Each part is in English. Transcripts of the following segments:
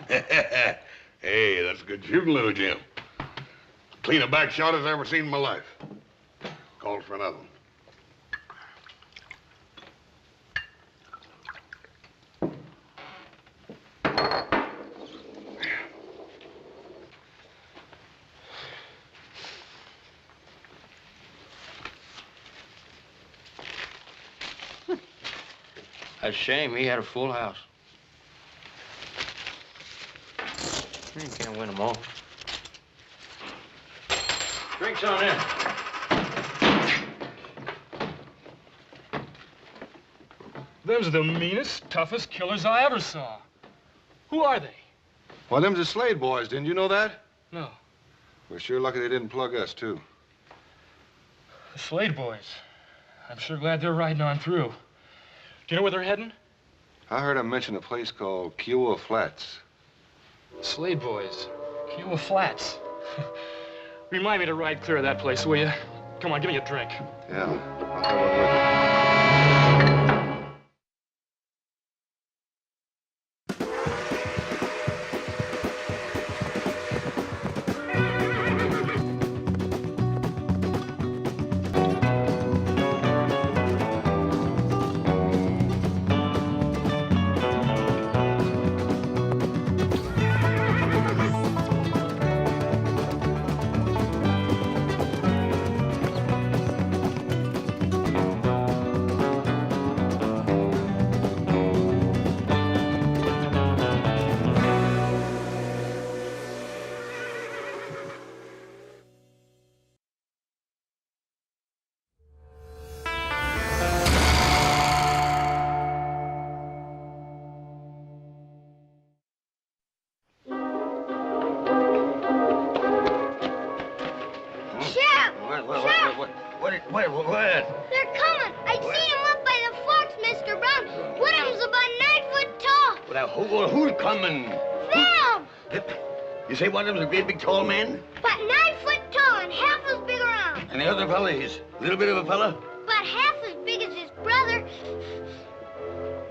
Hey, that's good shooting, little Jim. Clean a back shot as I ever seen in my life. Called for another one. That's a shame. He had a full house. You can't win them all. Drinks on in. Them's the meanest, toughest killers I ever saw. Who are they? Well, them's the Slade boys. Didn't you know that? No. We're sure lucky they didn't plug us, too. The Slade boys. I'm sure glad they're riding on through. Do you know where they're heading? I heard him mention a place called Kiowa Flats. Slade boys. Kiowa Flats. Remind me to ride clear of that place, will you? Come on, give me a drink. Yeah, I'll have one with you. What? They're coming. I seen them up by the forks, Mr. Brown. One of them's about 9 foot tall. Well, who's coming? Them! You say one of them's a great big tall man? About 9 foot tall and half as big around. And the other fella, he's a little bit of a fella? About half as big as his brother.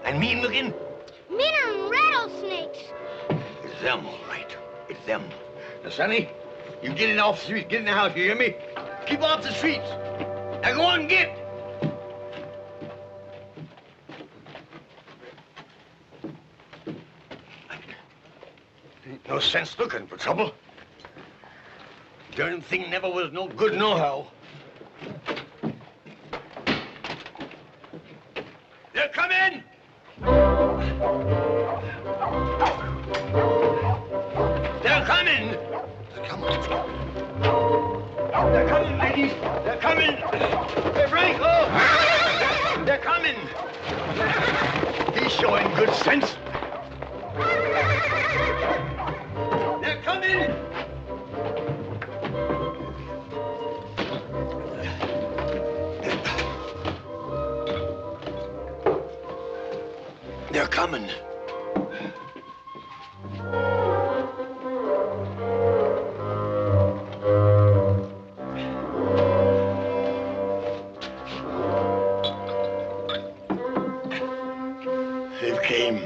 And mean looking? Meaner than rattlesnakes. It's them, all right. It's them. Now, Sonny, you get in off the street. Get in the house, you hear me? Keep off the streets. Now go on and get. Ain't no sense looking for trouble. Darn thing never was no good nohow. They're coming! They're coming! They're coming. They're coming, ladies. They're coming. They're Frank. Oh! They're coming. He's showing good sense. They're coming. They're coming. They've came.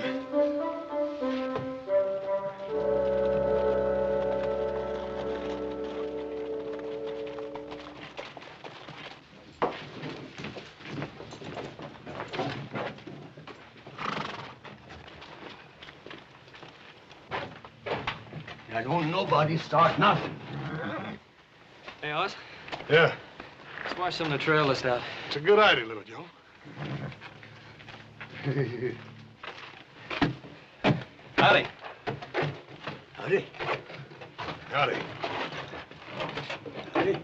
Now, don't nobody start nothing. Hey, Oz, Yeah, let's wash some of the trail list out. it's a good idea, little Joe. Howdy. Howdy. Howdy. Howdy.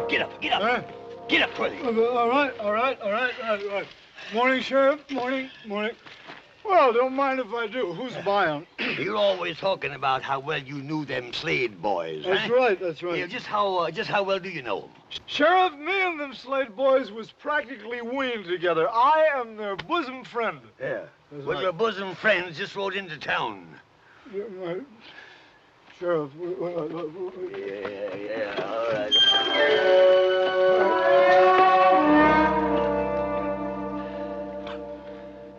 Get up, get up. Huh? Get up, Curly. All right. Morning, Sheriff. Morning. Well, don't mind if I do. Who's buying? You're always talking about how well you knew them Slade boys, That's huh? right. Yeah, just how well do you know them? Sheriff, me and them Slade boys was practically weaned together. I am their bosom friend. Yeah. That's Well, right. your bosom friends just rode into town. Sheriff. Yeah, all right.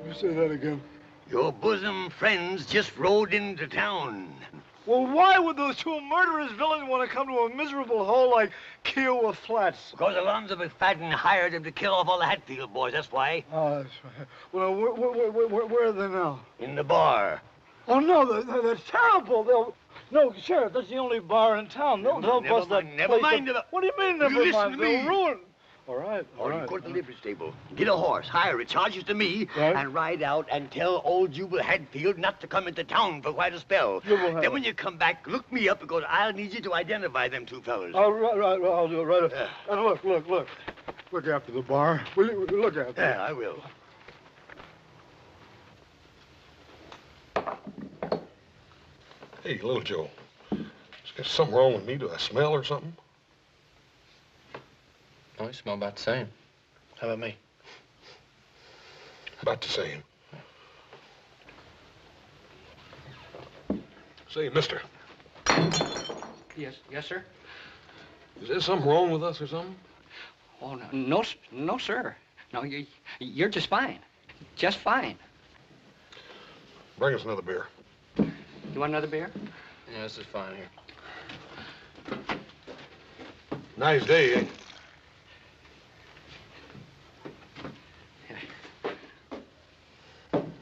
You say that again. Your bosom friends just rode into town. Well, why would those two murderous villains want to come to a miserable hole like Kiowa Flats? Because Alonzo McFadden hired him to kill off all the Hatfield boys, that's why. Oh, that's right. Well, where are they now? In the bar. Oh, no, that's terrible. No, Sheriff, that's the only bar in town. They'll bust that Never place mind. up. What do you mean, never You mind? listen to me. They'll ruin. All right. You go to the livery stable, get a horse, hire it, charge it to me, Right. and ride out and tell old Jubal Hatfield not to come into town for quite a spell. Then when you come back, look me up because I'll need you to identify them two fellas. All right, I'll do it right. And look. Look after the bar. Will you look after it? Yeah, I will. Hey, little Joe. Is there something wrong with me? Do I smell or something? Oh, you smell about the same. How about me? About the same. Say, mister, Yes, sir. is there something wrong with us or something? Oh, no, sir. No, you're just fine. Just fine. Bring us another beer. You want another beer? Yeah, this is fine here. Nice day, eh?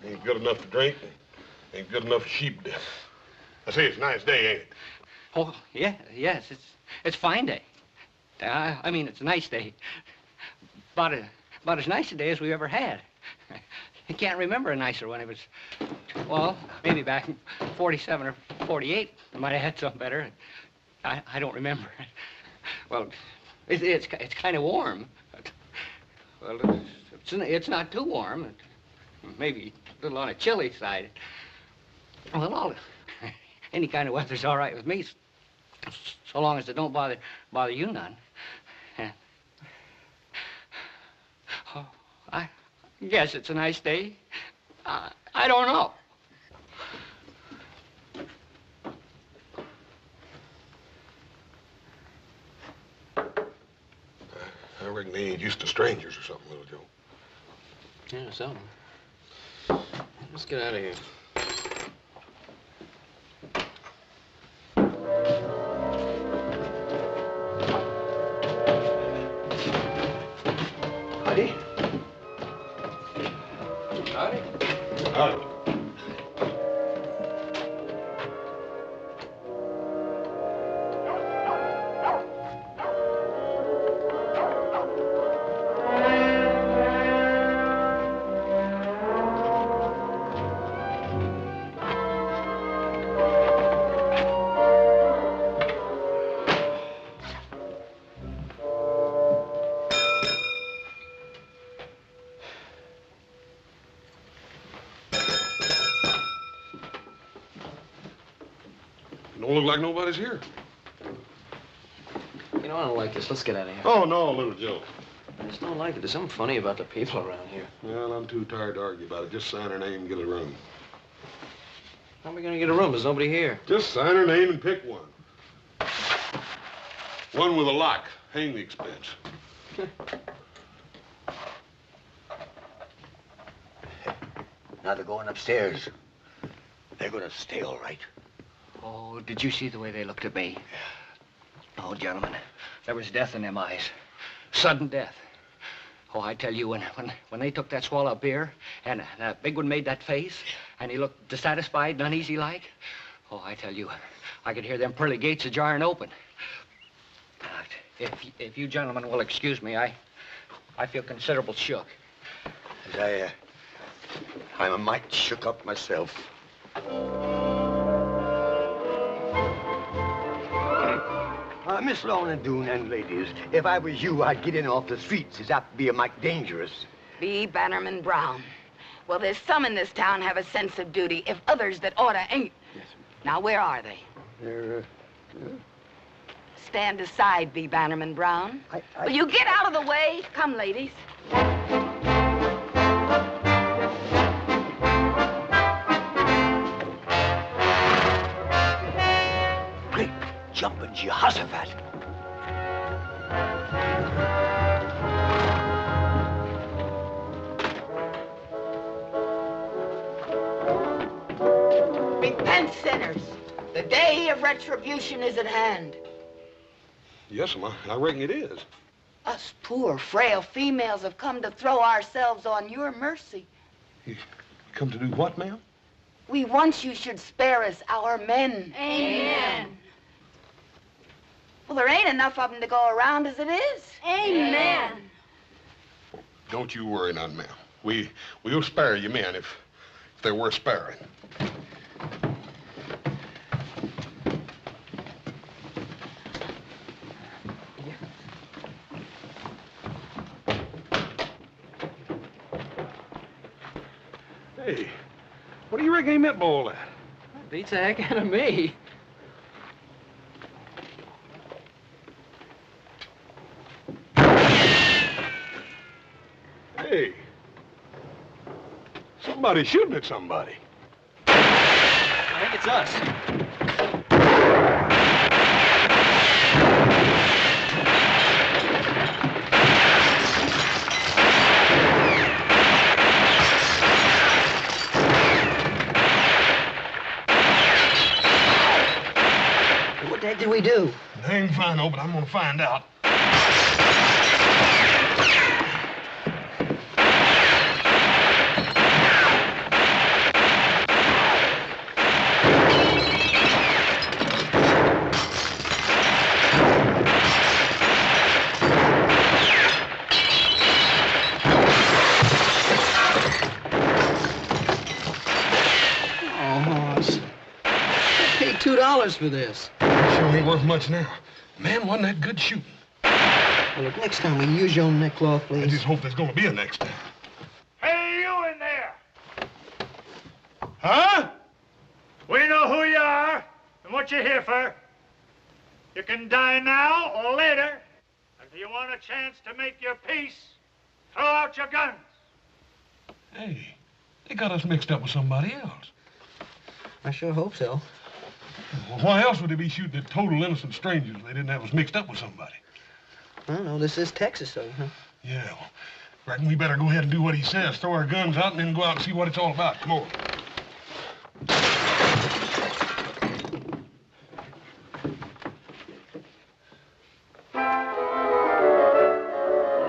Ain't good enough to drink, ain't good enough for sheep death. I say it's a nice day, ain't it? Oh, yes, it's fine day. I mean, it's a nice day. About as nice a day as we ever had. I can't remember a nicer one. It was, well, maybe back in 47 or 48. I might have had something better. I don't remember. Well, it's kind of warm. Well, it's not too warm. Maybe a little on the chilly side. Well, any kind of weather's all right with me, so long as it don't bother you none. Oh, I guess it's a nice day. I don't know. I reckon they ain't used to strangers or something, little Joe. Yeah, something. Let's get out of here. Howdy. Howdy. Howdy. Don't look like nobody's here. You know, I don't like this. Let's get out of here. Oh, no, little Joe. I just don't like it. There's something funny about the people around here. Well, I'm too tired to argue about it. Just sign her name and get a room. How are we gonna get a room? There's nobody here. Just sign her name and pick one. One with a lock. Hang the expense. Now they're going upstairs. They're gonna stay all right. Oh, did you see the way they looked at me? Oh, gentlemen, there was death in them eyes. Sudden death. Oh, I tell you, when they took that swallow of beer, and that big one made that face, and he looked dissatisfied and uneasy like, oh, I tell you, I could hear them pearly gates a-jarring open. If you gentlemen will excuse me, I feel considerable shook. I'm a mite shook up myself. Miss Lorne Doone and ladies, if I was you, I'd get in off the streets. It's apt to be a mite dangerous. B. Bannerman Brown. Well, there's some in this town have a sense of duty, if others that oughta ain't. Yes, Now, where are they? They're, Stand aside, B. Bannerman Brown. Will you get out of the way? Come, ladies. Jehoshaphat. Repent, sinners. The day of retribution is at hand. Yes, Ma. I reckon it is. Us poor, frail females have come to throw ourselves on your mercy. You come to do what, ma'am? We want you should spare us, our men. Amen. Well, there ain't enough of them to go around as it is. Amen. Don't you worry none, ma'am. We'll spare you men if they're worth sparing. Hey, what do you reckon he meant by all that? Beats the heck out of me. Hey, somebody's shooting at somebody. I think it's us. What the heck did we do? Dang fine, but I'm gonna find out. $2 for this. Sure ain't worth much now. Man, wasn't that good shooting. Well, look, next time we use your neckcloth, I please. just hope there's gonna be a next time. Hey, you in there! Huh? We know who you are and what you're here for. You can die now or later. And if you want a chance to make your peace, throw out your guns. Hey, they got us mixed up with somebody else. I sure hope so. Well, why else would they be shooting at total innocent strangers if they didn't have us mixed up with somebody? I don't know. This is Texas, though, huh? Yeah, well, reckon we better go ahead and do what he says. Throw our guns out and then go out and see what it's all about. Come on.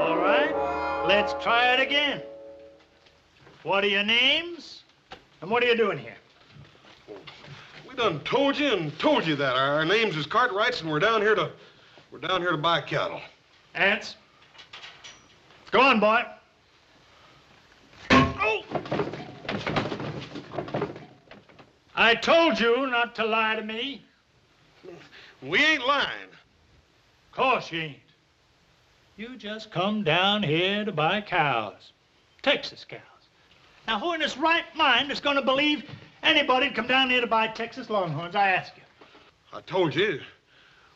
All right, let's try it again. What are your names? And what are you doing here? We done told you that. Our names is Cartwrights, and we're down here to buy cattle. Ants? Go on, boy. Oh! I told you not to lie to me. We ain't lying. Of course you ain't. You just come down here to buy cows. Texas cows. Now, who in his right mind is going to believe anybody'd come down here to buy Texas Longhorns, I ask you? I told you.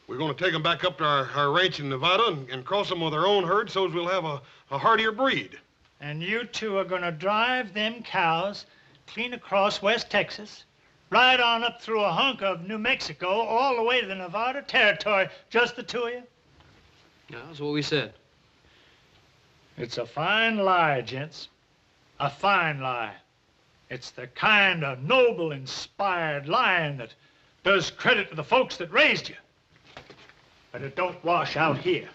We're going to take them back up to our ranch in Nevada and cross them with our own herd so as we'll have a hardier breed. And you two are going to drive them cows clean across West Texas, right on up through a hunk of New Mexico, all the way to the Nevada territory, just the two of you? Yeah, that's what we said. It's a fine lie, gents. A fine lie. It's the kind of noble, inspired lying that does credit to the folks that raised you. But it don't wash out here.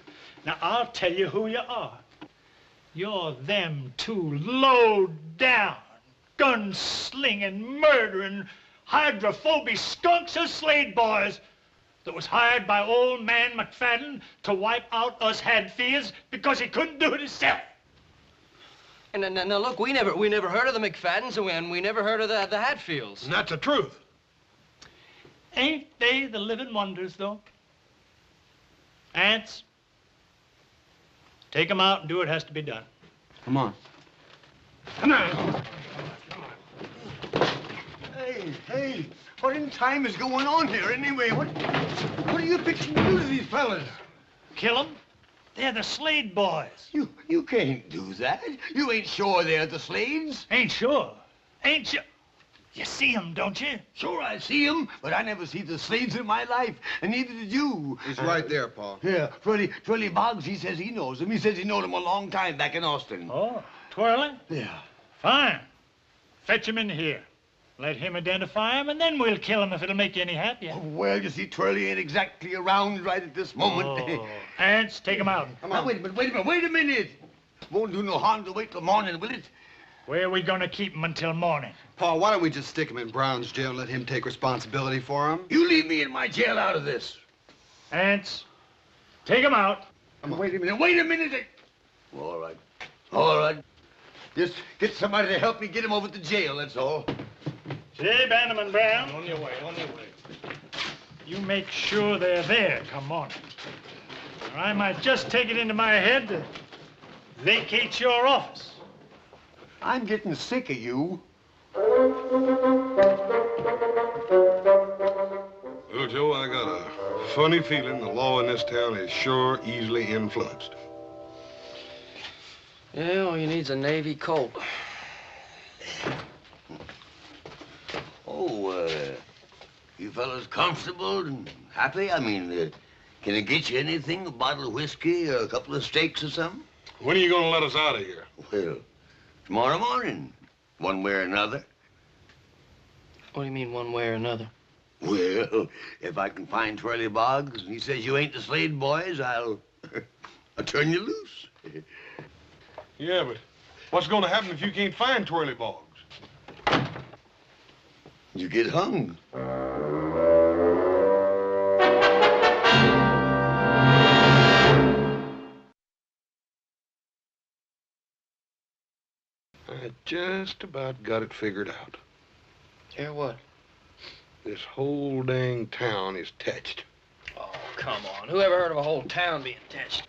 Now, I'll tell you who you are. You're them two low-down, gun-slinging, murdering, hydrophobic skunks of Slade boys that was hired by old man McFadden to wipe out us Hadfields because he couldn't do it himself. And now look, we never heard of the McFaddens, and we never heard of the Hatfields. And that's the truth. Ain't they the living wonders, though? Ants, take them out and do what has to be done. Come on. Come on. Hey, what in time is going on here anyway? What are you fixing to do to these fellas? Kill them? They're the Slade boys. You can't do that. You ain't sure they're the Slades. Ain't sure. Ain't sure. You see him, don't you? Sure, I see him, but I never see the Slades in my life, and neither did you. He's right there, Pa. Yeah, Twirly Boggs, he says he knows him. He says he knowed him a long time back in Austin. Oh, Twirly? Yeah. Fine. Fetch him in here. Let him identify him, and then we'll kill him if it'll make you any happier. Oh, well, you see, Twirly ain't exactly around right at this moment. Oh. Ants, take him out. Come on. Now, wait a minute. Won't do no harm to wait till morning, will it? Where are we going to keep him until morning? Pa, why don't we just stick him in Brown's jail and let him take responsibility for him? You leave me in my jail out of this. Ants, take him out. Wait a minute. All right. Just get somebody to help me get him over to jail, that's all. Say, Bannerman Brown. On your way. You make sure they're there come morning. Or I might just take it into my head to vacate your office. I'm getting sick of you. Well, Joe, I got a funny feeling the law in this town is sure easily influenced. Yeah, all you need's a Navy Colt. Oh, you fellas comfortable and happy? I mean, can I get you anything? A bottle of whiskey or a couple of steaks or something? When are you going to let us out of here? Well, tomorrow morning, one way or another. What do you mean, one way or another? Well, if I can find Twirly Boggs and he says you ain't the Slade boys, I'll turn you loose. Yeah, but what's going to happen if you can't find Twirly Boggs? You get hung. I just about got it figured out. Yeah, what? This whole dang town is touched. Oh, come on. Who ever heard of a whole town being touched?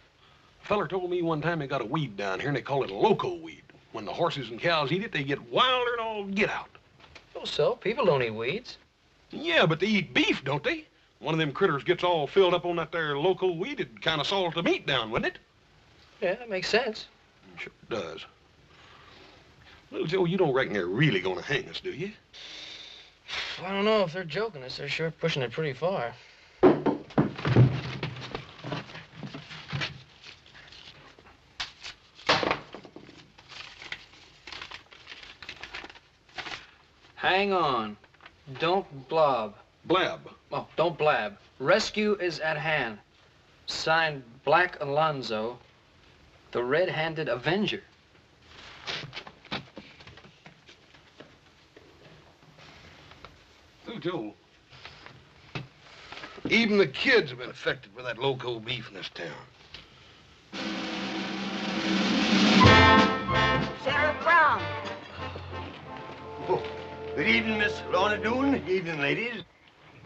A feller told me one time they got a weed down here and they call it a loco weed. When the horses and cows eat it, they get wilder and all get out. Oh, so? People don't eat weeds. Yeah, but they eat beef, don't they? One of them critters gets all filled up on that there loco weed, it'd kind of salt the meat down, wouldn't it? Yeah, that makes sense. Sure does. Little Joe, you don't reckon they're really gonna hang us, do you? I don't know. If they're joking us, they're sure pushing it pretty far. Hang on. Don't blob. Blab. Oh, don't blab. Rescue is at hand. Signed Black Alonzo, the red-handed Avenger. Little Joe, even the kids have been affected with that loco beef in this town. Sheriff Brown. Oh, good evening, Miss Lorne Greene. Good evening, ladies.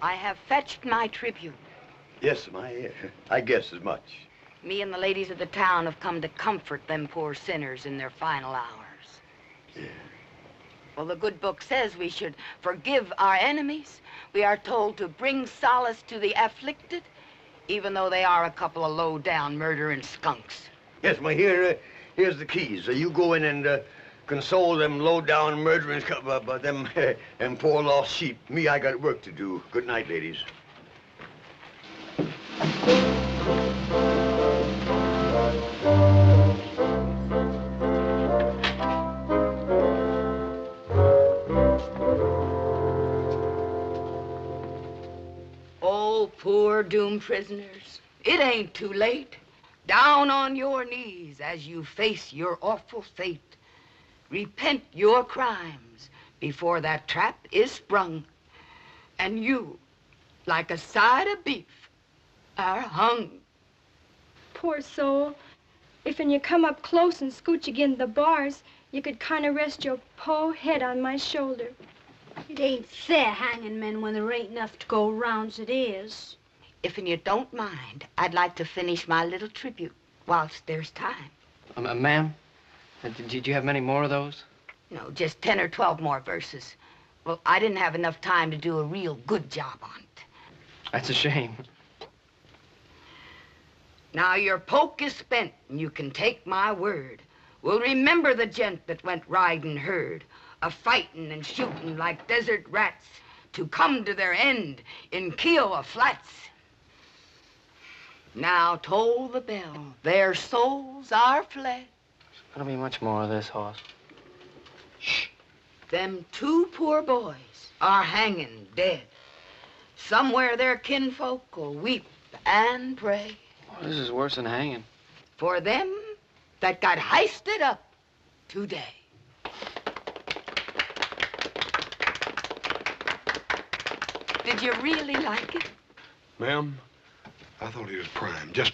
I have fetched my tribute. Yes, I guess as much. Me and the ladies of the town have come to comfort them poor sinners in their final hours. Yeah. Well, the good book says we should forgive our enemies. We are told to bring solace to the afflicted, even though they are a couple of low-down murdering skunks. Yes, here's the keys. You go in and console them low-down murderers, them poor lost sheep. Me, I got work to do. Good night, ladies. Oh, poor doomed prisoners. It ain't too late. Down on your knees as you face your awful fate. Repent your crimes before that trap is sprung. And you, like a side of beef, are hung. Poor soul. If when you come up close and scooch again the bars, you could kind of rest your po head on my shoulder. It ain't fair hanging men when there ain't enough to go round's it is. If you don't mind, I'd like to finish my little tribute whilst there's time. Ma'am, did you have many more of those? No, just 10 or 12 more verses. Well, I didn't have enough time to do a real good job on it. That's a shame. Now your poke is spent, and you can take my word. We'll remember the gent that went riding herd, a-fightin' and shootin' like desert rats to come to their end in Kiowa Flats. Now toll the bell, their souls are fled. There's gonna be much more of this, Hoss. Shh. Them two poor boys are hanging dead. Somewhere their kinfolk will weep and pray. Oh, this is worse than hanging. For them that got heisted up today. Did you really like it? Ma'am, I thought he was prime, just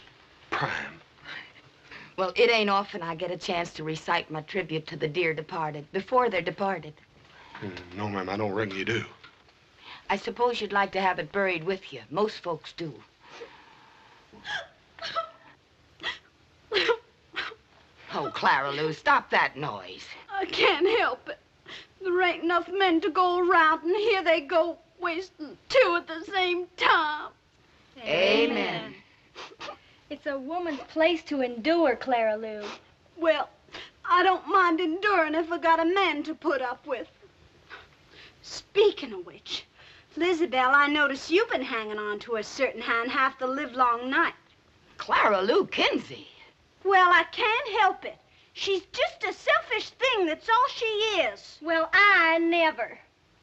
prime. Well, it ain't often I get a chance to recite my tribute to the dear departed before they're departed. No, ma'am, I don't reckon you do. I suppose you'd like to have it buried with you. Most folks do. Oh, Clara Lou, stop that noise. I can't help it. There ain't enough men to go around, and here they go, wasting two at the same time. Amen. It's a woman's place to endure, Clara Lou. Well, I don't mind enduring if I got a man to put up with. Speaking of which, Lizabelle, I notice you've been hanging on to a certain hand half the livelong night. Clara Lou Kinsey. Well, I can't help it. She's just a selfish thing, that's all she is. Well, I never.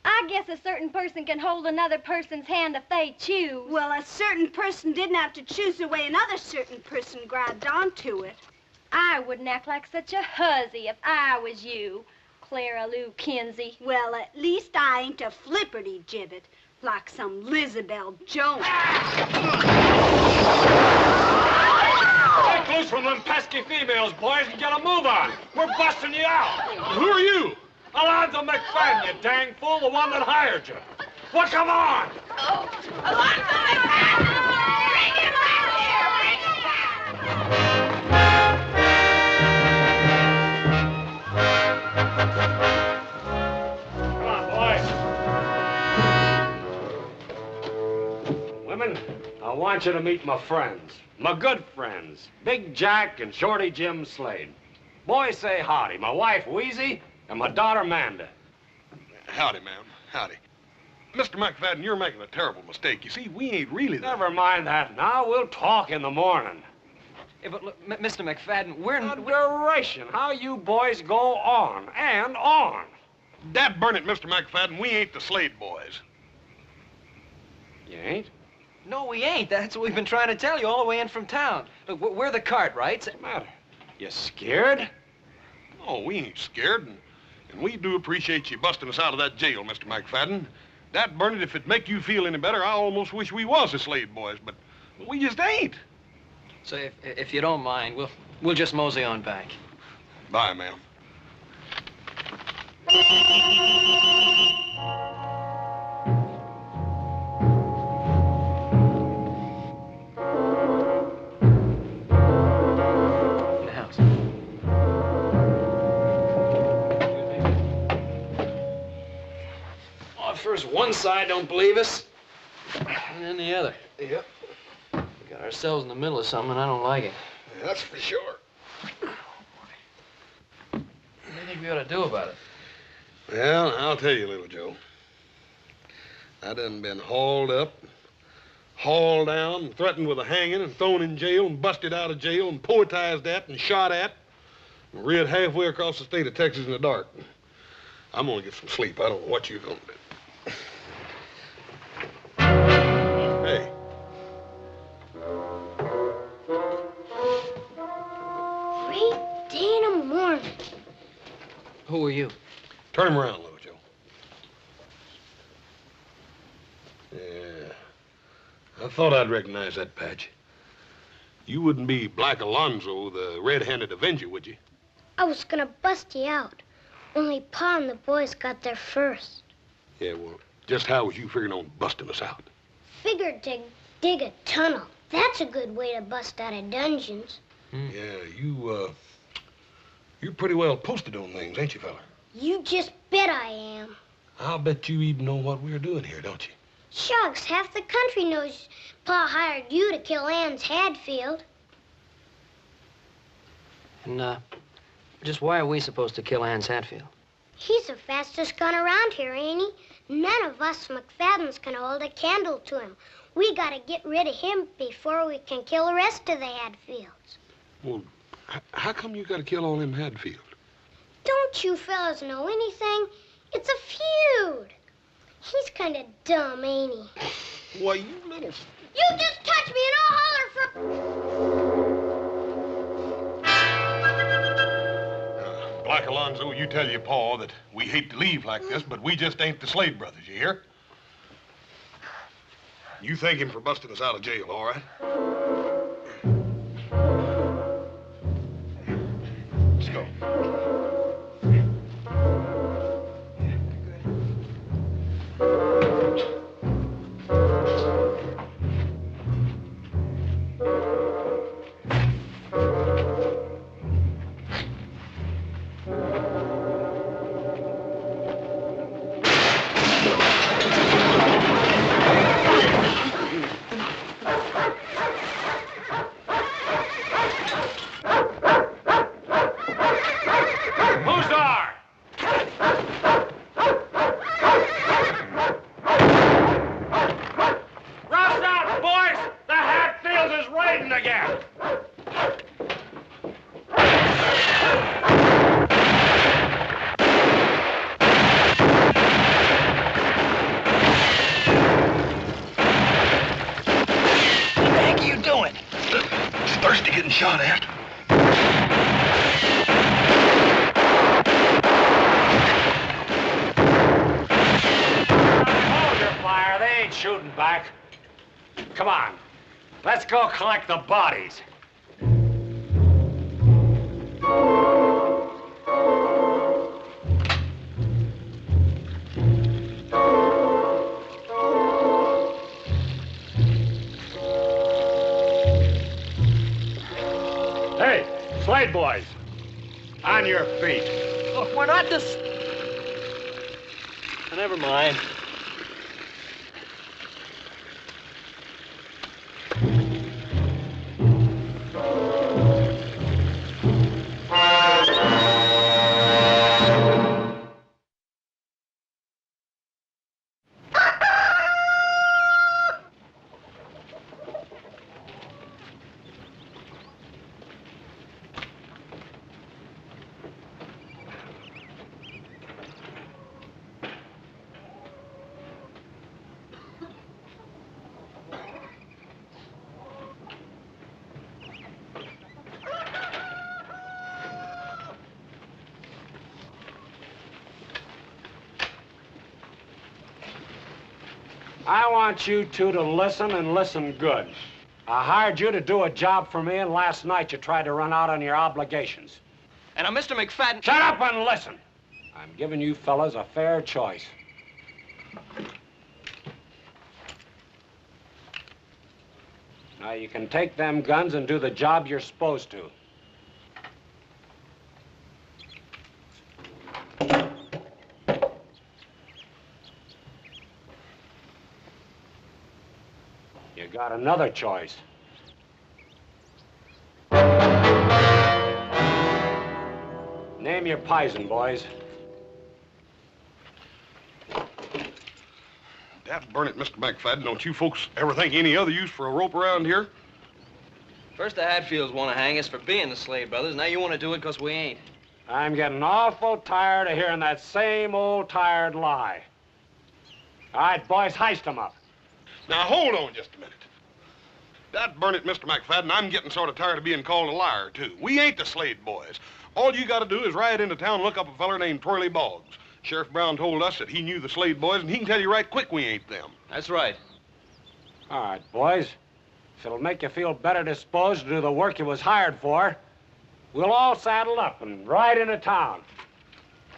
I guess a certain person can hold another person's hand if they choose. Well, a certain person didn't have to choose the way another certain person grabbed onto it. I wouldn't act like such a hussy if I was you, Clara Lou Kinsey. Well, at least I ain't a flipperty gibbet like some Lizabelle Jones. Break loose from them pesky females, boys, and get a move on. We're busting you out. Who are you? Alonzo McFadden, you dang fool, the one that hired you. Well, come on. Oh, Alonzo McFadden! Bring him back here! Bring him Come on, boys. Women, I want you to meet my friends. My good friends. Big Jack and Shorty Jim Slade. Boys say howdy. My wife, Wheezy, and my daughter, Manda. Howdy, ma'am. Howdy. Mr. McFadden, you're making a terrible mistake. You see, we ain't really the... Never mind that now. We'll talk in the morning. Yeah, but look, Mr. McFadden, we're... Adoration. How you boys go on and on. Dad burn it, Mr. McFadden, we ain't the Slade boys. You ain't? No, we ain't. That's what we've been trying to tell you all the way in from town. Look, we're the Cartwrights. What's the matter? You scared? Oh, we ain't scared, and we do appreciate you busting us out of that jail, Mr. McFadden. That burn it, if it make you feel any better, I almost wish we was the Slade boys, but we just ain't. So if you don't mind, we'll just mosey on back. Bye, ma'am. First one side don't believe us, and then the other. Yep. We got ourselves in the middle of something, and I don't like it. Yeah, that's for sure. What do you think we ought to do about it? Well, I'll tell you, little Joe. I done been hauled up, hauled down, and threatened with a hanging, and thrown in jail, and busted out of jail, and poetized at, and shot at, and reared halfway across the state of Texas in the dark. I'm gonna get some sleep. I don't know what you're gonna do. Hey. 3 in the morning. Who are you? Turn him around, little Joe. Yeah. I thought I'd recognize that patch. You wouldn't be Black Alonzo, the red-handed Avenger, would you? I was gonna bust you out. Only Pa and the boys got there first. Yeah, well, just how was you figuring on busting us out? Figured to dig a tunnel. That's a good way to bust out of dungeons. Yeah, you're pretty well posted on things, ain't you, fella? You just bet I am. I'll bet you even know what we're doing here, don't you? Shucks, half the country knows Pa hired you to kill Ann's Hadfield. And, just why are we supposed to kill Anne's Hatfield? He's the fastest gun around here, ain't he? None of us McFadden's can hold a candle to him. We gotta get rid of him before we can kill the rest of the Hadfields. Well, how come you gotta kill all them Hadfield? Don't you fellas know anything? It's a feud. He's kind of dumb, ain't he? Why, you little... You just touch me and I'll holler for... Black Alonzo, you tell your pa that we hate to leave like this, but we just ain't the Slade brothers, you hear? You thank him for busting us out of jail, all right? Let's go. Shot at. Hold your fire. They ain't shooting back. Come on. Let's go collect the bodies. Slade boys, on your feet. Look, we're not this... Never mind. I want you two to listen and listen good. I hired you to do a job for me, and last night you tried to run out on your obligations. And I'm Mr. McFadden. Shut up and listen. I'm giving you fellas a fair choice. Now you can take them guns and do the job you're supposed to. You got another choice. Name your poison, boys. Dad burn it, Mr. McFadden. Don't you folks ever think any other use for a rope around here? First the Hadfields want to hang us for being the Slade brothers. Now you want to do it because we ain't. I'm getting awful tired of hearing that same old tired lie. All right, boys, heist them up. Now, hold on just a minute. That burn it, Mr. McFadden, I'm getting sort of tired of being called a liar, too. We ain't the Slade boys. All you got to do is ride into town and look up a feller named Twirly Boggs. Sheriff Brown told us that he knew the Slade boys, and he can tell you right quick we ain't them. That's right. All right, boys. If it'll make you feel better disposed to do the work you was hired for, we'll all saddle up and ride into town.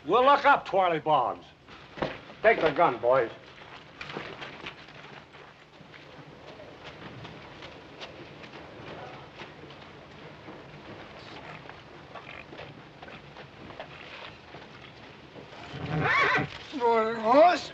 We'll look up Twirly Boggs. Take the gun, boys. Horse.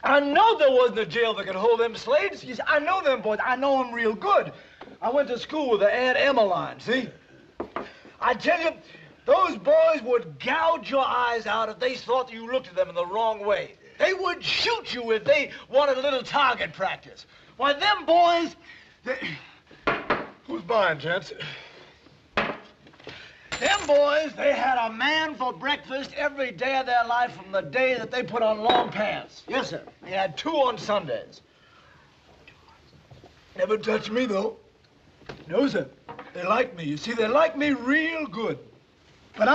I know there wasn't a jail that could hold them Slades. You see, I know them boys. I know them real good. I went to school with the Aunt Emmeline, see? I tell you, those boys would gouge your eyes out if they thought that you looked at them in the wrong way. They would shoot you if they wanted a little target practice. Why, them boys... Who's buying, gents? Them boys, they had a man for breakfast every day of their life from the day that they put on long pants. Yes, sir. They had 2 on Sundays. Never touched me, though. No, sir. They like me. You see, they like me real good. But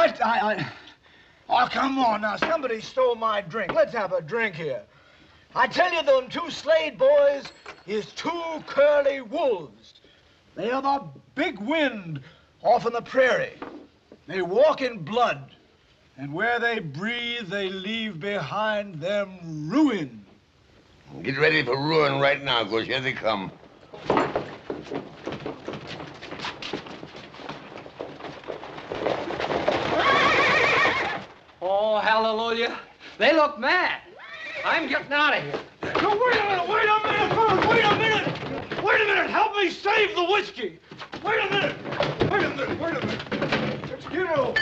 Oh, come on now. Somebody stole my drink. Let's have a drink here. I tell you, them 2 Slade boys is 2 curly wolves. They are the big wind off in the prairie. They walk in blood, and where they breathe, they leave behind them ruin. Get ready for ruin right now, because here they come. Oh, hallelujah. They look mad. I'm getting out of here. No, wait a minute, fellas, wait a minute. Wait a minute, help me save the whiskey. Wait a minute. Let's get over.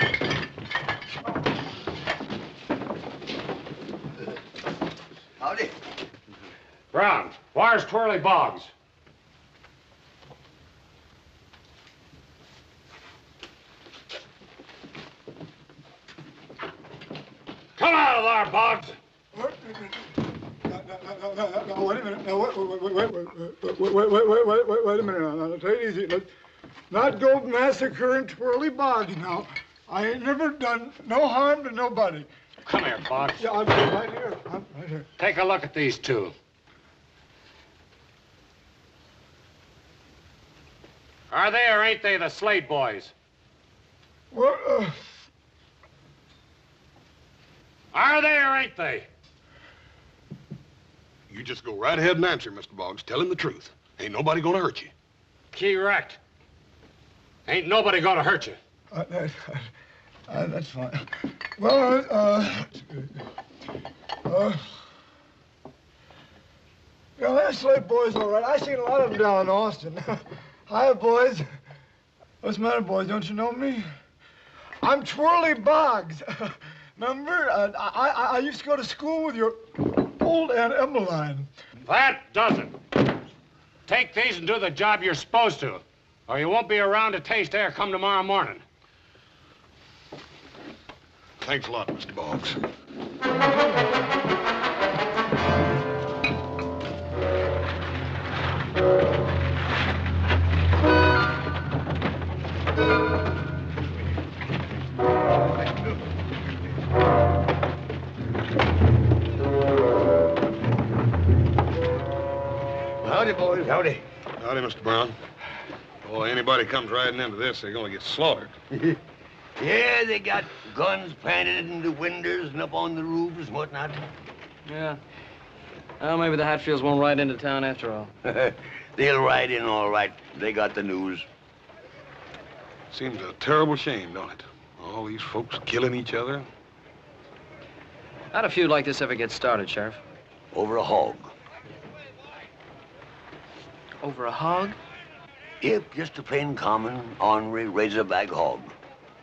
Howdy. Brown, where's Twirly Boggs? Come out of there, Boggs. Now, wait a minute. Now, wait a minute. Now, take it easy. Let's not go massacring Twirly Boggs now. I ain't never done no harm to nobody. Come here, Boggs. Yeah, I'm right here. I'm right here. Take a look at these 2. Are they or ain't they the Slade boys? What? Are they or ain't they? You just go right ahead and answer, Mr. Boggs. Tell him the truth. Ain't nobody gonna hurt you. Correct. Ain't nobody gonna hurt you. That's fine. Well, yeah, that Slade boy's all right. I seen a lot of them down in Austin. Hi, boys. What's the matter, boys? Don't you know me? I'm Twirly Boggs. Remember? I used to go to school with your old Aunt Emmeline. That doesn't. Take these and do the job you're supposed to, or you won't be around to taste air come tomorrow morning. Thanks a lot, Mr. Boggs. Howdy, boys. Howdy. Howdy, Mr. Brown. Boy, anybody comes riding into this, they're gonna get slaughtered. Yeah, they got guns planted in the windows and up on the roofs and whatnot. Yeah. Well, maybe the Hatfields won't ride into town after all. They'll ride in all right. They got the news. Seems a terrible shame, don't it? All these folks killing each other. How'd a feud like this ever get started, Sheriff? Over a hog. Over a hog? Yep, just a plain common, ornery, razorback hog.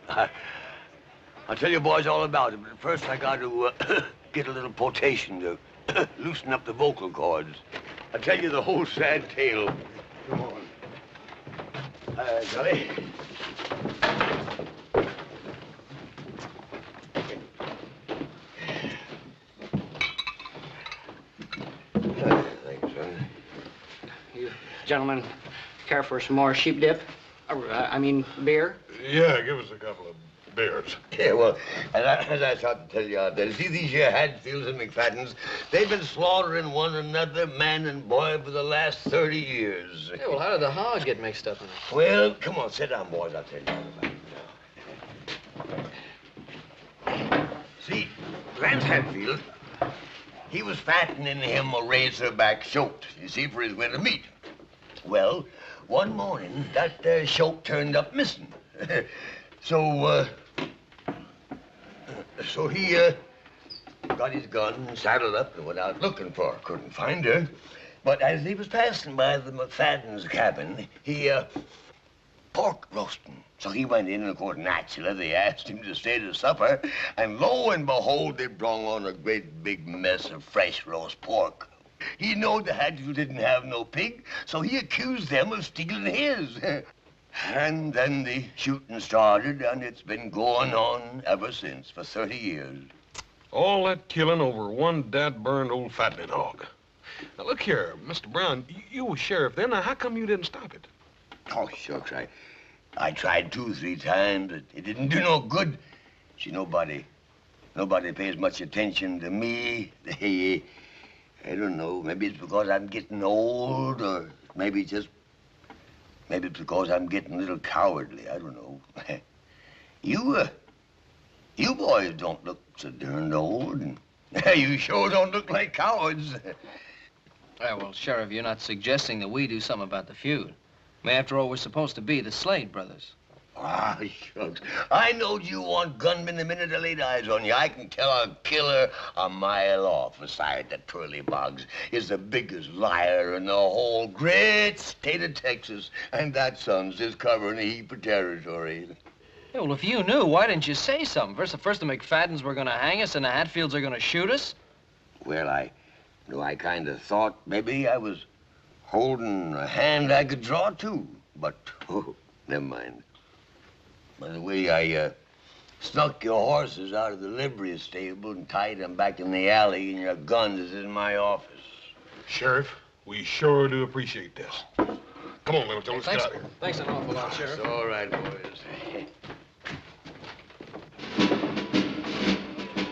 I'll tell you boys all about it, but first I got to get a little potation to loosen up the vocal cords. I'll tell you the whole sad tale. Come on. Gully. Thanks, son. You gentlemen care for some more sheep dip? I mean, beer? Yeah, give us a couple of them. Bears. Yeah, well, as I started to tell you out there, see these here Hadfields and McFaddens, they've been slaughtering one another, man and boy, for the last 30 years. Yeah, well, how did the hog get mixed up in it? Well, come on, sit down, boys. I'll tell you all about it now. See, Lance Hadfield, he was fattening him a razorback shoat, you see, for his winter meat. Well, one morning, that shoat turned up missing. So he got his gun, saddled up, and went out looking for her. Couldn't find her. But as he was passing by the McFadden's cabin, he, pork roasting. So he went in, and of course, naturally, they asked him to stay to supper. And lo and behold, they brung on a great big mess of fresh roast pork. He knowed the Hadfield didn't have no pig, so he accused them of stealing his. And then the shooting started, and it's been going on ever since, for 30 years. All that killing over one dad-burned old fattening hog. Now, look here, Mr. Brown, you was sheriff then. Now, how come you didn't stop it? Oh, shucks, I tried 2 or 3 times, but it didn't do no good. See, nobody pays much attention to me. I don't know, maybe it's because I'm getting old, or maybe it's because I'm getting a little cowardly. I don't know. You boys don't look so darned old, and you sure don't look like cowards. Yeah, well, Sheriff, you're not suggesting that we do something about the feud. I mean, after all, we're supposed to be the Slade brothers. Ah, shucks. I knowed you want gunmen the minute I laid eyes on you. I can tell a killer a mile off. Besides, that Twirly Boggs is the biggest liar in the whole great state of Texas. And that son's just covering a heap of territory. Yeah, well, if you knew, why didn't you say something? First the McFaddens were going to hang us and the Hatfields are going to shoot us? Well, I kind of thought maybe I was holding a hand I could draw to. But, oh, never mind. By the way, I snuck your horses out of the livery stable and tied them back in the alley, and your guns is in my office. Sheriff, we sure do appreciate this. Come on, little Joe, let's get out of here. Thanks an awful lot, Sheriff. It's all right, boys.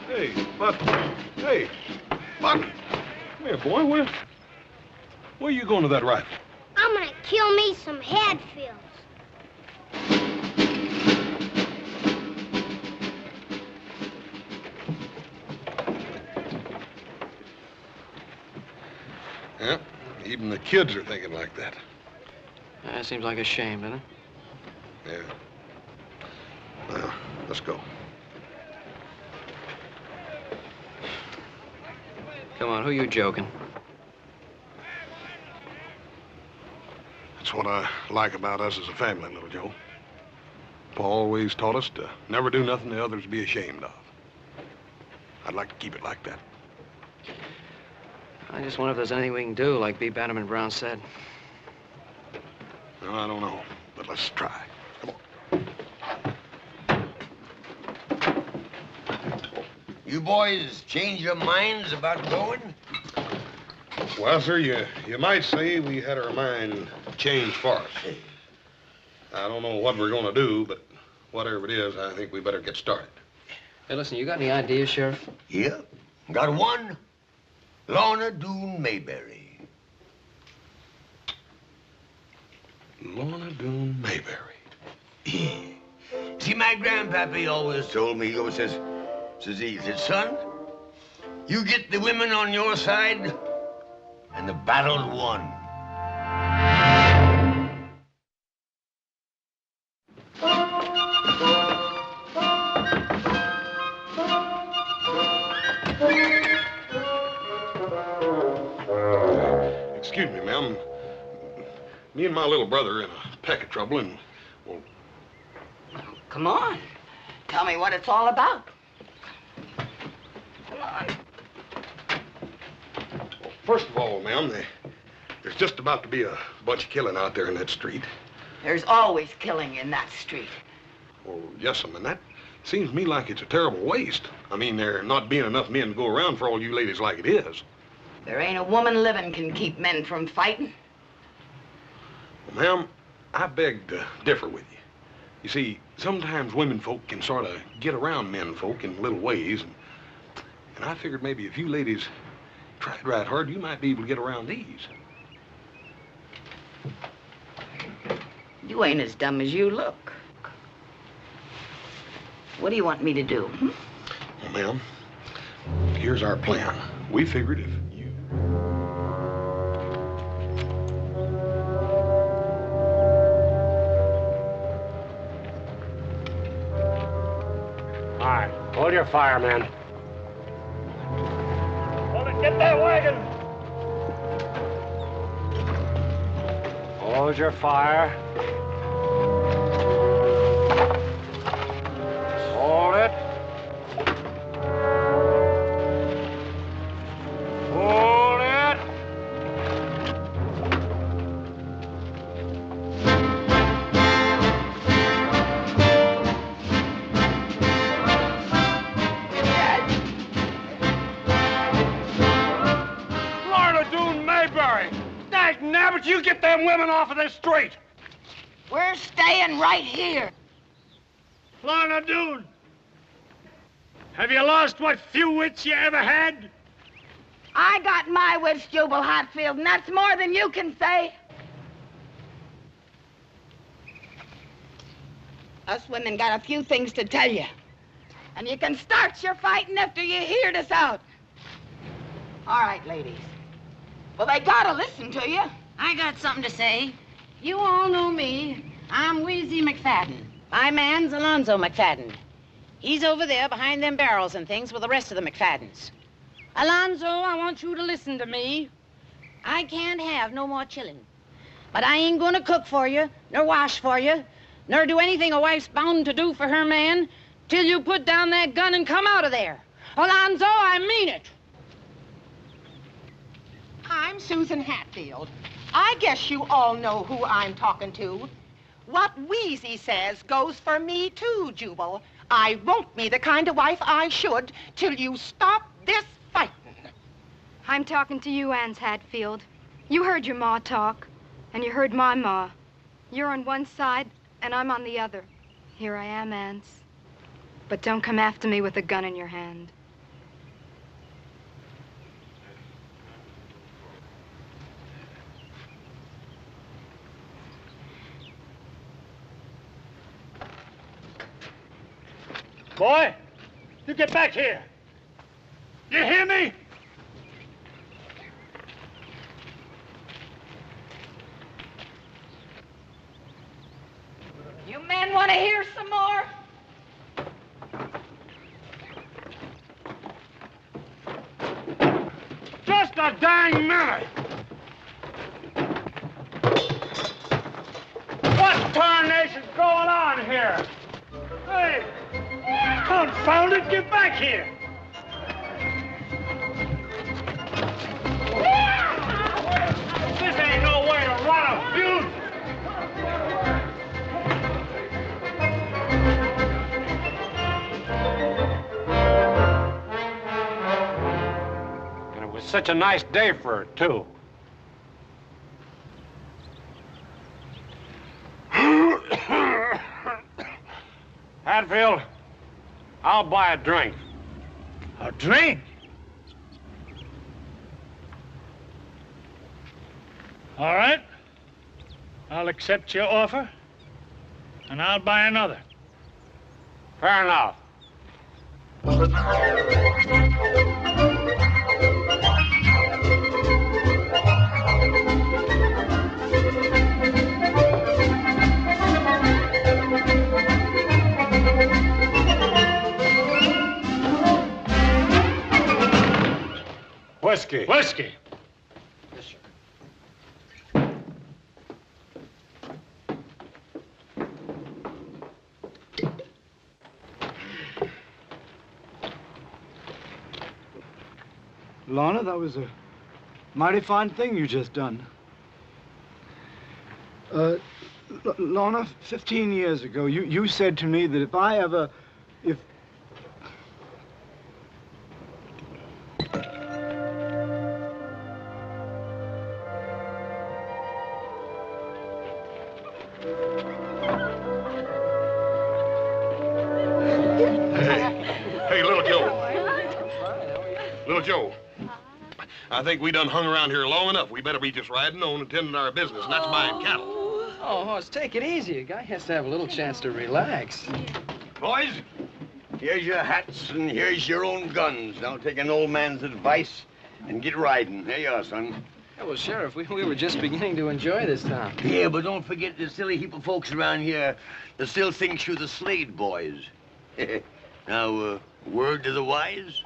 Hey, Buck. Hey, Buck. Come here, boy. Where are you going to that rifle? I'm gonna kill me some Hadfields. Yeah, even the kids are thinking like that. That seems like a shame, doesn't it? Yeah. Well, let's go. Come on, who you joking? That's what I like about us as a family, little Joe. Pa always taught us to never do nothing the others be ashamed of. I'd like to keep it like that. I just wonder if there's anything we can do, like B. Bannerman Brown said. Well, I don't know, but let's try. Come on. You boys change your minds about going? Well, sir, you might say we had our mind changed for us. I don't know what we're going to do, but whatever it is, I think we better get started. Hey, listen, you got any ideas, Sheriff? Yeah, got one. Lorne Doone Mayberry. Lorne Doone Mayberry. Yeah. See, my grandpappy always told me, he says, son, you get the women on your side, and the battle's won. Excuse me, ma'am. Me and my little brother are in a peck of trouble, and, well... Come on. Tell me what it's all about. Come on. Well, first of all, ma'am, there's just about to be a bunch of killing out there in that street. There's always killing in that street. Well, yes, ma'am, and that seems to me like it's a terrible waste. I mean, there not being enough men to go around for all you ladies like it is. There ain't a woman living can keep men from fighting. Well, ma'am, I beg to differ with you. You see, sometimes women folk can sort of get around men folk in little ways, and I figured maybe if you ladies tried right hard, you might be able to get around these. You ain't as dumb as you look. What do you want me to do? Well, ma'am, here's our plan. We figured if you... All right, hold your fire, man. Get that wagon! Hold your fire. Hold it. Hold it. Nabbit, you get them women off of this street. We're staying right here. Lorne Greene, have you lost what few wits you ever had? I got my wits, Jubal Hatfield, and that's more than you can say. Us women got a few things to tell you. And you can start your fighting after you hear us out. All right, ladies. Well, they gotta listen to you. I got something to say. You all know me. I'm Wheezy McFadden. My man's Alonzo McFadden. He's over there behind them barrels and things with the rest of the McFaddens. Alonzo, I want you to listen to me. I can't have no more chillin'. But I ain't gonna cook for you, nor wash for you, nor do anything a wife's bound to do for her man till you put down that gun and come out of there. Alonzo, I mean it. I'm Susan Hatfield. I guess you all know who I'm talking to. What Wheezy says goes for me too, Jubal. I won't be the kind of wife I should till you stop this fighting. I'm talking to you, Anse Hatfield. You heard your ma talk, and you heard my ma. You're on one side, and I'm on the other. Here I am, Anse. But don't come after me with a gun in your hand. Boy, you get back here. You hear me? You men want to hear some more? Just a dang minute. What tarnation's going on here? Hey, confound it, get back here. This ain't no way to run a feud. And it was such a nice day for it, too. Hatfield, I'll buy a drink. A drink? All right. I'll accept your offer, and I'll buy another. Fair enough. Whiskey. Whiskey. Yes, sir. Lorna, that was a mighty fine thing you just done. Lorna, 15 years ago, you said to me that if I ever, Little Joe, I think we done hung around here long enough. We better be just riding on and tending our business, and that's buying cattle. Oh, Hoss, take it easy. A guy has to have a little chance to relax. Boys, here's your hats and here's your own guns. Now take an old man's advice and get riding. There you are, son. Yeah, well, Sheriff, we were just beginning to enjoy this town. Yeah, but don't forget the silly heap of folks around here that still thinks you're the Slade boys. Now, word to the wise?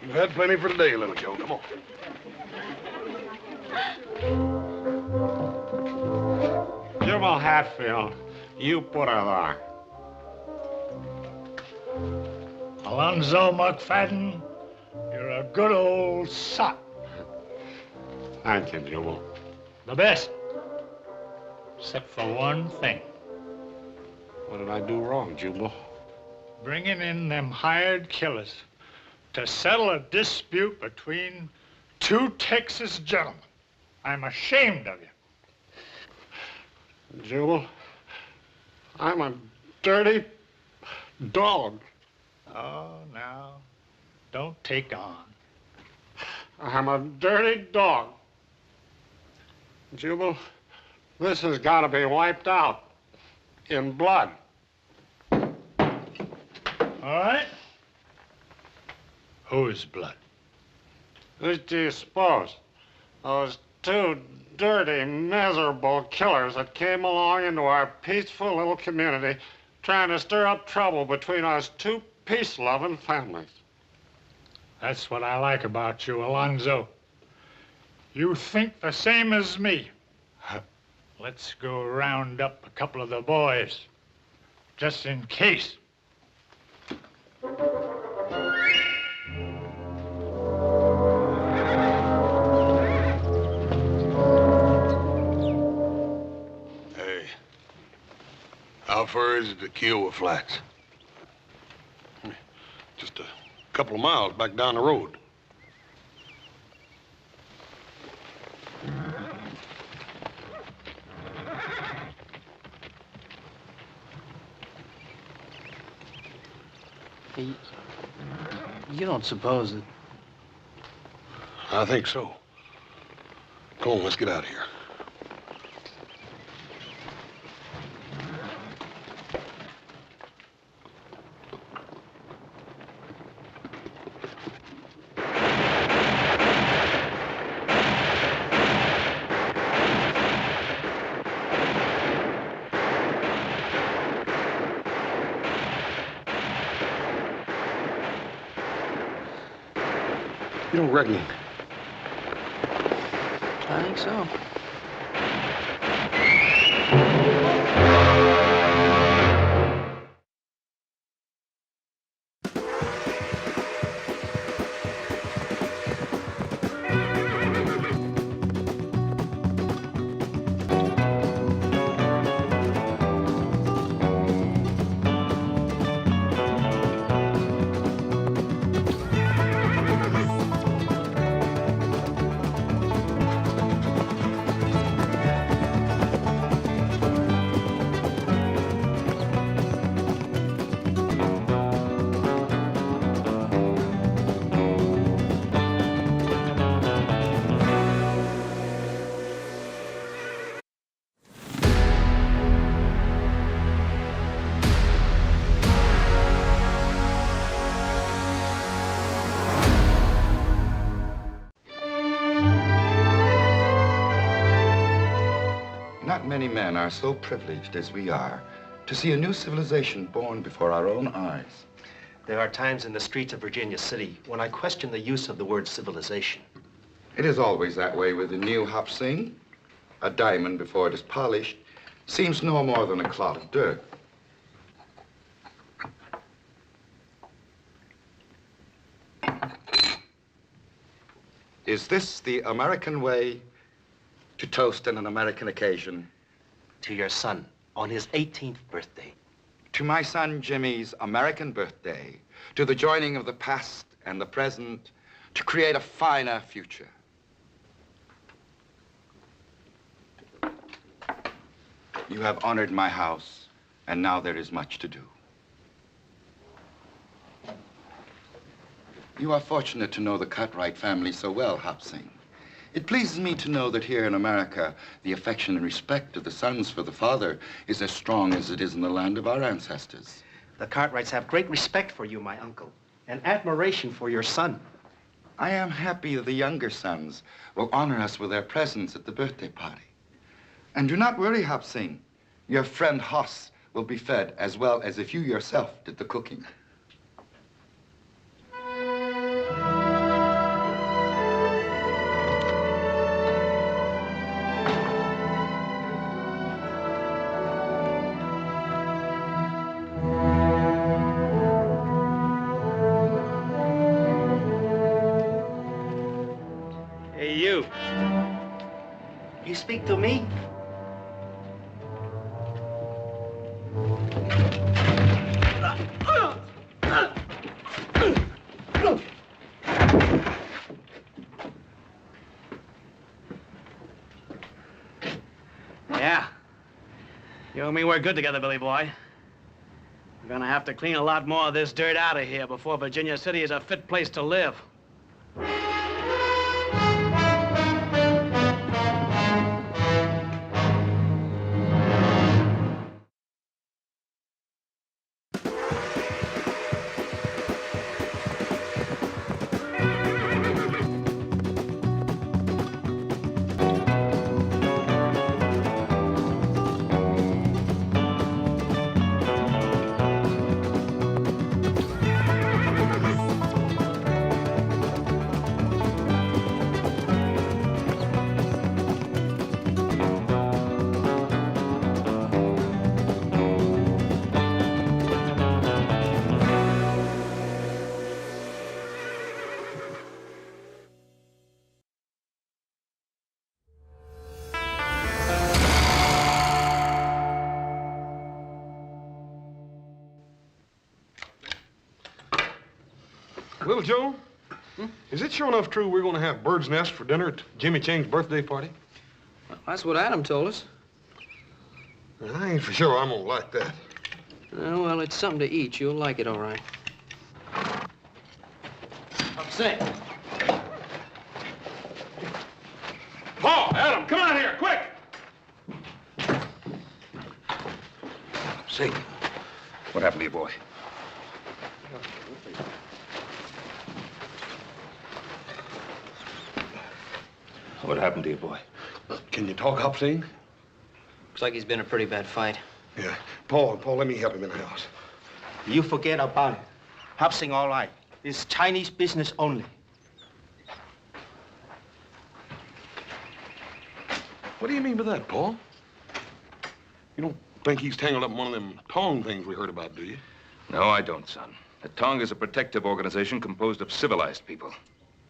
You've had plenty for today, Little Joe. Come on. Jubal Hatfield, you put her there. Alonzo McFadden, you're a good old sot. Thank you, Jubal. The best. Except for one thing. What did I do wrong, Jubal? Bringing in them hired killers to settle a dispute between two Texas gentlemen. I'm ashamed of you. Jubal, I'm a dirty dog. Oh, now, don't take on. I'm a dirty dog. Jubal, this has got to be wiped out in blood. All right. Whose blood? Who do you suppose? Those two dirty, miserable killers that came along into our peaceful little community trying to stir up trouble between us two peace-loving families. That's what I like about you, Alonzo. You think the same as me. Let's go round up a couple of the boys, just in case. Hey, how far is it to Kiowa Flats? Just a couple of miles back down the road. You don't suppose that... I think so. Come on, let's get out of here. You don't reckon? I think so. Not many men are so privileged as we are to see a new civilization born before our own eyes. There are times in the streets of Virginia City when I question the use of the word civilization. It is always that way with the new hop scene. A diamond, before it is polished, seems no more than a clod of dirt. Is this the American way to toast in an American occasion? To your son on his 18th birthday. To my son Jimmy's American birthday, to the joining of the past and the present to create a finer future. You have honored my house, and now there is much to do. You are fortunate to know the Cartwright family so well, Hopsing. It pleases me to know that here in America, the affection and respect of the sons for the father is as strong as it is in the land of our ancestors. The Cartwrights have great respect for you, my uncle, and admiration for your son. I am happy that the younger sons will honor us with their presence at the birthday party. And do not worry, Hopsing. Your friend Hoss will be fed as well as if you yourself did the cooking. Hey, you. You speak to me? Yeah. You and me work good together, Billy boy. We're gonna have to clean a lot more of this dirt out of here before Virginia City is a fit place to live. Little Joe, is it sure enough true we're going to have bird's nest for dinner at Jimmy Chang's birthday party? Well, that's what Adam told us. I ain't for sure I'm going to like that. Well, it's something to eat. You'll like it, all right. Upset. Paul, Adam, come on here, quick! Say, what happened to your boy? What happened to your boy? Can you talk, Hopsing? Looks like he's been a pretty bad fight. Yeah. Paul, let me help him in the house. You forget about it. Hopsing, all right. It's Chinese business only. What do you mean by that, Paul? You don't think he's tangled up in one of them Tong things we heard about, do you? No, I don't, son. The Tong is a protective organization composed of civilized people.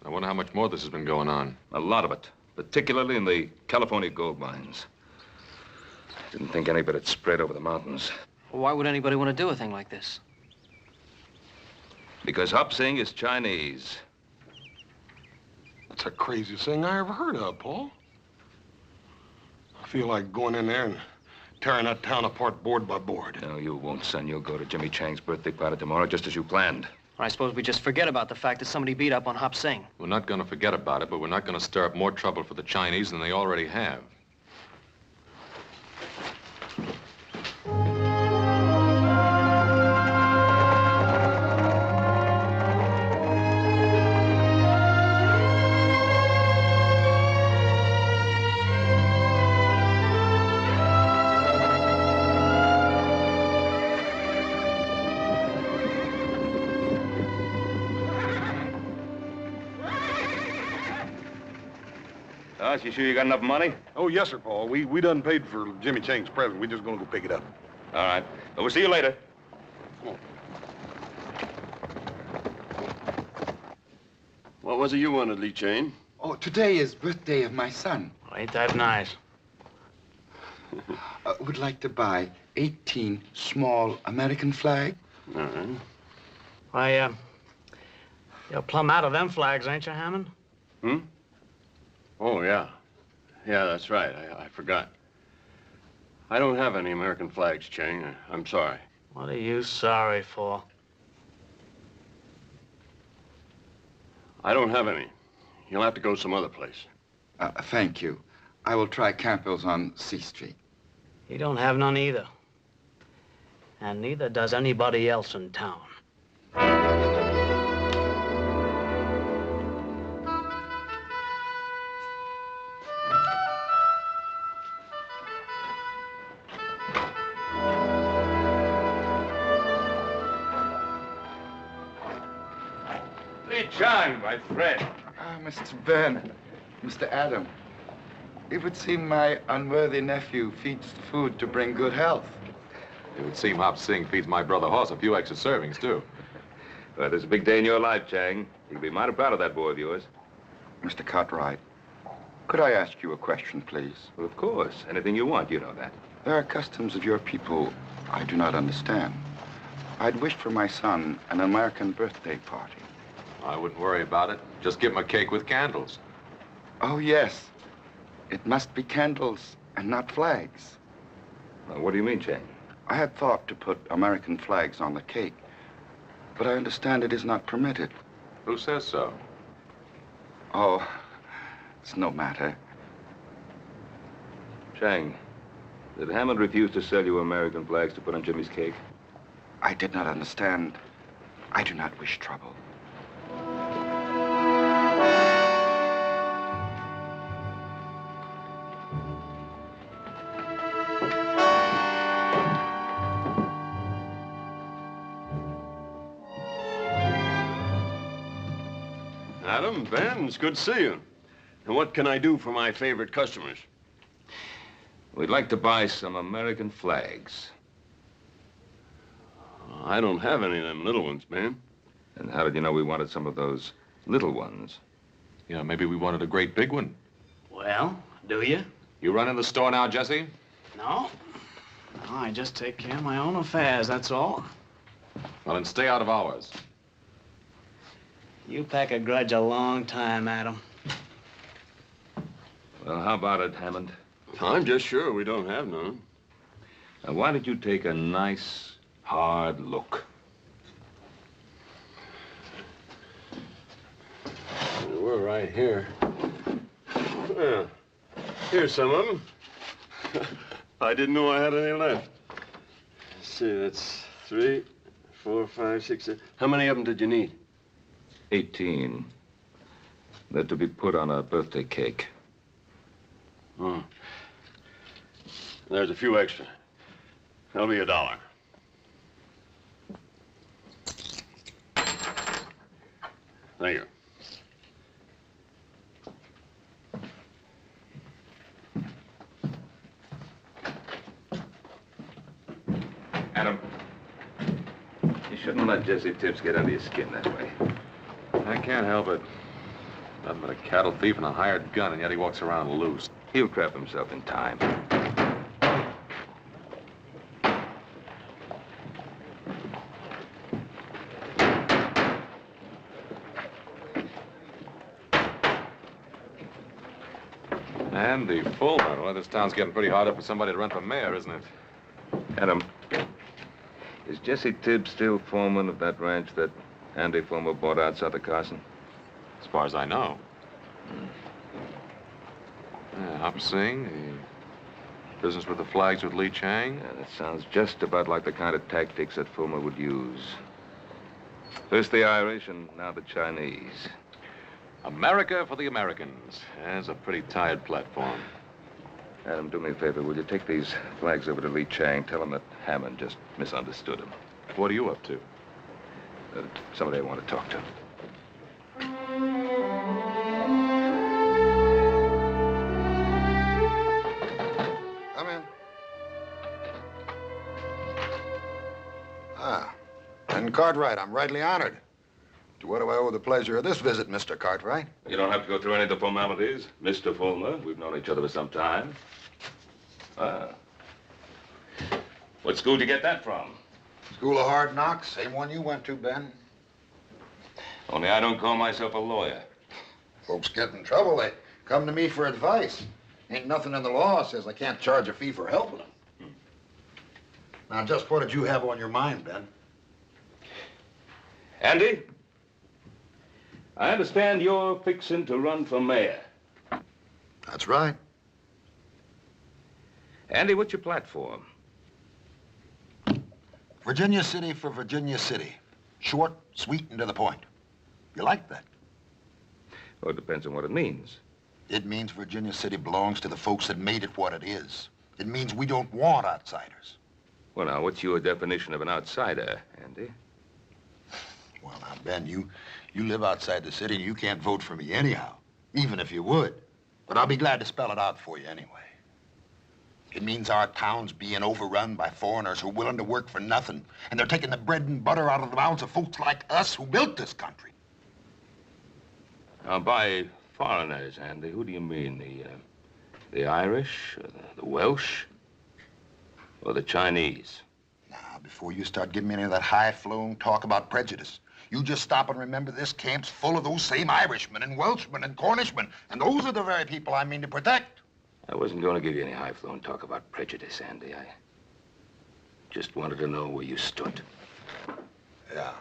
I wonder how much more this has been going on. A lot of it, particularly in the California gold mines. Didn't think any of it had spread over the mountains. Well, why would anybody want to do a thing like this? Because Hopsing is Chinese. That's the craziest thing I ever heard of, Paul. I feel like going in there and tearing that town apart board by board. No, you won't, son. You'll go to Jimmy Chang's birthday party tomorrow, just as you planned. I suppose we just forget about the fact that somebody beat up on Hopsing. We're not going to forget about it, but we're not going to stir up more trouble for the Chinese than they already have. You sure you got enough money? Oh, yes, sir, Paul. We done paid for Jimmy Chang's present. We're just gonna go pick it up. All right. Well, we'll see you later. Come on. What was it you wanted, Lee Chang? Oh, today is birthday of my son. Well, ain't that nice? Would like to buy 18 small American flags. All right. Why, You're plumb out of them flags, ain't you, Hammond? Hmm? Oh, yeah. Yeah, that's right. I forgot. I don't have any American flags, Chang. I'm sorry. What are you sorry for? I don't have any. You'll have to go some other place. Thank you. I will try Campbell's on C Street. He don't have none either. And neither does anybody else in town. Lee Chang, my friend. Ah, Mr. Ben, Mr. Adam. It would seem my unworthy nephew feeds the food to bring good health. It would seem Hop Sing feeds my brother Hoss a few extra servings, too. Well, this is a big day in your life, Chang. You'll be mighty proud of that boy of yours. Mr. Cartwright, could I ask you a question, please? Well, of course. Anything you want, you know that. There are customs of your people I do not understand. I'd wished for my son an American birthday party. I wouldn't worry about it. Just give him a cake with candles. Oh, yes. It must be candles and not flags. Well, what do you mean, Chang? I had thought to put American flags on the cake, but I understand it is not permitted. Who says so? Oh, it's no matter. Chang, did Hammond refuse to sell you American flags to put on Jimmy's cake? I did not understand. I do not wish trouble. Adam, Ben, it's good to see you. And what can I do for my favorite customers? We'd like to buy some American flags. I don't have any of them little ones, Ben. And how did you know we wanted some of those little ones? Yeah, maybe we wanted a great big one. Well, do you? You run in the store now, Jesse? No. No, I just take care of my own affairs, that's all. Well, then stay out of ours. You pack a grudge a long time, Adam. Well, how about it, Hammond? I'm just sure we don't have none. Now, why don't you take a nice, hard look? We're right here. Well, here's some of them. I didn't know I had any left. Let's see, that's 3, 4, 5, 6, 7. How many of them did you need? 18. They're to be put on a birthday cake. Oh. There's a few extra. That'll be $1. Thank you. Adam, you shouldn't let Jesse Tibbs get under your skin that way. I can't help it. Nothing but a cattle thief and a hired gun, and yet he walks around loose. He'll trap himself in time. Andy Fulmer. Well, this town's getting pretty hard up for somebody to run for mayor, isn't it? Adam, is Jesse Tibbs still foreman of that ranch that Andy Fulmer bought out south of Carson? As far as I know. Yeah, Hop Sing, the business with the flags with Lee Chang. Yeah, that sounds just about like the kind of tactics that Fulmer would use. First the Irish and now the Chinese. America for the Americans. That's a pretty tired platform. Adam, do me a favor. Will you take these flags over to Lee Chang? Tell him that Hammond just misunderstood him. What are you up to? Somebody I want to talk to. Come in. Ah, Ben Cartwright, I'm rightly honored. To what do I owe the pleasure of this visit, Mr. Cartwright? You don't have to go through any of the formalities. Mr. Fulmer, we've known each other for some time. What school did you get that from? School of Hard Knocks, same one you went to, Ben. Only I don't call myself a lawyer. Folks get in trouble, they come to me for advice. Ain't nothing in the law says I can't charge a fee for helping them. Now, just what did you have on your mind, Ben? Andy, I understand you're fixing to run for mayor. That's right. Andy, what's your platform? Virginia City for Virginia City. Short, sweet, and to the point. You like that? Well, it depends on what it means. It means Virginia City belongs to the folks that made it what it is. It means we don't want outsiders. Well, now, what's your definition of an outsider, Andy? Well, now, Ben, you live outside the city and you can't vote for me anyhow, even if you would. But I'll be glad to spell it out for you anyway. It means our town's being overrun by foreigners who are willing to work for nothing, and they're taking the bread and butter out of the mouths of folks like us who built this country. Now, by foreigners, Andy, who do you mean? The Irish, the Welsh, or the Chinese? Now, before you start giving me any of that high-flown talk about prejudice, you just stop and remember this camp's full of those same Irishmen and Welshmen and Cornishmen, and those are the very people I mean to protect. I wasn't going to give you any high-flown talk about prejudice, Andy. I just wanted to know where you stood. Yeah.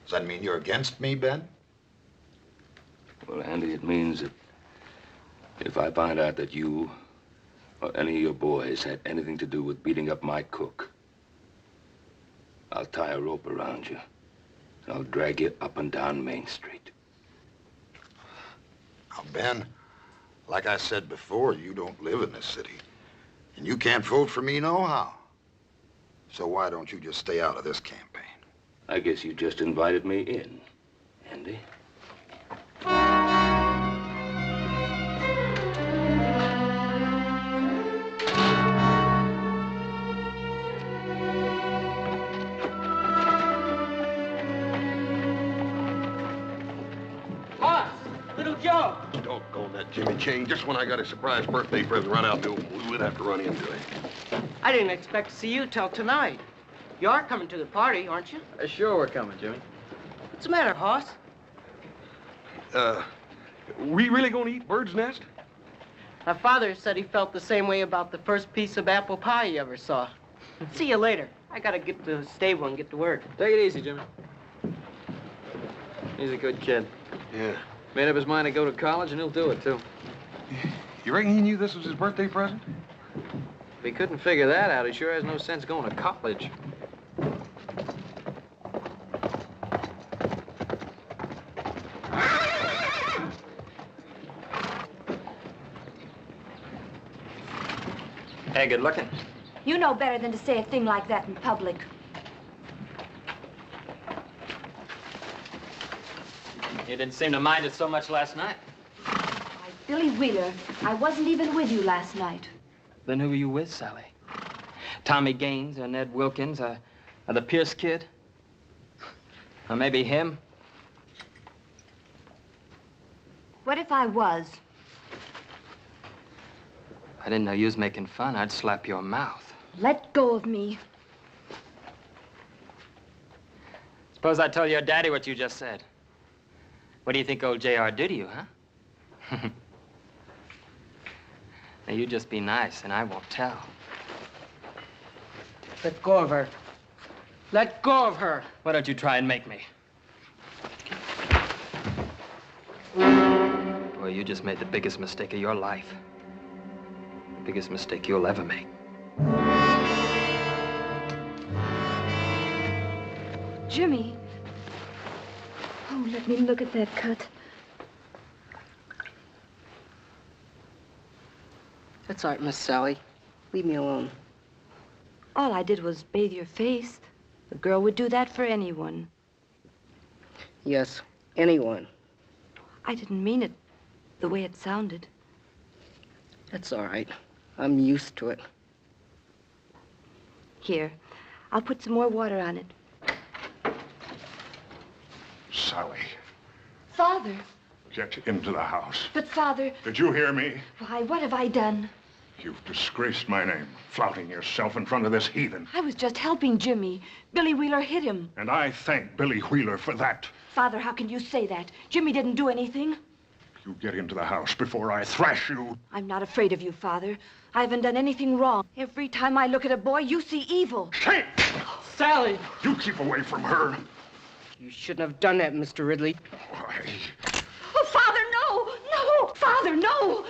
Does that mean you're against me, Ben? Well, Andy, it means that if I find out that you or any of your boys had anything to do with beating up my cook, I'll tie a rope around you, and I'll drag you up and down Main Street. Now, Ben, like I said before, you don't live in this city, and you can't vote for me nohow. So why don't you just stay out of this campaign? I guess you just invited me in, Andy. Little Joe. Doggone that Jimmy Chain. Just when I got a surprise birthday present right out the open, we'd have to run into him. I didn't expect to see you till tonight. You are coming to the party, aren't you? Sure we're coming, Jimmy. What's the matter, Hoss? We really gonna eat bird's nest? My father said he felt the same way about the first piece of apple pie he ever saw. See you later. I gotta get to the stable and get to work. Take it easy, Jimmy. He's a good kid. Yeah. Made up his mind to go to college, and he'll do it, too. You reckon he knew this was his birthday present? If he couldn't figure that out, he sure has no sense going to college. Hey, good looking. You know better than to say a thing like that in public. You didn't seem to mind it so much last night. Why, Billy Wheeler, I wasn't even with you last night. Then who were you with, Sally? Tommy Gaines or Ned Wilkins or the Pierce kid? Or maybe him? What if I was? I didn't know you was making fun. I'd slap your mouth. Let go of me. Suppose I tell your daddy what you just said. What do you think old J.R. did to you, huh? Now, you just be nice, and I won't tell. Let go of her. Let go of her. Why don't you try and make me? Boy, you just made the biggest mistake of your life. The biggest mistake you'll ever make. Jimmy. Oh, let me look at that cut. That's all right, Miss Sally. Leave me alone. All I did was bathe your face. A girl would do that for anyone. Yes, anyone. I didn't mean it the way it sounded. That's all right. I'm used to it. Here, I'll put some more water on it. Sally, Father. get into the house. But, Father... Did you hear me? Why, what have I done? You've disgraced my name, flouting yourself in front of this heathen. I was just helping Jimmy. Billy Wheeler hit him. And I thank Billy Wheeler for that. Father, how can you say that? Jimmy didn't do anything. You get into the house before I thrash you. I'm not afraid of you, Father. I haven't done anything wrong. Every time I look at a boy, you see evil. Shame! Sally! You keep away from her. You shouldn't have done that, Mr. Ridley. Why? Oh, Father, no! No! Father, no!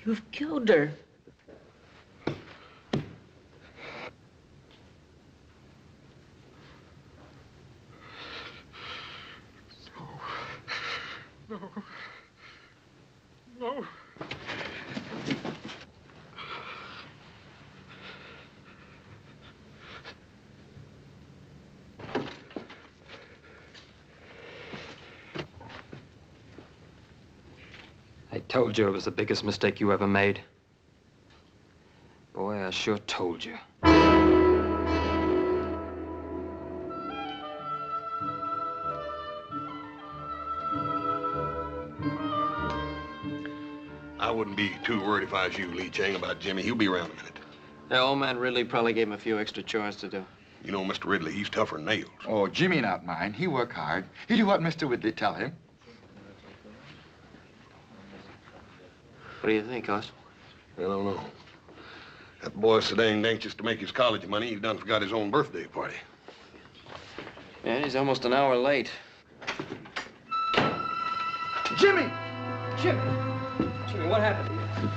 You've killed her. No. No. I told you it was the biggest mistake you ever made. Boy, I sure told you. I wouldn't be too worried if I was you, Lee Chang, about Jimmy. He'll be around in a minute. Yeah, old man Ridley probably gave him a few extra chores to do. You know, Mr. Ridley, he's tougher than nails. Oh, Jimmy not mine. He work hard. He do what Mr. Ridley tell him. What do you think, Hoss? I don't know. That boy's so danged anxious to make his college money, he's done forgot his own birthday party. Yeah, he's almost an hour late. Jimmy! Jimmy! Jimmy, what happened to you?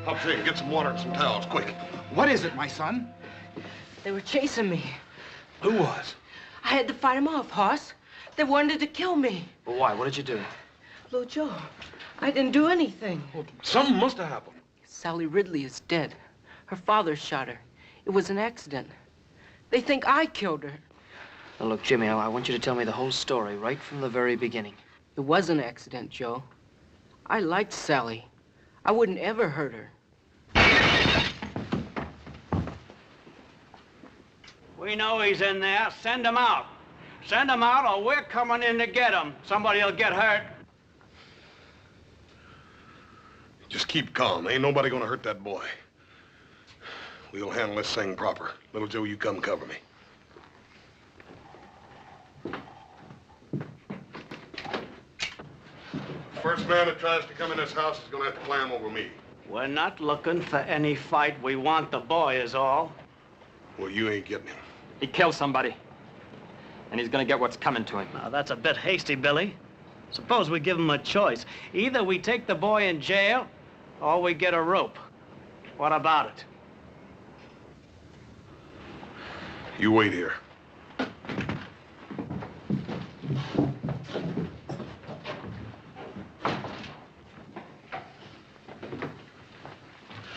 Hop Shane, get some water and some towels, quick. What is it, my son? They were chasing me. Who was? I had to fight them off, Hoss. They wanted to kill me. Well, why? What did you do? Little Joe, I didn't do anything. Well, something must have happened. Sally Ridley is dead. Her father shot her. It was an accident. They think I killed her. Now, look, Jimmy, I want you to tell me the whole story right from the very beginning. It was an accident, Joe. I liked Sally. I wouldn't ever hurt her. We know he's in there. Send him out. Send him out or we're coming in to get him. Somebody'll get hurt. Just keep calm. Ain't nobody gonna hurt that boy. We'll handle this thing proper. Little Joe, you come cover me. First man that tries to come in this house is gonna have to climb over me. We're not looking for any fight. We want the boy is all. Well, you ain't getting him. He killed somebody. And he's gonna get what's coming to him. Now, that's a bit hasty, Billy. Suppose we give him a choice. Either we take the boy in jail, or we get a rope. What about it? You wait here.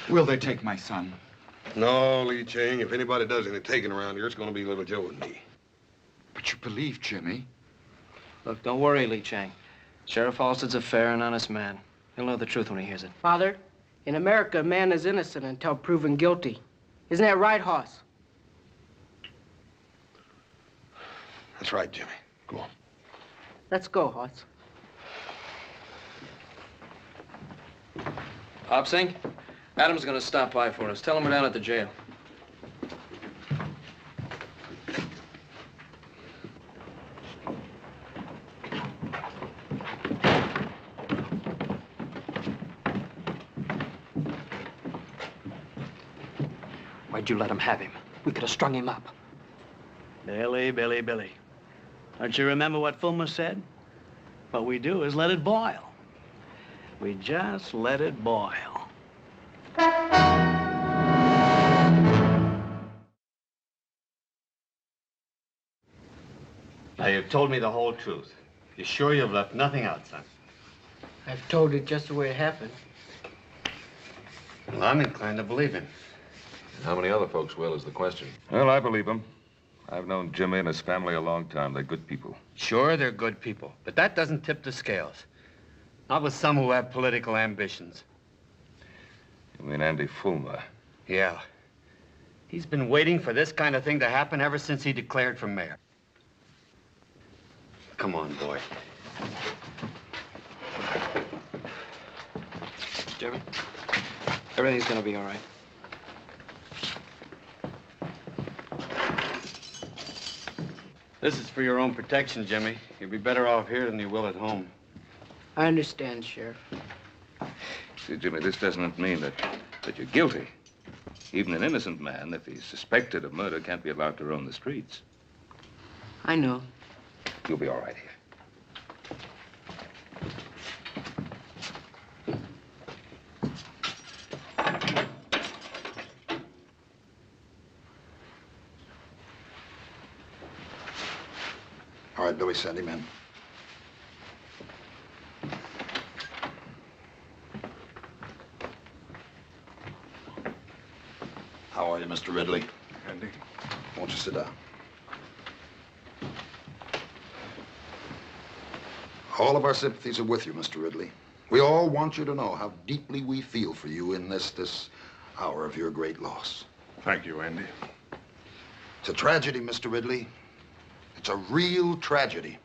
Will they take my son? No, Lee Chang. If anybody does any taking around here, it's gonna be Little Joe and me. But you believe Jimmy? Look, don't worry, Lee Chang. Sheriff Halstead's a fair and honest man. He'll know the truth when he hears it. Father, in America, a man is innocent until proven guilty. Isn't that right, Hoss? That's right, Jimmy. Go on. Let's go, Hoss. Hopsing, Adam's gonna stop by for us. Tell him we're down at the jail. Why'd you let him have him? We could have strung him up. Billy, Billy, Billy. Don't you remember what Fulmer said? What we do is let it boil. We just let it boil. Now, you've told me the whole truth. You sure you've left nothing out, son? I've told it just the way it happened. Well, I'm inclined to believe him. How many other folks will is the question. Well, I believe him. I've known Jimmy and his family a long time. They're good people. Sure, they're good people, but that doesn't tip the scales. Not with some who have political ambitions. You mean Andy Fulmer? Yeah. He's been waiting for this kind of thing to happen ever since he declared for mayor. Come on, boy. Jimmy, everything's gonna be all right. This is for your own protection, Jimmy. You'll be better off here than you will at home. I understand, Sheriff. See, Jimmy, this doesn't mean that you're guilty. Even an innocent man, if he's suspected of murder, can't be allowed to roam the streets. I know. You'll be all right here. All right, Billy, send him in. How are you, Mr. Ridley? Andy. Won't you sit down? All of our sympathies are with you, Mr. Ridley. We all want you to know how deeply we feel for you in this hour of your great loss. Thank you, Andy. It's a tragedy, Mr. Ridley. It's a real tragedy.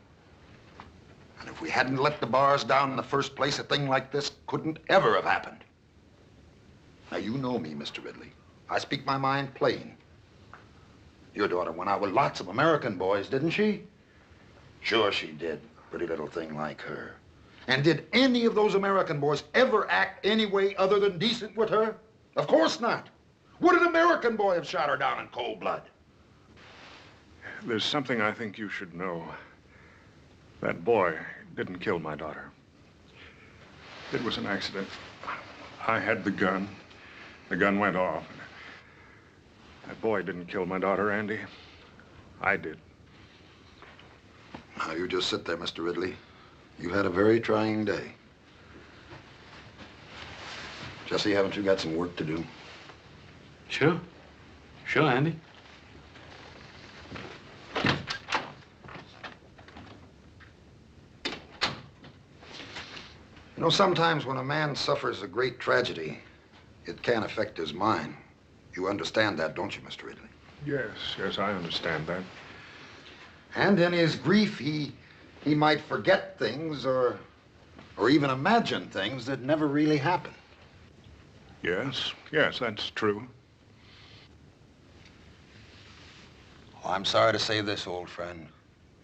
And if we hadn't let the bars down in the first place, a thing like this couldn't ever have happened. Now, you know me, Mr. Ridley. I speak my mind plain. Your daughter went out with lots of American boys, didn't she? Sure she did. Pretty little thing like her. And did any of those American boys ever act any way other than decent with her? Of course not. Would an American boy have shot her down in cold blood? There's something I think you should know. That boy didn't kill my daughter. It was an accident. I had the gun. The gun went off. That boy didn't kill my daughter, Andy. I did. Now, you just sit there, Mr. Ridley. You had a very trying day. Jesse, haven't you got some work to do? Sure. Sure, Andy. You know, sometimes when a man suffers a great tragedy, it can affect his mind. You understand that, don't you, Mr. Ridley? Yes, I understand that. And in his grief, he might forget things or even imagine things that never really happened. Yes, that's true. Well, I'm sorry to say this, old friend,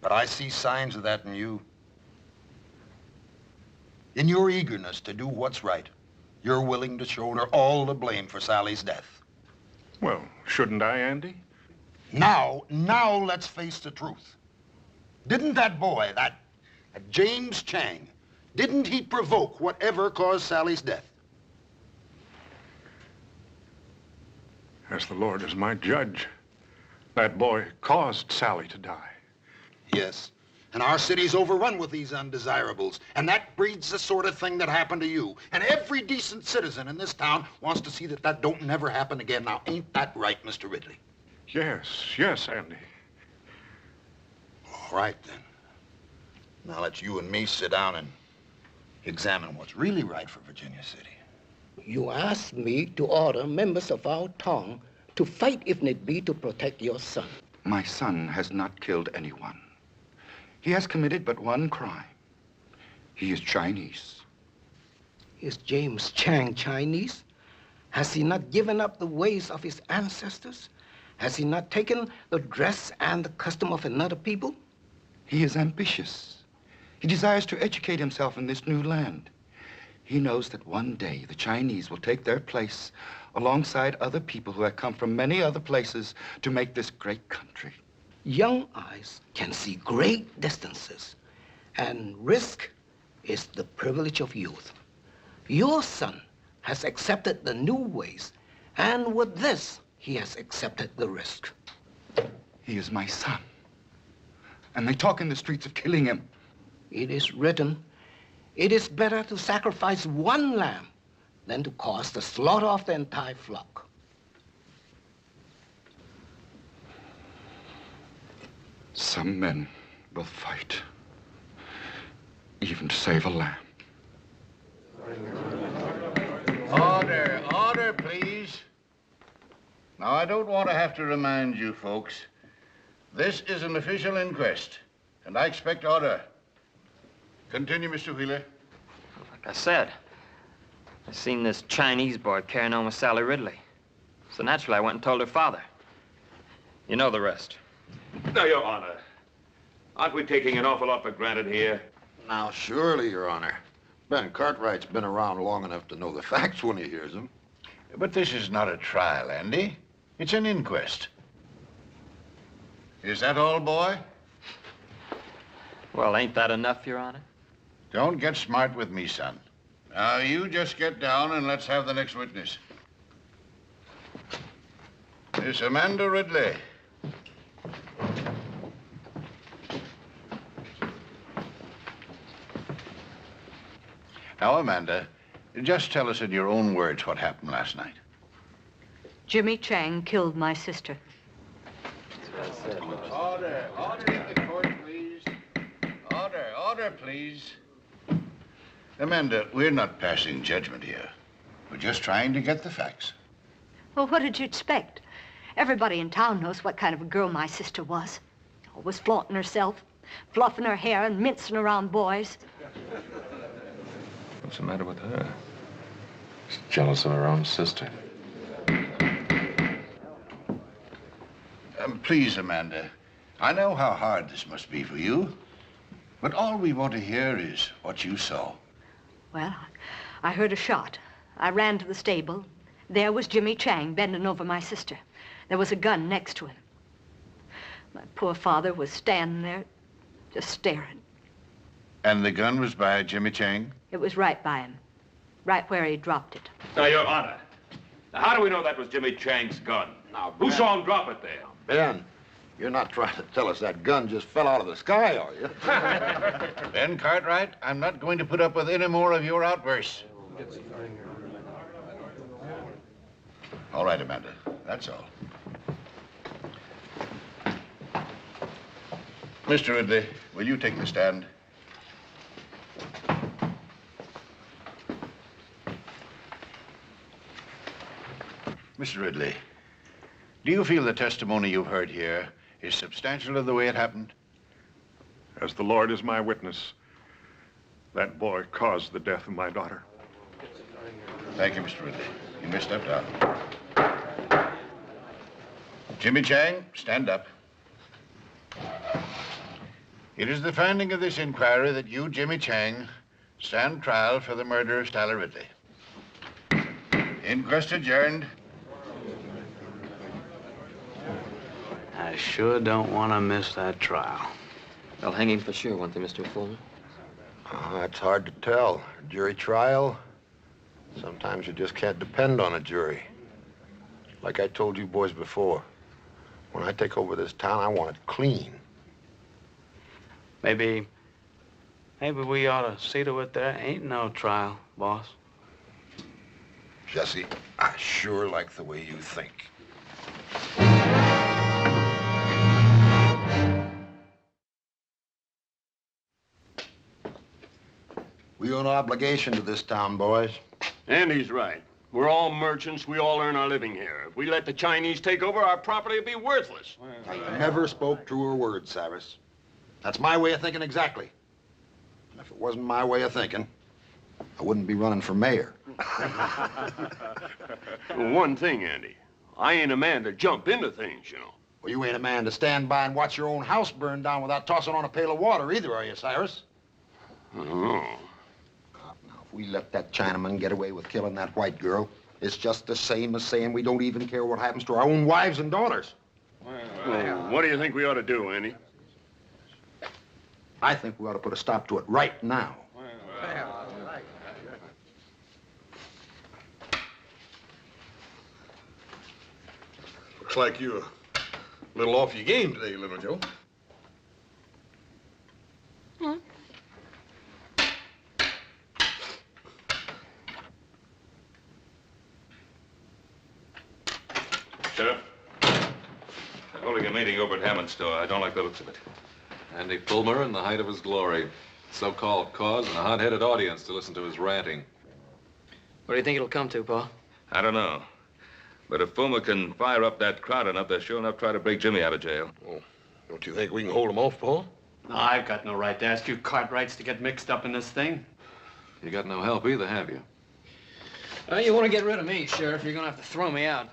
but I see signs of that in you. In your eagerness to do what's right, you're willing to shoulder all the blame for Sally's death. Well, shouldn't I, Andy? Now let's face the truth. Didn't that boy, that James Chang, didn't he provoke whatever caused Sally's death? As the Lord is my judge, that boy caused Sally to die. Yes. And our city's overrun with these undesirables. And that breeds the sort of thing that happened to you. And every decent citizen in this town wants to see that don't never happen again. Now, ain't that right, Mr. Ridley? Yes, Andy. All right, then. Now let's you and me sit down and examine what's really right for Virginia City. You asked me to order members of our town to fight if need be to protect your son. My son has not killed anyone. He has committed but one crime. He is Chinese. Is James Chang Chinese? Has he not given up the ways of his ancestors? Has he not taken the dress and the custom of another people? He is ambitious. He desires to educate himself in this new land. He knows that one day the Chinese will take their place alongside other people who have come from many other places to make this great country. Young eyes can see great distances, and risk is the privilege of youth. Your son has accepted the new ways, and with this, he has accepted the risk. He is my son, and they talk in the streets of killing him. It is written, it is better to sacrifice one lamb than to cause the slaughter of the entire flock. Some men will fight, even to save a lamb. Order, please. Now, I don't want to have to remind you folks. This is an official inquest, and I expect order. Continue, Mr. Wheeler. Like I said, I seen this Chinese boy carrying on with Sally Ridley. So naturally, I went and told her father. You know the rest. Now, Your Honor, aren't we taking an awful lot for granted here? Now, surely, Your Honor. Ben Cartwright's been around long enough to know the facts when he hears them. But this is not a trial, Andy. It's an inquest. Is that all, boy? Well, ain't that enough, Your Honor? Don't get smart with me, son. Now, you just get down and let's have the next witness. Miss Amanda Ridley. Now, Amanda, just tell us in your own words what happened last night. Jimmy Chang killed my sister. Order in the court, please. Order, please. Amanda, we're not passing judgment here. We're just trying to get the facts. Well, what did you expect? Everybody in town knows what kind of a girl my sister was. Always flaunting herself, fluffing her hair and mincing around boys. What's the matter with her? She's jealous of her own sister. Please, Amanda, I know how hard this must be for you, but all we want to hear is what you saw. Well, I heard a shot. I ran to the stable. There was Jimmy Chang bending over my sister. There was a gun next to him. My poor father was standing there, just staring. And the gun was by Jimmy Chang? It was right by him, right where he dropped it. Now, Your Honor, how do we know that was Jimmy Chang's gun? Now, who saw him drop it there? Ben, you're not trying to tell us that gun just fell out of the sky, are you? Ben Cartwright, I'm not going to put up with any more of your outbursts. All right, Amanda, that's all. Mr. Ridley, will you take the stand? Mr. Ridley, do you feel the testimony you've heard here is substantial of the way it happened? As the Lord is my witness, that boy caused the death of my daughter. Thank you, Mr. Ridley. You may step down. Jimmy Chang, stand up. It is the finding of this inquiry that you, Jimmy Chang, stand trial for the murder of Sally Ridley. Inquest adjourned. I sure don't want to miss that trial. They'll hang him for sure, won't they, Mr. Fuller? It's hard to tell. Jury trial, sometimes you just can't depend on a jury. Like I told you boys before, when I take over this town, I want it clean. Maybe we ought to see to it there ain't no trial, boss. Jesse, I sure like the way you think. We owe no obligation to this town, boys. And he's right. We're all merchants. We all earn our living here. If we let the Chinese take over, our property will be worthless. I never spoke truer words, Cyrus. That's my way of thinking exactly. And if it wasn't my way of thinking, I wouldn't be running for mayor. Well, one thing, Andy. I ain't a man to jump into things, you know. Well, you ain't a man to stand by and watch your own house burn down without tossing on a pail of water either, are you, Cyrus? I don't know. If we let that Chinaman get away with killing that white girl, it's just the same as saying we don't even care what happens to our own wives and daughters. Well, what do you think we ought to do, Andy? I think we ought to put a stop to it right now. Looks like you're a little off your game today, little Joe. Huh? Sheriff, I'm holding a meeting over at Hammond's store. I don't like the looks of it. Andy Fulmer in the height of his glory. So-called cause and a hot-headed audience to listen to his ranting. What do you think it'll come to, Pa? I don't know. But if Fulmer can fire up that crowd enough, they'll sure enough try to break Jimmy out of jail. Oh, don't you think we can hold him off, Paul? No, I've got no right to ask you Cartwrights to get mixed up in this thing. You got no help either, have you? You want to get rid of me, Sheriff, you're going to have to throw me out.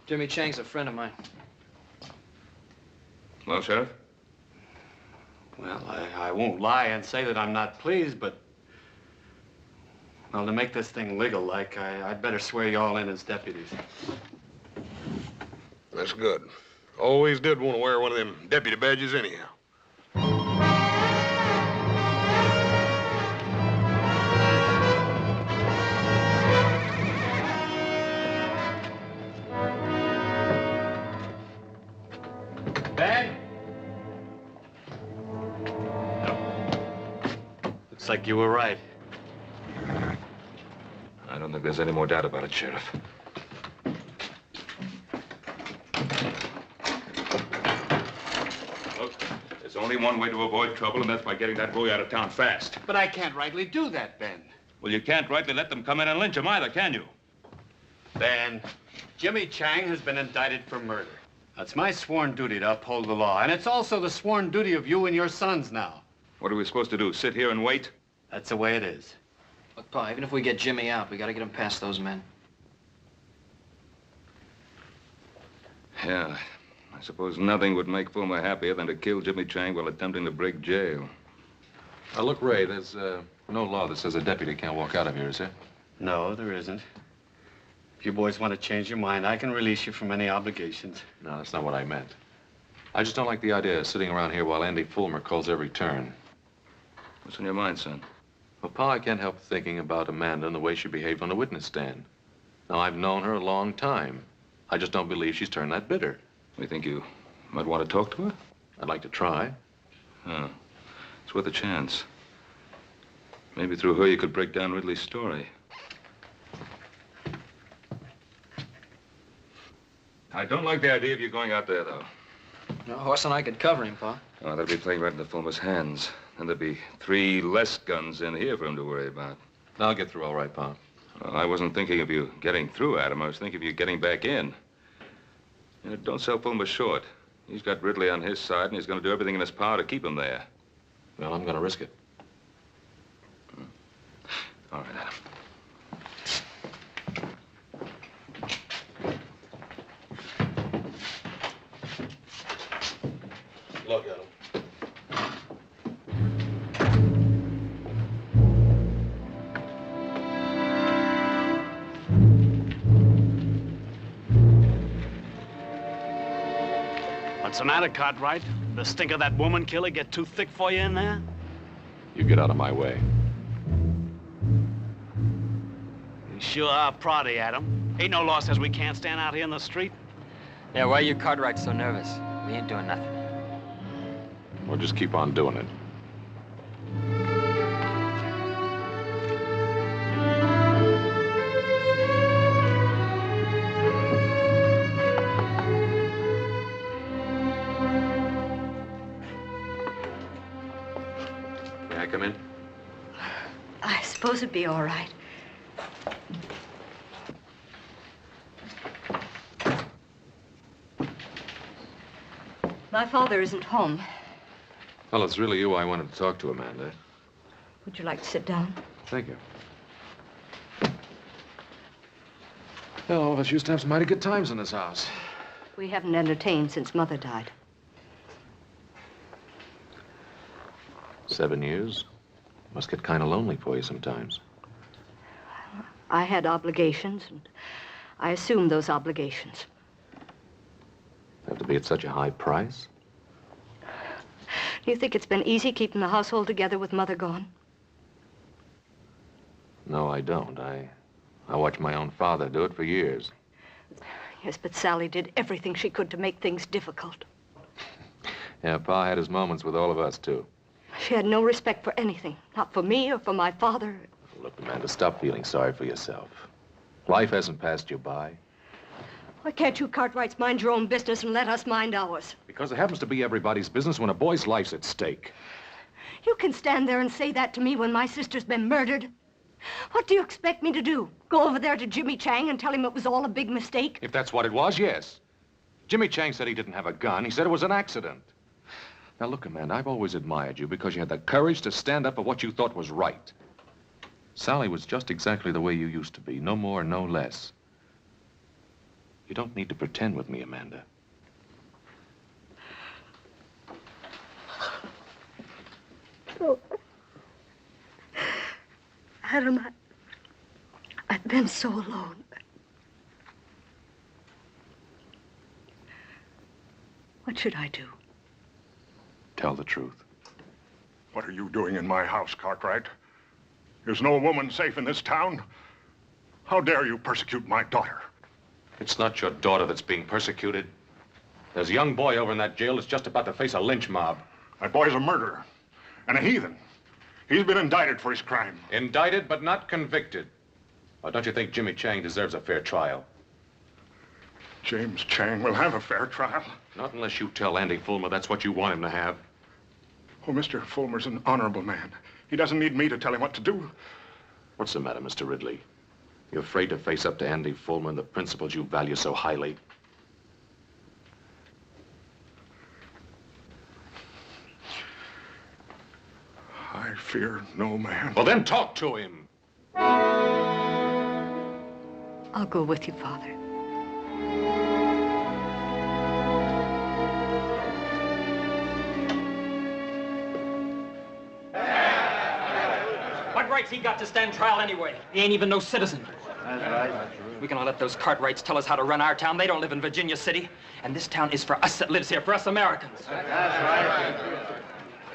Jimmy Chang's a friend of mine. Well, Sheriff? Well, I won't lie and say that I'm not pleased, but... Well, to make this thing legal-like, I'd better swear you all in as deputies. That's good. Always did want to wear one of them deputy badges anyhow. Ben? Looks like you were right. I don't think there's any more doubt about it, Sheriff. Look, there's only one way to avoid trouble, and that's by getting that boy out of town fast. But I can't rightly do that, Ben. Well, you can't rightly let them come in and lynch him either, can you? Ben, Jimmy Chang has been indicted for murder. It's my sworn duty to uphold the law, and it's also the sworn duty of you and your sons now. What are we supposed to do, sit here and wait? That's the way it is. Look, Pa, even if we get Jimmy out, we got to get him past those men. Yeah, I suppose nothing would make Fulmer happier than to kill Jimmy Chang while attempting to break jail. Now, look, Ray, there's no law that says a deputy can't walk out of here, is there? No, there isn't. If you boys want to change your mind, I can release you from any obligations. No, that's not what I meant. I just don't like the idea of sitting around here while Andy Fulmer calls every turn. What's in your mind, son? Well, Pa, I can't help thinking about Amanda and the way she behaved on the witness stand. Now, I've known her a long time. I just don't believe she's turned that bitter. You think you might want to talk to her? I'd like to try. Oh, it's worth a chance. Maybe through her you could break down Ridley's story. I don't like the idea of you going out there, though. No, Horse and I could cover him, Pa. Oh, that'd be playing right into Fulmer's hands. And there'd be 3 less guns in here for him to worry about. I'll get through all right, Pa. Well, I wasn't thinking of you getting through, Adam. I was thinking of you getting back in. You know, don't sell Fulmer short. He's got Ridley on his side, and he's going to do everything in his power to keep him there. Well, I'm going to risk it. All right, Adam. Look at him. What's the matter, Cartwright? The stink of that woman killer get too thick for you in there? You get out of my way. You sure are proddy, Adam. Ain't no law says we can't stand out here in the street. Yeah, why are you Cartwright so nervous? We ain't doing nothing. We'll just keep on doing it. May I come in? I suppose it'd be all right. My father isn't home. Well, it's really you I wanted to talk to, Amanda. Would you like to sit down? Thank you. Well, all of us used to have some mighty good times in this house. We haven't entertained since Mother died. 7 years. Must get kind of lonely for you sometimes. I had obligations, and I assumed those obligations. Have to be at such a high price? Do you think it's been easy keeping the household together with Mother gone? No, I don't. I watched my own father do it for years. Yes, but Sally did everything she could to make things difficult. Yeah, Pa had his moments with all of us, too. She had no respect for anything, not for me or for my father. Look, Amanda, stop feeling sorry for yourself. Life hasn't passed you by. Why can't you Cartwrights mind your own business and let us mind ours? Because it happens to be everybody's business when a boy's life's at stake. You can stand there and say that to me when my sister's been murdered. What do you expect me to do? Go over there to Jimmy Chang and tell him it was all a big mistake? If that's what it was, yes. Jimmy Chang said he didn't have a gun. He said it was an accident. Now, look, Amanda, I've always admired you because you had the courage to stand up for what you thought was right. Sally was just exactly the way you used to be, no more, no less. You don't need to pretend with me, Amanda. Oh. Adam, I've been so alone. What should I do? Tell the truth. What are you doing in my house, Cartwright? Is no woman safe in this town? How dare you persecute my daughter? It's not your daughter that's being persecuted. There's a young boy over in that jail that's just about to face a lynch mob. That boy's a murderer and a heathen. He's been indicted for his crime. Indicted, but not convicted. Or don't you think Jimmy Chang deserves a fair trial? James Chang will have a fair trial. Not unless you tell Andy Fulmer that's what you want him to have. Oh, Mr. Fulmer's an honorable man. He doesn't need me to tell him what to do. What's the matter, Mr. Ridley? You afraid to face up to Andy Fulmer and the principles you value so highly? I fear no man. Well, then talk to him. I'll go with you, Father. What rights he got to stand trial anyway? He ain't even no citizen. That's right. We gonna let those Cartwrights tell us how to run our town. They don't live in Virginia City. And this town is for us that lives here, for us Americans. That's right.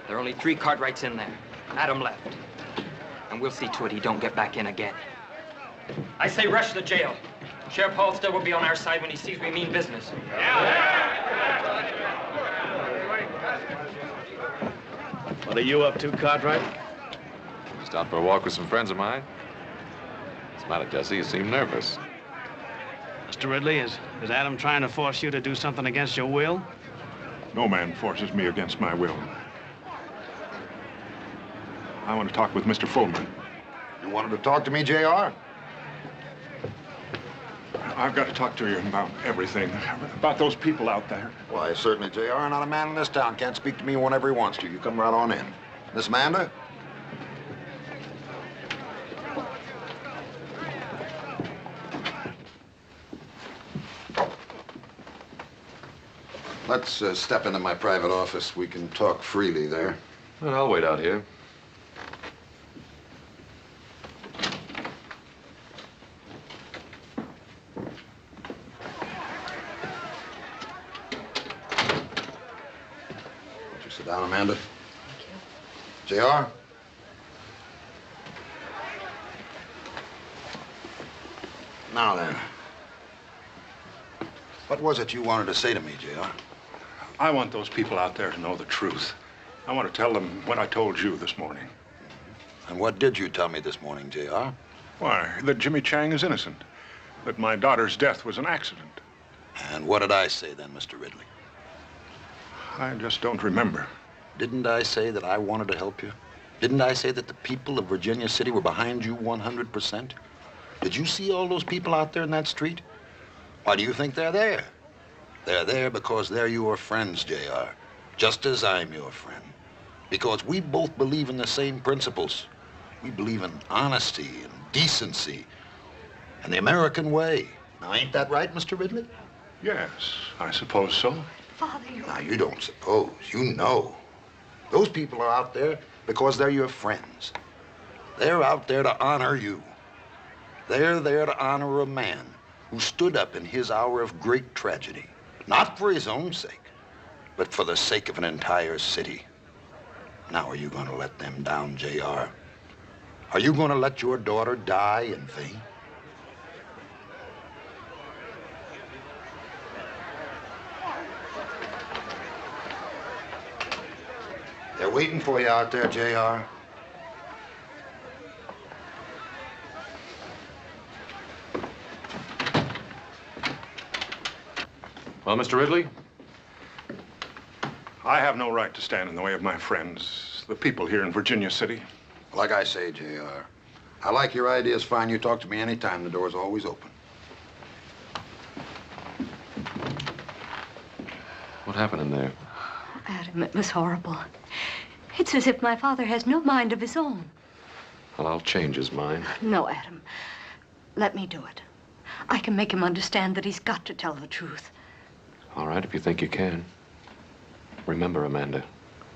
There are only 3 Cartwrights in there. Adam left. And we'll see to it he don't get back in again. I say rush the jail. Sheriff Halstead will be on our side when he sees we mean business. What are you up to, Cartwright? Just out for a walk with some friends of mine. What's the matter, Jesse? You seem nervous. Mr. Ridley, is Adam trying to force you to do something against your will? No man forces me against my will. I want to talk with Mr. Fulmer. You wanted to talk to me, J.R.? I've got to talk to you about everything. About those people out there. Why, certainly, J.R. Not a man in this town can't speak to me whenever he wants to. You come right on in. Miss Amanda? Let's step into my private office. We can talk freely there. Well, I'll wait out here. Won't you sit down, Amanda? Thank you. J.R.? Now then. What was it you wanted to say to me, J.R.? I want those people out there to know the truth. I want to tell them what I told you this morning. And what did you tell me this morning, J.R.? Why, that Jimmy Chang is innocent. That my daughter's death was an accident. And what did I say then, Mr. Ridley? I just don't remember. Didn't I say that I wanted to help you? Didn't I say that the people of Virginia City were behind you 100%? Did you see all those people out there in that street? Why do you think they're there? They're there because they're your friends, J.R., just as I'm your friend. Because we both believe in the same principles. We believe in honesty and decency and the American way. Now, ain't that right, Mr. Ridley? Yes, I suppose so. Father, Now, you don't suppose. You know. Those people are out there because they're your friends. They're out there to honor you. They're there to honor a man who stood up in his hour of great tragedy. Not for his own sake, but for the sake of an entire city. Now, are you going to let them down, J.R.? Are you going to let your daughter die in vain? They're waiting for you out there, J.R. Well, Mr. Ridley? I have no right to stand in the way of my friends, the people here in Virginia City. Like I say, J.R., I like your ideas fine. You talk to me anytime. The door's always open. What happened in there? Adam, it was horrible. It's as if my father has no mind of his own. Well, I'll change his mind. No, Adam. Let me do it. I can make him understand that he's got to tell the truth. All right, if you think you can. Remember, Amanda,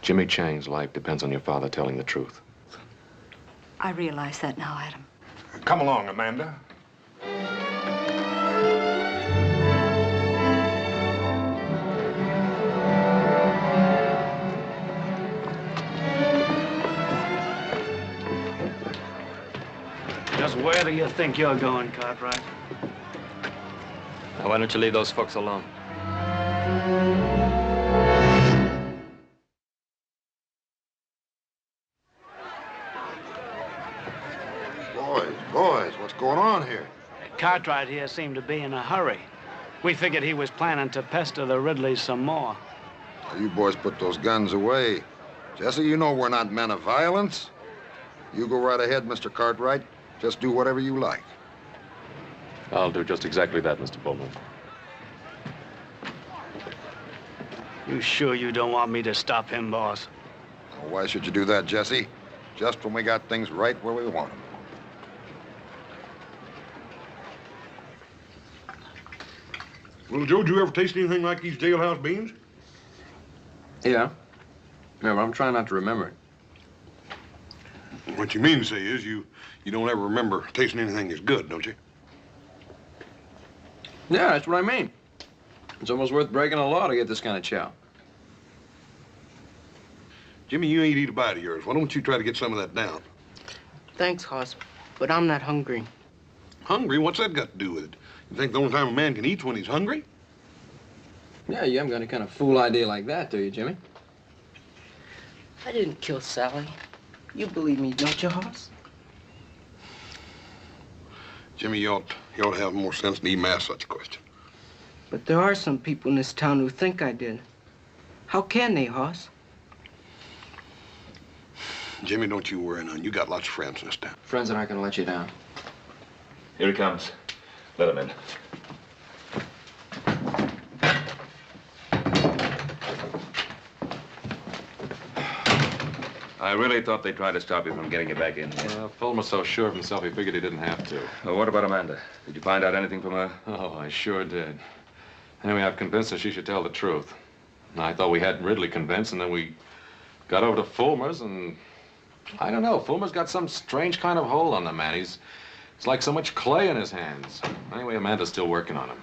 Jimmy Chang's life depends on your father telling the truth. I realize that now, Adam. Come along, Amanda. Just where do you think you're going, Cartwright? Now, why don't you leave those folks alone? Boys, what's going on here? Cartwright here seemed to be in a hurry. We figured he was planning to pester the Ridleys some more. Now, you boys put those guns away. Jesse, you know we're not men of violence. You go right ahead, Mr. Cartwright. Just do whatever you like. I'll do just exactly that, Mr. Bowman. You sure you don't want me to stop him, boss? Well, why should you do that, Jesse? Just when we got things right where we want them. Little Joe, did you ever taste anything like these jailhouse beans? Yeah. Yeah, but I'm trying not to remember it. What you mean to say is you don't ever remember tasting anything as good, don't you? Yeah, that's what I mean. It's almost worth breaking a law to get this kind of chow. Jimmy, you ain't eat a bite of yours. Why don't you try to get some of that down? Thanks, Hoss, but I'm not hungry. Hungry? What's that got to do with it? You think the only time a man can eat's when he's hungry? Yeah, you haven't got any kind of fool idea like that, do you, Jimmy? I didn't kill Sally. You believe me, don't you, Hoss? Jimmy, you ought to have more sense than even ask such a question. But there are some people in this town who think I did. How can they, Hoss? Jimmy, don't you worry none. You got lots of friends in this town. Friends that aren't gonna let you down. Here he comes. Let him in. I really thought they tried to stop you from getting you back in here. Fulmer's so sure of himself, he figured he didn't have to. Well, what about Amanda? Did you find out anything from her? Oh, I sure did. Anyway, I've convinced her she should tell the truth. And I thought we had Ridley convinced, and then we got over to Fulmer's, and I don't know. Fulmer's got some strange kind of hold on the man. It's like so much clay in his hands. Anyway, Amanda's still working on him.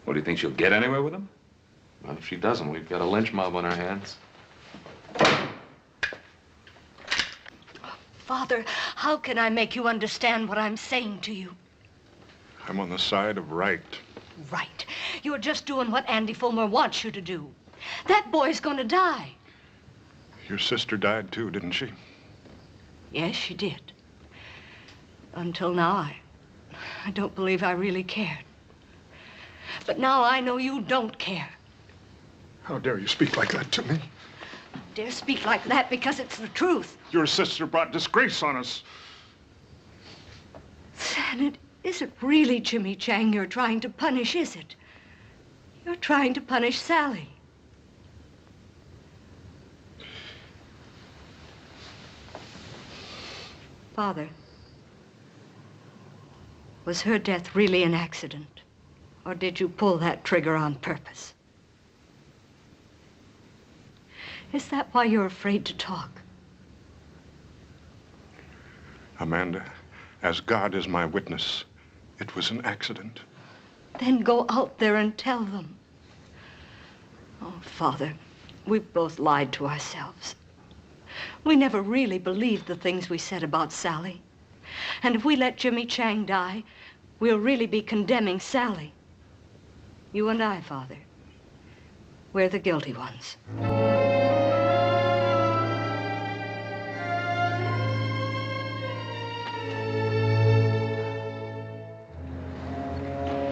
Well, do you think she'll get anywhere with him? Well, if she doesn't, we've got a lynch mob on our hands. Father, how can I make you understand what I'm saying to you? I'm on the side of right. Right. You're just doing what Andy Fulmer wants you to do. That boy's gonna die. Your sister died too, didn't she? Yes, she did. Until now, I don't believe I really cared. But now I know you don't care. How dare you speak like that to me? I dare speak like that because it's the truth. Your sister brought disgrace on us. And it isn't really Jimmy Chang you're trying to punish, is it? You're trying to punish Sally. Father, was her death really an accident? Or did you pull that trigger on purpose? Is that why you're afraid to talk? Amanda, as God is my witness, it was an accident. Then go out there and tell them. Oh, Father, we've both lied to ourselves. We never really believed the things we said about Sally. And if we let Jimmy Chang die, we'll really be condemning Sally. You and I, Father, we're the guilty ones.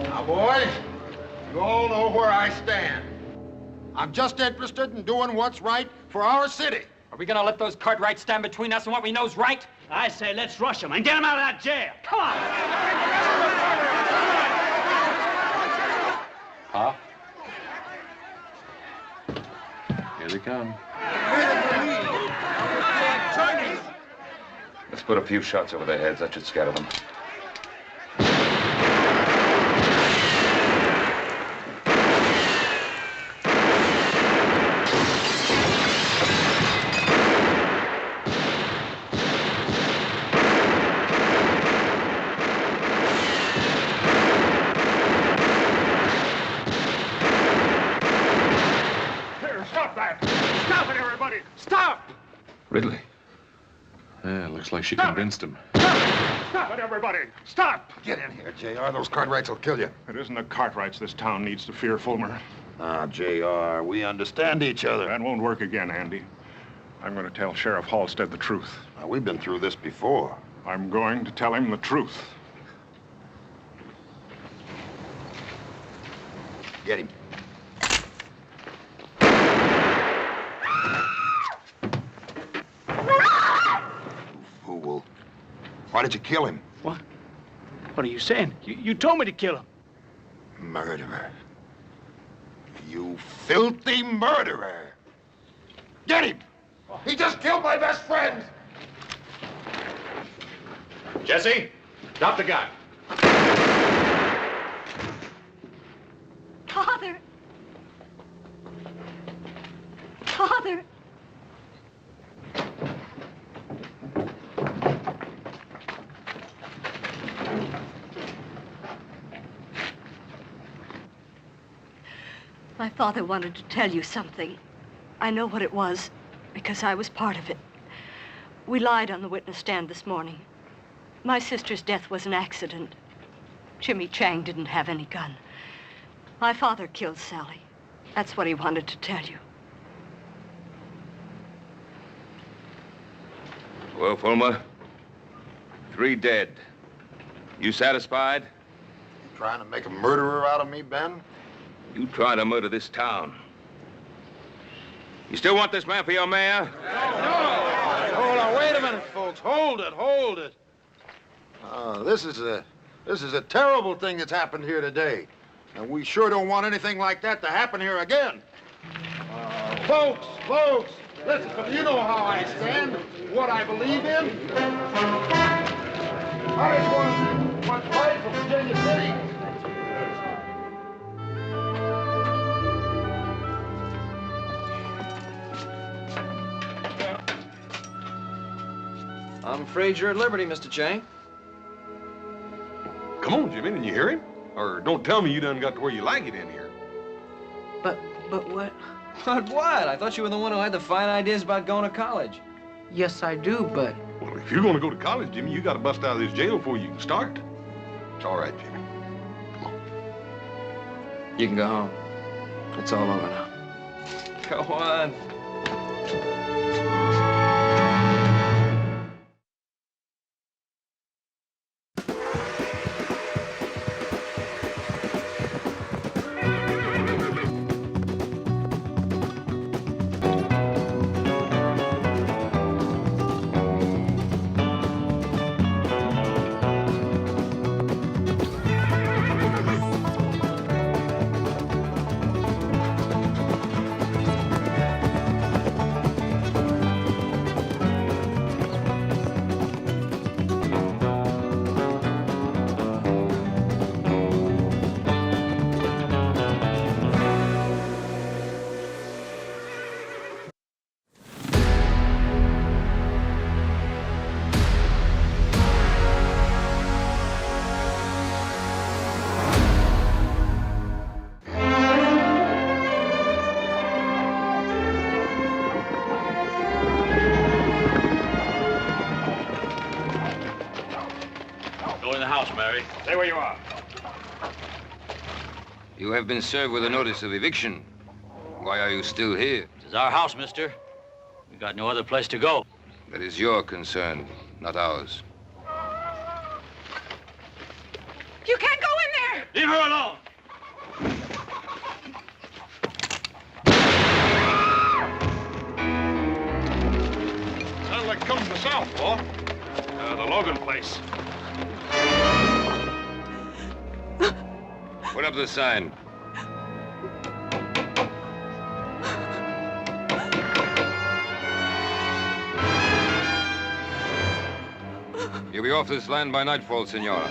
Now, boys, you all know where I stand. I'm just interested in doing what's right for our city. Are we gonna let those Cartwrights stand between us and what we know's right? I say let's rush him and get him out of that jail. Come on! Huh? Here they come. Let's put a few shots over their heads. That should scatter them. Ridley. Yeah, looks like she convinced him. Stop it, everybody! Stop! Get in here, J.R. Those Cartwrights will kill you. It isn't the Cartwrights this town needs to fear, Fulmer. Ah, J.R., we understand each other. That won't work again, Andy. I'm going to tell Sheriff Halstead the truth. Now, we've been through this before. I'm going to tell him the truth. Get him. Fool. Why did you kill him? What? What are you saying? You told me to kill him. Murderer. You filthy murderer. Get him! He just killed my best friend! Jesse, drop the gun. Father! Father! My father wanted to tell you something. I know what it was, because I was part of it. We lied on the witness stand this morning. My sister's death was an accident. Jimmy Chang didn't have any gun. My father killed Sally. That's what he wanted to tell you. Well, Fulmer, 3 dead. You satisfied? You trying to make a murderer out of me, Ben? You trying to murder this town. You still want this man for your mayor? No! Hold on, wait a minute, folks. Hold it. This is a terrible thing that's happened here today. And we sure don't want anything like that to happen here again. Folks, listen, you know how I stand, what I believe in. I just want to fight for Virginia City. I'm afraid you're at liberty, Mr. Chang. Come on, Jimmy, didn't you hear him? Or don't tell me you done got to where you like it in here. But what? But what? I thought you were the one who had the fine ideas about going to college. Yes, I do, but... Well, if you're going to go to college, Jimmy, you got to bust out of this jail before you can start. It's all right, Jimmy. Come on. You can go home. It's all over now. Go on. Stay where you are. You have been served with a notice of eviction. Why are you still here? This is our house, mister. We got no other place to go. That is your concern, not ours. You can't go in there! Leave her alone! Sounds like coming from the south, boy. the Logan place. Put up the sign. You'll be off this land by nightfall, Senora.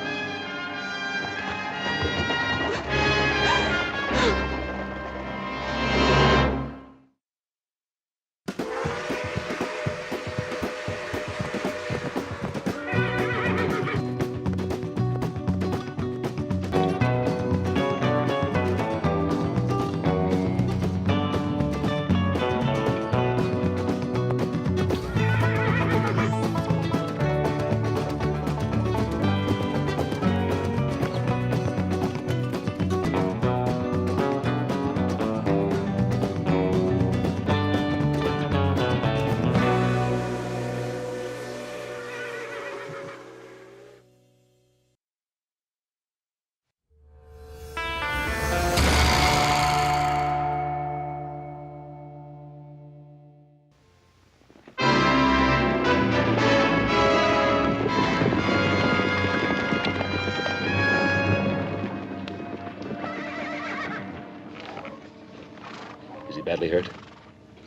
Badly hurt?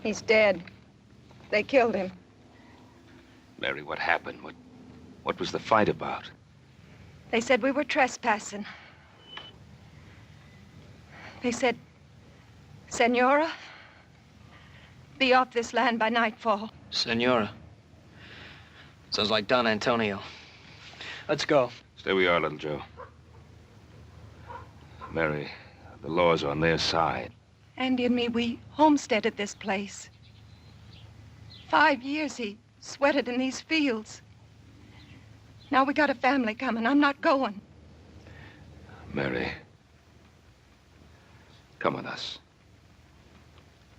He's dead. They killed him. Mary, what happened? What was the fight about? They said we were trespassing. They said, Senora, be off this land by nightfall. Senora. Sounds like Don Antonio. Let's go. Stay where you are, little Joe. Mary, the law's on their side. Andy and me, we homesteaded this place. 5 years he sweated in these fields. Now we got a family coming. I'm not going. Mary, come with us.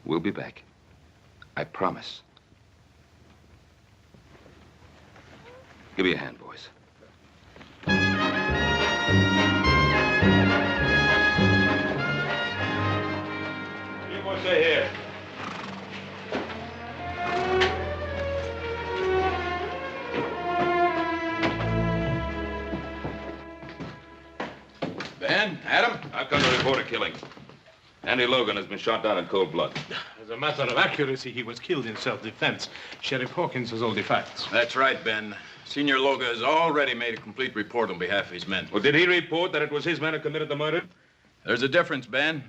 We'll be back. I promise. Give me a hand, boys. Stay here. Ben, Adam? I've come to report a killing. Andy Logan has been shot down in cold blood. As a matter of accuracy, he was killed in self-defense. Sheriff Hawkins has all the facts. That's right, Ben. Senior Logan has already made a complete report on behalf of his men. Well, did he report that it was his men who committed the murder? There's a difference, Ben.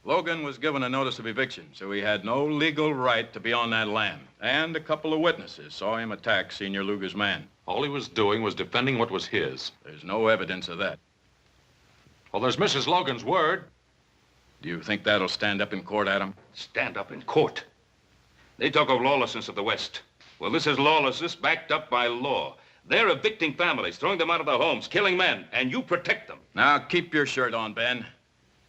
Logan was given a notice of eviction, so he had no legal right to be on that land. And a couple of witnesses saw him attack Senior Luger's man. All he was doing was defending what was his. There's no evidence of that. Well, there's Mrs. Logan's word. Do you think that'll stand up in court, Adam? Stand up in court? They talk of lawlessness of the West. Well, this is lawlessness backed up by law. They're evicting families, throwing them out of their homes, killing men, and you protect them. Now, keep your shirt on, Ben.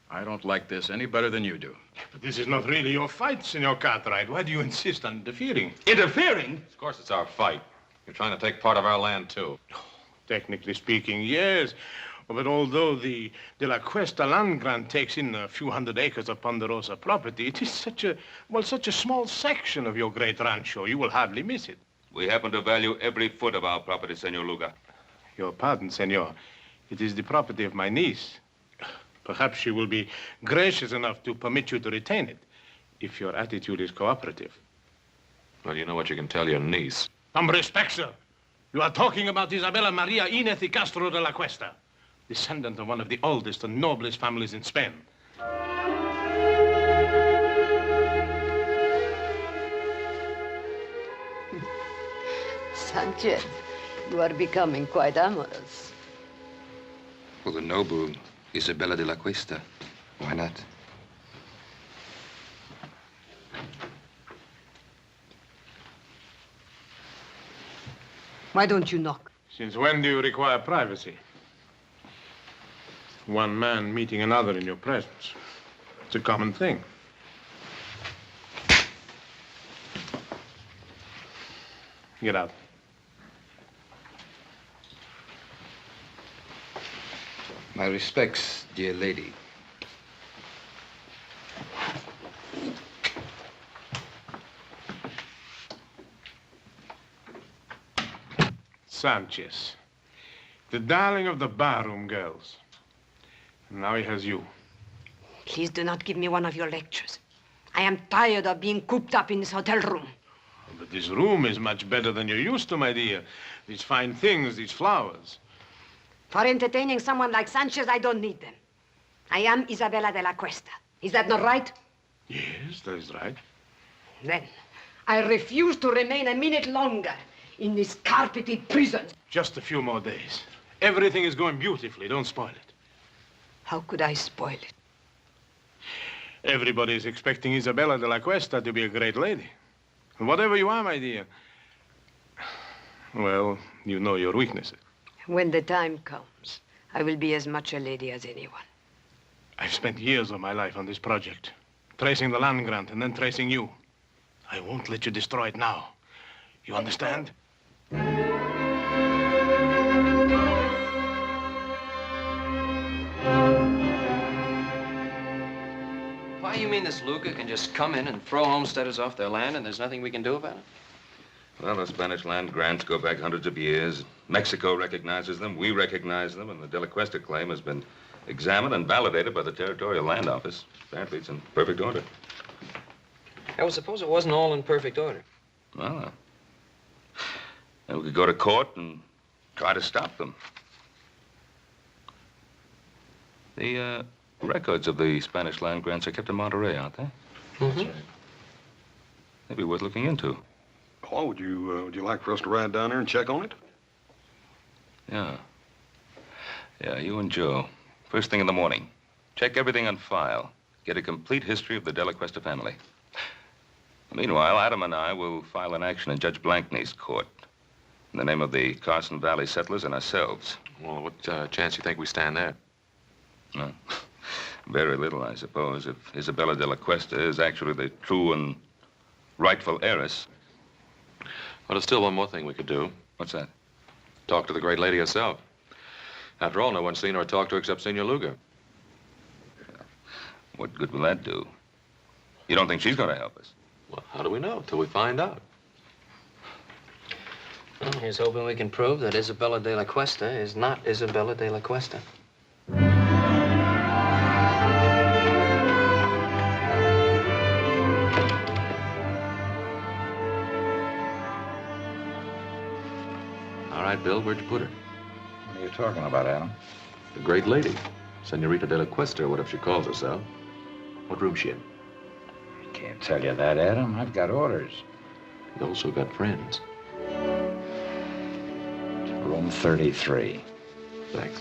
I don't like this any better than you do. But this is not really your fight, Senor Cartwright. Why do you insist on interfering? Interfering? Of course it's our fight. You're trying to take part of our land, too. Technically speaking, yes. But although the De La Cuesta land grant takes in a few hundred acres of Ponderosa property, it is such a small section of your great rancho, you will hardly miss it. We happen to value every foot of our property, Senor Luga. Your pardon, Senor. It is the property of my niece. Perhaps she will be gracious enough to permit you to retain it, if your attitude is cooperative. Well, you know what you can tell your niece. Some respect, sir. You are talking about Isabella Maria Inez y Castro de la Cuesta, descendant of one of the oldest and noblest families in Spain. Sanchez, you are becoming quite amorous. For the noble Isabella de la Cuesta. Why not? Why don't you knock? Since when do you require privacy? One man meeting another in your presence. It's a common thing. Get out. My respects, dear lady. Sanchez, the darling of the barroom girls. And now he has you. Please do not give me one of your lectures. I am tired of being cooped up in this hotel room. But this room is much better than you're used to, my dear. These fine things, these flowers. For entertaining someone like Sanchez, I don't need them. I am Isabella de la Cuesta. Is that not right? Yes, that is right. Then, I refuse to remain a minute longer in this carpeted prison. Just a few more days. Everything is going beautifully. Don't spoil it. How could I spoil it? Everybody is expecting Isabella de la Cuesta to be a great lady. And whatever you are, my dear, well, you know your weaknesses. When the time comes, I will be as much a lady as anyone. I've spent years of my life on this project, tracing the land grant and then tracing you. I won't let you destroy it now. You understand? Why, you mean this Luca can just come in and throw homesteaders off their land and there's nothing we can do about it? Well, the Spanish land grants go back hundreds of years. Mexico recognizes them, we recognize them, and the De La Cuesta claim has been examined and validated by the Territorial Land Office. Apparently, it's in perfect order. I would suppose it wasn't all in perfect order. Well, then we could go to court and try to stop them. The records of the Spanish land grants are kept in Monterey, aren't they? Mm-hmm. Maybe worth looking into. Oh, would you like for us to ride down there and check on it? Yeah. Yeah, you and Joe. First thing in the morning. Check everything on file. Get a complete history of the De La Cuesta family. Meanwhile, Adam and I will file an action in Judge Blankney's court in the name of the Carson Valley settlers and ourselves. Well, what chance do you think we stand there? Well, very little, I suppose, if Isabella de la Cuesta is actually the true and rightful heiress. Well, there's still one more thing we could do. What's that? Talk to the great lady herself. After all, no one's seen her or talked to her except Senor Luger. What good will that do? You don't think she's going to help us? Well, how do we know till we find out? Well, here's hoping we can prove that Isabella de la Cuesta is not Isabella de la Cuesta. All right, Bill, where'd you put her? What are you talking about, Adam? The great lady. Senorita de la Cuesta, or whatever she calls herself. What room's she in? Can't tell you that, Adam. I've got orders. You also got friends. Room 33. Thanks.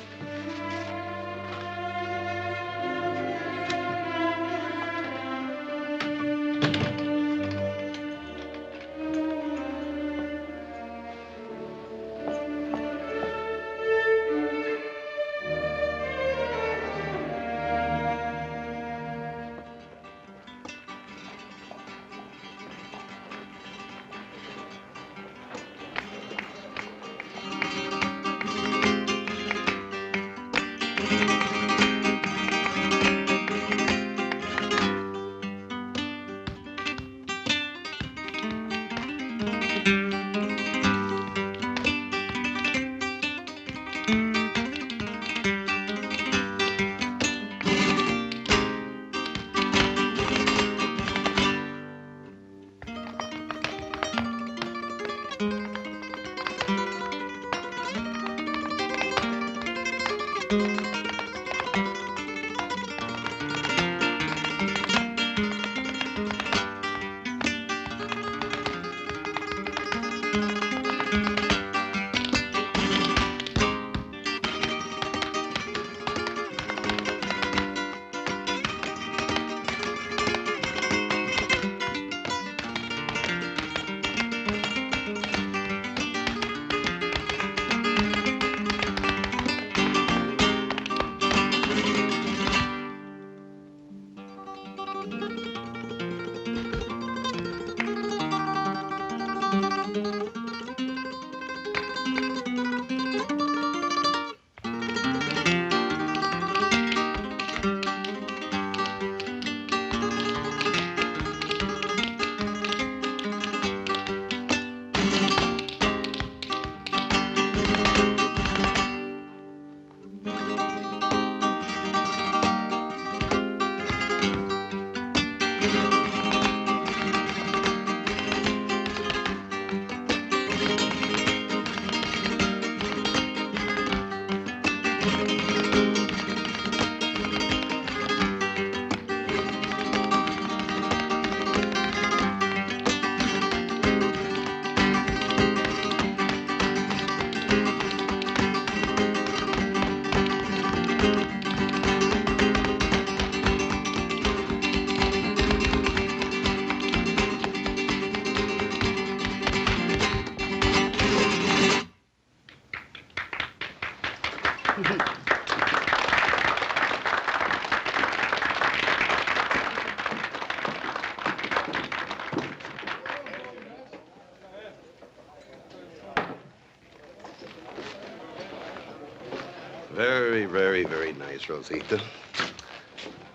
Very, very, very nice, Rosita.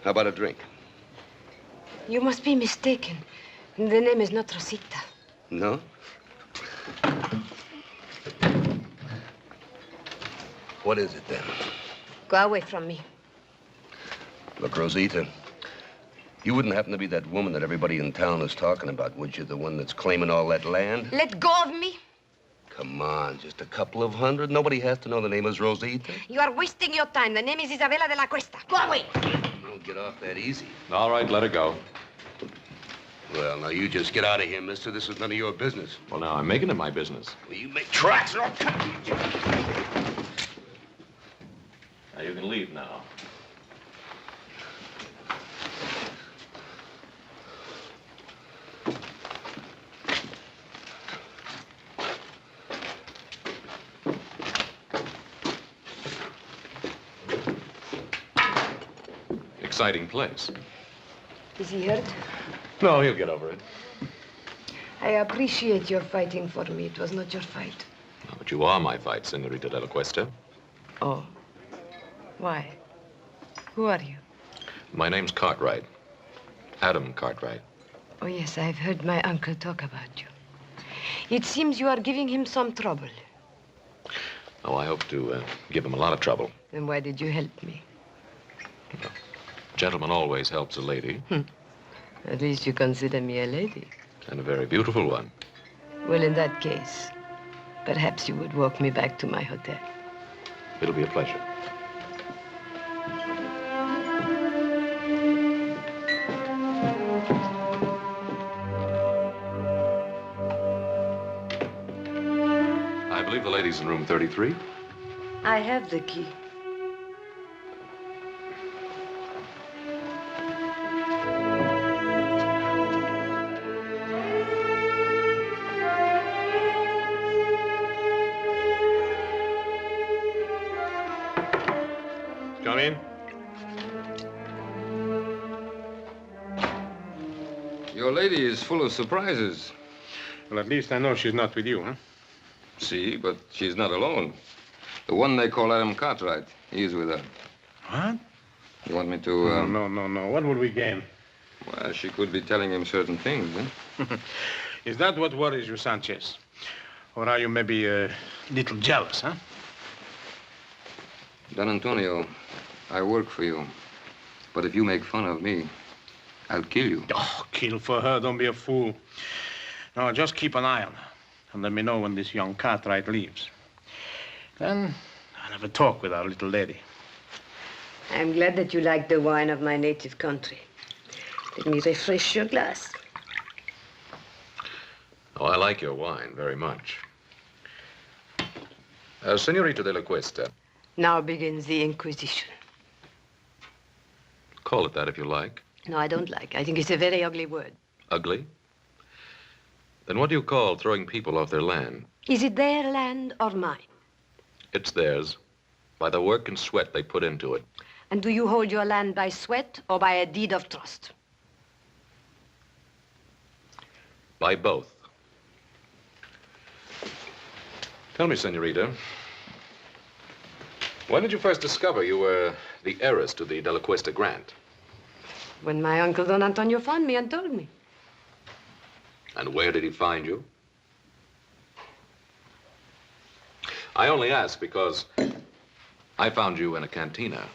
How about a drink? You must be mistaken. The name is not Rosita. No? What is it, then? Go away from me. Look, Rosita, you wouldn't happen to be that woman that everybody in town is talking about, would you? The one that's claiming all that land? Let go of me. Come on, just a couple of hundred. Nobody has to know the name is Rosita. You are wasting your time. The name is Isabella de la Cuesta. Go away. Don't get off that easy. All right, let her go. Well, now, you just get out of here, mister. This is none of your business. Well, now, I'm making it my business. Well, you make tracks or I'll cut you. Now, you can leave now. Exciting place. Is he hurt? No, he'll get over it. I appreciate your fighting for me. It was not your fight. No, but you are my fight, Senorita de la Cuesta. Oh. Why? Who are you? My name's Cartwright. Adam Cartwright. Oh, yes, I've heard my uncle talk about you. It seems you are giving him some trouble. Oh, I hope to give him a lot of trouble. Then why did you help me? Gentleman always helps a lady. At least you consider me a lady. And a very beautiful one. Well, in that case, perhaps you would walk me back to my hotel. It'll be a pleasure. I believe the lady's in room 33. I have the key. Come in. Your lady is full of surprises. Well, at least I know she's not with you, huh? See, but she's not alone. The one they call Adam Cartwright, he's with her. What? You want me to... No. What would we gain? Well, she could be telling him certain things, eh? Is that what worries you, Sanchez? Or are you maybe a little jealous, huh? Don Antonio, I work for you. But if you make fun of me, I'll kill you. Oh, kill for her. Don't be a fool. No, just keep an eye on her. And let me know when this young Cartwright leaves. Then I'll have a talk with our little lady. I'm glad that you like the wine of my native country. Let me refresh your glass. Oh, I like your wine very much. Senorita de la Cuesta. Now begins the Inquisition. Call it that if you like. No, I don't like. I think it's a very ugly word. Ugly? Then what do you call throwing people off their land? Is it their land or mine? It's theirs, by the work and sweat they put into it. And do you hold your land by sweat or by a deed of trust? By both. Tell me, Senorita, when did you first discover you were the heiress to the De La Cuesta grant? When my uncle Don Antonio found me and told me. And where did he find you? I only ask because I found you in a cantina.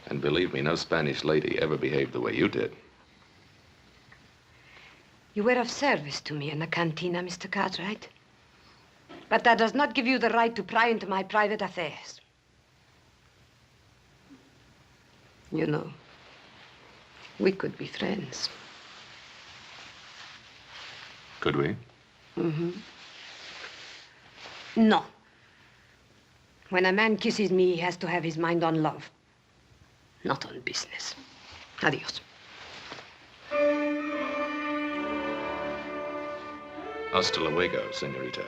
And believe me, no Spanish lady ever behaved the way you did. You were of service to me in the cantina, Mr. Cartwright. But that does not give you the right to pry into my private affairs. You know, we could be friends. Could we? Mm-hmm. No. When a man kisses me, he has to have his mind on love, not on business. Adios. Hasta luego, senorita.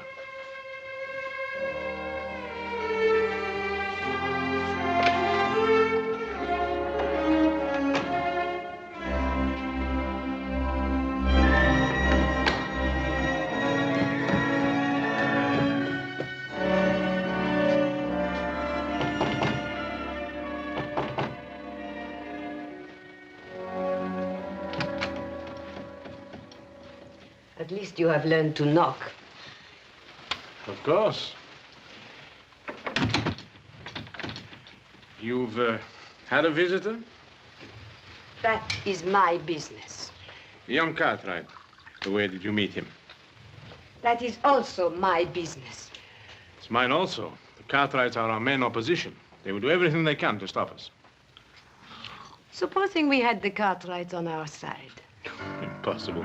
At least you have learned to knock. Of course. You've had a visitor? That is my business. Young Cartwright. Where did you meet him? That is also my business. It's mine also. The Cartwrights are our main opposition. They will do everything they can to stop us. Supposing we had the Cartwrights on our side. Impossible.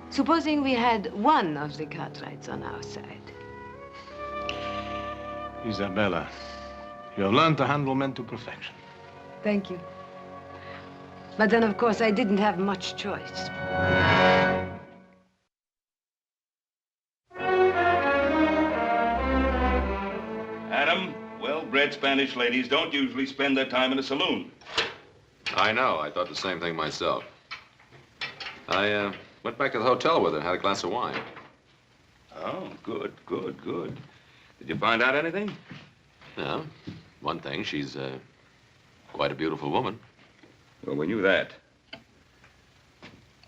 Supposing we had one of the Cartwrights on our side. Isabella, you have learned to handle men to perfection. Thank you. But then, of course, I didn't have much choice. Adam, well-bred Spanish ladies don't usually spend their time in a saloon. I know. I thought the same thing myself. I went back to the hotel with her and had a glass of wine. Oh, good, good, good. Did you find out anything? Yeah. One thing, she's quite a beautiful woman. Well, we knew that.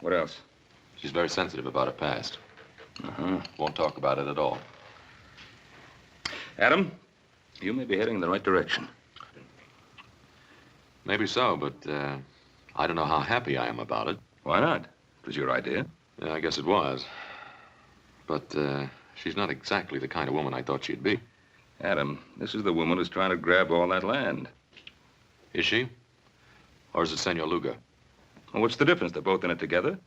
What else? She's very sensitive about her past. Uh-huh. Won't talk about it at all. Adam, you may be heading in the right direction. Maybe so, but I don't know how happy I am about it. Why not? It was your idea. Yeah, I guess it was. But she's not exactly the kind of woman I thought she'd be. Adam, this is the woman who's trying to grab all that land. Is she? Or is it Senor Luga? Well, what's the difference? They're both in it together.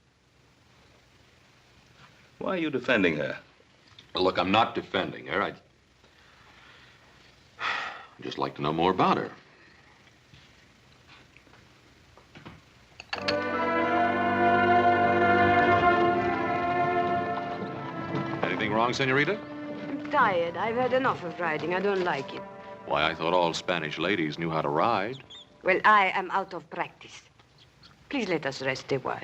Why are you defending her? Well, look, I'm not defending her. I'd just like to know more about her. Anything wrong, senorita? I'm tired. I've had enough of riding. I don't like it. Why, I thought all Spanish ladies knew how to ride. Well, I am out of practice. Please let us rest a while.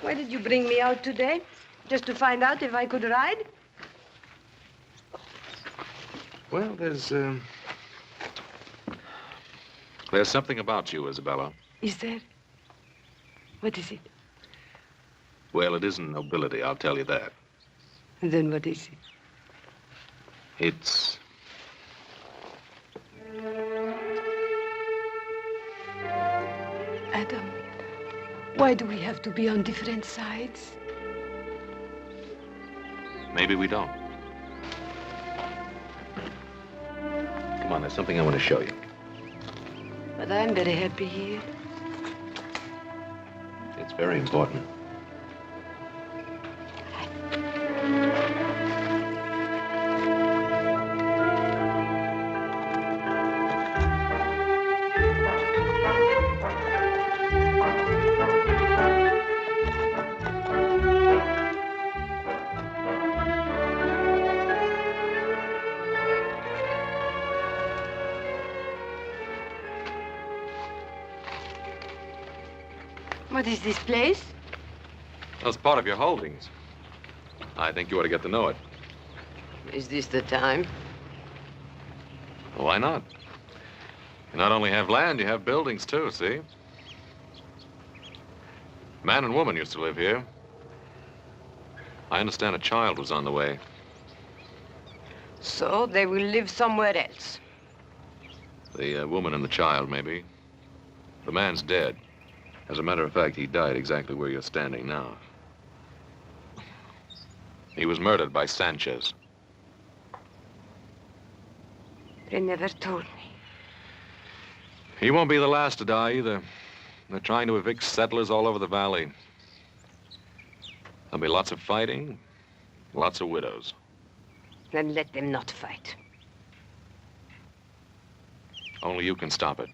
Why did you bring me out today? Just to find out if I could ride? Well, there's something about you, Isabella. Is there? What is it? Well, it isn't nobility, I'll tell you that. And then what is it? It's... Adam, why do we have to be on different sides? Maybe we don't. Come on, there's something I want to show you. But I'm very happy here. It's very important. What is this place? That's part of your holdings. I think you ought to get to know it. Is this the time? Well, why not? You not only have land, you have buildings, too, see? Man and woman used to live here. I understand a child was on the way. So they will live somewhere else. The woman and the child, maybe. The man's dead. As a matter of fact, he died exactly where you're standing now. He was murdered by Sanchez. They never told me. He won't be the last to die, either. They're trying to evict settlers all over the valley. There'll be lots of fighting, lots of widows. Then let them not fight. Only you can stop it.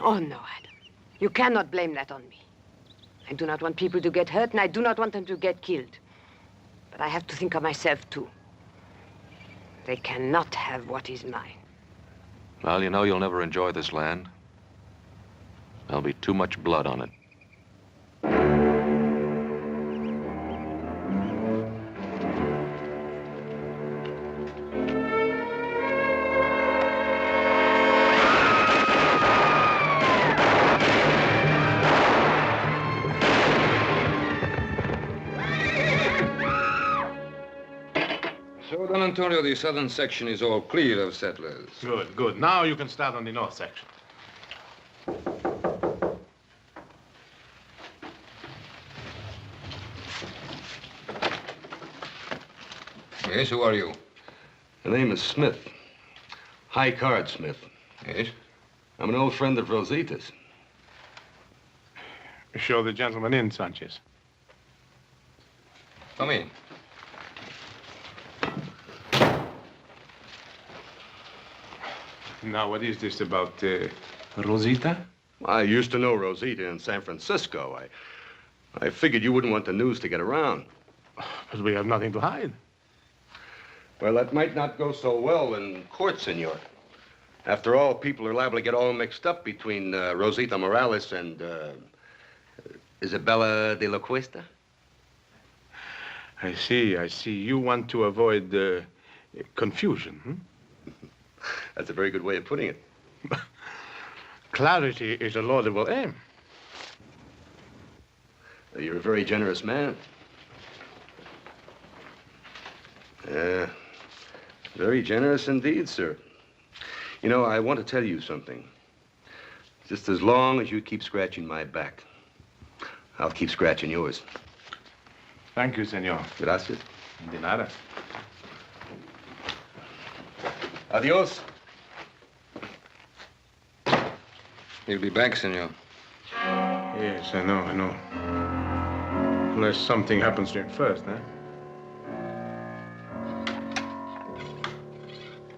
Oh, no, Adam. You cannot blame that on me. I do not want people to get hurt, and I do not want them to get killed. But I have to think of myself, too. They cannot have what is mine. Well, you know you'll never enjoy this land. There'll be too much blood on it. Antonio, the southern section is all clear of settlers. Good, good. Now you can start on the north section. Yes, who are you? The name is Smith. High Card Smith. Yes? I'm an old friend of Rosita's. Show the gentleman in, Sanchez. Come in. Now, what is this about Rosita? I used to know Rosita in San Francisco. I figured you wouldn't want the news to get around. But we have nothing to hide. Well, that might not go so well in court, senor. After all, people are liable to get all mixed up between Rosita Morales and Isabella de la Cuesta. I see, I see. You want to avoid confusion, hmm? That's a very good way of putting it. Clarity is a laudable aim. You're a very generous man. Very generous indeed, sir. You know, I want to tell you something. Just as long as you keep scratching my back, I'll keep scratching yours. Thank you, senor. Gracias. De nada. Adios. He'll be back, senor. Yes, I know, I know. Unless something happens to him first, eh?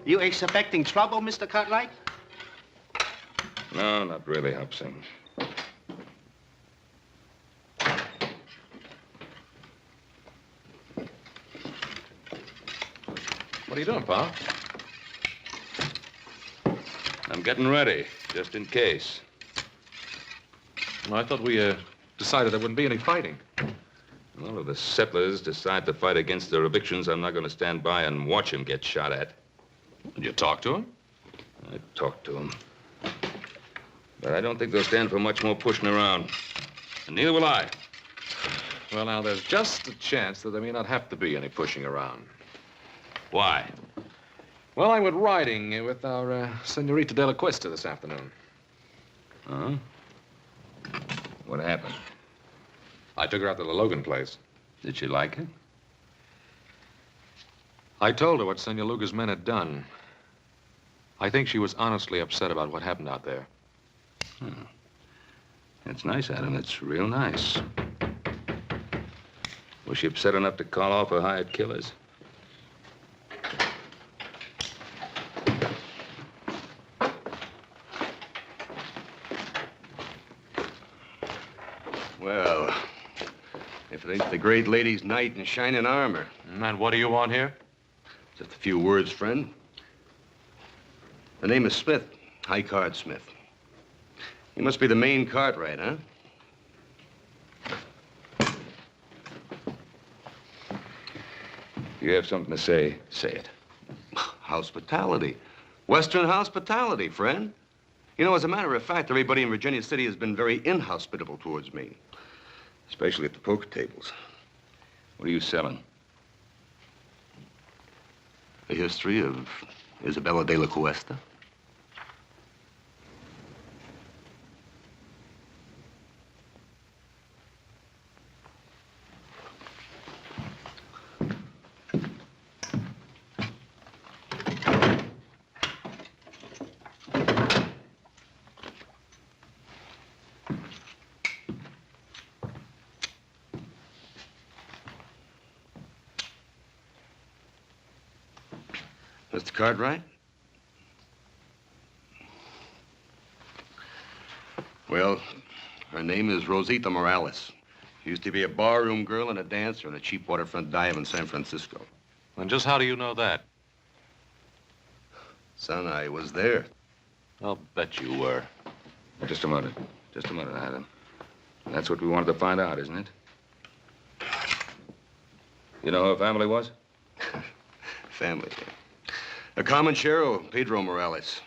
You expecting trouble, Mr. Cartwright? No, not really, Hobson. What are you doing, Pa? I'm getting ready, just in case. I thought we decided there wouldn't be any fighting. Well, if the settlers decide to fight against their evictions, I'm not going to stand by and watch them get shot at. Did you talk to him? I talked to them. But I don't think they'll stand for much more pushing around. And neither will I. Well, now, there's just a chance that there may not have to be any pushing around. Why? Well, I went riding with our Senorita de la Cuesta this afternoon. Huh? What happened? I took her out to the Logan place. Did she like it? I told her what Senor Luga's men had done. I think she was honestly upset about what happened out there. Hmm. That's nice, Adam. That's real nice. Was she upset enough to call off her hired killers? Well, if it ain't the great lady's knight in shining armor. And what do you want here? Just a few words, friend. The name is Smith, High Card Smith. You must be the main Cartwright, huh? You have something to say, say it. Hospitality. Western hospitality, friend. You know, as a matter of fact, everybody in Virginia City has been very inhospitable towards me. Especially at the poker tables. What are you selling? The history of Isabella de la Cuesta. Mr. Cartwright? Well, her name is Rosita Morales. She used to be a barroom girl and a dancer in a cheap waterfront dive in San Francisco. And just how do you know that? Son, I was there. I'll bet you were. Just a minute. Just a minute, Adam. That's what we wanted to find out, isn't it? You know who her family was? Family. A common sheriff, Pedro Morales.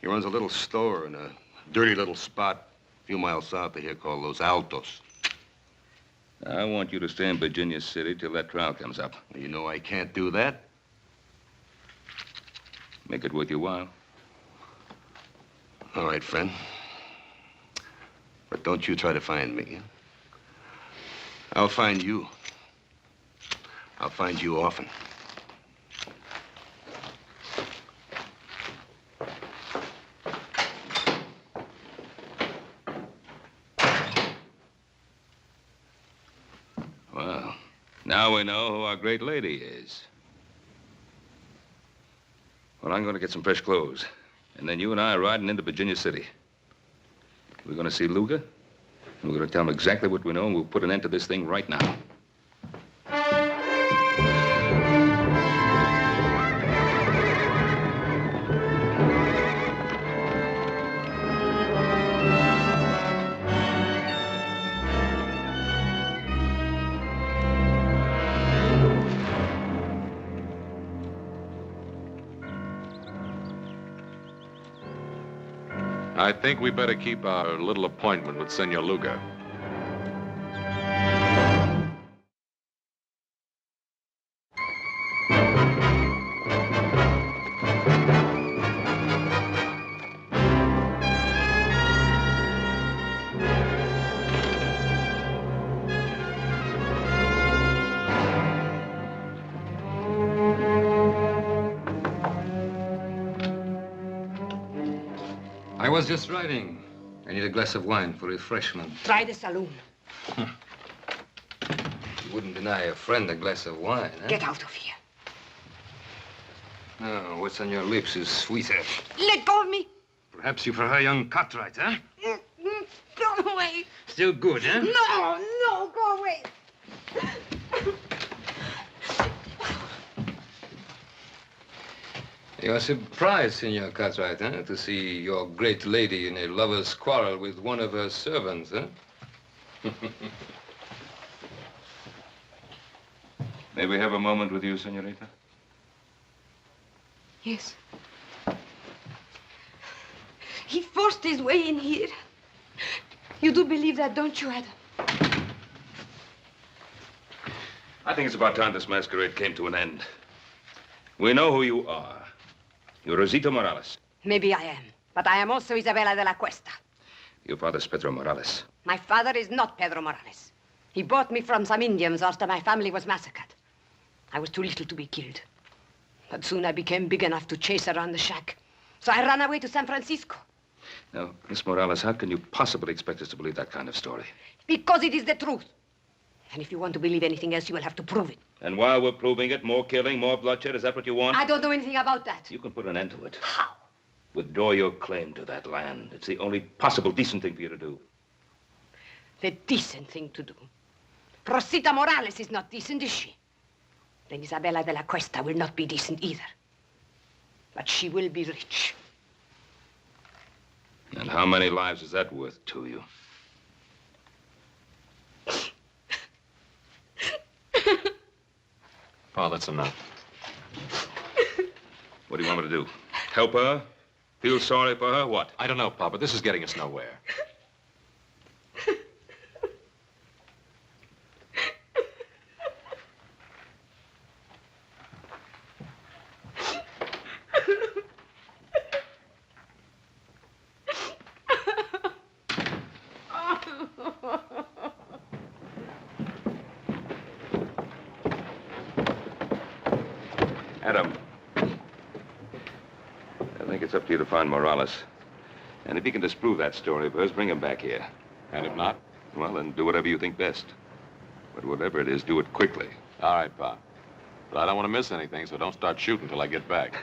He runs a little store in a dirty little spot a few miles south of here called Los Altos. I want you to stay in Virginia City till that trial comes up. You know I can't do that. Make it worth your while. All right, friend. But don't you try to find me. I'll find you. I'll find you often. Well, now we know who our great lady is. Well, I'm going to get some fresh clothes. And then you and I are riding into Virginia City. We're going to see Luger, and we're going to tell him exactly what we know, and we'll put an end to this thing right now. I think we better keep our little appointment with Senor Luger. I was just riding. I need a glass of wine for refreshment. Try the saloon. You wouldn't deny a friend a glass of wine, huh? Get out of here. No, what's on your lips is sweeter. Let go of me. Perhaps you prefer young Cartwright, huh? Go away. Still good, huh? No, no, go away. You are surprised, Senor Cartwright, huh? To see your great lady in a lover's quarrel with one of her servants, huh? May we have a moment with you, senorita? Yes. He forced his way in here. You do believe that, don't you, Adam? I think it's about time this masquerade came to an end. We know who you are. You're Rosita Morales. Maybe I am, but I am also Isabella de la Cuesta. Your father's Pedro Morales. My father is not Pedro Morales. He bought me from some Indians after my family was massacred. I was too little to be killed. But soon I became big enough to chase around the shack. So I ran away to San Francisco. Now, Miss Morales, how can you possibly expect us to believe that kind of story? Because it is the truth. And if you want to believe anything else, you will have to prove it. And while we're proving it, more killing, more bloodshed, is that what you want? I don't know anything about that. You can put an end to it. How? Withdraw your claim to that land. It's the only possible decent thing for you to do. The decent thing to do. Rosita Morales is not decent, is she? Then Isabella de la Cuesta will not be decent either. But she will be rich. And how many lives is that worth to you? Pa, that's enough. What do you want me to do? Help her? Feel sorry for her? What? I don't know, Pa, but this is getting us nowhere. Adam, I think it's up to you to find Morales. And if you can disprove that story of hers, bring him back here. And if not? Well, then do whatever you think best. But whatever it is, do it quickly. All right, Pa. But I don't want to miss anything, so don't start shooting until I get back.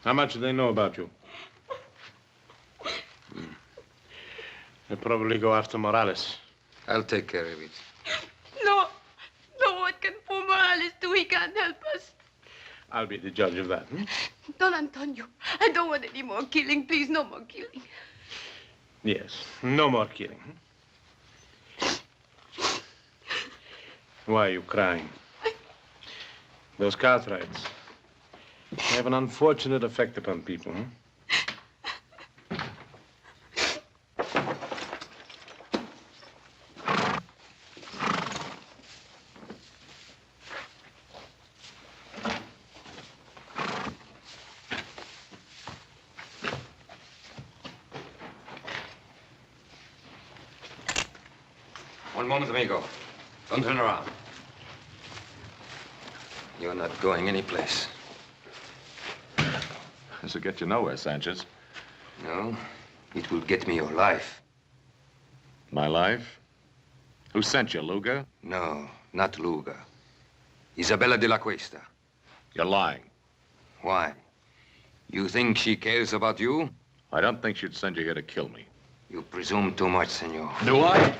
How much do they know about you? They'll probably go after Morales. I'll take care of it. No. No, what can poor Morales do? He can't help us. I'll be the judge of that. Don Antonio, I don't want any more killing. Please, no more killing. Yes, no more killing. Why are you crying? Those Cartwrights have an unfortunate effect upon people. One moment, amigo. Don't turn around. You're not going anyplace. This will get you nowhere, Sanchez. No, it will get me your life. My life? Who sent you, Luga? No, not Luga. Isabella de la Cuesta. You're lying. Why? You think she cares about you? I don't think she'd send you here to kill me. You presume too much, senor. Do I?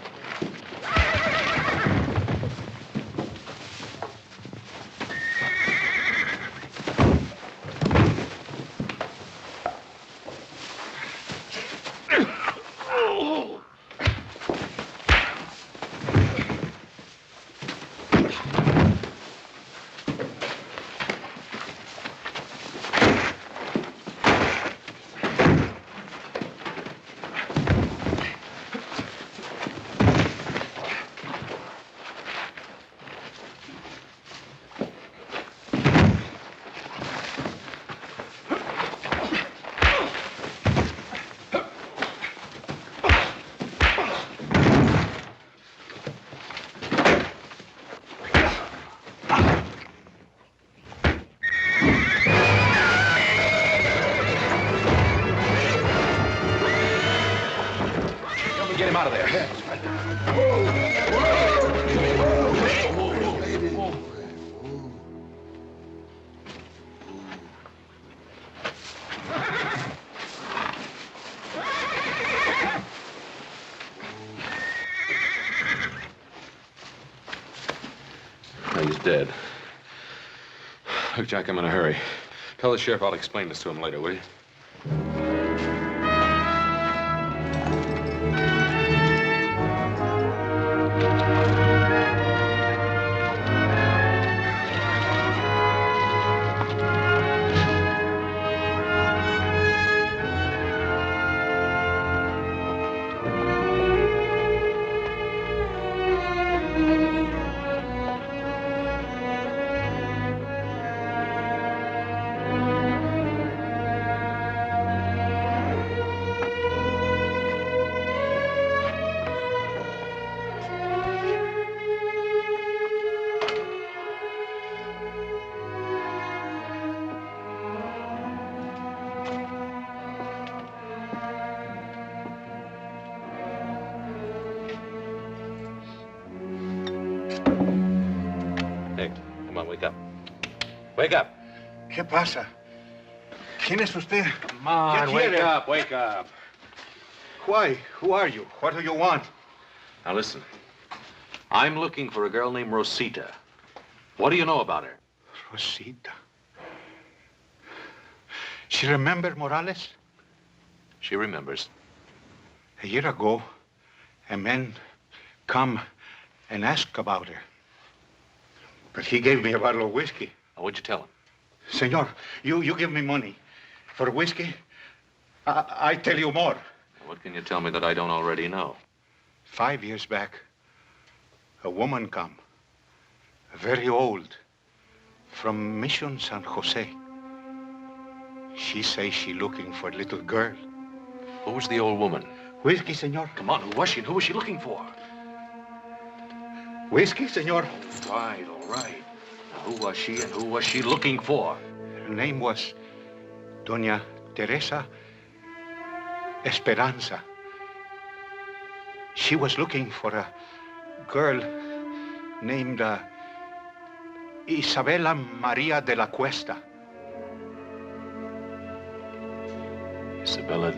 Get him out of there. He's dead. Look, Jack, I'm in a hurry. Tell the sheriff I'll explain this to him later, will you? Wake up. ¿Qué pasa? ¿Quién es usted? Come on, wake up, wake up. Why? Who are you? What do you want? Now listen. I'm looking for a girl named Rosita. What do you know about her? Rosita. She remember Morales? She remembers. A year ago, a man come and ask about her. But he gave me a bottle of whiskey. What'd you tell him? Senor, you give me money. For whiskey, I tell you more. What can you tell me that I don't already know? 5 years back, a woman come, very old, from Mission San Jose. She say she looking for a little girl. Who was the old woman? Whiskey, senor. Come on, who was she and who was she looking for? Whiskey, senor. All right. Who was she and who was she looking for? Her name was Doña Teresa Esperanza. She was looking for a girl named Isabella Maria de la Cuesta. Isabella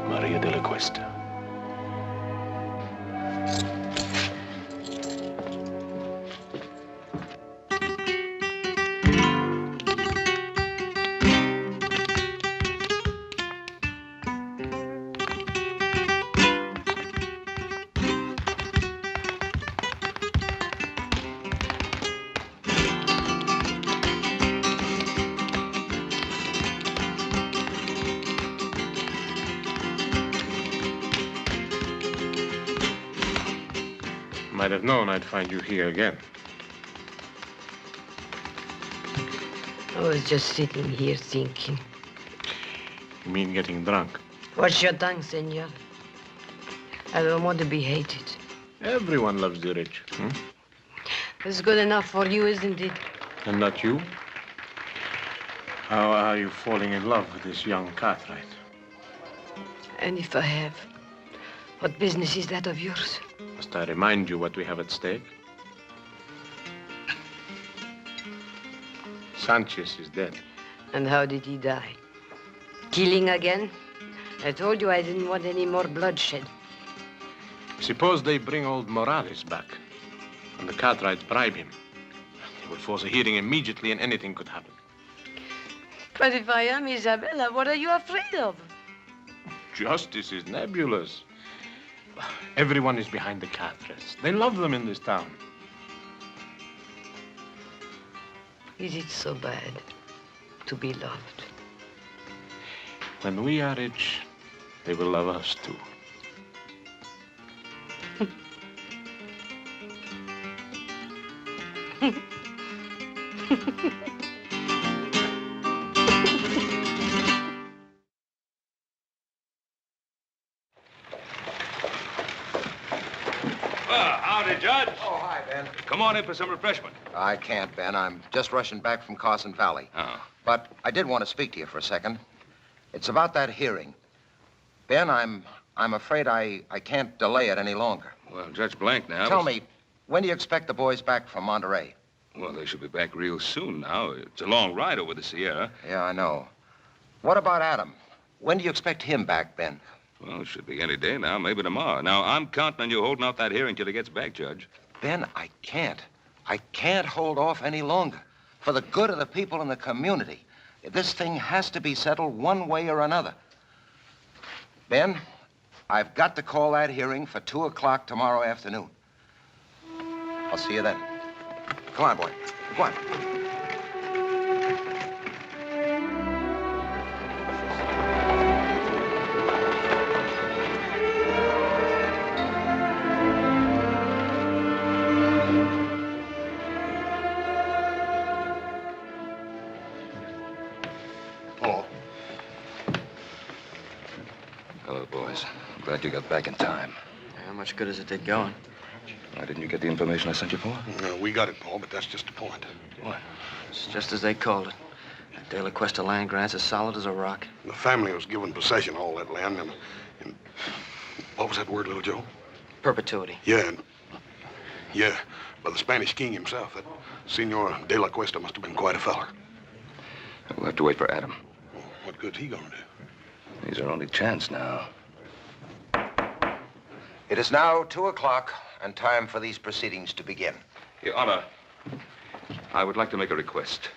Maria de la Cuesta. Might have known I'd find you here again. I was just sitting here thinking. You mean getting drunk? Wash your tongue, senor. I don't want to be hated. Everyone loves the rich. It's good enough for you, isn't it? And not you? How are you falling in love with this young Cartwright? And if I have, what business is that of yours? Must I remind you what we have at stake? Sanchez is dead. And how did he die? Killing again? I told you I didn't want any more bloodshed. Suppose they bring old Morales back, and the Cartwrights bribe him. They will force a hearing immediately, and anything could happen. But if I am Isabella, what are you afraid of? Justice is nebulous. Everyone is behind the Cartwrights. They love them in this town. Is it so bad to be loved? When we are rich, they will love us too. Howdy, Judge. Oh, hi, Ben. Come on in for some refreshment. I can't, Ben. I'm just rushing back from Carson Valley. Oh. But I did want to speak to you for a second. It's about that hearing. Ben, I'm afraid I can't delay it any longer. Well, Judge Blank now... Tell me, when do you expect the boys back from Monterey? Well, they should be back real soon now. It's a long ride over the Sierra. Yeah, I know. What about Adam? When do you expect him back, Ben? Well, it should be any day now, maybe tomorrow. Now, I'm counting on you holding off that hearing till he gets back, Judge. Ben, I can't. I can't hold off any longer. For the good of the people in the community, this thing has to be settled one way or another. Ben, I've got to call that hearing for 2 o'clock tomorrow afternoon. I'll see you then. Come on, boy. Come on. Hello, boys. I'm glad you got back in time. How much good does it take going? Why didn't you get the information I sent you for? No, we got it, Paul, but that's just the point. What? It's just as they called it. That De La Cuesta land grant's as solid as a rock. The family was given possession of all that land, and what was that word, little Joe? Perpetuity. Yeah, by the Spanish king himself. That Senor De La Cuesta must have been quite a feller. We'll have to wait for Adam. What good's he gonna do? He's our only chance now. It is now 2 o'clock and time for these proceedings to begin. Your Honor, I would like to make a request.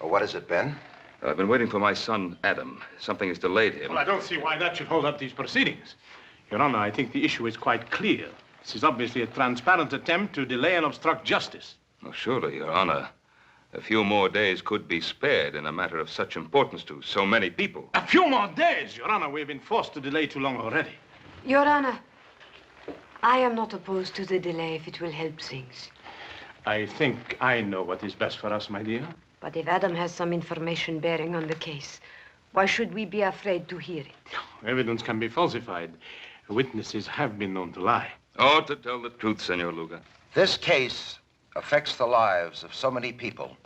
What is it, Ben? I've been waiting for my son, Adam. Something has delayed him. Well, I don't see why that should hold up these proceedings. Your Honor, I think the issue is quite clear. This is obviously a transparent attempt to delay and obstruct justice. Oh, surely, Your Honor. A few more days could be spared in a matter of such importance to so many people. A few more days, Your Honor. We've been forced to delay too long already. Your Honor, I am not opposed to the delay if it will help things. I think I know what is best for us, my dear. But if Adam has some information bearing on the case, why should we be afraid to hear it? Evidence can be falsified. Witnesses have been known to lie. Oh, to tell the truth, Senor Luga. This case affects the lives of so many people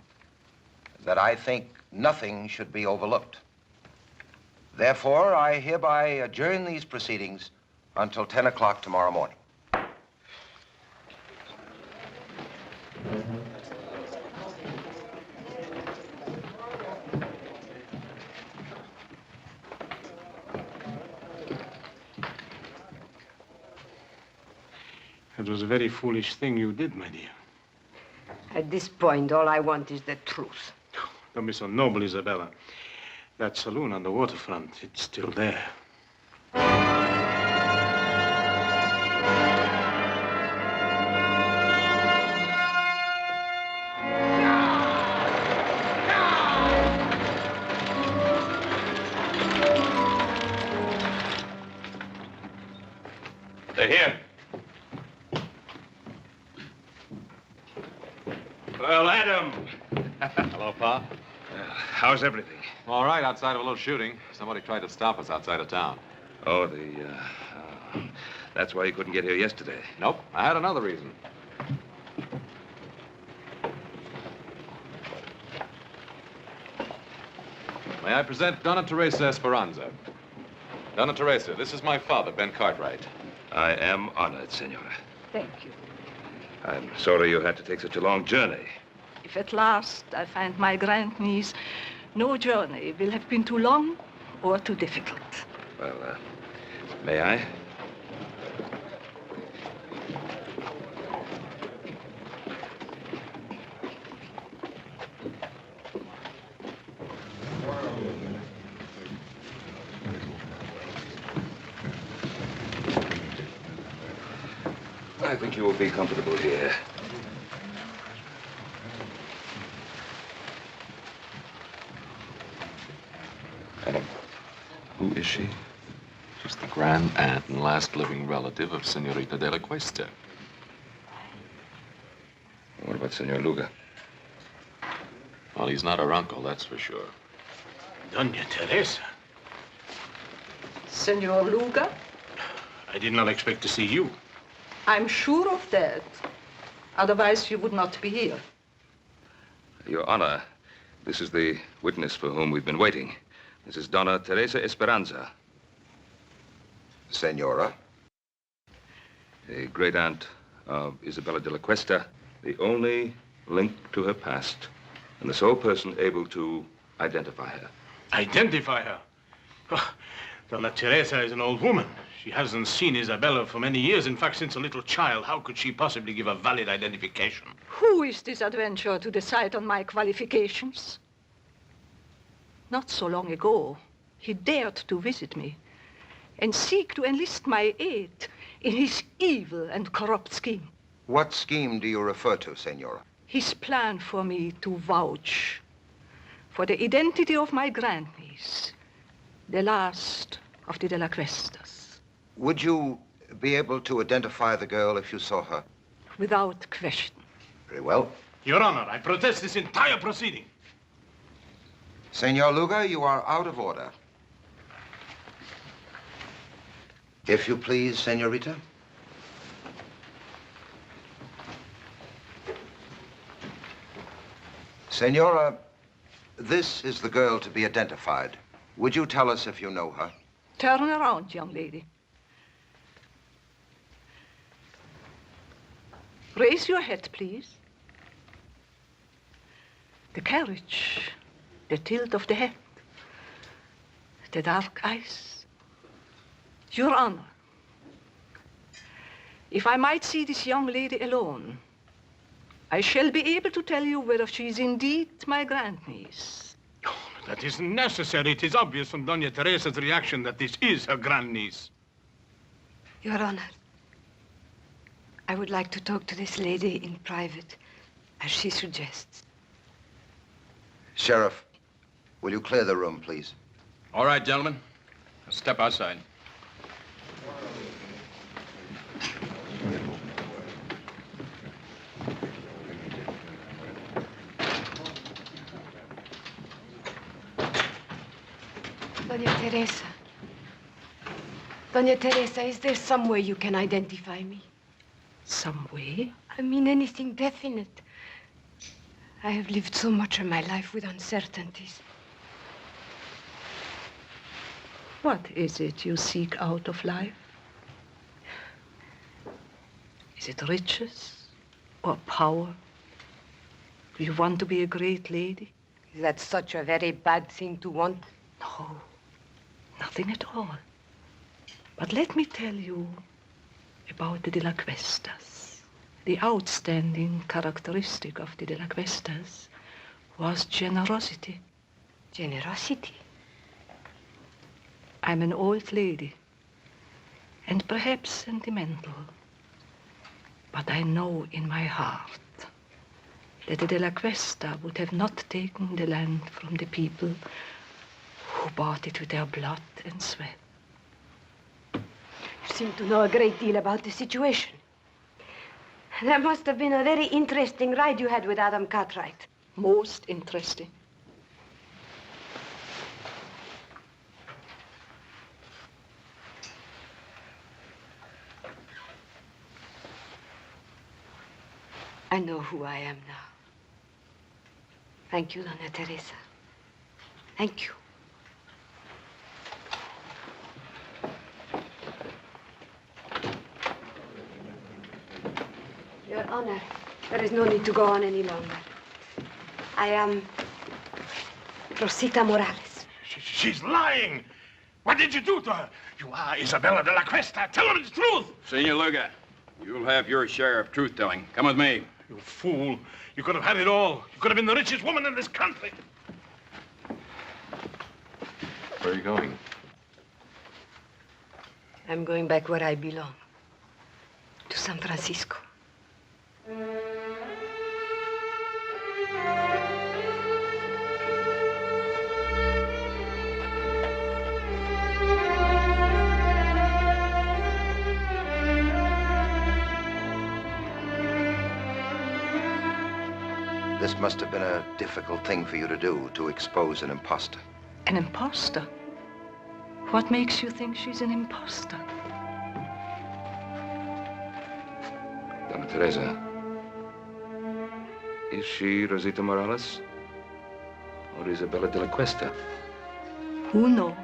that I think nothing should be overlooked. Therefore, I hereby adjourn these proceedings until 10 o'clock tomorrow morning. It was a very foolish thing you did, my dear. At this point, all I want is the truth. Don't be so noble, Isabella. That saloon on the waterfront, it's still there. They're here. Well, Adam. Hello, Pa. How's everything? All right, outside of a little shooting. Somebody tried to stop us outside of town. Oh, That's why you couldn't get here yesterday. Nope, I had another reason. May I present Donna Teresa Esperanza? Donna Teresa, this is my father, Ben Cartwright. I am honored, Senora. Thank you. I'm sorry you had to take such a long journey. If at last I find my grandniece, no journey will have been too long or too difficult. Well, may I? I think you will be comfortable here. And who is she? She's the grand aunt and last living relative of Senorita de la Cuesta. What about Senor Luga? Well, he's not her uncle, that's for sure. Doña Teresa. Senor Luga? I did not expect to see you. I'm sure of that. Otherwise, you would not be here. Your Honor, this is the witness for whom we've been waiting. This is Donna Teresa Esperanza. Senora? A great aunt of Isabella de la Cuesta, the only link to her past, and the sole person able to identify her. Identify her? Oh, Donna Teresa is an old woman. She hasn't seen Isabella for many years. In fact, since a little child. How could she possibly give a valid identification? Who is this adventurer to decide on my qualifications? Not so long ago, he dared to visit me and seek to enlist my aid in his evil and corrupt scheme. What scheme do you refer to, Senora? His plan for me to vouch for the identity of my grandniece, the last of the De La Cuestas. Would you be able to identify the girl if you saw her? Without question. Very well. Your Honor, I protest this entire proceeding. Senor Luga, you are out of order. If you please, Senorita. Senora, this is the girl to be identified. Would you tell us if you know her? Turn around, young lady. Raise your head, please. The carriage, the tilt of the head, the dark eyes. Your Honor, if I might see this young lady alone, I shall be able to tell you whether she is indeed my grandniece. Oh, that isn't necessary. It is obvious from Doña Teresa's reaction that this is her grandniece. Your Honor, I would like to talk to this lady in private, as she suggests. Sheriff, will you clear the room, please? All right, gentlemen. Step outside. Doña Teresa. Doña Teresa, is there some way you can identify me? Some way? I mean anything definite. I have lived so much of my life with uncertainties. What is it you seek out of life? Is it riches or power? Do you want to be a great lady? Is that such a very bad thing to want? No, nothing at all. But let me tell you about the De La Cuestas. The outstanding characteristic of the De La Cuestas was generosity. Generosity? I'm an old lady, and perhaps sentimental, but I know in my heart that the De La Cuesta would have not taken the land from the people who bought it with their blood and sweat. You seem to know a great deal about the situation. That must have been a very interesting ride you had with Adam Cartwright. Most interesting. I know who I am now. Thank you, Dona Teresa. Thank you. Your Honor, there is no need to go on any longer. I am Rosita Morales. She's lying. What did you do to her? You are Isabella de la Cuesta. Tell them the truth. Senor Luga, you'll have your share of truth-telling. Come with me. You fool. You could have had it all. You could have been the richest woman in this country. Where are you going? I'm going back where I belong. To San Francisco. This must have been a difficult thing for you to do, to expose an imposter. An imposter? What makes you think she's an imposter? Donna Teresa, is she Rosita Morales or Isabella de la Cuesta? Who knows?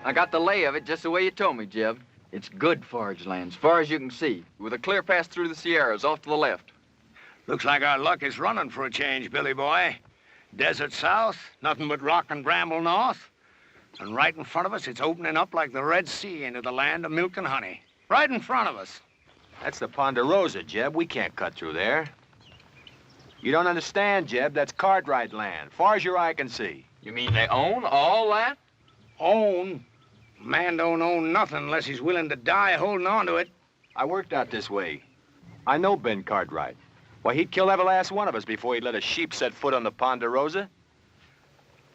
I got the lay of it just the way you told me, Jeb. It's good forage land, as far as you can see, with a clear path through the Sierras off to the left. Looks like our luck is running for a change, Billy boy. Desert south, nothing but rock and bramble north. And right in front of us, it's opening up like the Red Sea into the land of milk and honey. Right in front of us. That's the Ponderosa, Jeb. We can't cut through there. You don't understand, Jeb. That's Cartwright land, far as your eye can see. You mean they own all that? Own? Man don't own nothing unless he's willing to die holding on to it. I worked out this way. I know Ben Cartwright. Why, he'd kill every last one of us before he'd let a sheep set foot on the Ponderosa.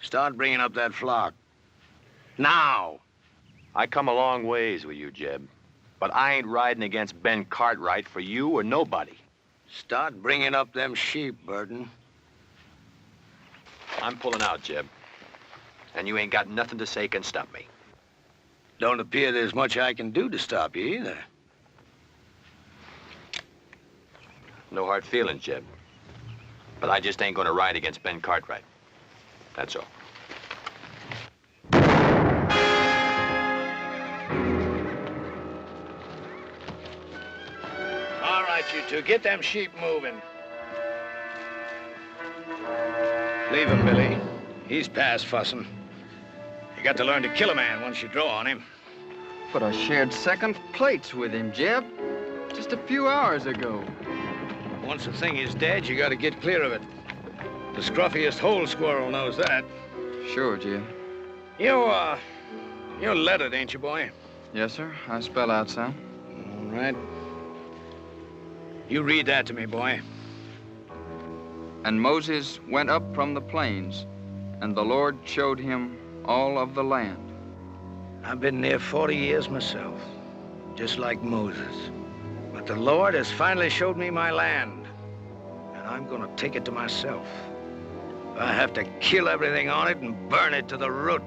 Start bringing up that flock. Now. I come a long ways with you, Jeb. But I ain't riding against Ben Cartwright for you or nobody. Start bringing up them sheep, Burton. I'm pulling out, Jeb. And you ain't got nothing to say can stop me. Don't appear there's much I can do to stop you either. No hard feelings, Jeb. But I just ain't gonna ride against Ben Cartwright. That's all. All right, you two, get them sheep moving. Leave him, Billy. He's past fussing. You got to learn to kill a man once you draw on him. But I shared second plates with him, Jeb. Just a few hours ago. Once a thing is dead, you got to get clear of it. The scruffiest hole squirrel knows that. Sure, Jeb. You're lettered, ain't you, boy? Yes, sir. I spell out some. All right. You read that to me, boy. And Moses went up from the plains, and the Lord showed him all of the land. I've been near 40 years myself, just like Moses. But the Lord has finally showed me my land, and I'm gonna take it to myself. I have to kill everything on it and burn it to the root.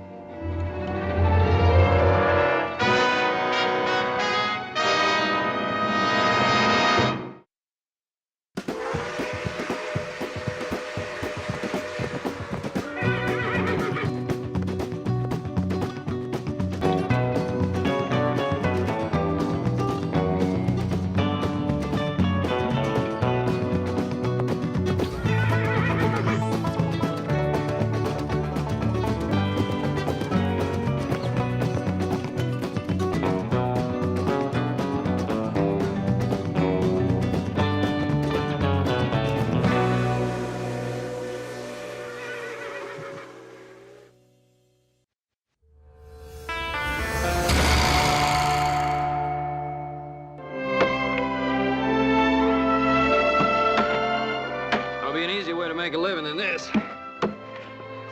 Make a living in this.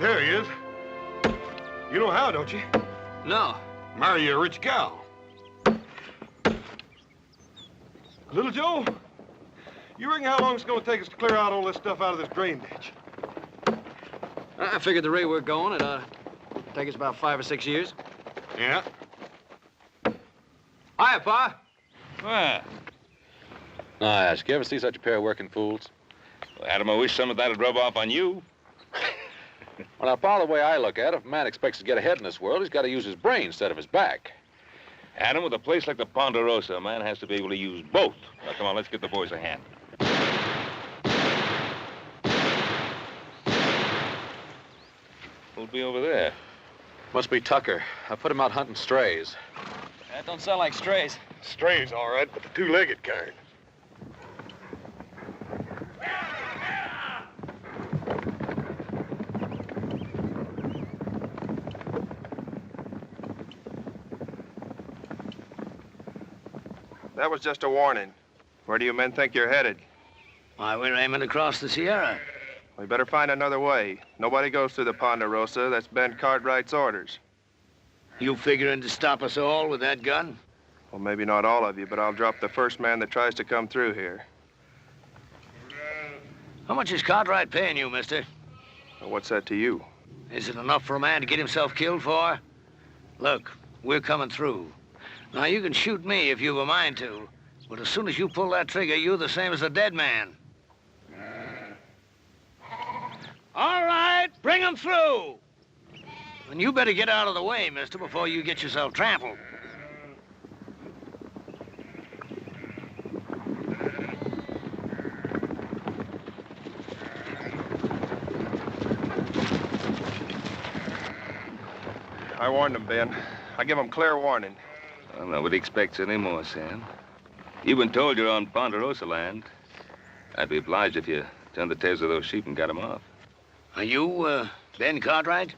There he is. You know how, don't you? No. Marry a rich gal. Little Joe, you reckon how long it's going to take us to clear out all this stuff out of this drain ditch? I figured the rate we're going, it'd take us about 5 or 6 years. Yeah. Hiya, Pa. Well. Now, ask, you ever see such a pair of working fools? Well, Adam, I wish some of that would rub off on you. Well, now, Pa, the way I look at it, if a man expects to get ahead in this world, he's got to use his brain instead of his back. Adam, with a place like the Ponderosa, a man has to be able to use both. Now, come on, let's give the boys a hand. Who'll be over there? Must be Tucker. I put him out hunting strays. That don't sound like strays. Strays, all right, but the two-legged kind. That was just a warning. Where do you men think you're headed? Why, we're aiming across the Sierra. We better find another way. Nobody goes through the Ponderosa. That's Ben Cartwright's orders. You figuring to stop us all with that gun? Well, maybe not all of you, but I'll drop the first man that tries to come through here. How much is Cartwright paying you, mister? Well, what's that to you? Is it enough for a man to get himself killed for? Look, we're coming through. Now, you can shoot me if you've a mind to, but as soon as you pull that trigger, you're the same as a dead man. All right, bring him through. And you better get out of the way, mister, before you get yourself trampled. I warned him, Ben. I give him clear warning. Well, nobody expects any more, Sam. You've been told you're on Ponderosa land. I'd be obliged if you turned the tails of those sheep and got them off. Are you, Ben Cartwright?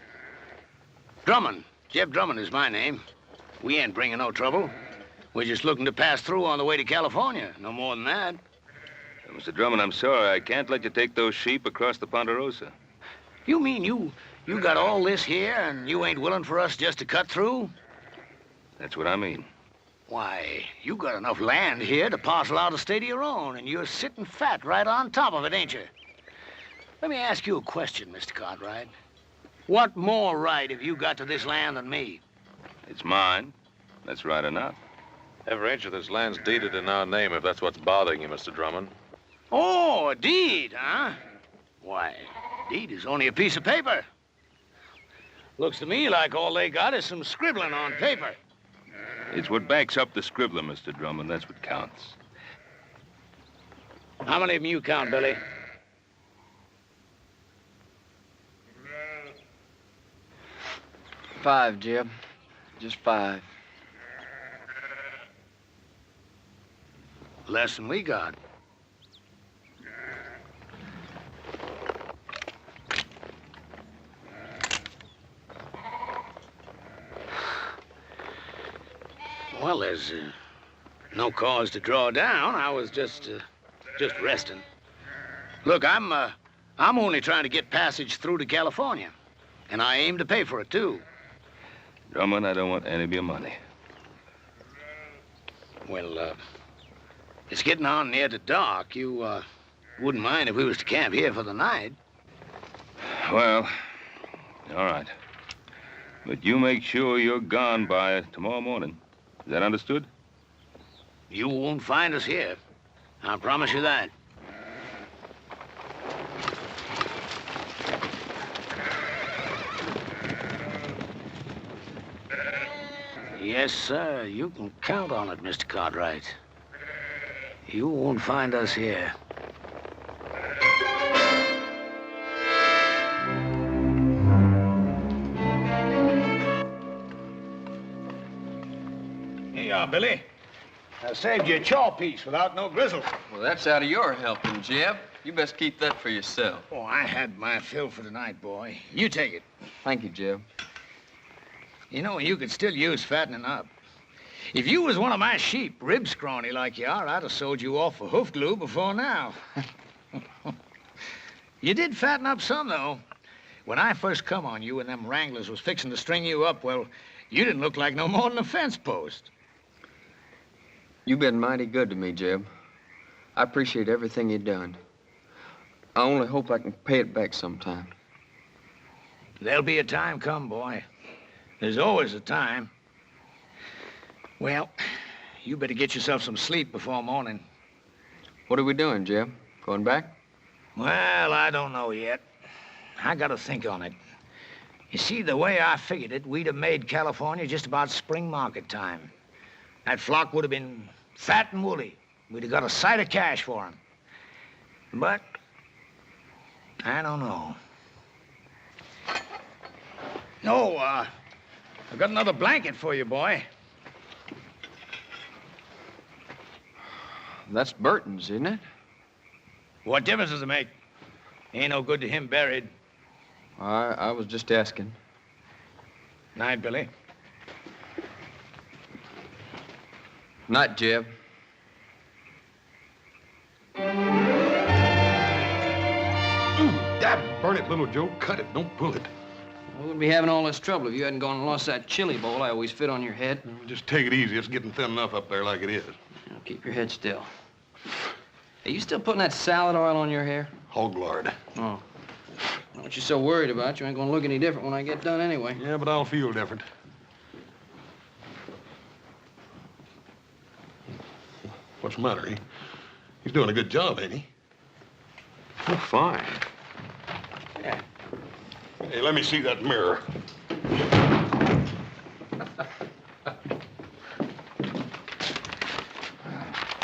Drummond. Jeb Drummond is my name. We ain't bringing no trouble. We're just looking to pass through on the way to California. No more than that. Mr. Drummond, I'm sorry. I can't let you take those sheep across the Ponderosa. You mean you got all this here and you ain't willing for us just to cut through? That's what I mean. Why, you got enough land here to parcel out a state of your own, and you're sitting fat right on top of it, ain't you? Let me ask you a question, Mr. Cartwright. What more right have you got to this land than me? It's mine. That's right enough. Every inch of this land's deeded in our name, if that's what's bothering you, Mr. Drummond. Oh, a deed, huh? Why, deed is only a piece of paper. Looks to me like all they got is some scribbling on paper. It's what backs up the scribbler, Mr. Drummond. That's what counts. How many of them you count, Billy? Five, Jeb. Just 5. Less than we got. Well, there's no cause to draw down. I was just resting. Look, I'm only trying to get passage through to California, and I aim to pay for it, too. Drummond, I don't want any of your money. Well, it's getting on near to dark. You, wouldn't mind if we was to camp here for the night? Well, all right. But you make sure you're gone by tomorrow morning. Is that understood? You won't find us here. I promise you that. Yes, sir. You can count on it, Mr. Cartwright. You won't find us here. Here you are, Billy. I saved you a chaw piece without no grizzle. Well, that's out of your helping, Jeb. You best keep that for yourself. Oh, I had my fill for tonight, boy. You take it. Thank you, Jeb. You know, you could still use fattening up. If you was one of my sheep, rib scrawny like you are, I'd have sold you off for hoof glue before now. You did fatten up some, though. When I first come on you and them wranglers was fixing to string you up, well, you didn't look like no more than a fence post. You've been mighty good to me, Jeb. I appreciate everything you've done. I only hope I can pay it back sometime. There'll be a time come, boy. There's always a time. Well, you better get yourself some sleep before morning. What are we doing, Jeb? Going back? Well, I don't know yet. I gotta think on it. You see, the way I figured it, we'd have made California just about spring market time. That flock would have been fat and woolly. We'd have got a sight of cash for 'em. But I don't know. No, I've got another blanket for you, boy. That's Burton's, isn't it? What difference does it make? Ain't no good to him buried. I was just asking. Night, Billy. Night, Jeb. Burn it, little Joe. Cut it. Don't pull it. I wouldn't be having all this trouble if you hadn't gone and lost that chili bowl I always fit on your head. Just take it easy. It's getting thin enough up there like it is. Now, keep your head still. Are you still putting that salad oil on your hair? Hog lard. Oh. What you so worried about? You ain't gonna look any different when I get done anyway. Yeah, but I'll feel different. What's the matter? He's doing a good job, ain't he? Oh, fine. Yeah. Hey, let me see that mirror.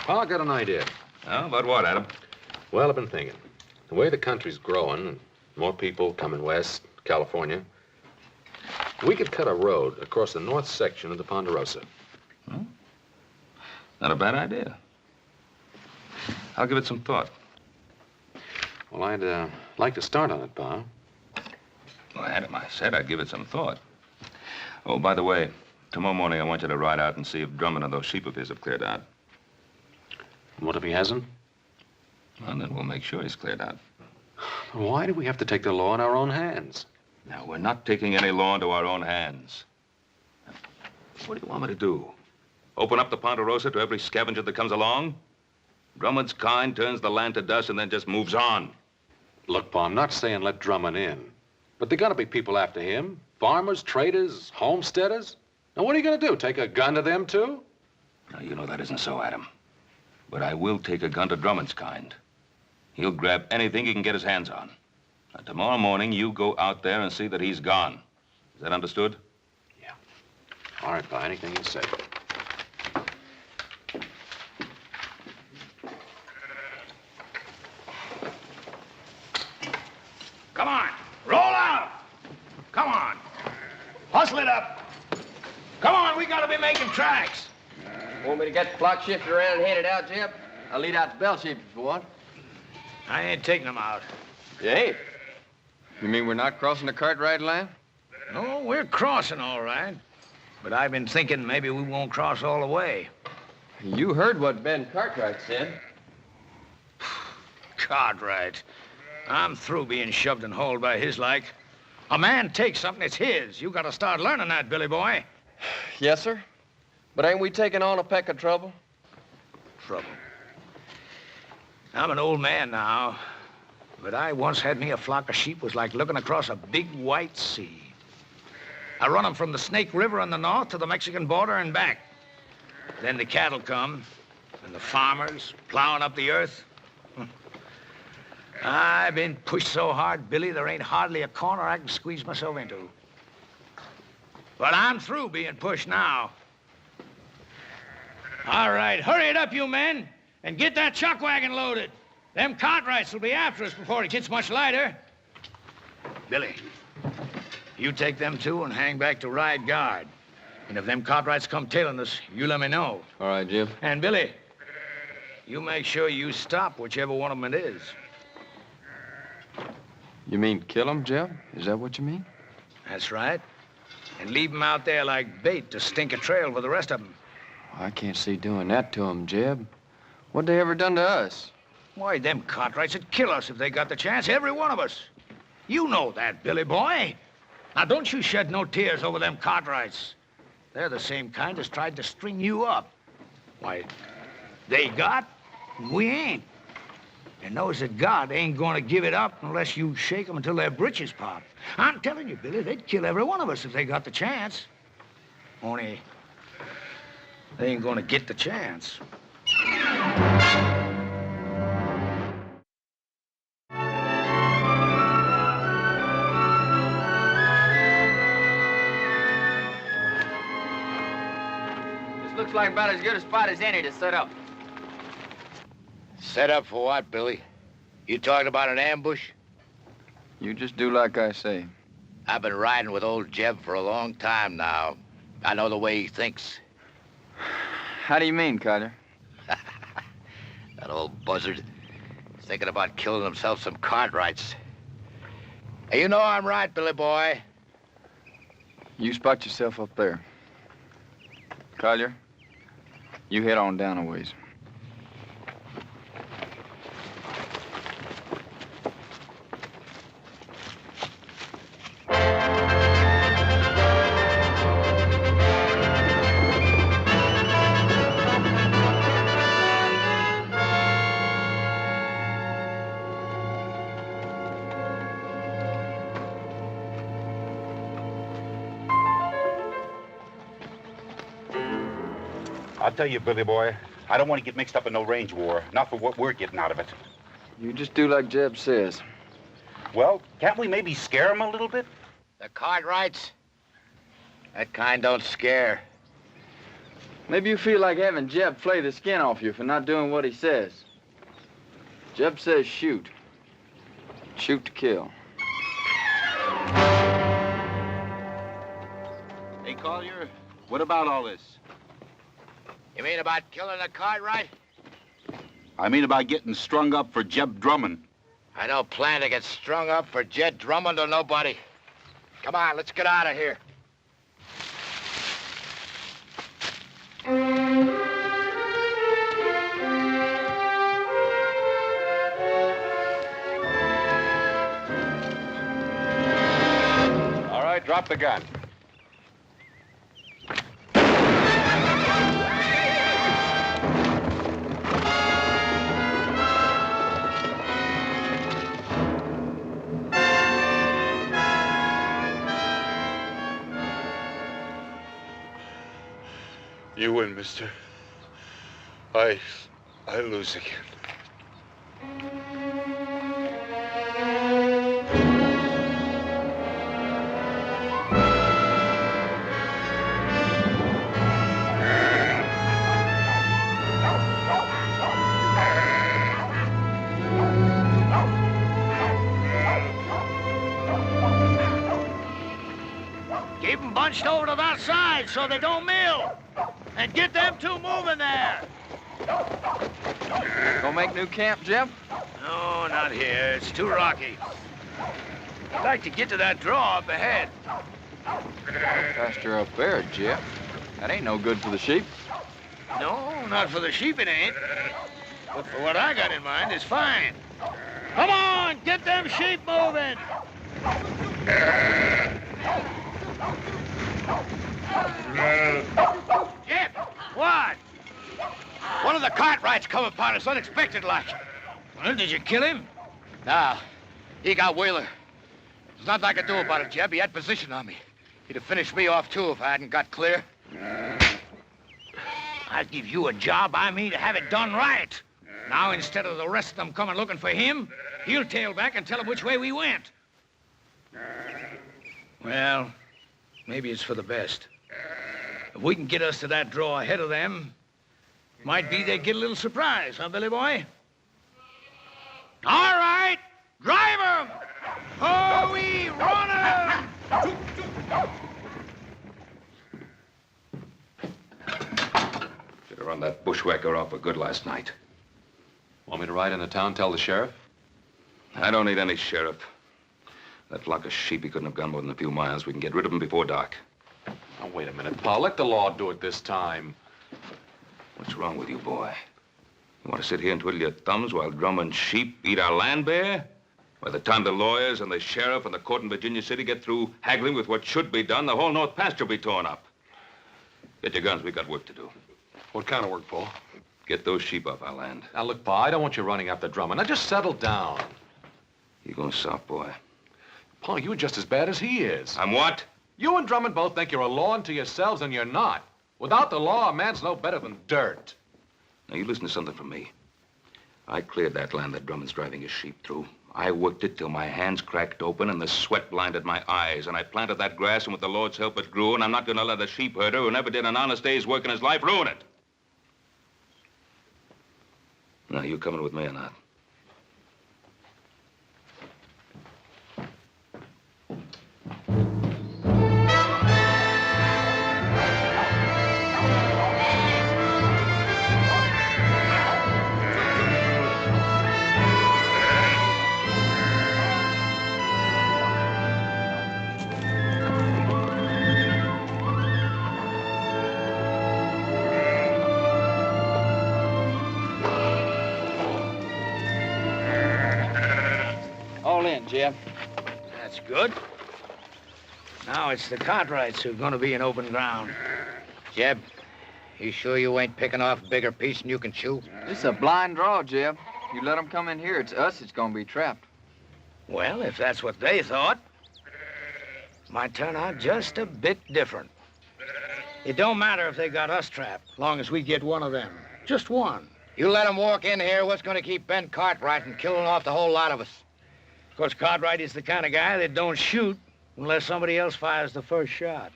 Well, I got an idea. Oh, about what, Adam? Well, I've been thinking. The way the country's growing, more people coming west, California, we could cut a road across the north section of the Ponderosa. Hmm? Not a bad idea. I'll give it some thought. Well, I'd like to start on it, Pa. Well, Adam, I said I'd give it some thought. Oh, by the way, tomorrow morning I want you to ride out and see if Drummond and those sheep of his have cleared out. What if he hasn't? Well, then we'll make sure he's cleared out. Why do we have to take the law in our own hands? Now, we're not taking any law into our own hands. What do you want me to do? Open up the Ponderosa to every scavenger that comes along? Drummond's kind turns the land to dust and then just moves on. Look, Pa, I'm not saying let Drummond in. But there gotta be people after him. Farmers, traders, homesteaders. Now, what are you gonna do? Take a gun to them, too? Now, you know that isn't so, Adam. But I will take a gun to Drummond's kind. He'll grab anything he can get his hands on. Now, tomorrow morning, you go out there and see that he's gone. Is that understood? Yeah. All right, Pa, anything you say. Come on, roll out. Come on. Hustle it up. Come on, we gotta be making tracks. Want me to get the flock shifted around and headed out, Jeb? I'll lead out the bell sheep if you want. I ain't taking them out. You ain't? You mean we're not crossing the Cartwright line? No, we're crossing all right. But I've been thinking maybe we won't cross all the way. You heard what Ben Cartwright said. Cartwright. I'm through being shoved and hauled by his like. A man takes something, it's his. You gotta start learning that, Billy boy. Yes, sir. But ain't we taking on a peck of trouble? Trouble. I'm an old man now, but I once had me a flock of sheep was like looking across a big white sea. I run them from the Snake River in the north to the Mexican border and back. Then the cattle come, and the farmers plowing up the earth. I've been pushed so hard, Billy, there ain't hardly a corner I can squeeze myself into. But I'm through being pushed now. All right, hurry it up, you men, and get that chuck wagon loaded. Them Cartwrights will be after us before it gets much lighter. Billy, you take them two and hang back to ride guard. And if them Cartwrights come tailing us, you let me know. All right, Jim. And Billy, you make sure you stop whichever one of them it is. You mean kill him, Jim? Is that what you mean? That's right. And leave them out there like bait to stink a trail for the rest of them. I can't see doing that to him, Jeb. What they ever done to us? Why, them Cartwrights would kill us if they got the chance, every one of us. You know that, Billy boy. Now, don't you shed no tears over them Cartwrights. They're the same kind that's tried to string you up. Why, they got, and we ain't. And knows that God ain't gonna give it up unless you shake them until their britches pop. I'm telling you, Billy, they'd kill every one of us if they got the chance. Only, they ain't gonna get the chance. This looks like about as good a spot as any to set up. Set up for what, Billy? You talking about an ambush? You just do like I say. I've been riding with old Jeb for a long time now. I know the way he thinks. How do you mean, Carter? That old buzzard. He's thinking about killing himself some Cartwrights. Hey, you know I'm right, Billy boy. You spot yourself up there. Collier, you head on down a ways. I'll tell you, Billy boy, I don't want to get mixed up in no range war. Not for what we're getting out of it. You just do like Jeb says. Well, can't we maybe scare him a little bit? The Cartwrights? That kind don't scare. Maybe you feel like having Jeb flay the skin off you for not doing what he says. Jeb says shoot. Shoot to kill. Hey, Collier, what about all this? You mean about killing the Cartwright? I mean about getting strung up for Jeb Drummond. I don't plan to get strung up for Jed Drummond or nobody. Come on, let's get out of here. All right, drop the gun. You win, mister. I lose again. Keep them bunched over to that side so they don't mill. And get them two moving there. Gonna make new camp, Jeb? No, not here. It's too rocky. I'd like to get to that draw up ahead. Pasture up there, Jeb. That ain't no good for the sheep. No, not for the sheep it ain't. But for what I got in mind, it's fine. Come on, get them sheep moving. Jim! What? One of the Cartwrights come upon us unexpected like. Well, did you kill him? Nah, he got Wheeler. There's nothing I could do about it, Jeb. He had position on me. He'd have finished me off, too, if I hadn't got clear. I'll give you a job. I mean to have it done right. Now, instead of the rest of them coming looking for him, he'll tail back and tell them which way we went. Well, maybe it's for the best. If we can get us to that draw ahead of them, might be they get a little surprise, huh, Billy boy? All right, drive 'em! Oh, we run 'em! Should have run that bushwhacker off for good last night. Want me to ride into town, tell the sheriff? I don't need any sheriff. That flock of sheep, he couldn't have gone more than a few miles. We can get rid of them before dark. Now, wait a minute, Pa. Let the law do it this time. What's wrong with you, boy? You want to sit here and twiddle your thumbs while drumming sheep eat our land bare? By the time the lawyers and the sheriff and the court in Virginia City get through haggling with what should be done, the whole North Pasture will be torn up. Get your guns. We've got work to do. What kind of work, Pa? Get those sheep off our land. Now, look, Pa, I don't want you running after Drummond. Now, just settle down. You going soft, boy? Pa, you're just as bad as he is. I'm what? You and Drummond both think you're a law unto yourselves, and you're not. Without the law, a man's no better than dirt. Now, you listen to something from me. I cleared that land that Drummond's driving his sheep through. I worked it till my hands cracked open and the sweat blinded my eyes. And I planted that grass, and with the Lord's help, it grew. And I'm not going to let a sheep herder who never did an honest day's work in his life ruin it. Now, you coming with me or not? Jeb. That's good. Now it's the Cartwrights who are going to be in open ground. Jeb, you sure you ain't picking off a bigger piece than you can chew? It's a blind draw, Jeb. You let them come in here, it's us that's going to be trapped. Well, if that's what they thought, might turn out just a bit different. It don't matter if they got us trapped, as long as we get one of them. Just one. You let them walk in here, what's going to keep Ben Cartwright from killing off the whole lot of us? Of course, Cartwright is the kind of guy that don't shoot unless somebody else fires the first shot.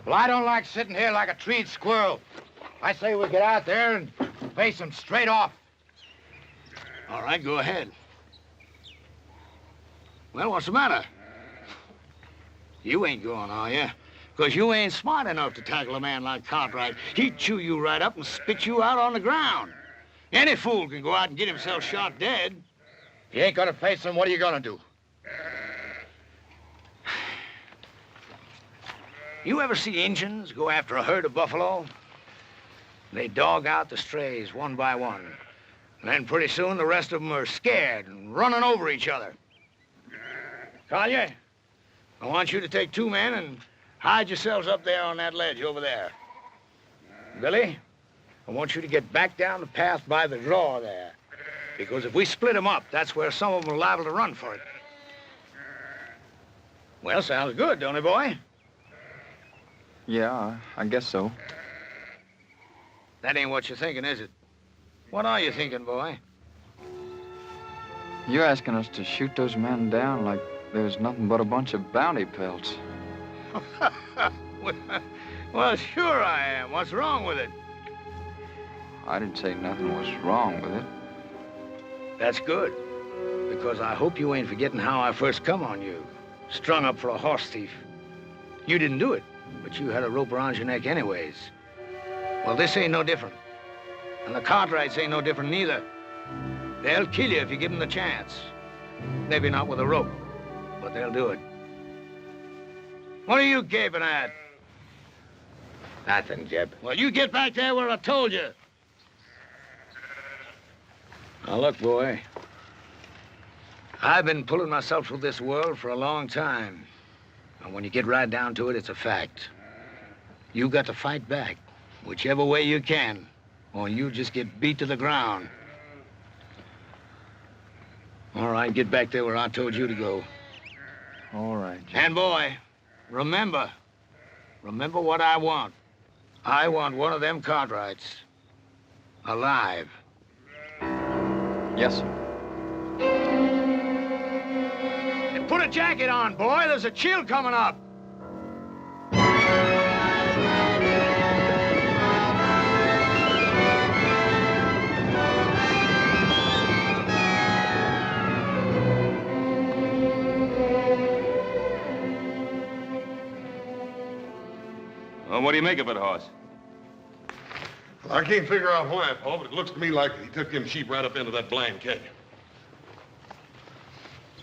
Well, I don't like sitting here like a treed squirrel. I say we get out there and face them straight off. All right, go ahead. Well, what's the matter? You ain't going, are you? Because you ain't smart enough to tackle a man like Cartwright. He'd chew you right up and spit you out on the ground. Any fool can go out and get himself shot dead. If you ain't gonna face them, what are you gonna do? You ever see Injuns go after a herd of buffalo? They dog out the strays one by one. And then pretty soon the rest of them are scared and running over each other. Collier, I want you to take 2 men and hide yourselves up there on that ledge over there. Billy, I want you to get back down the path by the draw there. Because if we split them up, that's where some of them are liable to run for it. Well, sounds good, don't it, boy? Yeah, I guess so. That ain't what you're thinking, is it? What are you thinking, boy? You're asking us to shoot those men down like there's nothing but a bunch of bounty pelts. Well, sure I am. What's wrong with it? I didn't say nothing was wrong with it. That's good, because I hope you ain't forgetting how I first come on you, strung up for a horse thief. You didn't do it, but you had a rope around your neck anyways. Well, this ain't no different, and the Cartwrights ain't no different neither. They'll kill you if you give them the chance. Maybe not with a rope, but they'll do it. What are you gaping at? Nothing, Jeb. Well, you get back there where I told you. Now, look, boy. I've been pulling myself through this world for a long time. And when you get right down to it, it's a fact. You got to fight back, whichever way you can, or you just get beat to the ground. All right, get back there where I told you to go. All right, Jim. And boy, remember what I want. I want one of them Cartwrights alive. Yes, sir. And put a jacket on, boy. There's a chill coming up. Well, what do you make of it, Hoss? Well, I can't figure out why, Paul, but it looks to me like he took them sheep right up into that blind canyon.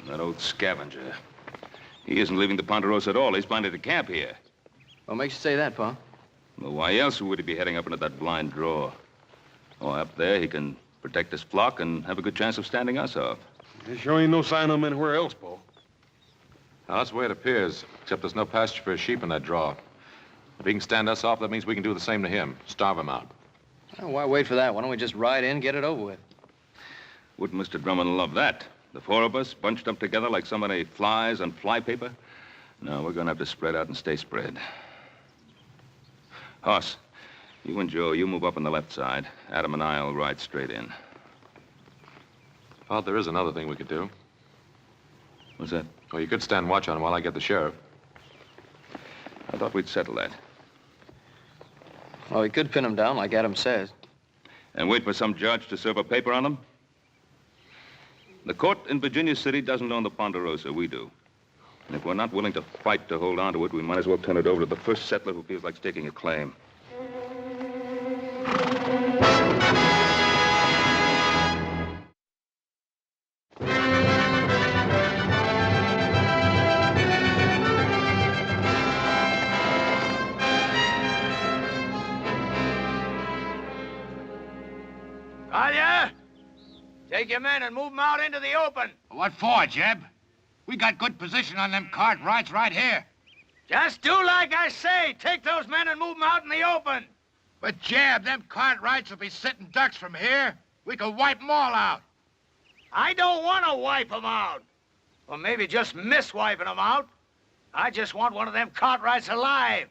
That old scavenger. He isn't leaving the Ponderosa at all. He's planted a camp here. What makes you say that, Pa? Well, why else would he be heading up into that blind draw? Oh, up there, he can protect his flock and have a good chance of standing us off. There sure ain't no sign of him anywhere else, Paul. Now, that's the way it appears, except there's no pasture for his sheep in that draw. If he can stand us off, that means we can do the same to him. Starve him out. Well, why wait for that? Why don't we just ride in, get it over with? Wouldn't Mr. Drummond love that? The four of us bunched up together like so many flies on flypaper? No, we're gonna have to spread out and stay spread. Hoss, you and Joe, you move up on the left side. Adam and I'll ride straight in. Oh, there is another thing we could do. What's that? Well, you could stand watch on him while I get the sheriff. I thought we'd settle that. Well, we could pin him down, like Adam says. And wait for some judge to serve a paper on him? The court in Virginia City doesn't own the Ponderosa. We do. And if we're not willing to fight to hold on to it, we might as well turn it over to the first settler who feels like staking a claim. Talia, take your men and move them out into the open. What for, Jeb? We got good position on them Cartwrights right here. Just do like I say. Take those men and move them out in the open. But, Jeb, them Cartwrights will be sitting ducks from here. We could wipe them all out. I don't want to wipe them out. Or maybe just miss wiping them out. I just want one of them Cartwrights alive.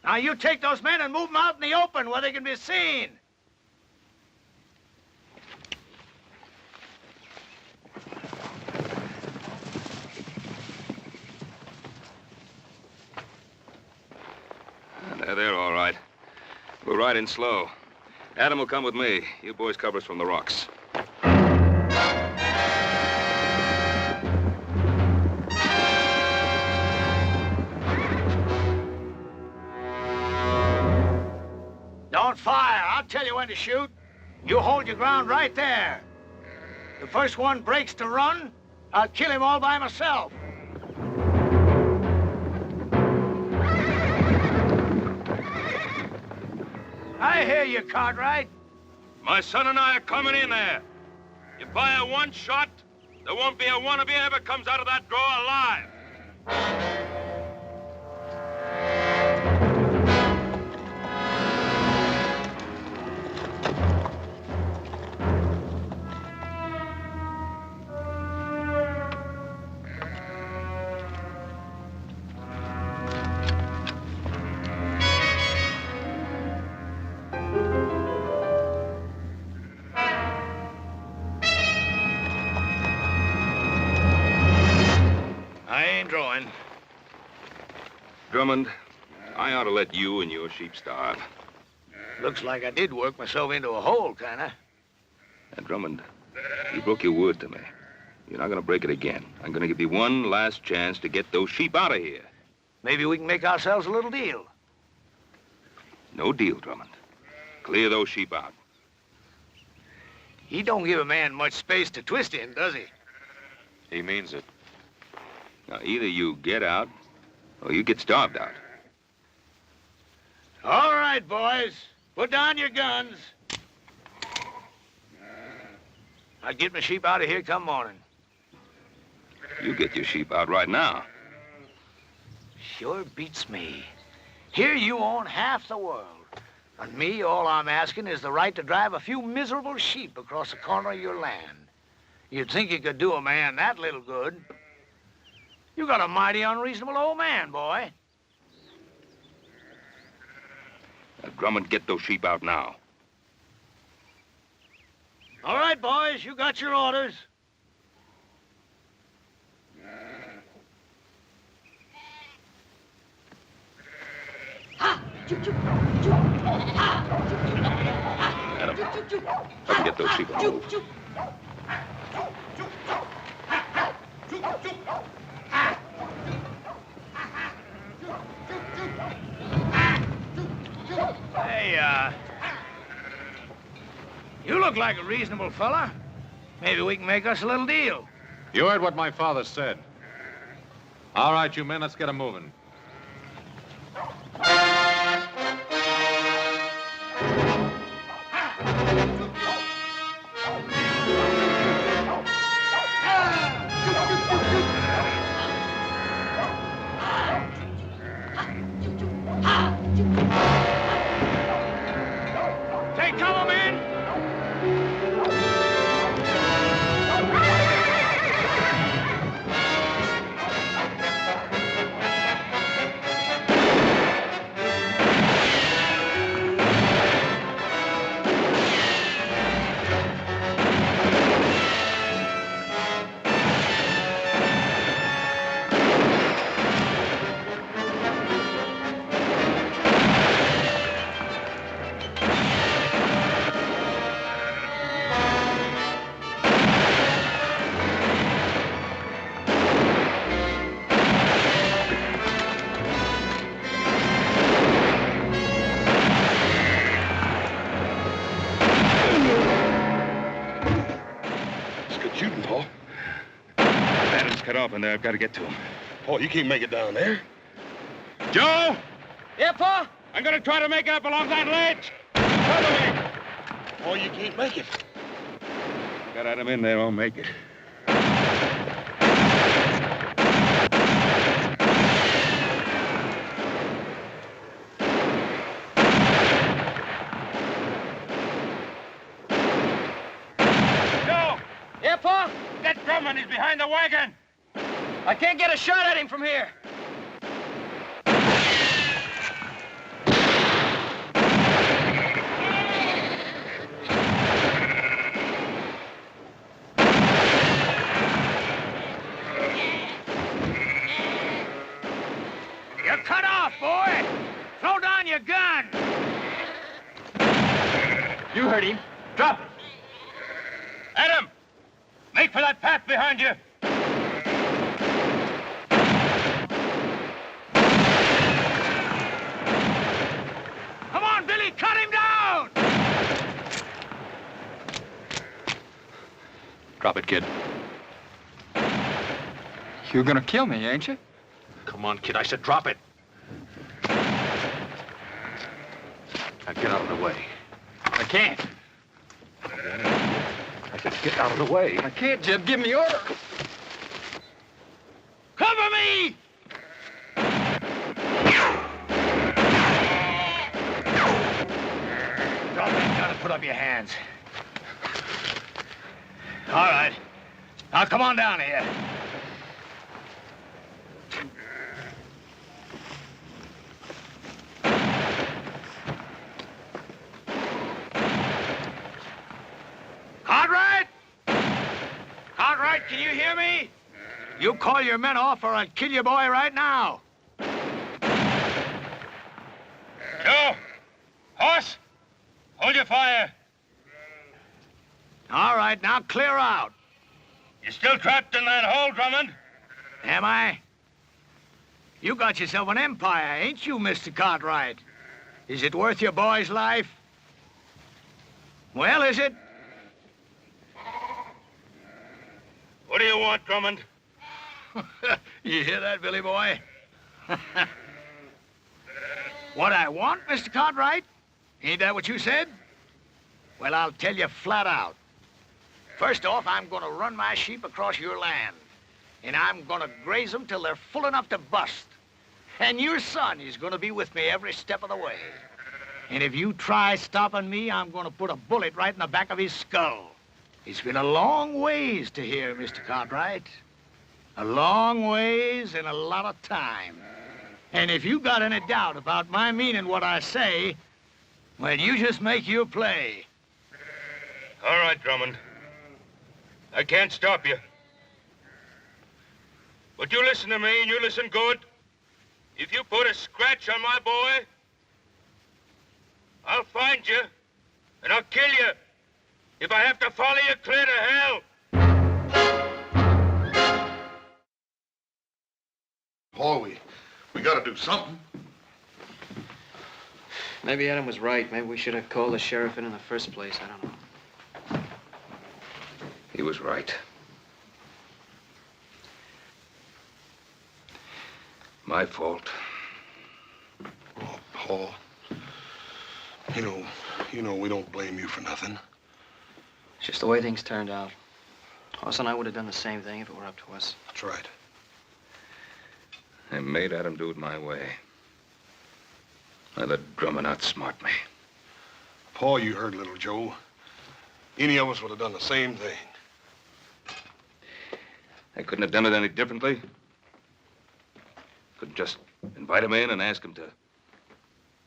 Now, you take those men and move them out in the open where they can be seen. They're all right. We'll ride in slow. Adam will come with me. You boys cover us from the rocks. Don't fire. I'll tell you when to shoot. You hold your ground right there. The first one breaks to run, I'll kill him all by myself. I hear you, Cartwright. My son and I are coming in there. You fire one shot, there won't be a one of you ever comes out of that draw alive. Drummond, I ought to let you and your sheep starve. Looks like I did work myself into a hole, kinda. And Drummond, you broke your word to me. You're not gonna break it again. I'm gonna give you one last chance to get those sheep out of here. Maybe we can make ourselves a little deal. No deal, Drummond. Clear those sheep out. He don't give a man much space to twist in, does he? He means it. Now, either you get out, or you get starved out. All right, boys. Put down your guns. I'll get my sheep out of here come morning. You get your sheep out right now. Sure beats me. Here you own half the world. And me, all I'm asking is the right to drive a few miserable sheep across the corner of your land. You'd think you could do a man that little good. You got a mighty unreasonable old man, boy. Now, Drummond, get those sheep out now. All right, boys, you got your orders. Adam, let me get those sheep on the move. Hey, you look like a reasonable fella. Maybe we can make us a little deal. You heard what my father said. All right, you men, let's get 'em moving. Take cover, men! Up in there. I've got to get to him. Oh, you can't make it down there. Joe! Yeah, Pa? I'm going to try to make it up along that ledge. Follow me. Oh, you can't make it. Got Adam in there, I'll make it. Joe! Yeah, Pa? That Drummond is behind the wagon. I can't get a shot at him from here. You're cut off, boy! Throw down your gun! You heard him. Drop it. Adam! Make for that path behind you. Come on, Billy, cut him down! Drop it, kid. You're gonna kill me, ain't you? Come on, kid. I said drop it. Now get out of the way. I can't. I said get out of the way. I can't, Jeb. Give me order. Cover me! Drop that gun and put up your hands. All right. Now come on down here. Cartwright! Cartwright, can you hear me? You call your men off or I'll kill your boy right now. Joe! Horse! Hold your fire. All right, now clear out. You still trapped in that hole, Drummond? Am I? You got yourself an empire, ain't you, Mr. Cartwright? Is it worth your boy's life? Well, is it? What do you want, Drummond? You hear that, Billy boy? What I want, Mr. Cartwright? Ain't that what you said? Well, I'll tell you flat out. First off, I'm going to run my sheep across your land. and I'm gonna graze them till they're full enough to bust. And your son is gonna be with me every step of the way. And if you try stopping me, I'm gonna put a bullet right in the back of his skull. It's been a long ways to here, Mr. Cartwright. A long ways and a lot of time. And if you got any doubt about my meaning what I say, well, you just make your play. All right, Drummond. I can't stop you. But you listen to me, and you listen good. If you put a scratch on my boy, I'll find you, and I'll kill you. If I have to follow you clear to hell. Paul, we gotta do something. Maybe Adam was right. Maybe we should have called the sheriff in the first place. I don't know. He was right. My fault. Oh, Paul. You know we don't blame you for nothing. It's just the way things turned out. Hoss and I would have done the same thing if it were up to us. That's right. I made Adam do it my way. I let Drummond outsmart me. Paul, you heard little Joe. Any of us would have done the same thing. I couldn't have done it any differently. Couldn't just invite him in and ask him to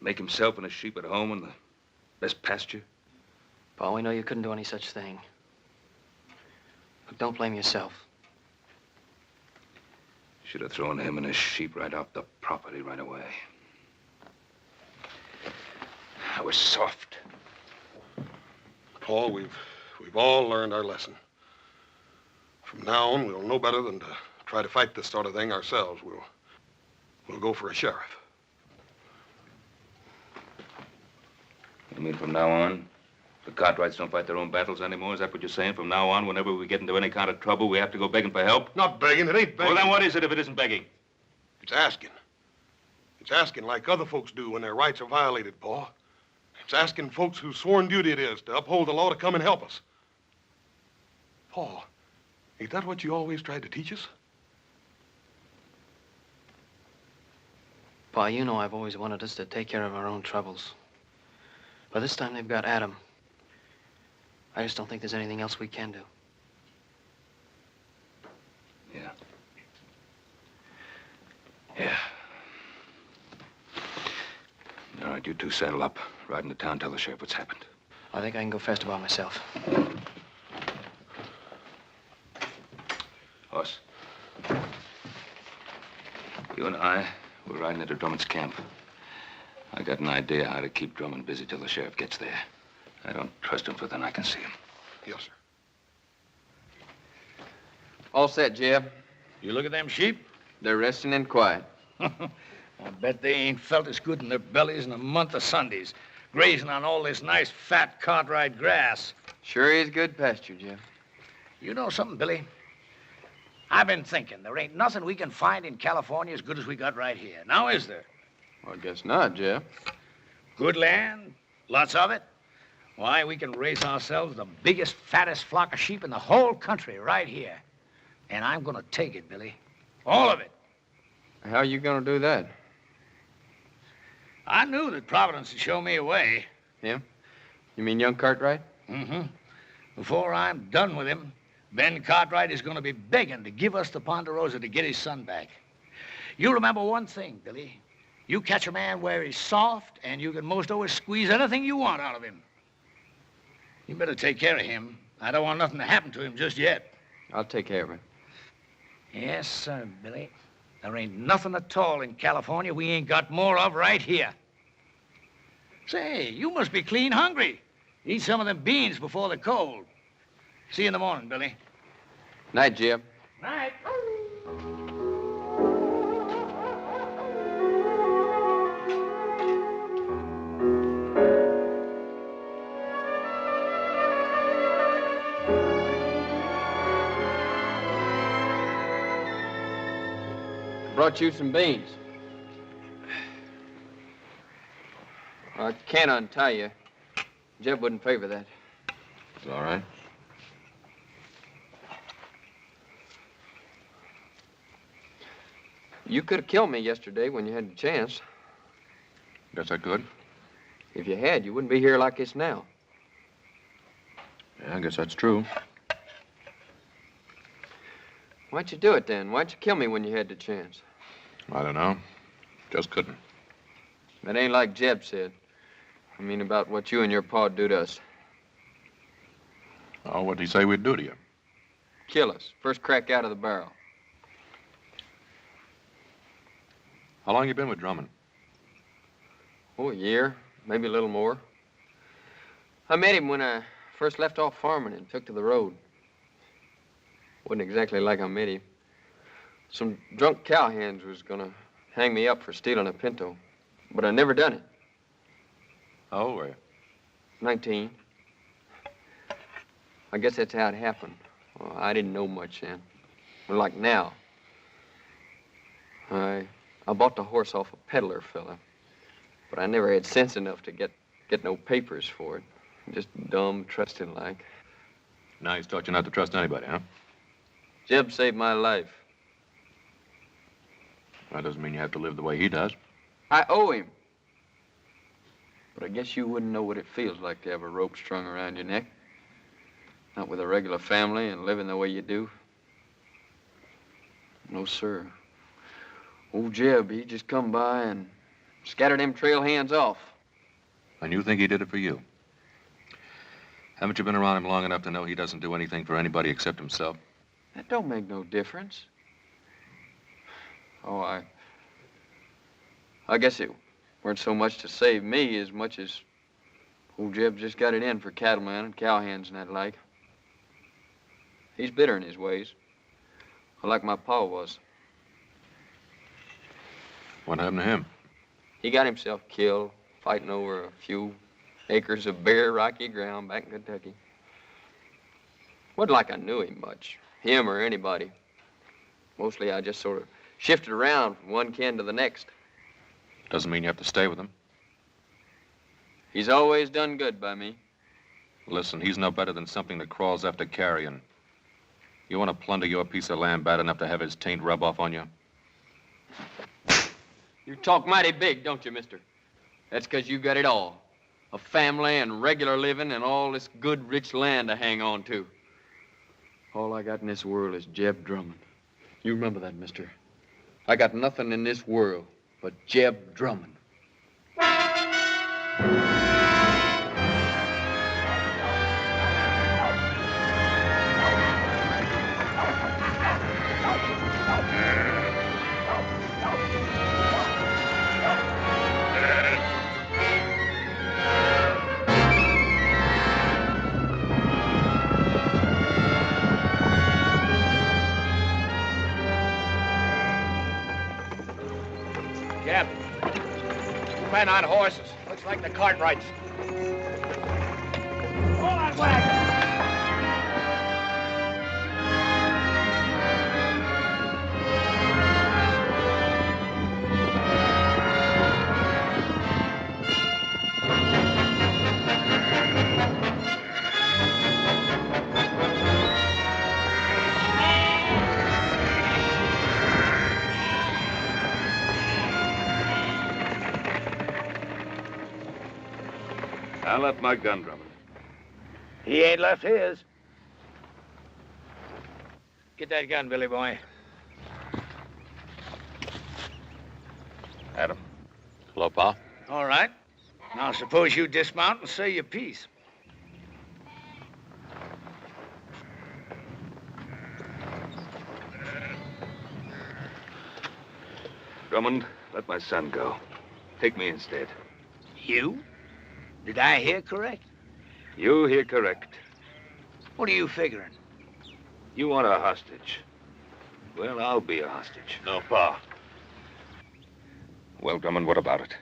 make himself and his sheep at home in the best pasture. Paul, we know you couldn't do any such thing. But don't blame yourself. Should have thrown him and his sheep right off the property right away. I was soft. Paul, we've all learned our lesson. From now on, we'll know better than to try to fight this sort of thing ourselves. We'll go for a sheriff. You mean from now on, the Cartwrights don't fight their own battles anymore? Is that what you're saying? From now on, whenever we get into any kind of trouble, we have to go begging for help? Not begging. It ain't begging. Well, then what is it if it isn't begging? It's asking. It's asking like other folks do when their rights are violated, Paul. It's asking folks whose sworn duty it is to uphold the law to come and help us. Paul, ain't that what you always tried to teach us? Pa, you know I've always wanted us to take care of our own troubles. But this time they've got Adam. I just don't think there's anything else we can do. Yeah. Yeah. All right, you two saddle up. Ride into town, tell the sheriff what's happened. I think I can go faster by myself. Hoss. You and I, we're riding into Drummond's camp. I got an idea how to keep Drummond busy till the sheriff gets there. I don't trust him for then I can see him. Yes, sir. All set, Jeb. You look at them sheep? They're resting in quiet. I bet they ain't felt as good in their bellies in a month of Sundays, grazing on all this nice, fat Cartwright grass. Sure is good pasture, Jeb. You know something, Billy? I've been thinking there ain't nothing we can find in California as good as we got right here. Now, is there? Well, I guess not, Jeb. Good land, lots of it. Why, we can raise ourselves the biggest, fattest flock of sheep in the whole country right here. And I'm gonna take it, Billy. All of it. How are you gonna do that? I knew that Providence would show me a way. Him? You mean young Cartwright? Mm-hmm. Before I'm done with him, Ben Cartwright is gonna be begging to give us the Ponderosa to get his son back. You remember one thing, Billy. You catch a man where he's soft, and you can most always squeeze anything you want out of him. You better take care of him. I don't want nothing to happen to him just yet. I'll take care of him. Yes, sir, Billy. There ain't nothing at all in California we ain't got more of right here. Say, you must be clean hungry. Eat some of them beans before the cold. See you in the morning, Billy. Night, Jeb. Night. Brought you some beans. I can't untie you. Jeb wouldn't favor that. It's all right. You could have killed me yesterday when you had the chance. Guess I could. If you had, you wouldn't be here like this now. Yeah, I guess that's true. Why'd you do it then? Why'd you kill me when you had the chance? I don't know. Just couldn't. That ain't like Jeb said. I mean about what you and your pa'd do to us. Oh, what'd he say we'd do to you? Kill us. First crack out of the barrel. How long you been with Drummond? Oh, a year. Maybe a little more. I met him when I first left off farming and took to the road. Wasn't exactly like I met him. Some drunk cowhands was gonna hang me up for stealing a pinto, but I never done it. How old were you? 19. I guess that's how it happened. Well, I didn't know much then. But like now. I bought the horse off a peddler fella, but I never had sense enough to get no papers for it. Just dumb, trusting like. Now he's taught you not to trust anybody, huh? Jeb saved my life. That doesn't mean you have to live the way he does. I owe him. But I guess you wouldn't know what it feels like to have a rope strung around your neck. Not with a regular family and living the way you do. No, sir. Old Jeb, he just come by and scattered them trail hands off. And you think he did it for you? Haven't you been around him long enough to know he doesn't do anything for anybody except himself? That don't make no difference. Oh, I guess it weren't so much to save me as much as old Jeb just got it in for cattlemen and cowhands and that like. He's bitter in his ways, like my pa was. What happened to him? He got himself killed fighting over a few acres of bare, rocky ground back in Kentucky. Wasn't like I knew him much, him or anybody. Mostly I just sort of shifted around from one kin to the next. Doesn't mean you have to stay with him. He's always done good by me. Listen, he's no better than something that crawls after carrion. You want to plunder your piece of land bad enough to have his taint rub off on you? You talk mighty big, don't you, mister? That's 'cause you got it all. A family and regular living and all this good, rich land to hang on to. All I got in this world is Jeb Drummond. You remember that, mister. I got nothing in this world but Jeb Drummond. Jeb, two men on horses. Looks like the Cartwrights. Hold on, wagon! I left my gun, Drummond. He ain't left his. Get that gun, Billy boy. Adam. Hello, Pa. All right. Now suppose you dismount and say your piece. Drummond, let my son go. Take me instead. You? Did I hear correct? You hear correct. What are you figuring? You want a hostage. Well, I'll be a hostage. No, Pa. Well, Drummond, what about it?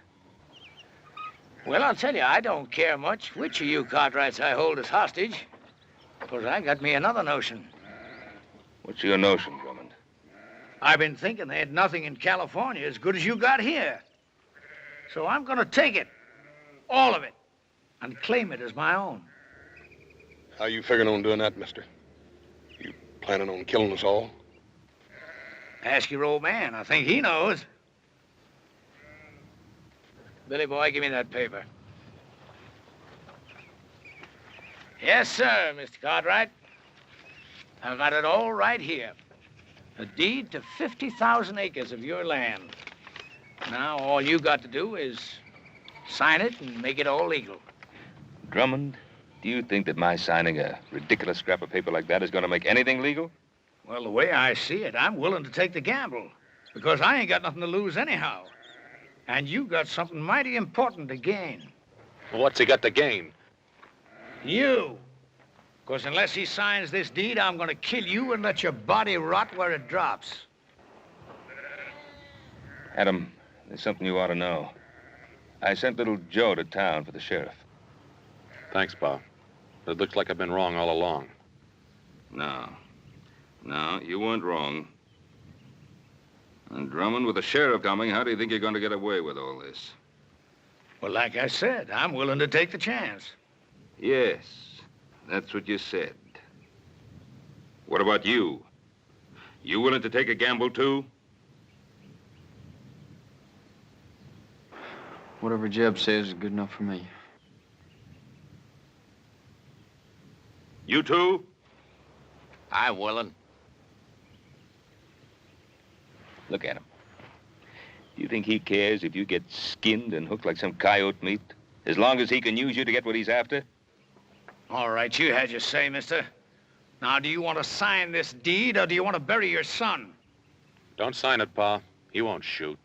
Well, I'll tell you, I don't care much which of you Cartwrights I hold as hostage. Because I got me another notion. What's your notion, Drummond? I've been thinking they had nothing in California as good as you got here. So I'm going to take it. All of it. And claim it as my own. How you figuring on doing that, mister? You planning on killing us all? Ask your old man. I think he knows. Billy boy, give me that paper. Yes, sir, Mr. Cartwright. I've got it all right here. A deed to 50,000 acres of your land. Now, all you got to do is sign it and make it all legal. Drummond, do you think that my signing a ridiculous scrap of paper like that is going to make anything legal? Well, the way I see it, I'm willing to take the gamble. Because I ain't got nothing to lose anyhow. And you got something mighty important to gain. Well, what's he got to gain? You. Because unless he signs this deed, I'm going to kill you and let your body rot where it drops. Adam, there's something you ought to know. I sent little Joe to town for the sheriff. Thanks, Pa. It looks like I've been wrong all along. No, you weren't wrong. And Drummond, with the sheriff coming, how do you think you're going to get away with all this? Well, like I said, I'm willing to take the chance. Yes, that's what you said. What about you? You willing to take a gamble, too? Whatever Jeb says is good enough for me. You too? I'm willing. Look at him. Do you think he cares if you get skinned and hooked like some coyote meat, as long as he can use you to get what he's after? All right, you had your say, mister. Now, do you want to sign this deed, or do you want to bury your son? Don't sign it, Pa. He won't shoot.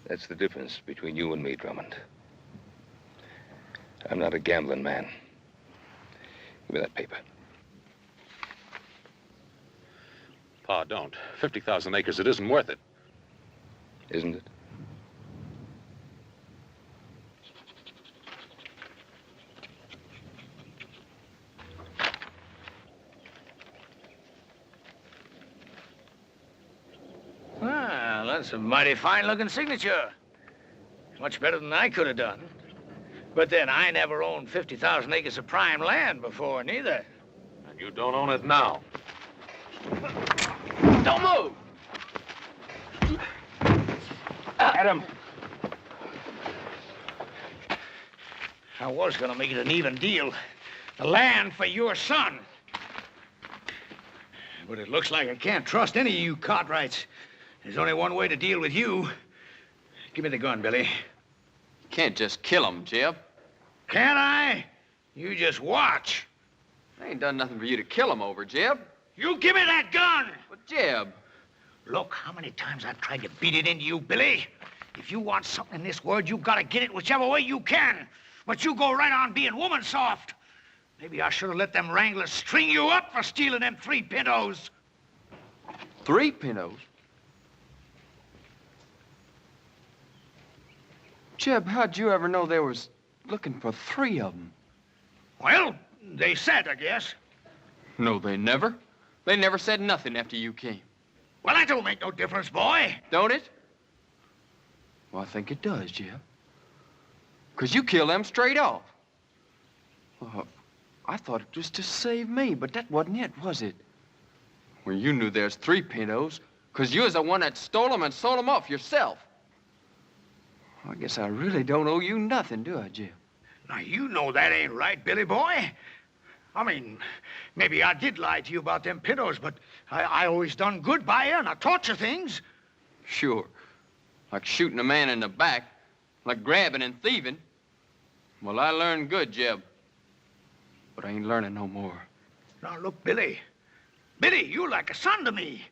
That's the difference between you and me, Drummond. I'm not a gambling man. Give me that paper. Pa, don't. 50,000 acres, it isn't worth it. Isn't it? Well, that's a mighty fine-looking signature. Much better than I could have done. But then, I never owned 50,000 acres of prime land before, neither. And you don't own it now. Don't move! Adam. I was gonna make it an even deal. The land for your son. But it looks like I can't trust any of you Cartwrights. There's only one way to deal with you. Give me the gun, Billy. You can't just kill him, Jeb. Can't I? You just watch. I ain't done nothing for you to kill him over, Jeb. You give me that gun! But, Jeb... Look, how many times I've tried to beat it into you, Billy. If you want something in this world, you've got to get it whichever way you can. But you go right on being woman soft. Maybe I should have let them wranglers string you up for stealing them 3 pintos. 3 pintos? Jeb, how'd you ever know they was looking for 3 of them? Well, they said, I guess. No, they never. They never said nothing after you came. Well, that don't make no difference, boy. Don't it? Well, I think it does, Jeb. 'Cause you killed them straight off. Well, I thought it was to save me, but that wasn't it, was it? Well, you knew there's 3 pintos, 'cause you was the one that stole them and sold them off yourself. Well, I guess I really don't owe you nothing, do I, Jeb? Now, you know that ain't right, Billy boy. I mean, maybe I did lie to you about them pintos, but I always done good by you, and I taught you things. Sure. Like shooting a man in the back, like grabbing and thieving. Well, I learned good, Jeb. But I ain't learning no more. Now, look, Billy. Billy, you're like a son to me.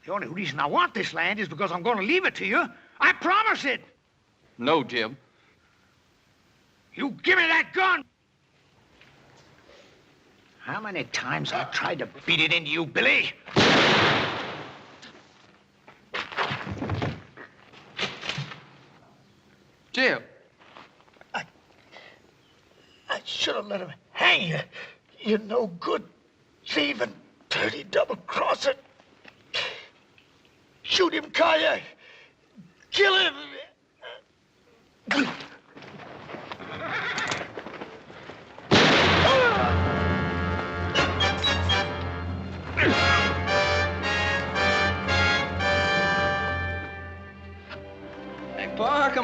The only reason I want this land is because I'm going to leave it to you. I promise it. No, Jeb. You give me that gun! How many times I tried to beat it into you, Billy? Jeb. I should have let him hang you. You no good thieving, dirty double-crosser. Shoot him, Carey. Kill him.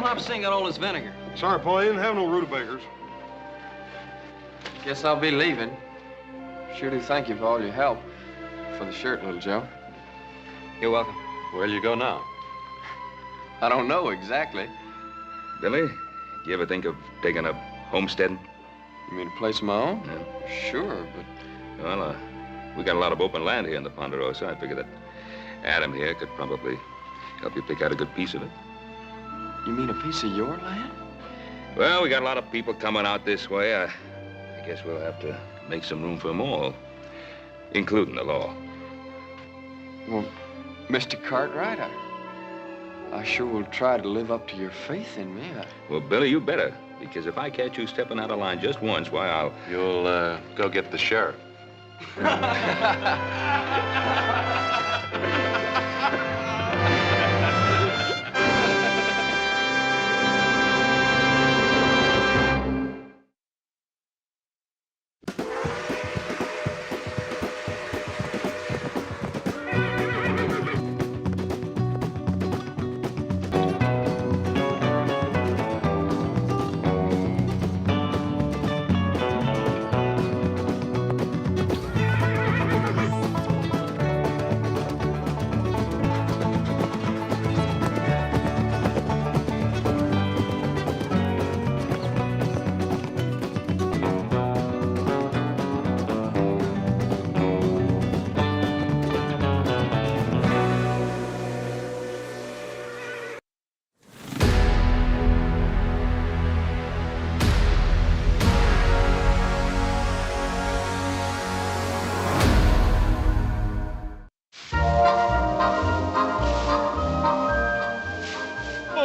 come Hop-Sing got all this vinegar? Sorry, Paul, you didn't have no rutabagas. Guess I'll be leaving. Sure do thank you for all your help. For the shirt, little Joe. You're welcome. Where'll you go now? I don't know exactly. Billy, do you ever think of taking up homesteading? You mean a place of my own? Yeah. Sure, but... Well, we got a lot of open land here in the Ponderosa. I figure that Adam here could probably help you pick out a good piece of it. You mean a piece of your land? Well, we got a lot of people coming out this way. I guess we'll have to make some room for them all, including the law. Well, Mr. Cartwright, I sure will try to live up to your faith in me. Well, Billy, you better, because if I catch you stepping out of line just once, why, I'll... You'll, go get the sheriff.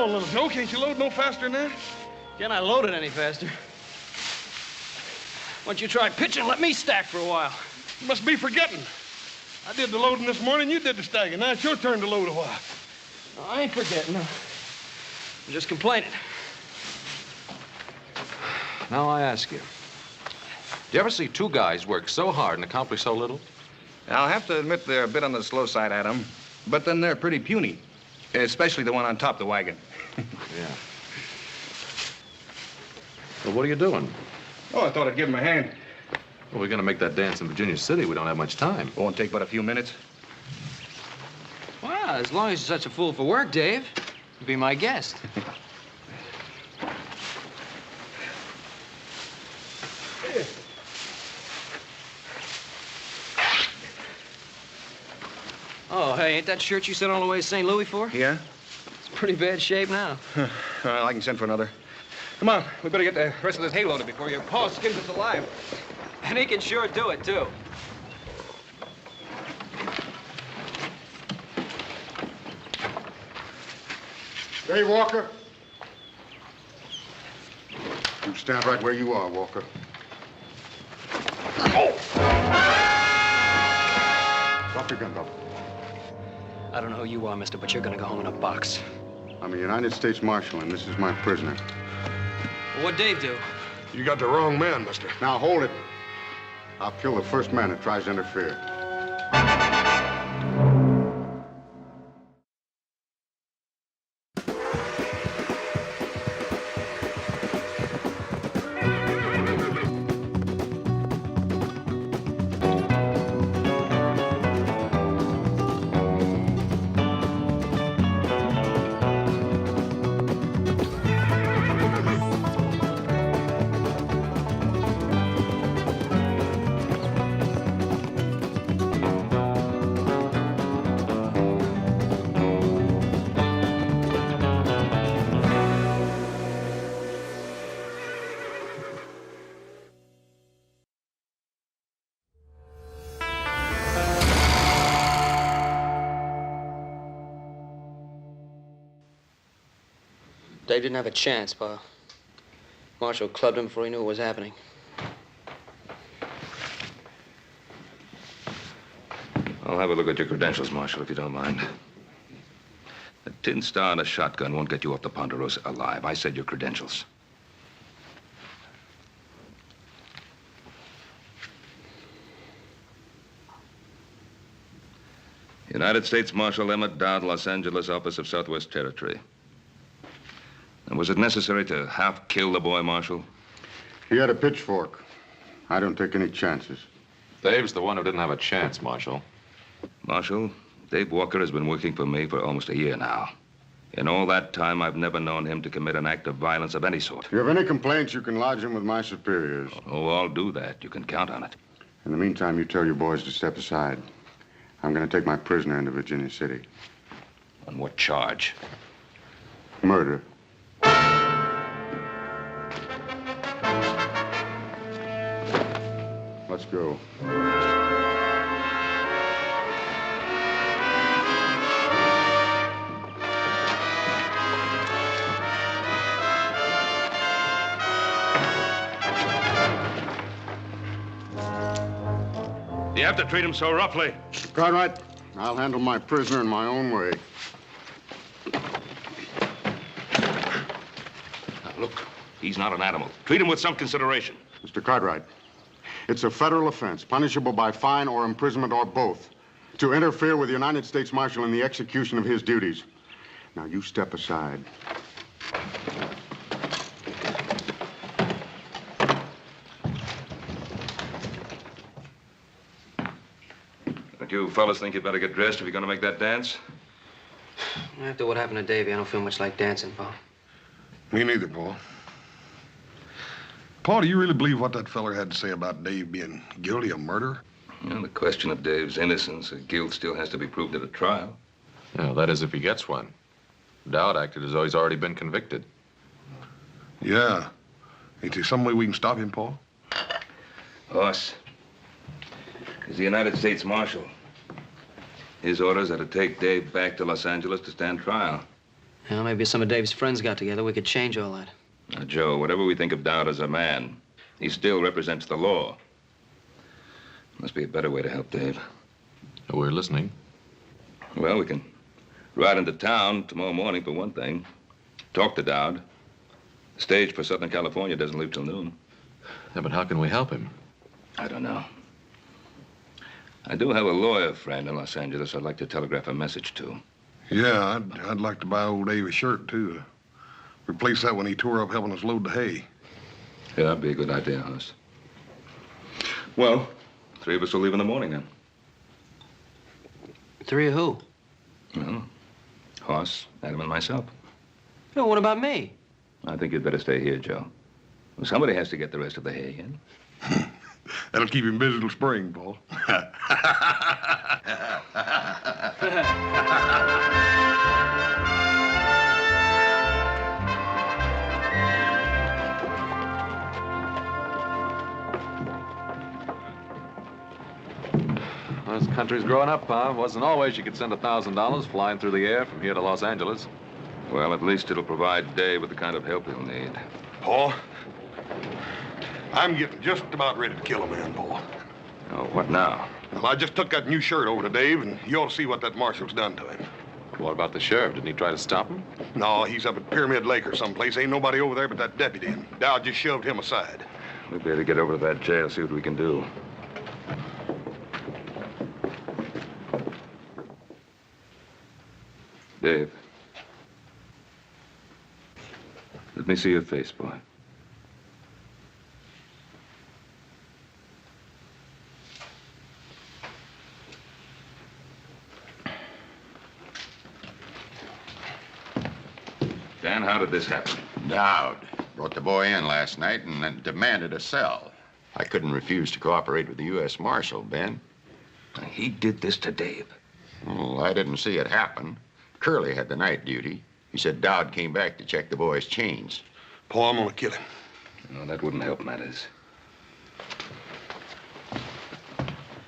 Little Joe, can't you load no faster than that? Can I load it any faster? Why don't you try pitching and let me stack for a while? You must be forgetting. I did the loading this morning, you did the stacking. Now it's your turn to load a while. No, I ain't forgetting. I'm just complaining. Now I ask you, do you ever see two guys work so hard and accomplish so little? I'll have to admit they're a bit on the slow side, Adam. But then they're pretty puny. Especially the one on top of the wagon. Yeah. Well, what are you doing? Oh, I thought I'd give him a hand. Well, we're going to make that dance in Virginia City. We don't have much time. Won't take but a few minutes. Well, as long as you're such a fool for work, Dave, be my guest. Oh, hey, ain't that shirt you sent all the way to St. Louis for? Yeah? It's pretty bad shape now. Well, I can send for another. Come on, we better get the rest of this hay loaded before your paw skins us alive. And he can sure do it, too. Hey, Walker. You stand right where you are, Walker. Oh! Drop your gun, brother. I don't know who you are, mister, but you're gonna go home in a box. I'm a United States Marshal, and this is my prisoner. Well, what'd Dave do? You got the wrong man, mister. Now, hold it. I'll kill the first man that tries to interfere. Dave didn't have a chance, Pa. Marshall clubbed him before he knew what was happening. I'll have a look at your credentials, Marshal, if you don't mind. A tin star and a shotgun won't get you off the Ponderosa alive. I said your credentials. United States Marshal Emmett Dowd, Los Angeles, Office of Southwest Territory. Now, Was it necessary to half kill the boy, Marshal? He had a pitchfork. I don't take any chances. Dave's the one who didn't have a chance, Marshal. Marshal, Dave Walker has been working for me for almost a year now. In all that time, I've never known him to commit an act of violence of any sort. If you have any complaints, you can lodge them with my superiors. Oh, I'll do that. You can count on it. In the meantime, you tell your boys to step aside. I'm going to take my prisoner into Virginia City. On what charge? Murder. Let's go. You have to treat him so roughly. Cartwright, I'll handle my prisoner in my own way. Now, look, he's not an animal. Treat him with some consideration. Mr. Cartwright, it's a federal offense, punishable by fine or imprisonment or both, to interfere with the United States Marshal in the execution of his duties. Now, you step aside. Don't you fellas think you'd better get dressed if you're going to make that dance? After what happened to Davy, I don't feel much like dancing, Pa. Me neither, Paul. Paul, do you really believe what that feller had to say about Dave being guilty of murder? Well, the question of Dave's innocence or guilt still has to be proved at a trial. Yeah, that is if he gets one. Dowd acted as though he's already been convicted. Yeah. Ain't there some way we can stop him, Paul? Us. He's the United States Marshal. His orders are to take Dave back to Los Angeles to stand trial. Well, maybe some of Dave's friends got together. We could change all that. Now, Joe, whatever we think of Dowd as a man, he still represents the law. Must be a better way to help Dave. We're listening. Well, we can ride into town tomorrow morning, for one thing. Talk to Dowd. The stage for Southern California doesn't leave till noon. Yeah, but how can we help him? I don't know. I do have a lawyer friend in Los Angeles I'd like to telegraph a message to. Yeah, I'd like to buy old Dave a shirt, too. Replace that when he tore up helping us load the hay. Yeah, that'd be a good idea, Hoss. Well, 3 of us will leave in the morning, then. 3 of who? Well, Hoss, Adam, and myself. Well, what about me? I think you'd better stay here, Joe. Well, somebody has to get the rest of the hay in. That'll keep him busy till spring, Paul. Well, this country's growing up, Pa. Wasn't always you could send $1,000 flying through the air from here to Los Angeles. Well, at least it'll provide Dave with the kind of help he'll need. Paul, I'm getting just about ready to kill a man, Paul. Oh, what now? Well, I just took that new shirt over to Dave, and you ought to see what that marshal's done to him. What about the sheriff? Didn't he try to stop him? No, he's up at Pyramid Lake or someplace. Ain't nobody over there but that deputy, and Dowd just shoved him aside. We better get over to that jail, see what we can do. Dave. Let me see your face, boy. Dan, how did this happen? Dowd brought the boy in last night and then demanded a cell. I couldn't refuse to cooperate with the U.S. Marshal, Ben. He did this to Dave. Well, I didn't see it happen. Curly had the night duty. He said Dowd came back to check the boy's chains. Paul, I'm gonna kill him. No, that wouldn't help matters.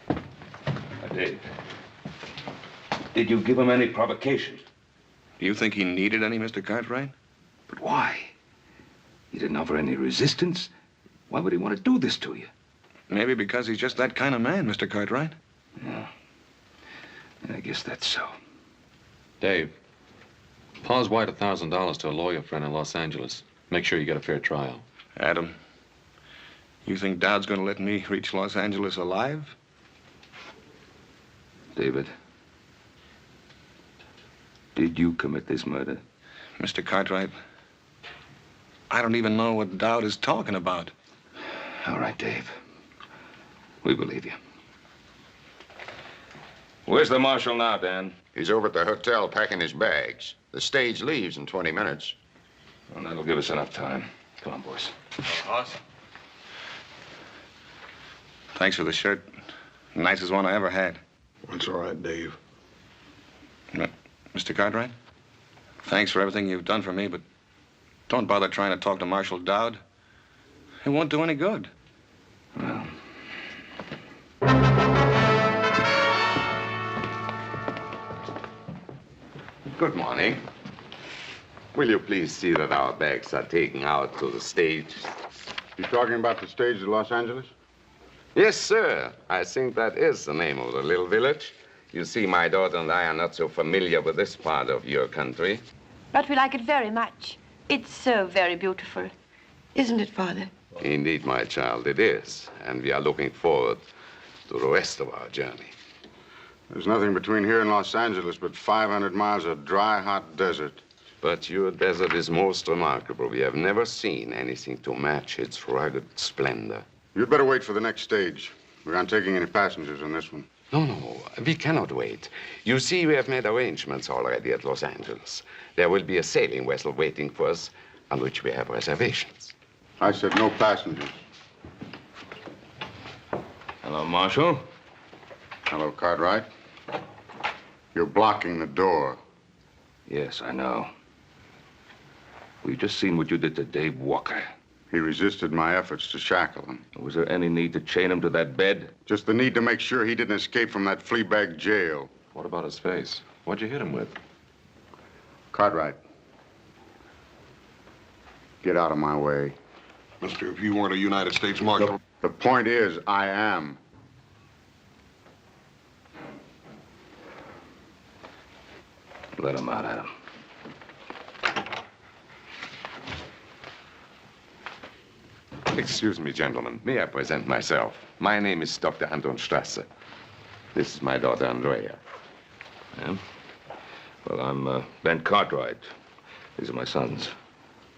Now, Dave, did you give him any provocations? Do you think he needed any, Mr. Cartwright? But why? He didn't offer any resistance. Why would he want to do this to you? Maybe because he's just that kind of man, Mr. Cartwright. Yeah. I guess that's so. Dave, Paul's wired $1,000 to a lawyer friend in Los Angeles. Make sure you get a fair trial. Adam, you think Dowd's going to let me reach Los Angeles alive? David, did you commit this murder? Mr. Cartwright, I don't even know what Dowd is talking about. All right, Dave. We believe you. Where's the marshal now, Dan? He's over at the hotel packing his bags. The stage leaves in 20 minutes. Well, that'll give us enough time. Come on, boys. Boss. Thanks for the shirt. Nicest one I ever had. That's all right, Dave. Mr. Cartwright, thanks for everything you've done for me, but don't bother trying to talk to Marshal Dowd. It won't do any good. Well. Good morning. Will you please see that our bags are taken out to the stage? You talking about the stage in Los Angeles? Yes, sir. I think that is the name of the little village. You see, my daughter and I are not so familiar with this part of your country. But we like it very much. It's so very beautiful. Isn't it, Father? Indeed, my child, it is. And we are looking forward to the rest of our journey. There's nothing between here and Los Angeles but 500 miles of dry, hot desert. But your desert is most remarkable. We have never seen anything to match its rugged splendor. You'd better wait for the next stage. We aren't taking any passengers on this one. No, we cannot wait. You see, we have made arrangements already at Los Angeles. There will be a sailing vessel waiting for us on which we have reservations. I said no passengers. Hello, Marshal. Hello, Cartwright. You're blocking the door. Yes, I know. We've just seen what you did to Dave Walker. He resisted my efforts to shackle him. Was there any need to chain him to that bed? Just the need to make sure he didn't escape from that fleabag jail. What about his face? What'd you hit him with? Cartwright. Get out of my way. Mister, if you weren't a United States Marshal... The point is, I am. Let him out, Adam. Excuse me, gentlemen. May I present myself? My name is Dr. Anton Strasser. This is my daughter, Andrea. Yeah? Well, I'm Ben Cartwright. These are my sons.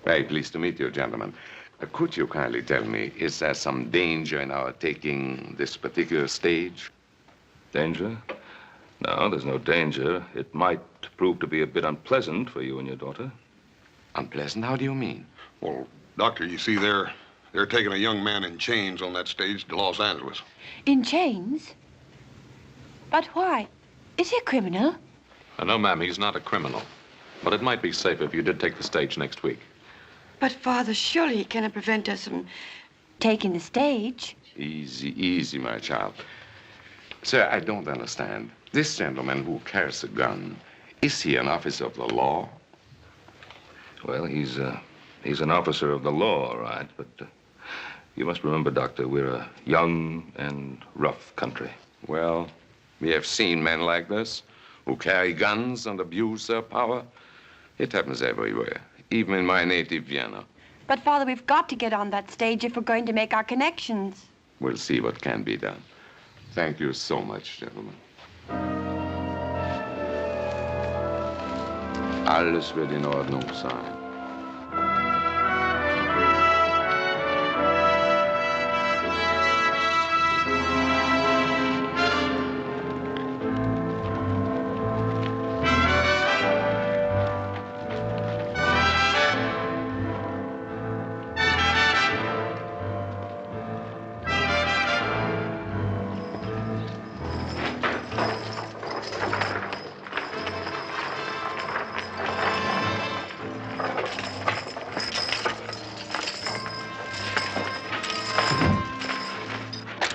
Very pleased to meet you, gentlemen. Could you kindly tell me, is there some danger in our taking this particular stage? Danger? No, there's no danger. It might prove to be a bit unpleasant for you and your daughter. Unpleasant? How do you mean? Well, Doctor, you see, they're taking a young man in chains on that stage to Los Angeles. In chains? But why? Is he a criminal? No, ma'am, he's not a criminal. But it might be safer if you did take the stage next week. But, Father, surely he cannot prevent us from taking the stage. Easy, my child. Sir, I don't understand. This gentleman who carries a gun, is he an officer of the law? Well, he's an officer of the law, all right, but you must remember, Doctor, we're a young and rough country. Well, we have seen men like this who carry guns and abuse their power. It happens everywhere, even in my native Vienna. But, Father, we've got to get on that stage if we're going to make our connections. We'll see what can be done. Thank you so much, gentlemen. Alles wird in Ordnung sein.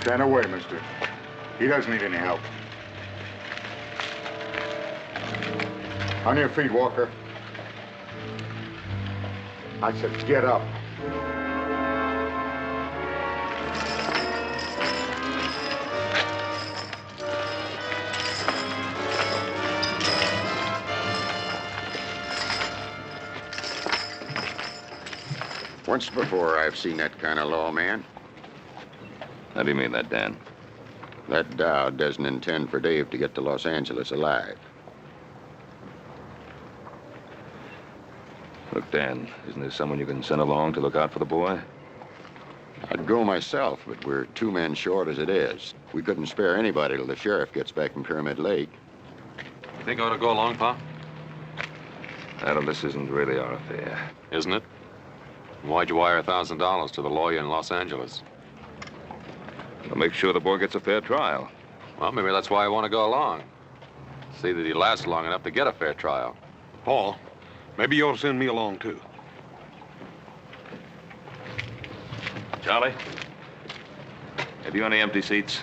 Stand away, mister. He doesn't need any help. On your feet, Walker. I said get up. Once before, I've seen that kind of law, man. How do you mean that, Dan? That Dowd doesn't intend for Dave to get to Los Angeles alive. Look, Dan, isn't there someone you can send along to look out for the boy? I'd go myself, but we're 2 men short as it is. We couldn't spare anybody till the sheriff gets back from Pyramid Lake. You think I ought to go along, Pa? Adam, this isn't really our affair. Isn't it? Why'd you wire $1,000 to the lawyer in Los Angeles? I'll make sure the boy gets a fair trial. Well, maybe that's why I want to go along. See that he lasts long enough to get a fair trial. Paul, maybe you ought to send me along, too. Charlie, have you any empty seats?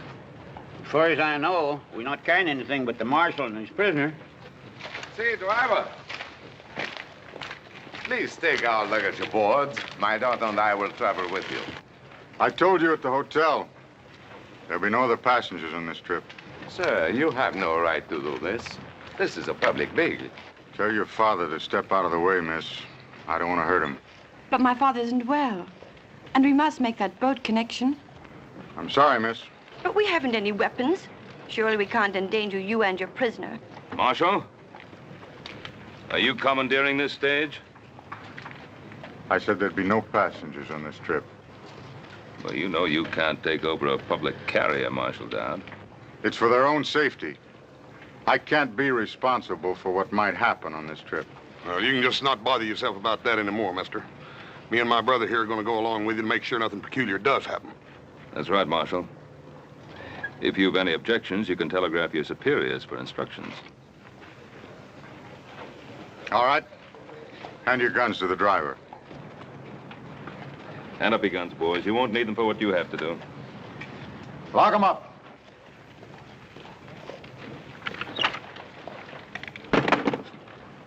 As far as I know, we're not carrying anything but the marshal and his prisoner. Say, driver. Please take our luggage aboard. My daughter and I will travel with you. I told you at the hotel. There'll be no other passengers on this trip. Sir, you have no right to do this. This is a public vehicle. Tell your father to step out of the way, miss. I don't want to hurt him. But my father isn't well. And we must make that boat connection. I'm sorry, miss. But we haven't any weapons. Surely we can't endanger you and your prisoner. Marshal? Are you commandeering this stage? I said there'd be no passengers on this trip. Well, you know you can't take over a public carrier, Marshal Dowd. It's for their own safety. I can't be responsible for what might happen on this trip. Well, you can just not bother yourself about that anymore, mister. Me and my brother here are going to go along with you to make sure nothing peculiar does happen. That's right, Marshal. If you've any objections, you can telegraph your superiors for instructions. All right. Hand your guns to the driver. Hand up your guns, boys. You won't need them for what you have to do. Lock them up.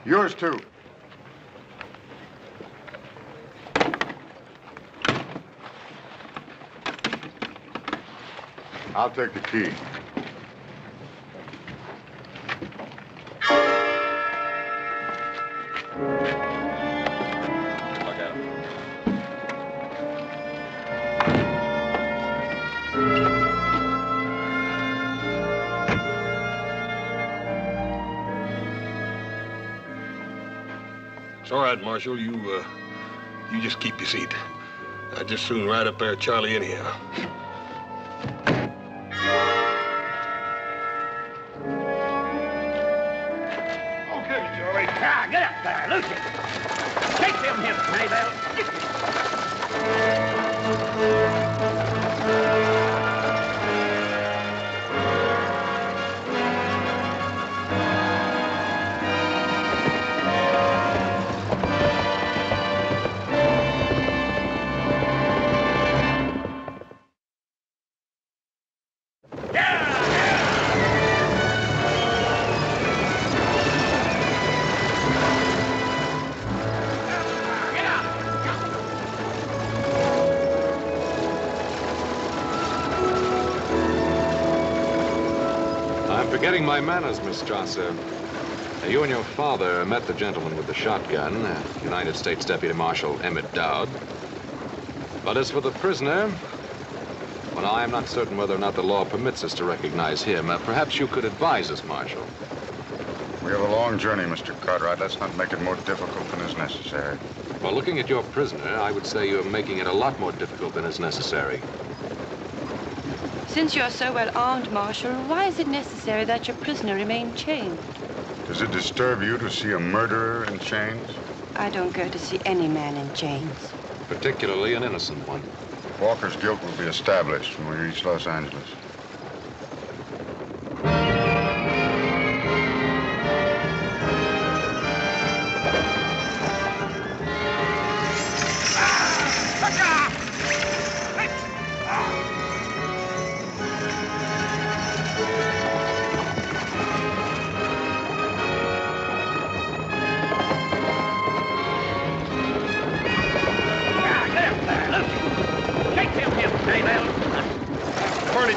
Yours, too. I'll take the key. Look at him. It's all right, Marshal. You just keep your seat. I'd just soon ride up there, Charlie, anyhow. Get up there, Lucy. Take them hips, Nyby. Forgetting my manners, Miss Strasser. You and your father met the gentleman with the shotgun, United States Deputy Marshal Emmett Dowd. But as for the prisoner, well, I am not certain whether or not the law permits us to recognize him. Perhaps you could advise us, Marshal. We have a long journey, Mr. Cartwright. Let's not make it more difficult than is necessary. Well, looking at your prisoner, I would say you're making it a lot more difficult than is necessary. Since you're so well armed, Marshal, why is it necessary that your prisoner remain chained? Does it disturb you to see a murderer in chains? I don't go to see any man in chains. Particularly an innocent one. Walker's guilt will be established when we reach Los Angeles.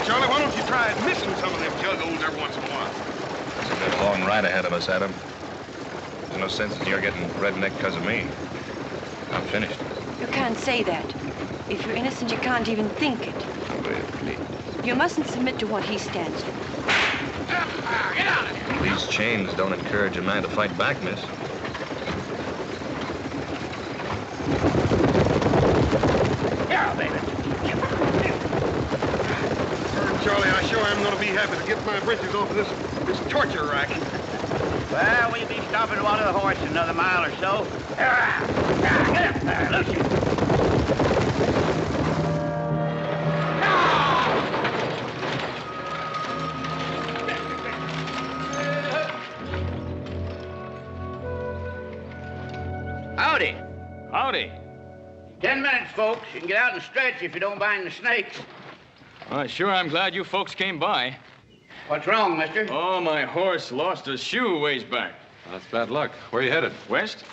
Charlie, why don't you try missing some of them juggos every once in a while? It's a good long ride ahead of us, Adam. There's no sense in your getting redneck because of me. I'm finished. You can't say that. If you're innocent, you can't even think it. Well, please. You mustn't submit to what he stands for. Get out of here! These chains don't encourage a man to fight back, miss. I'm going to be happy to get my britches off of this torture rack. Well, we'll be stopping to water the horse in another mile or so. Get up there, loose you. Howdy. Howdy. 10 minutes, folks. You can get out and stretch if you don't mind the snakes. Well, sure, I'm glad you folks came by. What's wrong, mister? Oh, my horse lost a shoe a ways back. That's bad luck. Where are you headed? West?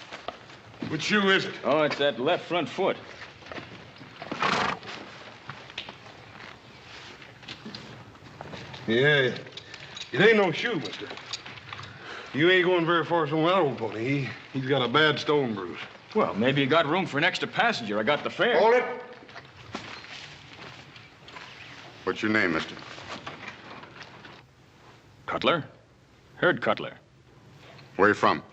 Which shoe is it? Oh, it's that left front foot. Yeah, it ain't no shoe, mister. You ain't going very far from that old pony. He's got a bad stone bruise. Well, maybe you got room for an extra passenger. I got the fare. Hold it. What's your name, mister? Cutler. Herd Cutler. Where you from?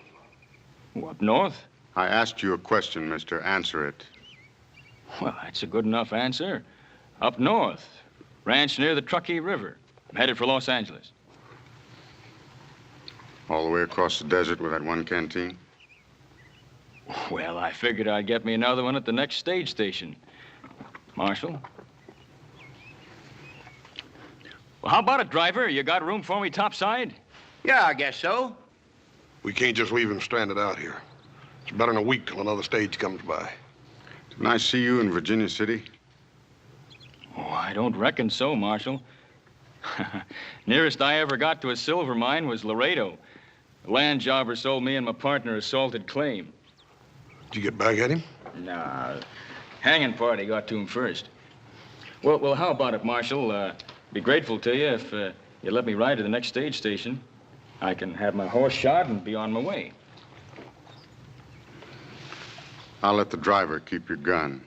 Up north? I asked you a question, mister. Answer it. Well, that's a good enough answer. Up north. Ranch near the Truckee River. I'm headed for Los Angeles. All the way across the desert with that one canteen? Well, I figured I'd get me another one at the next stage station. Marshal? Well, how about it, driver? You got room for me topside? Yeah, I guess so. We can't just leave him stranded out here. It's better than a week till another stage comes by. Didn't I see you in Virginia City? Oh, I don't reckon so, Marshal. Nearest I ever got to a silver mine was Laredo. The land jobber sold me and my partner a salted claim. Did you get back at him? No. Hanging party got to him first. Well, how about it, Marshal? Be grateful to you if you let me ride to the next stage station. I can have my horse shod and be on my way. I'll let the driver keep your gun.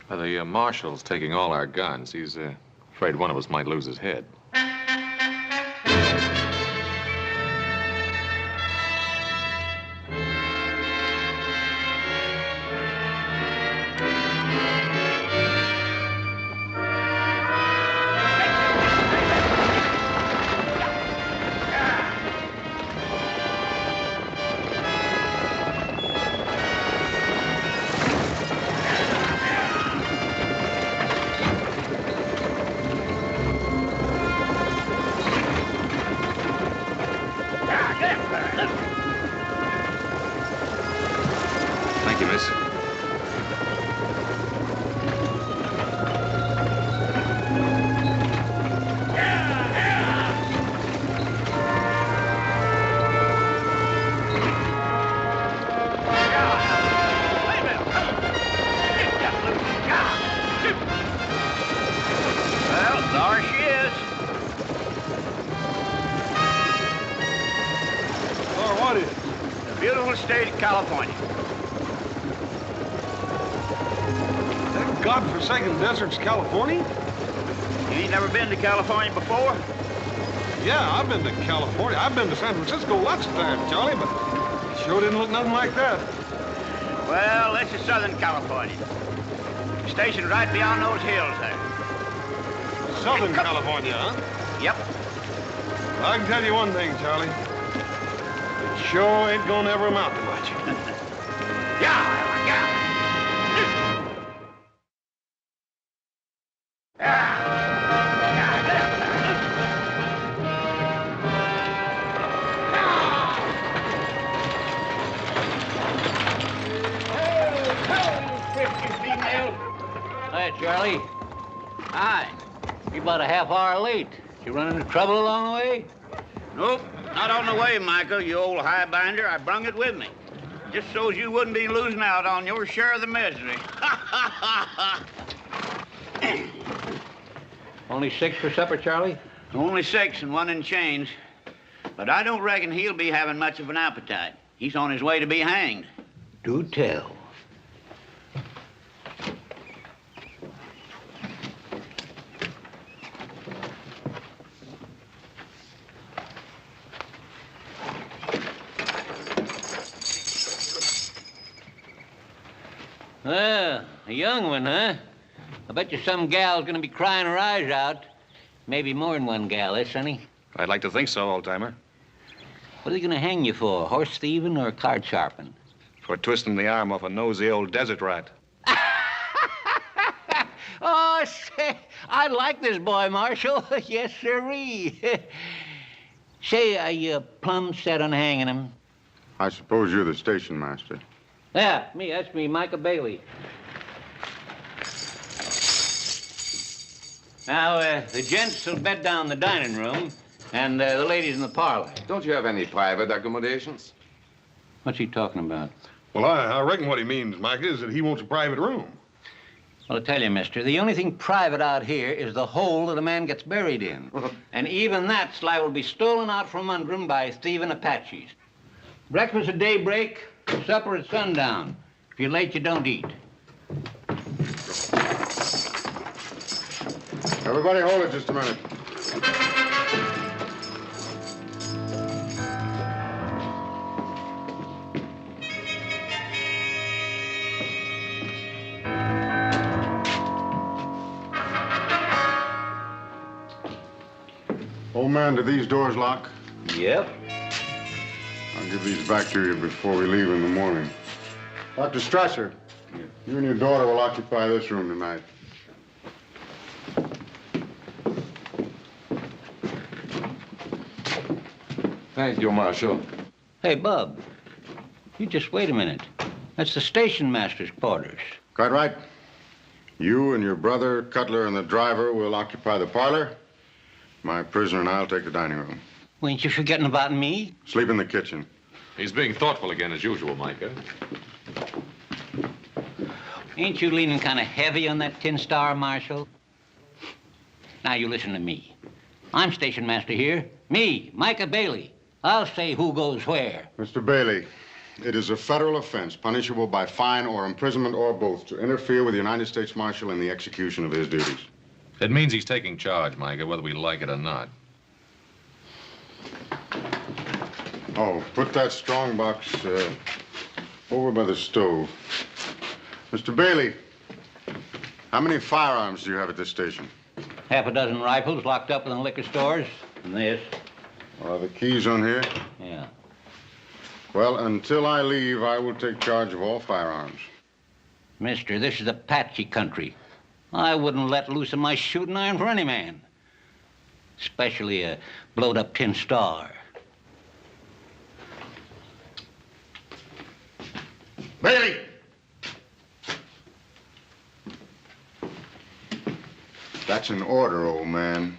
The marshal's taking all our guns. He's afraid one of us might lose his head. California. That godforsaken desert's California? You ain't never been to California before? Yeah, I've been to California. I've been to San Francisco lots of times, Charlie, but it sure didn't look nothing like that. Well, this is Southern California. Stationed right beyond those hills there. Southern California, huh? Yep. I can tell you one thing, Charlie. It sure ain't gonna ever amount to much. Hi, Charlie. Hi. You're about a half hour late. You run into trouble along the way? Nope, not on the way, Michael, you old highbinder. I brung it with me. Just so's you wouldn't be losing out on your share of the misery. Only 6 for supper, Charlie? Only 6 and 1 in chains. But I don't reckon he'll be having much of an appetite. He's on his way to be hanged. Do tell. Well, a young one, huh? I bet you some gal's gonna be crying her eyes out. Maybe more than one gal, eh, Sonny? I'd like to think so, old-timer. What are they gonna hang you for? Horse thieving or card sharping? For twisting the arm off a nosy old desert rat. Oh, say, I like this boy, Marshal. Yes, sirree. Say, are you plumb set on hanging him? I suppose you're the station master. Yeah, that's me, Micah Bailey. Now, the gents will bed down in the dining room, and the ladies in the parlor. Don't you have any private accommodations? What's he talking about? Well, I reckon what he means, Mike, is that he wants a private room. Well, I tell you, mister, the only thing private out here is the hole that a man gets buried in. And even that's liable to be stolen out from under him by thieving Apaches. Breakfast at daybreak, supper at sundown. If you're late, you don't eat. Everybody hold it just a minute. Old man, do these doors lock? Yep. I'll give these back to you before we leave in the morning. Dr. Strasser, you and your daughter will occupy this room tonight. Thank you, Marshal. Hey, Bub, you just wait a minute. That's the station master's quarters. Cartwright, you and your brother, Cutler, and the driver will occupy the parlor. My prisoner and I'll take the dining room. Well, ain't you forgetting about me? Sleep in the kitchen. He's being thoughtful again, as usual, Micah. Ain't you leaning kind of heavy on that tin star, Marshal? Now, you listen to me. I'm station master here. Me, Micah Bailey. I'll say who goes where. Mr. Bailey, it is a federal offense, punishable by fine or imprisonment or both, to interfere with the United States Marshal in the execution of his duties. It means he's taking charge, Micah, whether we like it or not. Oh, put that strong box over by the stove. Mr. Bailey, how many firearms do you have at this station? Half a dozen rifles locked up in the liquor stores, and this. Are the keys on here? Yeah. Well, until I leave, I will take charge of all firearms. Mister, this is Apache country. I wouldn't let loose of my shooting iron for any man. Especially a blowed-up tin star. Bailey! That's an order, old man.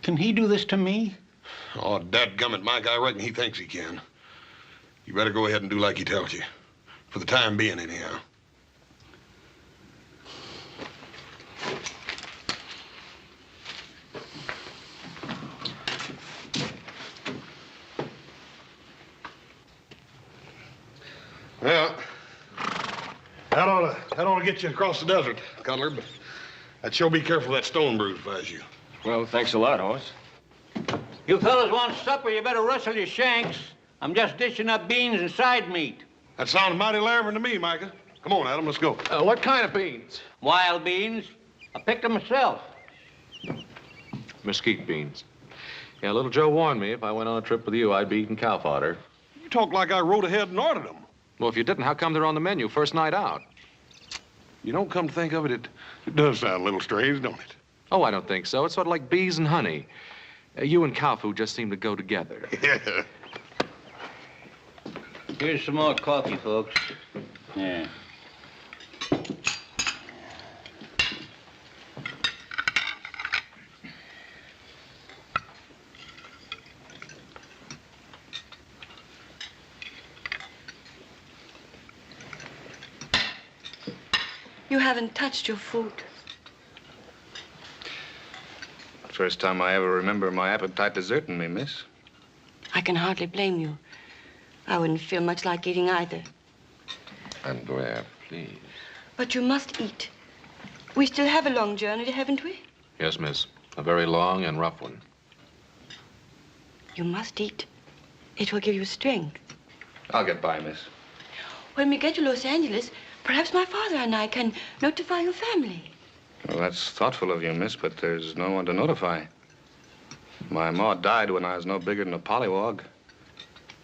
Can he do this to me? Oh, dadgummit, Mike, I reckon he thinks he can. You better go ahead and do like he tells you. For the time being, anyhow. Well, that ought to get you across the desert, Cutler, but I'd sure be careful of that stone bruise if I was you. Well, thanks a lot, Hoss. You fellas want supper, you better rustle your shanks. I'm just dishing up beans and side meat. That sounds mighty lavering to me, Micah. Come on, Adam, let's go. What kind of beans? Wild beans. I picked them myself. Mesquite beans. Yeah, little Joe warned me if I went on a trip with you, I'd be eating cow fodder. You talk like I rode ahead and ordered them. Well, if you didn't, how come they're on the menu first night out? You don't come to think of it, it does sound a little strange, don't it? Oh, I don't think so. It's sort of like bees and honey. You and cow food just seem to go together. Yeah. Here's some more coffee, folks. Yeah. You haven't touched your food. First time I ever remember my appetite deserting me, miss. I can hardly blame you. I wouldn't feel much like eating either. And where, please? But you must eat. We still have a long journey, haven't we? Yes, miss. A very long and rough one. You must eat. It will give you strength. I'll get by, miss. When we get to Los Angeles, perhaps my father and I can notify your family. Well, that's thoughtful of you, miss, but there's no one to notify. My ma died when I was no bigger than a pollywog.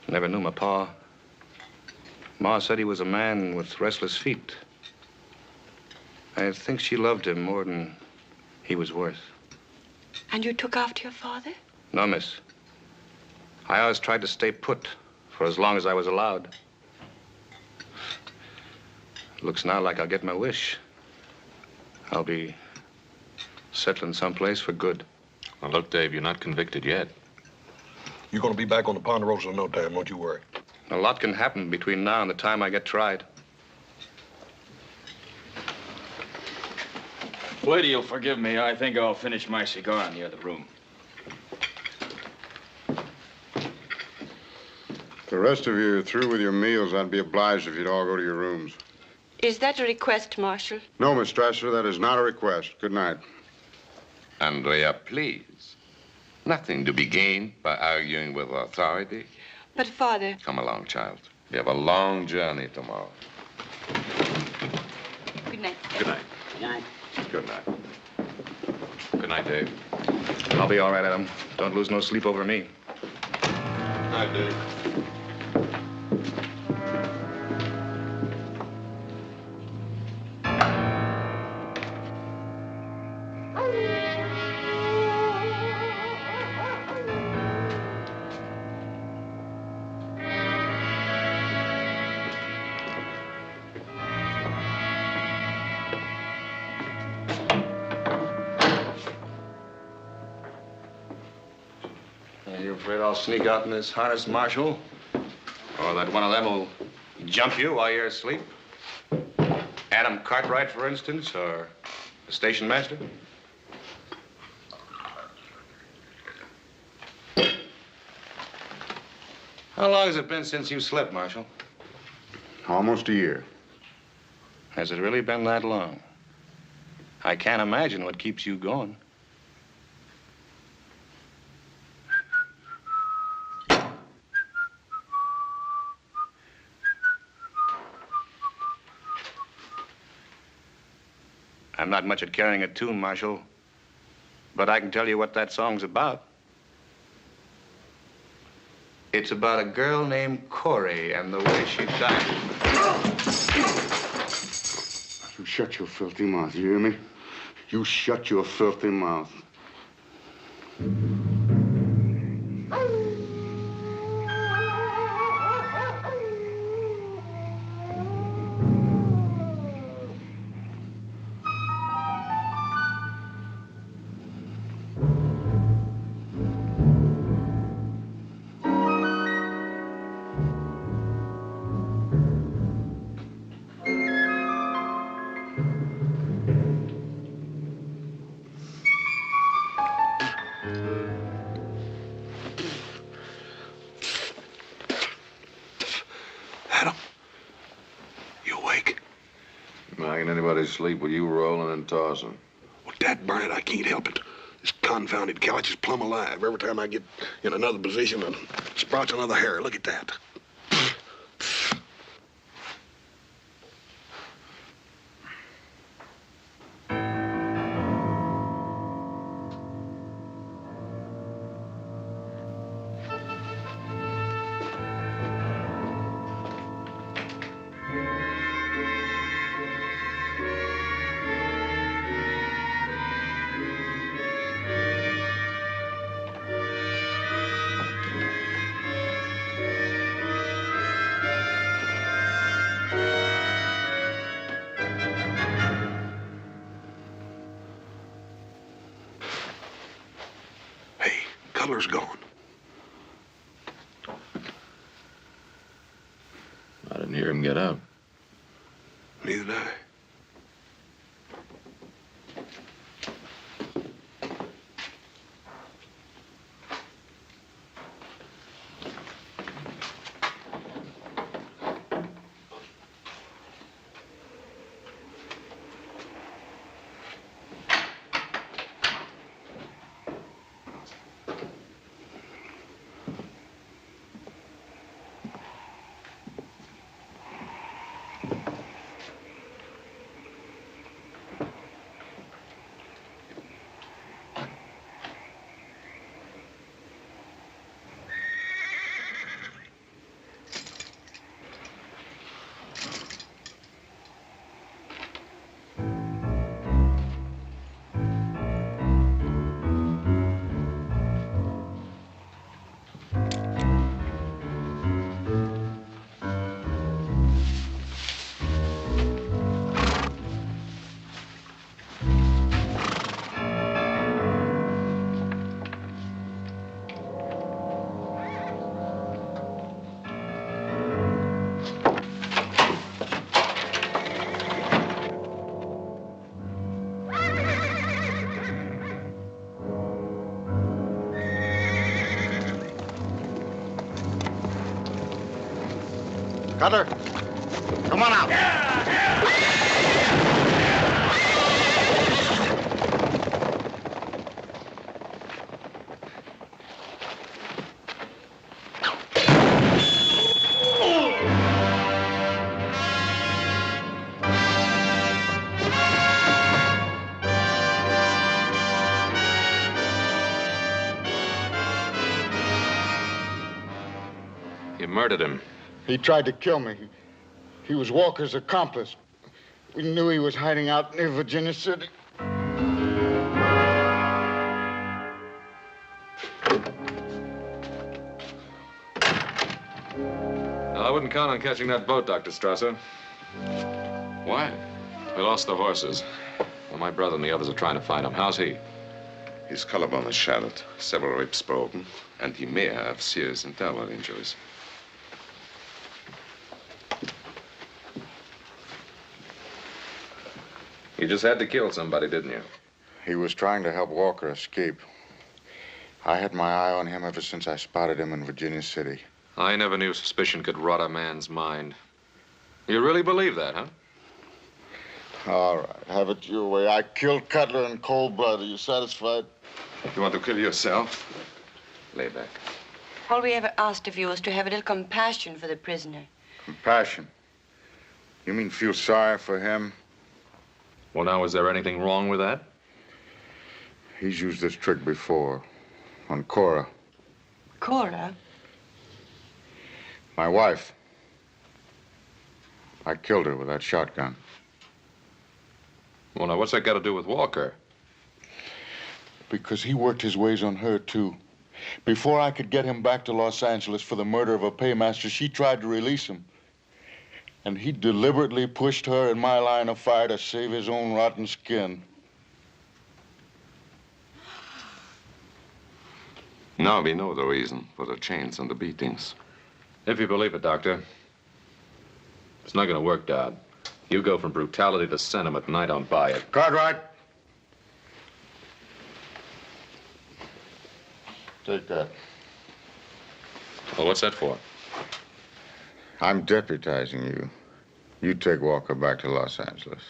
Never knew my pa. Ma said he was a man with restless feet. I think she loved him more than he was worth. And you took after your father? No, miss. I always tried to stay put for as long as I was allowed. Looks now like I'll get my wish. I'll be settling someplace for good. Well, look, Dave, you're not convicted yet. You're going to be back on the Ponderosa in no time, don't you worry. A lot can happen between now and the time I get tried. Wait till you'll forgive me. I think I'll finish my cigar in the other room. The rest of you are through with your meals. I'd be obliged if you'd all go to your rooms. Is that a request, Marshal? No, Miss Strasser, that is not a request. Good night. Andrea, please. Nothing to be gained by arguing with authority. But, Father... Come along, child. We have a long journey tomorrow. Good night. Good night. Good night. Good night. Good night, Dave. I'll be all right, Adam. Don't lose no sleep over me. Night, Dave. You afraid I'll sneak out in this harness, Marshal? Or that one of them will jump you while you're asleep? Adam Cartwright, for instance, or the station master? How long has it been since you slept, Marshal? Almost a year. Has it really been that long? I can't imagine what keeps you going. I'm not much at carrying a tune, Marshal, but I can tell you what that song's about. It's about a girl named Carey and the way she died. You shut your filthy mouth, you hear me? You shut your filthy mouth. Sleep with you rolling and tossing. Well, dad burn it, I can't help it. This confounded couch is plumb alive. Every time I get in another position, it sprouts another hair. Look at that. Cutler's gone. I didn't hear him get up. Neither did I. Cutter, come on out. You murdered him. He tried to kill me. He was Walker's accomplice. We knew he was hiding out near Virginia City. I wouldn't count on catching that boat, Dr. Strasser. Why? We lost the horses. Well, my brother and the others are trying to find him. How's he? His collarbone is shattered, several ribs broken, and he may have serious internal injuries. You just had to kill somebody, didn't you? He was trying to help Walker escape. I had my eye on him ever since I spotted him in Virginia City. I never knew suspicion could rot a man's mind. You really believe that, huh? All right, have it your way. I killed Cutler in cold blood. Are you satisfied? You want to kill yourself? Lay back. All we ever asked of you was to have a little compassion for the prisoner. Compassion? You mean feel sorry for him? Well, now, is there anything wrong with that? He's used this trick before. On Cora. Cora? My wife. I killed her with that shotgun. Well, now, what's that got to do with Walker? Because he worked his ways on her, too. Before I could get him back to Los Angeles for the murder of a paymaster, she tried to release him. And he deliberately pushed her in my line of fire to save his own rotten skin. Now we know the reason for the chains and the beatings. If you believe it, Doctor. It's not going to work, Dodd. You go from brutality to sentiment, and I don't buy it. Cartwright. Take that. Well, what's that for? I'm deputizing you. You take Walker back to Los Angeles.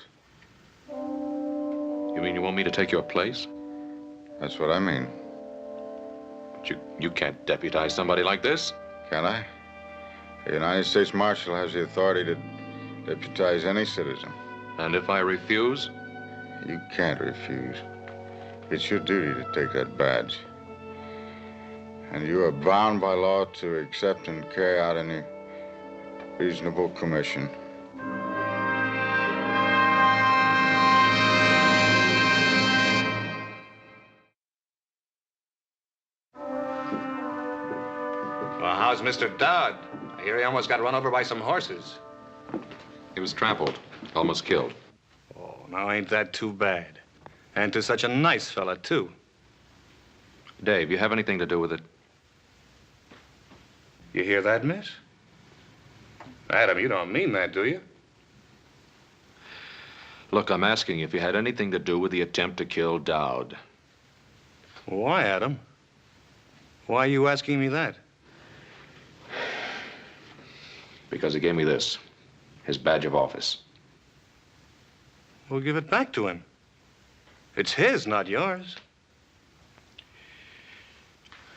You mean you want me to take your place? That's what I mean. But you can't deputize somebody like this. Can I? The United States Marshal has the authority to deputize any citizen. And if I refuse? You can't refuse. It's your duty to take that badge. And you are bound by law to accept and carry out any reasonable commission. Well, how's Mr. Dodd? I hear he almost got run over by some horses. He was trampled, almost killed. Oh, now ain't that too bad? And to such a nice fella, too. Dave, you have anything to do with it? You hear that, miss? Adam, you don't mean that, do you? Look, I'm asking if you had anything to do with the attempt to kill Dowd. Why, Adam? Why are you asking me that? Because he gave me this, his badge of office. We'll give it back to him. It's his, not yours.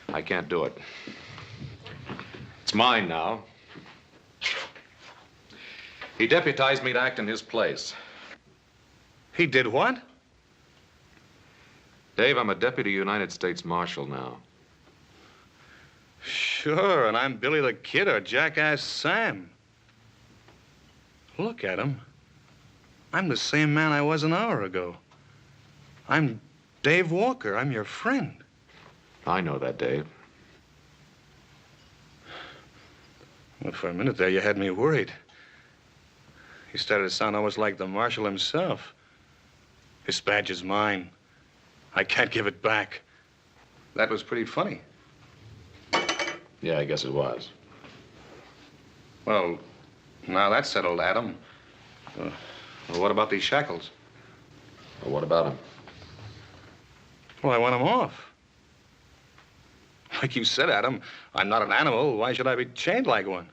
I can't do it. It's mine now. He deputized me to act in his place. He did what? Dave, I'm a deputy United States Marshal now. Sure, and I'm Billy the Kid or Jackass Sam. Look at him. I'm the same man I was an hour ago. I'm Dave Walker. I'm your friend. I know that, Dave. Well, for a minute there, you had me worried. You started to sound almost like the marshal himself. This badge is mine. I can't give it back. That was pretty funny. Yeah, I guess it was. Well, now that's settled, Adam. Well, what about these shackles? Well, what about him? Well, I want them off. Like you said, Adam, I'm not an animal. Why should I be chained like one?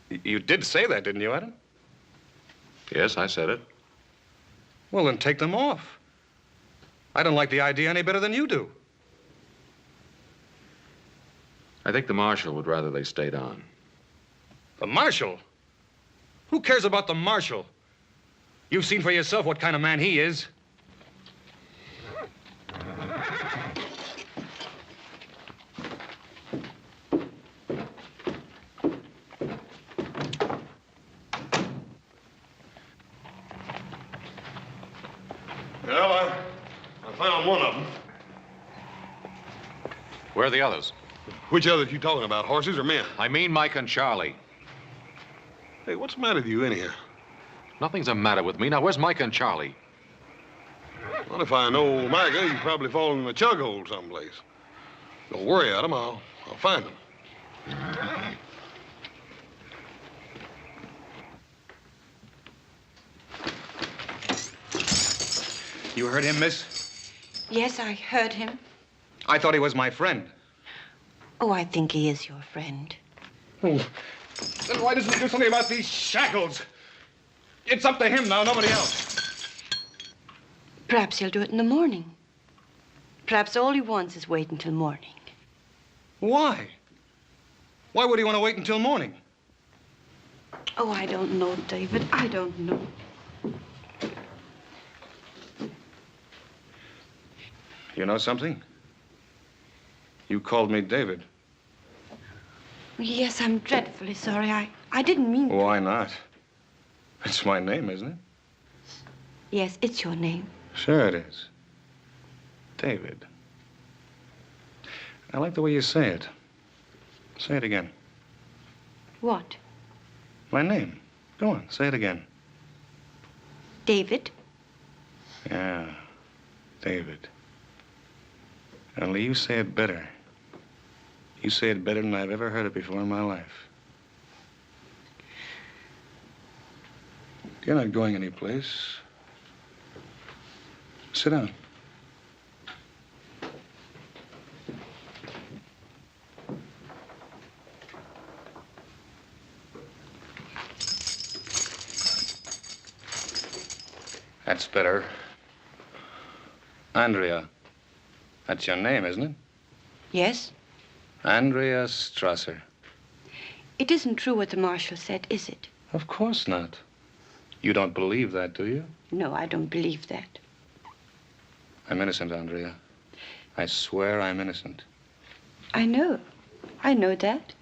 You did say that, didn't you, Adam? Yes, I said it. Well, then take them off. I don't like the idea any better than you do. I think the marshal would rather they stayed on. The marshal? Who cares about the marshal? You've seen for yourself what kind of man he is. Well, I found one of them. Where are the others? Which others you talking about, horses or men? I mean Mike and Charlie. Hey, what's the matter with you anyhow? Nothing's the matter with me. Now, where's Mike and Charlie? Well, if I know Micah, he's probably fallen in a chug hole someplace. Don't worry, Adam. I'll find him. You heard him, miss? Yes, I heard him. I thought he was my friend. Oh, I think he is your friend. Oh. Then why doesn't he do something about these shackles? It's up to him now, nobody else. Perhaps he'll do it in the morning. Perhaps all he wants is wait until morning. Why? Why would he want to wait until morning? Oh, I don't know, David. I don't know. You know something? You called me David. Yes, I'm dreadfully sorry. I didn't mean... Why not? It's my name, isn't it? Yes, it's your name. Sure it is. David. I like the way you say it. Say it again. What? My name. Go on, say it again. David? Yeah, David. Only you say it better. You say it better than I've ever heard it before in my life. You're not going anyplace. Sit down. That's better. Andrea. That's your name, isn't it? Yes? Andrea Strasser. It isn't true what the marshal said, is it? Of course not. You don't believe that, do you? No, I don't believe that. I'm innocent, Andrea. I swear I'm innocent. I know. I know that.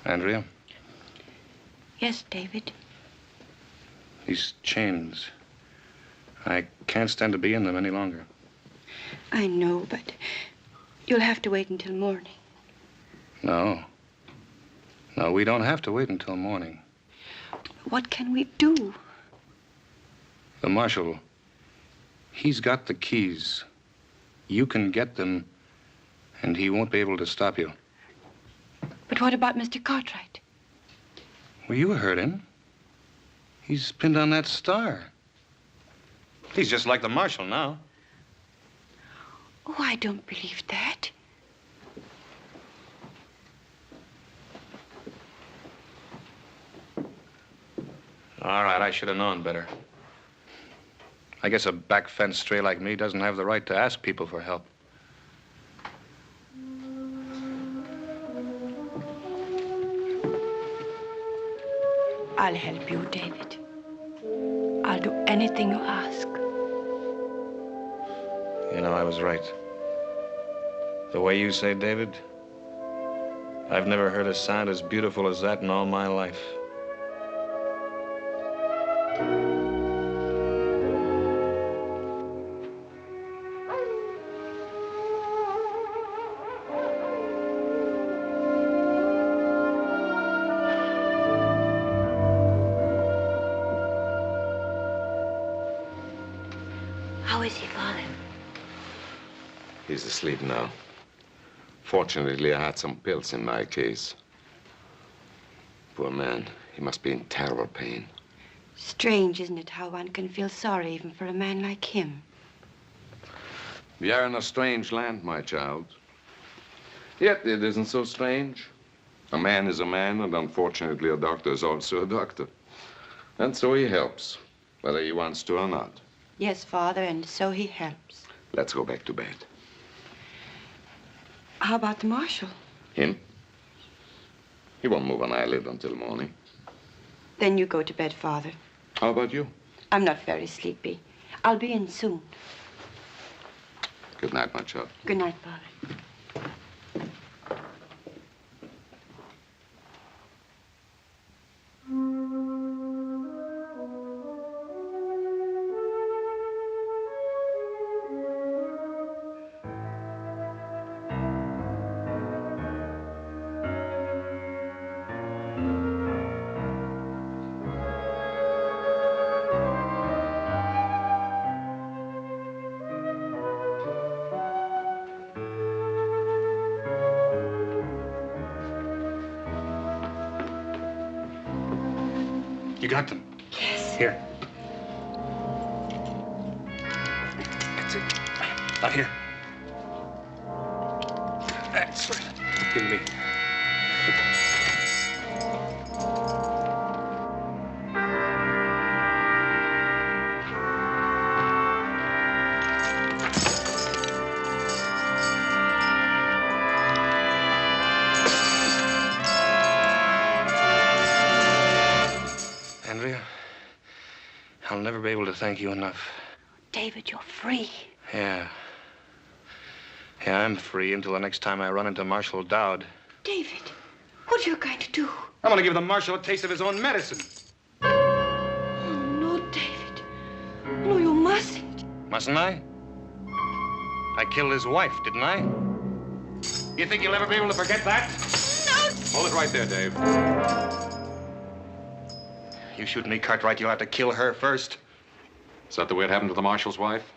Andrea? Yes, David. These chains. I can't stand to be in them any longer. I know, but you'll have to wait until morning. No. No, we don't have to wait until morning. What can we do? The marshal, he's got the keys. You can get them, and he won't be able to stop you. But what about Mr. Cartwright? Well, you heard him. He's pinned on that star. He's just like the marshal now. Oh, I don't believe that. All right, I should have known better. I guess a back fence stray like me doesn't have the right to ask people for help. I'll help you, David. I'll do anything you ask. You know, I was right. The way you say David, I've never heard a sound as beautiful as that in all my life. How is he, Father? He's asleep now. Fortunately, I had some pills in my case. Poor man. He must be in terrible pain. Strange, isn't it, how one can feel sorry even for a man like him? We are in a strange land, my child. Yet it isn't so strange. A man is a man, and unfortunately a doctor is also a doctor. And so he helps, whether he wants to or not. Yes, Father, and so he helps. Let's go back to bed. How about the marshal? Him? He won't move an eyelid until morning. Then you go to bed, Father. How about you? I'm not very sleepy. I'll be in soon. Good night, my child. Good night, Father. You got them? Yes. Here. That's it. Not here. That's right. Give me. I'll never be able to thank you enough. David, you're free. Yeah. Yeah, I'm free until the next time I run into Marshal Dowd. David, what are you going to do? I'm going to give the Marshal a taste of his own medicine. Oh, no, David. No, you mustn't. Mustn't I? I killed his wife, didn't I? You think you'll ever be able to forget that? No! Hold it right there, Dave. You shoot me, Cartwright, you'll have to kill her first. Is that the way it happened to the marshal's wife?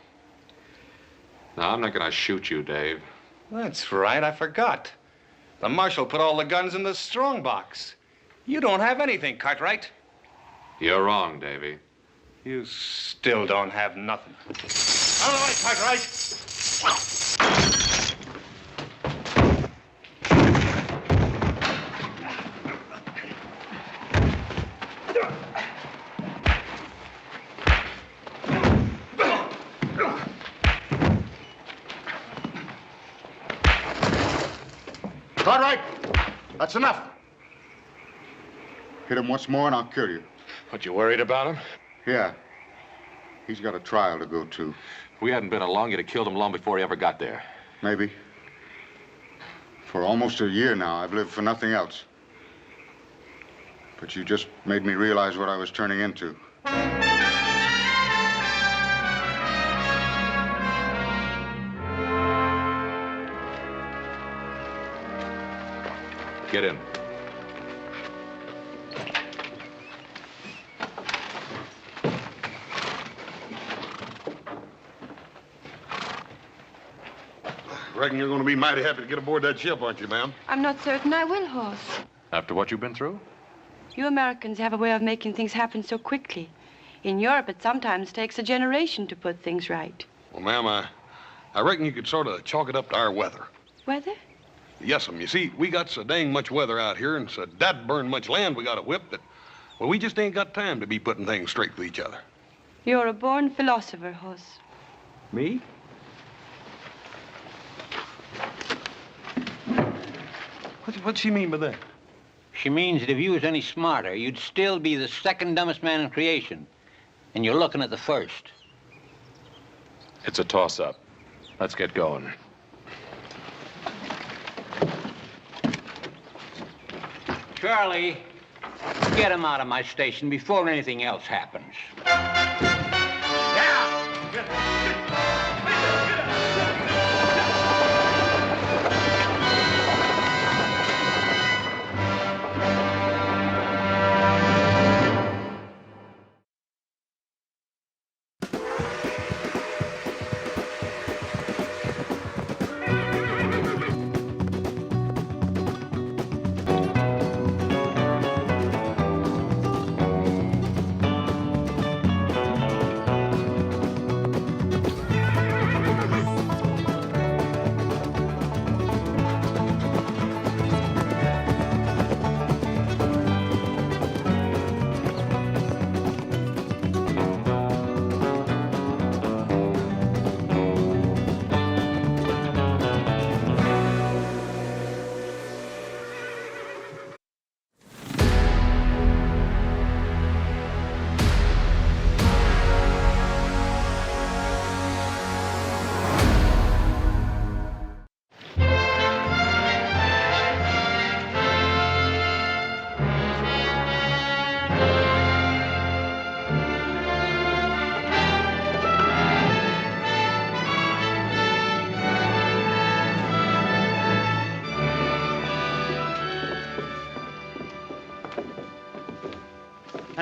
No, I'm not gonna shoot you, Dave. That's right, I forgot. The Marshal put all the guns in the strong box. You don't have anything, Cartwright. You're wrong, Davy. You still don't have nothing. Out of the way, Cartwright! Cartwright, that's enough. Hit him once more and I'll kill you. What, you worried about him? Yeah. He's got a trial to go to. If we hadn't been along, you'd have killed him long before he ever got there. Maybe. For almost a year now, I've lived for nothing else. But you just made me realize what I was turning into. Get in. Reckon you're going to be mighty happy to get aboard that ship, aren't you, ma'am? I'm not certain I will, Hoss. After what you've been through? You Americans have a way of making things happen so quickly. In Europe, it sometimes takes a generation to put things right. Well, ma'am, I reckon you could sort of chalk it up to our weather. Weather? Yes'm. You see, we got so dang much weather out here and so that burn much land we got to whip that, well, we just ain't got time to be putting things straight with each other. You're a born philosopher, Hoss. Me? What's she mean by that? She means that if you was any smarter, you'd still be the second dumbest man in creation. And you're looking at the first. It's a toss-up. Let's get going. Charlie, get him out of my station before anything else happens.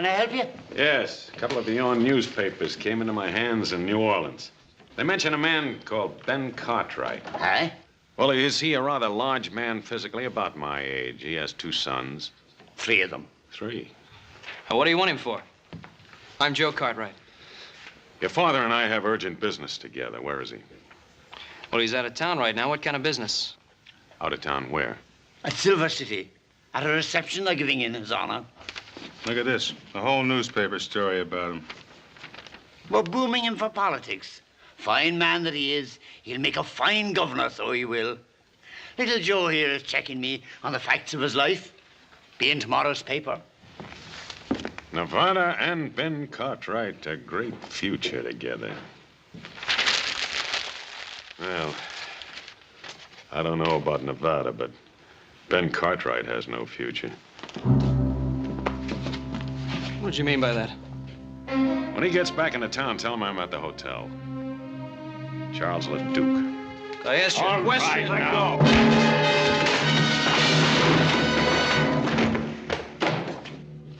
I help you? Yes, a couple of the Yawn newspapers came into my hands in New Orleans. They mention a man called Ben Cartwright. Aye? Well, is he a rather large man physically, about my age? He has 2 sons. 3 of them. 3. What do you want him for? I'm Joe Cartwright. Your father and I have urgent business together. Where is he? Well, he's out of town right now. What kind of business? Out of town where? At Silver City. At a reception they're giving in his honor. Look at this. A whole newspaper story about him. We're booming him for politics. Fine man that he is. He'll make a fine governor, so he will. Little Joe here is checking me on the facts of his life. Be in tomorrow's paper. Nevada and Ben Cartwright, a great future together. Well, I don't know about Nevada, but Ben Cartwright has no future. What do you mean by that? When he gets back into town, tell him I'm at the hotel. Charles LeDuc. I asked you a question. Right, now.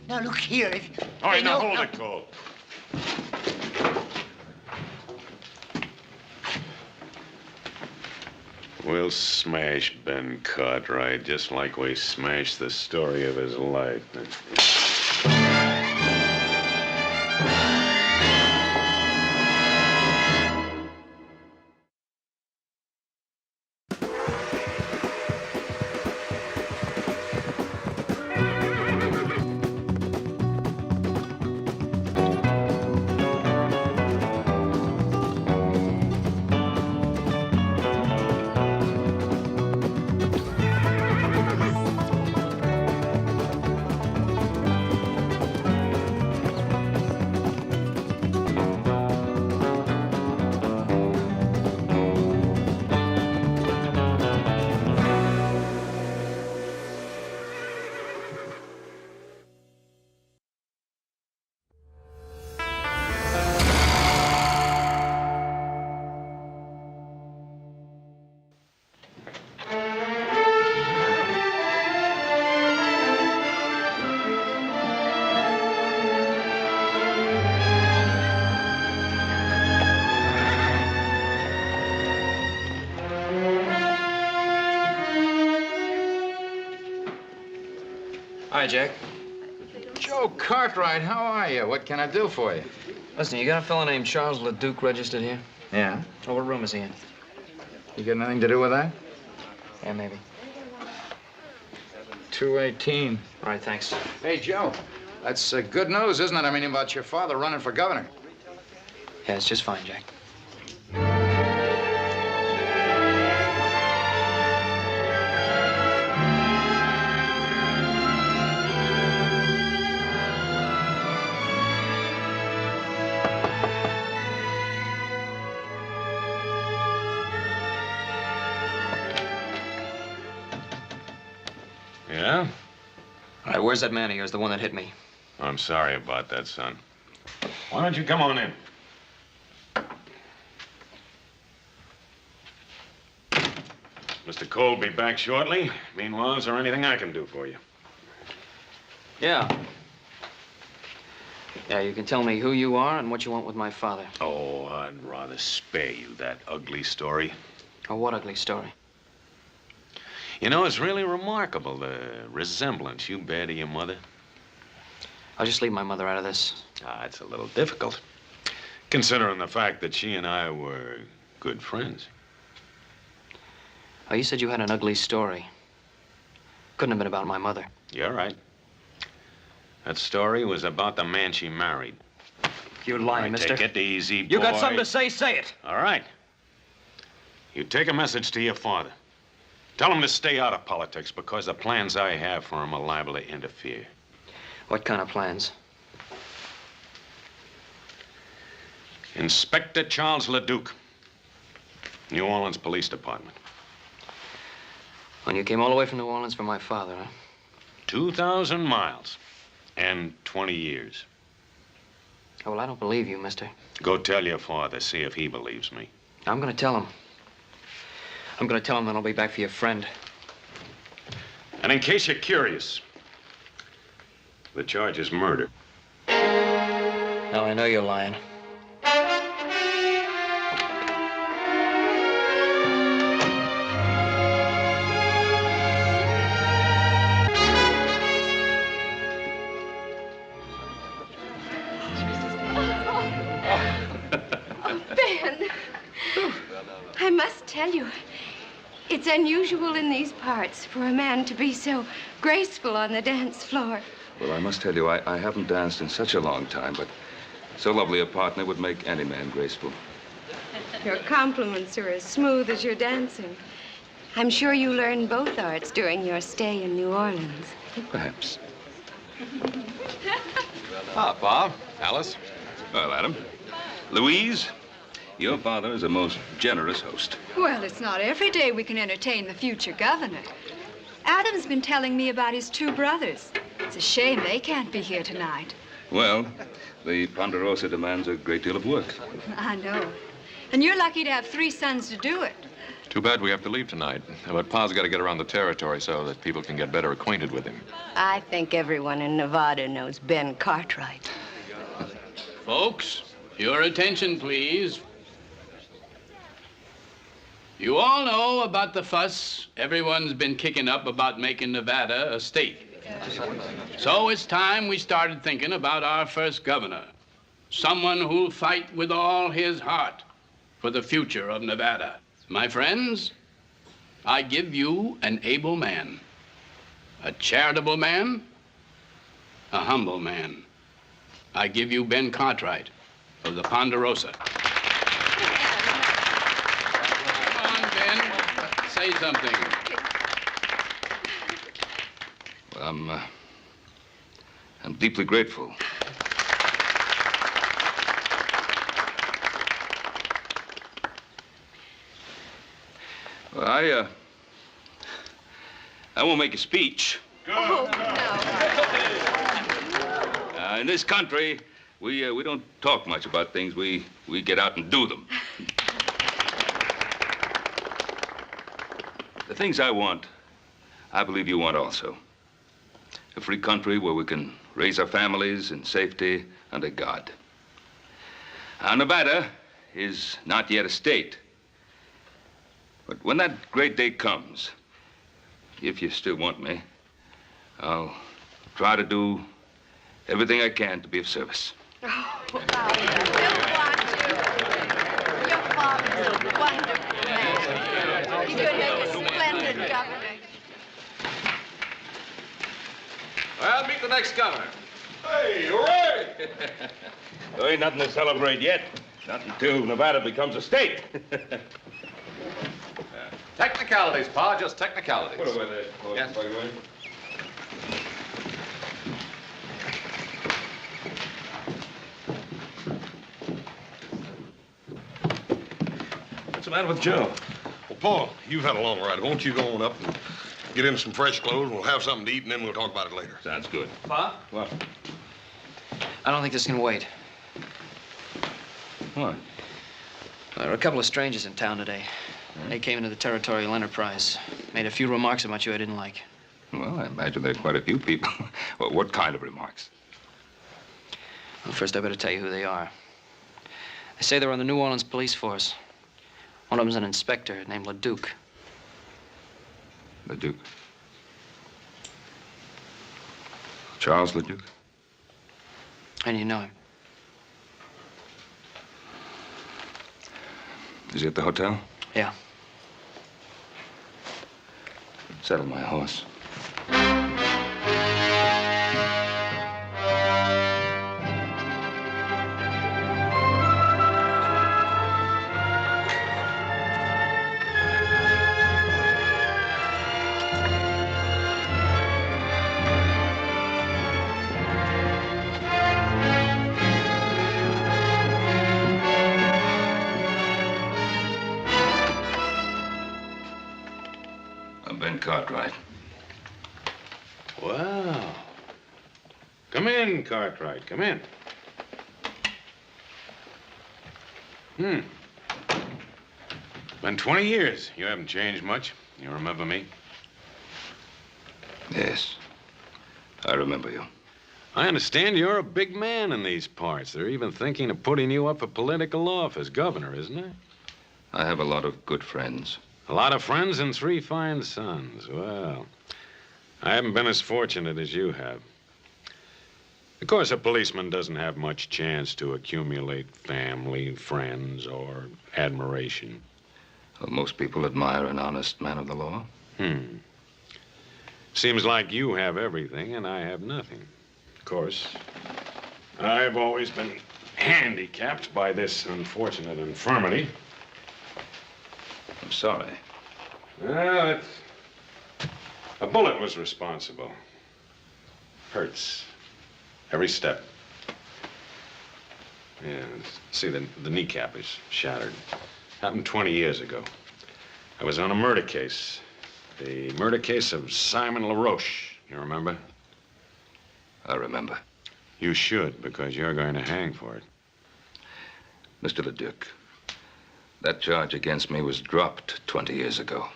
Now, look here. All right, now hold it, Cole. We'll smash Ben Cartwright just like we smashed the story of his life. Hi, Jack. Joe Cartwright, how are you? What can I do for you? Listen, you got a fella named Charles LeDuc registered here? Yeah? Oh, what room is he in? You got anything to do with that? Yeah, maybe. 218. All right, thanks. Hey, Joe, that's good news, isn't it? I mean, about your father running for governor. Yeah, it's just fine, Jack. Yeah? All right, where's that man of yours, the one that hit me? I'm sorry about that, son. Why don't you come on in? Mr. Cole will be back shortly. Meanwhile, is there anything I can do for you? Yeah. Yeah, you can tell me who you are and what you want with my father. Oh, I'd rather spare you that ugly story. Oh, what ugly story? You know, it's really remarkable, the resemblance you bear to your mother. I'll just leave my mother out of this. It's a little difficult, considering the fact that she and I were good friends. Oh, you said you had an ugly story. Couldn't have been about my mother. You're right. That story was about the man she married. You're lying, mister. Take it easy, boy. You got something to say it. All right. You take a message to your father. Tell him to stay out of politics because the plans I have for him are liable to interfere. What kind of plans? Inspector Charles LeDuc, New Orleans Police Department. And you came all the way from New Orleans for my father, huh? 2,000 miles and 20 years. Oh, well, I don't believe you, mister. Go tell your father, see if he believes me. I'm gonna tell him. I'm gonna tell him that I'll be back for your friend. And in case you're curious, the charge is murder. know you're lying. Ben, I must tell you, it's unusual in these parts for a man to be so graceful on the dance floor. Well, I must tell you, I haven't danced in such a long time, but so lovely a partner would make any man graceful. Your compliments are as smooth as your dancing. I'm sure you learned both arts during your stay in New Orleans. Perhaps. Ah, Pa, Alice. Well, Adam. Louise, your father is a most generous host. Well, it's not every day we can entertain the future governor. Adam's been telling me about his two brothers. It's a shame they can't be here tonight. Well, the Ponderosa demands a great deal of work. I know. And you're lucky to have 3 sons to do it. Too bad we have to leave tonight. But Pa's got to get around the territory so that people can get better acquainted with him. I think everyone in Nevada knows Ben Cartwright. Folks, your attention, please. You all know about the fuss everyone's been kicking up about making Nevada a state. So it's time we started thinking about our first governor. Someone who'll fight with all his heart for the future of Nevada. My friends, I give you an able man, a charitable man, a humble man. I give you Ben Cartwright of the Ponderosa. Come on, Ben, say something. Well, I'm deeply grateful. Well, I won't make a speech. Oh, no. In this country, we don't talk much about things. We get out and do them. The things I want, I believe you want also. A free country where we can raise our families in safety under God. Now, Nevada is not yet a state. But when that great day comes, if you still want me, I'll try to do everything I can to be of service. Oh, I want to. Your father's a wonderful man. He's going to make a splendid governor. Well, meet the next governor. Hey, hooray! There ain't nothing to celebrate yet. Not until Nevada becomes a state. Technicalities, Pa, just technicalities. Put away there. Yes. What's the matter with Joe? Well, Paul, you've had a long ride. Won't you go on up and get in some fresh clothes? We'll have something to eat, and then we'll talk about it later. Sounds good. Pa? What? I don't think this can wait. What? There were a couple of strangers in town today. They came into the territorial enterprise. Made a few remarks about you I didn't like. Well, I imagine there are quite a few people. Well, what kind of remarks? Well, first I better tell you who they are. They say they're on the New Orleans police force. One of them's an inspector named LeDuc. LeDuc? Charles LeDuc? And you know him? Is he at the hotel? Yeah. Saddle my horse. Ben Cartwright. Wow. Come in, Cartwright. Come in. Been 20 years. You haven't changed much. You remember me? Yes. I remember you. I understand you're a big man in these parts. They're even thinking of putting you up for political office, governor, isn't it? I have a lot of good friends. A lot of friends and 3 fine sons. Well, I haven't been as fortunate as you have. Of course, a policeman doesn't have much chance to accumulate family, friends, or admiration. Well, most people admire an honest man of the law. Seems like you have everything and I have nothing. Of course, I've always been handicapped by this unfortunate infirmity. I'm sorry. Well, a bullet was responsible. Hurts. Every step. Yeah, see, the kneecap is shattered. Happened 20 years ago. I was on a murder case. The murder case of Simon LaRoche. You remember? I remember. You should, because you're going to hang for it. Mr. Leduc, that charge against me was dropped 20 years ago.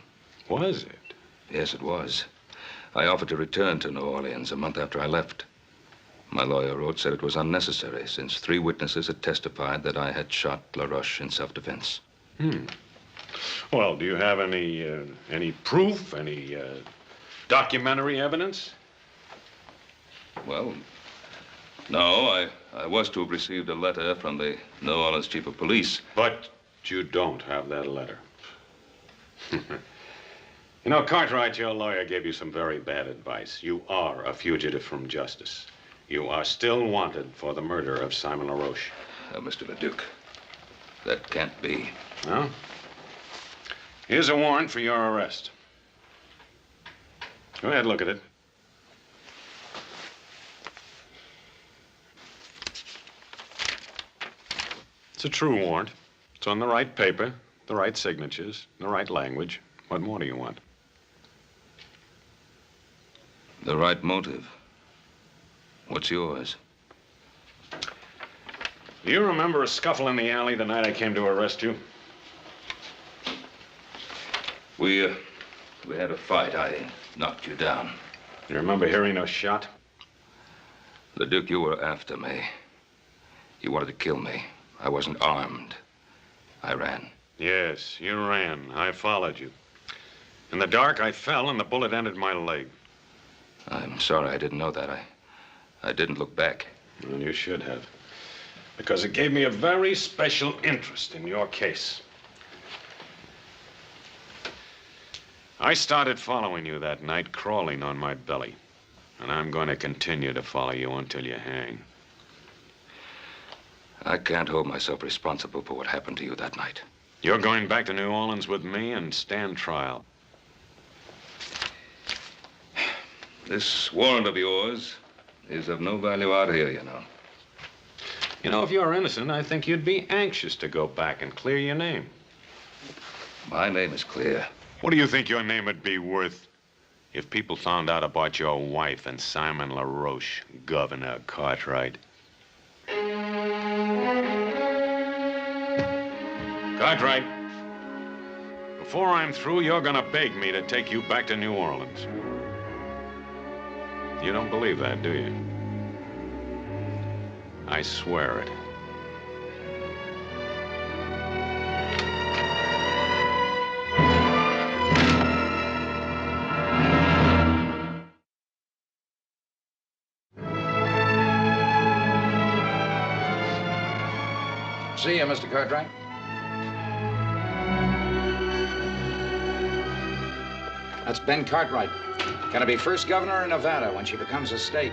Was it? Yes, it was. I offered to return to New Orleans a month after I left. My lawyer wrote, said it was unnecessary, since 3 witnesses had testified that I had shot LaRoche in self-defense. Well, do you have any proof, any documentary evidence? Well, no. I was to have received a letter from the New Orleans chief of police. But you don't have that letter. You know, Cartwright, your lawyer gave you some very bad advice. You are a fugitive from justice. You are still wanted for the murder of Simon LaRoche. Mr. Leduc, that can't be. Well, here's a warrant for your arrest. Go ahead, look at it. It's a true warrant. It's on the right paper, the right signatures, the right language. What more do you want? The right motive. What's yours? Do you remember a scuffle in the alley the night I came to arrest you? We had a fight. I knocked you down. You remember hearing a shot? Leduc, you were after me. You wanted to kill me. I wasn't armed. I ran. Yes, you ran. I followed you. In the dark, I fell and the bullet entered my leg. I'm sorry I didn't know that. I didn't look back. Well, you should have. Because it gave me a very special interest in your case. I started following you that night, crawling on my belly. And I'm going to continue to follow you until you hang. I can't hold myself responsible for what happened to you that night. You're going back to New Orleans with me and stand trial. This warrant of yours is of no value out here, you know. You know, if you're innocent, I think you'd be anxious to go back and clear your name. My name is clear. What do you think your name would be worth if people found out about your wife and Simon LaRoche, Governor Cartwright? Cartwright, before I'm through, you're gonna beg me to take you back to New Orleans. You don't believe that, do you? I swear it. See you, Mr. Cartwright. That's Ben Cartwright. Gonna be first governor of Nevada when she becomes a state.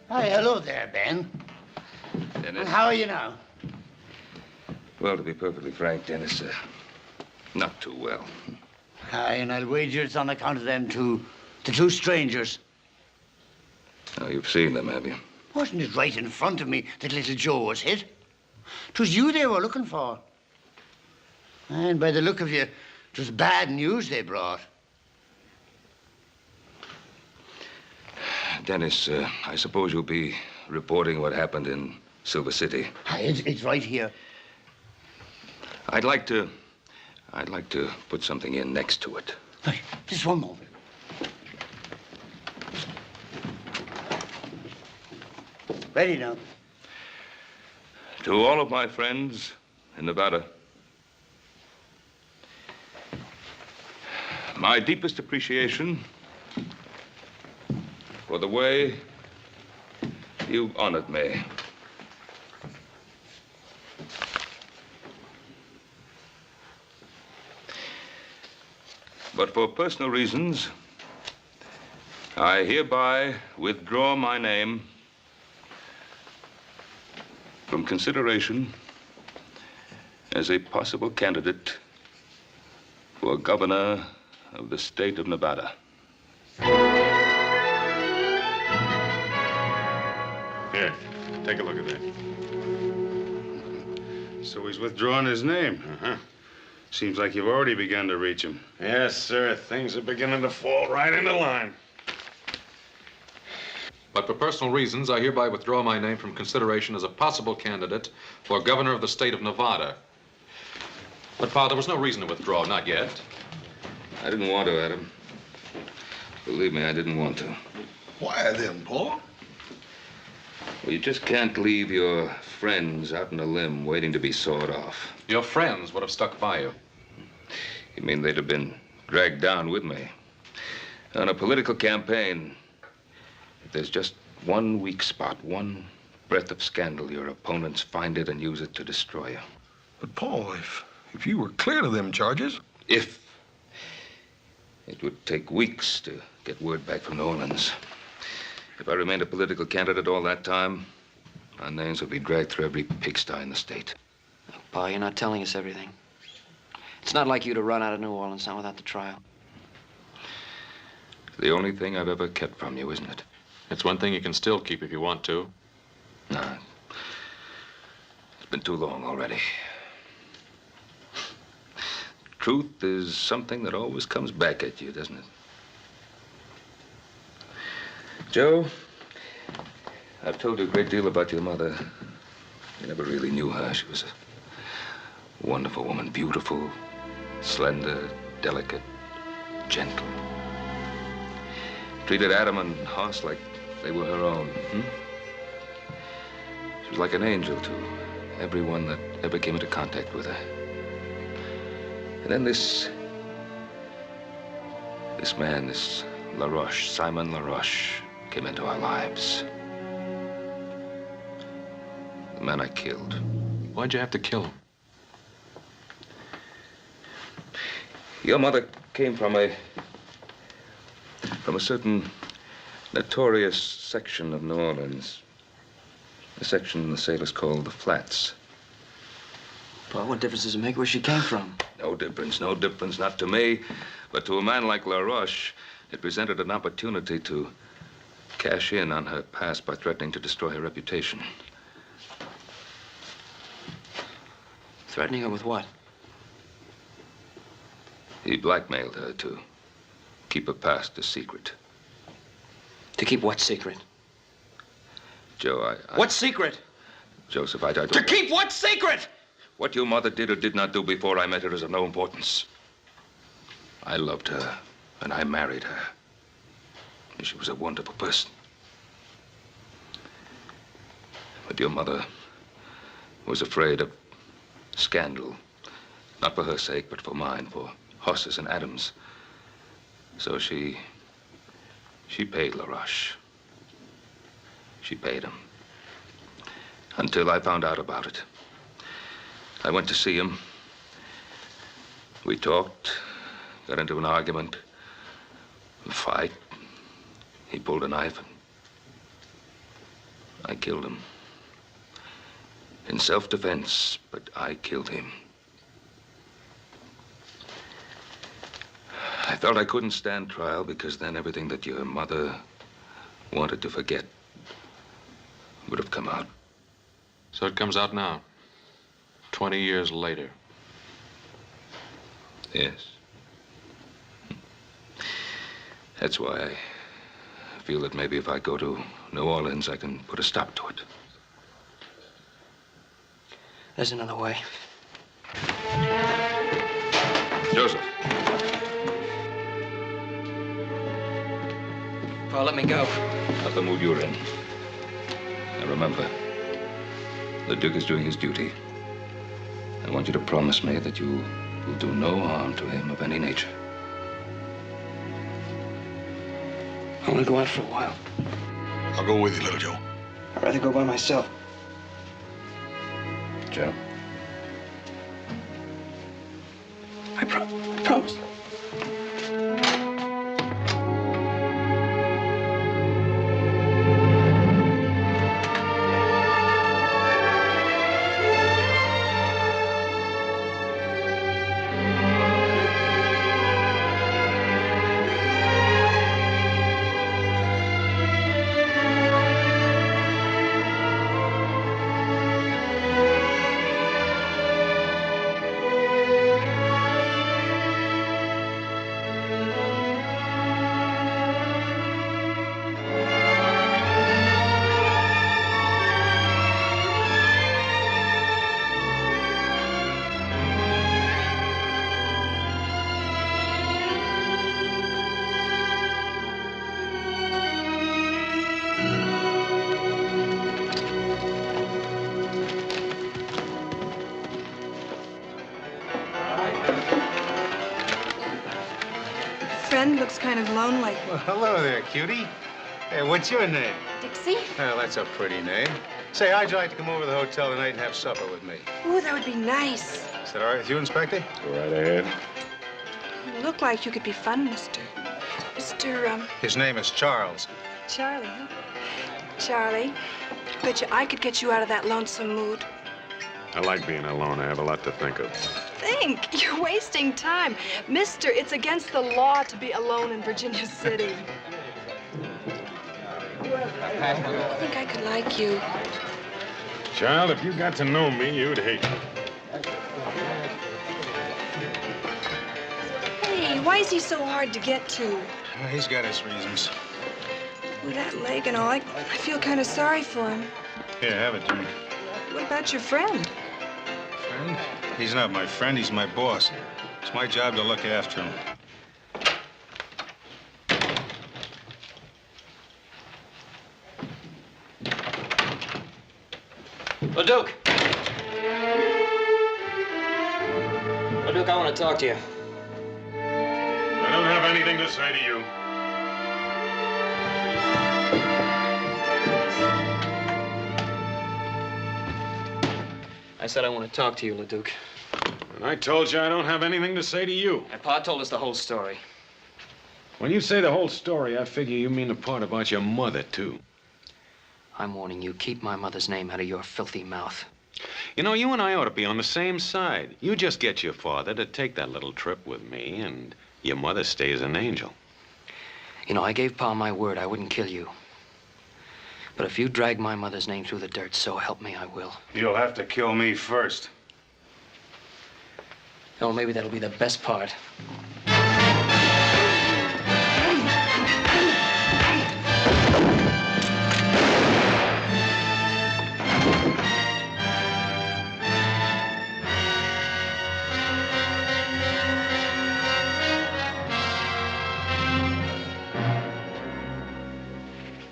Hi, hello there, Ben. Dennis? How are you now? Well, to be perfectly frank, Dennis, not too well. Aye, and I'll wager it's on account of them two, the two strangers. Now, you've seen them, have you? Wasn't it right in front of me that little Joe was hit? 'Twas you they were looking for. And by the look of you, it was bad news they brought. Dennis, I suppose you'll be reporting what happened in Silver City. It's right here. I'd like to put something in next to it. Hey, just one moment. Ready now. To all of my friends in Nevada, my deepest appreciation for the way you've honored me. But for personal reasons, I hereby withdraw my name from consideration as a possible candidate for governor of the state of Nevada. Here, take a look at that. So he's withdrawing his name. Uh-huh. Seems like you've already begun to reach him. Yes, sir. Things are beginning to fall right into line. But for personal reasons, I hereby withdraw my name from consideration as a possible candidate for governor of the state of Nevada. But, Pa, there was no reason to withdraw, not yet. I didn't want to, Adam. Believe me, I didn't want to. Why then, Paul? Well, you just can't leave your friends out on a limb waiting to be sawed off. Your friends would have stuck by you. You mean they'd have been dragged down with me? On a political campaign, if there's just one weak spot, one breath of scandal, your opponents find it and use it to destroy you. But, Paul, if you were clear of them charges... If. It would take weeks to get word back from New Orleans. If I remained a political candidate all that time, our names would be dragged through every pigsty in the state. Pa, you're not telling us everything. It's not like you to run out of New Orleans now without the trial. It's the only thing I've ever kept from you, isn't it? It's one thing you can still keep if you want to. No. It's been too long already. Truth is something that always comes back at you, doesn't it? Joe, I've told you a great deal about your mother. You never really knew her. She was a wonderful woman, beautiful, slender, delicate, gentle. Treated Adam and Hoss like they were her own. She was like an angel to everyone that ever came into contact with her. And then this man, this LaRoche, Simon LaRoche, came into our lives. The man I killed. Why'd you have to kill him? Your mother came from a certain notorious section of New Orleans. A section the sailors called the Flats. Well, what difference does it make where she came from? No difference, not to me. But to a man like LaRoche, it presented an opportunity to cash in on her past by threatening to destroy her reputation. Threatening her with what? He blackmailed her to keep her past a secret. To keep what secret? Joe, What secret? Joseph, I don't... To keep what secret? What your mother did or did not do before I met her is of no importance. I loved her, and I married her. She was a wonderful person. But your mother was afraid of scandal. Not for her sake, but for mine, for Hoss's and Adam's. So she paid LaRoche. She paid him. Until I found out about it. I went to see him. We talked, got into an argument, a fight. He pulled a knife and I killed him. In self-defense, but I killed him. I felt I couldn't stand trial because then everything that your mother wanted to forget would have come out. So it comes out now, 20 years later. Yes. That's why I feel that maybe if I go to New Orleans, I can put a stop to it. There's another way. Joseph. Paul, let me go. Not the mood you're in. Now remember, the Duke is doing his duty. I want you to promise me that you will do no harm to him of any nature. I want to go out for a while. I'll go with you, little Joe. I'd rather go by myself. Joe? I promise. Looks kind of lonely. Well, hello there, cutie. Hey, what's your name? Dixie? Oh, that's a pretty name. Say, how'd you like to come over to the hotel tonight and have supper with me? Ooh, that would be nice. Is that all right with you, Inspector? Go right ahead. You look like you could be fun, Mr. His name is Charles. Charlie, huh? Charlie, bet you I could get you out of that lonesome mood. I like being alone. I have a lot to think of. Think, you're wasting time. Mister, it's against the law to be alone in Virginia City. I think I could like you. Child, if you got to know me, you'd hate me. Hey, why is he so hard to get to? He's got his reasons. With that leg and all, I feel kind of sorry for him. Here, have a drink. What about your friend? Friend? He's not my friend, he's my boss. It's my job to look after him. LeDuc! LeDuc, I want to talk to you. I don't have anything to say to you. I said I want to talk to you, LeDuc. And I told you I don't have anything to say to you. And Pa told us the whole story. When you say the whole story, I figure you mean the part about your mother, too. I'm warning you, keep my mother's name out of your filthy mouth. You know, you and I ought to be on the same side. You just get your father to take that little trip with me, and your mother stays an angel. You know, I gave Pa my word I wouldn't kill you. But if you drag my mother's name through the dirt, so help me, I will. You'll have to kill me first. Oh, maybe that'll be the best part.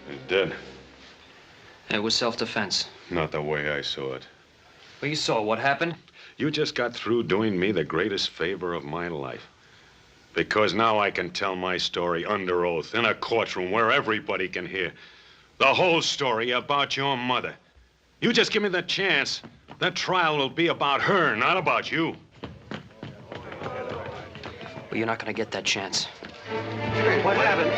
He's dead. It was self-defense. Not the way I saw it. Well, you saw what happened. You just got through doing me the greatest favor of my life. Because now I can tell my story under oath in a courtroom where everybody can hear. The whole story about your mother. You just give me the chance. That trial will be about her, not about you. Well, you're not going to get that chance. What happened?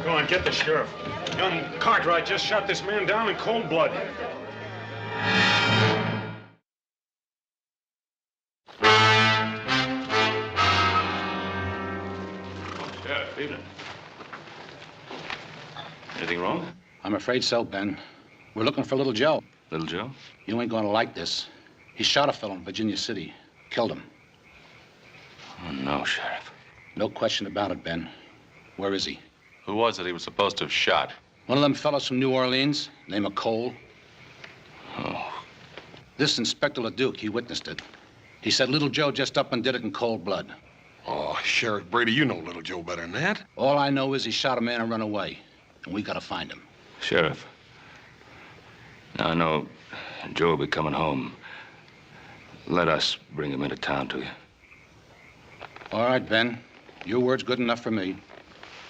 Go on, get the sheriff. Young Cartwright just shot this man down in cold blood. Evening. Anything wrong? I'm afraid so, Ben. We're looking for Little Joe. Little Joe? You ain't gonna like this. He shot a fellow in Virginia City. Killed him. Oh, no, Sheriff. No question about it, Ben. Where is he? Who was it he was supposed to have shot? One of them fellows from New Orleans, name of Cole. Oh. This Inspector LeDuc, he witnessed it. He said Little Joe just up and did it in cold blood. Oh, Sheriff Brady, you know Little Joe better than that. All I know is he shot a man and run away. And we gotta find him. Sheriff, now I know Joe will be coming home. Let us bring him into town to you. All right, Ben. Your word's good enough for me.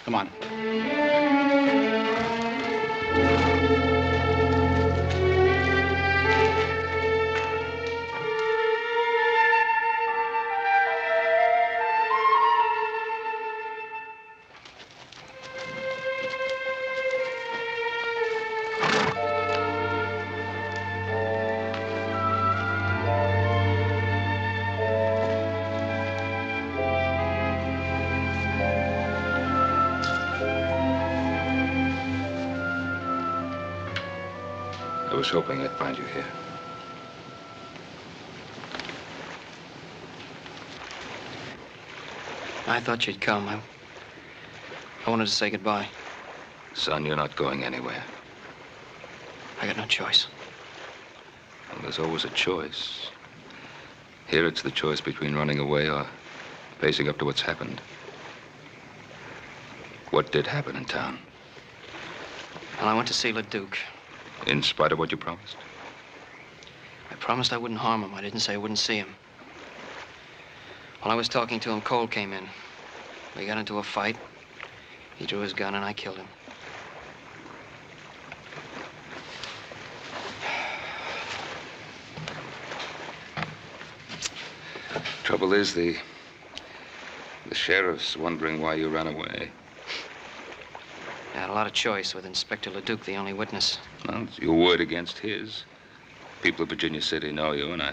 Come on. I was hoping I'd find you here. I thought you'd come. I wanted to say goodbye. Son, you're not going anywhere. I got no choice. Well, there's always a choice. Here it's the choice between running away or facing up to what's happened. What did happen in town? Well, I went to see LeDuc. In spite of what you promised? I promised I wouldn't harm him. I didn't say I wouldn't see him. While I was talking to him, Cole came in. We got into a fight. He drew his gun and I killed him. Trouble is, the sheriff's wondering why you ran away. I had a lot of choice with Inspector LeDuc, the only witness. Well, it's your word against his. People of Virginia City know you, and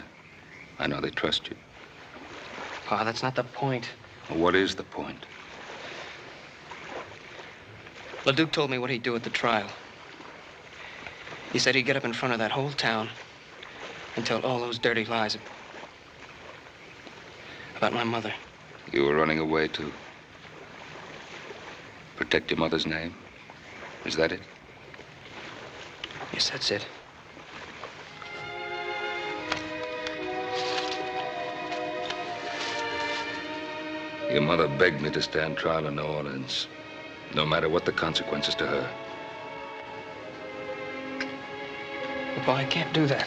I know they trust you. Pa, that's not the point. Well, what is the point? LeDuc told me what he'd do at the trial. He said he'd get up in front of that whole town and tell all those dirty lies about my mother. You were running away to protect your mother's name? Is that it? Yes, that's it. Your mother begged me to stand trial in New Orleans, no matter what the consequences to her. Well, Pa, I can't do that.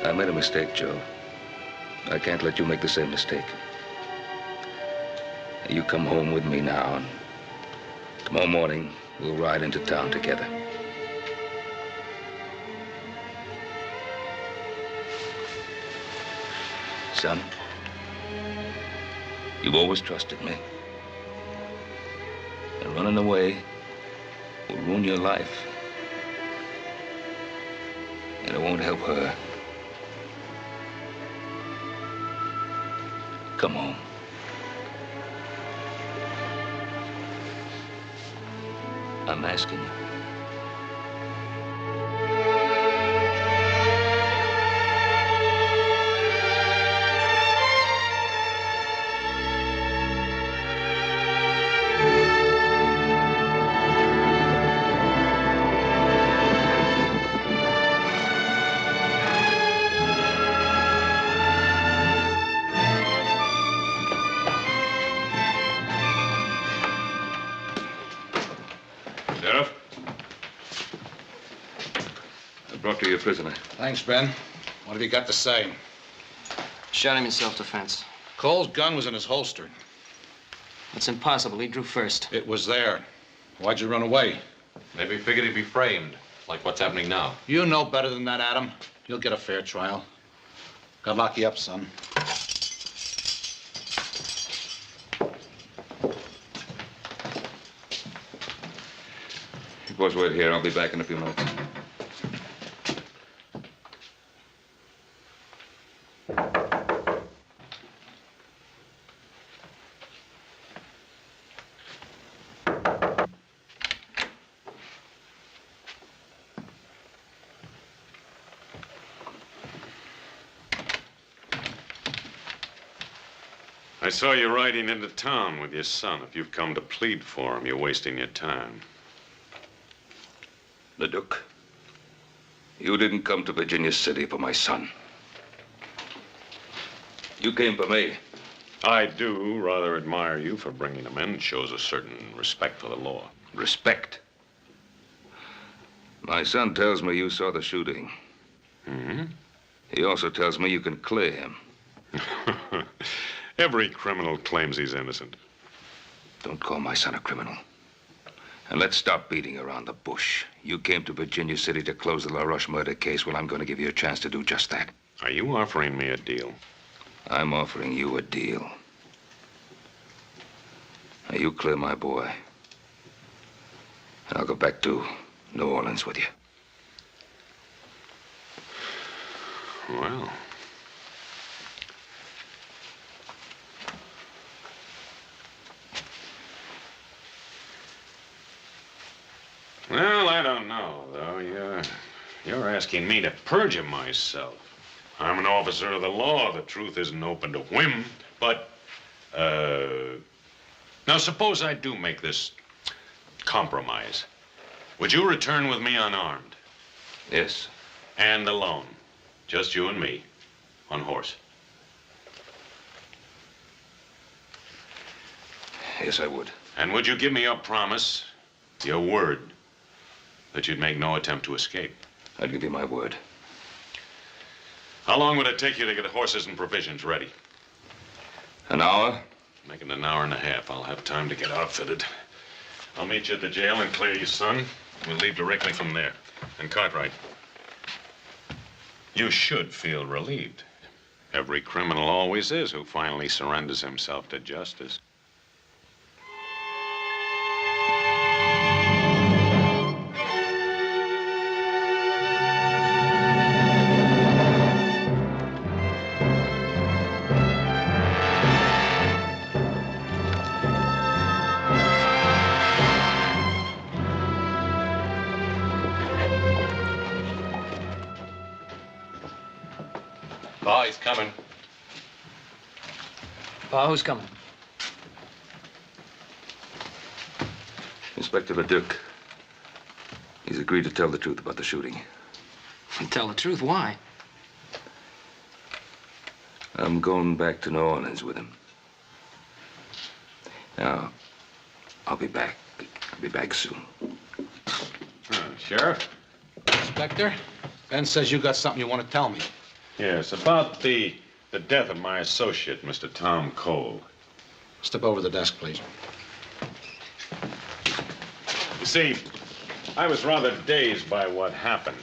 I made a mistake, Joe. I can't let you make the same mistake. You come home with me now, and tomorrow morning, we'll ride into town together. Son, you've always trusted me. And running away will ruin your life. And it won't help her. Come home. I'm asking you. Your prisoner. Thanks, Ben. What have you got to say? Shot him in self-defense. Cole's gun was in his holster. That's impossible. He drew first. It was there. Why'd you run away? Maybe he figured he'd be framed, like what's happening now. You know better than that, Adam. You'll get a fair trial. God lock you up, son. You boys wait here. I'll be back in a few minutes. I saw you riding into town with your son. If you've come to plead for him, you're wasting your time. Leduc, you didn't come to Virginia City for my son. You came for me. I do rather admire you for bringing him in. It shows a certain respect for the law. Respect? My son tells me you saw the shooting. Mm-hmm. He also tells me you can clear him. Every criminal claims he's innocent. Don't call my son a criminal. And let's stop beating around the bush. You came to Virginia City to close the LaRoche murder case. Well, I'm going to give you a chance to do just that. Are you offering me a deal? I'm offering you a deal. Now, you clear my boy. And I'll go back to New Orleans with you. Well. Well, I don't know, though. You're asking me to perjure myself. I'm an officer of the law. The truth isn't open to whim. But, now suppose I do make this compromise. Would you return with me unarmed? Yes. And alone? Just you and me, on horse? Yes, I would. And would you give me your promise, your word, that you'd make no attempt to escape? I'd give you my word. How long would it take you to get horses and provisions ready? An hour? Make it an hour and a half. I'll have time to get outfitted. I'll meet you at the jail and clear your son. We'll leave directly from there. And Cartwright, you should feel relieved. Every criminal always is who finally surrenders himself to justice. Pa, he's coming. Pa, who's coming? Inspector Leduc. He's agreed to tell the truth about the shooting. Tell the truth? Why? I'm going back to New Orleans with him. Now, I'll be back. I'll be back soon. Sheriff? Inspector, Ben says you got something you want to tell me. Yes, about the death of my associate, Mr. Tom Cole. Step over the desk, please. You see, I was rather dazed by what happened.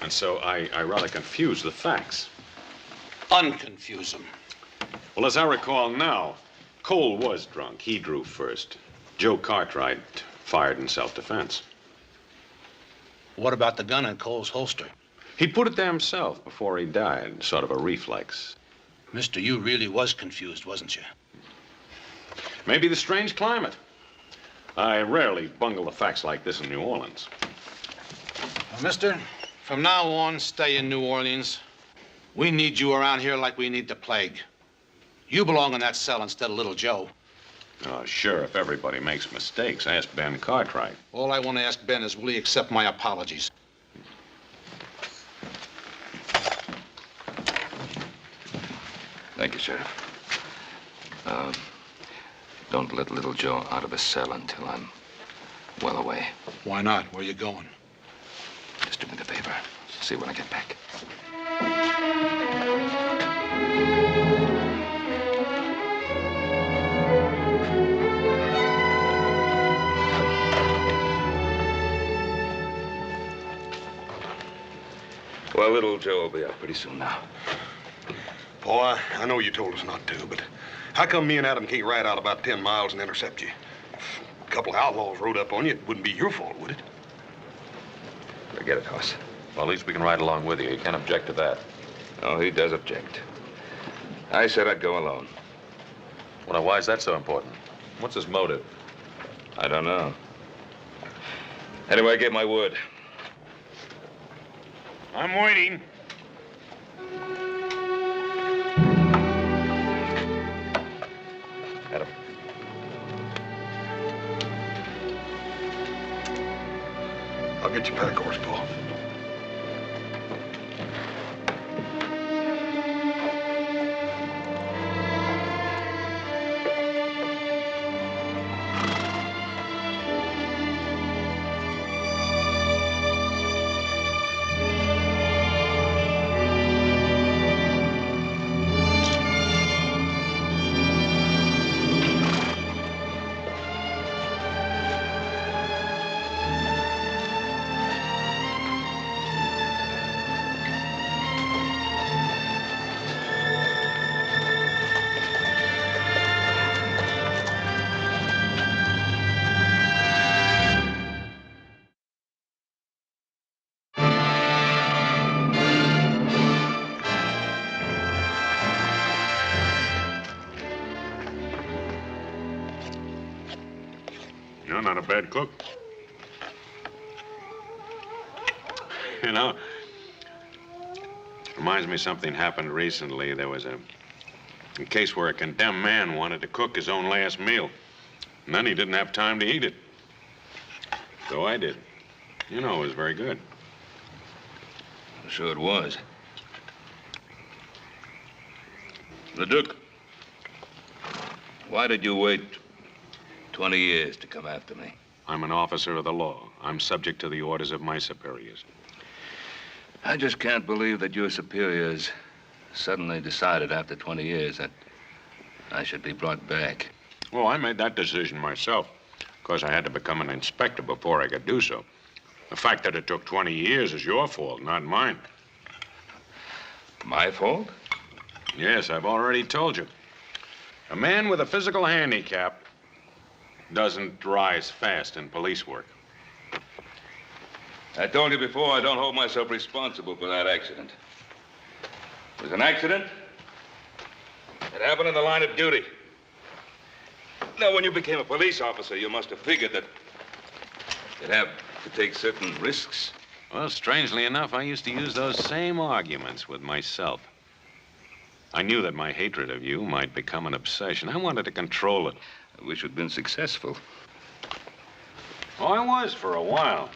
And so I rather confused the facts. Unconfuse them. Well, as I recall now, Cole was drunk. He drew first. Joe Cartwright fired in self-defense. What about the gun in Cole's holster? He put it there himself before he died, sort of a reflex. Mister, you really was confused, wasn't you? Maybe the strange climate. I rarely bungle the facts like this in New Orleans. Well, mister, from now on, stay in New Orleans. We need you around here like we need the plague. You belong in that cell instead of little Joe. Oh, sure, if everybody makes mistakes. Ask Ben Cartwright. All I want to ask Ben is, will he accept my apologies? Thank you, Sheriff. Don't let little Joe out of his cell until I'm well away. Why not? Where you going? Just do me the favor. See you when I get back. Well, little Joe will be up pretty soon now. Boy, I know you told us not to, but how come me and Adam can't ride out about 10 miles and intercept you? If a couple of outlaws rode up on you, it wouldn't be your fault, would it? Forget it, Hoss. Well, at least we can ride along with you. You can't object to that. Oh, he does object. I said I'd go alone. Well, now, why is that so important? What's his motive? I don't know. Anyway, I gave my word. I'm waiting. get your pack horse, Paul. You're not a bad cook. You know, reminds me something happened recently. There was a case where a condemned man wanted to cook his own last meal. And then he didn't have time to eat it. So I did. You know, it was very good. I'm sure it was. Leduc, why did you wait 20 years to come after me? I'm an officer of the law. I'm subject to the orders of my superiors. I just can't believe that your superiors suddenly decided after 20 years that I should be brought back. Well, I made that decision myself. Of course, I had to become an inspector before I could do so. The fact that it took 20 years is your fault, not mine. My fault? Yes, I've already told you. A man with a physical handicap doesn't rise fast in police work. I told you before, I don't hold myself responsible for that accident. It was an accident. It happened in the line of duty. Now, when you became a police officer, you must have figured that you'd have to take certain risks. Well, strangely enough, I used to use those same arguments with myself. I knew that my hatred of you might become an obsession. I wanted to control it. I wish you'd been successful. Oh, I was for a while.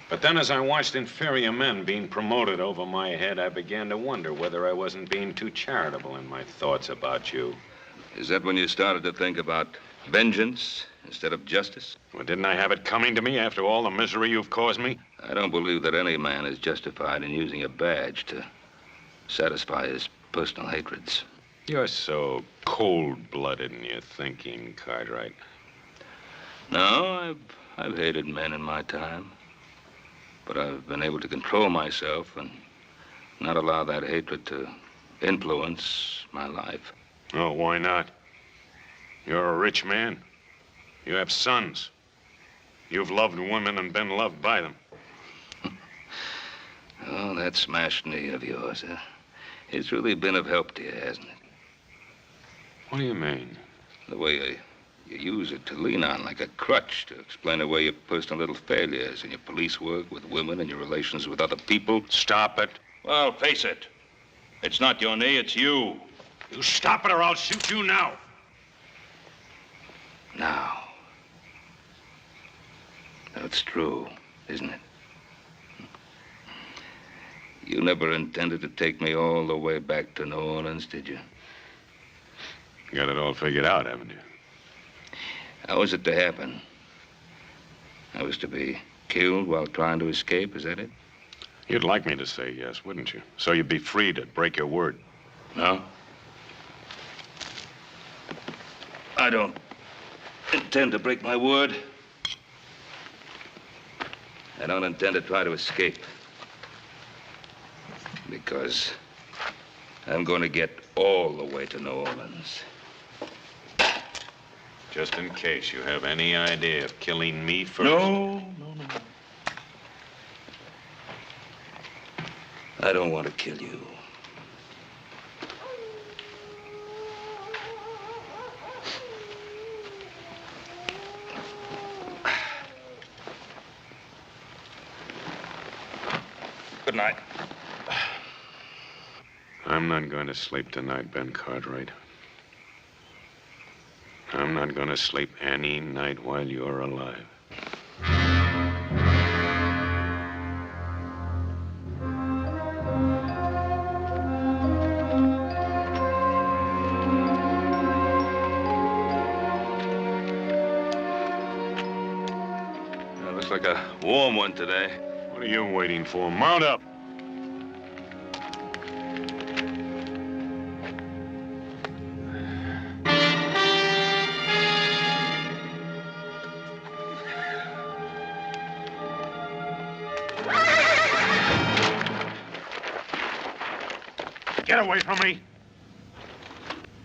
But then as I watched inferior men being promoted over my head, I began to wonder whether I wasn't being too charitable in my thoughts about you. Is that when you started to think about vengeance instead of justice? Well, didn't I have it coming to me after all the misery you've caused me? I don't believe that any man is justified in using a badge to satisfy his personal hatreds. You're so cold-blooded in your thinking, Cartwright. No, I've hated men in my time. But I've been able to control myself and not allow that hatred to influence my life. Oh, why not? You're a rich man. You have sons. You've loved women and been loved by them. Oh, that smashed knee of yours, huh? It's really been of help to you, hasn't it? What do you mean? The way you use it to lean on like a crutch to explain away your personal little failures in your police work with women and your relations with other people. Stop it. Well, face it. It's not your knee, it's you. You stop it or I'll shoot you now. Now. That's true, isn't it? You never intended to take me all the way back to New Orleans, did you? You got it all figured out, haven't you? How was it to happen? I was to be killed while trying to escape, is that it? You'd like me to say yes, wouldn't you? So you'd be free to break your word. No. I don't intend to break my word. I don't intend to try to escape. Because I'm going to get all the way to New Orleans. Just in case you have any idea of killing me first. No. I don't want to kill you. Good night. I'm not going to sleep tonight, Ben Cartwright. I'm not going to sleep any night while you're alive. like a warm one today. What are you waiting for? Mount up. Get away from me!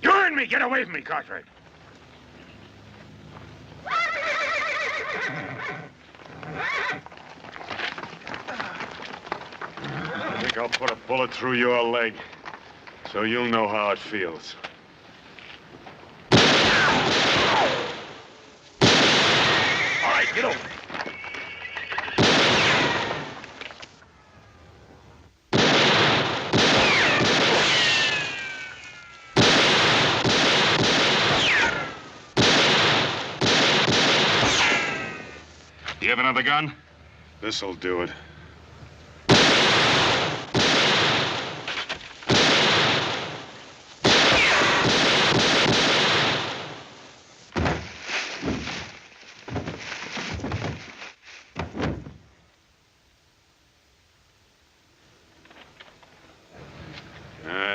You heard me! Get away from me, Cartwright! I think I'll put a bullet through your leg, so you'll know how it feels. All right, get over. You have another gun? This'll do it.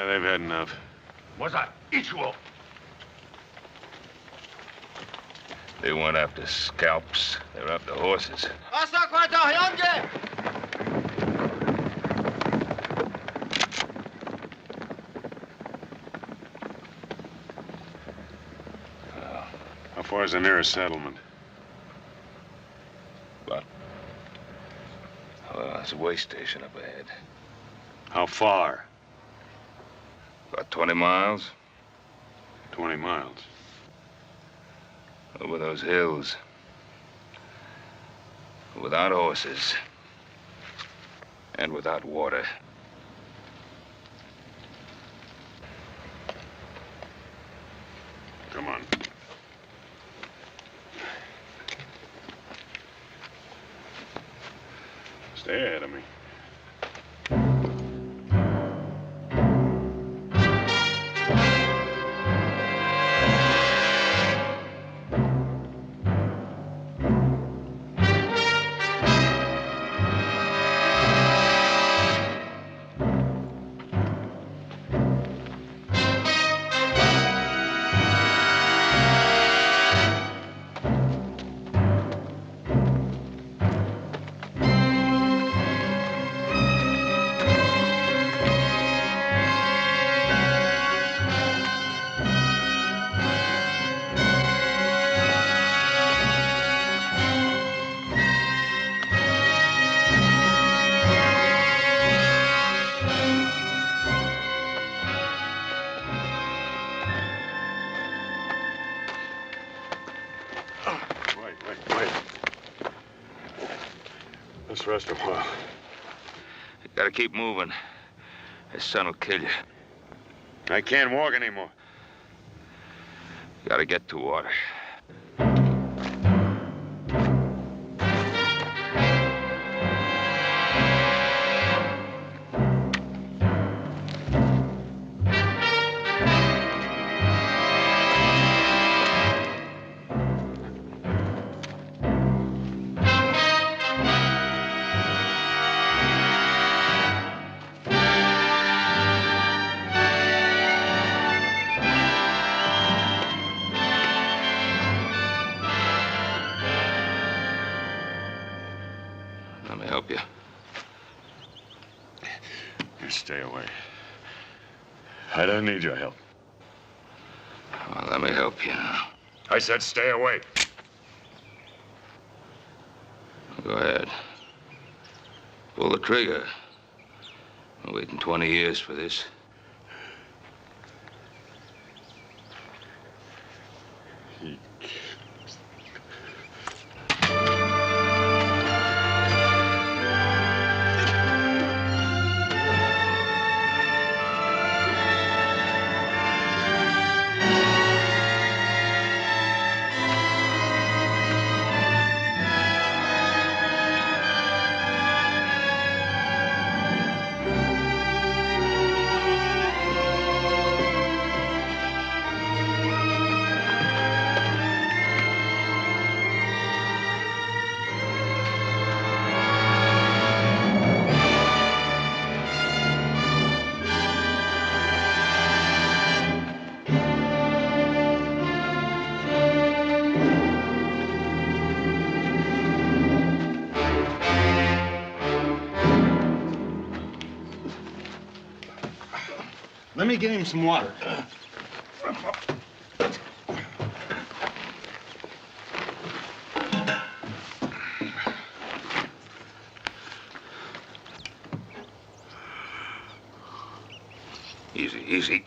They've had enough. Was that equal? They weren't after scalps. They're after horses. How far is the nearest settlement? Well, there's a way station up ahead. How far? About 20 miles. 20 miles. Over those hills. Without horses. And without water. Come on. Stay ahead of me. Let's rest a while. You gotta keep moving. This sun will kill you. I can't walk anymore. You gotta get to water. Stay away. I don't need your help. Well, let me help you now. I said stay away. Go ahead. Pull the trigger. I'm waiting 20 years for this. Let me get him some water. Easy, easy.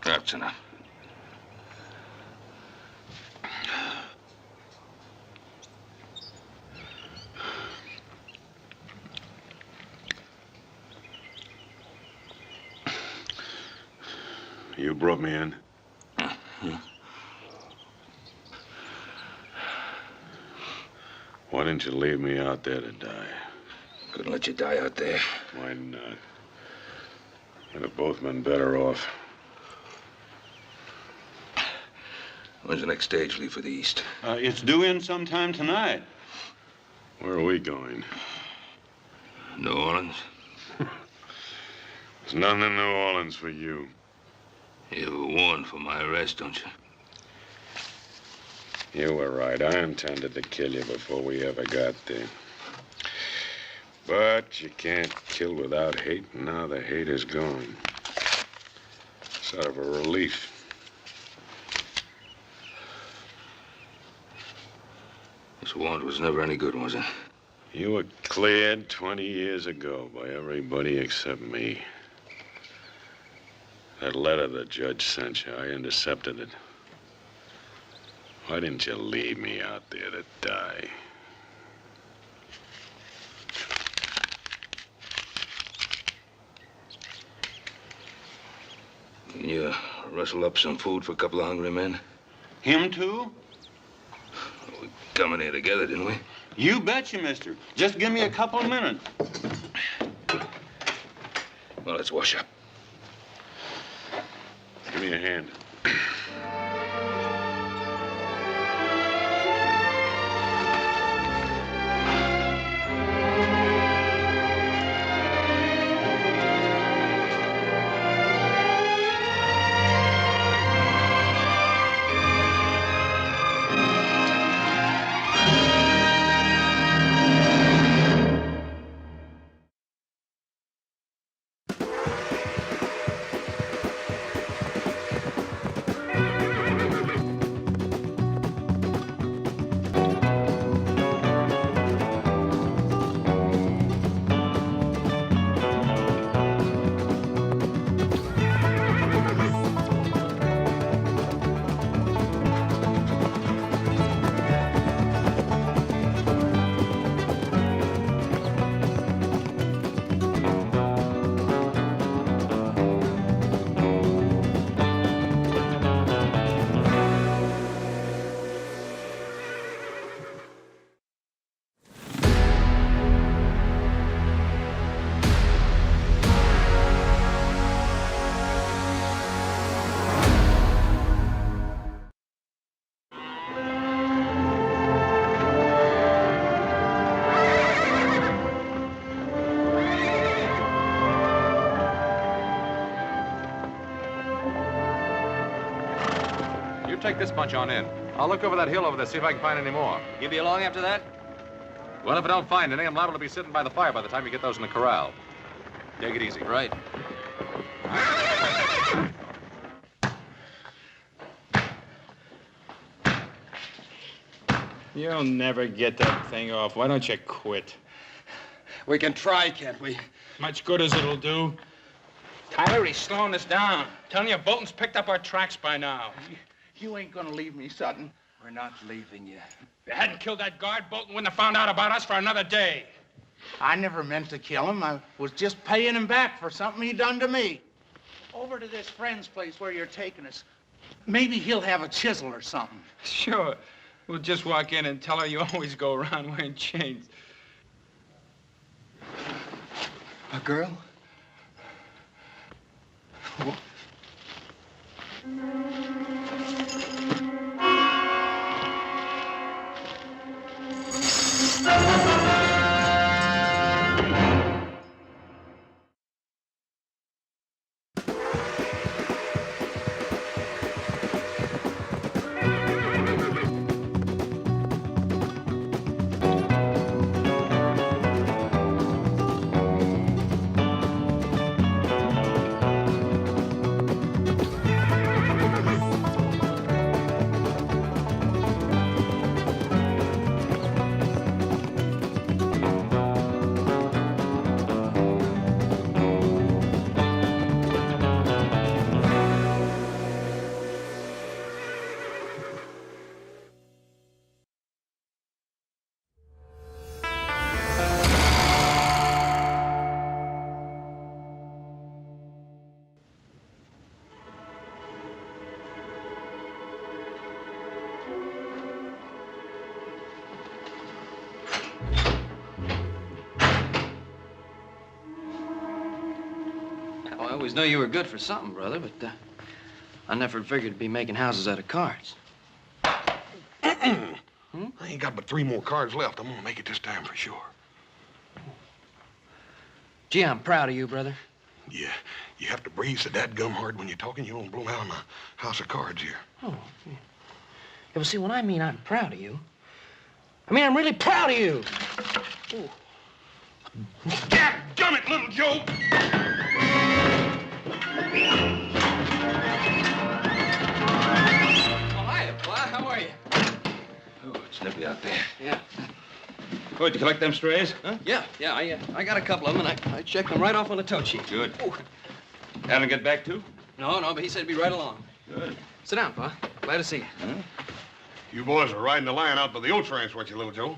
That's enough. You brought me in. Yeah. Why didn't you leave me out there to die? Couldn't let you die out there. Why not? We'd have both been better off. When's the next stage leave for the East? It's due in sometime tonight. Where are we going? New Orleans. There's nothing in New Orleans for you. You were warned for my arrest, don't you? You were right. I intended to kill you before we ever got there. But you can't kill without hate, and now the hate is gone. Sort of a relief. This warrant was never any good, was it? You were cleared 20 years ago by everybody except me. That letter the judge sent you, I intercepted it. Why didn't you leave me out there to die? Can you rustle up some food for a couple of hungry men? Him too? We come in here together, didn't we? You betcha, mister. Just give me a couple of minutes. Well, let's wash up. Give me a hand. Take this bunch on in. I'll look over that hill over there, see if I can find any more. You be along after that? Well, if I don't find any, I'm liable to be sitting by the fire by the time you get those in the corral. Take it easy. Right. You'll never get that thing off. Why don't you quit? We can try, can't we? Much good as it'll do. Tyler, he's slowing us down. Telling you, Bolton's picked up our tracks by now. You ain't gonna leave me, Sutton. We're not leaving you. If you hadn't killed that guard, Bolton wouldn't have found out about us for another day. I never meant to kill him. I was just paying him back for something he done to me. Over to this friend's place where you're taking us. Maybe he'll have a chisel or something. Sure. We'll just walk in and tell her you always go around wearing chains. A girl? I always knew you were good for something, brother, but I never figured to be making houses out of cards. I ain't got but 3 more cards left. I'm gonna make it this time for sure. Gee, I'm proud of you, brother. Yeah, you have to breathe so dadgum hard when you're talking. You don't blow out in a house of cards here. Oh, yeah. Well, see, when I mean I'm proud of you, I mean I'm really proud of you. Ooh. Dadgummit, little Joe! Well, hiya, Pla. How are you? Oh, it's nippy out there. Yeah. Oh, did you collect them strays? Huh? Yeah. I got a couple of them, and I checked them right off on the tote sheet. Good. Alan get back too? No, but he said he'd be right along. Good. Sit down, Pa. Glad to see you. Huh? You boys are riding the line out by the oats ranch, weren't you, little Joe?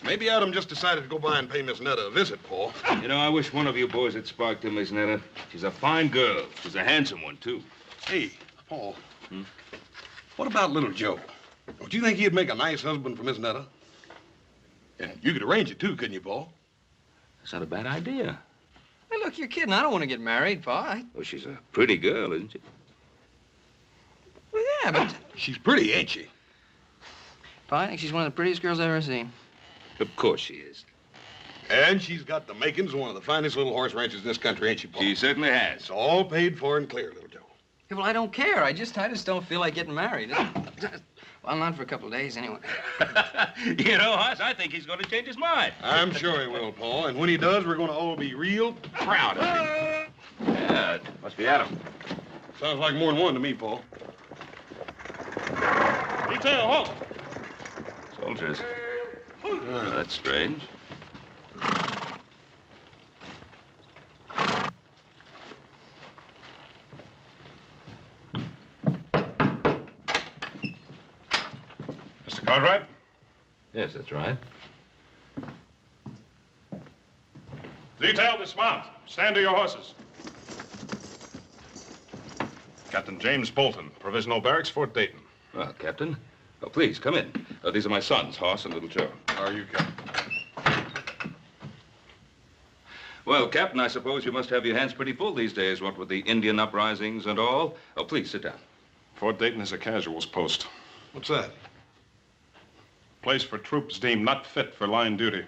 Maybe Adam just decided to go by and pay Miss Netta a visit, Paul. You know, I wish one of you boys had sparked to Miss Netta. She's a fine girl. She's a handsome one, too. Hey, Paul. What about little Joe? Don't you think he'd make a nice husband for Miss Netta? Yeah, you could arrange it, too, couldn't you, Paul? That's not a bad idea. Hey, look, you're kidding. I don't want to get married, Pa. Well, she's a pretty girl, isn't she? Well, yeah, but... She's pretty, ain't she? Pa, I think she's one of the prettiest girls I've ever seen. Of course she is. And she's got the makings of one of the finest little horse ranches in this country, ain't she, Paul? She certainly has. It's all paid for and clear, little Joe. Yeah, well, I don't care. I just don't feel like getting married. Well, not for a couple of days, anyway. You know, Hoss, I think he's going to change his mind. I'm sure he will, Paul. And when he does, we're going to all be real proud of him. Yeah, it must be Adam. Sounds like more than one to me, Paul. Detail, halt! Soldiers. Oh, that's strange. Mr. Cartwright? Yes, that's right. Detail, dismount. Stand to your horses. Captain James Bolton, Provisional Barracks, Fort Dayton. Well, Captain. Oh, please, come in. These are my sons, Hoss and Little Joe. How are you, Captain? Well, Captain, I suppose you must have your hands pretty full these days, what with the Indian uprisings and all. Oh, please, sit down. Fort Dayton is a casuals post. What's that? Place for troops deemed not fit for line duty.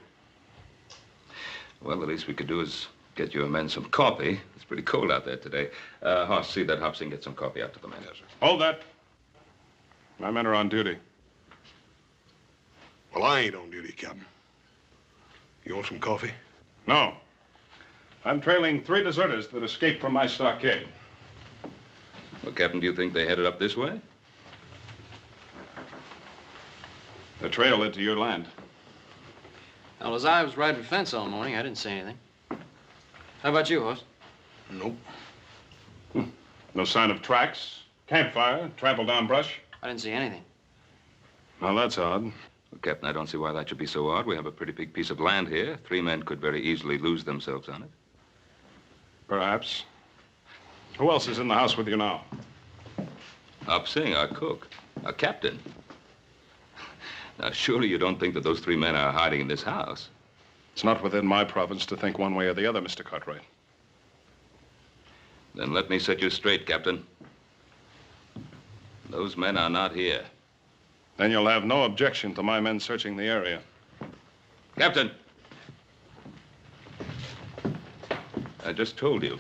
Well, the least we could do is get your men some coffee. It's pretty cold out there today. Hoss, see that Hobson get some coffee out to the men. Yes, sir. Hold that. My men are on duty. Well, I ain't on duty, Captain. You want some coffee? No. I'm trailing 3 deserters that escaped from my stockade. Well, Captain, do you think they headed up this way? The trail led to your land. Well, as I was riding the fence all morning, I didn't see anything. How about you, Hoss? Nope. No sign of tracks, campfire, trampled down brush? I didn't see anything. Well, that's odd. Well, Captain, I don't see why that should be so odd. We have a pretty big piece of land here. 3 men could very easily lose themselves on it. Perhaps. Who else is in the house with you now? Hobson, our cook. Our captain. Now, surely you don't think that those 3 men are hiding in this house? It's not within my province to think one way or the other, Mr. Cartwright. Then let me set you straight, Captain. Those men are not here. Then you'll have no objection to my men searching the area. Captain! I just told you.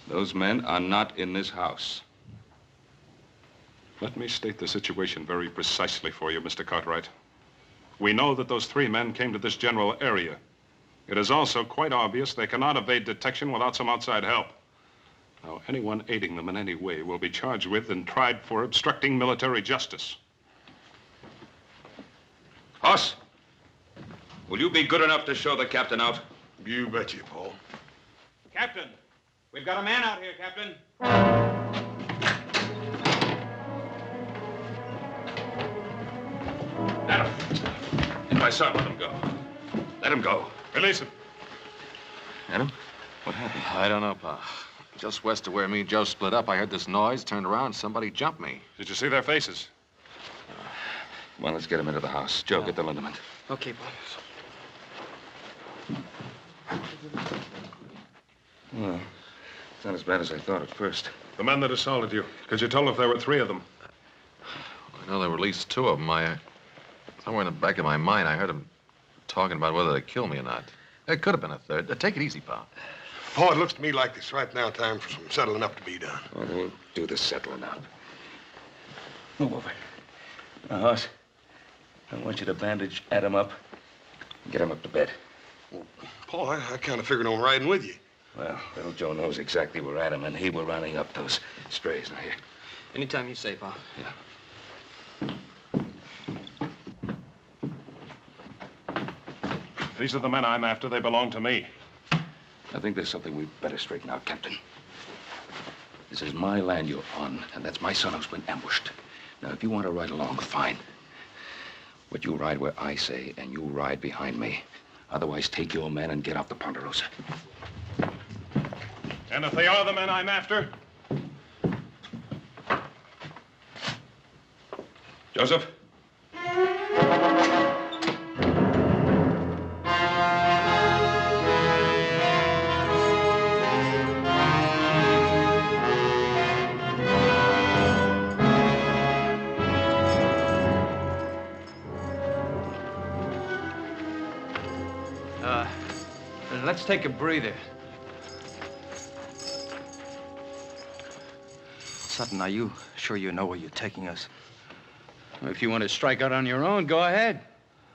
Those men are not in this house. Let me state the situation very precisely for you, Mr. Cartwright. We know that those 3 men came to this general area. It is also quite obvious they cannot evade detection without some outside help. Now, anyone aiding them in any way will be charged with and tried for obstructing military justice. Hoss, will you be good enough to show the captain out? You betcha, Paul. Captain, we've got a man out here, Captain. Adam, if my son, let him go. Let him go. Release him. Adam, what happened? I don't know, Pa. Just west of where me and Joe split up, I heard this noise, turned around, somebody jumped me. Did you see their faces? Well, let's get him into the house. Joe, get the liniment. Okay, Pa. Well, it's not as bad as I thought at first. The men that assaulted you, because you told us there were 3 of them. I know there were at least 2 of them. Somewhere in the back of my mind, I heard them talking about whether they'd kill me or not. There could have been a 3rd. Take it easy, pal. Oh, it looks to me like it's right now time for some settling up to be done. Well, we'll do the settling up. Move over. Now, Hoss, I want you to bandage Adam up and get him up to bed. Well, Paul, I kind of figured on riding with you. Well, little Joe knows exactly where Adam and he were rounding up those strays. Now, here. Anytime you say, Pa. Yeah. If these are the men I'm after, they belong to me. I think there's something we'd better straighten out, Captain. This is my land you're on, and that's my son who's been ambushed. Now, if you want to ride along, fine. But you ride where I say, and you ride behind me. Otherwise, take your men and get off the Ponderosa. And if they are the men I'm after? Joseph? Let's take a breather. Sutton, are you sure you know where you're taking us? Well, if you want to strike out on your own, go ahead.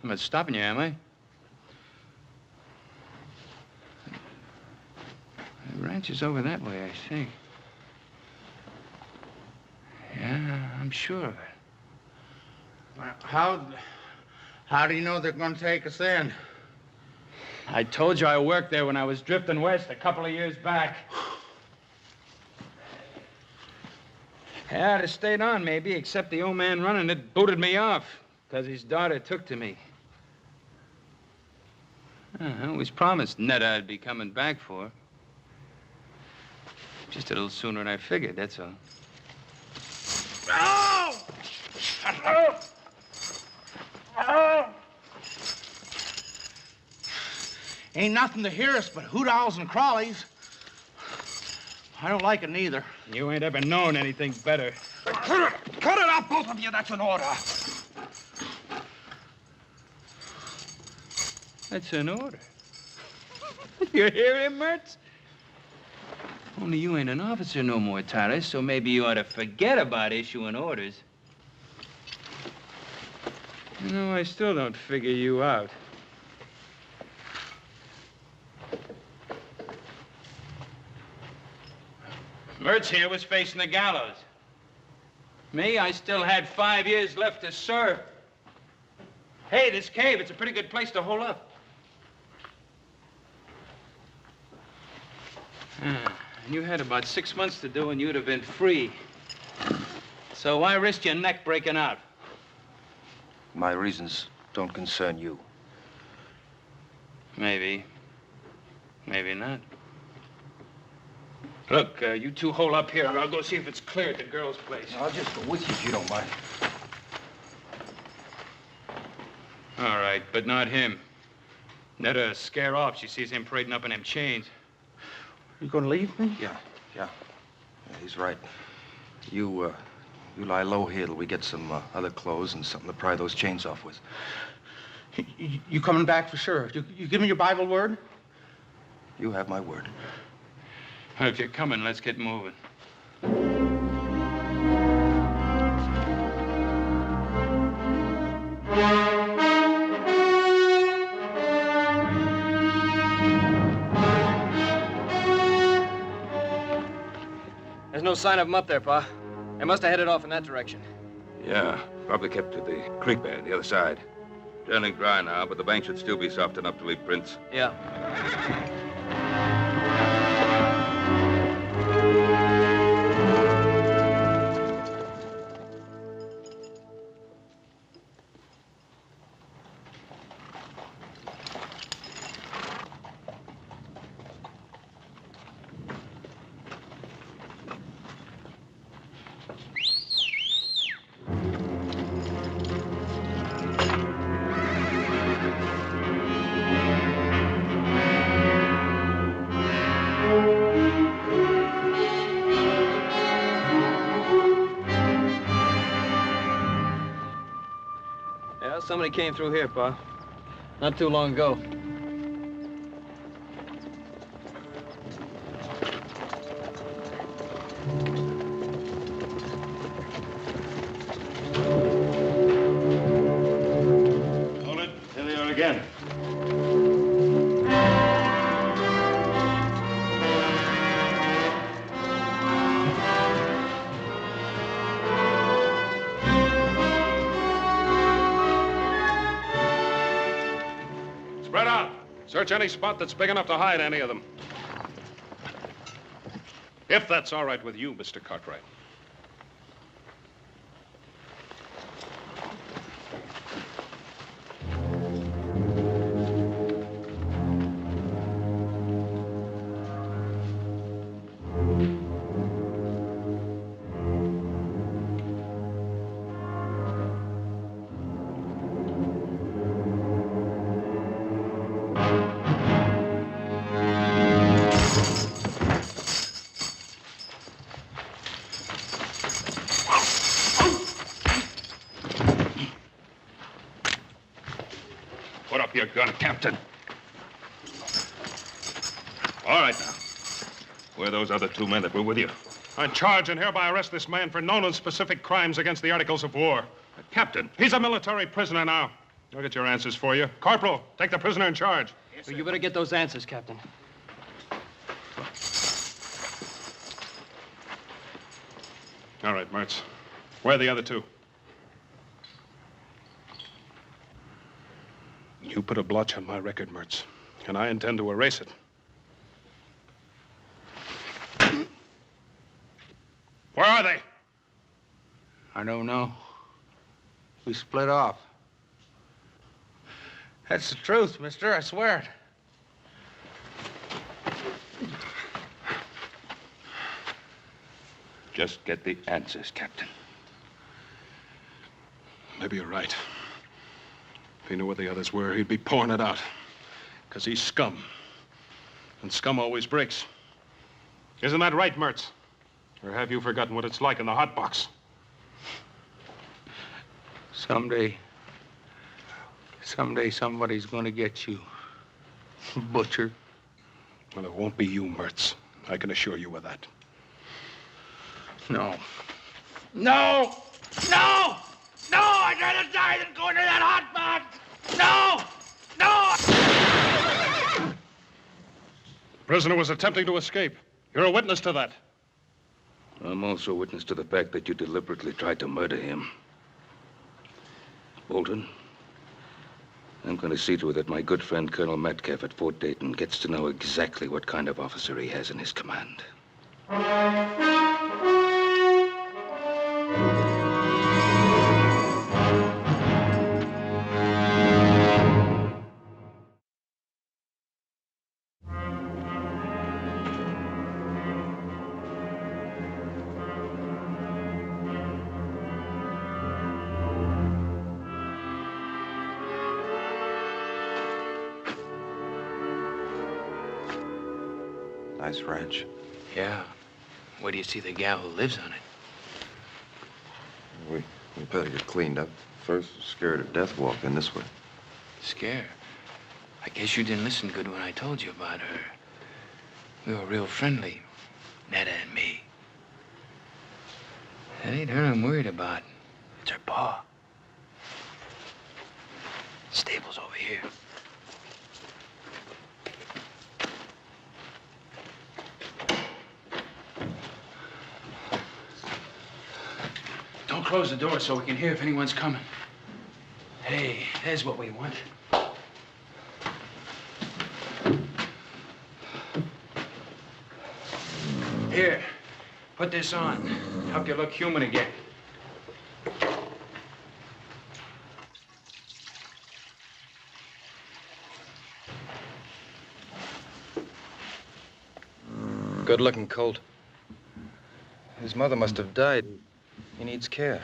I'm not stopping you, am I? The ranch is over that way, I think. Yeah, I'm sure of it. Well, how do you know they're going to take us in? I told you I worked there when I was drifting west a couple of years back. Yeah, I'd have stayed on, maybe, except the old man running it booted me off because his daughter took to me. I was promised Netta I'd be coming back for. Just a little sooner than I figured, that's all. Oh! Oh! Oh! Ain't nothing to hear us but hoot owls and crawlies. I don't like it neither. You ain't ever known anything better. Cut it out, both of you. That's an order. That's an order. You hear him, Mertz? Only you ain't an officer no more, Tyrus, so maybe you ought to forget about issuing orders. You know, I still don't figure you out. Mertz here was facing the gallows. Me, I still had 5 years left to serve. Hey, this cave, it's a pretty good place to hole up. And you had about 6 months to do and you'd have been free. So why risk your neck breaking out? My reasons don't concern you. Maybe. Maybe not. Look, you two hole up here. I'll go see if it's clear at the girl's place. I'll just go with you if you don't mind. All right, but not him. Netta'll scare off. She sees him parading up in them chains. You gonna leave me? Yeah, he's right. You lie low here till we get some other clothes and something to pry those chains off with. You coming back for sure? You give me your Bible word? You have my word. Well, if you're coming, let's get moving. There's no sign of them up there, Pa. They must have headed off in that direction. Yeah, probably kept to the creek bed, the other side. Turning dry now, but the bank should still be soft enough to leave prints. Yeah. Somebody came through here, Pa. Not too long ago. Hold it. Here they are again. Spread out. Search any spot that's big enough to hide any of them. If that's all right with you, Mr. Cartwright. Put up your gun, Captain. All right, now. Where are those other 2 men that were with you? I charge and hereby arrest this man for known and specific crimes against the Articles of War. Captain, he's a military prisoner now. I'll get your answers for you. Corporal, take the prisoner in charge. Yes, well, you better get those answers, Captain. All right, Mertz. Where are the other 2? You put a blotch on my record, Mertz, and I intend to erase it. Where are they? I don't know. We split off. That's the truth, mister. I swear it. Just get the answers, Captain. Maybe you're right. If he knew where the others were, he'd be pouring it out. Because he's scum. And scum always breaks. Isn't that right, Mertz? Or have you forgotten what it's like in the hot box? Someday somebody's gonna get you, butcher. Well, it won't be you, Mertz. I can assure you of that. No. No! No! No! I'd rather die than go into that hot box! No! No! The prisoner was attempting to escape. You're a witness to that. I'm also a witness to the fact that you deliberately tried to murder him. Bolton, I'm going to see to it that my good friend Colonel Metcalf at Fort Dayton gets to know exactly what kind of officer he has in his command. Nice ranch. Yeah. Where do you see the gal who lives on it? We better get cleaned up. First, scared to death walking this way. Scare? I guess you didn't listen good when I told you about her. We were real friendly, Netta and me. That ain't her I'm worried about. It's her pa. Stable's over here. Don't close the door so we can hear if anyone's coming. Hey, there's what we want. Here, put this on. Help you look human again. Good-looking colt. His mother must have died. He needs care.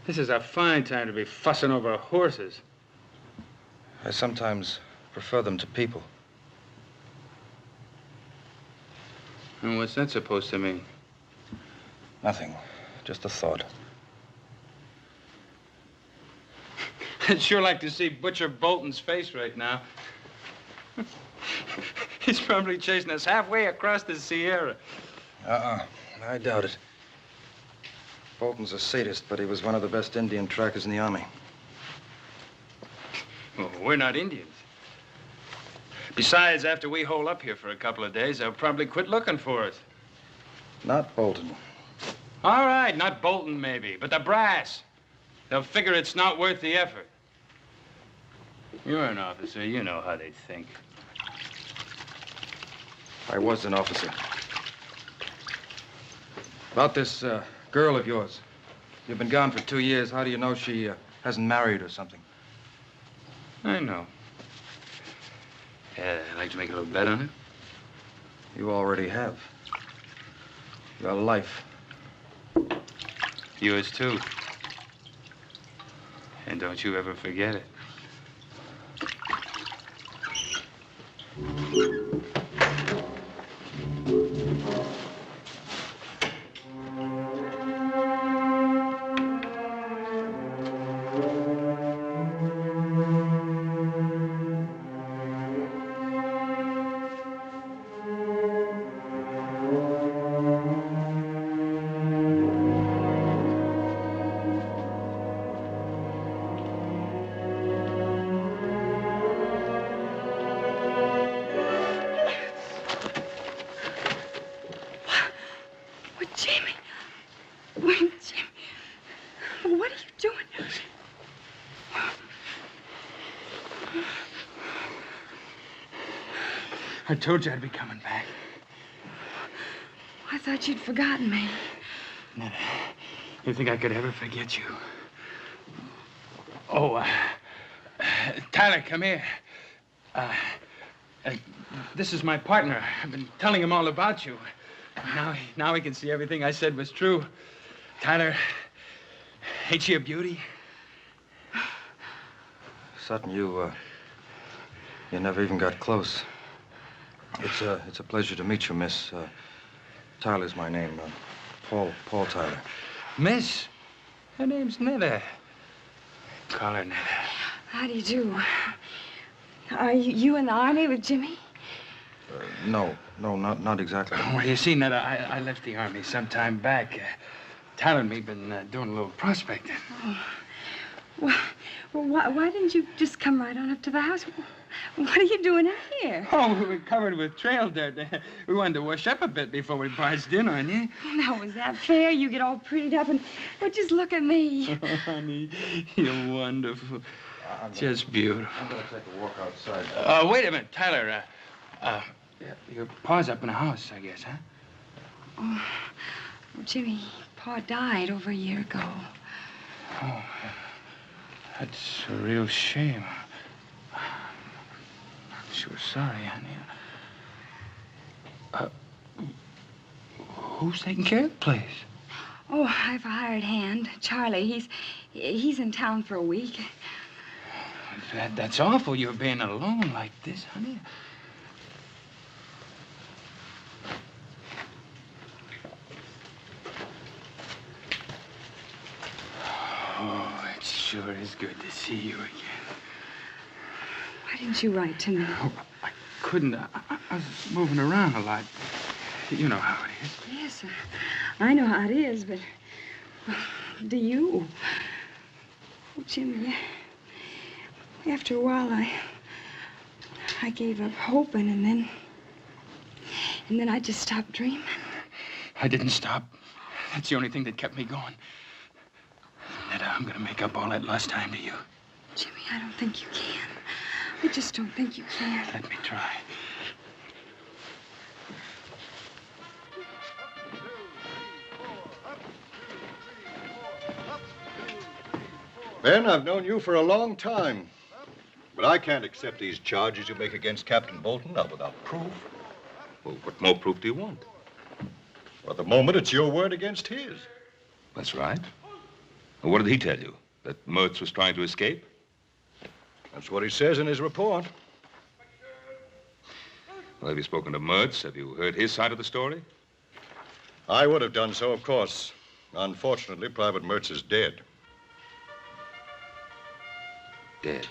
This is a fine time to be fussing over horses. I sometimes prefer them to people. And what's that supposed to mean? Nothing. Just a thought. I'd sure like to see Butcher Bolton's face right now. He's probably chasing us halfway across the Sierra. I doubt it. Bolton's a sadist, but he was one of the best Indian trackers in the Army. Well, we're not Indians. Besides, after we hole up here for a couple of days, they'll probably quit looking for us. Not Bolton. All right, not Bolton, maybe, but the brass. They'll figure it's not worth the effort. You're an officer. You know how they think. I was an officer. About this girl of yours. You've been gone for 2 years. How do you know she hasn't married or something? I know. I'd like to make a little bet on it. You already have. Your life. Yours, too. And don't you ever forget it. I told you I'd be coming back. I thought you'd forgotten me. Netta, you think I could ever forget you? Oh, Tyler, come here. This is my partner. I've been telling him all about you. Now he can see everything I said was true. Tyler, ain't she a beauty? Sutton, you never even got close. It's a pleasure to meet you, Miss. Tyler's my name. Paul Tyler. Miss? Her name's Netta. Call her Netta. How do you do? Are you in the Army with Jimmy? No, not exactly. Well, you see, Netta, I left the Army some time back. Tyler and me been doing a little prospecting. Oh. Well, why didn't you just come right on up to the house? What are you doing out here? Oh, we were covered with trail dirt. We wanted to wash up a bit before we barged in on you. Now, was that fair? You get all prettied up and... Well, just look at me. Oh, honey, you're wonderful. Just beautiful. I'm going to take a walk outside. Wait a minute, Tyler. Your pa's up in the house, I guess, huh? Oh, well, Jimmy, Pa died over a year ago. Oh, that's a real shame. I'm sure sorry, honey. Who's taking care of the place? Oh, I've a hired hand, Charlie. He's in town for a week. That's awful, you're being alone like this, honey. Oh, it sure is good to see you again. Why didn't you write to me? Oh, I couldn't. I was moving around a lot. You know how it is. Yes, I know how it is, but do you? Oh, Jimmy, after a while, I gave up hoping, and then I just stopped dreaming. I didn't stop. That's the only thing that kept me going. Netta, I'm gonna make up all that lost time to you. Jimmy, I don't think you can. I just don't think you can. Let me try. Ben, I've known you for a long time. But I can't accept these charges you make against Captain Bolton, not without proof. Well, what more proof do you want? Well, at the moment, it's your word against his. That's right. Well, what did he tell you? That Mertz was trying to escape? That's what he says in his report. Well, have you spoken to Mertz? Have you heard his side of the story? I would have done so, of course. Unfortunately, Private Mertz is dead. dead.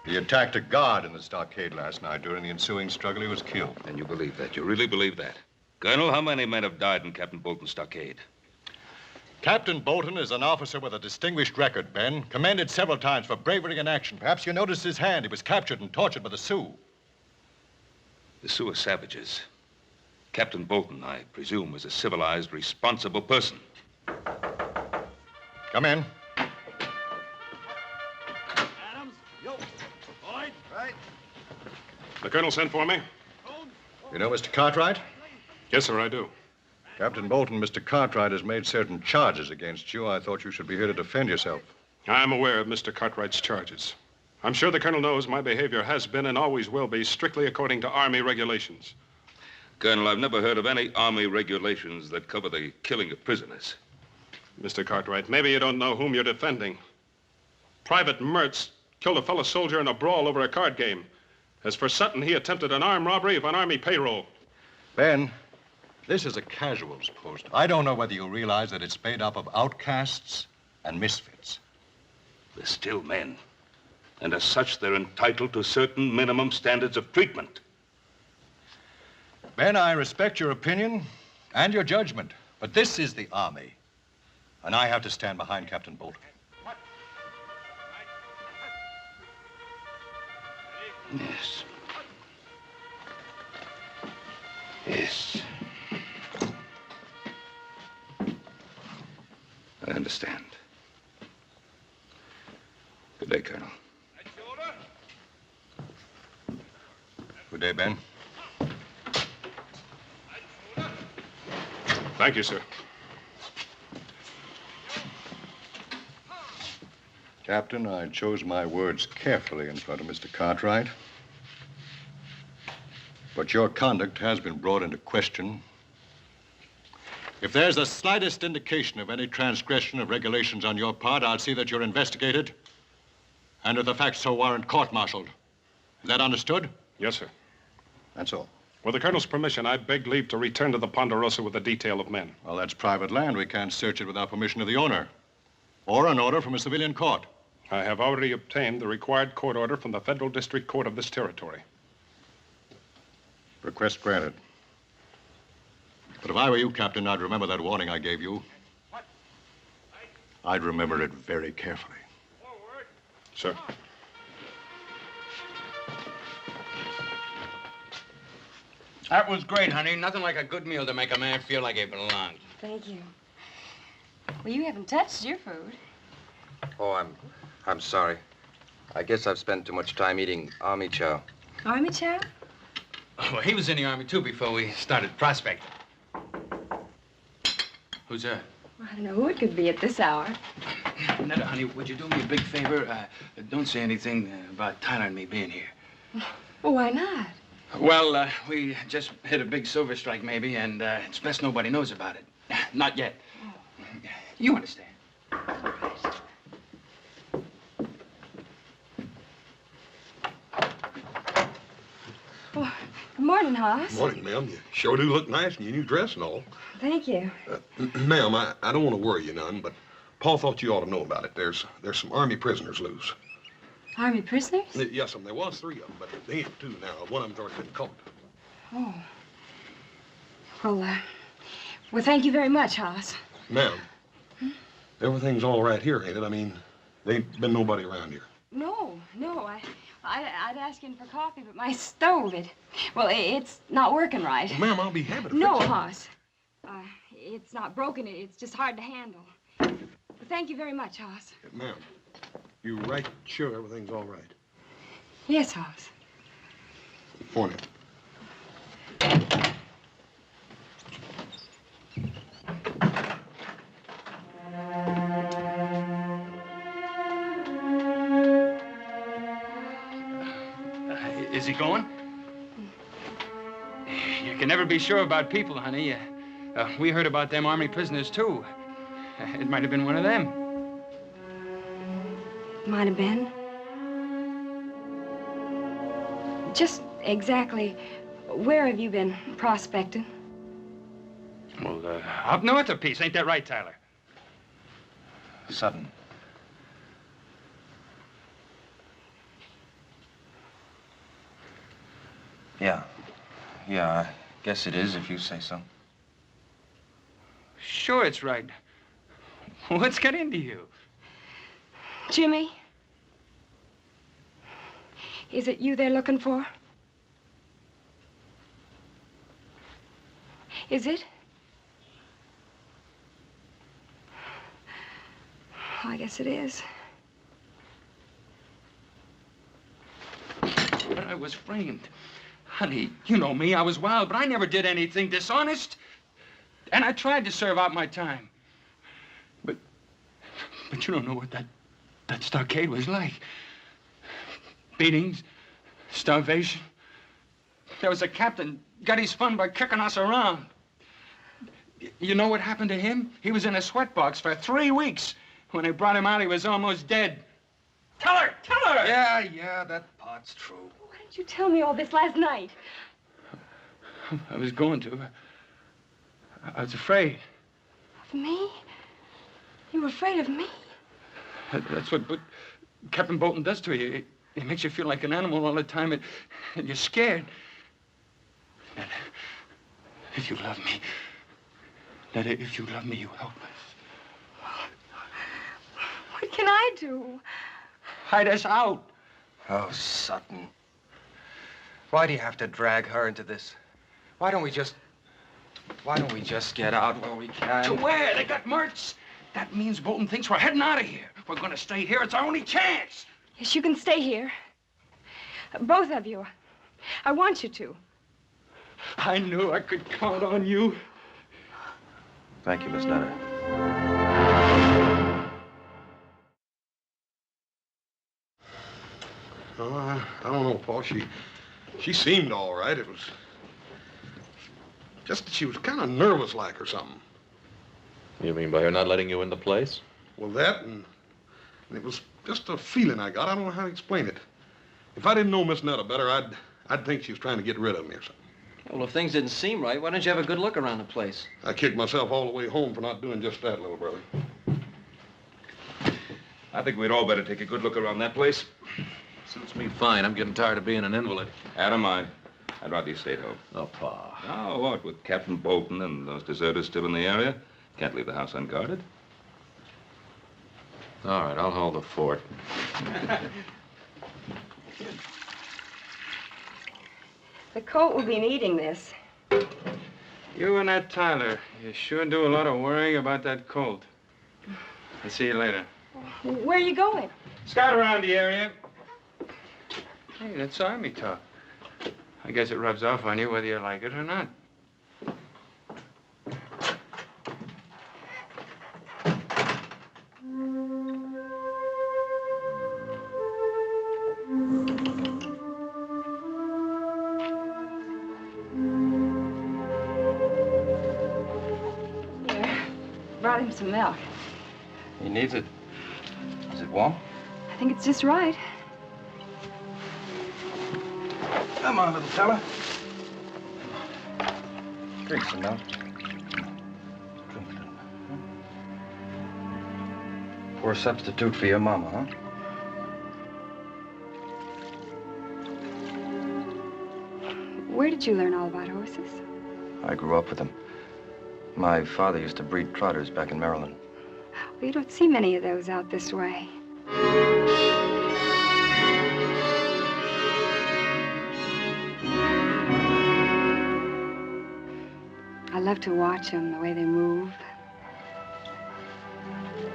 He attacked a guard in the stockade last night. During the ensuing struggle, he was killed. And you believe that? You really believe that? Colonel, how many men have died in Captain Bolton's stockade? Captain Bolton is an officer with a distinguished record, Ben. Commended several times for bravery in action. Perhaps you noticed his hand. He was captured and tortured by the Sioux. The Sioux are savages. Captain Bolton, I presume, was a civilized, responsible person. Come in. Adams, yo, Boyd, right? The colonel sent for me? You know Mr. Cartwright? Yes, sir, I do. Captain Bolton, Mr. Cartwright has made certain charges against you. I thought you should be here to defend yourself. I'm aware of Mr. Cartwright's charges. I'm sure the colonel knows my behavior has been and always will be strictly according to Army regulations. Colonel, I've never heard of any Army regulations that cover the killing of prisoners. Mr. Cartwright, maybe you don't know whom you're defending. Private Mertz killed a fellow soldier in a brawl over a card game. As for Sutton, he attempted an armed robbery of an Army payroll. Ben, this is a casuals post. I don't know whether you realize that it's made up of outcasts and misfits. They're still men. And as such, they're entitled to certain minimum standards of treatment. Ben, I respect your opinion and your judgment, but this is the Army, and I have to stand behind Captain Bolton. Yes. Yes. I understand. Good day, Colonel. Good day, Ben. Thank you, sir. Captain, I chose my words carefully in front of Mr. Cartwright. But your conduct has been brought into question. If there's the slightest indication of any transgression of regulations on your part, I'll see that you're investigated and if the facts so warrant, court-martialed. Is that understood? Yes, sir. That's all. With the colonel's permission, I beg leave to return to the Ponderosa with a detail of men. Well, that's private land. We can't search it without permission of the owner or an order from a civilian court. I have already obtained the required court order from the Federal District Court of this territory. Request granted. But if I were you, Captain, I'd remember that warning I gave you. I'd remember it very carefully. Sir. That was great, honey. Nothing like a good meal to make a man feel like he belongs. Thank you. Well, you haven't touched your food. Oh, I'm sorry. I guess I've spent too much time eating army chow. Army chow? Well, he was in the Army, too, before we started prospecting. Who's that? Well, I don't know who it could be at this hour. Netta, honey, would you do me a big favor? Don't say anything about Tyler and me being here. Well, why not? Well, we just hit a big silver strike, maybe, and it's best nobody knows about it. Not yet. You understand. Well, good morning, Hoss. Morning, ma'am. You sure do look nice in your new dress and all. Thank you. Ma'am, I don't want to worry you none, but Paul thought you ought to know about it. There's some Army prisoners loose. Army prisoners? Yes, there was 3 of them, but they ain't 2 now. One of them's already been caught. Oh. Well, thank you very much, Hoss. Ma'am, everything's all right here, ain't it? I mean, there ain't been nobody around here. No. I'd ask in for coffee, but my stove, it's not working right. Well, ma'am, I'll be happy to No, fix it. Hoss. It's not broken. It's just hard to handle. Well, thank you very much, Hoss. Ma'am, you right sure everything's all right? Yes, Hoss. Morning. Is he going? You can never be sure about people, honey. We heard about them Army prisoners, too. It might have been one of them. Might have been. Just exactly where have you been prospecting? Well, up north a piece. Ain't that right, Tyler? Sutton. Yeah. Yeah, I guess it is if you say so. Sure, it's right. What's got into you? Jimmy? Is it you they're looking for? Is it? I guess it is. But I was framed. Honey, you know me, I was wild, but I never did anything dishonest. And I tried to serve out my time. But you don't know what that stockade was like. Beatings, starvation. There was a captain, got his fun by kicking us around. You know what happened to him? He was in a sweatbox for 3 weeks. When they brought him out, he was almost dead. Tell her! Tell her! Yeah, that part's true. Why didn't you tell me all this last night? I was going to. I was afraid. Of me? You were afraid of me? That's what Captain Bolton does to you. It makes you feel like an animal all the time, and you're scared. Netta, if you love me, Netta, if you love me, you help us. What can I do? Hide us out. Oh, Sutton. Why do you have to drag her into this? Why don't we just get out while we can? To where? They got Mertz. That means Bolton thinks we're heading out of here. We're going to stay here. It's our only chance. Yes, you can stay here. Both of you. I want you to. I knew I could count on you. Thank you, Miss Leonard. Oh, I don't know, Paul. She seemed all right. It was just that she was kind of nervous like or something. You mean by her not letting you in the place? Well, that and it was just a feeling I got. I don't know how to explain it. If I didn't know Miss Netta better, I'd think she was trying to get rid of me or something. Well, if things didn't seem right, why don't you have a good look around the place? I kicked myself all the way home for not doing just that, little brother. I think we'd all better take a good look around that place. Suits me fine. I'm getting tired of being an invalid. Adam, I'd rather you stayed home. Oh, Pa. Now, what, with Captain Bolton and those deserters still in the area? Can't leave the house unguarded. All right, I'll hold the fort. The colt will be needing this. You and that Tyler, you sure do a lot of worrying about that colt. I'll see you later. Where are you going? Scout around the area. Hey, that's Army talk. I guess it rubs off on you whether you like it or not. Brought him some milk. He needs it. Is it warm? I think it's just right. Come on, little fella. Drink some milk. Drink it. Poor substitute for your mama, huh? Where did you learn all about horses? I grew up with them. My father used to breed trotters back in Maryland. Well, you don't see many of those out this way. I love to watch them, the way they move.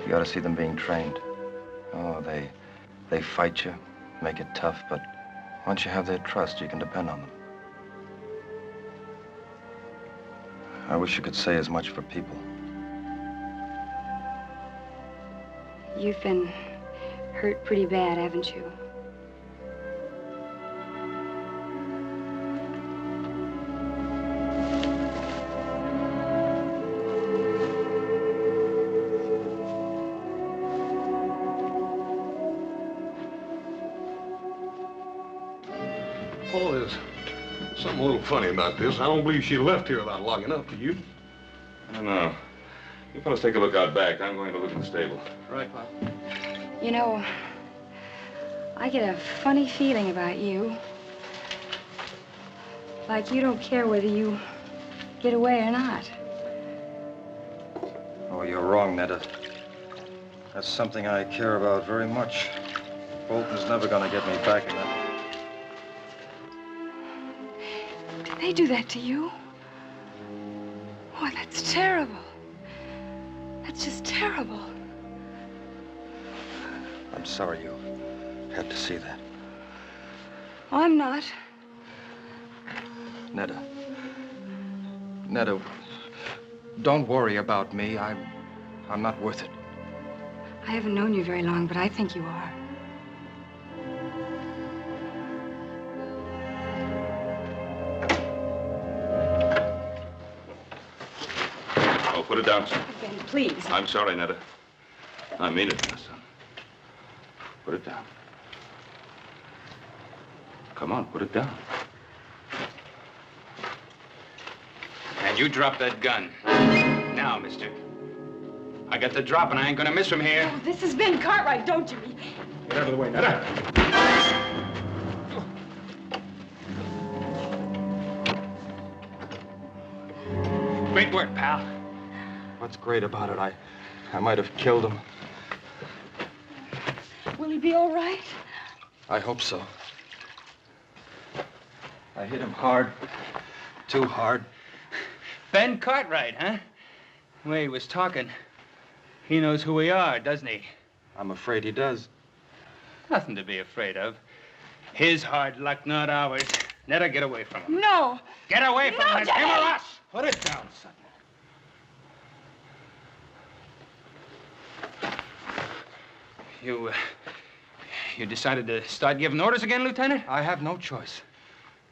You ought to see them being trained. Oh, they fight you, make it tough, but once you have their trust, you can depend on them. I wish you could say as much for people. You've been hurt pretty bad, haven't you? Paul, there's something a little funny about this. I don't believe she left here without locking up, do you? I don't know. You fellas take a look out back. I'm going to look in the stable. Right, Pop. You know, I get a funny feeling about you. Like you don't care whether you get away or not. Oh, you're wrong, Netta. That's something I care about very much. Bolton's never gonna get me back again. Did they do that to you? Oh, that's terrible. That's just terrible. I'm sorry you had to see that. Oh, I'm not. Netta. Netta, don't worry about me. I'm not worth it. I haven't known you very long, but I think you are. Oh, put it down, son. Ben, please. I'm sorry, Netta. I mean it, my son. Put it down. Come on, put it down. And you drop that gun. Now, mister. I got the drop and I ain't gonna miss from here. Oh, this is Ben Cartwright, don't you? Get out of the way, Netta. Great work, pal. What's great about it? I might have killed him. Will he be all right? I hope so. I hit him hard. Too hard. Ben Cartwright, huh? The way he was talking. He knows who we are, doesn't he? I'm afraid he does. Nothing to be afraid of. His hard luck, not ours. Netta, get away from him. No. Get away from him. It's him or us. Put it down, son. You decided to start giving orders again, Lieutenant? I have no choice.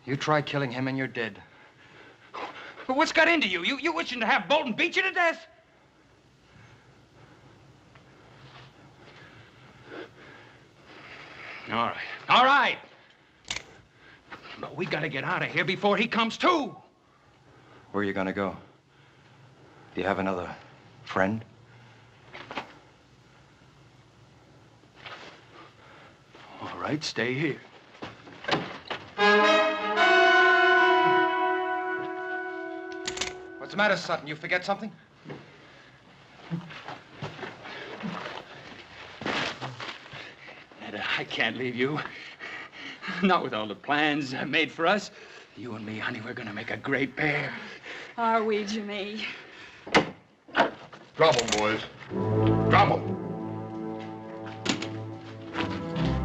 You try killing him and you're dead. But what's got into you? You wishing to have Bolton beat you to death? All right. All right. But we gotta get out of here before he comes too. Where are you gonna go? Do you have another friend? All right, stay here. What's the matter, Sutton? You forget something? Netta, I can't leave you. Not with all the plans made for us. You and me, honey, we're gonna make a great pair. Are we, Jimmy? Drop 'em, boys. Drop 'em.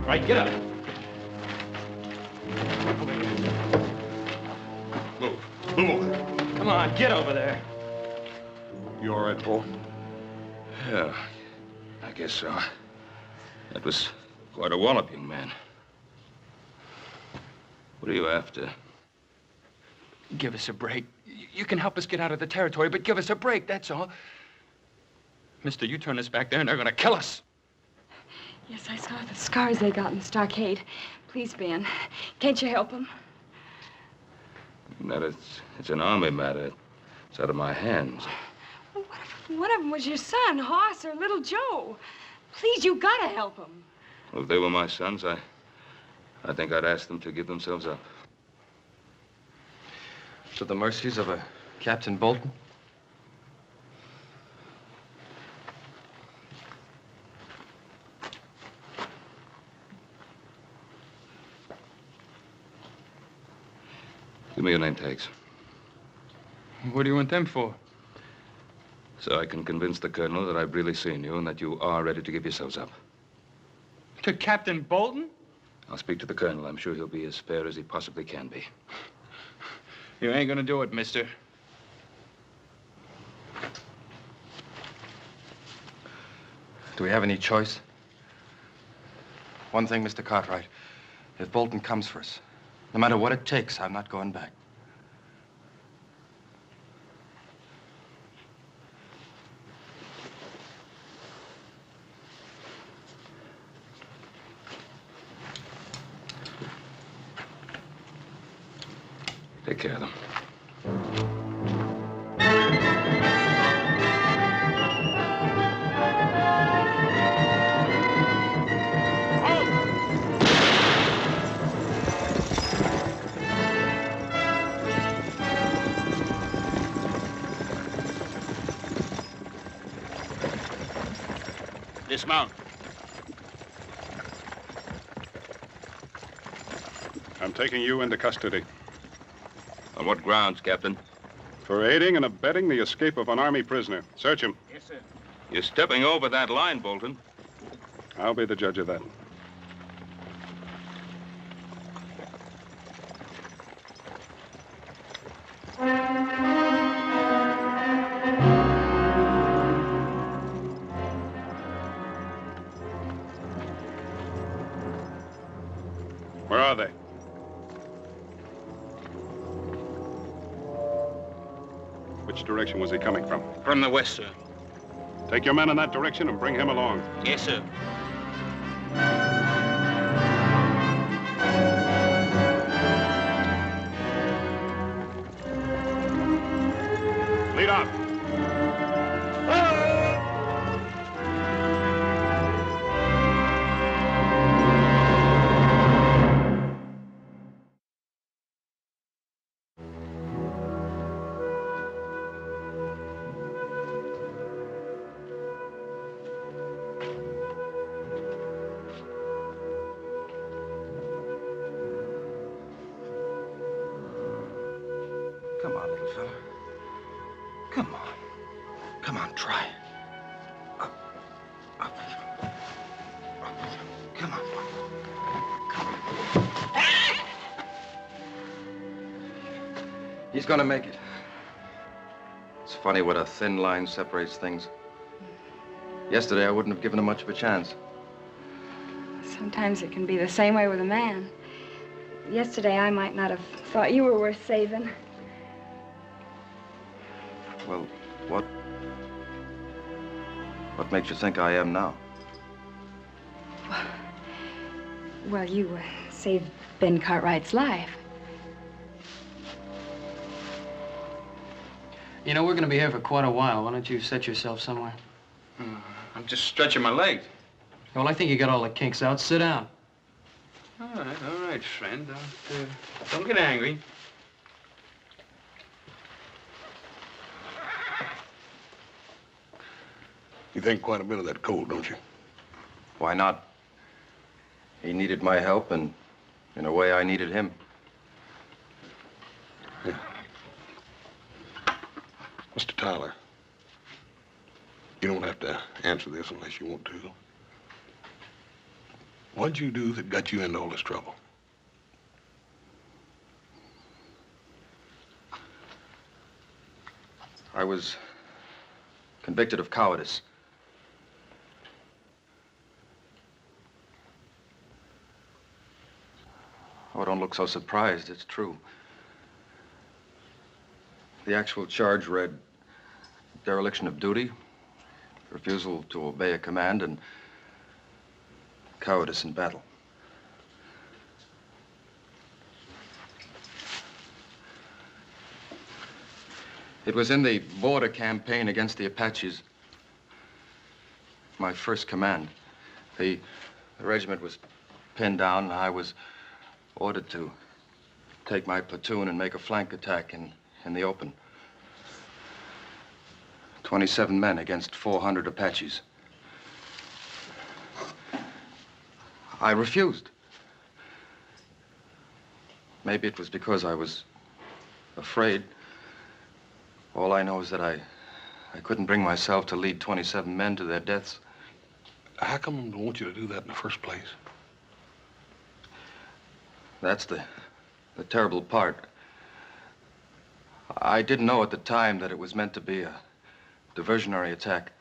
Right, get up. Move. Move over. Come on, get over there. You all right, Paul? Yeah, I guess so. That was quite a wallop, young man. What are you after? Give us a break. You can help us get out of the territory, but give us a break, that's all. Mister, you turn us back there and they're gonna kill us. Yes, I saw the scars they got in the stockade. Please, Ben, can't you help them? That it's an army matter. It's out of my hands. Well, what if one of them was your son, Hoss, or little Joe? Please, you gotta help them. Well, if they were my sons, I think I'd ask them to give themselves up. To the mercies of a Captain Bolton? Give me your name tags. What do you want them for? So I can convince the colonel that I've really seen you and that you are ready to give yourselves up. To Captain Bolton? I'll speak to the colonel. I'm sure he'll be as fair as he possibly can be. You ain't gonna do it, mister. Do we have any choice? One thing, Mr. Cartwright. If Bolton comes for us, no matter what it takes, I'm not going back. Take care of them. Dismount. I'm taking you into custody. On what grounds, Captain? For aiding and abetting the escape of an Army prisoner. Search him. Yes, sir. You're stepping over that line, Bolton. I'll be the judge of that. Where are they? Which direction was he coming from? From the west, sir. Take your men in that direction and bring him along. Yes, sir. Lead out. Come on, little fella. Come on. Come on, try. Up. Come on. He's gonna make it. It's funny what a thin line separates things. Yesterday, I wouldn't have given him much of a chance. Sometimes it can be the same way with a man. Yesterday, I might not have thought you were worth saving. Well, what makes you think I am now? Well, you saved Ben Cartwright's life. You know, we're going to be here for quite a while. Why don't you set yourself somewhere? I'm just stretching my legs. Well, I think you got all the kinks out. Sit down. All right, friend. Don't get angry. You think quite a bit of that cold, don't you? Why not? He needed my help, and in a way, I needed him. Yeah. Mr. Tyler, you don't have to answer this unless you want to. What'd you do that got you into all this trouble? I was convicted of cowardice. Oh, don't look so surprised. It's true. The actual charge read dereliction of duty, refusal to obey a command, and cowardice in battle. It was in the border campaign against the Apaches. My first command. The regiment was pinned down, and I was ordered to take my platoon and make a flank attack in the open. 27 men against 400 Apaches. I refused. Maybe it was because I was afraid. All I know is that I couldn't bring myself to lead 27 men to their deaths. How come they want you to do that in the first place? That's the terrible part. I didn't know at the time that it was meant to be a diversionary attack.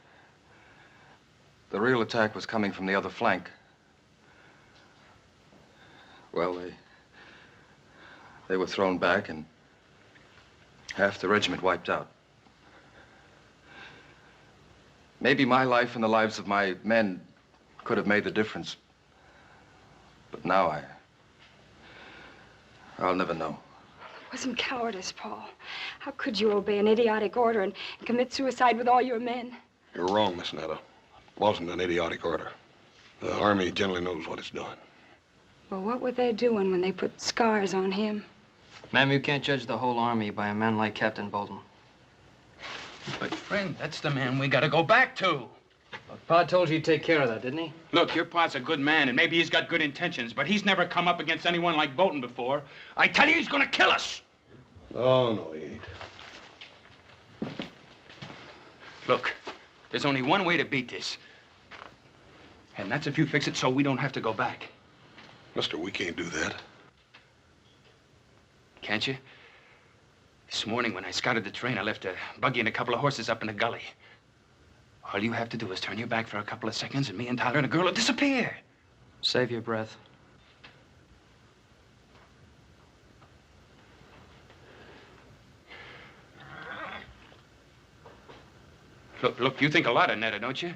The real attack was coming from the other flank. Well, they were thrown back and half the regiment wiped out. Maybe my life and the lives of my men could have made the difference. But now I'll never know. It wasn't cowardice, Paul. How could you obey an idiotic order and commit suicide with all your men? You're wrong, Miss Netta. It wasn't an idiotic order. The Army generally knows what it's doing. Well, what were they doing when they put scars on him? Ma'am, you can't judge the whole army by a man like Captain Bolton. But, friend, that's the man we gotta go back to. Pa told you he'd take care of that, didn't he? Look, your pa's a good man, and maybe he's got good intentions, but he's never come up against anyone like Bolton before. I tell you, he's gonna kill us. Oh, no, he ain't. Look, there's only one way to beat this. And that's if you fix it so we don't have to go back. Mister, we can't do that. Can't you? This morning when I scouted the train, I left a buggy and a couple of horses up in the gully. All you have to do is turn your back for a couple of seconds and me and Tyler and the girl will disappear. Save your breath. Look, you think a lot of Netta, don't you?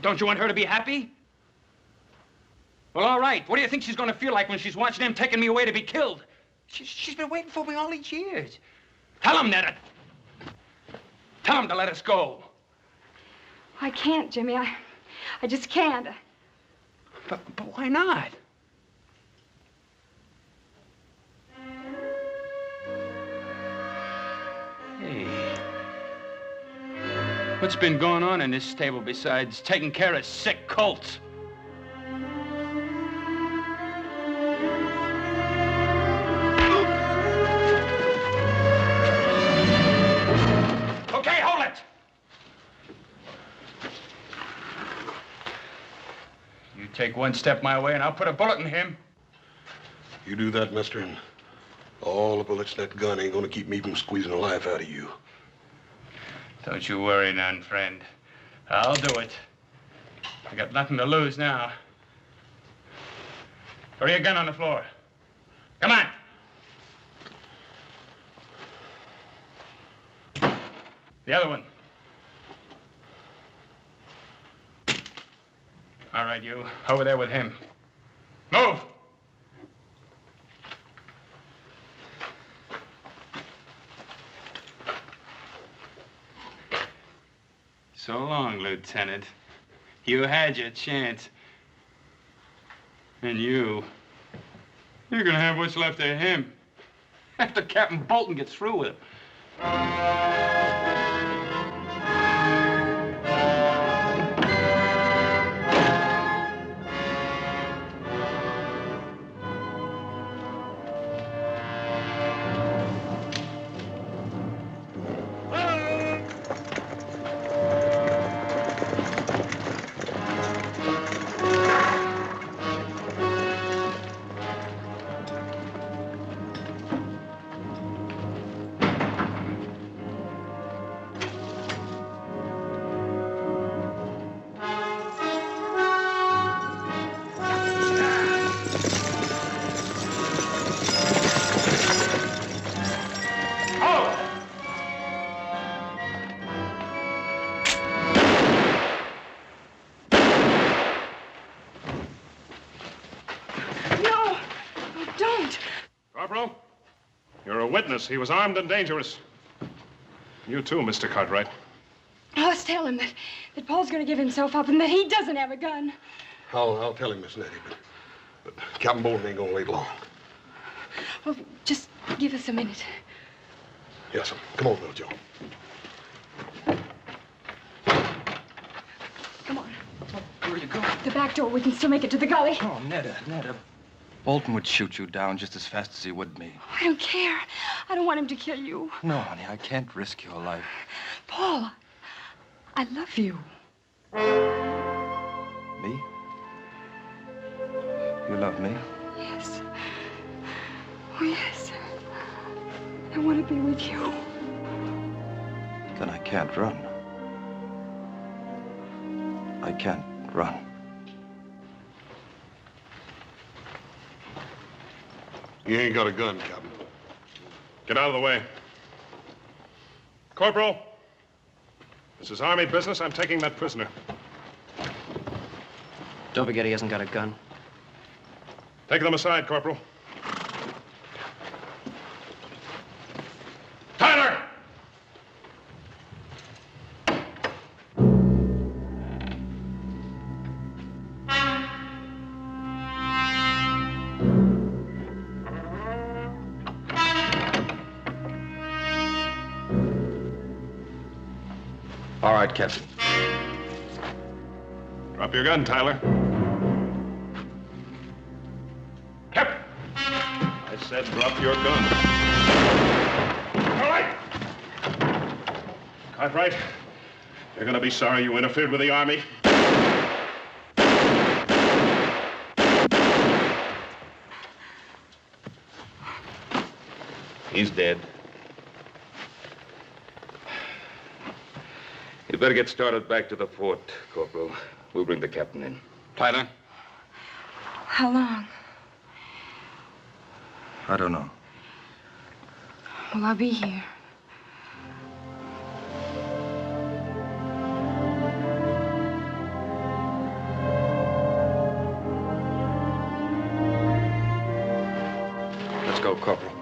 Don't you want her to be happy? Well, all right. What do you think she's going to feel like when she's watching him taking me away to be killed? She's been waiting for me all these years. Tell him, Netta. Tell him to let us go. I can't, Jimmy. I just can't. But why not? Hey. What's been going on in this stable besides taking care of sick colts? Okay, hold it! You take one step my way and I'll put a bullet in him. You do that, mister, and all the bullets in that gun ain't gonna keep me from squeezing the life out of you. Don't you worry none, friend. I'll do it. I got nothing to lose now. Throw your gun on the floor. Come on. The other one. All right, you. Over there with him. Move! So long, Lieutenant. You had your chance. And you're gonna have what's left of him after Captain Bolton gets through with him. He was armed and dangerous. You too, Mr. Cartwright. Let's tell him that Paul's going to give himself up and that he doesn't have a gun. I'll tell him, Miss Nettie, but Captain Bolton ain't gonna wait long. Well, just give us a minute. Yes, sir. Come on, little Joe. Come on. Where are you going? The back door. We can still make it to the gully. Oh, Netta. Bolton would shoot you down just as fast as he would me. I don't care. I don't want him to kill you. No, honey, I can't risk your life. Paul, I love you. Me? You love me? Yes. Oh, yes. I want to be with you. Then I can't run. I can't run. You ain't got a gun, Captain. Get out of the way. Corporal, this is Army business. I'm taking that prisoner. Don't forget he hasn't got a gun. Take them aside, Corporal. Tyler! All right, Captain. Drop your gun, Tyler. Captain! I said drop your gun. All right! Cartwright, you're gonna be sorry you interfered with the Army. He's dead. You better get started back to the fort, Corporal. We'll bring the captain in. Tyler? How long? I don't know. Will I be here? Let's go, Corporal.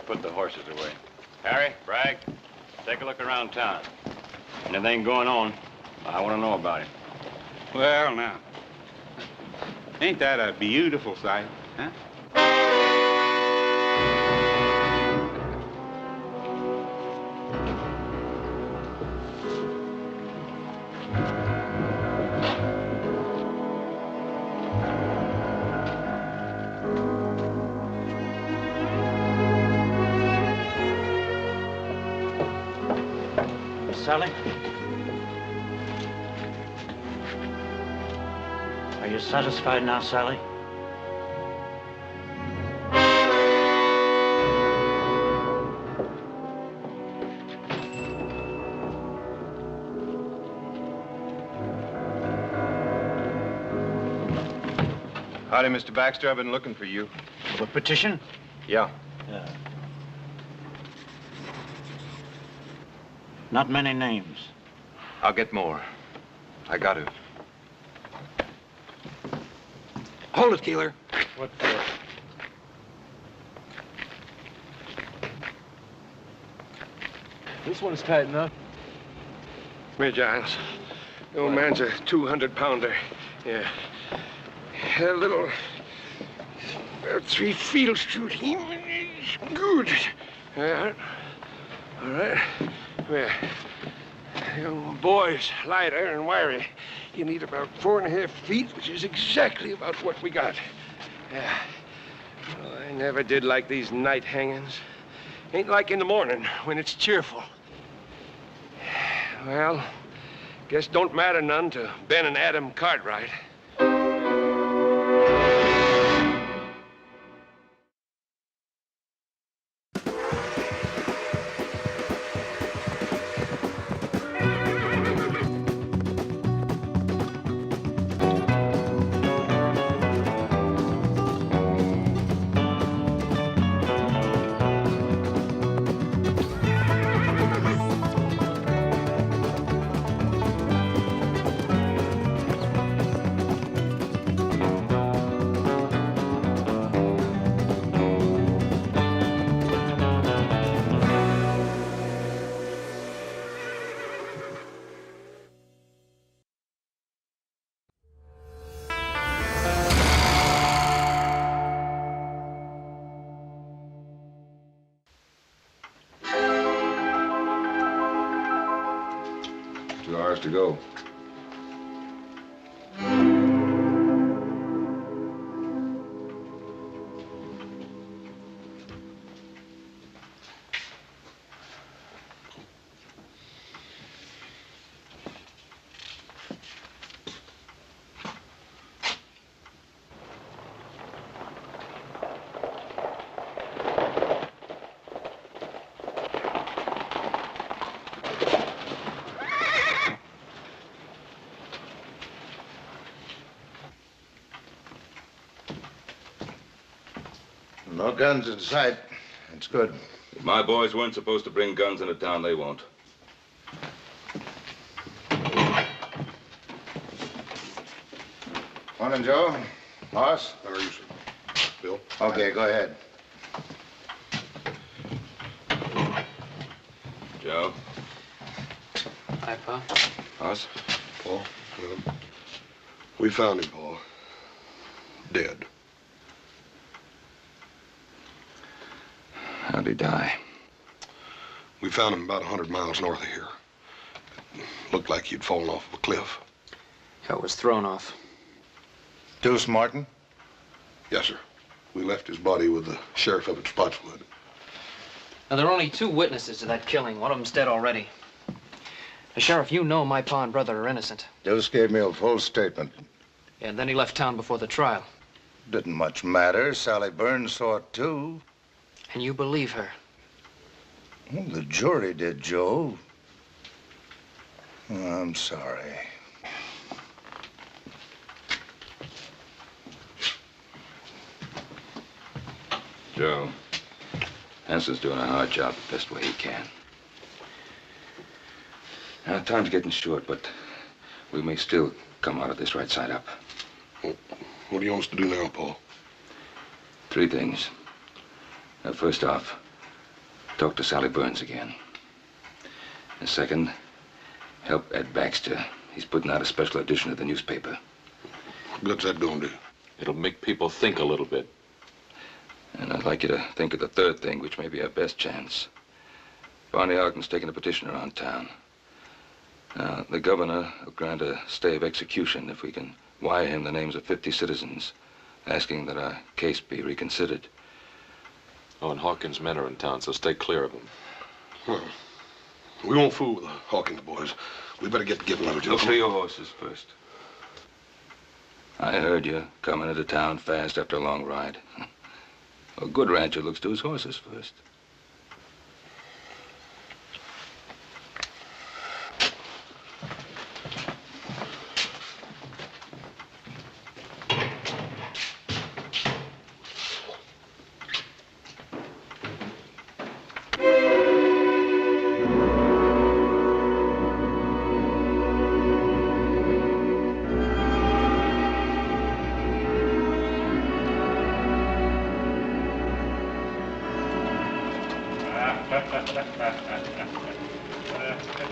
Put the horses away. Harry, Bragg, take a look around town. Anything going on, I want to know about it. Well, now, ain't that a beautiful sight, huh? Sally? Are you satisfied now, Sally? Howdy, Mr. Baxter. I've been looking for you. The petition? Yeah. Not many names. I'll get more. I got to. Hold it, Keeler. What for? This one's tight enough. Here, Giles. The old man's a 200-pounder. Yeah. A little... about 3 field shoot him. It's good. Yeah. All right. Well, young boy's lighter and wiry. You need about 4.5 feet, which is exactly about what we got. Yeah. Well, I never did like these night hangings. Ain't like in the morning when it's cheerful. Well, guess don't matter none to Ben and Adam Cartwright. us to go. No guns in sight. That's good. If my boys weren't supposed to bring guns into town, they won't. Morning, Joe. Boss? How are you, sir? Bill? Okay, go ahead. Joe? Hi, Pa. Boss? Paul? We found him, Paul. Dead. How'd he die? We found him about 100 miles north of here. Looked like he'd fallen off of a cliff. Yeah, was thrown off. Deuce Martin? Yes, sir. We left his body with the sheriff up at Spotswood. Now, there are only 2 witnesses to that killing. One of them's dead already. Now, Sheriff, you know my pa and brother are innocent. Deuce gave me a full statement. Yeah, and then he left town before the trial. Didn't much matter. Sally Burns saw it, too. And you believe her? Well, the jury did, Joe. Oh, I'm sorry. Joe, Hanson's doing a hard job the best way he can. Now, time's getting short, but we may still come out of this right side up. Well, what do you want us to do now, Paul? 3 things. Now, first off, talk to Sally Burns again. And second, help Ed Baxter. He's putting out a special edition of the newspaper. What good's that gonna do? It'll make people think a little bit. And I'd like you to think of the 3rd thing, which may be our best chance. Barney Ogden's taking a petition around town. Now, the governor will grant a stay of execution if we can wire him the names of 50 citizens, asking that our case be reconsidered. Oh, and Hawkins' men are in town, so stay clear of them. Well, we won't fool with the Hawkins boys. We better get to getting Little Joe. Look for your horses first. I heard you coming into town fast after a long ride. A good rancher looks to his horses first.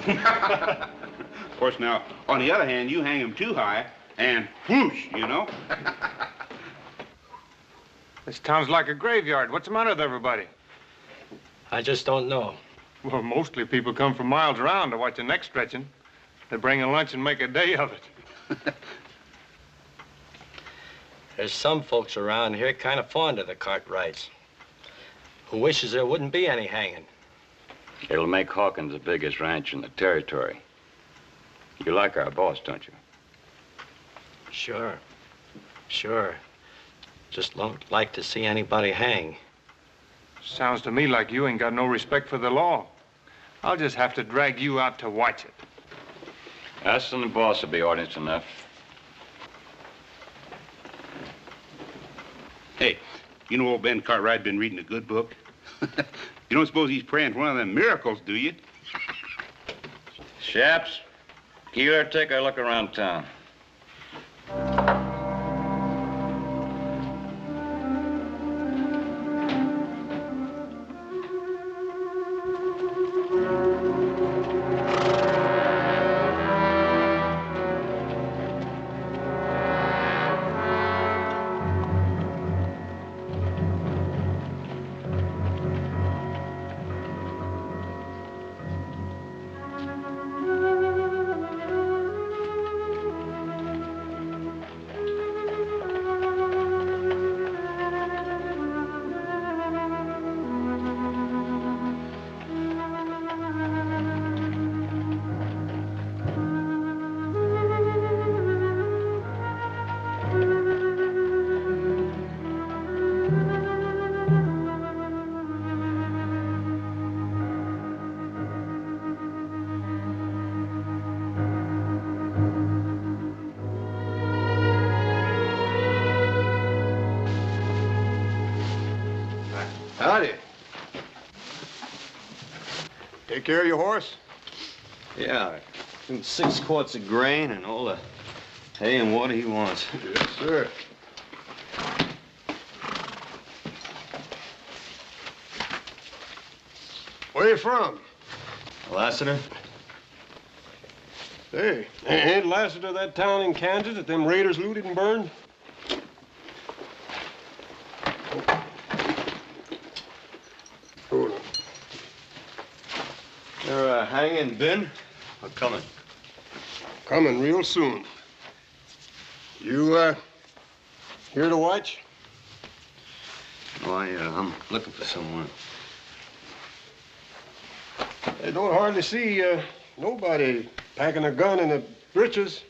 Of course, now, on the other hand, you hang him too high, and whoosh, you know? This town's like a graveyard. What's the matter with everybody? I just don't know. Well, mostly people come from miles around to watch the neck stretching. They bring a lunch and make a day of it. There's some folks around here kind of fond of the Cartwrights, who wishes there wouldn't be any hanging. It'll make Hawkins the biggest ranch in the territory. You like our boss, don't you? Sure. Sure. Just don't like to see anybody hang. Sounds to me like you ain't got no respect for the law. I'll just have to drag you out to watch it. Us and the boss will be audience enough. Hey, you know old Ben Cartwright been reading a good book? You don't suppose he's praying for one of them miracles, do you? Chaps, Keeler, take a look around town. Howdy. Take care of your horse? Yeah, 6 quarts of grain and all the hay and water he wants. Yes, sir. Where you from? Lassiter? Hey, ain't Lassiter that town in Kansas that them raiders looted and burned? They're hanging, Ben? Or coming? Coming real soon. You, here to watch? Why, I'm looking for someone. I don't hardly see, nobody packing a gun in the breeches.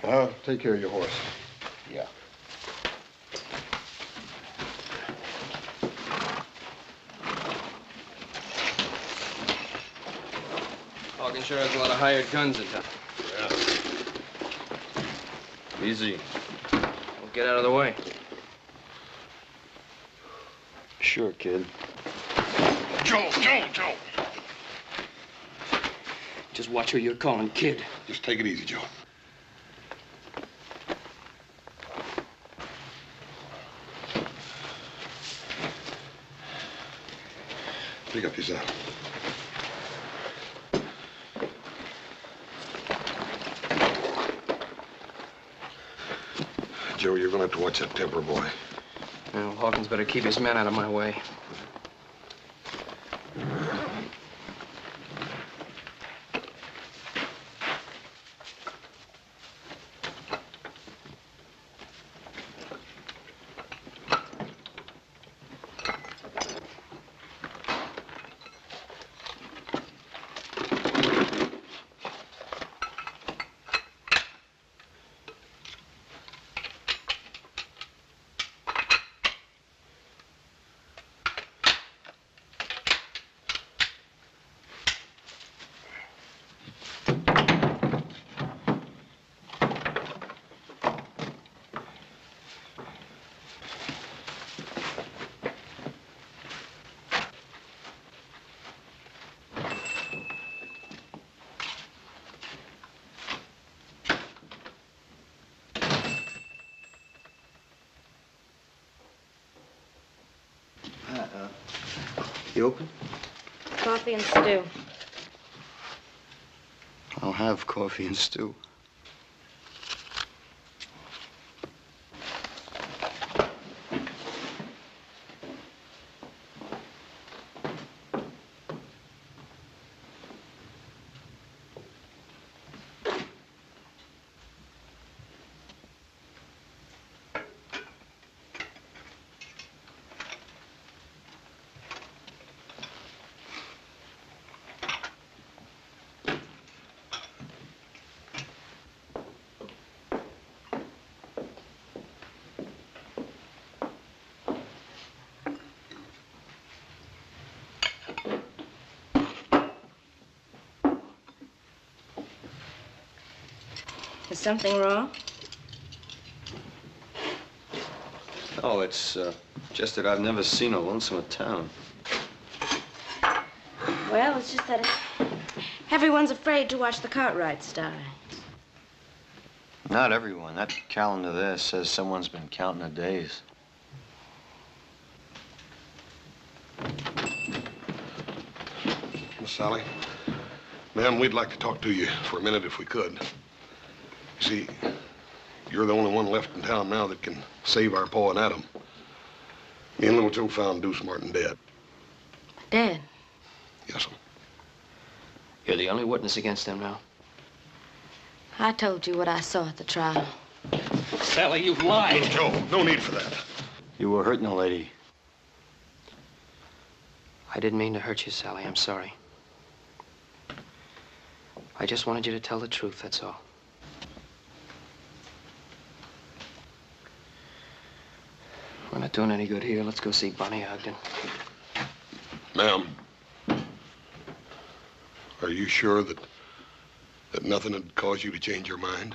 I'll take care of your horse. Yeah. Hawkins sure has a lot of hired guns in town. Yeah. Easy. We'll get out of the way. Sure, kid. Joe! Just watch who you're calling kid. Just take it easy, Joe. Pick up your saddle. Joe, you're gonna have to watch that temper, boy. Well, Hawkins better keep his men out of my way. You open? Coffee and stew. I'll have coffee and stew. Is something wrong? Oh, it's just that I've never seen a lonesomer town. Well, it's just that everyone's afraid to watch the Cartwrights die. Not everyone. That calendar there says someone's been counting the days. Miss Sally, ma'am, we'd like to talk to you for a minute if we could. See, you're the only one left in town now that can save our Pa and Adam. Me and little Joe found Deuce Martin dead. Dead? Yes, sir. You're the only witness against them now. I told you what I saw at the trial. Sally, you've lied. Joe, no need for that. You were hurting a lady. I didn't mean to hurt you, Sally. I'm sorry. I just wanted you to tell the truth, that's all. We're not doing any good here. Let's go see Bonnie Ogden. Ma'am, are you sure that nothing would cause you to change your mind?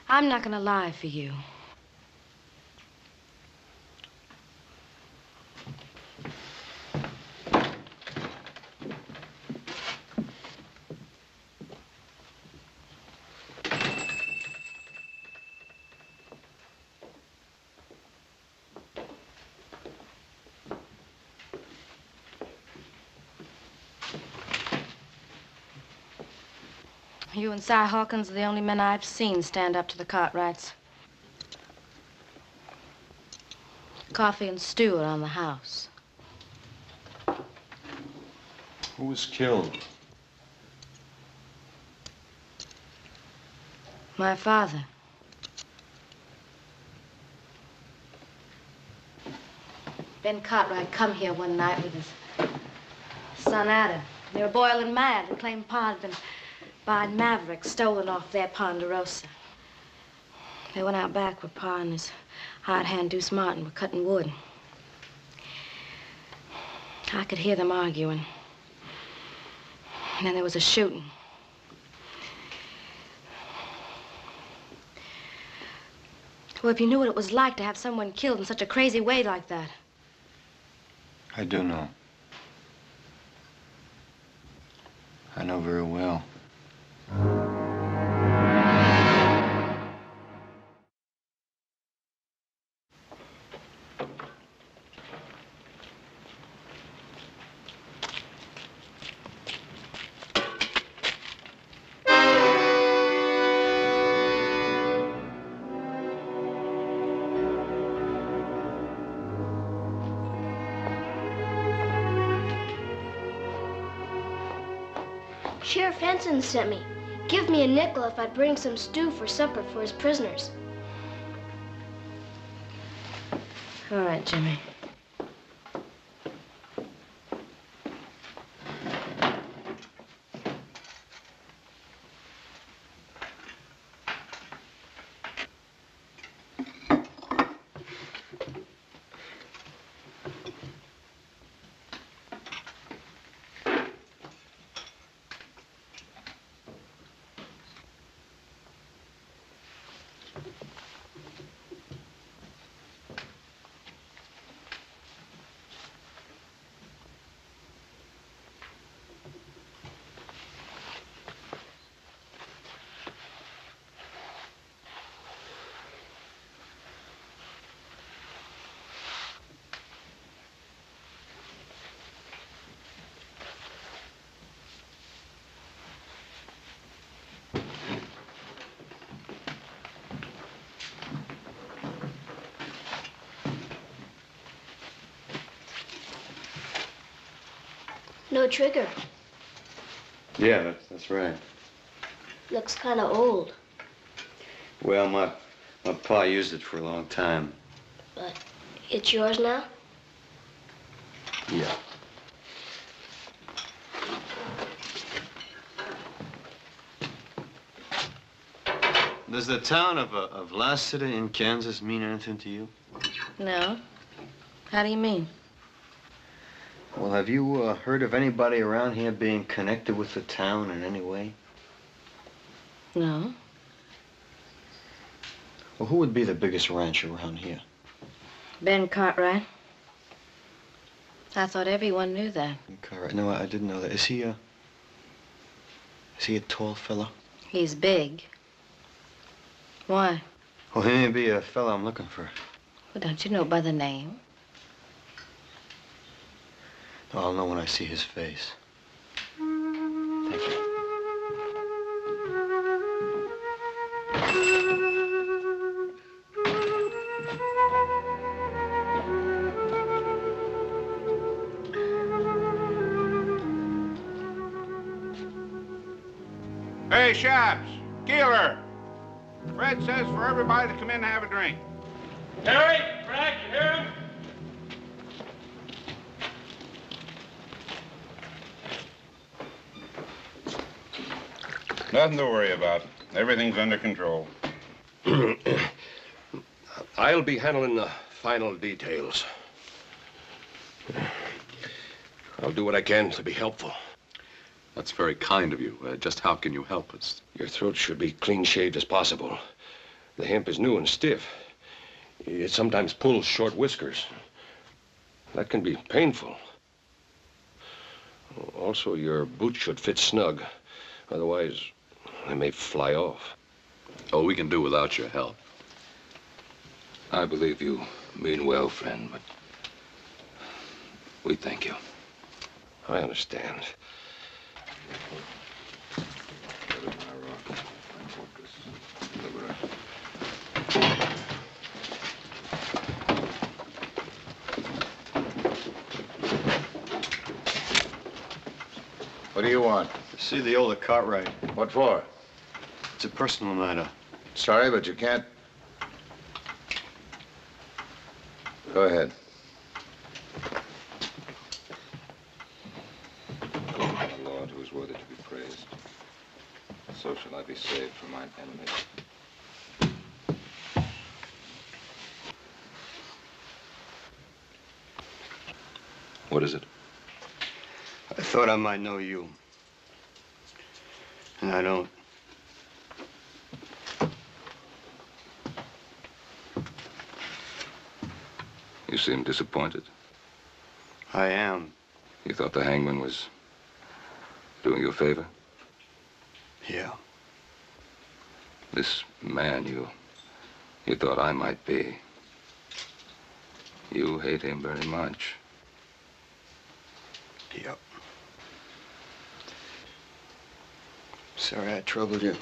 I'm not gonna lie for you. You and Cy Hawkins are the only men I've seen stand up to the Cartwrights. Coffee and stew around the house. Who was killed? My father. Ben Cartwright come here one night with his son Adam. They were boiling mad and claimed Pa had been buying Mavericks stolen off their Ponderosa. They went out back where Pa and his hired hand Deuce Martin were cutting wood. I could hear them arguing. And then there was a shooting. Well, if you knew what it was like to have someone killed in such a crazy way like that. I do know. I know very well. Sheriff Henson sent me. Give me a nickel if I'd bring some stew for supper for his prisoners. All right, Jimmy. No trigger. Yeah, that's right. Looks kind of old, Well, my pa used it for a long time. but it's yours now? Yeah. Does the town of Lassiter in Kansas mean anything to you? No. How do you mean? Well, have you heard of anybody around here being connected with the town in any way? No. Well, who would be the biggest rancher around here? Ben Cartwright. I thought everyone knew that. Cartwright. No, I didn't know that. Is he a tall fella? He's big. Why? Well, he may be a fella I'm looking for. Well, don't you know by the name? I'll know when I see his face. Thank you. Hey, Shops, Keeler. Fred says for everybody to come in and have a drink. Carey, Bragg, you hear him? Nothing to worry about. Everything's under control. I'll be handling the final details. I'll do what I can to be helpful. That's very kind of you. Just how can you help us? Your throat should be clean shaved as possible. The hemp is new and stiff. It sometimes pulls short whiskers. That can be painful. Also, your boots should fit snug. Otherwise, they may fly off. Oh, we can do without your help. I believe you mean well, friend, but we thank you. I understand. Get in my room. do you want? To see the older Cartwright. What for? It's a personal matter. Sorry, but you can't. Go ahead. My Lord, who is worthy to be praised. So shall I be saved from mine enemies. What is it? I thought I might know you. And I don't. You seem disappointed. I am. You thought the hangman was doing you a favor? Yeah. This man you thought I might be. You hate him very much. Yep. Sorry I troubled you.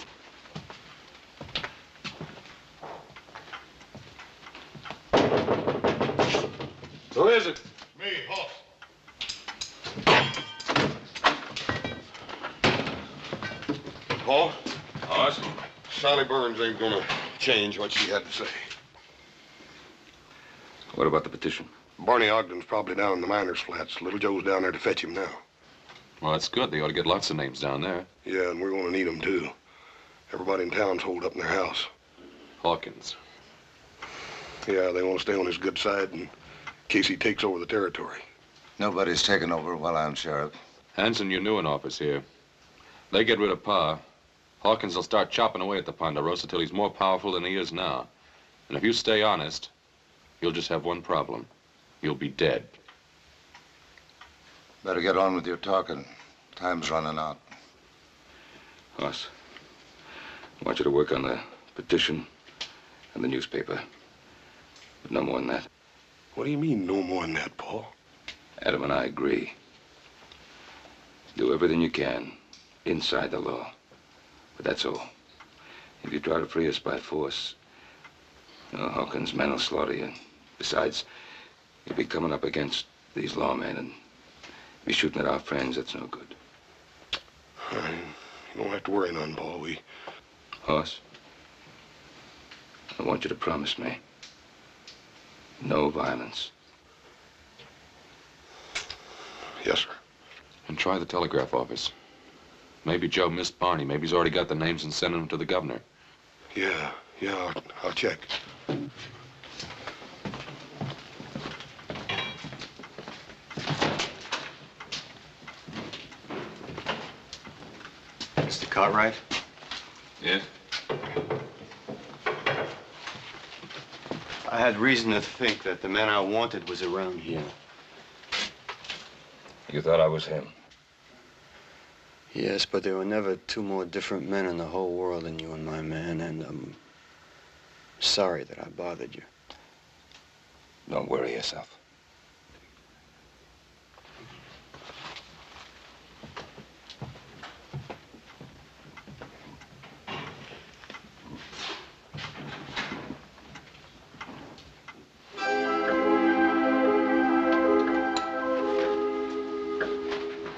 Who is it? Me, Hoss. Paul? Hoss? Sally Burns ain't gonna change what she had to say. What about the petition? Barney Ogden's probably down in the miners' flats. Little Joe's down there to fetch him now. Well, that's good. They ought to get lots of names down there. Yeah, and we're gonna need them, too. Everybody in town's holed up in their house. Hawkins. Yeah, they want to stay on his good side in case he takes over the territory. Nobody's taken over while I'm sheriff. Hanson, you're new in office here. They get rid of Pa. Hawkins will start chopping away at the Ponderosa till he's more powerful than he is now. And if you stay honest, you'll just have one problem. You'll be dead. Better get on with your talking. Time's running out. Hoss, I want you to work on the petition and the newspaper. But no more than that. What do you mean, no more than that, Paul? Adam and I agree. Do everything you can inside the law. But that's all. If you try to free us by force, Hawkins' men will slaughter you. Besides, you'll be coming up against these lawmen and be shooting at our friends. That's no good. You don't have to worry none, Paul. Hoss, I want you to promise me no violence. Yes, sir. And try the telegraph office. Maybe Joe missed Barney. Maybe he's already got the names and sending them to the governor. Yeah, I'll check. Mr. Cartwright? Yes? I had reason to think that the man I wanted was around here. You thought I was him? Yes, but there were never two more different men in the whole world than you and my man, and I'm sorry that I bothered you. Don't worry yourself.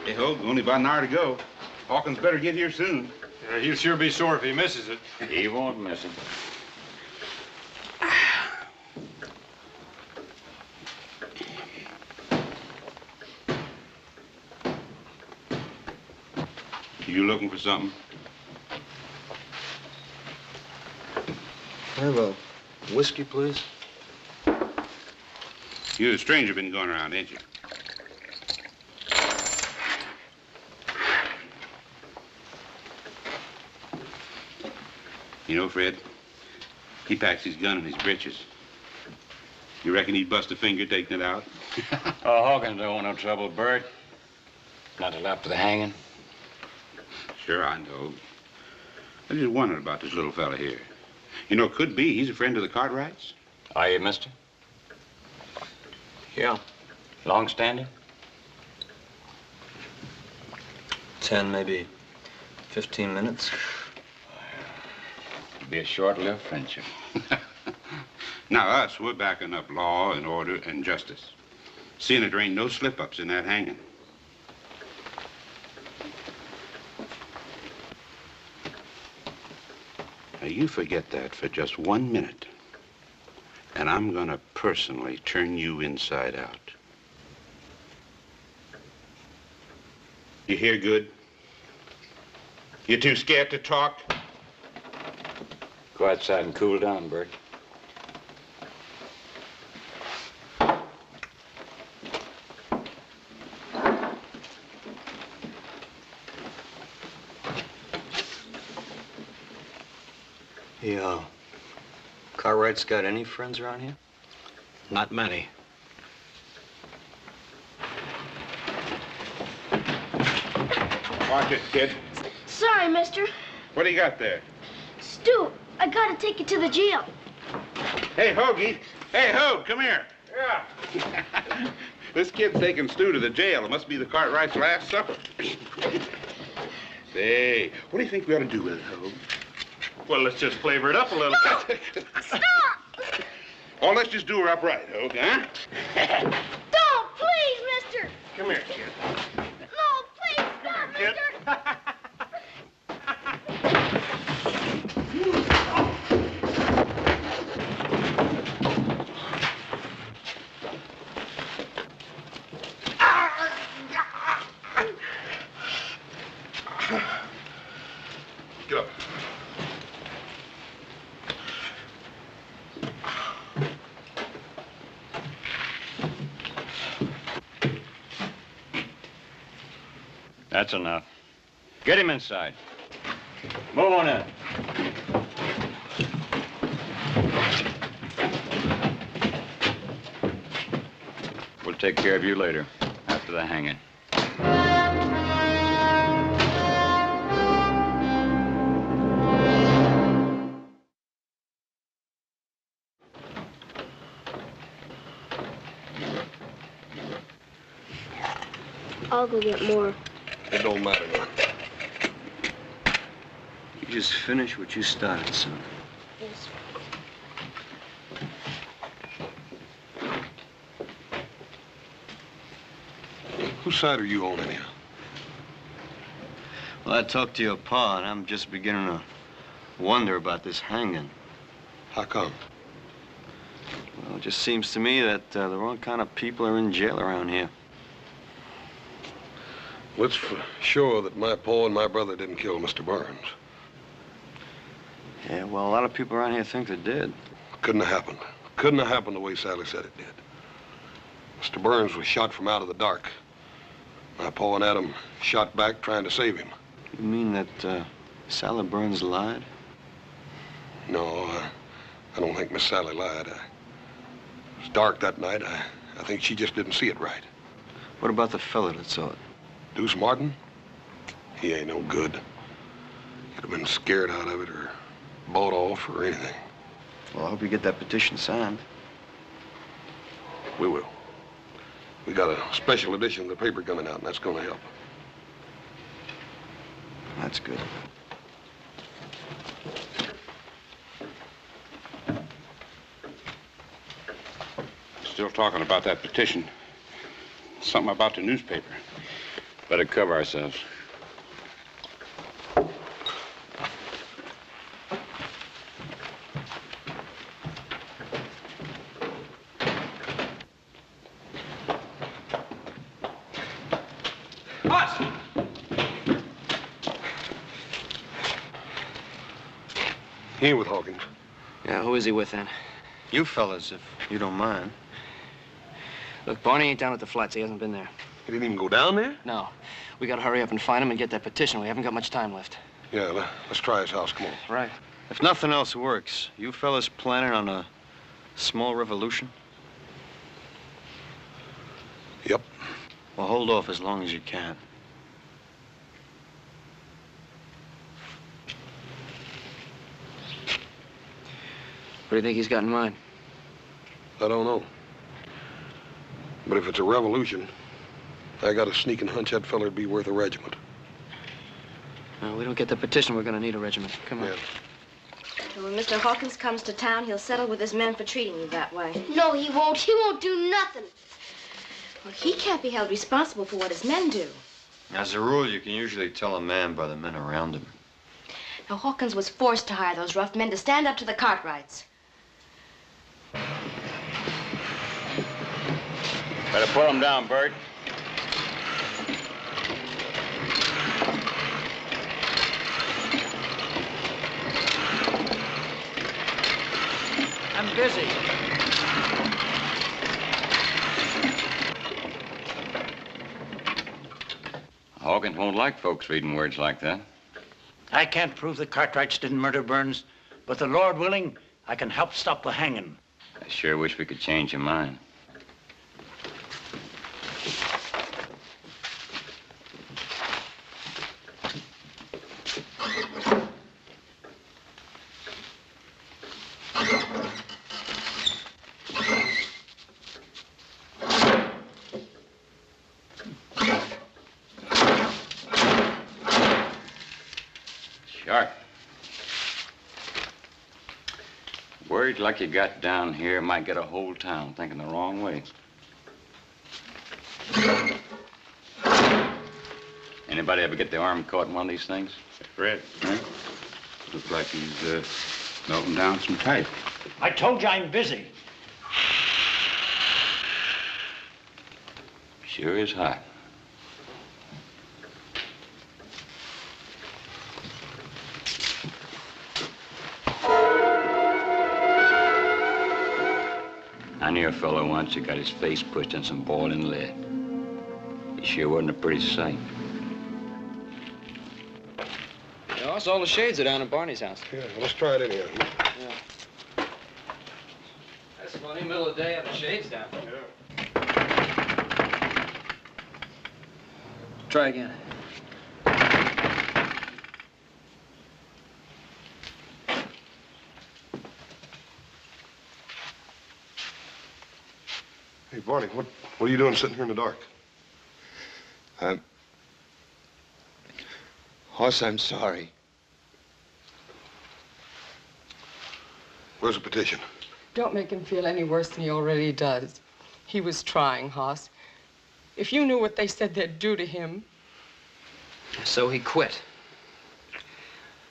Hey, ho, only about an hour to go. Hawkins better get here soon. He'll sure be sore if he misses it. He won't miss it. You looking for something? Can I have a whiskey, please? You're a stranger been going around, ain't you? You know, Fred, he packs his gun in his breeches. You reckon he'd bust a finger taking it out? Oh, Hawkins don't want no trouble, Bert. Not till after the hanging. Sure, I know. I just wondered about this little fella here. You know, it could be he's a friend of the Cartwrights. Are you, mister? Yeah. Long standing? 10, maybe 15 minutes. It'd be a short-lived friendship. Now, us, we're backing up law and order and justice. Seeing that there ain't no slip-ups in that hanging. Now, you forget that for just 1 minute, and I'm gonna personally turn you inside out. You hear good? You too scared to talk? Go outside and cool down, Bert. Hey, Cartwright's got any friends around here? Not many. Watch it, kid. Sorry, mister. What do you got there? Stu, I gotta take you to the jail. Hey, Hoagie. Hey, Hoag, come here. Yeah. This kid's taking Stu to the jail. It must be the Cartwright's last supper. Say, what do you think we ought to do with it, Hoag? Well, let's just flavor it up a little. No! Stop! Oh, let's just do her upright, Hoag, huh? Don't, please, mister! Come here, kid. No, please, stop, mister! Get up. That's enough. Get him inside. Move on in. We'll take care of you later, after the hanging. I'll go get more. It don't matter none. You just finish what you started, son. Yes. Whose side are you on, anyhow? Well, I talked to your pa, and I'm just beginning to wonder about this hanging. How come? Well, it just seems to me that the wrong kind of people are in jail around here. Well, it's for sure that my pa and my brother didn't kill Mr. Burns. Yeah, well, a lot of people around here think they did. Couldn't have happened. Couldn't have happened the way Sally said it did. Mr. Burns was shot from out of the dark. My pa and Adam shot back trying to save him. You mean that Sally Burns lied? No, I don't think Miss Sally lied. It was dark that night. I think she just didn't see it right. What about the fella that saw it? Deuce Martin? He ain't no good. He'd have been scared out of it or bought off or anything. Well, I hope you get that petition signed. We will. We got a special edition of the paper coming out, and that's going to help. That's good. Still talking about that petition. Something about the newspaper. Better cover ourselves. He ain't with Hawkins. Yeah, who is he with then? You fellas, if you don't mind. Look, Barney ain't down at the flats. He hasn't been there. He didn't even go down there? No. We gotta hurry up and find him and get that petition. We haven't got much time left. Yeah, let's try his house. Come on. Right. If nothing else works, you fellas planning on a small revolution? Yep. Well, hold off as long as you can. What do you think he's got in mind? I don't know. But if it's a revolution, I got a sneaking hunch that feller'd be worth a regiment. No, we don't get the petition, we're gonna need a regiment. Come on. Yeah. So when Mr. Hawkins comes to town, he'll settle with his men for treating you that way. No, he won't. He won't do nothing. Well, he can't be held responsible for what his men do. As a rule, you can usually tell a man by the men around him. Now, Hawkins was forced to hire those rough men to stand up to the Cartwrights. Better pull him down, Bert. I'm busy. Hawkins won't like folks reading words like that. I can't prove the Cartwrights didn't murder Burns, but the Lord willing, I can help stop the hanging. I sure wish we could change your mind. Words like you got down here might get a whole town thinking the wrong way. Anybody ever get the arm caught in one of these things? Fred, huh? Looks like he's melting down some type. I told you I'm busy. Sure is hot. I knew a fellow once who got his face pushed in some boiling lead. He sure wasn't a pretty sight. You know, all the shades are down at Barney's house. Yeah, let's try it anyhow. Yeah. That's funny, middle of the day, have the shades down. Yeah. Try again. Hey, Barney, what are you doing sitting here in the dark? Hoss, I'm sorry. Where's the petition? Don't make him feel any worse than he already does. He was trying, Hoss. If you knew what they said they'd do to him. So he quit.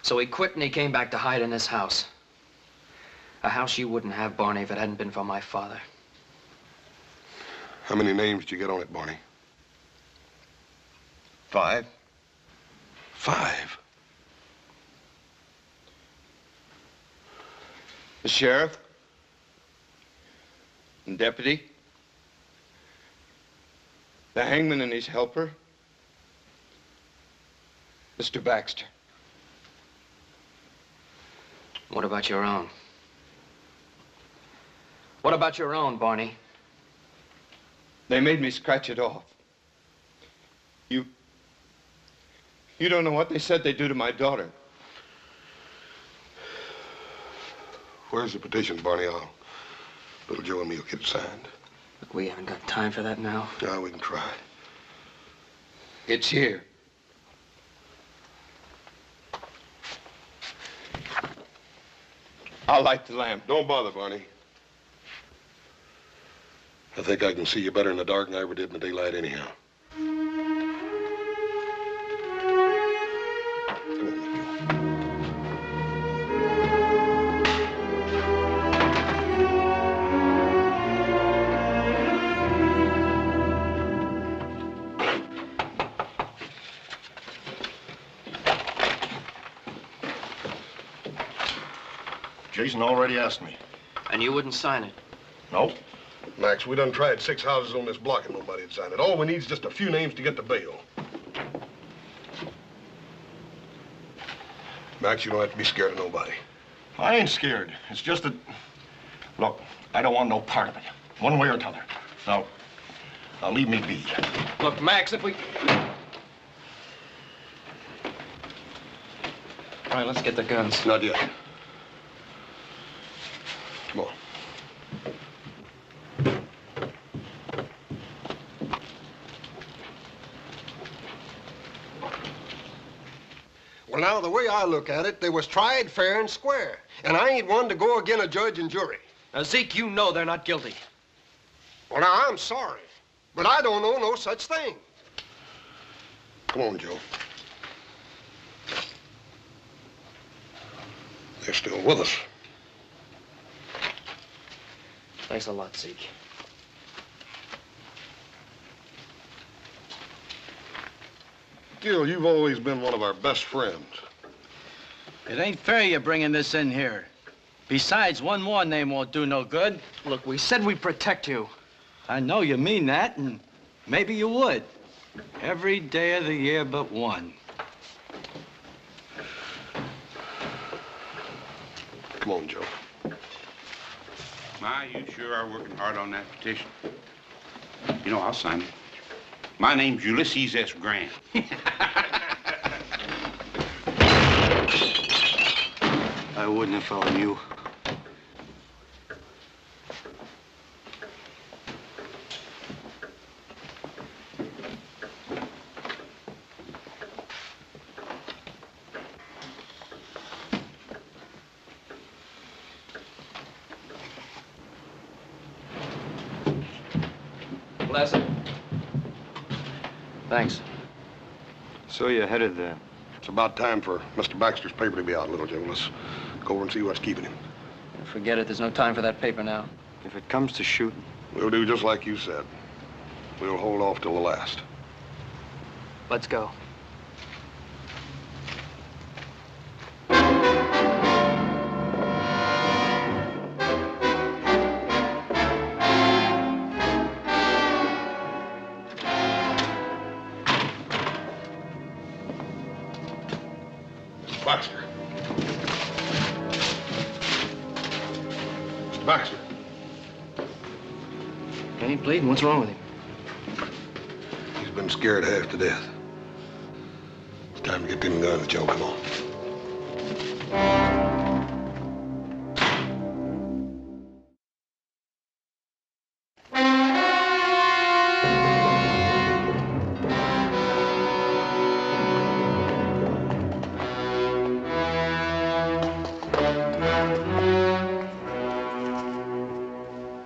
So he quit and he came back to hide in this house. A house you wouldn't have, Barney, if it hadn't been for my father. How many names did you get on it, Barney? 5. 5? The sheriff. And deputy. The hangman and his helper. Mr. Baxter. What about your own? What about your own, Barney? They made me scratch it off. You don't know what they said they'd do to my daughter. Where's the petition, Barney? Little Joe and me will get it signed. Look, we haven't got time for that now. No, we can try. It's here. I'll light the lamp. Don't bother, Barney. I think I can see you better in the dark than I ever did in the daylight anyhow. Jason already asked me. And you wouldn't sign it? Nope. Max, we done tried 6 houses on this block and nobody'd sign it. All we need is just a few names to get the bail. Max, you don't have to be scared of nobody. I ain't scared. It's just that... Look, I don't want no part of it. One way or t'other. Now leave me be. Look, Max, if we... All right, let's get the guns. Not yet. Come on. Well, now, the way I look at it, they was tried fair and square. And I ain't one to go again a judge and jury. Now, Zeke, you know they're not guilty. Well, now, I'm sorry, but I don't know no such thing. Come on, Joe. They're still with us. Thanks a lot, Zeke. Gil, you've always been one of our best friends. It ain't fair you're bringing this in here. Besides, one more name won't do no good. Look, we said we'd protect you. I know you mean that, and maybe you would. Every day of the year but one. Come on, Joe. My, you sure are working hard on that petition. You know, I'll sign it. My name's Ulysses S. Grant. I wouldn't have found you. Bless it. Thanks. So you're headed there. It's about time for Mr. Baxter's paper to be out, little Joe. Let's go over and see what's keeping him. Forget it. There's no time for that paper now. If it comes to shooting, We'll do just like you said. We'll hold off till the last. Let's go. Baxter. Mr. Baxter. He ain't bleeding. What's wrong with him? He's been scared half to death. It's time to get them guns, Joe. Come on.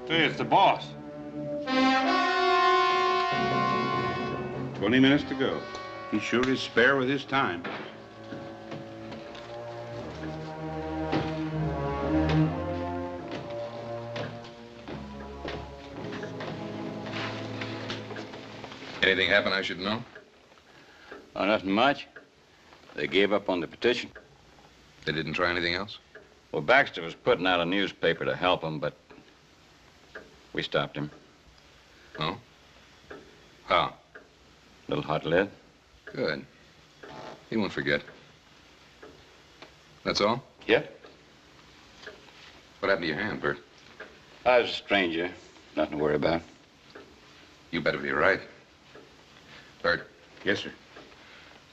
Hey, it's the boss. 20 minutes to go. He sure is spare with his time. Anything happen I should know? Oh, nothing much. They gave up on the petition. They didn't try anything else? Well, Baxter was putting out a newspaper to help him, but we stopped him. Oh? How? Little hot lead. Good. He won't forget. That's all? Yep. What happened to your hand, Bert? I was a stranger. Nothing to worry about. You better be right. Bert. Yes, sir.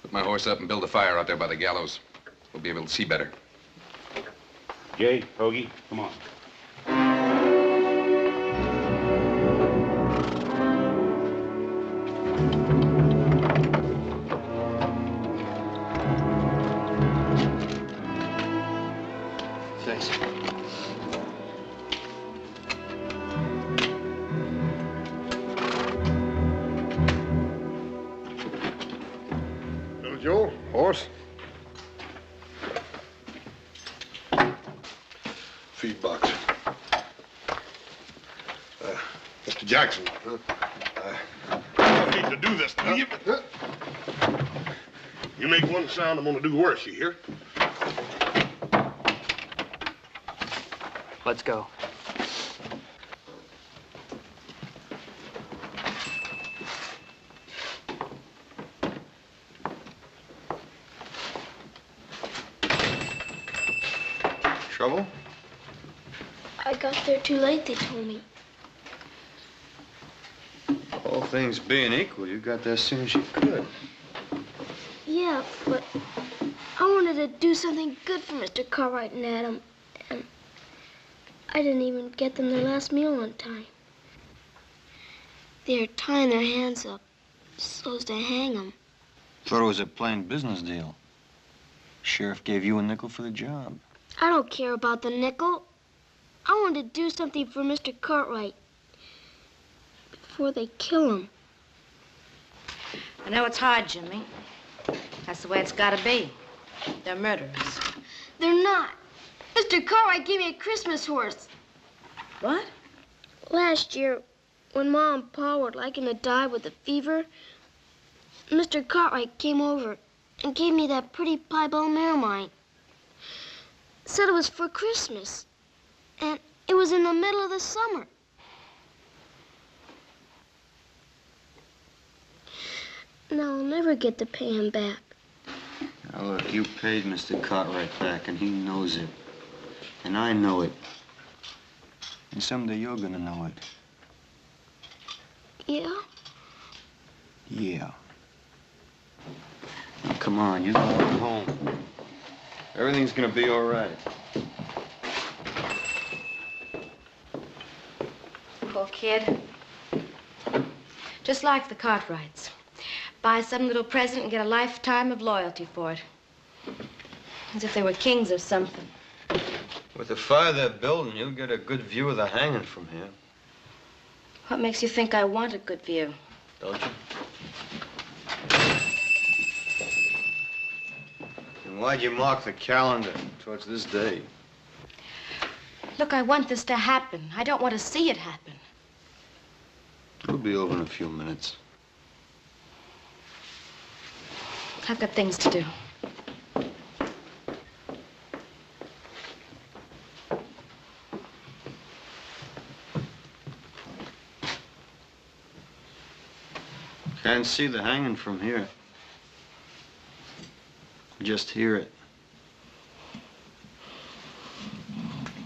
Put my horse up and build a fire out there by the gallows. We'll be able to see better. Jay, Hoagie, come on. Thanks. Little Joe, horse. Feed box. Mr. Jackson, I don't need to do this to you. You make one sound, I'm gonna do worse, you hear? Let's go. trouble? I got there too late, they told me. All things being equal, you got there as soon as you could. Yeah, but I wanted to do something good for Mr. Cartwright and Adam, and I didn't even get them their last meal on time. They're tying their hands up so as to hang them. Thought it was a plain business deal. Sheriff gave you a nickel for the job. I don't care about the nickel. I want to do something for Mr. Cartwright before they kill him. I know it's hard, Jimmy. That's the way it's got to be. They're murderers. They're not. Mr. Cartwright gave me a Christmas horse. What? Last year, when Ma and Pa were liking to die with a fever, Mr. Cartwright came over and gave me that pretty piebald mare of mine. Said it was for Christmas. And it was in the middle of the summer. Now I'll never get to pay him back. Now look, you paid Mr. Cartwright back, and he knows it. And I know it. And someday you're gonna know it. Yeah? Yeah. Now, come on, you go home. Everything's gonna be all right. Poor kid. Just like the Cartwrights. Buy some little present and get a lifetime of loyalty for it. As if they were kings or something. With the fire they're building, you'll get a good view of the hanging from here. What makes you think I want a good view? Don't you? And why'd you mark the calendar towards this day? Look, I want this to happen. I don't want to see it happen. It'll be over in a few minutes. I've got things to do. Can't see the hanging from here. Just hear it.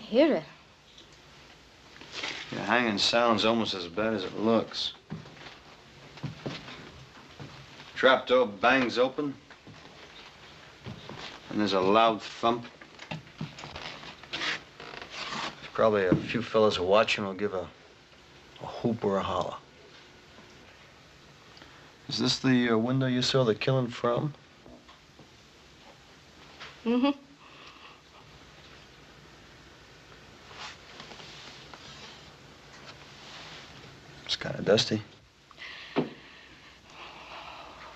Hear it? The hanging sounds almost as bad as it looks. Trapdoor bangs open, and there's a loud thump. Probably a few fellas who watch him will give a whoop or a holler. Is this the window you saw the killing from? Mm-hmm. It's kind of dusty.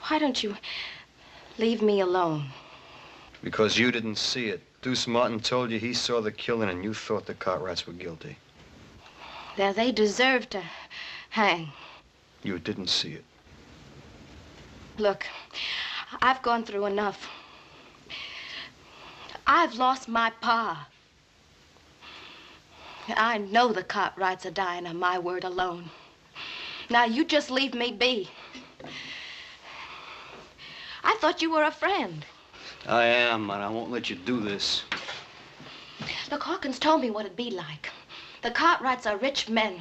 Why don't you leave me alone? Because you didn't see it. Deuce Martin told you he saw the killing and you thought the Cartwrights were guilty. Now, they deserve to hang. You didn't see it. Look, I've gone through enough. I've lost my pa. I know the Cartwrights are dying on my word alone. Now, you just leave me be. I thought you were a friend. I am, and I won't let you do this. Look, Hawkins told me what it'd be like. The Cartwrights are rich men.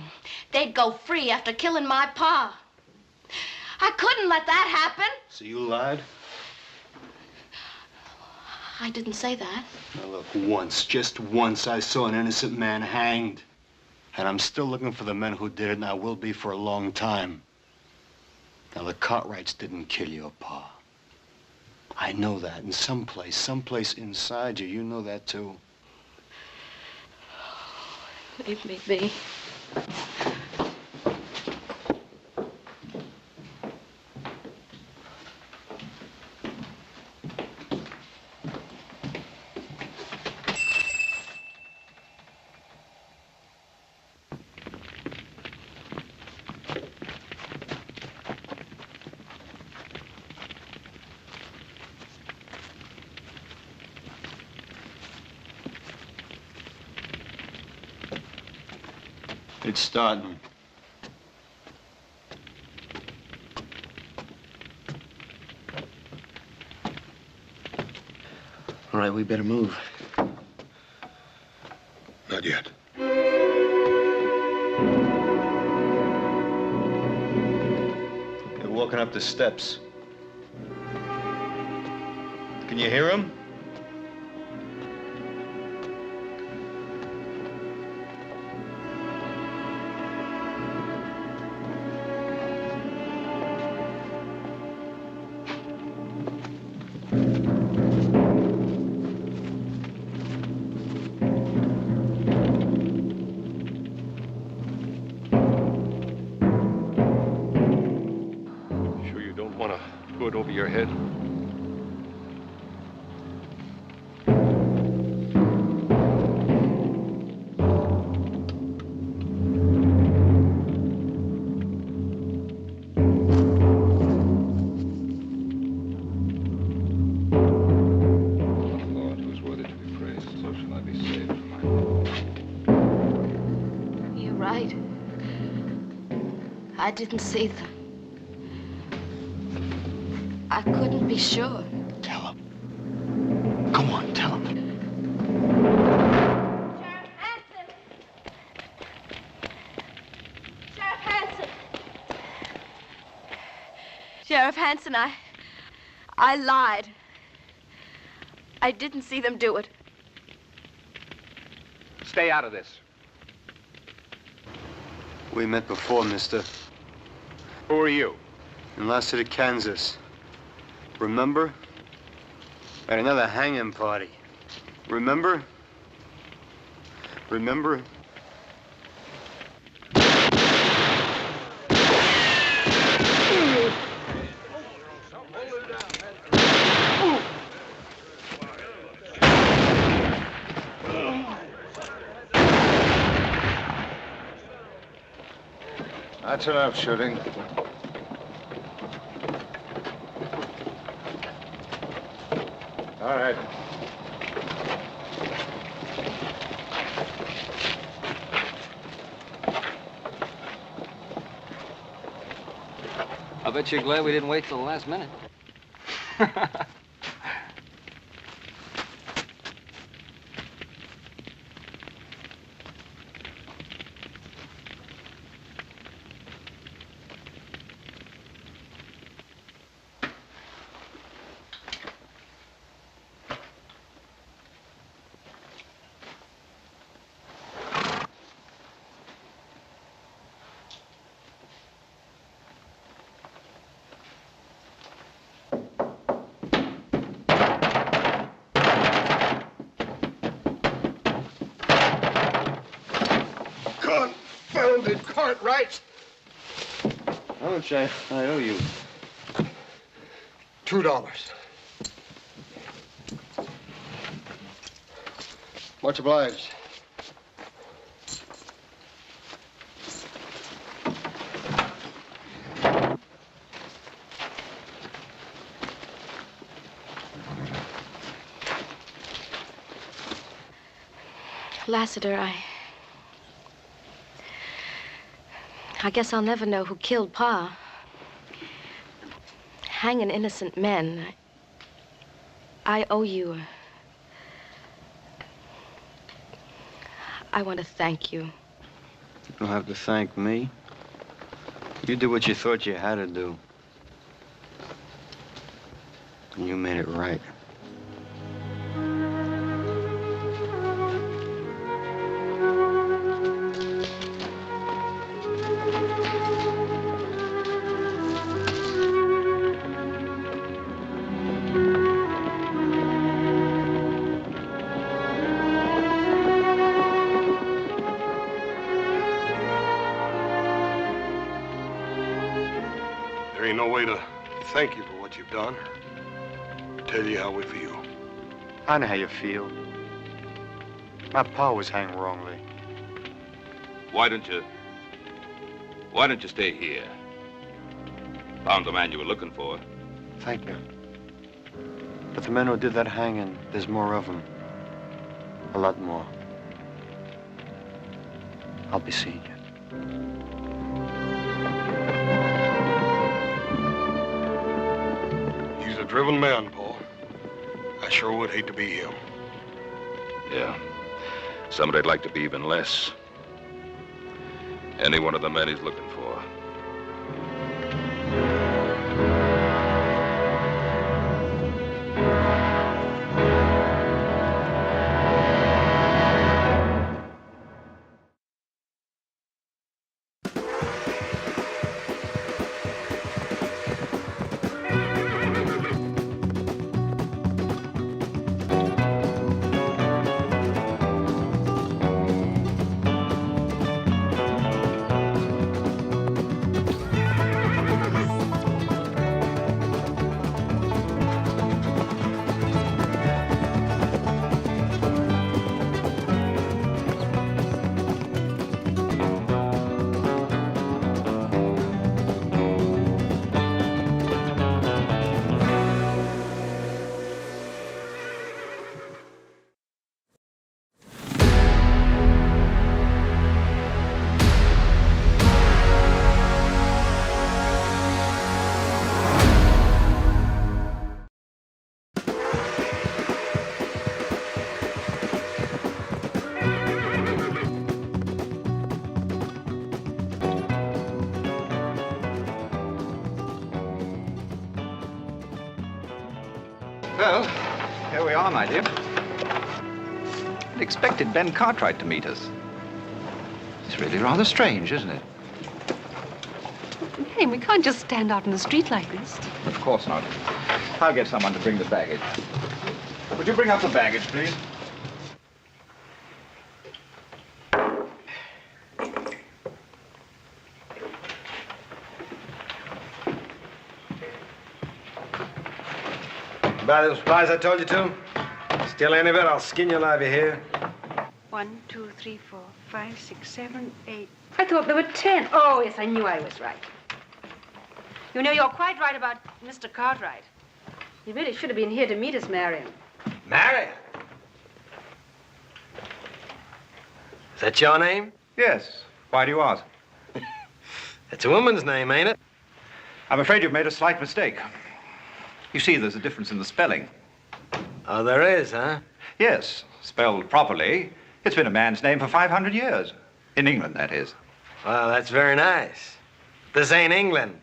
They'd go free after killing my pa. I couldn't let that happen. So you lied? I didn't say that. Now look, once, just once, I saw an innocent man hanged. And I'm still looking for the men who did it, and I will be for a long time. Now, the Cartwrights didn't kill your pa. I know that, and someplace inside you, you know that too. Leave me be. It's starting. All right, we better move. Not yet. They're walking up the steps. Can you hear them? Over your head. I didn't see them. I couldn't be sure. Tell him. Go on, tell him. Sheriff Hanson, I lied. I didn't see them do it. Stay out of this. We met before, mister. Who are you? In last city, Kansas. Remember? At another hanging party. Remember? Remember? That's enough shooting. All right. I bet you're glad we didn't wait till the last minute. Confounded Cartwright! How much I owe you? $2. Much obliged. Lassiter, I guess I'll never know who killed Pa. Hanging innocent men. I owe you. I want to thank you. You don't have to thank me. You did what you thought you had to do. And you made it right. There ain't no way to thank you for what you've done. Tell you how we feel. I know how you feel. My pa was hanged wrongly. Why don't you stay here? Found the man you were looking for. Thank you. But the men who did that hanging, there's more of them. A lot more. I'll be seeing you. He's a driven man, Paul. I sure would hate to be him. Yeah. Somebody I'd like to be even less. Any one of the men he's looking for. Well, here we are, my dear. I'd expected Ben Cartwright to meet us. It's really rather strange, isn't it? Hey, we can't just stand out in the street like this. Of course not. I'll get someone to bring the baggage. Would you bring up the baggage, please? Buy the supplies I told you to? Steal any of it, I'll skin you alive, you hear? 1, 2, 3, 4, 5, 6, 7, 8. I thought there were 10. Oh, yes, I knew I was right. You know, you're quite right about Mr. Cartwright. He really should have been here to meet us, Marion. Marion? Is that your name? Yes. Why do you ask? It's a woman's name, ain't it? I'm afraid you've made a slight mistake. You see, there's a difference in the spelling. Oh, there is, huh? Yes. Spelled properly, it's been a man's name for 500 years. In England, that is. Well, that's very nice. This ain't England.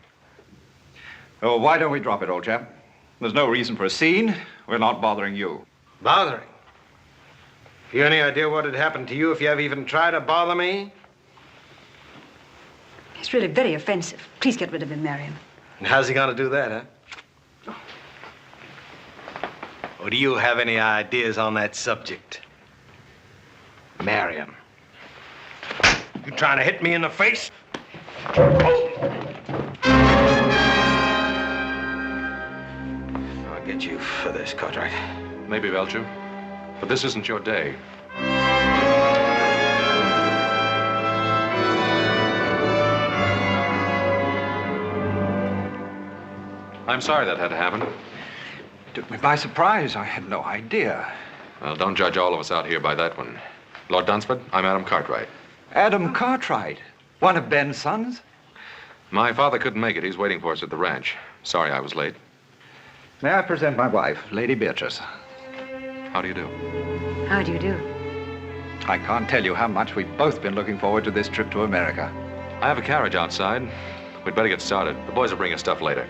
Oh, why don't we drop it, old chap? There's no reason for a scene. We're not bothering you. Bothering? Have you any idea what would happen to you if you ever even tried to bother me? He's really very offensive. Please get rid of him, Marion. And how's he gonna do that, huh? Or do you have any ideas on that subject? Marion. You trying to hit me in the face? I'll get you for this, Cartwright. Maybe, Belcher. But this isn't your day. I'm sorry that had to happen. Took me by surprise. I had no idea. Well, don't judge all of us out here by that one. Lord Dunsford, I'm Adam Cartwright. Adam Cartwright? One of Ben's sons? My father couldn't make it. He's waiting for us at the ranch. Sorry I was late. May I present my wife, Lady Beatrice? How do you do? How do you do? I can't tell you how much we've both been looking forward to this trip to America. I have a carriage outside. We'd better get started. The boys will bring us stuff later.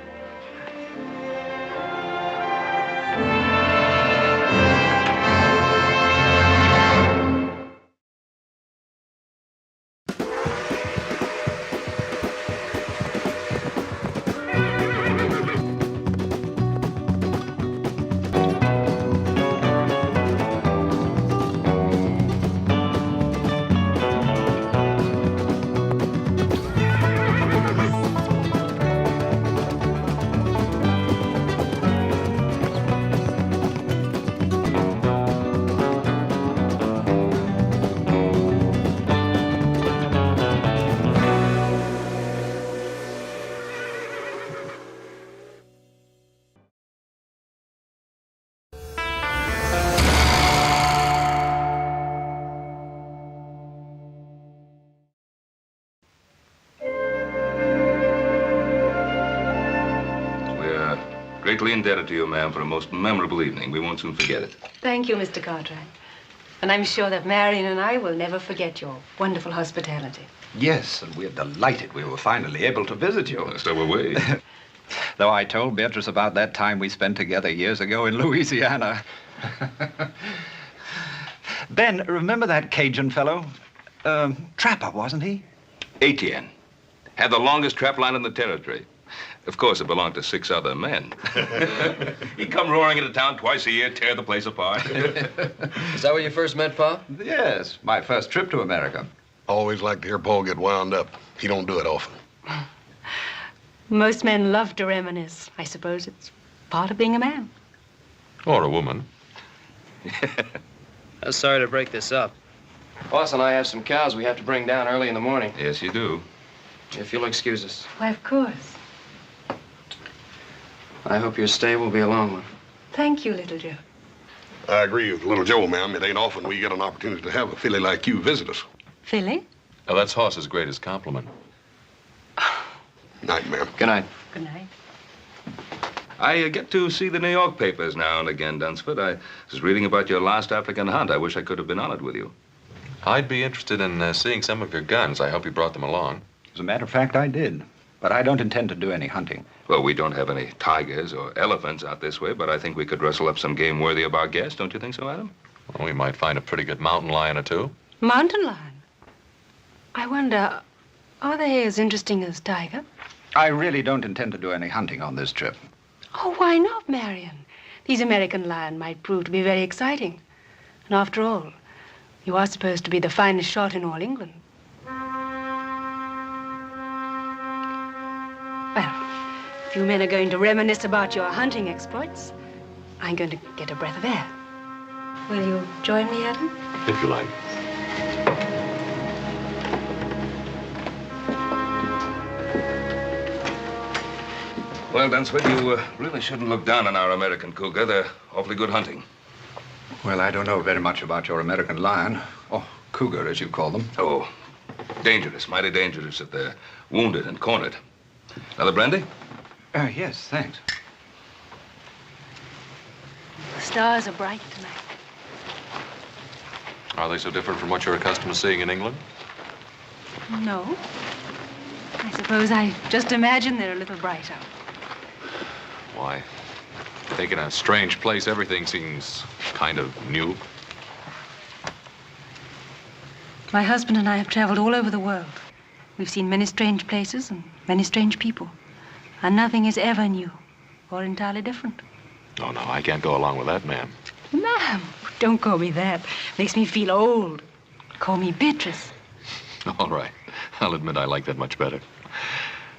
Greatly indebted to you, ma'am, for a most memorable evening. We won't soon forget it. Thank you, Mr. Cartwright. And I'm sure that Marion and I will never forget your wonderful hospitality. Yes, and we're delighted we were finally able to visit you. So were we. Though I told Beatrice about that time we spent together years ago in Louisiana. Ben, remember that Cajun fellow? Trapper, wasn't he? Etienne. Had the longest trap line in the territory. Of course, it belonged to 6 other men. He'd come roaring into town twice a year, tear the place apart. Is that where you first met Pa? Yes, my first trip to America. Always like to hear Paul get wound up. He don't do it often. Most men love to reminisce. I suppose it's part of being a man. Or a woman. I'm sorry to break this up. Boss and I have some cows we have to bring down early in the morning. Yes, you do. If you'll excuse us. Why, of course. I hope your stay will be a long one. Thank you, little Joe. I agree with little Joe, ma'am. It ain't often we get an opportunity to have a filly like you visit us. Philly? Oh, that's Hoss's greatest compliment. Night, ma'am. Good night. Good night. I get to see the New York papers now and again, Dunsford. I was reading about your last African hunt. I wish I could have been on it with you. I'd be interested in seeing some of your guns. I hope you brought them along. As a matter of fact, I did. But I don't intend to do any hunting. Well, we don't have any tigers or elephants out this way, but I think we could rustle up some game worthy of our guest. Don't you think so, Adam? Well, we might find a pretty good mountain lion or two. Mountain lion? I wonder, are they as interesting as tiger? I really don't intend to do any hunting on this trip. Oh, why not, Marion? These American lion might prove to be very exciting. And after all, you are supposed to be the finest shot in all England. Well, if you men are going to reminisce about your hunting exploits, I'm going to get a breath of air. Will you join me, Adam? If you like. Well, Dunsford, you really shouldn't look down on our American cougar. They're awfully good hunting. Well, I don't know very much about your American lion, or cougar, as you call them. Oh, dangerous, mighty dangerous if they're wounded and cornered. Another brandy? Yes, thanks. The stars are bright tonight. Are they so different from what you're accustomed to seeing in England? No. I suppose I just imagine they're a little brighter. Why? I think in a strange place, everything seems kind of new. My husband and I have traveled all over the world. We've seen many strange places and many strange people. And nothing is ever new or entirely different. Oh, no, I can't go along with that, ma'am. Ma'am, don't call me that. Makes me feel old. Call me Beatrice. All right. I'll admit I like that much better.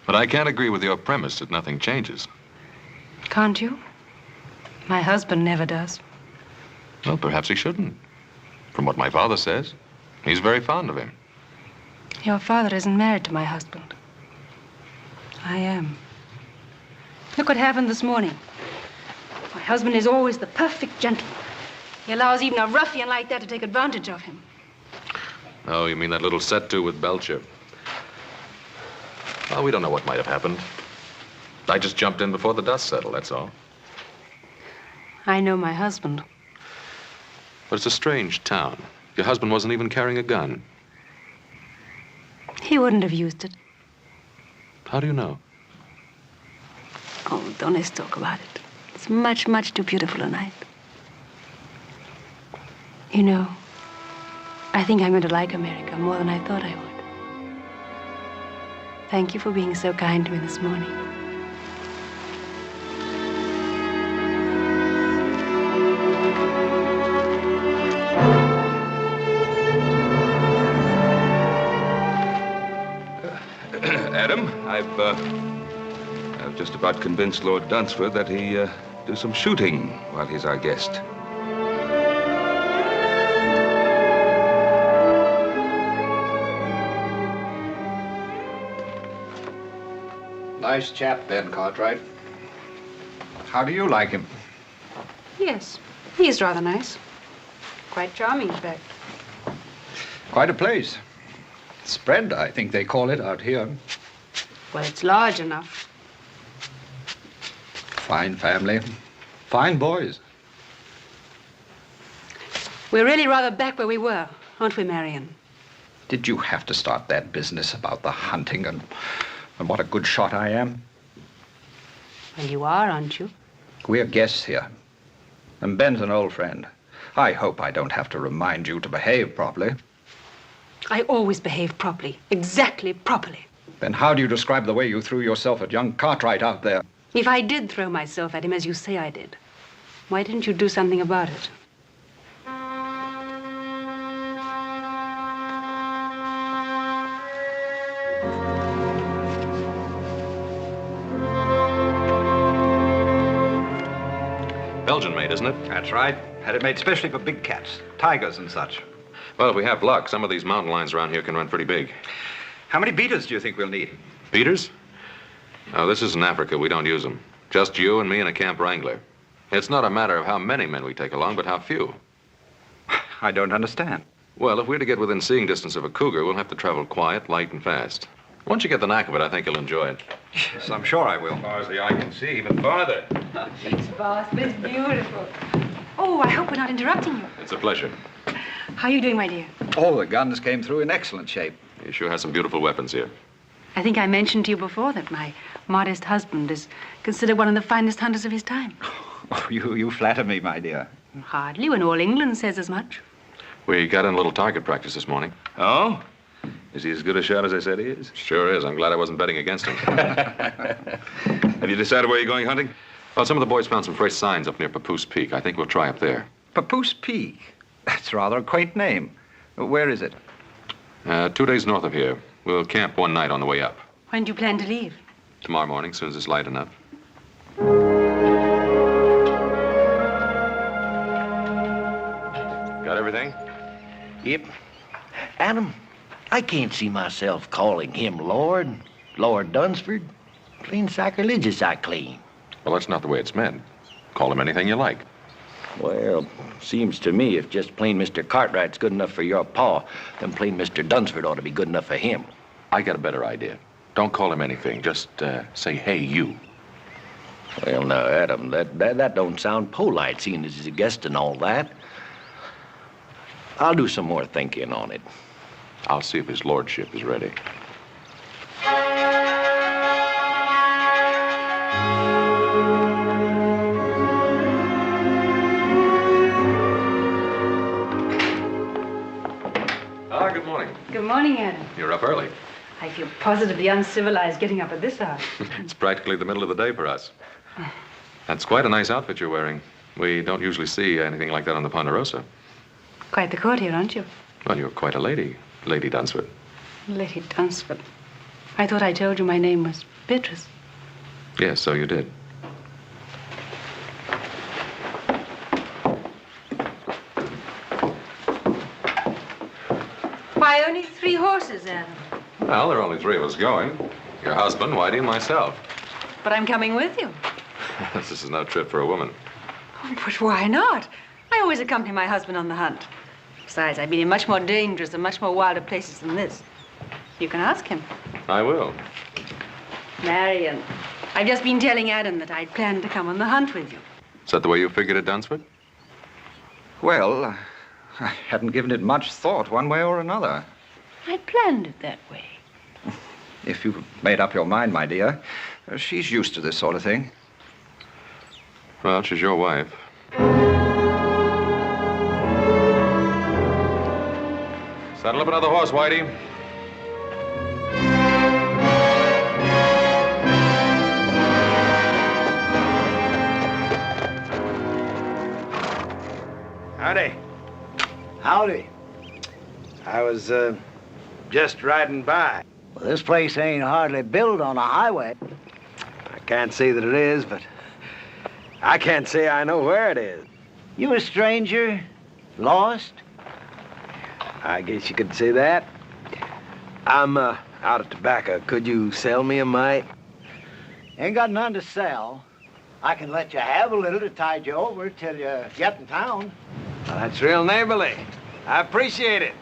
But I can't agree with your premise that nothing changes. Can't you? My husband never does. Well, perhaps he shouldn't. From what my father says, he's very fond of him. Your father isn't married to my husband. I am. Look what happened this morning. My husband is always the perfect gentleman. He allows even a ruffian like that to take advantage of him. Oh, you mean that little set-to with Belcher? Well, we don't know what might have happened. I just jumped in before the dust settled, that's all. I know my husband. But it's a strange town. Your husband wasn't even carrying a gun. He wouldn't have used it. How do you know? Oh, don't let's talk about it. It's much, much too beautiful a night. You know, I think I'm going to like America more than I thought I would. Thank you for being so kind to me this morning. Adam, I've just about convinced Lord Dunsford that he do some shooting while he's our guest. Nice chap, Ben Cartwright. How do you like him? Yes, he's rather nice. Quite charming, in fact. Quite a place. Spread, I think they call it out here. Well, it's large enough. Fine family. Fine boys. We're really rather back where we were, aren't we, Marion? Did you have to start that business about the hunting and what a good shot I am? Well, you are, aren't you? We're guests here. And Ben's an old friend. I hope I don't have to remind you to behave properly. I always behave properly. Exactly properly. Then how do you describe the way you threw yourself at young Cartwright out there? If I did throw myself at him as you say I did, why didn't you do something about it? Belgian made, isn't it? That's right. Had it made specially for big cats, tigers and such. Well, if we have luck, some of these mountain lions around here can run pretty big. How many beaters do you think we'll need? Beaters? No, this isn't Africa. We don't use them. Just you and me and a camp wrangler. It's not a matter of how many men we take along, but how few. I don't understand. Well, if we're to get within seeing distance of a cougar, we'll have to travel quiet, light, and fast. Once you get the knack of it, I think you'll enjoy it. Yes, I'm sure I will. As far as the eye can see, even farther. It's vast, but it's beautiful. Oh, I hope we're not interrupting you. It's a pleasure. How are you doing, my dear? Oh, the guns came through in excellent shape. You sure have some beautiful weapons here. I think I mentioned to you before that my modest husband is considered one of the finest hunters of his time. Oh, you flatter me, my dear. Hardly, when all England says as much. We got in a little target practice this morning. Oh? Is he as good a shot as I said he is? Sure is. I'm glad I wasn't betting against him. Have you decided where you're going hunting? Well, some of the boys found some fresh signs up near Papoose Peak. I think we'll try up there. Papoose Peak? That's rather a quaint name. Where is it? 2 days north of here. We'll camp one night on the way up. When do you plan to leave? Tomorrow morning, as soon as it's light enough. Got everything? Yep. Adam, I can't see myself calling him Lord Dunsford. Clean sacrilegious, I claim. Well, that's not the way it's meant. Call him anything you like. Well, seems to me if just plain Mr. Cartwright's good enough for your pa, then plain Mr. Dunsford ought to be good enough for him. I got a better idea. Don't call him anything. Just say, hey, you. Well, now, Adam, that don't sound polite, seeing as he's a guest and all that. I'll do some more thinking on it. I'll see if his lordship is ready. Good morning. Good morning, Adam. You're up early. I feel positively uncivilized getting up at this hour. It's practically the middle of the day for us. That's quite a nice outfit you're wearing. We don't usually see anything like that on the Ponderosa. Quite the courtier, aren't you? Well, you're quite a lady, Lady Dunsford. Lady Dunsford. I thought I told you my name was Beatrice. Yes, so you did. Why, only 3 horses, Adam? Well, there are only 3 of us going. Your husband, Whitey, and myself. But I'm coming with you. This is no trip for a woman. Oh, but why not? I always accompany my husband on the hunt. Besides, I've been in much more dangerous and much more wilder places than this. You can ask him. I will. Marion, I've just been telling Adam that I'd planned to come on the hunt with you. Is that the way you figured it, Dunsford? Well, I hadn't given it much thought one way or another. I planned it that way. If you've made up your mind, my dear, she's used to this sort of thing. Well, she's your wife. Saddle up another horse, Whitey. Howdy. Howdy. I was, just riding by. Well, this place ain't hardly built on a highway. I can't say that it is, but I can't say I know where it is. You a stranger? Lost? I guess you could say that. I'm, out of tobacco. Could you sell me a mite? Ain't got none to sell. I can let you have a little to tide you over till you get in town. Well, that's real neighborly. I appreciate it.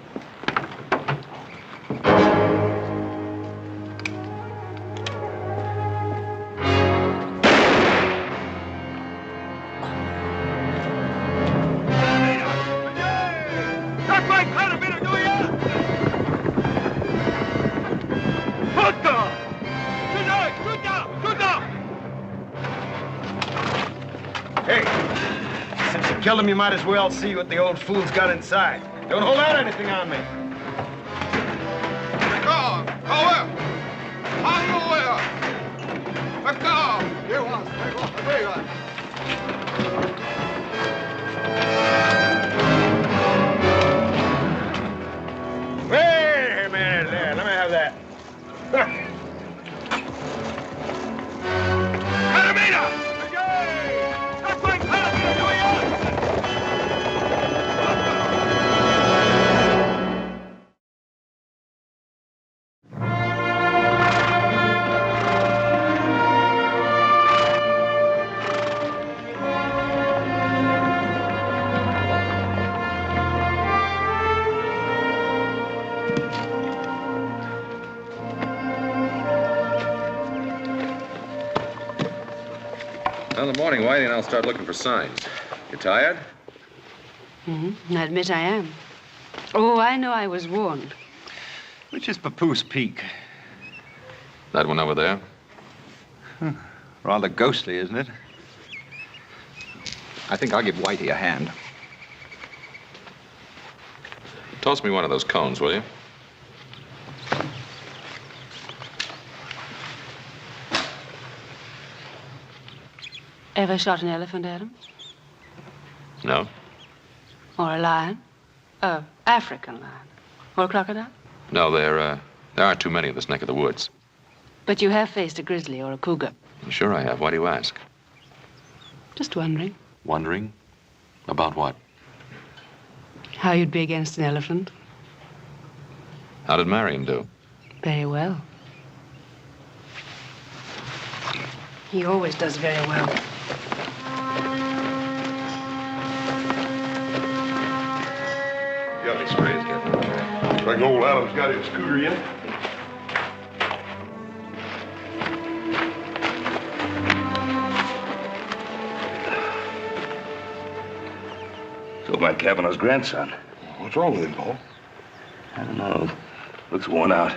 Killed him, you might as well see what the old fool's got inside. Don't hold out anything on me. Wait a minute there. Let me have that. Well, in the morning, Whitey and I'll start looking for signs. You tired? Mm-hmm. I admit I am. Oh, I know I was warned. Which is Papoose Peak? That one over there? Rather ghostly, isn't it? I think I'll give Whitey a hand. Toss me one of those cones, will you? Ever shot an elephant, Adam? No. Or a lion? A African lion? Or a crocodile? No, there aren't too many in this neck of the woods. But you have faced a grizzly or a cougar. Sure I have. Why do you ask? Just wondering Wondering? About what? how you'd be against an elephant. How did Marion do? Very well. He always does very well. You got any sprays, Captain? Reckon old Adam's got his scooter yet? So my Kavanaugh's grandson. What's wrong with him, Paul? I don't know. Looks worn out.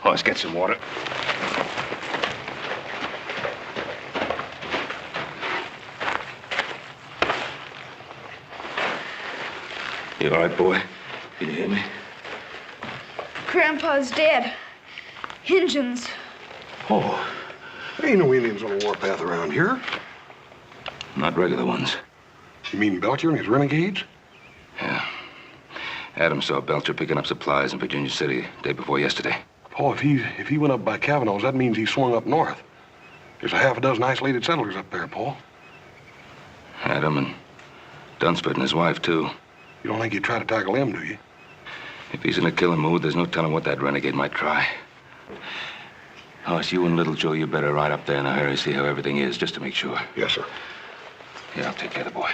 Oh, let's get some water. You all right, boy? Can you hear me? Grandpa's dead. Injuns. Oh, there ain't no Indians on the warpath around here. Not regular ones. You mean Belcher and his renegades? Yeah. Adam saw Belcher picking up supplies in Virginia City day before yesterday. Paul, if he went up by Kavanaugh's, that means he swung up north. There's a half a dozen isolated settlers up there, Paul. Adam and Dunsford and his wife, too. You don't think he'd try to tackle them, do you? If he's in a killing mood, there's no telling what that renegade might try. Hoss, you and Little Joe, you better ride up there in a hurry, see how everything is, just to make sure. Yes, sir. Yeah, I'll take care of the boy.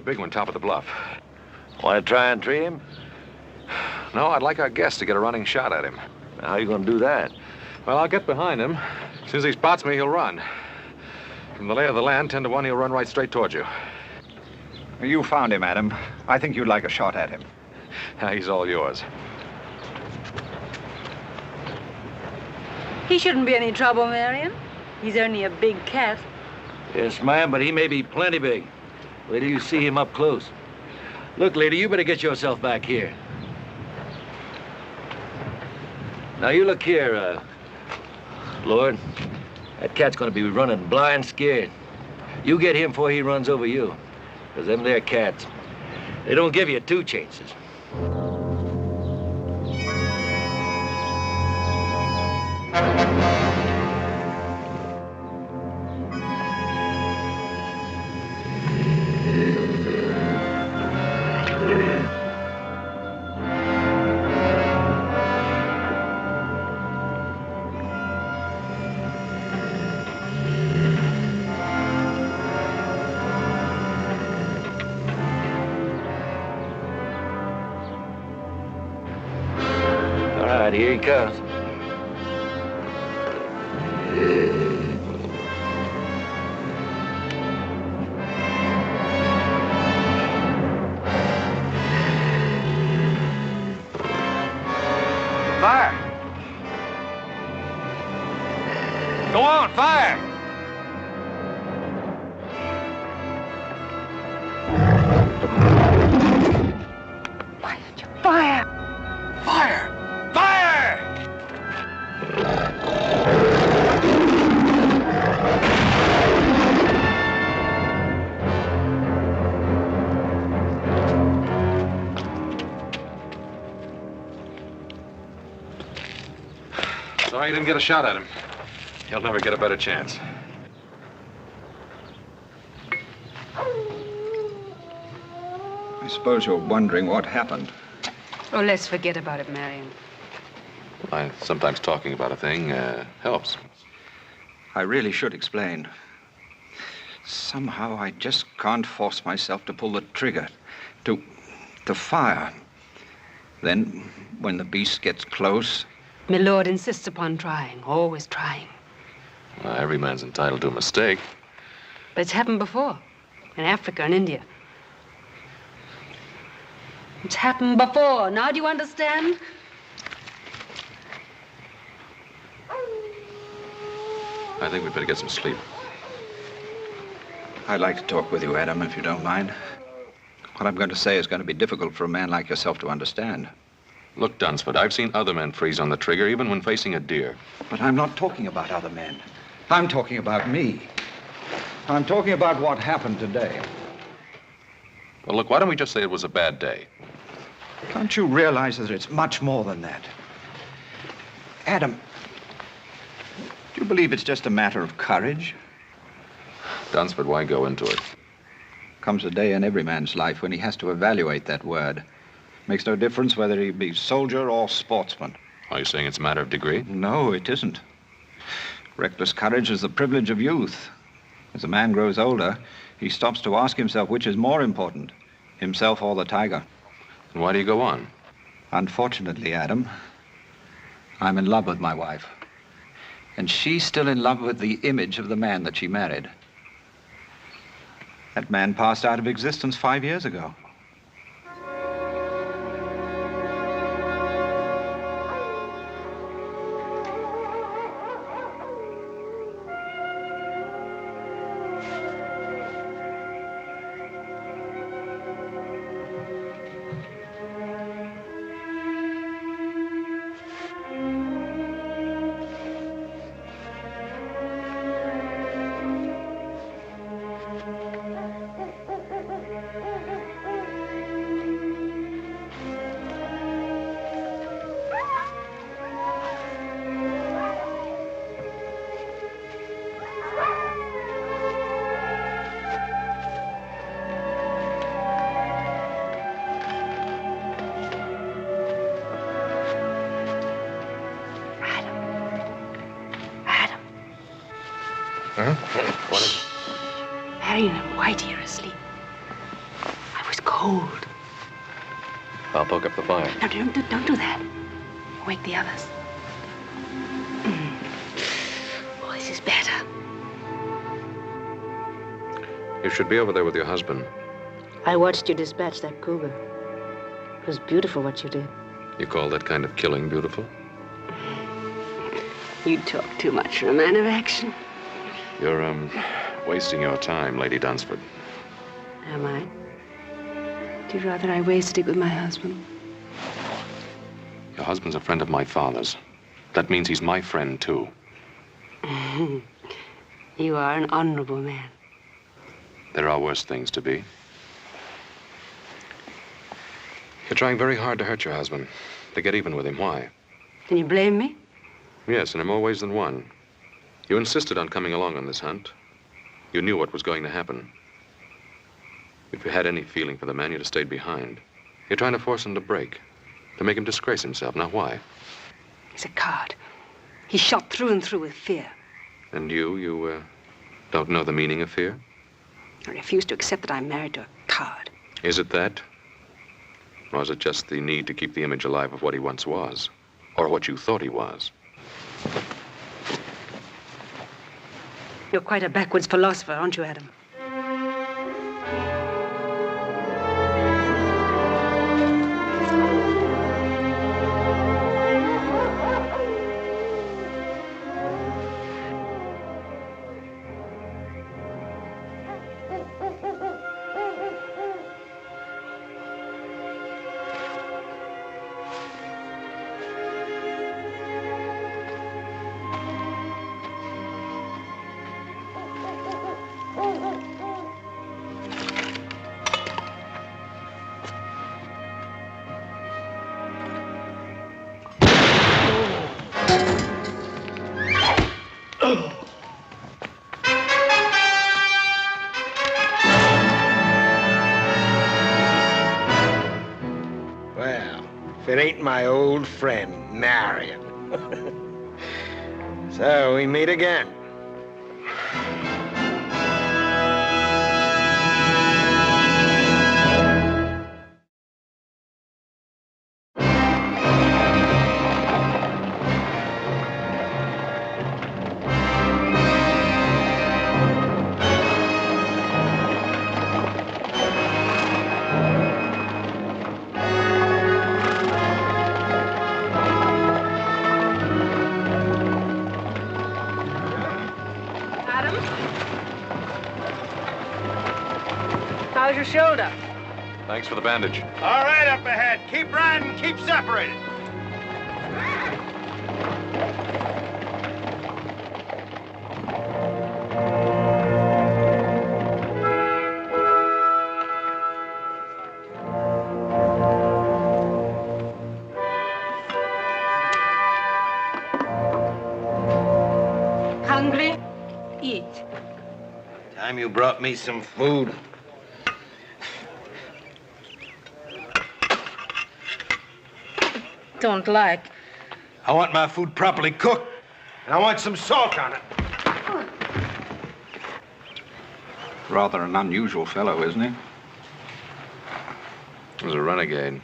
Big one, top of the bluff. Want to try and tree him? No, I'd like our guest to get a running shot at him. How are you going to do that? Well, I'll get behind him. As soon as he spots me, he'll run. From the lay of the land, 10 to 1, he'll run right straight towards you. You found him, Adam. I think you'd like a shot at him. He's all yours. He shouldn't be any trouble, Marion. He's only a big cat. Yes, ma'am, but he may be plenty big. Wait till you see him up close. Look, lady, you better get yourself back here. Now, you look here, Lord. That cat's gonna be running blind scared. You get him before he runs over you. Because them there cats, they don't give you 2 chances. Here he comes. Fire! Go on, fire! Why did you fire? Fire! Sorry you didn't get a shot at him. He'll never get a better chance. I suppose you're wondering what happened. Oh, let's forget about it, Marion. Sometimes talking about a thing helps. I really should explain. Somehow I just can't force myself to pull the trigger, to fire. Then, when the beast gets close... My lord insists upon trying, always trying. Every man's entitled to a mistake. But it's happened before, in Africa and India. It's happened before. Now do you understand? I think we'd better get some sleep. I'd like to talk with you, Adam, if you don't mind. What I'm going to say is going to be difficult for a man like yourself to understand. Look, Dunsford, I've seen other men freeze on the trigger, even when facing a deer. But I'm not talking about other men. I'm talking about me. I'm talking about what happened today. Well, look, why don't we just say it was a bad day? Can't you realize that it's much more than that? Adam, do you believe it's just a matter of courage? Dunsford, why go into it? Comes a day in every man's life when he has to evaluate that word. Makes no difference whether he be soldier or sportsman. Are you saying it's a matter of degree? No, it isn't. Reckless courage is the privilege of youth. As a man grows older, he stops to ask himself which is more important, himself or the tiger. And why do you go on? Unfortunately, Adam, I'm in love with my wife. And she's still in love with the image of the man that she married. That man passed out of existence 5 years ago. Harry and Whitey are asleep. I was cold. I'll poke up the fire. No, don't do that. Wake the others. Oh, this is better. You should be over there with your husband. I watched you dispatch that cougar. It was beautiful what you did. You call that kind of killing beautiful? You talk too much for a man of action. You're, wasting your time, Lady Dunsford. Am I? Do you rather I wasted it with my husband? Your husband's a friend of my father's. That means he's my friend, too. You are an honorable man. There are worse things to be. You're trying very hard to hurt your husband, to get even with him. Why? Can you blame me? Yes, and in more ways than one. You insisted on coming along on this hunt. You knew what was going to happen. If you had any feeling for the man, you'd have stayed behind. You're trying to force him to break, to make him disgrace himself. Now, why? He's a coward. He's shot through and through with fear. And you don't know the meaning of fear? I refuse to accept that I'm married to a coward. Is it that? Or is it just the need to keep the image alive of what he once was? Or what you thought he was? You're quite a backwards philosopher, aren't you, Adam? It ain't my old friend, Marion. So we meet again. How's your shoulder? Thanks for the bandage. All right, up ahead. Keep riding, keep separated. Hungry? Eat. Time you brought me some food. Don't like. I want my food properly cooked, and I want some salt on it. Rather an unusual fellow, isn't he? He's a renegade.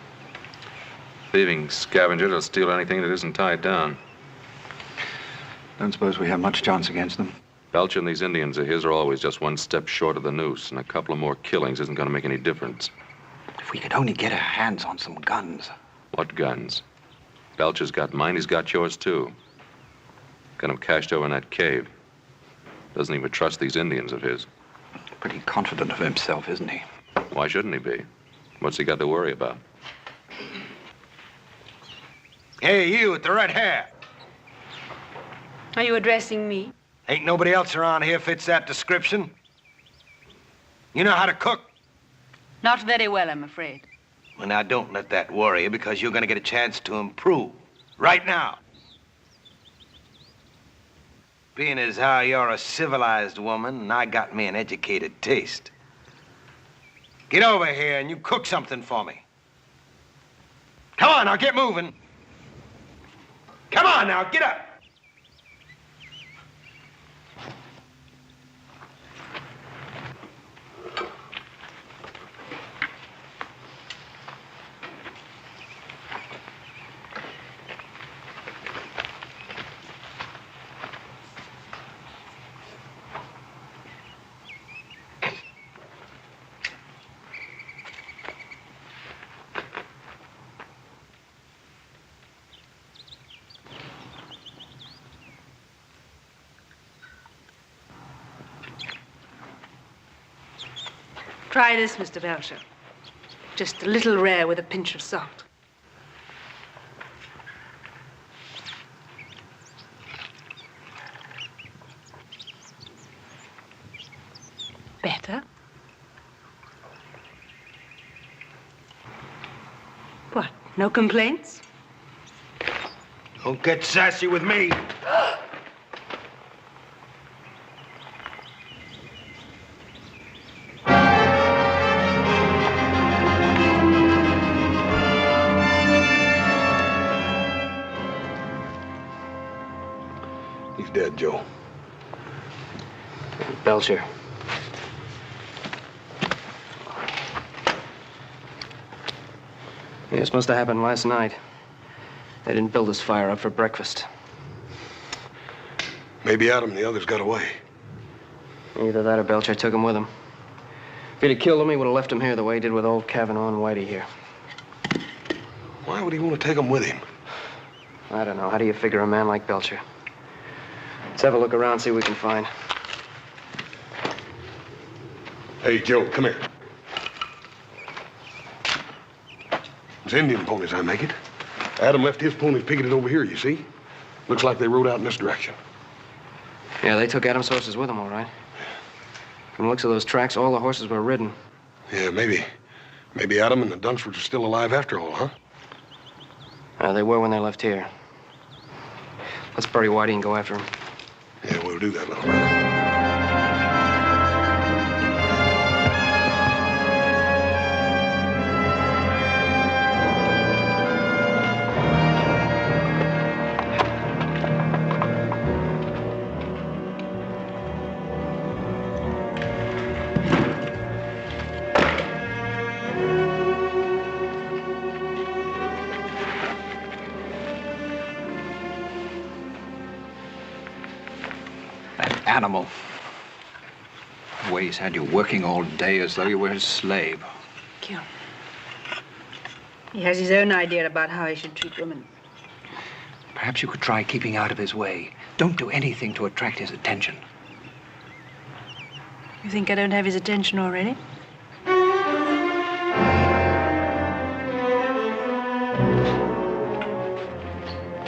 Thieving scavenger that'll steal anything that isn't tied down. Don't suppose we have much chance against them. Belcher and these Indians of his are always just one step short of the noose, and a couple of more killings isn't going to make any difference. If we could only get our hands on some guns. What guns? Belcher's got mine, he's got yours, too. Got him cached over in that cave. Doesn't even trust these Indians of his. Pretty confident of himself, isn't he? Why shouldn't he be? What's he got to worry about? Hey, you with the red hair. Are you addressing me? Ain't nobody else around here fits that description. You know how to cook? Not very well, I'm afraid. Well, now, don't let that worry you, because you're going to get a chance to improve. Right now. Being as how you're a civilized woman, and I got me an educated taste. Get over here and you cook something for me. Come on, now, get moving. Come on, now, get up. Try this, Mr. Belcher. Just a little rare with a pinch of salt. Better? What, no complaints? Don't get sassy with me. He's dead, Joe. Belcher. Yeah, this must have happened last night. They didn't build this fire up for breakfast. Maybe Adam and the others got away. Either that or Belcher took him with him. If he'd have killed him, he would have left him here the way he did with old Kavanaugh and Whitey here. Why would he want to take them with him? I don't know. How do you figure a man like Belcher? Let's have a look around, see what we can find. Hey, Joe, come here. It's Indian ponies, I make it. Adam left his ponies picketed over here, you see? Looks like they rode out in this direction. Yeah, they took Adam's horses with them, all right. From the looks of those tracks, all the horses were ridden. Yeah, maybe. Maybe Adam and the Dunsfords are still alive after all, huh? They were when they left here. Let's bury Whitey and go after him. Yeah, we'll do that, little brother. animal. The way he's had you working all day as though you were his slave. Kill. He has his own idea about how he should treat women. Perhaps you could try keeping out of his way. Don't do anything to attract his attention. You think I don't have his attention already?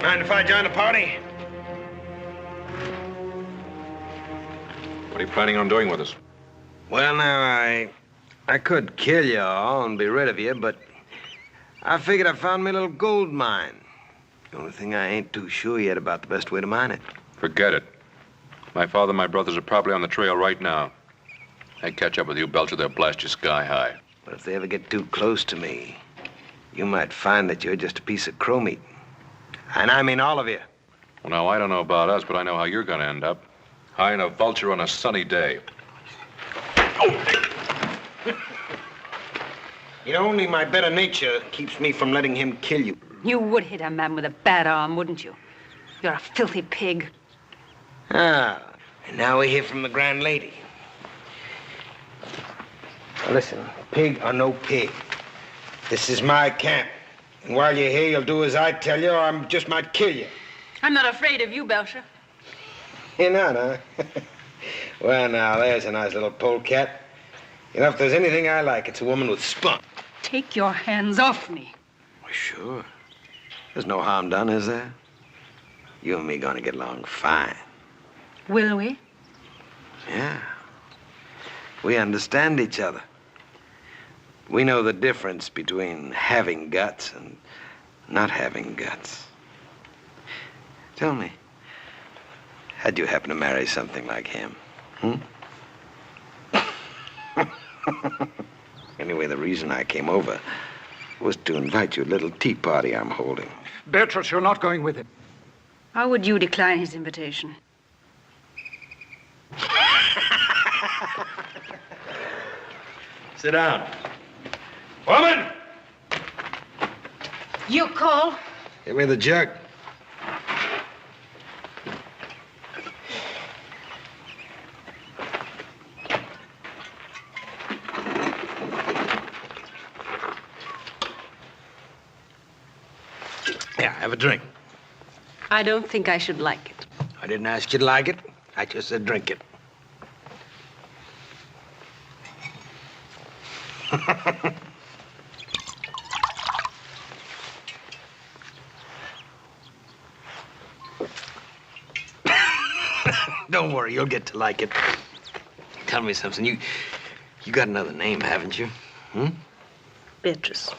Mind if I join the party? What are you planning on doing with us? Well, now, I could kill you all and be rid of you, but I figured I found me a little gold mine. The only thing I ain't too sure yet about the best way to mine it. Forget it. My father and my brothers are probably on the trail right now. They catch up with you, Belcher, they'll blast you sky high. But if they ever get too close to me, you might find that you're just a piece of crow meat. And I mean all of you. Well, now, I don't know about us, but I know how you're going to end up. High in a vulture on a sunny day. You know, only my better nature keeps me from letting him kill you. You would hit a man with a bad arm, wouldn't you? You're a filthy pig. Ah, and now we hear from the grand lady. Now listen, pig or no pig, this is my camp. And while you're here, you'll do as I tell you, or I just might kill you. I'm not afraid of you, Belcher. You're not, huh? Well, now, there's a nice little polecat. You know, if there's anything I like, it's a woman with spunk. Take your hands off me. Well, sure. There's no harm done, is there? You and me gonna get along fine. Will we? Yeah. We understand each other. We know the difference between having guts and not having guts. Tell me, how'd you happen to marry something like him? Anyway, the reason I came over was to invite you to a little tea party I'm holding. Beatrice, you're not going with him. How would you decline his invitation? Sit down. Woman! You call? Give me the jug. Yeah, have a drink. I don't think I should like it. I didn't ask you to like it. I just said drink it. Don't worry, you'll get to like it. Tell me something. You got another name, haven't you? Beatrice.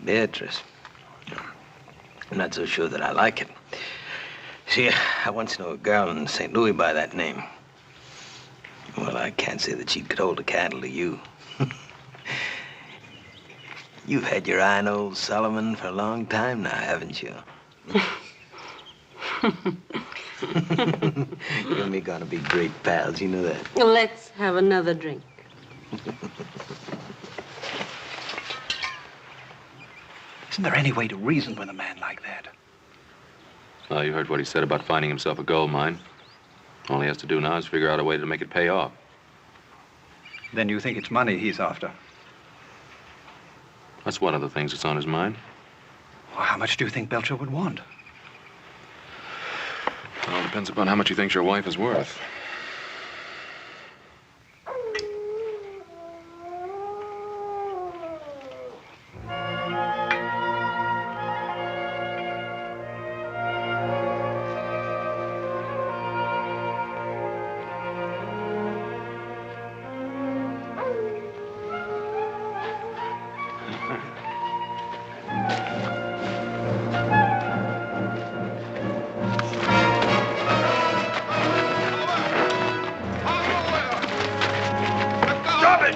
Beatrice. I'm not so sure that I like it. See, I once knew a girl in St. Louis by that name. Well, I can't say that she could hold a candle to you. You've had your eye on old Solomon for a long time now, haven't you? You and me gonna be great pals, you know that? Let's have another drink. Isn't there any way to reason with a man like that? Well, you heard what he said about finding himself a gold mine. All he has to do now is figure out a way to make it pay off. Then you think it's money he's after? That's one of the things that's on his mind. Well, how much do you think Belcher would want? It all depends upon how much he thinks your wife is worth.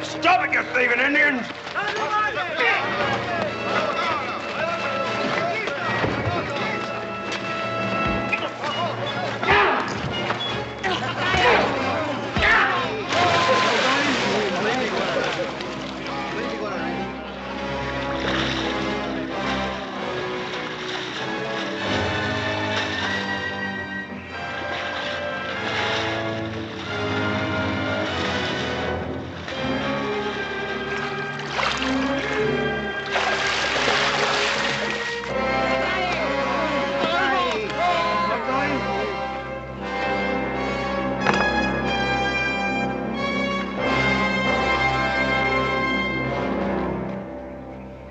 Stop it, you thieving Indians!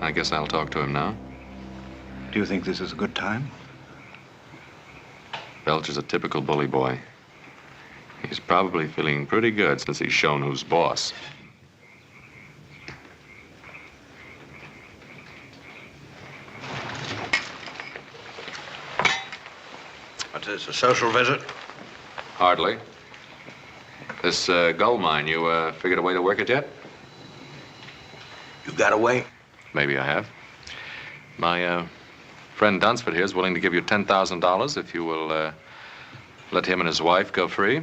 I guess I'll talk to him now. Do you think this is a good time? Belcher's a typical bully boy. He's probably feeling pretty good since he's shown who's boss. What's this, a social visit? Hardly. This gold mine, you figured a way to work it yet? You got away? Maybe I have. My friend Dunsford here is willing to give you $10,000 if you will let him and his wife go free.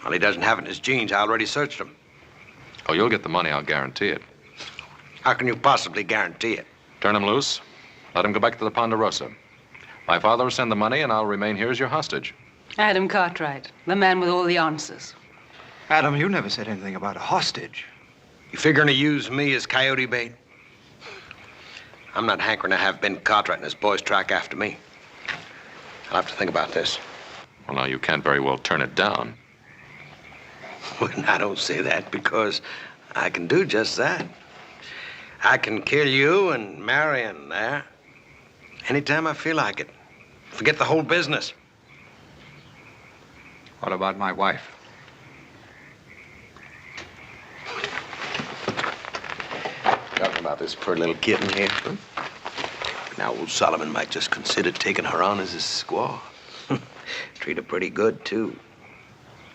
Well, he doesn't have it in his jeans. I already searched him. Oh, you'll get the money, I'll guarantee it. How can you possibly guarantee it? Turn him loose. Let him go back to the Ponderosa. My father will send the money, and I'll remain here as your hostage. Adam Cartwright, the man with all the answers. Adam, you never said anything about a hostage. You figuring to use me as coyote bait? I'm not hankering to have Ben Cartwright and his boys track after me. I'll have to think about this. Well, now, you can't very well turn it down. Well, I don't say that because I can do just that. I can kill you and Marion there anytime I feel like it. Forget the whole business. What about my wife? Talking about this poor little kitten here. Huh? Now, old Solomon might just consider taking her on as his squaw. Treat her pretty good, too.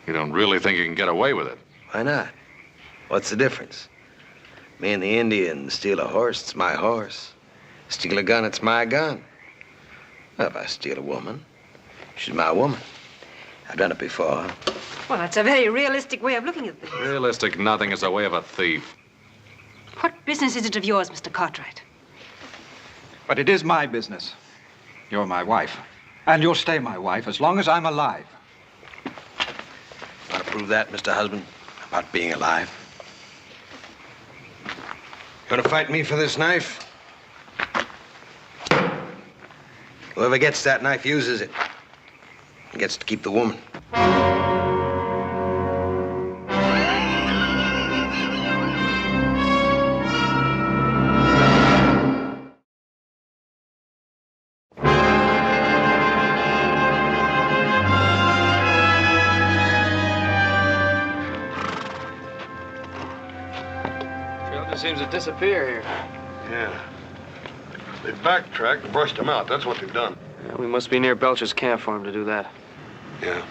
You don't really think you can get away with it? Why not? What's the difference? Me and the Indian steal a horse, it's my horse. Steal a gun, it's my gun. Well, if I steal a woman, she's my woman. I've done it before. Well, that's a very realistic way of looking at things. Realistic nothing is a way of a thief. What business is it of yours, Mr. Cartwright? But it is my business. You're my wife. And you'll stay my wife as long as I'm alive. Want to prove that, Mr. Husband? About being alive? Gonna fight me for this knife? Whoever gets that knife uses it. And gets to keep the woman. Seems to disappear here. Yeah. They backtracked and brushed him out. That's what they've done. Yeah, we must be near Belcher's camp for him to do that. Yeah.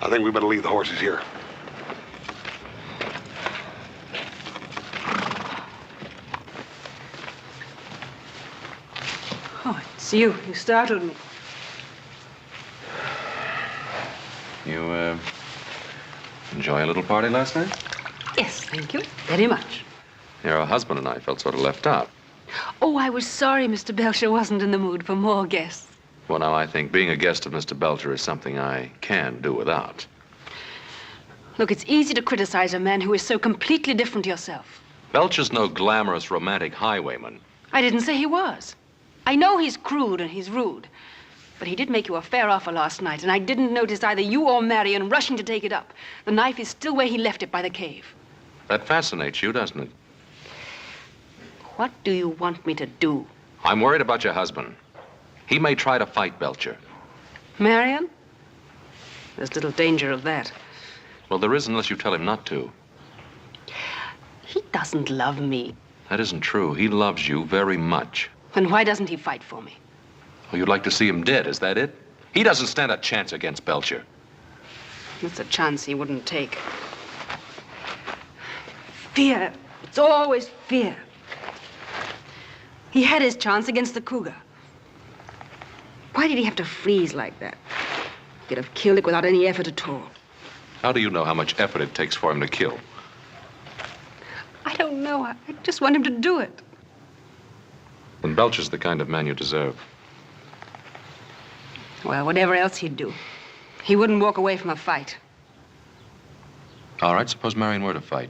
I think we better leave the horses here. Oh, it's you. You startled me. You, enjoy a little party last night? Yes, thank you. Very much. Your husband and I felt sort of left out. Oh, I was sorry Mr. Belcher wasn't in the mood for more guests. Well, now, I think being a guest of Mr. Belcher is something I can do without. Look, it's easy to criticize a man who is so completely different to yourself. Belcher's no glamorous, romantic highwayman. I didn't say he was. I know he's crude and he's rude. But he did make you a fair offer last night, and I didn't notice either you or Marion rushing to take it up. The knife is still where he left it by the cave. That fascinates you, doesn't it? What do you want me to do? I'm worried about your husband. He may try to fight Belcher. Marion? There's little danger of that. Well, there is unless you tell him not to. He doesn't love me. That isn't true. He loves you very much. Then why doesn't he fight for me? Oh, you'd like to see him dead, is that it? He doesn't stand a chance against Belcher. That's a chance he wouldn't take. Fear. It's always fear. He had his chance against the cougar. Why did he have to freeze like that? He could have killed it without any effort at all. How do you know how much effort it takes for him to kill? I don't know. I just want him to do it. Then Belcher's the kind of man you deserve. Well, whatever else he'd do, he wouldn't walk away from a fight. All right, suppose Marion were to fight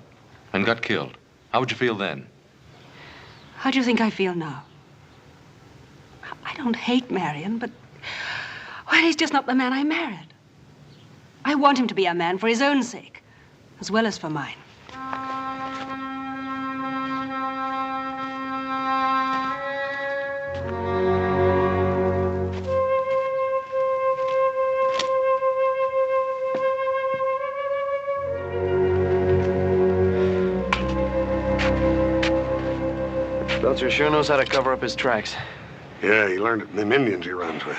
and got killed. How would you feel then? How do you think I feel now? I don't hate Marion, but... well, he's just not the man I married. I want him to be a man for his own sake, as well as for mine. Belcher sure knows how to cover up his tracks. Yeah, he learned it from them Indians he runs with.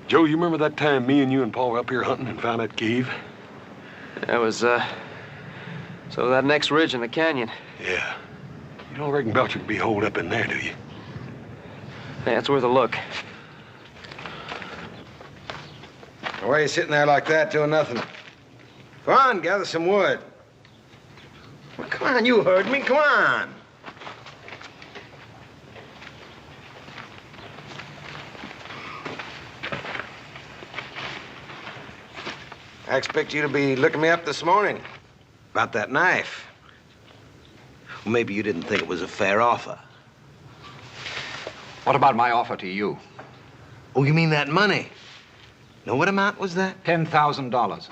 Joe, you remember that time me and you and Paul were up here hunting and found that cave? That was, so that next ridge in the canyon. Yeah. You don't reckon Belcher could be holed up in there, do you? Yeah, it's worth a look. Why are you sitting there like that doing nothing? Come on, gather some wood. Well, come on, you heard me. Come on. I expect you to be looking me up this morning about that knife. Well, maybe you didn't think it was a fair offer. What about my offer to you? Oh, you mean that money? Now, what amount was that? $10,000.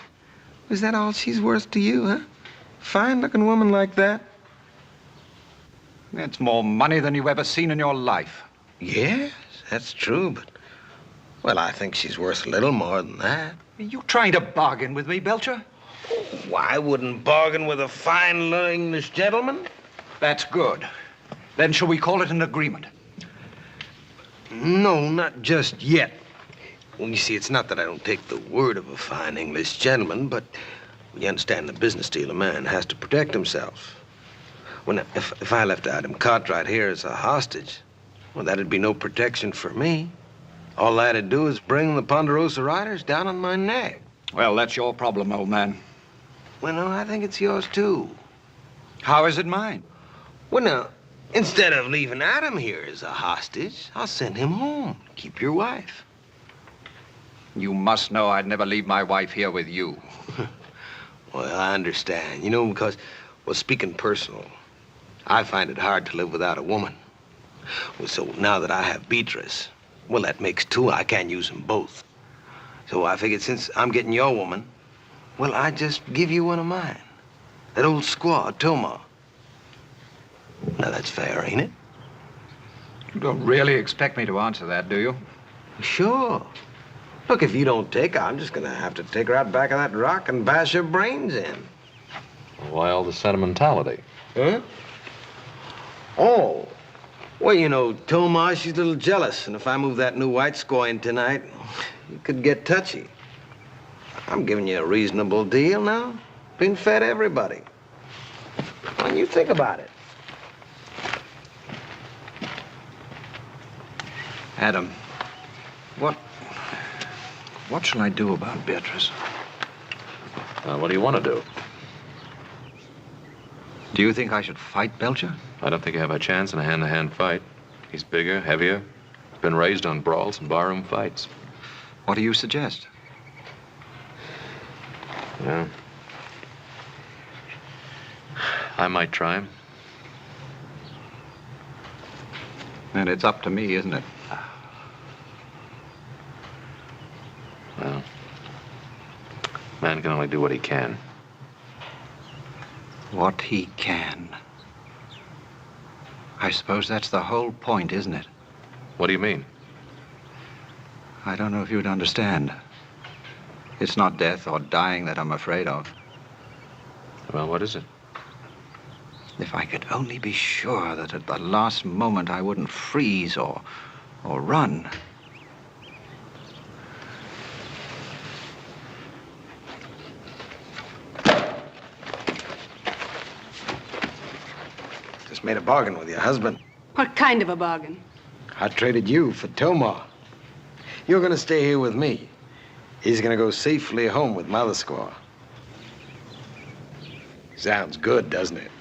Is that all she's worth to you, huh? Fine-looking woman like that? That's more money than you've ever seen in your life. Yes, that's true, but... Well, I think she's worth a little more than that. Are you trying to bargain with me, Belcher? Oh, I wouldn't bargain with a fine English gentleman. That's good. Then shall we call it an agreement? No, not just yet. Well, you see, it's not that I don't take the word of a fine English gentleman, but you understand the business deal, a man has to protect himself. Well, now, if I left Adam Cartwright here as a hostage, well, that'd be no protection for me. All that'd do is bring the Ponderosa Riders down on my neck. Well, that's your problem, old man. Well, no, I think it's yours, too. How is it mine? Well, now, instead of leaving Adam here as a hostage, I'll send him home. Keep your wife. You must know I'd never leave my wife here with you. Well, I understand. You know, because, well, speaking personal, I find it hard to live without a woman. Well, so now that I have Beatrice, well, that makes two. I can't use them both. So I figured since I'm getting your woman, well, I just give you one of mine. That old squaw, Toma. Now, that's fair, ain't it? You don't really expect me to answer that, do you? Sure. Look, if you don't take her, I'm just gonna have to take her out back of that rock and bash her brains in. Why all the sentimentality? Huh? Oh. Well, you know, Toma, she's a little jealous, and if I move that new white squaw in tonight, it could get touchy. I'm giving you a reasonable deal now. Been fed everybody. When you think about it. Adam, what shall I do about Beatrice? What do you want to do? Do you think I should fight Belcher? I don't think you have a chance in a hand-to-hand fight. He's bigger, heavier, been raised on brawls and barroom fights. What do you suggest? Yeah. I might try him. And it's up to me, isn't it? Well, man can only do what he can. What he can. I suppose that's the whole point, isn't it? What do you mean? I don't know if you'd understand. It's not death or dying that I'm afraid of. Well, what is it? If I could only be sure that at the last moment I wouldn't freeze or run. Just made a bargain with your husband. What kind of a bargain? I traded you for Toma. You're gonna stay here with me. He's gonna go safely home with Mother Squaw. Sounds good, doesn't it?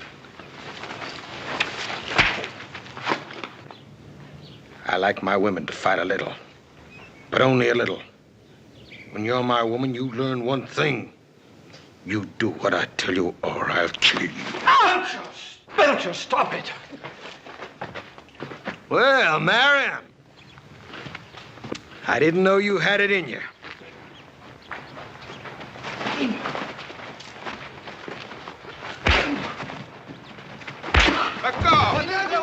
I like my women to fight a little, but only a little. When you're my woman, you learn one thing. You do what I tell you, or I'll kill you. Belcher, stop it. Well, Marion, I didn't know you had it in you. Let go! Let go!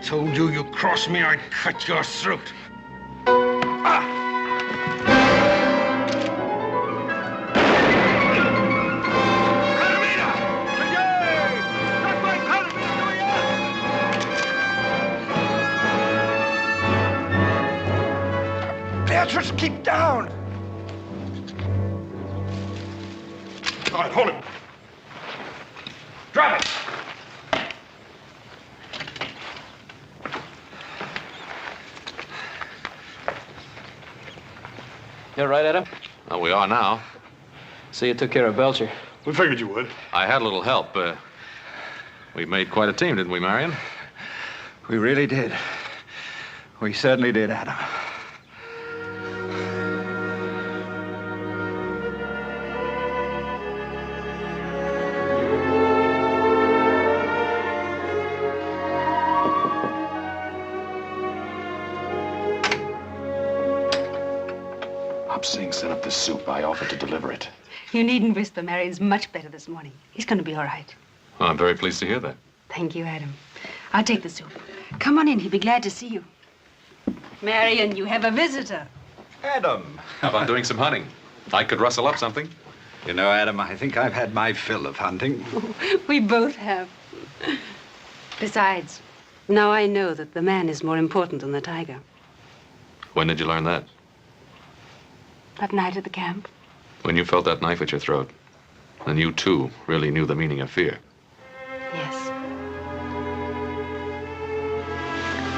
Told you, you cross me, I'd cut your throat. Beatrice, keep down! All right, hold him. Drop it! You're right, Adam? Well, we are now. So you took care of Belcher. We figured you would. I had a little help. We made quite a team, didn't we, Marion? We really did. We certainly did, Adam. Hopsing sent up the soup. I offered to deliver it. You needn't whisper. Marion's much better this morning. He's going to be all right. Well, I'm very pleased to hear that. Thank you, Adam. I'll take the soup. Come on in. He'll be glad to see you. Marion, you have a visitor. Adam. How about doing some hunting? I could rustle up something. You know, Adam, I think I've had my fill of hunting. We both have. Besides, now I know that the man is more important than the tiger. When did you learn that? That night at the camp. When you felt that knife at your throat. Then you, too, really knew the meaning of fear. Yes.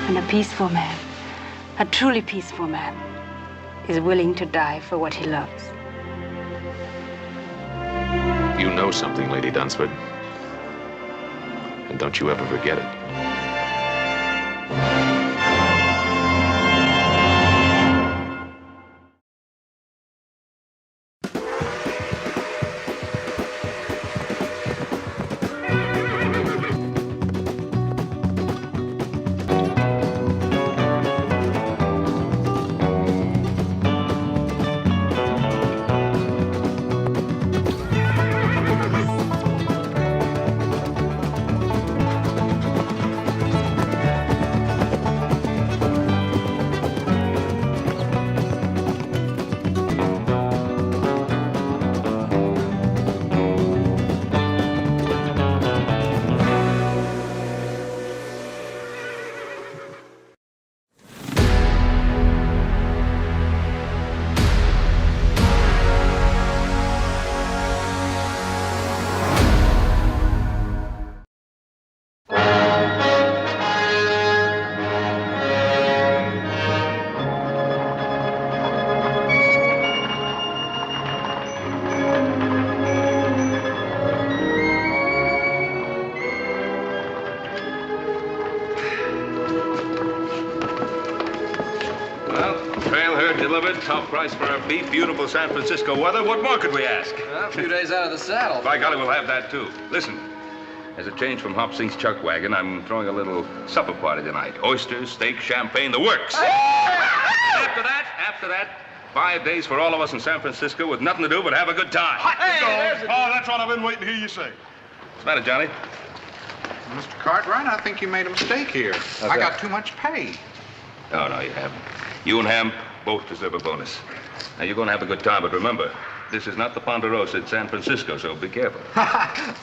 And a peaceful man, a truly peaceful man, is willing to die for what he loves. You know something, Lady Dunsford. And don't you ever forget it. Top price for our beef, beautiful San Francisco weather. What more could we ask? Well, a few days out of the saddle. By golly, we'll have that, too. Listen, as a change from Hop Sink's chuck wagon, I'm throwing a little supper party tonight. Oysters, steak, champagne, the works. After that, 5 days for all of us in San Francisco with nothing to do but have a good time. Oh, that's what I've been waiting to hear you say. What's the matter, Johnny? Mr. Cartwright, I think you made a mistake here. I got too much pay. No, you haven't. You and Ham both deserve a bonus. Now, you're going to have a good time, but remember, this is not the Ponderosa, it's San Francisco, so be careful.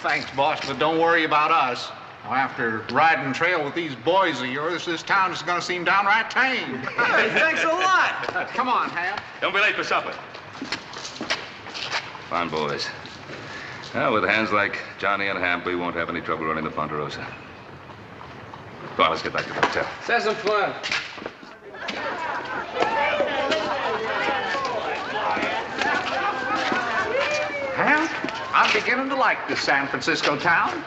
Thanks, boss, but don't worry about us. Well, after riding trail with these boys of yours, this town is going to seem downright tame. Hey, thanks a lot. Come on, Ham. Don't be late for supper. Fine boys. Well, with hands like Johnny and Hamp, we won't have any trouble running the Ponderosa. Come on, let's get back to the hotel. Let's have some fun. Well, I'm beginning to like this San Francisco town.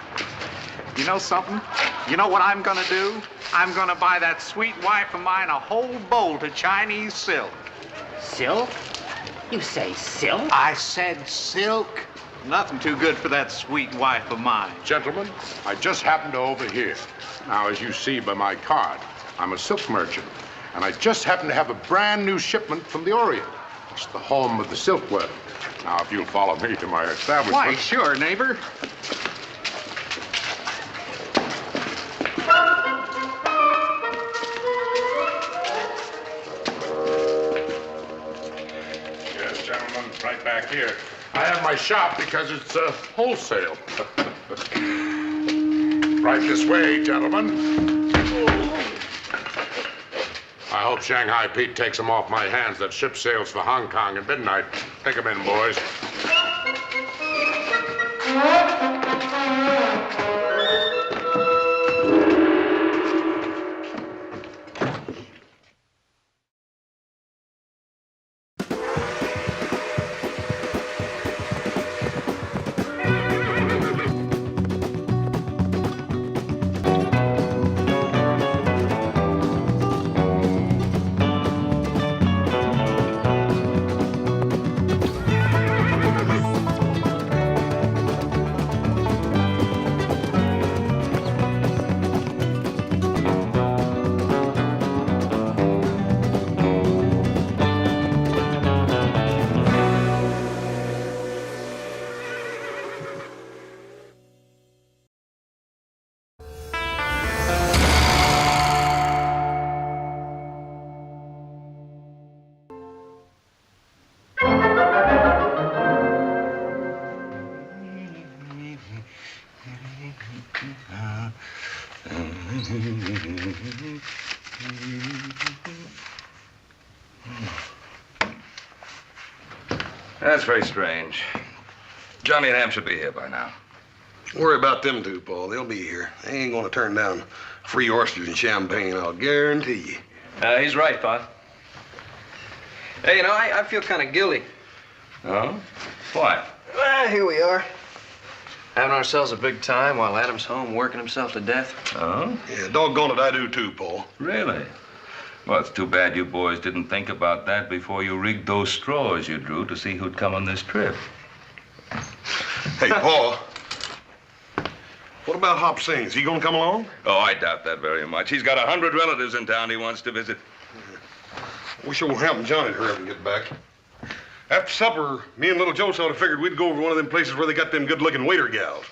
You know something? You know what I'm gonna do? I'm gonna buy that sweet wife of mine a whole bolt of Chinese silk. Silk? You say silk? I said silk. Nothing too good for that sweet wife of mine. Gentlemen, I just happened to overhear. Now, as you see by my card, I'm a silk merchant, and I just happen to have a brand new shipment from the Orient. It's the home of the silkworm. Now, if you'll follow me to my establishment. Why, sure, neighbor. Yes, gentlemen, right back here. I have my shop because it's wholesale. Right this way, gentlemen. I hope Shanghai Pete takes them off my hands. That ship sails for Hong Kong at midnight. Take them in, boys. That's very strange. Johnny and Ham should be here by now. Worry about them two, Paul. They'll be here. They ain't gonna turn down free oysters and champagne, I'll guarantee you. He's right, Pa. Hey, you know, I feel kind of guilty. Oh? Why? Well, here we are. Having ourselves a big time while Adam's home working himself to death. Oh? Yeah, doggone it, I do too, Paul. Really? Well, it's too bad you boys didn't think about that before you rigged those straws you drew to see who'd come on this trip. Hey, Paul. What about Hop Sing? Is he gonna come along? Oh, I doubt that very much. He's got 100 relatives in town he wants to visit. Wish it would happen Johnny to hurry up and get back. After supper, me and little Joe sort of figured we'd go over to one of them places where they got them good-looking waiter gals.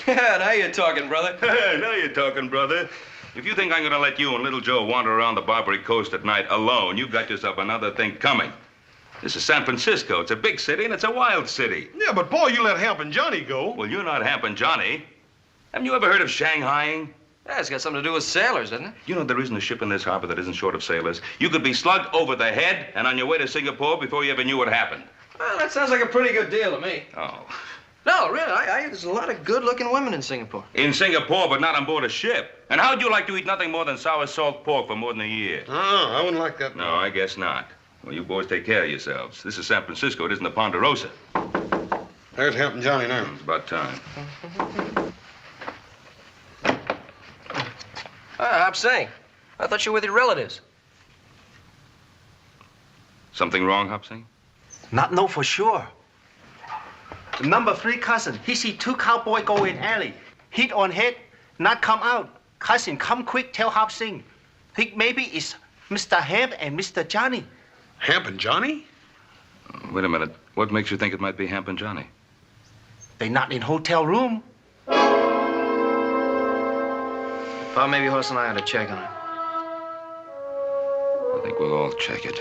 Yeah, now you're talking, brother. Now you're talking, brother. If you think I'm going to let you and little Joe wander around the Barbary Coast at night alone, you've got yourself another thing coming. This is San Francisco. It's a big city, and it's a wild city. Yeah, but, Paul, you let Hamp and Johnny go. Well, you're not Hamp and Johnny. Haven't you ever heard of Shanghaiing? Yeah, it's got something to do with sailors, doesn't it? You know there isn't a ship in this harbor that isn't short of sailors. You could be slugged over the head and on your way to Singapore before you ever knew what happened. Well, that sounds like a pretty good deal to me. Oh. No, really, there's a lot of good-looking women in Singapore. In Singapore, but not on board a ship. And how'd you like to eat nothing more than sour salt pork for more than a year? Oh, I wouldn't like that. No, I guess not. Well, you boys take care of yourselves. This is San Francisco. It isn't the Ponderosa. There's Hamp and Johnny now. It's about time. I'm saying, I thought you were with your relatives. Something wrong, Hopsing? Not know for sure. The number 3 cousin, he see 2 cowboy go in alley. Hit on head, not come out. Cousin, come quick, tell Hop Sing. Think maybe it's Mr. Hamp and Mr. Johnny. Hamp and Johnny? Wait a minute. What makes you think it might be Hamp and Johnny? They not in hotel room. Pa, maybe Hoss and I ought to check on it. I think we'll all check it.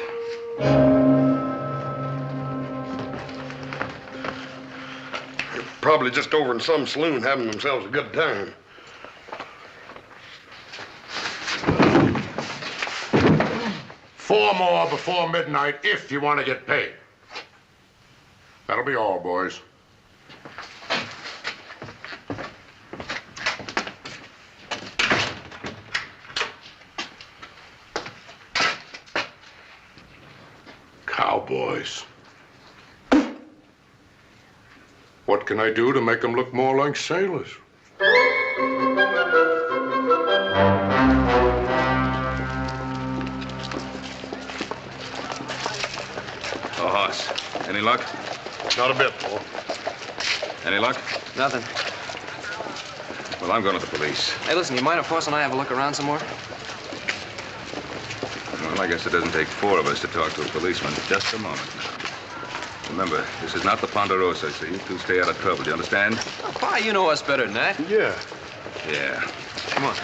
They're probably just over in some saloon having themselves a good time. Four more before midnight if you want to get paid. That'll be all, boys. Cowboys. What can I do to make them look more like sailors? Oh, Hoss. Any luck? Not a bit, Paul. Any luck? Nothing. Well, I'm going to the police. Hey, listen, you mind if Hoss and I have a look around some more? Well, I guess it doesn't take four of us to talk to a policeman. Just a moment. Remember, this is not the Ponderosa, so you two stay out of trouble. Do you understand? Oh, Pa, you know us better than that. Yeah. Yeah. Come on.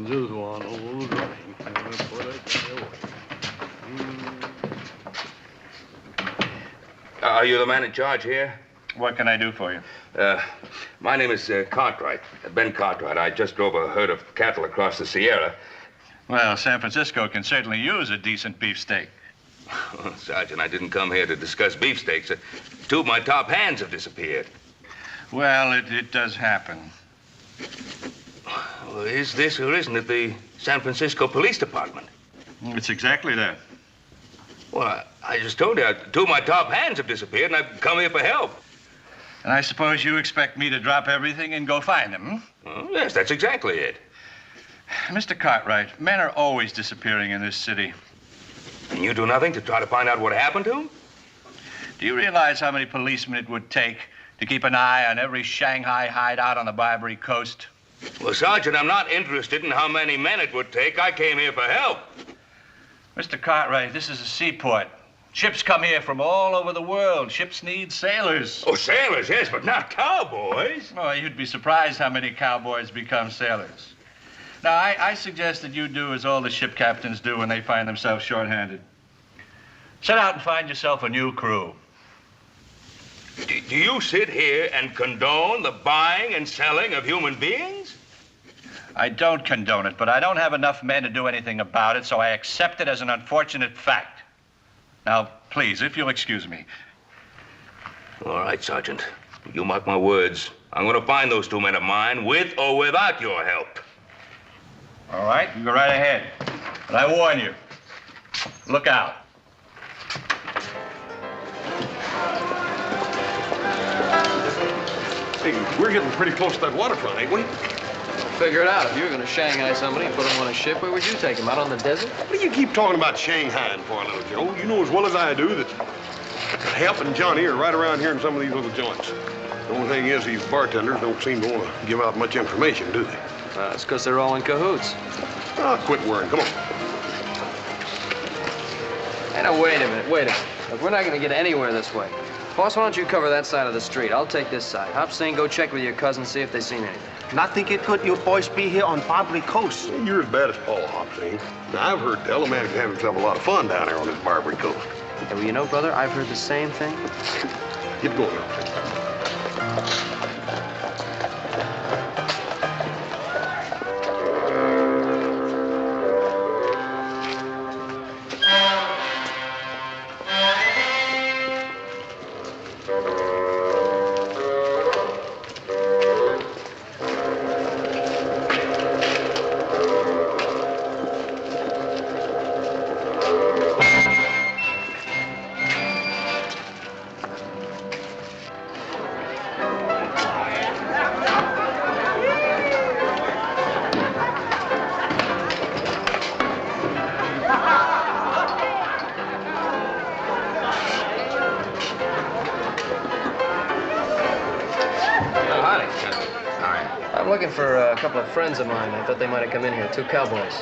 Just one old drink. Are you the man in charge here? What can I do for you? My name is Cartwright, Ben Cartwright. I just drove a herd of cattle across the Sierra. Well, San Francisco can certainly use a decent beefsteak. Oh, Sergeant, I didn't come here to discuss beefsteaks. Two of my top hands have disappeared. Well, it does happen. Well, is this or isn't it the San Francisco Police Department? It's exactly that. Well, I just told you, two of my top hands have disappeared, and I've come here for help. And I suppose you expect me to drop everything and go find them, hmm? Well, yes, that's exactly it. Mr. Cartwright, men are always disappearing in this city. And you do nothing to try to find out what happened to them? Do you realize how many policemen it would take to keep an eye on every Shanghai hideout on the Barbary Coast? Well, Sergeant, I'm not interested in how many men it would take. I came here for help. Mr. Cartwright, this is a seaport. Ships come here from all over the world. Ships need sailors. Oh, sailors, yes, but not cowboys. Oh, you'd be surprised how many cowboys become sailors. Now, I suggest that you do as all the ship captains do when they find themselves short-handed. Set out and find yourself a new crew. Do you sit here and condone the buying and selling of human beings? I don't condone it, but I don't have enough men to do anything about it, so I accept it as an unfortunate fact. Now, please, if you'll excuse me. All right, Sergeant. You mark my words. I'm going to find those two men of mine, with or without your help. All right, you go right ahead. But I warn you, look out. Hey, we're getting pretty close to that waterfront, ain't we? Figure it out. If you were going to Shanghai somebody and put them on a ship, where would you take them? Out on the desert? What do you keep talking about Shanghai for, little Joe? You know as well as I do that Hep and Johnny are right around here in some of these little joints. The only thing is these bartenders don't seem to want to give out much information, do they? That's because they're all in cahoots. Oh, quit worrying. Come on. Hey, now, wait a minute. Look, we're not going to get anywhere this way. Boss, why don't you cover that side of the street? I'll take this side. Hop Sing, go check with your cousin, see if they've seen anything. Nothing it could you boys be here on Barbary Coast. You're as bad as Paul, Hopsing. Now, I've heard tell a man can have himself a lot of fun down there on this Barbary Coast. Yeah, well, you know, brother, I've heard the same thing. Get going, Hopsing. I'm looking for a couple of friends of mine. I thought they might have come in here, two cowboys.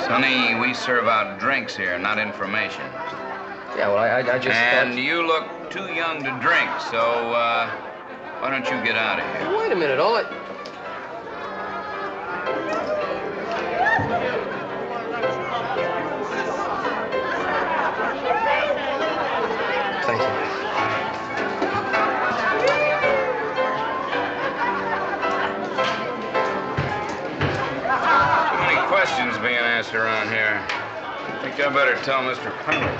Sonny, we serve out drinks here, not information. Yeah, well, I just And thought... you look too young to drink, so, why don't you get out of here? Wait a minute, all I... Thank you. Questions being asked around here. I think I better tell Mr. Pernell.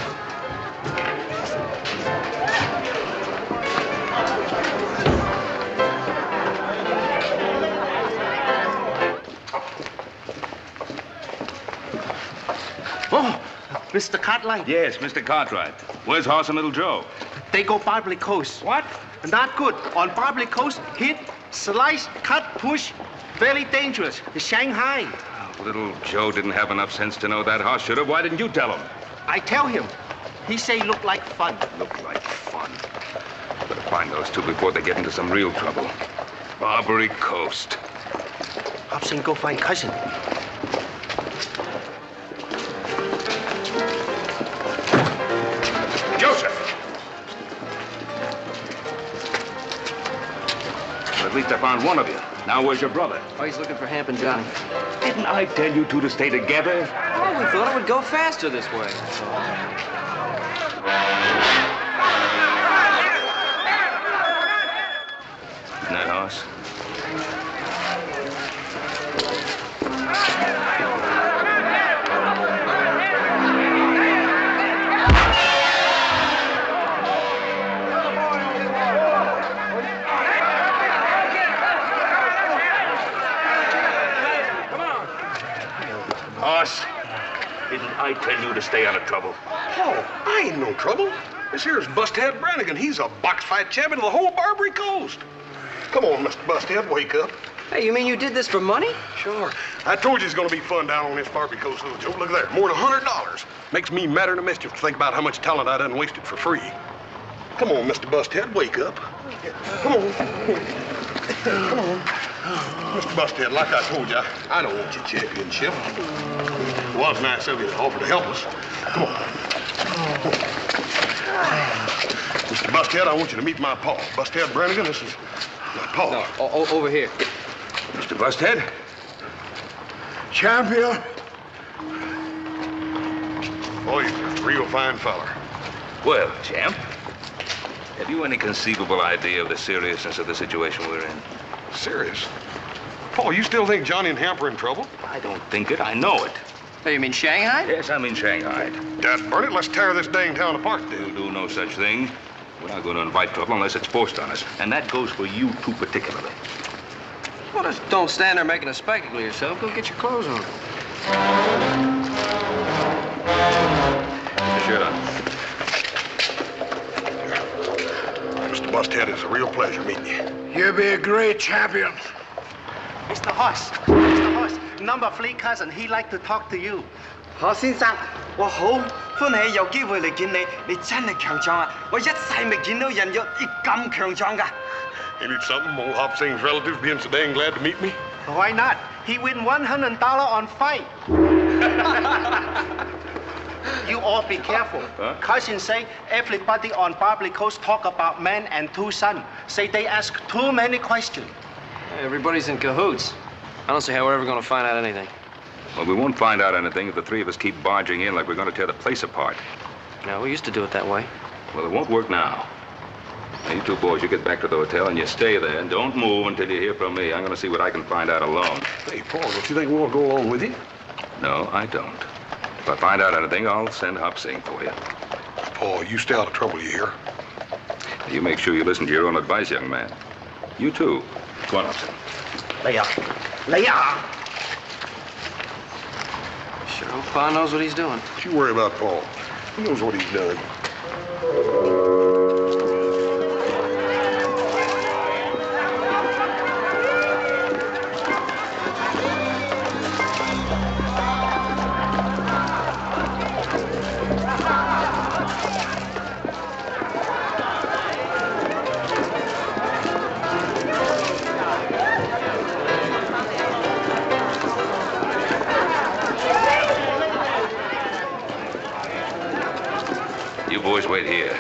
Mr. Cartwright? Yes, Mr. Cartwright. Where's Horse and Little Joe? They go Barbary Coast. What? Not good. On Barbary Coast, hit, slice, cut, push. Very dangerous. Shanghai. Oh, little Joe didn't have enough sense to know that horse should have. Why didn't you tell him? I tell him. He say look like fun. Look like fun. Better find those two before they get into some real trouble. Barbary Coast. Hobson, go find cousin. Joseph! Well, at least I found one of you. Now where's your brother? Oh, he's looking for Hamp and Johnny. Didn't I tell you two to stay together? Oh, we thought it would go faster this way. Isn't that horse? Horse, didn't I tell you to stay out of trouble? Oh, I ain't no trouble. This here's Busthead Brannigan. He's a box fight champion of the whole Barbary Coast. Come on, Mr. Busthead, wake up. Hey, you mean you did this for money? Sure. I told you it's gonna be fun down on this Barbary Coast, little Joe. Look there, more than $100. Makes me madder than mischief to think about how much talent I done wasted for free. Come on, Mr. Busthead, wake up. Come on. Come on. Mr. Busthead, like I told you, I don't want your championship. It was nice of you to offer to help us. Come on. Mr. Busthead, I want you to meet my pa. Busthead Brannigan, this is my pa. No, over here. Mr. Busthead? Champion? Oh, he's a real fine feller. Well, champ, have you any conceivable idea of the seriousness of the situation we're in? Serious? Paul, you still think Johnny and Hamp are in trouble? I don't think it. I know it. Oh, you mean Shanghai? Yes, I mean Shanghai. Dad, burn it. Let's tear this dang town apart, then. We'll do no such thing. We're not going to invite trouble unless it's forced on us. And that goes for you two particularly. Well, just don't stand there making a spectacle of yourself. Go get your clothes on. Get your shirt on. Mr. Busthead, it's a real pleasure meeting you. You'll be a great champion. Mr. Horse. Mr. Horse. Number 3 cousin, he like to talk to you. 何先生，我好歡喜有機會嚟見你，你真係強壯啊！我一世未見到人有你咁強壯㗎。Ain't it something, old Hop Sing's relatives being so dang glad to meet me? Why not? He win $100 on fight. You all be careful. Huh? Cousin say everybody on Barbary Coast talk about man and 2 sons. Say they ask too many questions. Everybody's in cahoots. I don't see how we're ever going to find out anything. Well, we won't find out anything if the three of us keep barging in like we're going to tear the place apart. No, we used to do it that way. Well, it won't work now. Now, you two boys, you get back to the hotel and you stay there and don't move until you hear from me. I'm going to see what I can find out alone. Hey, Paul, don't you think we want to go along with you? No, I don't. If I find out anything, I'll send Hop Sing for you. Paul, you stay out of trouble, you hear? You make sure you listen to your own advice, young man. You too. Come on, Hop Sing. Lay up. Sure hope Pa knows what he's doing. Don't you worry about Paul. He knows what he's done. You boys wait here.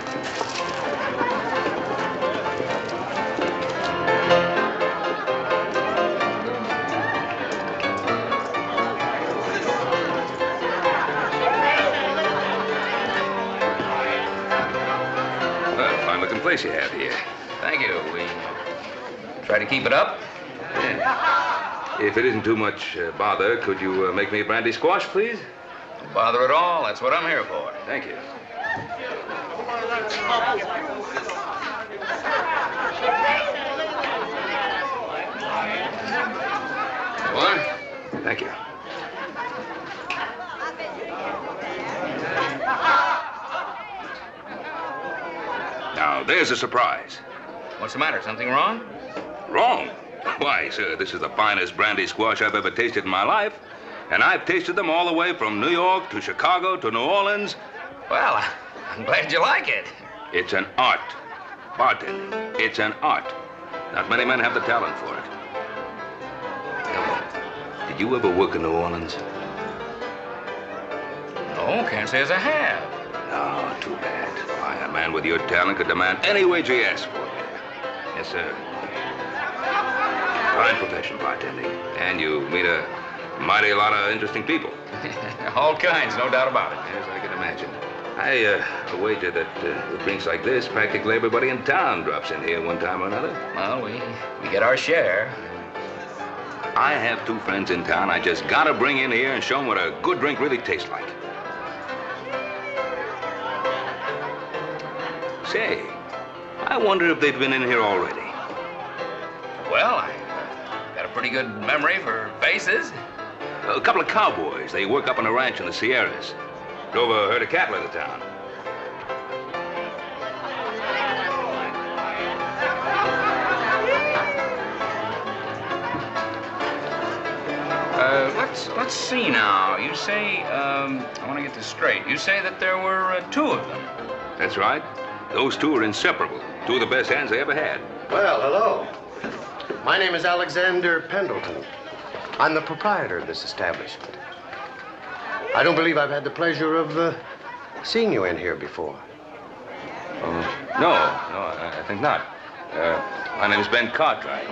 Well, fine-looking place you have here. Thank you. We try to keep it up. Yeah. If it isn't too much bother, could you make me a brandy squash, please? No bother at all. That's what I'm here for. Thank you. What? Thank you. there's a surprise. What's the matter? Something wrong? Wrong? Why, sir, this is the finest brandy squash I've ever tasted in my life. And I've tasted them all the way from New York to Chicago to New Orleans. Well, I'm glad you like it. It's an art. Bartending. It's an art. Not many men have the talent for it. Tell me, did you ever work in New Orleans? No, can't say as I have. No, too bad. Why, a man with your talent could demand any wage he asked for. Yes, sir. Fine profession, bartending. And you meet a mighty lot of interesting people. All kinds, no doubt about it. Yes, I can imagine. I wager that with drinks like this, practically everybody in town drops in here one time or another. Well, we get our share. I have 2 friends in town I just gotta bring in here and show them what a good drink really tastes like. Say, I wonder if they've been in here already. Well, I got a pretty good memory for faces. A couple of cowboys. They work up on a ranch in the Sierras. Drove a herd of cattle into town. Let's see now. You say, I want to get this straight. You say that there were 2 of them. That's right. Those 2 are inseparable. 2 of the best hands they ever had. Well, hello. My name is Alexander Pendleton. I'm the proprietor of this establishment. I don't believe I've had the pleasure of seeing you in here before. No, I think not. My name is Ben Cartwright.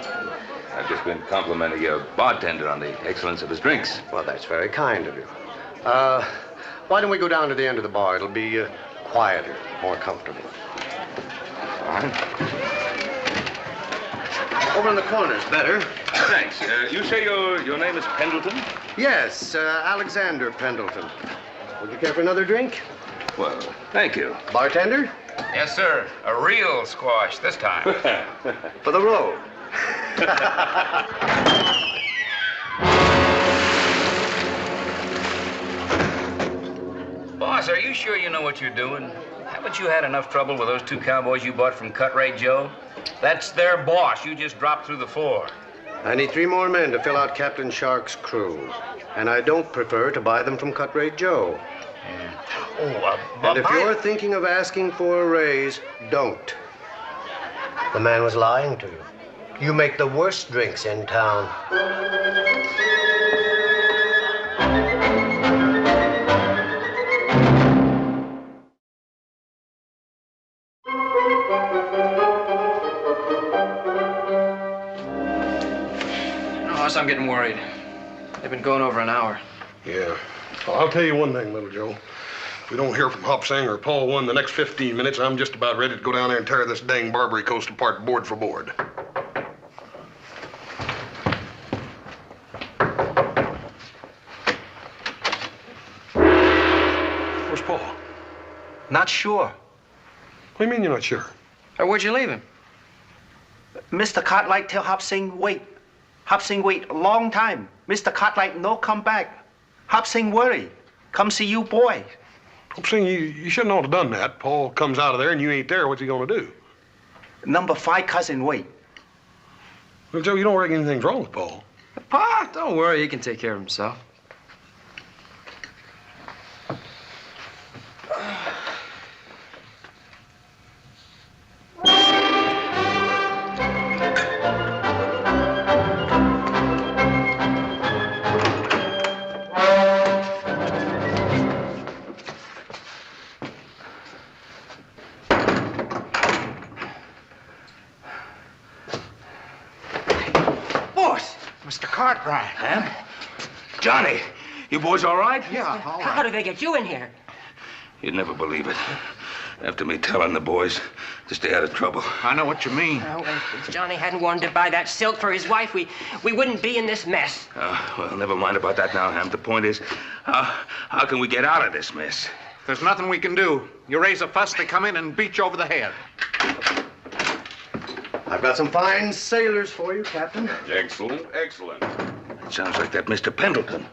I've just been complimenting your bartender on the excellence of his drinks. Well, that's very kind of you. Why don't we go down to the end of the bar? It'll be quieter, more comfortable. Fine. Over in the corner's better. Thanks. You say your name is Pendleton? Yes, Alexander Pendleton. Would you care for another drink? Well, thank you. Bartender? Yes, sir. A real squash this time. For the road. Boss, are you sure you know what you're doing? Haven't you had enough trouble with those 2 cowboys you bought from Cartwright Joe? That's their boss. You just dropped through the floor. I need 3 more men to fill out Captain Shark's crew. And I don't prefer to buy them from Cartwright Joe. And if you're thinking of asking for a raise, don't. The man was lying to you. You make the worst drinks in town. I'm getting worried. They've been going over an hour. Yeah. Well, I'll tell you one thing, little Joe. If we don't hear from Hopsing or Paul One the next 15 minutes, I'm just about ready to go down there and tear this dang Barbary Coast apart board for board. Where's Paul? Not sure. What do you mean you're not sure? Where'd you leave him? Mr. Cartwright tell Hopsing wait. Hopsing wait a long time. Mr. Cartwright no come back. Hopsing worry. Come see you boy. Hopsing, you shouldn't have done that. Paul comes out of there and you ain't there. What's he gonna do? Number 5 cousin wait. Well, Joe, you don't reckon anything's wrong with Paul? Pa, don't worry. He can take care of himself. Mr. Cartwright. Ham? Johnny, you boys all right? Yeah, all right. How did they get you in here? You'd never believe it. After me telling the boys to stay out of trouble. I know what you mean. Well, if Johnny hadn't wanted to buy that silk for his wife, we wouldn't be in this mess. Well, never mind about that now, Ham. The point is, how can we get out of this mess? There's nothing we can do. You raise a fuss, they come in and beat you over the head. I've got some fine sailors for you, Captain. Excellent, excellent. It sounds like that Mr. Pendleton.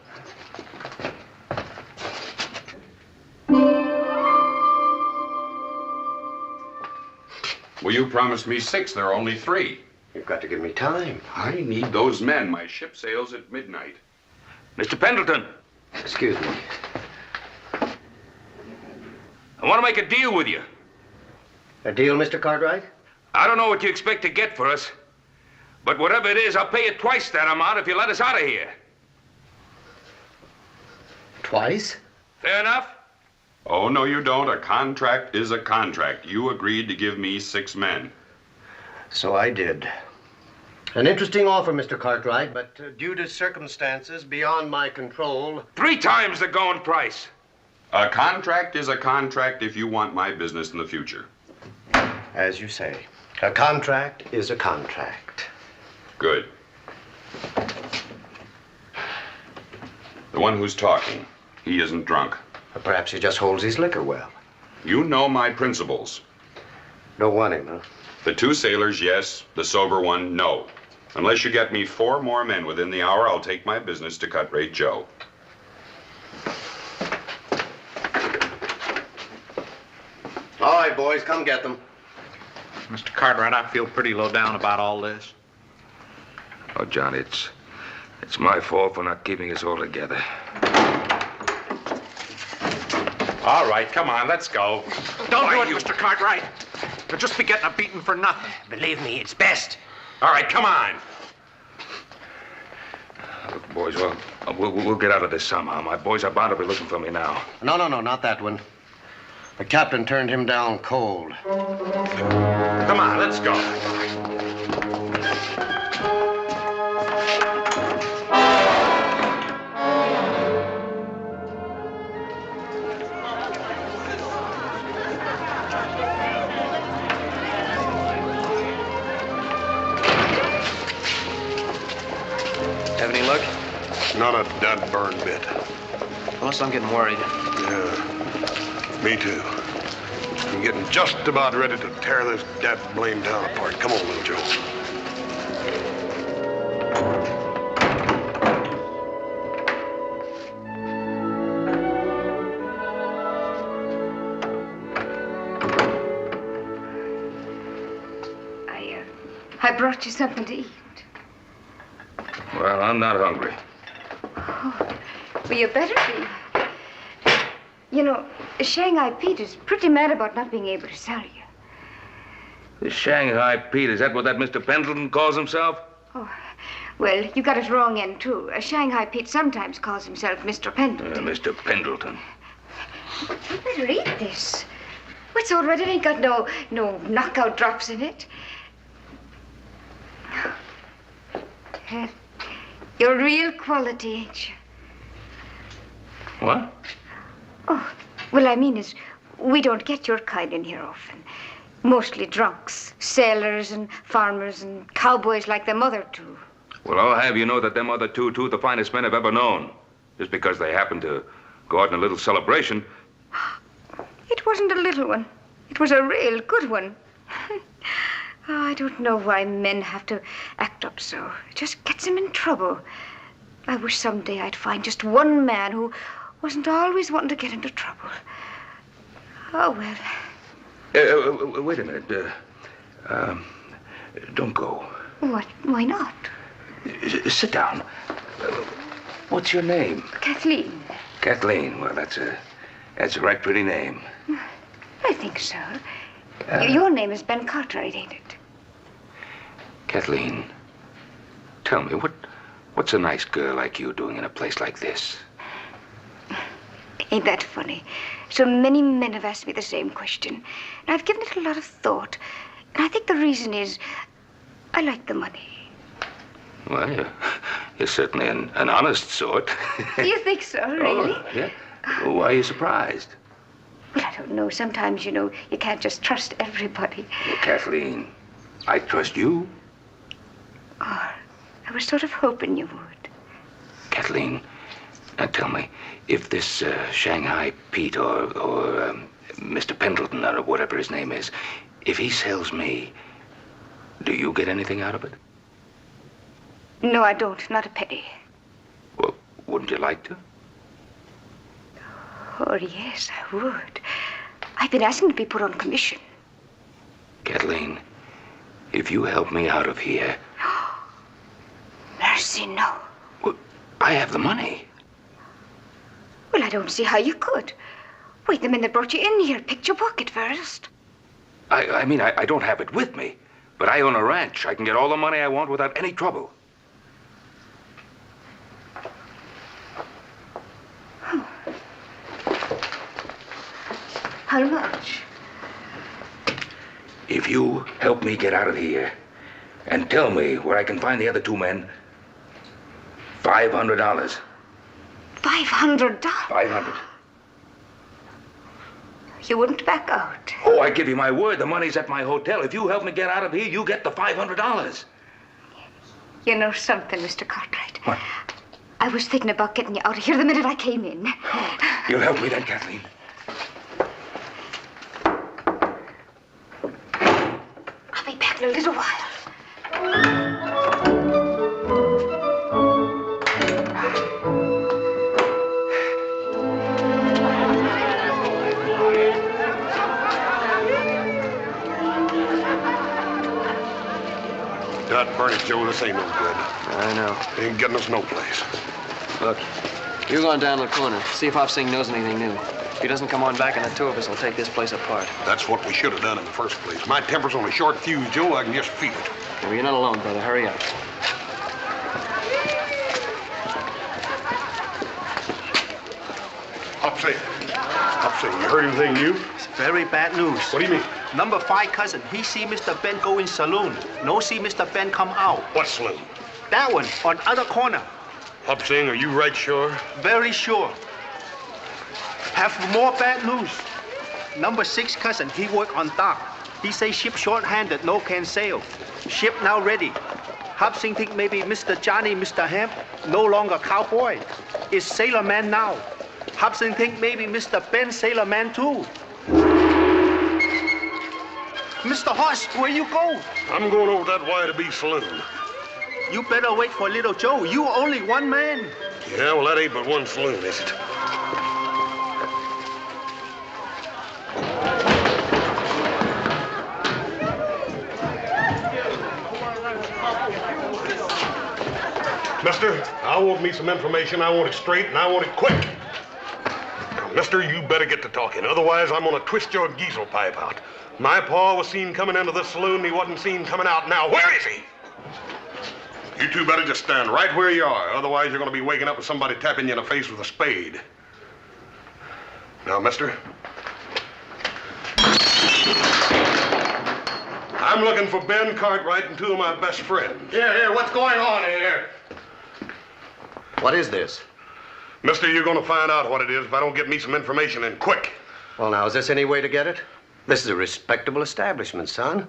Well, you promised me 6. There are only 3. You've got to give me time. I need those men. My ship sails at midnight. Mr. Pendleton. Excuse me. I want to make a deal with you. A deal, Mr. Cartwright? I don't know what you expect to get for us, but whatever it is, I'll pay you twice that amount if you let us out of here. Twice? Fair enough? Oh, no, you don't. A contract is a contract. You agreed to give me 6 men. So I did. An interesting offer, Mr. Cartwright, but due to circumstances beyond my control... 3 times the going price. A contract is a contract if you want my business in the future. As you say, a contract is a contract. Good. The one who's talking, he isn't drunk. Or perhaps he just holds his liquor well. You know my principles. Don't want him, huh? The 2 sailors, yes. The sober one, no. Unless you get me 4 more men within the hour, I'll take my business to Cut Rate Joe. All right, boys, come get them. Mr. Cartwright, I feel pretty low down about all this. Oh, John, it's my fault for not keeping us all together. All right, come on, let's go. Don't Why, do it, Mr. Cartwright. You'll just be getting a beating for nothing. Believe me, it's best. All right, come on. Look, boys, well, we'll get out of this somehow. My boys are bound to be looking for me now. No, not that one. The captain turned him down cold. Come on, let's go. Have any luck? Not a dud burn bit. Unless I'm getting worried. Yeah, me too. I'm getting just about ready to tear this dad blame town apart. Come on, little Joe. I brought you something to eat. Well, I'm not hungry. Oh, well, you better be. You know, Shanghai Pete is pretty mad about not being able to sell you. The Shanghai Pete, is that what that Mr. Pendleton calls himself? Oh, well, you got it wrong end, too. Shanghai Pete sometimes calls himself Mr. Pendleton. Mr. Pendleton. You better eat this. It's all right. It ain't got no knockout drops in it. You're real quality, ain't you? What? Oh, well, I mean is, we don't get your kind in here often. Mostly drunks, sailors and farmers and cowboys like them other 2. Well, I'll have you know that them other two the finest men I've ever known. Just because they happen to go out in a little celebration. It wasn't a little one. It was a real good one. Oh, I don't know why men have to act up so. It just gets them in trouble. I wish someday I'd find just one man who wasn't always wanting to get into trouble. Oh, well. Wait a minute. Don't go. What? Why not? Sit down. What's your name? Kathleen. Kathleen. Well, that's a right pretty name. I think so. Your name is Ben Cartwright, ain't it? Kathleen, tell me, what's a nice girl like you doing in a place like this? Ain't that funny? So many men have asked me the same question. And I've given it a lot of thought. And I think the reason is I like the money. Well, you're certainly an honest sort. You think so, really? Oh, yeah. Why are you surprised? Well, I don't know. Sometimes, you can't just trust everybody. Well, Kathleen, I trust you. Oh, I was sort of hoping you would. Kathleen, now tell me, if this Shanghai Pete or Mr. Pendleton or whatever his name is, if he sells me, do you get anything out of it? No, I don't. Not a penny. Well, wouldn't you like to? Oh, yes, I would. I've been asking to be put on commission. Kathleen, if you help me out of here... Mercy, no. Well, I have the money. Well, I don't see how you could. Wait, the men that brought you in here picked your pocket first. I mean, I don't have it with me, but I own a ranch. I can get all the money I want without any trouble. How much? If you help me get out of here and tell me where I can find the other two men, $500. $500? $500. You wouldn't back out. Oh, I give you my word. The money's at my hotel. If you help me get out of here, you get the $500. You know something, Mr. Cartwright? What? I was thinking about getting you out of here the minute I came in. You'll help me then, Kathleen. I'll be back in a little while. God burn it, Joe, this ain't no good. I know. Ain't getting us no place. Look, you're going down to the corner. See if Hop Sing knows anything new. If he doesn't come on back, and the two of us will take this place apart. That's what we should have done in the first place. My temper's on a short fuse, Joe. I can just feel it. Well, you're not alone, brother. Hurry up. Upstate, you heard anything new? It's very bad news. What do you mean? Number 5 cousin, he see Mr. Ben go in saloon. No see Mr. Ben come out. What saloon? That one, on other corner. Upsing, are you right sure? Very sure. Have more bad news. Number 6 cousin, he work on dock. He say ship short-handed, no can sail. Ship now ready. Hop Sing think maybe Mr. Johnny, Mr. Hemp, no longer cowboy. Is sailor man now. Hop Sing think maybe Mr. Ben sailor man too. Mr. Horse, where you go? I'm going over that Y-to-B saloon. You better wait for little Joe. You only one man. Yeah, well, that ain't but one saloon, is it? Mister, I want me some information. I want it straight, and I want it quick. Now, mister, you better get to talking. Otherwise, I'm gonna twist your diesel pipe out. My pa was seen coming into this saloon, and he wasn't seen coming out. Now, where is he? You two better just stand right where you are. Otherwise, you're gonna be waking up with somebody tapping you in the face with a spade. Now, mister. I'm looking for Ben Cartwright and 2 of my best friends. Here, what's going on here? What is this? Mister, you're gonna find out what it is if I don't get me some information and quick. Well, now, is this any way to get it? This is a respectable establishment, son.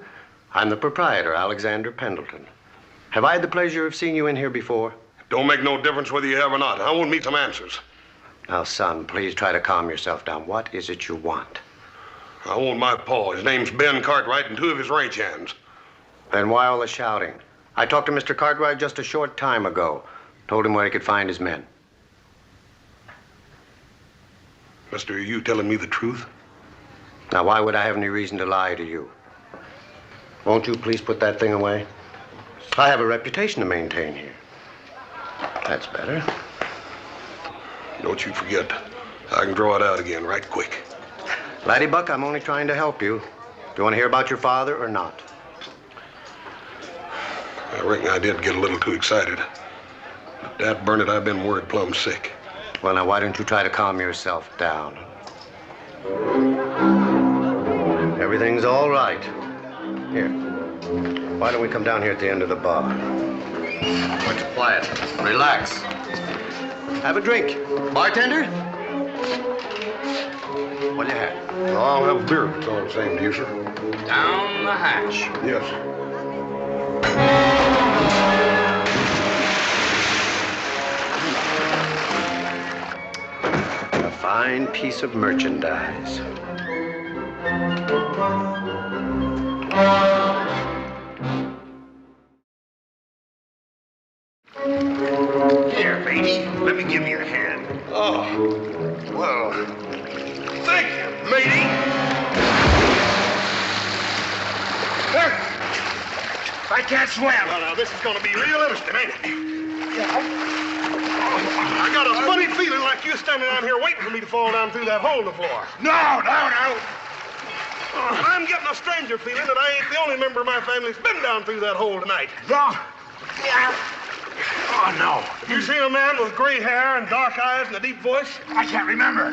I'm the proprietor, Alexander Pendleton. Have I had the pleasure of seeing you in here before? Don't make no difference whether you have or not. I want me some answers. Now, son, please try to calm yourself down. What is it you want? I want my pa. His name's Ben Cartwright and 2 of his ranch hands. Then why all the shouting? I talked to Mr. Cartwright just a short time ago. Told him where he could find his men. Mister, are you telling me the truth? Now, why would I have any reason to lie to you? Won't you please put that thing away? I have a reputation to maintain here. That's better. Don't you forget, I can draw it out again right quick. Laddie Buck, I'm only trying to help you. Do you want to hear about your father or not? I reckon I did get a little too excited. But dad burn it, I've been worried plumb sick. Well, now, why don't you try to calm yourself down? Everything's all right. Here. Why don't we come down here at the end of the bar? What's your plan? Relax. Have a drink. Bartender? What do you have? Well, I'll have a beer if it's all the same to you, sir. Down the hatch. Yes. A fine piece of merchandise. Here, matey. Let me give you a hand. Oh, well, thank you, matey. I can't swim. Well, now, this is going to be real interesting, ain't it? I got a funny feeling like you're standing down here waiting for me to fall down through that hole in the floor. No. I'm getting a stranger feeling that I ain't the only member of my family that's been down through that hole tonight. No. Oh, no. You seen a man with gray hair and dark eyes and a deep voice? I can't remember.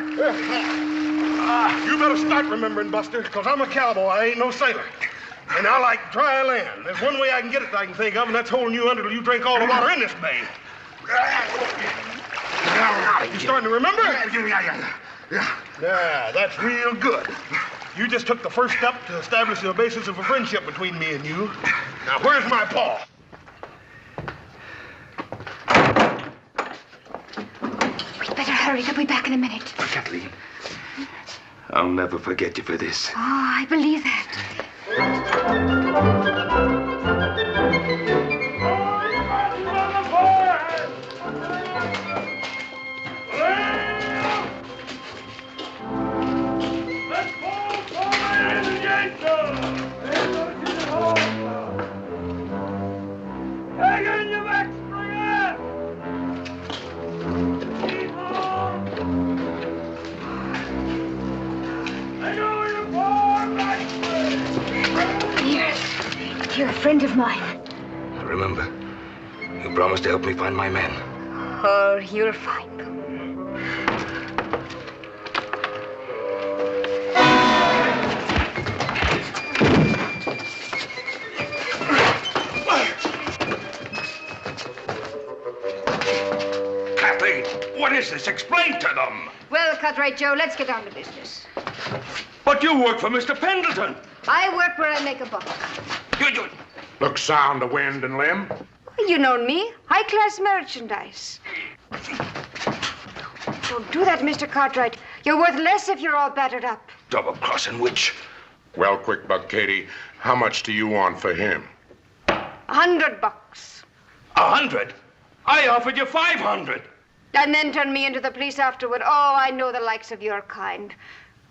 You better start remembering, Buster, because I'm a cowboy. I ain't no sailor. And I like dry land. There's one way I can get it that I can think of, and that's holding you under till you drink all the water in this bay. You starting to remember? Yeah, that's real good. You just took the first step to establish the basis of a friendship between me and you. Now, where's my paw? We'd better hurry. They'll be back in a minute. Kathleen, I'll never forget you for this. Oh, I believe that. You're a friend of mine. Remember, you promised to help me find my men. Oh, you'll find them. Kathleen, what is this? Explain to them. Well, Cartwright Joe, let's get down to business. But you work for Mr. Pendleton. I work where I make a buck. You look sound of wind and limb. You know me. High-class merchandise. Don't do that, Mr. Cartwright. You're worth less if you're all battered up. Double-crossing witch. Well, quick, Buck Katie, how much do you want for him? $100. 100? I offered you 500. And then turn me into the police afterward. Oh, I know the likes of your kind.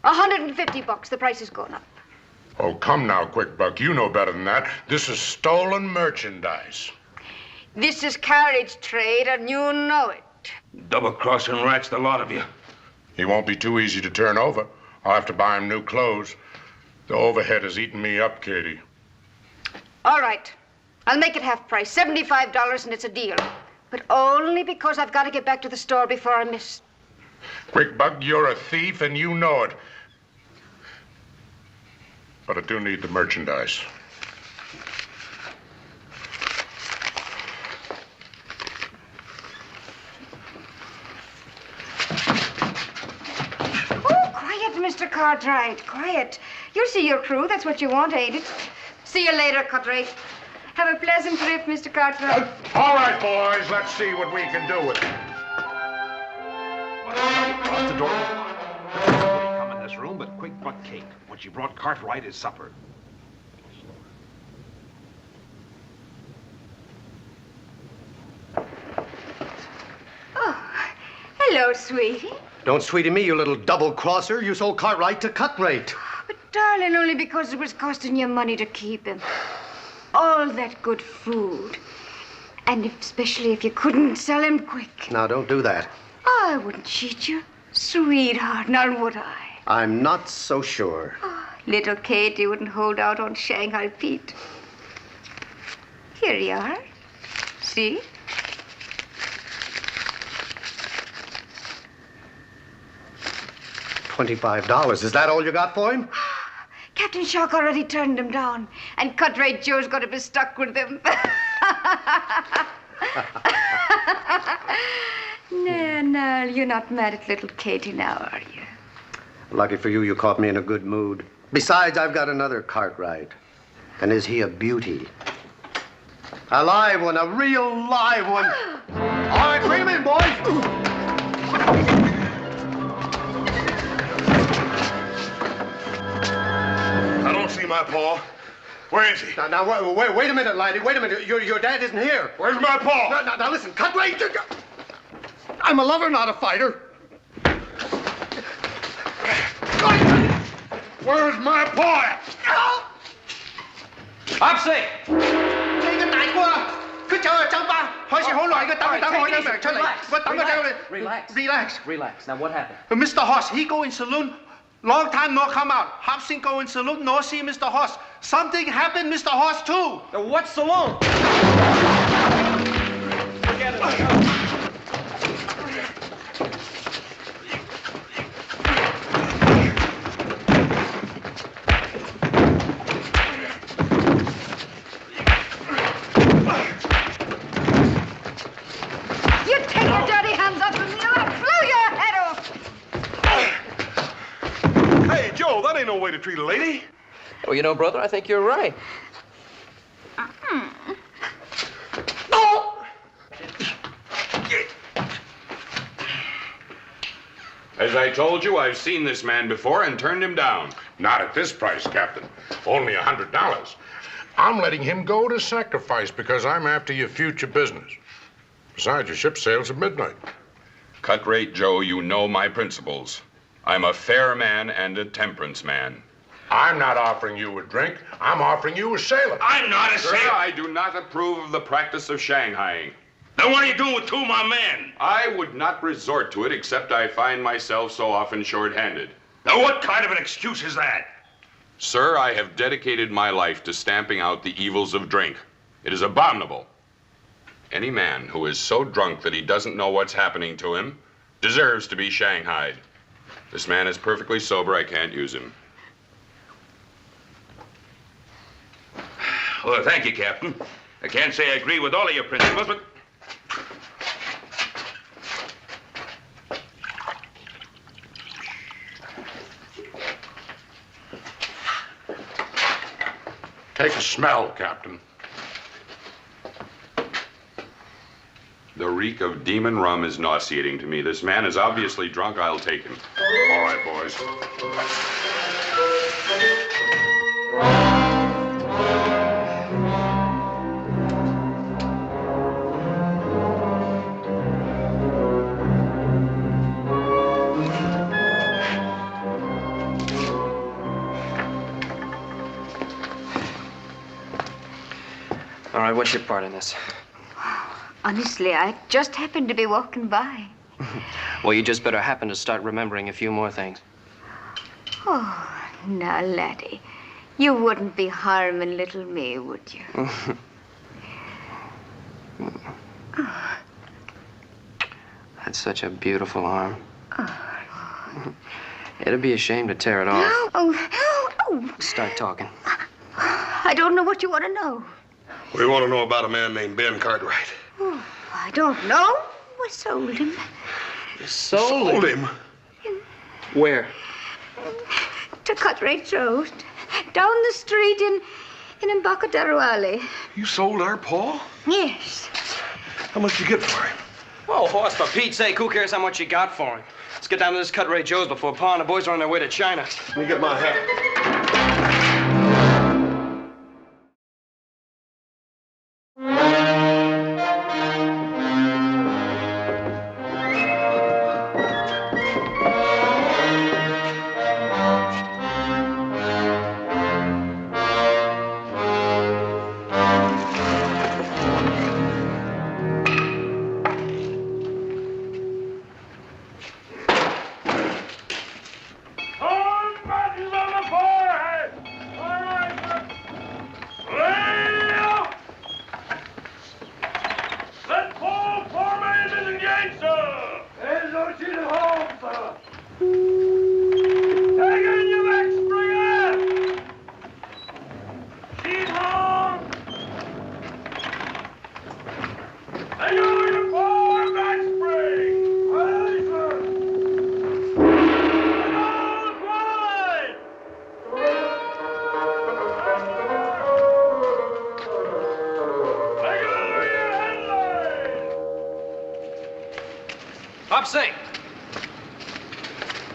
$150. The price has gone up. Oh, come now, quick, Buck. You know better than that. This is stolen merchandise. This is carriage trade, and you know it. Double-crossing rats, the lot of you. He won't be too easy to turn over. I'll have to buy him new clothes. The overhead has eaten me up, Katie. All right. I'll make it half price, $75, and it's a deal. But only because I've got to get back to the store before I miss. Quick, Buck, you're a thief, and you know it. But I do need the merchandise. Oh, quiet, Mr. Cartwright, quiet. You'll see your crew. That's what you want, ain't it? See you later, Cartwright. Have a pleasant trip, Mr. Cartwright. All right, boys, let's see what we can do with it. Across the door. Nobody come in this room but Quick Buck Kate. What she brought Cartwright is supper. Oh, hello, sweetie. Don't sweetie me, you little double-crosser. You sold Cartwright to cut rate. But, darling, only because it was costing you money to keep him. All that good food. And especially if you couldn't sell him quick. Now, don't do that. I wouldn't cheat you, sweetheart, now would I? I'm not so sure. Little Katie wouldn't hold out on Shanghai Pete. Here you are. See? $25. Is that all you got for him? Captain Shark already turned him down, and Cartwright Joe's got to be stuck with him. No, you're not mad at little Katie now, are you? Lucky for you, you caught me in a good mood. Besides, I've got another Cartwright. And is he a beauty? A live one, a real live one. All right, bring him in, boys. I don't see my paw. Where is he? Now, wait a minute, laddie. Wait a minute. Your dad isn't here. Where's my paw? Now, listen. Cartwright. I'm a lover, not a fighter. Where's my paw? Up safe. 你個大哥啊，佢走就走吧，開始好耐嘅，等我一命出嚟，我等佢走嚟。Relax. Now what happened? Mr. Hoss, he go in saloon. Long time no come out. Hobson go in saloon, no see Mr. Hoss. Something happened, Mr. Hoss too. What saloon? Forget it. That ain't no way to treat a lady. Well, you know, brother, I think you're right. As I told you, I've seen this man before and turned him down. Not at this price, Captain. Only $100. I'm letting him go to sacrifice because I'm after your future business. Besides, your ship sails at midnight. Cut rate, Joe, you know my principles. I'm a fair man and a temperance man. I'm not offering you a drink. I'm offering you a sailor. I'm not a sailor. Sir, I do not approve of the practice of Shanghaiing. Then what are you doing with two of my men? I would not resort to it except I find myself so often short-handed. Now what kind of an excuse is that? Sir, I have dedicated my life to stamping out the evils of drink. It is abominable. Any man who is so drunk that he doesn't know what's happening to him deserves to be shanghaied. This man is perfectly sober. I can't use him. Well, thank you, Captain. I can't say I agree with all of your principles, but... Take a smell, Captain. The reek of demon rum is nauseating to me. This man is obviously drunk. I'll take him. All right, boys. All right, what's your part in this? Honestly, I just happened to be walking by. Well, you just better happen to start remembering a few more things. Oh, now, laddie, you wouldn't be harming little me, would you? That's such a beautiful arm. It'd be a shame to tear it off. Oh. Start talking. I don't know what you want to know. We want to know about a man named Ben Cartwright. Oh, I don't know. I sold him. Sold him? Where? To Cartwright's Road. Down the street in Embarcadero Alley. You sold our Paul? Yes. How much did you get for him? Oh, Horse, for Pete's sake, who cares how much you got for him? Let's get down to this Cut Ray Joe's before Pa and the boys are on their way to China. Let me get my hat.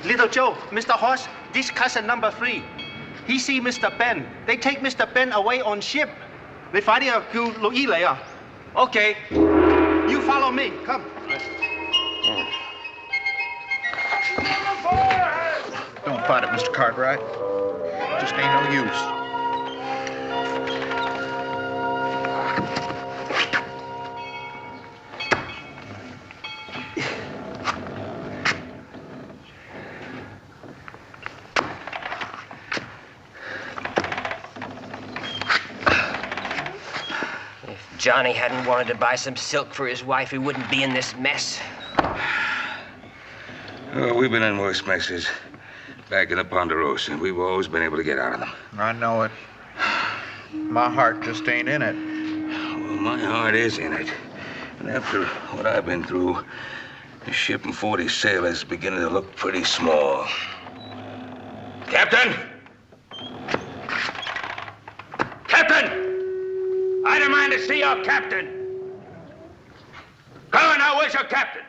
Little Joe, Mr. Hoss, this cousin number 3. He see Mr. Ben. They take Mr. Ben away on ship. They find him later. Okay. You follow me. Come. Don't fight it, Mr. Cartwright. Just ain't no use. Johnny hadn't wanted to buy some silk for his wife, he wouldn't be in this mess. Oh, we've been in worse messes. Back in the Ponderosa, we've always been able to get out of them. I know it. My heart just ain't in it. Well, my heart is in it. And after what I've been through, shipping 40 sailors is beginning to look pretty small. Captain! Captain! I demand to see your captain. Come on now, where's your captain?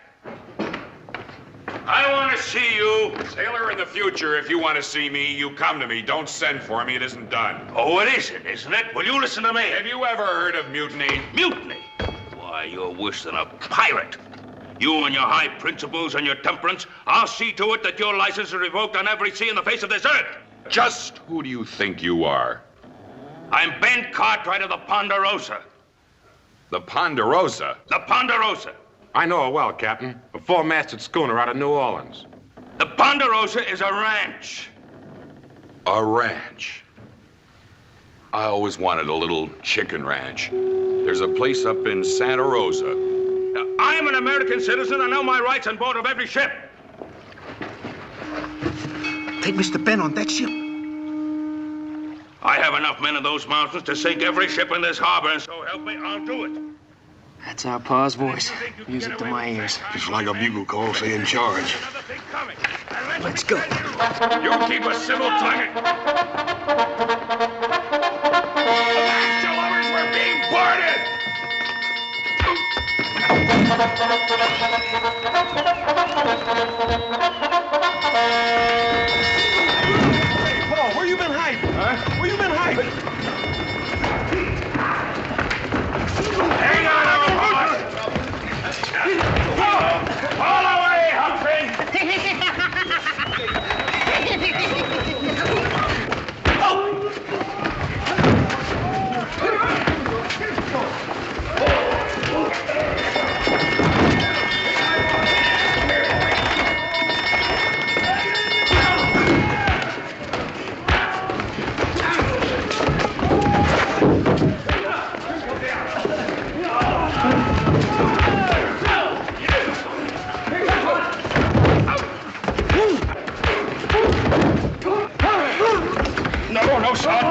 I want to see you. Sailor, in the future, if you want to see me, you come to me. Don't send for me. It isn't done. Oh, it isn't it? Will you listen to me? Have you ever heard of mutiny? Mutiny? Why, you're worse than a pirate. You and your high principles and your temperance, I'll see to it that your license is revoked on every sea in the face of this earth. Just who do you think you are? I'm Ben Cartwright of the Ponderosa. The Ponderosa? The Ponderosa. I know her well, Captain. A four-masted schooner out of New Orleans. The Ponderosa is a ranch. A ranch? I always wanted a little chicken ranch. There's a place up in Santa Rosa. Now, I'm an American citizen. I know my rights on board of every ship. Take Mr. Ben on that ship. I have enough men in those mountains to sink every ship in this harbor, and so help me, I'll do it. That's our pa's voice. Music to my ears. Just like a bugle call saying charge. Let's go. You keep a civil tongue. The lovers were being boarded! Hey, Paul, where you been hiding? Huh? Where you been hiding? Hang on, all away, Humphrey!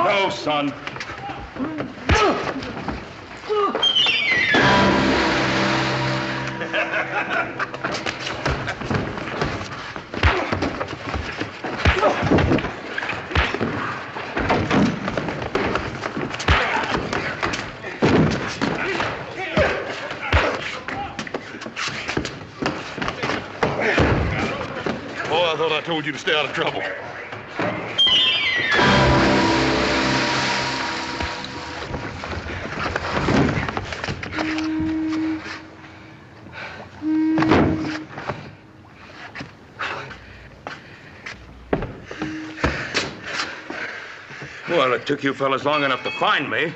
No, son. Boy, I thought I told you to stay out of trouble. Well, it took you fellas long enough to find me.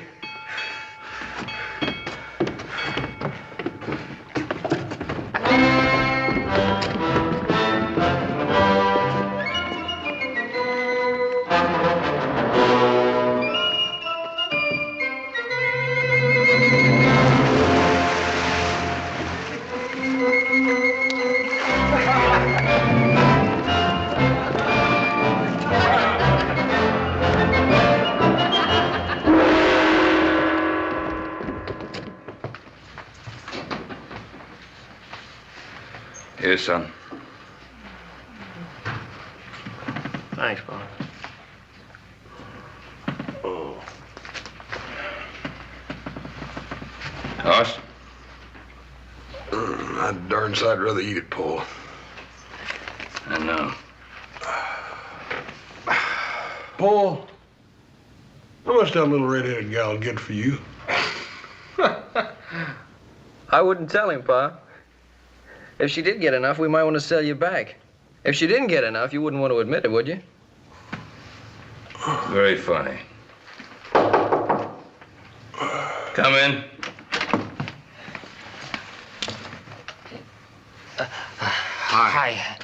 Here, son. Thanks, Bob. Hoss? I'd darn sight rather eat it, Paul. I know. Paul, how much that little red-headed gal get for you? I wouldn't tell him, Pa. If she did get enough, we might want to sell you back. If she didn't get enough, you wouldn't want to admit it, would you? Very funny. Come in. Hi.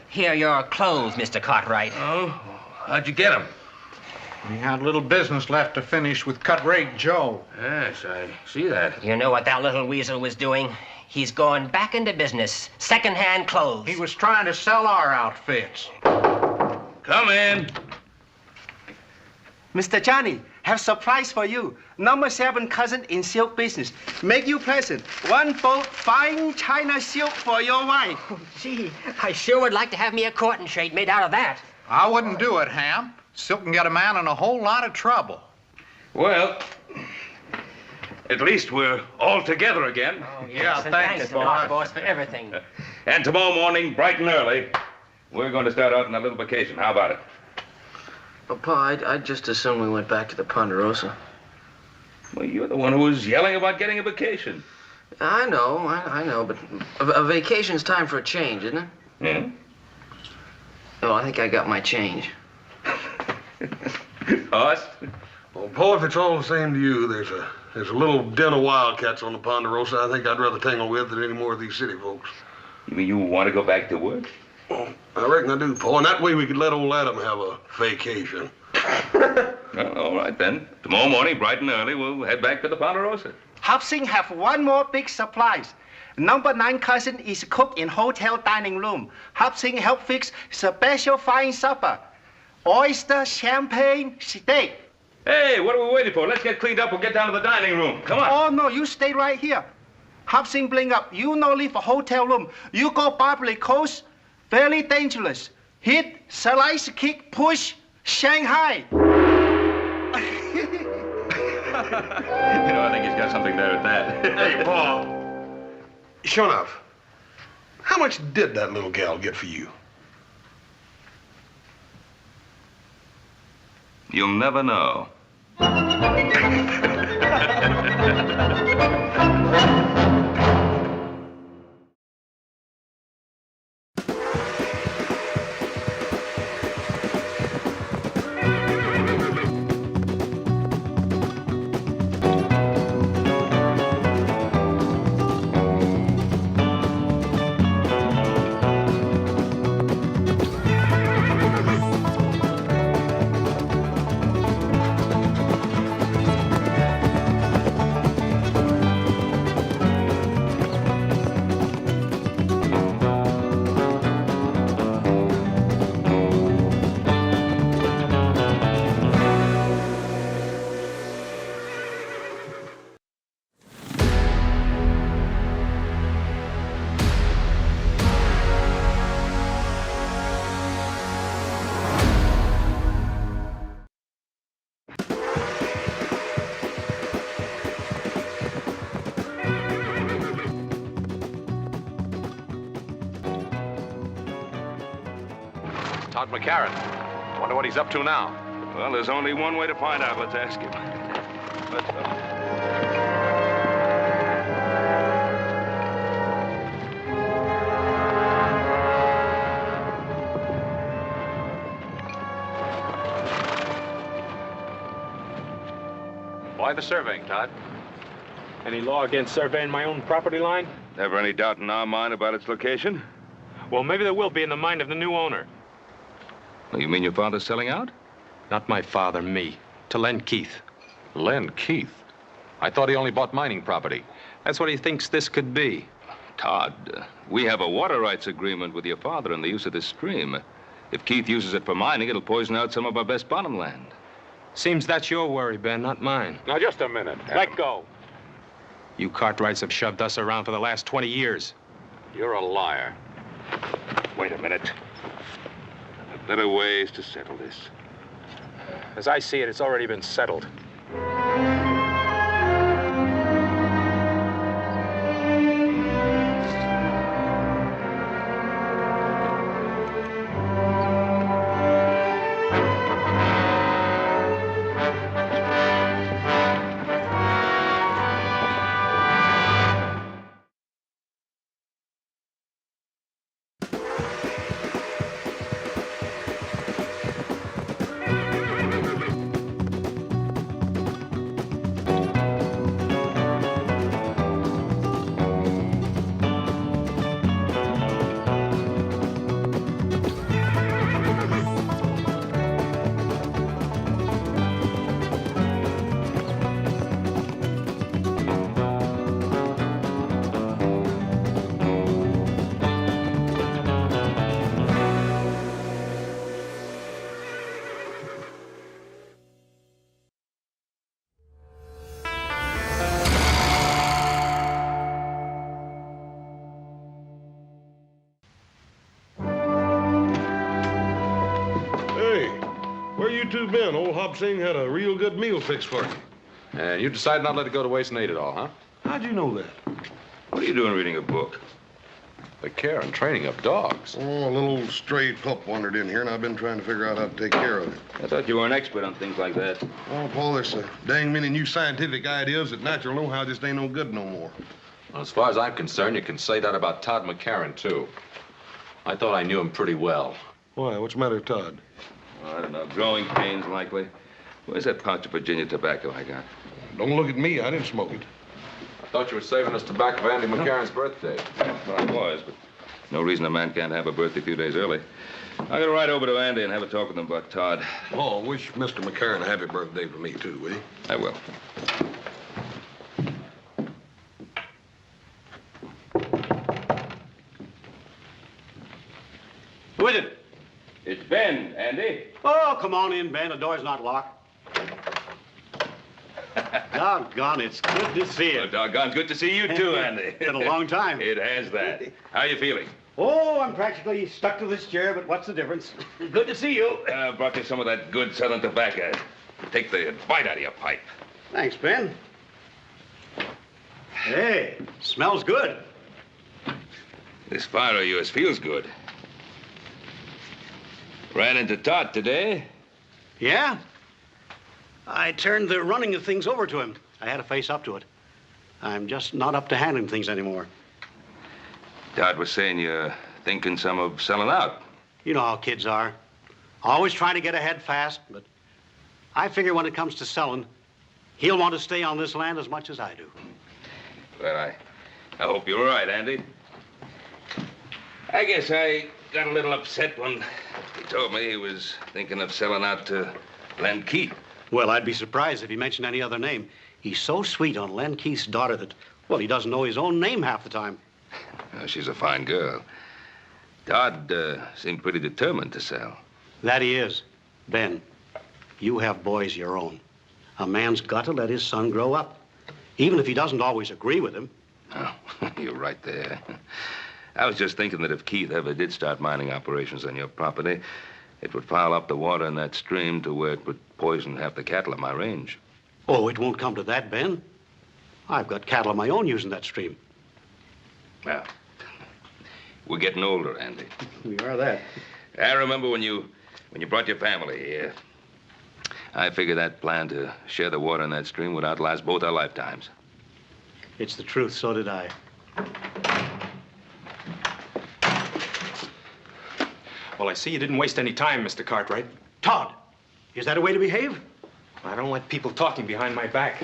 Here are your clothes, Mr. Cartwright. Oh, how'd you get them? He had little business left to finish with Cut Rate Joe. Yes, I see that. You know what that little weasel was doing? He's going back into business. Second-hand clothes. He was trying to sell our outfits. Come in. Mr. Johnny, have surprise for you. Number 7 cousin in silk business. Make you present. 1 bolt fine China silk for your wife. Oh, gee, I sure would like to have me a courting shade made out of that. I wouldn't do it, Ham. Silk can get a man in a whole lot of trouble. Well, at least we're all together again. Oh, yes, and thanks a lot, boss, for everything. And tomorrow morning, bright and early, we're going to start out on a little vacation. How about it? Well, Pa, I'd just as soon we went back to the Ponderosa. Well, you're the one who was yelling about getting a vacation. I know, but a vacation's time for a change, isn't it? Yeah? Oh, I think I got my change. Us? Well, Paul, if it's all the same to you, there's a little den of wildcats on the Ponderosa I think I'd rather tangle with than any more of these city folks. You mean you want to go back to work? Well, I reckon I do, Paul, and that way we could let old Adam have a vacation. Well, all right, then. Tomorrow morning, bright and early, we'll head back to the Ponderosa. Hop Sing have 1 more big surprise. Number 9 cousin is cook in hotel dining room. Hop Sing help fix special fine supper. Oyster, champagne, steak. Hey, what are we waiting for? Let's get cleaned up and get down to the dining room. Come on. Oh, no, you stay right here. Hop Sing bring up. You no leave a hotel room. You go Barbary Coast. Very dangerous. Hit, slice, kick, push, Shanghai. You know, I think he's got something there at that. Hey, Paul. Sure enough, how much did that little gal get for you? You'll never know. Todd McCarran. Wonder what he's up to now. Well, there's only one way to find out. Let's ask him. Let's go. Why the surveying, Todd? Any law against surveying my own property line? Never any doubt in our mind about its location? Well, maybe there will be in the mind of the new owner. Oh, you mean your father's selling out? Not my father, me. To Len Keith. Len Keith? I thought he only bought mining property. That's what he thinks this could be. Todd, we have a water rights agreement with your father in the use of this stream. If Keith uses it for mining, it'll poison out some of our best bottom land. Seems that's your worry, Ben, not mine. Now, just a minute. Let go. You Cartwrights have shoved us around for the last 20 years. You're a liar. Wait a minute. Better ways to settle this. As I see it, it's already been settled. been? Old Hop Sing had a real good meal fixed for you. And you decided not to let it go to waste and ate it all, huh? How'd you know that? What are you doing reading a book? The care and training of dogs. Oh, a little old stray pup wandered in here, and I've been trying to figure out how to take care of it. I thought you were an expert on things like that. Oh, Paul, there's so dang many new scientific ideas that natural know-how just ain't no good no more. Well, as far as I'm concerned, you can say that about Todd McCarran, too. I thought I knew him pretty well. Why? What's the matter with Todd? I don't know. Growing pains, likely. Where's that pouch of Virginia tobacco I got? Don't look at me. I didn't smoke it. I thought you were saving us tobacco for Andy McCarran's birthday. Well, I was, but no reason a man can't have a birthday a few days early. I'm going to ride over to Andy and have a talk with him about Todd. Oh, wish Mr. McCarran a happy birthday for me, too, will you? I will. Who is it? It's Ben, Andy. Oh, come on in, Ben. The door's not locked. Doggone, it's good to see you. Well, doggone good to see you, too, Andy. Been a long time. It has that. How you feeling? Oh, I'm practically stuck to this chair, but what's the difference? Good to see you. Brought you some of that good southern tobacco. Take the bite out of your pipe. Thanks, Ben. Hey, smells good. This fire of yours feels good. Ran into Todd today. Yeah? I turned the running of things over to him. I had to face up to it. I'm just not up to handling things anymore. Todd was saying you're thinking some of selling out. You know how kids are. Always trying to get ahead fast, but I figure when it comes to selling, he'll want to stay on this land as much as I do. Well, I hope you're right, Andy. I guess I got a little upset when he told me he was thinking of selling out to Len Keith. Well, I'd be surprised if he mentioned any other name. He's so sweet on Len Keith's daughter that, well, he doesn't know his own name half the time. She's a fine girl. Todd seemed pretty determined to sell. That he is. Ben, you have boys your own. A man's got to let his son grow up, even if he doesn't always agree with him. Oh, you're right there. I was just thinking that if Keith ever did start mining operations on your property, it would pile up the water in that stream to where it would poison half the cattle on my range. Oh, it won't come to that, Ben. I've got cattle of my own using that stream. Well, we're getting older, Andy. We are that. I remember when you brought your family here. I figured that plan to share the water in that stream would outlast both our lifetimes. It's the truth, so did I. Well, I see you didn't waste any time, Mr. Cartwright. Todd, is that a way to behave? I don't like people talking behind my back.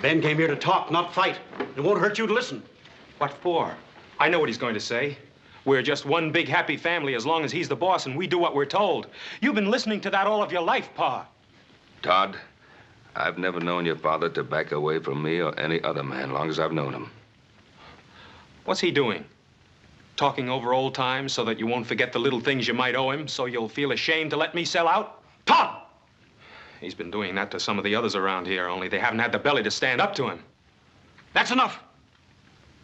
Ben came here to talk, not fight. It won't hurt you to listen. What for? I know what he's going to say. We're just one big happy family as long as he's the boss and we do what we're told. You've been listening to that all of your life, Pa. Todd, I've never known your father to back away from me or any other man long as I've known him. What's he doing? Talking over old times so that you won't forget the little things you might owe him, so you'll feel ashamed to let me sell out? Todd! He's been doing that to some of the others around here, only they haven't had the belly to stand up to him. That's enough.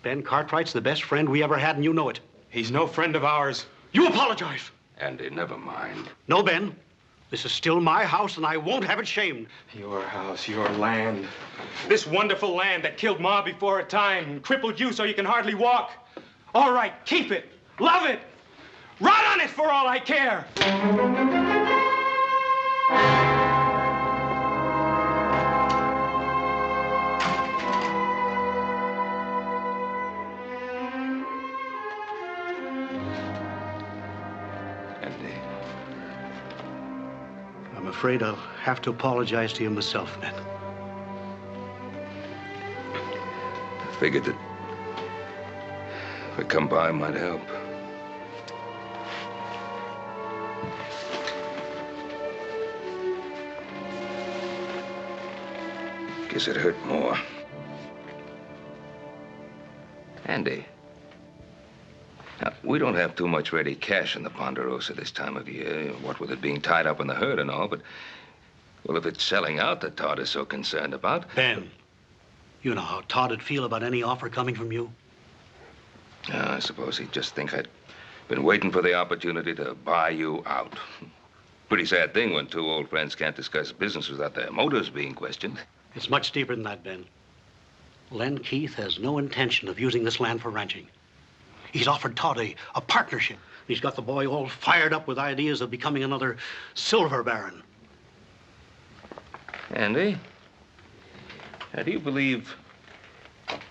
Ben Cartwright's the best friend we ever had, and you know it. He's no friend of ours. You apologize. Andy, never mind. No, Ben. This is still my house, and I won't have it shamed. Your house, your land. This wonderful land that killed Ma before her time and crippled you so you can hardly walk. All right, keep it. Love it. Run on it for all I care. I'm afraid I'll have to apologize to you myself, Ben. I figured that if I come by, it might help. Guess it hurt more. Andy. Now, we don't have too much ready cash in the Ponderosa this time of year, what with it being tied up in the herd and all, but, well, if it's selling out that Todd is so concerned about... Ben, you know how Todd would feel about any offer coming from you. I suppose he'd just think I'd been waiting for the opportunity to buy you out. Pretty sad thing when two old friends can't discuss business without their motives being questioned. It's much deeper than that, Ben. Len Keith has no intention of using this land for ranching. He's offered Todd a partnership. He's got the boy all fired up with ideas of becoming another silver baron. Andy, do you believe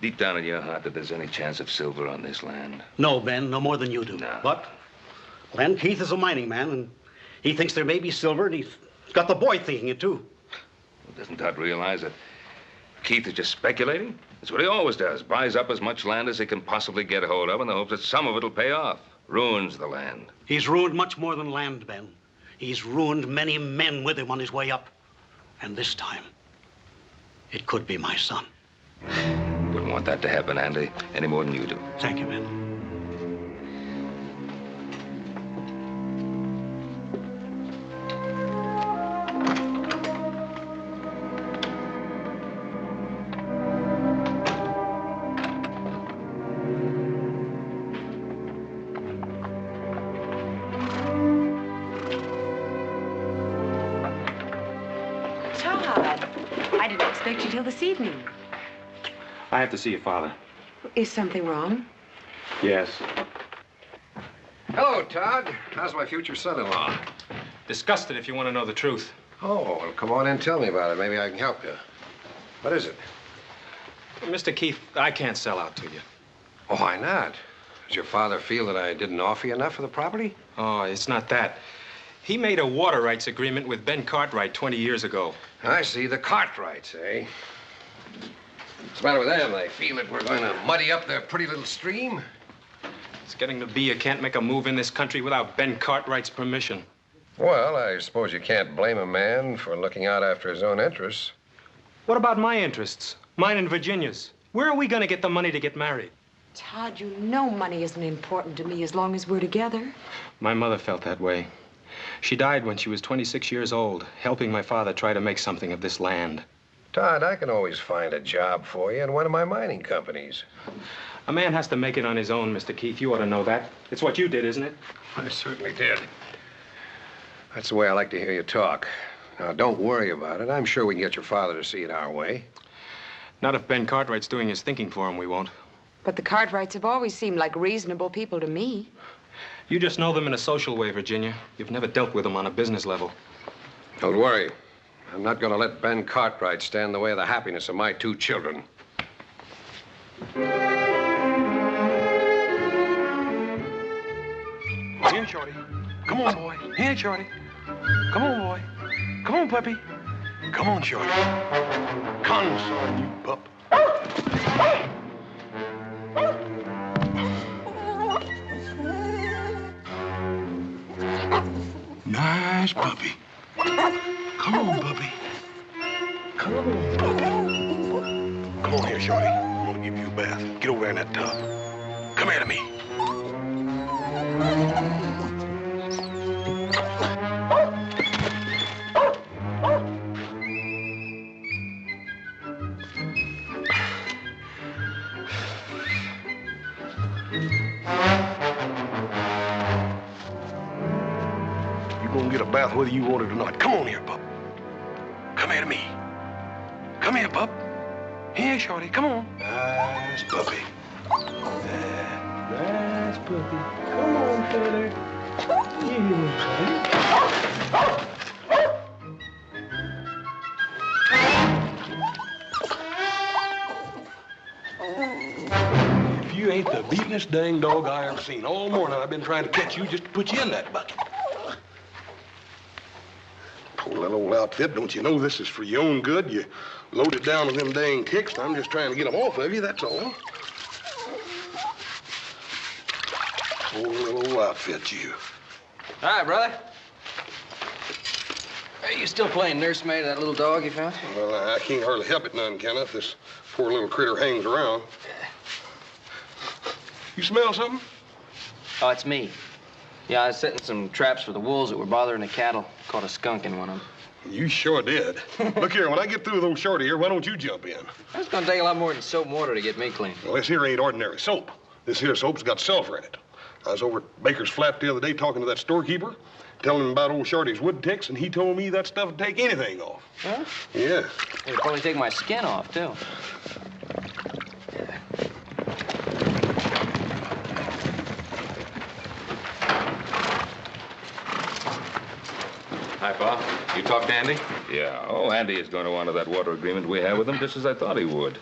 deep down in your heart that there's any chance of silver on this land? No, Ben, no more than you do. No. But Len Keith is a mining man, and he thinks there may be silver, and he's got the boy thinking it, too. Well, doesn't Todd realize that Keith is just speculating? That's what he always does. Buys up as much land as he can possibly get a hold of in the hopes that some of it'll pay off. Ruins the land. He's ruined much more than land, Ben. He's ruined many men with him on his way up. And this time, it could be my son. Wouldn't want that to happen, Andy, any more than you do. Thank you, Ben. Till this evening. I have to see your father. Is something wrong? Yes. Hello, Todd. How's my future son-in-law? Disgusted if you want to know the truth. Oh, well, come on in and tell me about it. Maybe I can help you. What is it? Mr. Keith, I can't sell out to you. Oh, why not? Does your father feel that I didn't offer you enough for the property? Oh, it's not that. He made a water rights agreement with Ben Cartwright 20 years ago. I see. The Cartwrights, eh? What's the matter with them? They feel that we're going to muddy up their pretty little stream? It's getting to be you can't make a move in this country without Ben Cartwright's permission. Well, I suppose you can't blame a man for looking out after his own interests. What about my interests? Mine and Virginia's. Where are we going to get the money to get married? Todd, you know money isn't important to me as long as we're together. My mother felt that way. She died when she was 26 years old, helping my father try to make something of this land. Todd, I can always find a job for you in one of my mining companies. A man has to make it on his own, Mr. Keith. You ought to know that. It's what you did, isn't it? I certainly did. That's the way I like to hear you talk. Now, don't worry about it. I'm sure we can get your father to see it our way. Not if Ben Cartwright's doing his thinking for him, we won't. But the Cartwrights have always seemed like reasonable people to me. You just know them in a social way, Virginia. You've never dealt with them on a business level. Don't worry. I'm not going to let Ben Cartwright stand in the way of the happiness of my two children. Here, Shorty. Come on, boy. Here, Shorty. Come on, boy. Come on, puppy. Come on, Shorty. Console, you pup. Nice puppy. Come on, puppy. Come on. Come on here, Shorty. I'm gonna give you a bath. Get over there in that tub. Come here to me. Get a bath whether you want it or not. Come on here, pup. Come here to me. Come here, pup. Here, Shorty. Come on. Nice puppy. Nice puppy. Come on, fella. If you ain't the beatin'est dang dog I ever seen all morning, I've been trying to catch you just to put you in that bucket. Poor little old outfit, don't you know this is for your own good? You load it down with them dang kicks, and I'm just trying to get them off of you, that's all. Poor little old outfit, you. Hi, brother. Are you still playing nursemaid to that little dog you found? Well, I can't hardly help it none, can I, if this poor little critter hangs around. You smell something? Oh, it's me. Yeah, I was setting some traps for the wolves that were bothering the cattle. Caught a skunk in one of them. You sure did. Look here, when I get through with old Shorty here, why don't you jump in? It's gonna take a lot more than soap and water to get me clean. Well, this here ain't ordinary soap. This here soap's got sulfur in it. I was over at Baker's Flat the other day talking to that storekeeper. telling him about old Shorty's wood ticks, and he told me that stuff would take anything off. Huh? Yeah. It'll probably take my skin off, too. Hi, Pa. You talked to Andy? Yeah. Oh, Andy is going to honor that water agreement we have with him, just as I thought he would.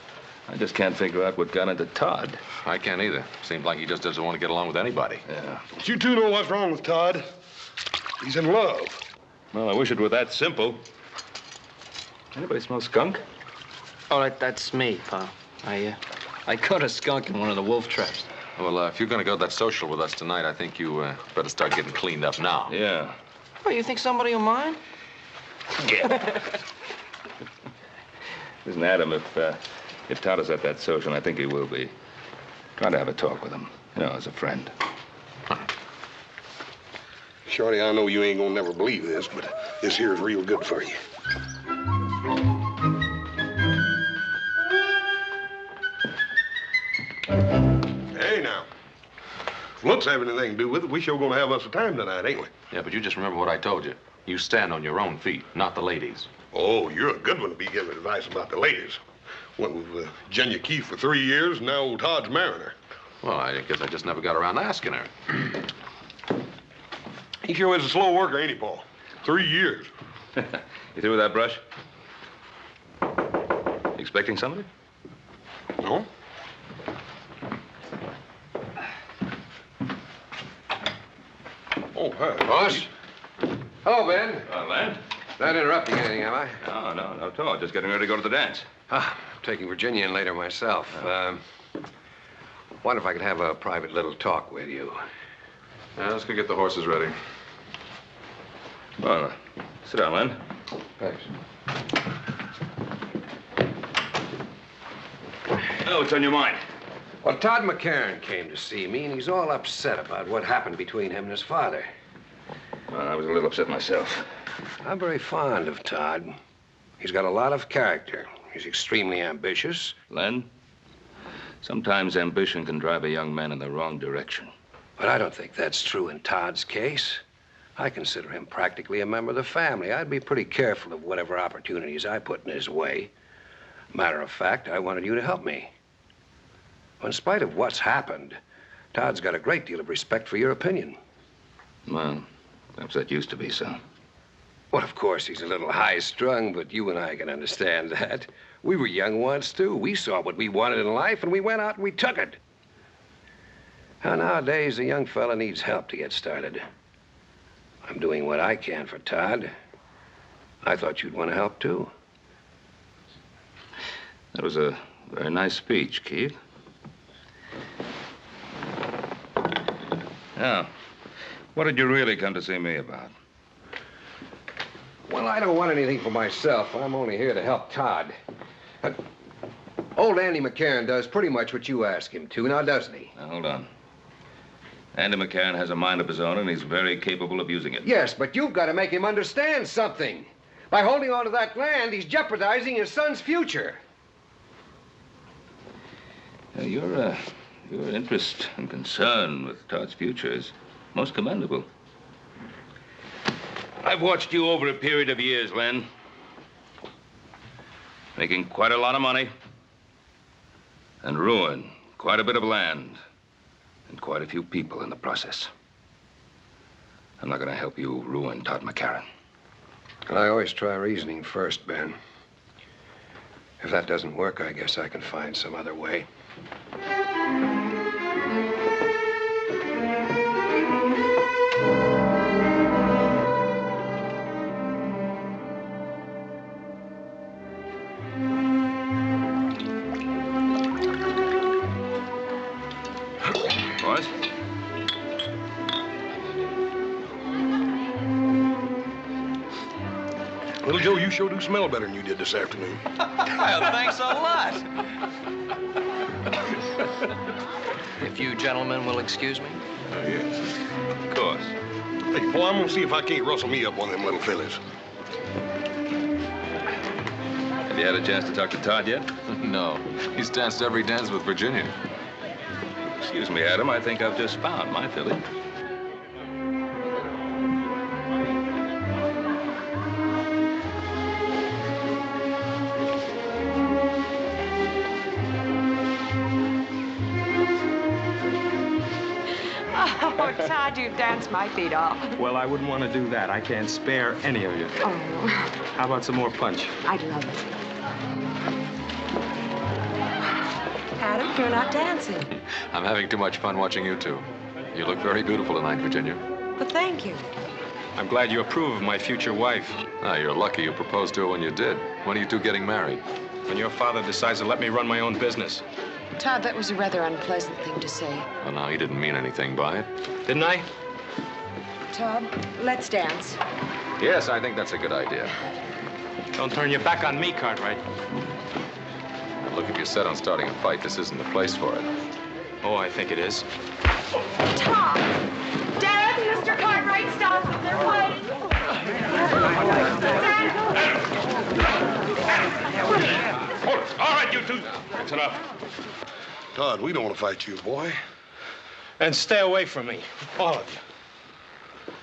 I just can't figure out what got into Todd. I can't either. Seems like he just doesn't want to get along with anybody. Yeah. But you two know what's wrong with Todd. He's in love. Well, I wish it were that simple. Anybody smell skunk? Oh, that's me, Pa. I caught a skunk in one of the wolf traps. Well, if you're going to go to that social with us tonight, I think you better start getting cleaned up now. Yeah. Oh, you think somebody will mind? Yeah. Listen, Adam, if Todd is at that social, and I think he will be, try to have a talk with him, you know, as a friend. Shorty, I know you ain't gonna never believe this, but this here's real good for you. Hey, now. If looks have anything to do with it, we sure gonna have us a time tonight, ain't we? Yeah, but you just remember what I told you. You stand on your own feet, not the ladies. Oh, you're a good one to be giving advice about the ladies. Went with Jenny Keefe for 3 years, and now old Todd's marrying her. Well, I guess I just never got around to asking her. He sure is a slow worker, ain't he, Paul? 3 years. You through with that brush? Expecting somebody? No. Oh, hi. Boss? Hello, Ben. Len? Not interrupting anything, am I? No, not at all. Just getting ready to go to the dance. Ah, I'm taking Virginia in later myself. Wonder if I could have a private little talk with you. Yeah, let's go get the horses ready. Well, sit down, Len. Thanks. Oh, what's on your mind? Well, Todd McCarran came to see me, and he's all upset about what happened between him and his father. Well, I was a little upset myself. I'm very fond of Todd. He's got a lot of character. He's extremely ambitious. Len, sometimes ambition can drive a young man in the wrong direction. But I don't think that's true in Todd's case. I consider him practically a member of the family. I'd be pretty careful of whatever opportunities I put in his way. Matter of fact, I wanted you to help me. In spite of what's happened, Todd's got a great deal of respect for your opinion. Well, perhaps that used to be so. Well, of course, he's a little high-strung, but you and I can understand that. We were young once, too. We saw what we wanted in life, and we went out and we took it. Now, nowadays, a young fella needs help to get started. I'm doing what I can for Todd. I thought you'd want to help, too. That was a very nice speech, Keith. Now, what did you really come to see me about? Well, I don't want anything for myself. I'm only here to help Todd. Old Andy McCarran does pretty much what you ask him to, now doesn't he? Now, hold on. Andy McCarran has a mind of his own, and he's very capable of using it. Yes, but you've got to make him understand something. By holding on to that land, he's jeopardizing his son's future. Now, your interest and concern with Todd's future is most commendable. I've watched you over a period of years, Len. Making quite a lot of money and ruin quite a bit of land and quite a few people in the process. I'm not going to help you ruin Todd McCarran. I always try reasoning first, Ben. If that doesn't work, I guess I can find some other way. Boys? Little Joe, you sure do smell better than you did this afternoon. Well, thanks a lot. If you gentlemen will excuse me. Yes. Of course. Hey, Paul, I'm gonna see if I can't rustle me up one of them little fellas. Have you had a chance to talk to Todd yet? No. He's danced every dance with Virginia. Excuse me, Adam. I think I've just found my filly. Oh, Todd, you'd dance my feet off. Well, I wouldn't want to do that. I can't spare any of you. Oh. How about some more punch? I'd love it. Adam, you're not dancing. I'm having too much fun watching you two. You look very beautiful tonight, Virginia. Well, thank you. I'm glad you approve of my future wife. Ah, you're lucky you proposed to her when you did. When are you two getting married? When your father decides to let me run my own business. Todd, that was a rather unpleasant thing to say. Well, now, he didn't mean anything by it. Didn't I? Todd, let's dance. Yes, I think that's a good idea. Don't turn your back on me, Cartwright. Now, look, if you're set on starting a fight, this isn't the place for it. Oh, I think it is. Tom! Dad, Mr. Cartwright, stop! They're fighting! Hold it. All right, you two. That's enough. Todd, we don't want to fight you, boy. And stay away from me, all of you.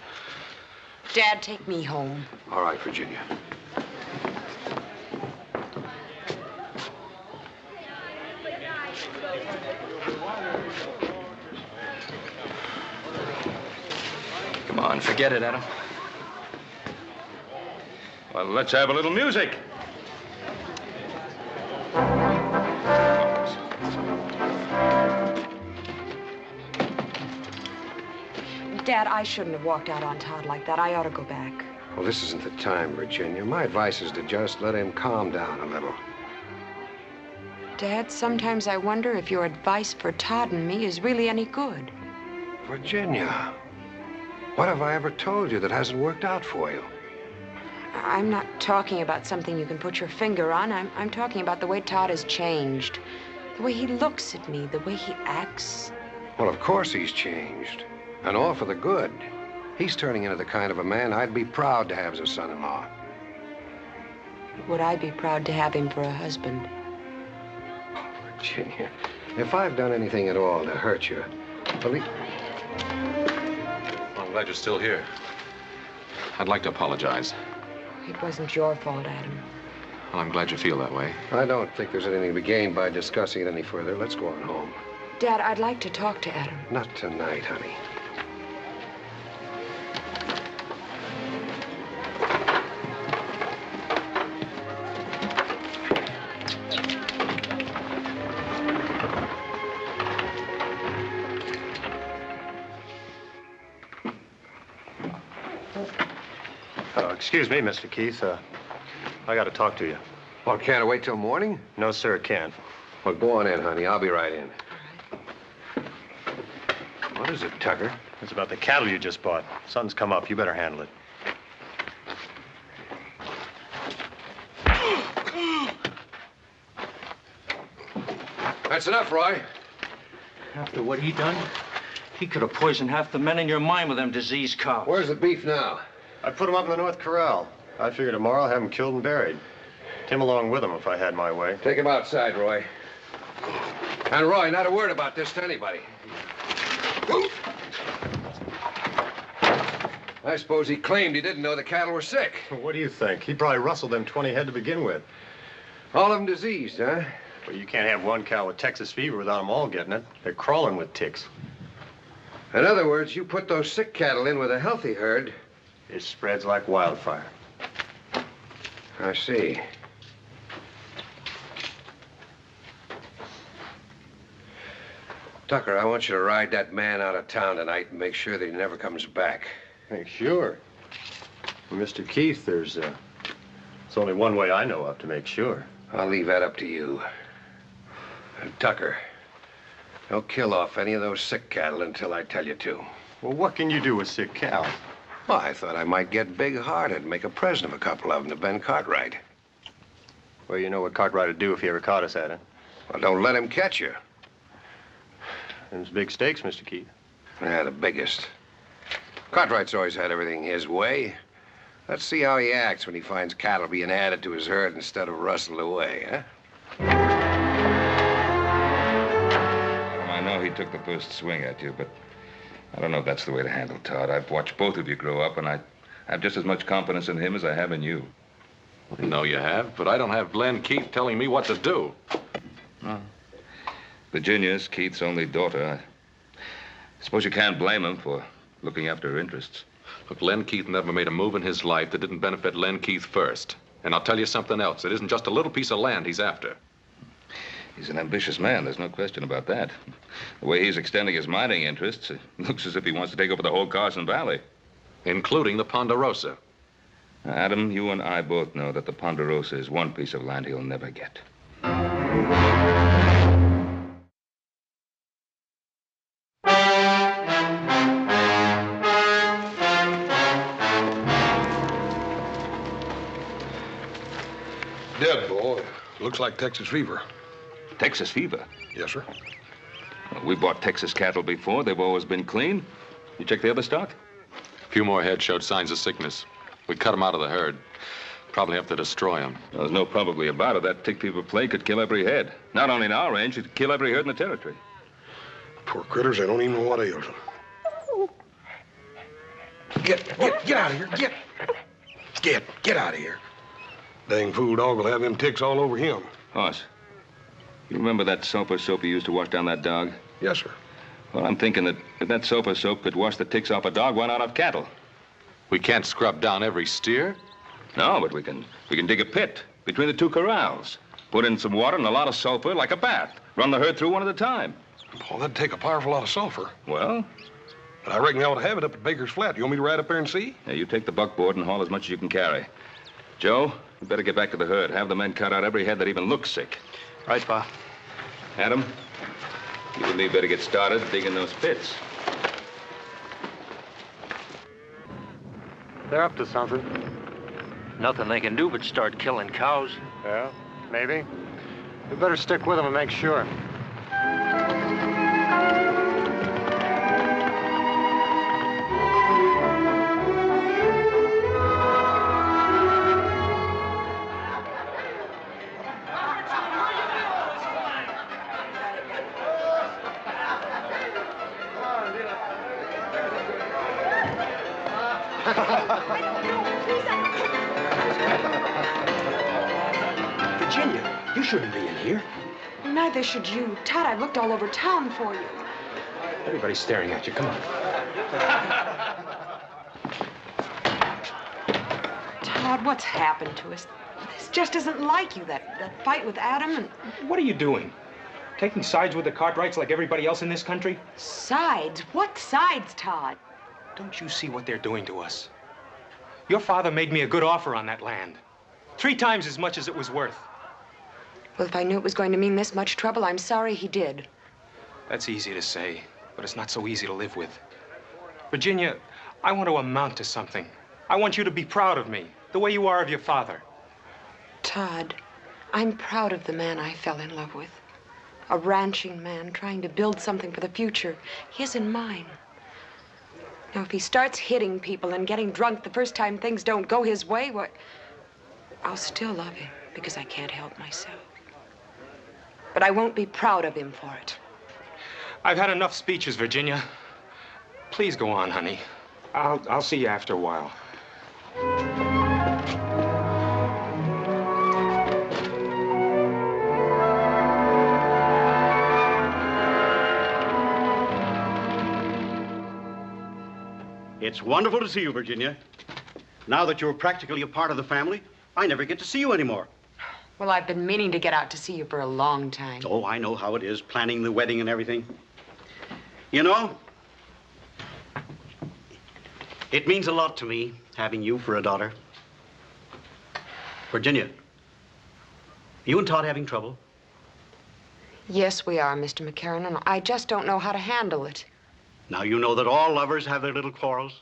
Dad, take me home. All right, Virginia. Come on, forget it, Adam. Well, let's have a little music. Dad, I shouldn't have walked out on Todd like that. I ought to go back. Well, this isn't the time, Virginia. My advice is to just let him calm down a little. Dad, sometimes I wonder if your advice for Todd and me is really any good. Virginia, what have I ever told you that hasn't worked out for you? I'm not talking about something you can put your finger on. I'm talking about the way Todd has changed. The way he looks at me, the way he acts. Well, of course he's changed. And all for the good. He's turning into the kind of a man I'd be proud to have as a son-in-law. Would I be proud to have him for a husband? Virginia, if I've done anything at all to hurt you, believe... I'm glad you're still here. I'd like to apologize. It wasn't your fault, Adam. Well, I'm glad you feel that way. I don't think there's anything to be gained by discussing it any further. Let's go on home. Dad, I'd like to talk to Adam. Not tonight, honey. Excuse me, Mr. Keith. I got to talk to you. Well, can't I wait till morning? No, sir, it can't. Well, go on in, honey. I'll be right in. What is it, Tucker? It's about the cattle you just bought. Something's come up. You better handle it. That's enough, Roy. After what he done, he could have poisoned half the men in your mine with them diseased cows. Where's the beef now? I put him up in the North Corral. I figure tomorrow I'll have him killed and buried. Tim along with him if I had my way. Take him outside, Roy. And Roy, not a word about this to anybody. I suppose he claimed he didn't know the cattle were sick. What do you think? He probably rustled them 20 head to begin with. All of them diseased, huh? Well, you can't have one cow with Texas fever without them all getting it. They're crawling with ticks. In other words, you put those sick cattle in with a healthy herd. It spreads like wildfire. I see. Tucker, I want you to ride that man out of town tonight and make sure that he never comes back. Make sure? Well, Mr. Keith, there's only one way I know of to make sure. I'll leave that up to you. And Tucker, don't kill off any of those sick cattle until I tell you to. Well, what can you do with sick cows? Well, I thought I might get big-hearted and make a present of a couple of them to Ben Cartwright. Well, you know what Cartwright would do if he ever caught us at it. Well, don't let him catch you. Them's big stakes, Mr. Keith. Yeah, the biggest. Cartwright's always had everything his way. Let's see how he acts when he finds cattle being added to his herd instead of rustled away, huh? I know he took the first swing at you, but I don't know if that's the way to handle Todd. I've watched both of you grow up, and I have just as much confidence in him as I have in you. No, you have, but I don't have Glenn Keith telling me what to do. Virginia's Keith's only daughter. Suppose you can't blame him for looking after her interests. Look, Len Keith never made a move in his life that didn't benefit Len Keith first. And I'll tell you something else. It isn't just a little piece of land he's after. He's an ambitious man. There's no question about that. The way he's extending his mining interests, it looks as if he wants to take over the whole Carson Valley. Including the Ponderosa. Adam, you and I both know that the Ponderosa is one piece of land he'll never get. Dead, boy. Looks like Texas fever. Texas fever? Yes, sir. Well, we bought Texas cattle before. They've always been clean. You check the other stock? A few more heads showed signs of sickness. We cut them out of the herd. Probably have to destroy them. There's no probably about it. That tick fever plague could kill every head. Not only in our range, it'd kill every herd in the territory. Poor critters, they don't even know what ails them. Get out of here. Get out of here. Dang fool dog will have them ticks all over him. Hoss, you remember that sulfur soap you used to wash down that dog? Yes, sir. Well, I'm thinking that if that sulfur soap could wash the ticks off a dog, why not off cattle? We can't scrub down every steer. No, but we can dig a pit between the two corrals. Put in some water and a lot of sulfur like a bath. Run the herd through one at a time. Well, that'd take a powerful lot of sulfur. Well? But I reckon they ought to have it up at Baker's Flat. You want me to ride up there and see? Yeah, you take the buckboard and haul as much as you can carry. Joe, you better get back to the herd. Have the men cut out every head that even looks sick. Right, Pa. Adam, you and me better get started digging those pits. They're up to something. Nothing they can do but start killing cows. Yeah, maybe. We better stick with them and make sure. Virginia, you shouldn't be in here. Neither should you. Todd, I've looked all over town for you. Everybody's staring at you. Come on. Todd, what's happened to us? This just isn't like you, that fight with Adam and... What are you doing? Taking sides with the Cartwrights like everybody else in this country? Sides? What sides, Todd? Don't you see what they're doing to us? Your father made me a good offer on that land. 3 times as much as it was worth. Well, if I knew it was going to mean this much trouble, I'm sorry he did. That's easy to say, but it's not so easy to live with. Virginia, I want to amount to something. I want you to be proud of me, the way you are of your father. Todd, I'm proud of the man I fell in love with. A ranching man trying to build something for the future, his and mine. Now, if he starts hitting people and getting drunk the first time things don't go his way, well, I'll still love him because I can't help myself. But I won't be proud of him for it. I've had enough speeches, Virginia. Please go on, honey. I'll see you after a while. It's wonderful to see you, Virginia. Now that you're practically a part of the family, I never get to see you anymore. Well, I've been meaning to get out to see you for a long time. Oh, I know how it is, planning the wedding and everything. You know, it means a lot to me, having you for a daughter. Virginia, you and Todd having trouble? Yes, we are, Mr. McCarran, and I just don't know how to handle it. Now you know that all lovers have their little quarrels.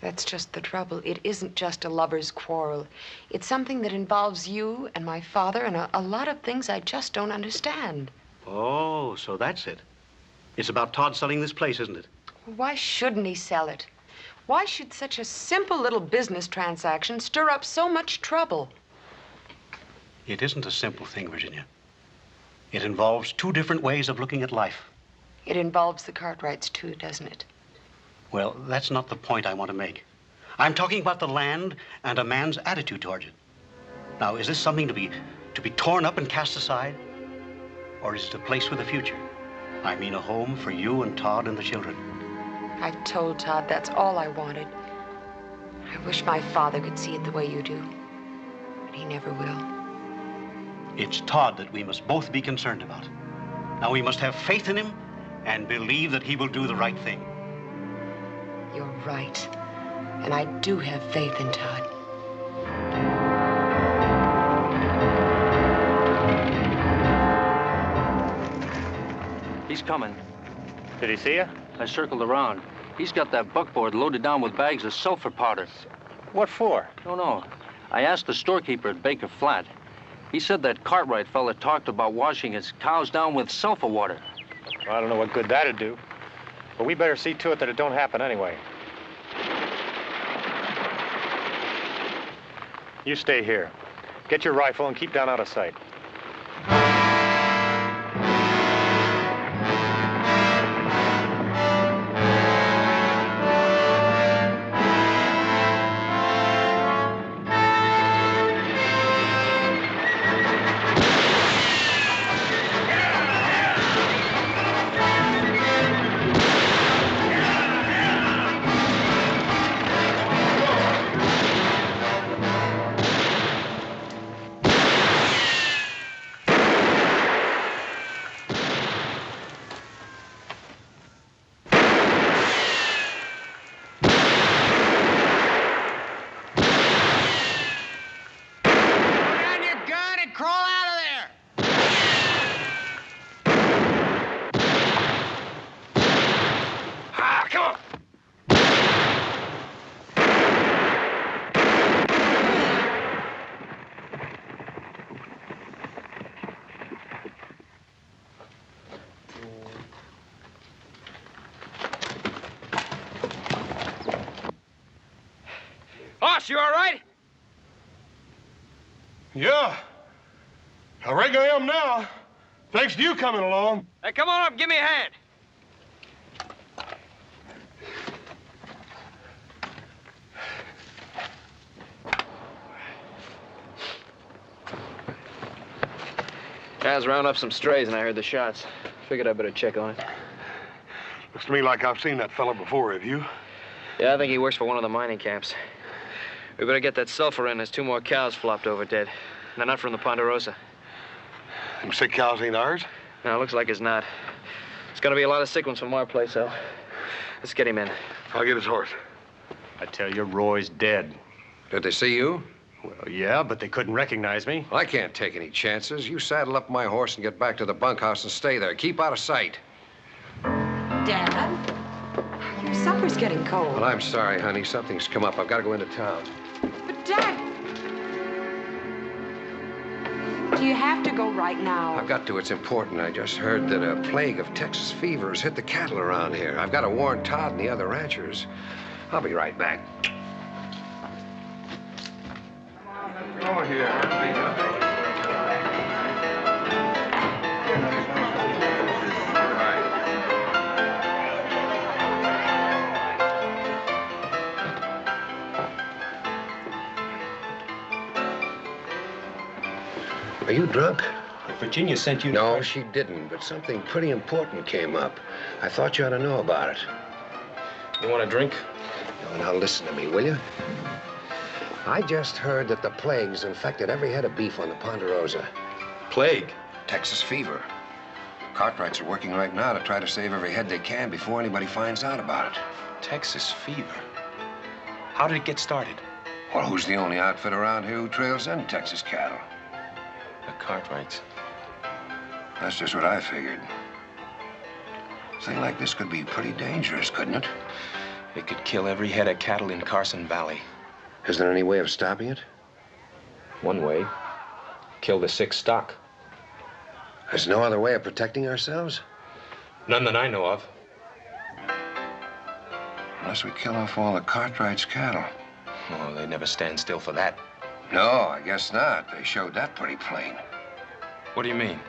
That's just the trouble. It isn't just a lover's quarrel. It's something that involves you and my father and a lot of things I just don't understand. Oh, so that's it. It's about Todd selling this place, isn't it? Why shouldn't he sell it? Why should such a simple little business transaction stir up so much trouble? It isn't a simple thing, Virginia. It involves 2 different ways of looking at life. It involves the Cartwrights, too, doesn't it? Well, that's not the point I want to make. I'm talking about the land and a man's attitude towards it. Now, is this something to be torn up and cast aside? Or is it a place for the future? I mean a home for you and Todd and the children. I've told Todd that's all I wanted. I wish my father could see it the way you do, but he never will. It's Todd that we must both be concerned about. Now we must have faith in him and believe that he will do the right thing. You're right. And I do have faith in Todd. He's coming. Did he see you? I circled around. He's got that buckboard loaded down with bags of sulfur powder. What for? Don't know. I asked the storekeeper at Baker Flat. He said that Cartwright fella talked about washing his cows down with sulfur water. Well, I don't know what good that'd do. But we better see to it that it don't happen anyway. You stay here. Get your rifle and keep down out of sight. You all right? Yeah. I reckon I am now. Thanks to you coming along. Hey, come on up and give me a hand. I was rounding up some strays and I heard the shots. Figured I'd better check on it. Looks to me like I've seen that fella before, have you? Yeah, I think he works for one of the mining camps. We better get that sulfur in. There's 2 more cows flopped over dead. They're not from the Ponderosa. Them sick cows ain't ours? No, looks like it's not. It's gonna be a lot of sick ones from our place, though. Let's get him in. I'll get his horse. I tell you, Roy's dead. Did they see you? Well, yeah, but they couldn't recognize me. I can't take any chances. You saddle up my horse and get back to the bunkhouse and stay there. Keep out of sight. Dad, your supper's getting cold. Well, I'm sorry, honey. Something's come up. I've got to go into town. But, Dad, do you have to go right now? I've got to. It's important. I just heard that a plague of Texas fever has hit the cattle around here. I've got to warn Todd and the other ranchers. I'll be right back. Come on here. Are you drunk? Virginia sent you... No, she didn't, but something pretty important came up. I thought you ought to know about it. You want a drink? No, now listen to me, will you? I just heard that the plague's infected every head of beef on the Ponderosa. Plague? Texas fever. Cartwrights are working right now to try to save every head they can before anybody finds out about it. Texas fever? How did it get started? Well, who's the only outfit around here who trails in Texas cattle? The Cartwrights. That's just what I figured. A thing like this could be pretty dangerous, couldn't it? It could kill every head of cattle in Carson Valley. Is there any way of stopping it? One way. Kill the sick stock. There's no other way of protecting ourselves? None that I know of. Unless we kill off all the Cartwright's cattle. Oh, they never stand still for that. No, I guess not. They showed that pretty plain. What do you mean?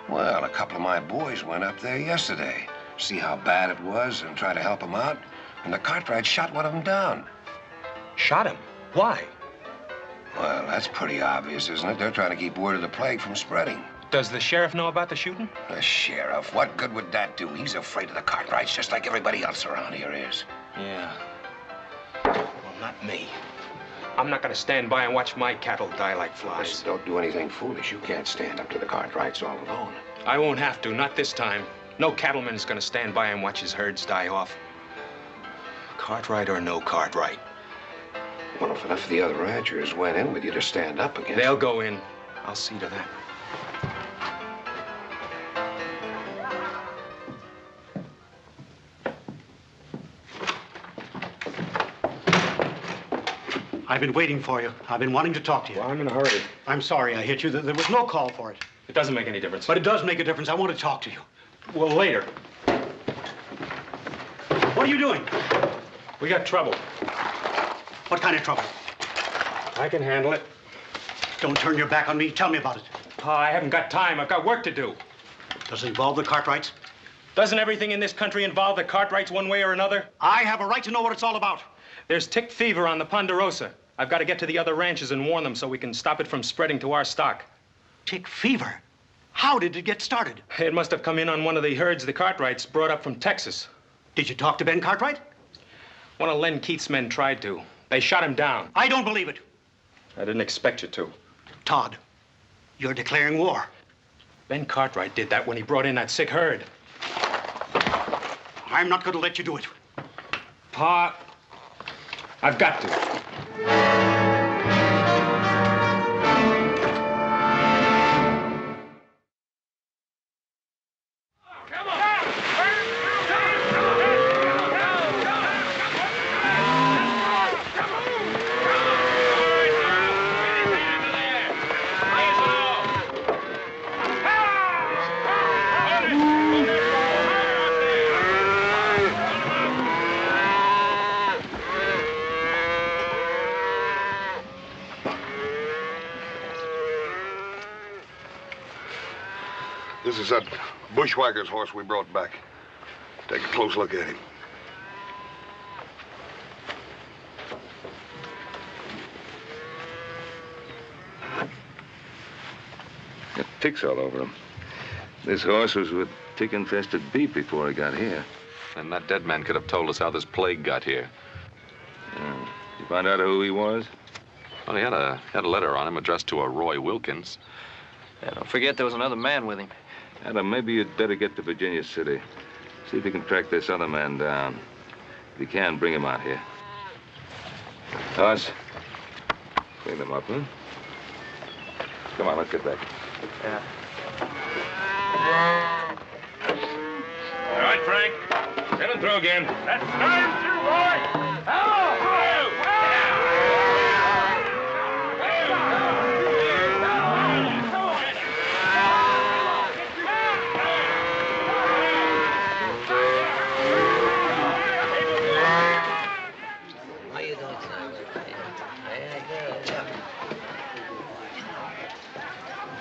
Well, a couple of my boys went up there yesterday. See how bad it was and try to help them out. And the Cartwright shot one of them down. Shot him? Why? Well, that's pretty obvious, isn't it? They're trying to keep word of the plague from spreading. Does the sheriff know about the shooting? The sheriff? What good would that do? He's afraid of the Cartwrights just like everybody else around here is. Yeah. Well, not me. I'm not gonna stand by and watch my cattle die like flies. Listen, don't do anything foolish. You can't stand up to the Cartwrights all alone. I won't have to, not this time. No cattleman's gonna stand by and watch his herds die off. Cartwright or no Cartwright. Well, if enough of the other ranchers went in with you to stand up against They'll go in. I'll see to that. I've been waiting for you. I've been wanting to talk to you. Well, I'm in a hurry. I'm sorry I hit you. There was no call for it. It doesn't make any difference. But it does make a difference. I want to talk to you. Well, later. What are you doing? We got trouble. What kind of trouble? I can handle it. Don't turn your back on me. Tell me about it. Pa, I haven't got time. I've got work to do. Does it involve the Cartwrights? Doesn't everything in this country involve the Cartwrights one way or another? I have a right to know what it's all about. There's tick fever on the Ponderosa. I've got to get to the other ranches and warn them so we can stop it from spreading to our stock. Tick fever? How did it get started? It must have come in on one of the herds the Cartwrights brought up from Texas. Did you talk to Ben Cartwright? One of Len Keith's men tried to. They shot him down. I don't believe it. I didn't expect you to. Todd, you're declaring war. Ben Cartwright did that when he brought in that sick herd. I'm not going to let you do it. Pa, I've got to. This is that bushwhacker's horse we brought back. Take a close look at him. Got ticks all over him. This horse was with tick-infested beef before he got here. And that dead man could have told us how this plague got here. Yeah. You find out who he was? Well, he had a letter on him addressed to a Roy Wilkins. Yeah, don't forget there was another man with him. Adam, maybe you'd better get to Virginia City. See if you can track this other man down. If you can, bring him out here. Toss. Clean them up, huh? Come on, let's get back. Yeah. All right, Frank. Set and throw again. That's time to Roy. Hello!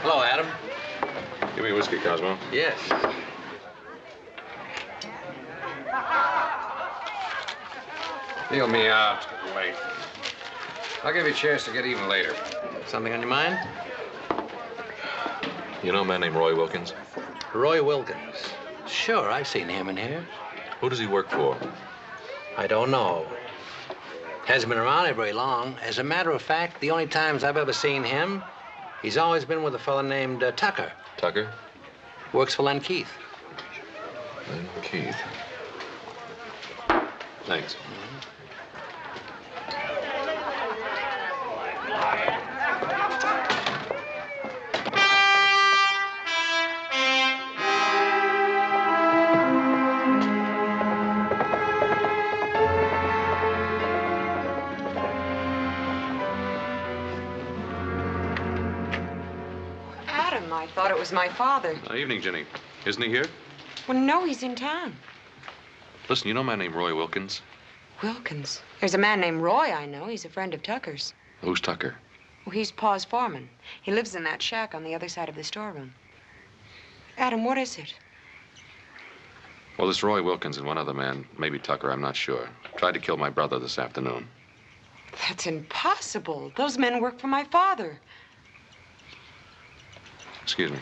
Hello, Adam. Give me whiskey, Cosmo. Yes. Deal me out. It's getting late. I'll give you a chance to get even later. Something on your mind? You know a man named Roy Wilkins? Roy Wilkins. Sure, I've seen him in here. Who does he work for? I don't know. Hasn't been around here very long. As a matter of fact, the only times I've ever seen him, he's always been with a fellow named Tucker. Tucker? Works for Len Keith. Len Keith. Thanks. I thought it was my father. Evening, Jenny. Isn't he here? Well, no, he's in town. Listen, you know a man named Roy Wilkins? Wilkins? There's a man named Roy I know. He's a friend of Tucker's. Who's Tucker? Well, he's Pa's foreman. He lives in that shack on the other side of the storeroom. Adam, what is it? Well, this Roy Wilkins and one other man, maybe Tucker, I'm not sure, tried to kill my brother this afternoon. That's impossible. Those men work for my father. Excuse me.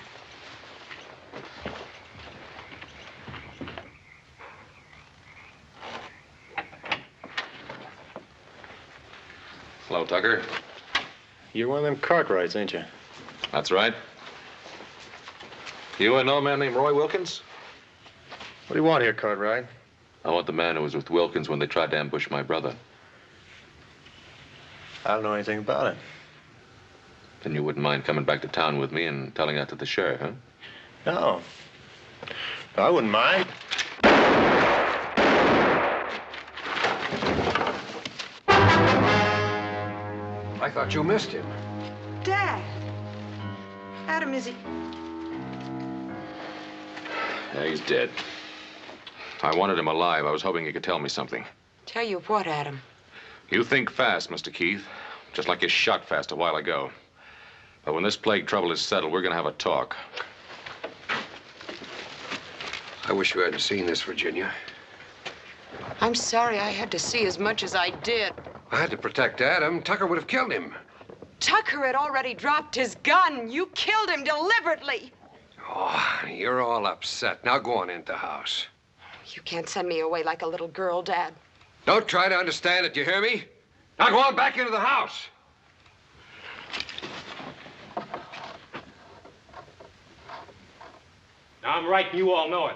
Hello, Tucker. You're one of them Cartwrights, ain't you? That's right. You know a man named Roy Wilkins? What do you want here, Cartwright? I want the man who was with Wilkins when they tried to ambush my brother. I don't know anything about it. Then you wouldn't mind coming back to town with me and telling that to the sheriff, huh? No. I wouldn't mind. I thought you missed him. Dad. Adam, is he? Yeah, he's dead. I wanted him alive. I was hoping he could tell me something. Tell you what, Adam? You think fast, Mr. Keith. Just like you shot fast a while ago. But when this plague trouble is settled, we're gonna have a talk. I wish you hadn't seen this, Virginia. I'm sorry I had to see as much as I did. I had to protect Adam. Tucker would have killed him. Tucker had already dropped his gun. You killed him deliberately. Oh, you're all upset. Now go on into the house. You can't send me away like a little girl, Dad. Don't try to understand it, you hear me? Now go on back into the house. Now, I'm right, and you all know it.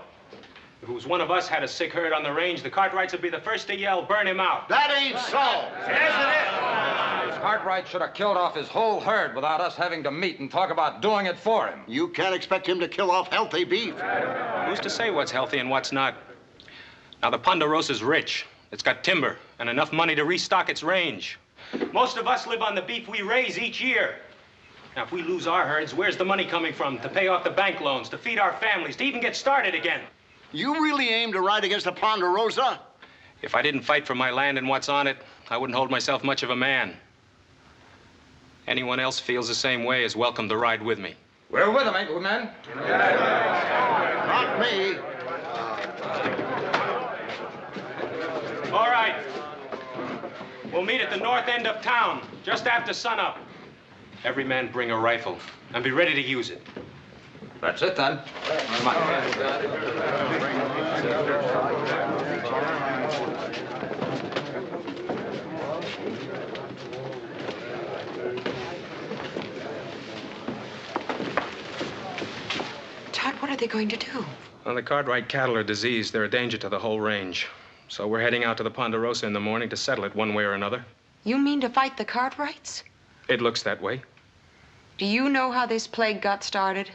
If it was one of us had a sick herd on the range, the Cartwrights would be the first to yell, burn him out. That ain't so. Yes, it is. Cartwright should have killed off his whole herd without us having to meet and talk about doing it for him. You can't expect him to kill off healthy beef. Who's to say what's healthy and what's not? Now, the Ponderosa's rich. It's got timber and enough money to restock its range. Most of us live on the beef we raise each year. Now, if we lose our herds, where's the money coming from to pay off the bank loans, to feed our families, to even get started again? You really aim to ride against the Ponderosa? If I didn't fight for my land and what's on it, I wouldn't hold myself much of a man. Anyone else feels the same way is welcome to ride with me. We're with him, ain't we, men? Not me. All right. We'll meet at the north end of town, just after sunup. Every man bring a rifle and be ready to use it. That's it, then. Come on. Todd, what are they going to do? Well, the Cartwright cattle are diseased. They're a danger to the whole range. So we're heading out to the Ponderosa in the morning to settle it one way or another. You mean to fight the Cartwrights? It looks that way. Do you know how this plague got started?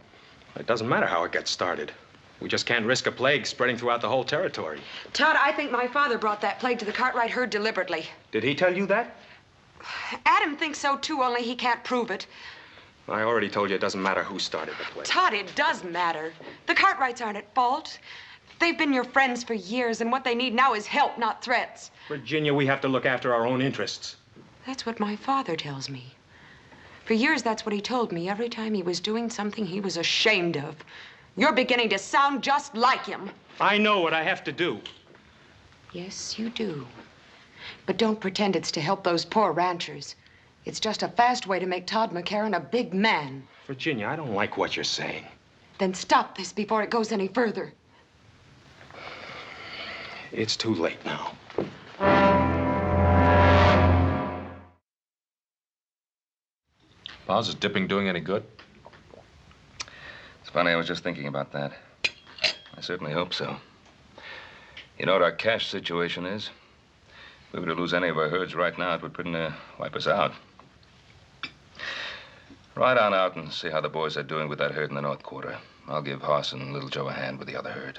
It doesn't matter how it gets started. We just can't risk a plague spreading throughout the whole territory. Todd, I think my father brought that plague to the Cartwright herd deliberately. Did he tell you that? Adam thinks so, too, only he can't prove it. I already told you it doesn't matter who started the plague. Todd, it does matter. The Cartwrights aren't at fault. They've been your friends for years, and what they need now is help, not threats. Virginia, we have to look after our own interests. That's what my father tells me. For years, that's what he told me every time he was doing something he was ashamed of. You're beginning to sound just like him. I know what I have to do. Yes, you do. But don't pretend it's to help those poor ranchers. It's just a fast way to make Todd McCarran a big man. Virginia, I don't like what you're saying. Then stop this before it goes any further. It's too late now. Pa's, is dipping doing any good? It's funny, I was just thinking about that. I certainly hope so. You know what our cash situation is? If we were to lose any of our herds right now, it would pretty near wipe us out. Ride on out and see how the boys are doing with that herd in the North Quarter. I'll give Hoss and Little Joe a hand with the other herd.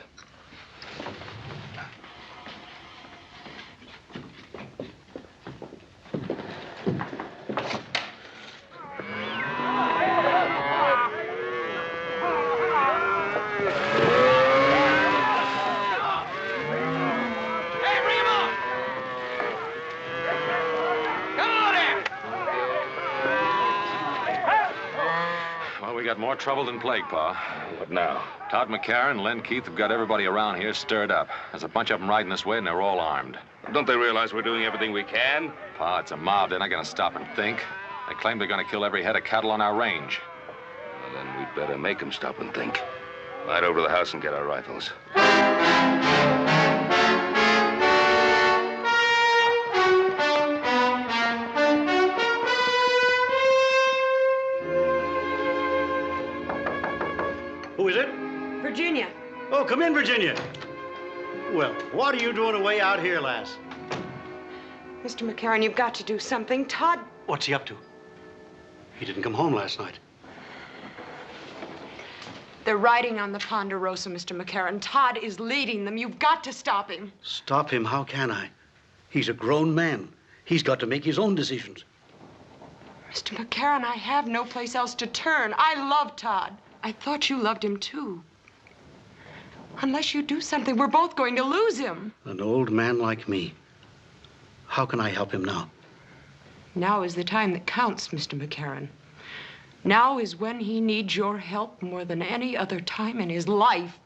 More trouble than plague, Pa. What now? Todd McCarran and Len Keith have got everybody around here stirred up. There's a bunch of them riding this way, and they're all armed. Don't they realize we're doing everything we can? Pa, it's a mob. They're not going to stop and think. They claim they're going to kill every head of cattle on our range. Well, then we'd better make them stop and think. Ride over to the house and get our rifles. Come in, Virginia. Well, what are you doing away out here, lass? Mr. McCarran, you've got to do something. Todd... What's he up to? He didn't come home last night. They're riding on the Ponderosa, Mr. McCarran. Todd is leading them. You've got to stop him. Stop him? How can I? He's a grown man. He's got to make his own decisions. Mr. McCarran, I have no place else to turn. I love Todd. I thought you loved him, too. Unless you do something, we're both going to lose him. An old man like me. How can I help him now? Now is the time that counts, Mr. McCarran. Now is when he needs your help more than any other time in his life.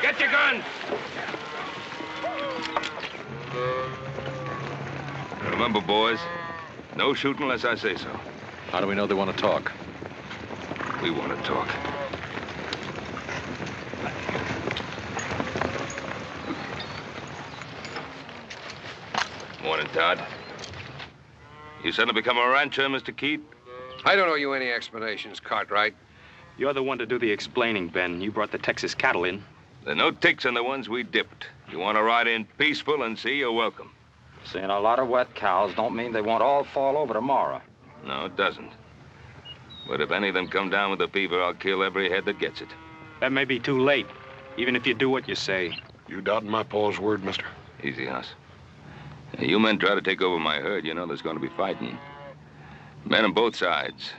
Get your guns! Remember, boys, no shooting unless I say so. How do we know they want to talk? We want to talk. Morning, Todd. You suddenly become a rancher, Mr. Keith? I don't owe you any explanations, Cartwright. You're the one to do the explaining, Ben. You brought the Texas cattle in. There are no ticks on the ones we dipped. You want to ride in peaceful and see, you're welcome. Seeing a lot of wet cows don't mean they won't all fall over tomorrow. No, it doesn't. But if any of them come down with a fever, I'll kill every head that gets it. That may be too late, even if you do what you say. You doubting my Paul's word, mister? Easy, Hoss. You men try to take over my herd, you know there's going to be fighting. Men on both sides.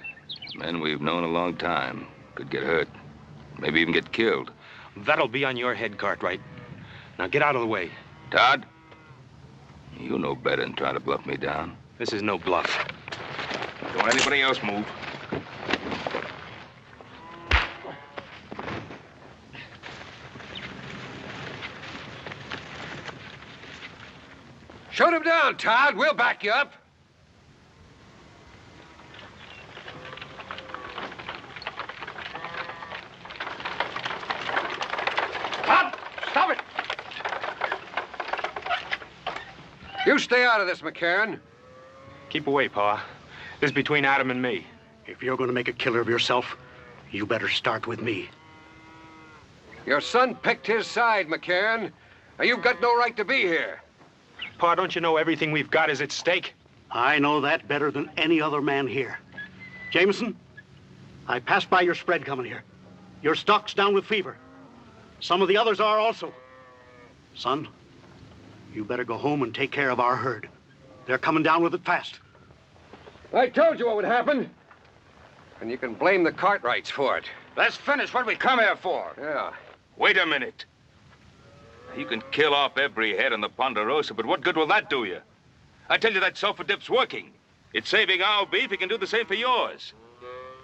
Men we've known a long time. Could get hurt. Maybe even get killed. That'll be on your head, Cartwright. Now get out of the way. Todd, you know better than try to bluff me down. This is no bluff. Don't anybody else move. Shoot him down, Todd. We'll back you up. Todd, stop it! You stay out of this, McCarran. Keep away, Pa. This is between Adam and me. If you're going to make a killer of yourself, you better start with me. Your son picked his side, McCarran. Now, you've got no right to be here. Pa, don't you know everything we've got is at stake? I know that better than any other man here. Jameson, I passed by your spread coming here. Your stock's down with fever. Some of the others are also. Son, you better go home and take care of our herd. They're coming down with it fast. I told you what would happen. And you can blame the Cartwrights for it. Let's finish what we come here for. Yeah. Wait a minute. You can kill off every head on the Ponderosa, but what good will that do you? I tell you that sulfur dip's working. It's saving our beef. It can do the same for yours.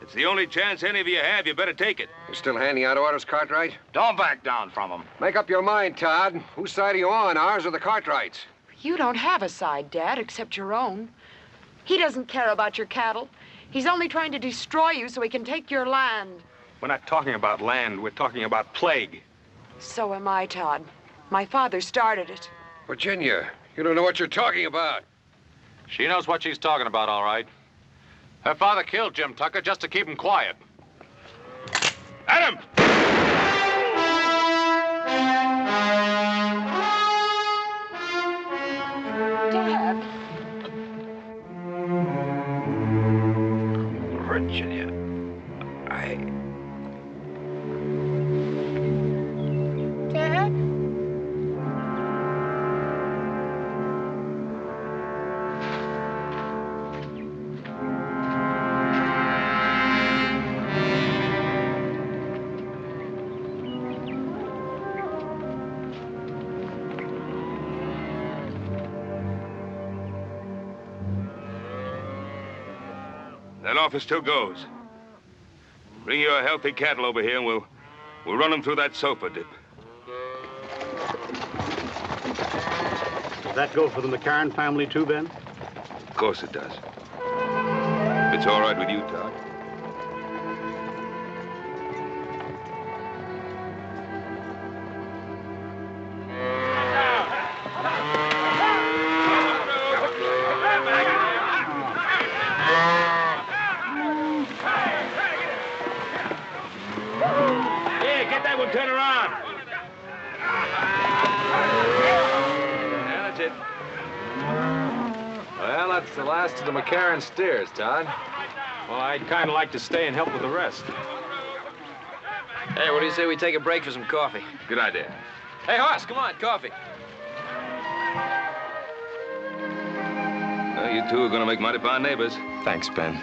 It's the only chance any of you have. You better take it. You still handing out orders, Cartwright? Don't back down from them. Make up your mind, Todd. Whose side are you on, ours or the Cartwrights? You don't have a side, Dad, except your own. He doesn't care about your cattle. He's only trying to destroy you so he can take your land. We're not talking about land. We're talking about plague. So am I, Todd. My father started it. Virginia, you don't know what you're talking about. She knows what she's talking about, all right. Her father killed Jim Tucker just to keep him quiet. Adam! Dad. Virginia, Dad? That offer still goes. Bring your healthy cattle over here and we'll run them through that sulfur dip. Does that go for the McCarran family too, Ben? Of course it does. If it's all right with you, Todd. Yeah, get that one, turn around. Yeah, that's it. Well, that's the last of the McCarran steers, Todd. Well, I'd kind of like to stay and help with the rest. Hey, what do you say we take a break for some coffee? Good idea. Hey, Hoss, come on, coffee. Well, you two are going to make mighty fine neighbors. Thanks, Ben.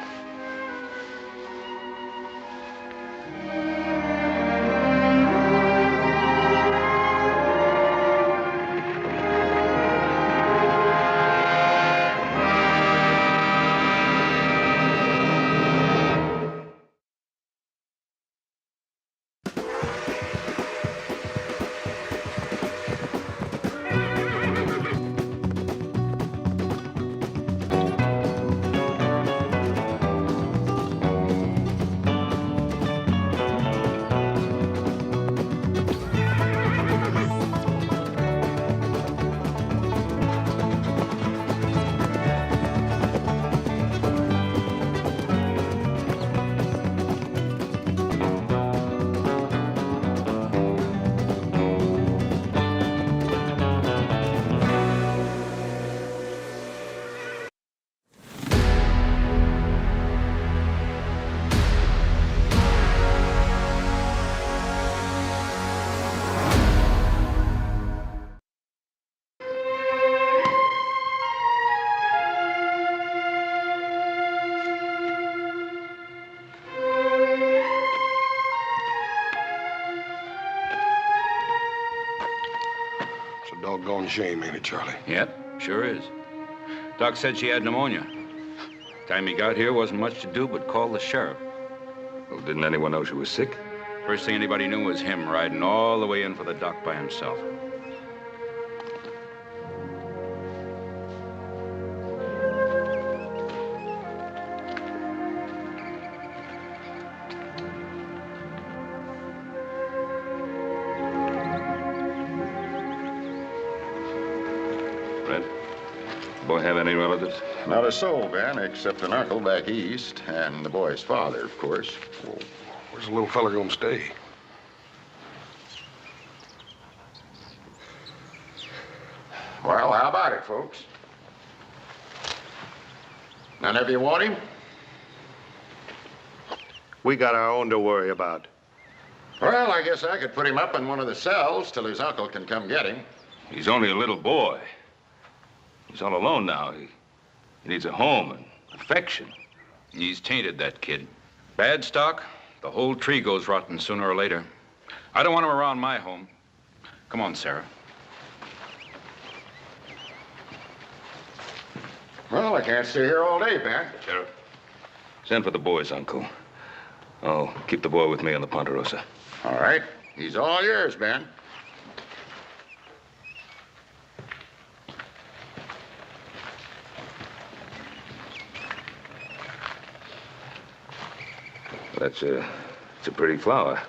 Doggone shame, ain't it, Charlie? Yep, sure is. Doc said she had pneumonia. Time he got here, wasn't much to do but call the sheriff. Well, didn't anyone know she was sick? First thing anybody knew was him riding all the way in for the doc by himself. Boy have any relatives? Not a soul, Ben, except an uncle back east, and the boy's father, of course. Well, where's the little fella gonna stay? Well, how about it, folks? None of you want him? We got our own to worry about. Well, I guess I could put him up in one of the cells till his uncle can come get him. He's only a little boy. He's all alone now. He needs a home and affection. He's tainted, that kid. Bad stock, the whole tree goes rotten sooner or later. I don't want him around my home. Come on, Sarah. Well, I can't stay here all day, Ben. Sheriff, send for the boys, Uncle. I'll keep the boy with me on the Ponderosa. All right. He's all yours, Ben. It's a pretty flower.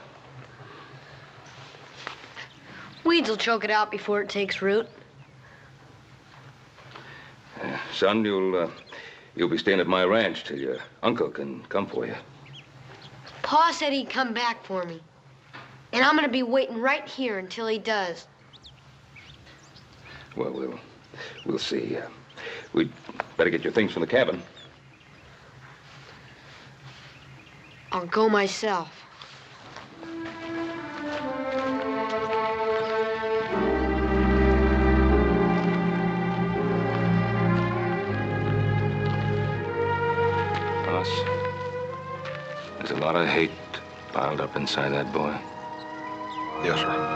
Weeds will choke it out before it takes root. Son, you'll be staying at my ranch till your uncle can come for you. Pa said he'd come back for me. And I'm gonna be waiting right here until he does. Well, we'll see. We'd better get your things from the cabin. I'll go myself. Us. There's a lot of hate piled up inside that boy. Yes, sir.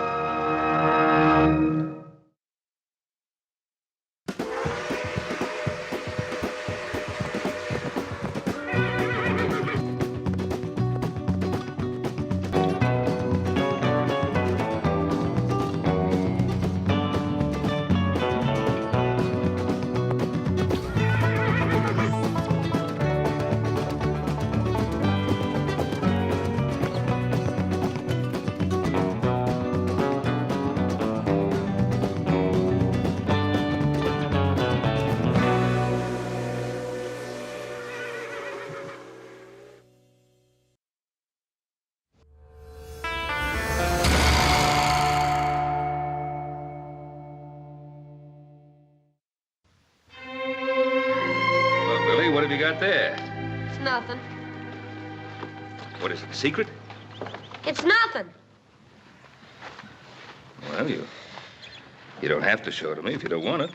got there? It's nothing. What is it, a secret? It's nothing. Well, you don't have to show it to me if you don't want it.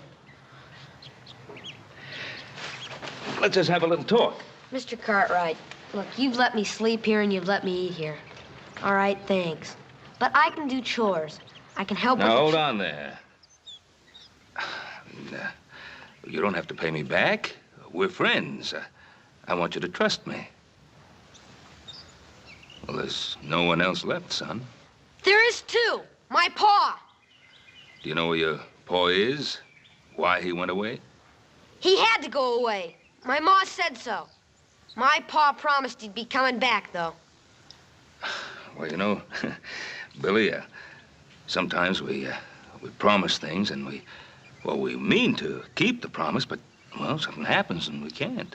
Let's just have a little talk. Mr. Cartwright, look, you've let me sleep here and you've let me eat here. All right, thanks. But I can do chores. I can help Now, with hold on there. You don't have to pay me back. We're friends. I want you to trust me. Well, there's no one else left, son. There is too. My pa. Do you know where your pa is? Why he went away? He had to go away. My ma said so. My pa promised he'd be coming back, though. Well, you know, Billy, sometimes we promise things and we mean to keep the promise, but, well, something happens and we can't.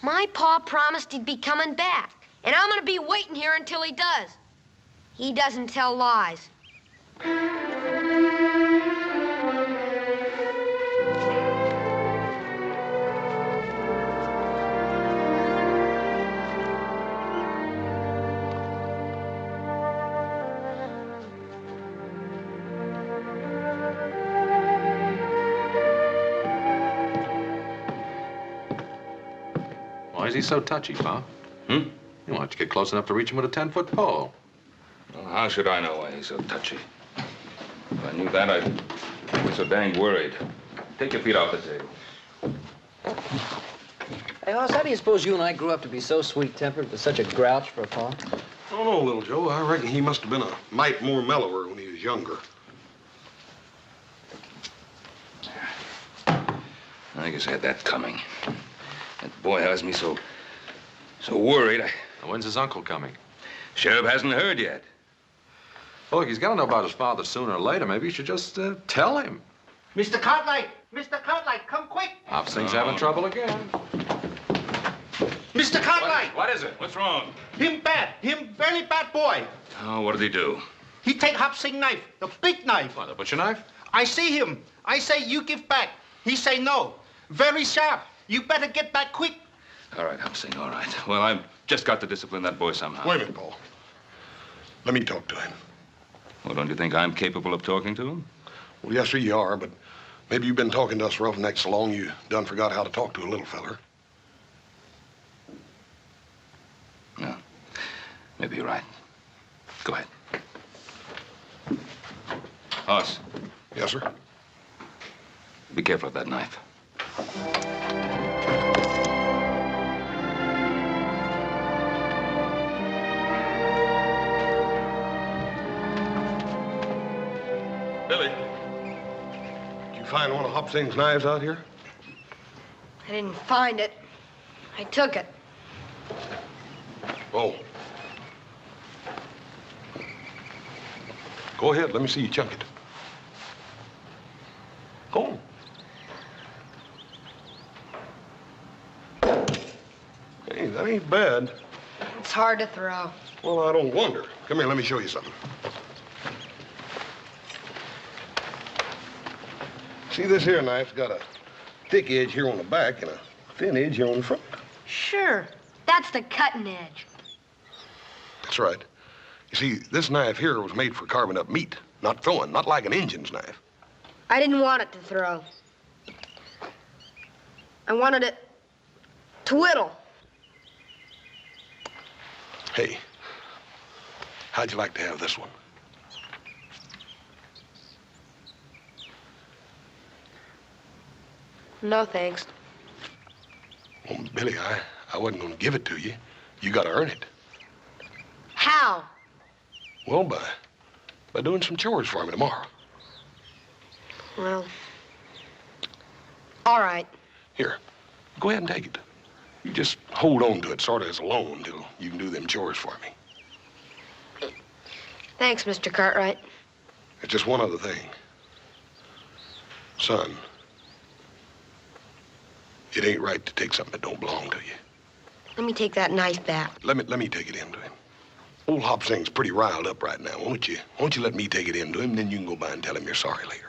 My pa promised he'd be coming back, and I'm gonna be waiting here until he does. He doesn't tell lies. Why is he so touchy, Pa? Hmm? Why don't you get close enough to reach him with a 10-foot pole? Well, how should I know why he's so touchy? If I knew that, I'd be so dang worried. Take your feet off the table. Hey, Hoss, how do you suppose you and I grew up to be so sweet-tempered with such a grouch for a pa? I don't know, little Joe. I reckon he must have been a mite more mellower when he was younger. I guess I had that coming. That boy has me so worried. When's his uncle coming? Sheriff hasn't heard yet. Well, look, he's got to know about his father sooner or later. Maybe you should just tell him. Mr. Cartwright! Mr. Cartwright, come quick! Hopsing's having trouble again. Mr. Cartwright! What is it? What's wrong? Him bad. Him very bad boy. Oh, what did he do? He take Hopsing knife, the big knife. What, the butcher knife? I see him. I say, you give back. He say no. Very sharp. You better get back quick. All right, Hopsing, all right. Well, I've just got to discipline that boy somehow. Wait a minute, Paul. Let me talk to him. Well, don't you think I'm capable of talking to him? Well, yes, sir, you are, but maybe you've been talking to us roughnecks so long you done forgot how to talk to a little feller. No. Maybe you're right. Go ahead. Hoss. Yes, sir? Be careful of that knife. Billy, did you find one of Hopsing's knives out here? I didn't find it. I took it. Oh. Go ahead, let me see you chunk it. Go on. Hey, that ain't bad. It's hard to throw. Well, I don't wonder. Come here, let me show you something. See, this here knife's got a thick edge here on the back and a thin edge here on the front. Sure. That's the cutting edge. That's right. You see, this knife here was made for carving up meat, not throwing, not like an Injun's knife. I didn't want it to throw. I wanted it to whittle. Hey, how'd you like to have this one? No, thanks. Well, Billy, I wasn't going to give it to you. You got to earn it. How? Well, by doing some chores for me tomorrow. Well, all right. Here, go ahead and take it. You just hold on to it sort of as a loan till you can do them chores for me. Thanks, Mr. Cartwright. There's just one other thing. Son, it ain't right to take something that don't belong to you. Let me take that knife back. Let me take it in to him. Old Hopsing's pretty riled up right now. Won't you let me take it in to him, then you can go by and tell him you're sorry later.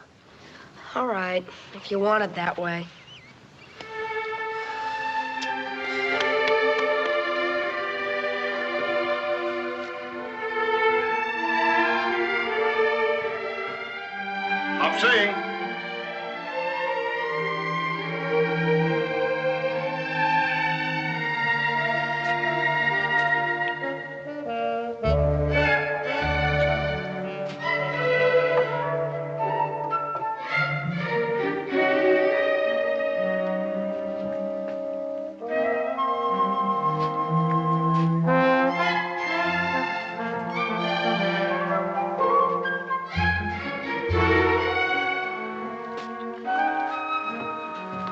All right, if you want it that way. Sing.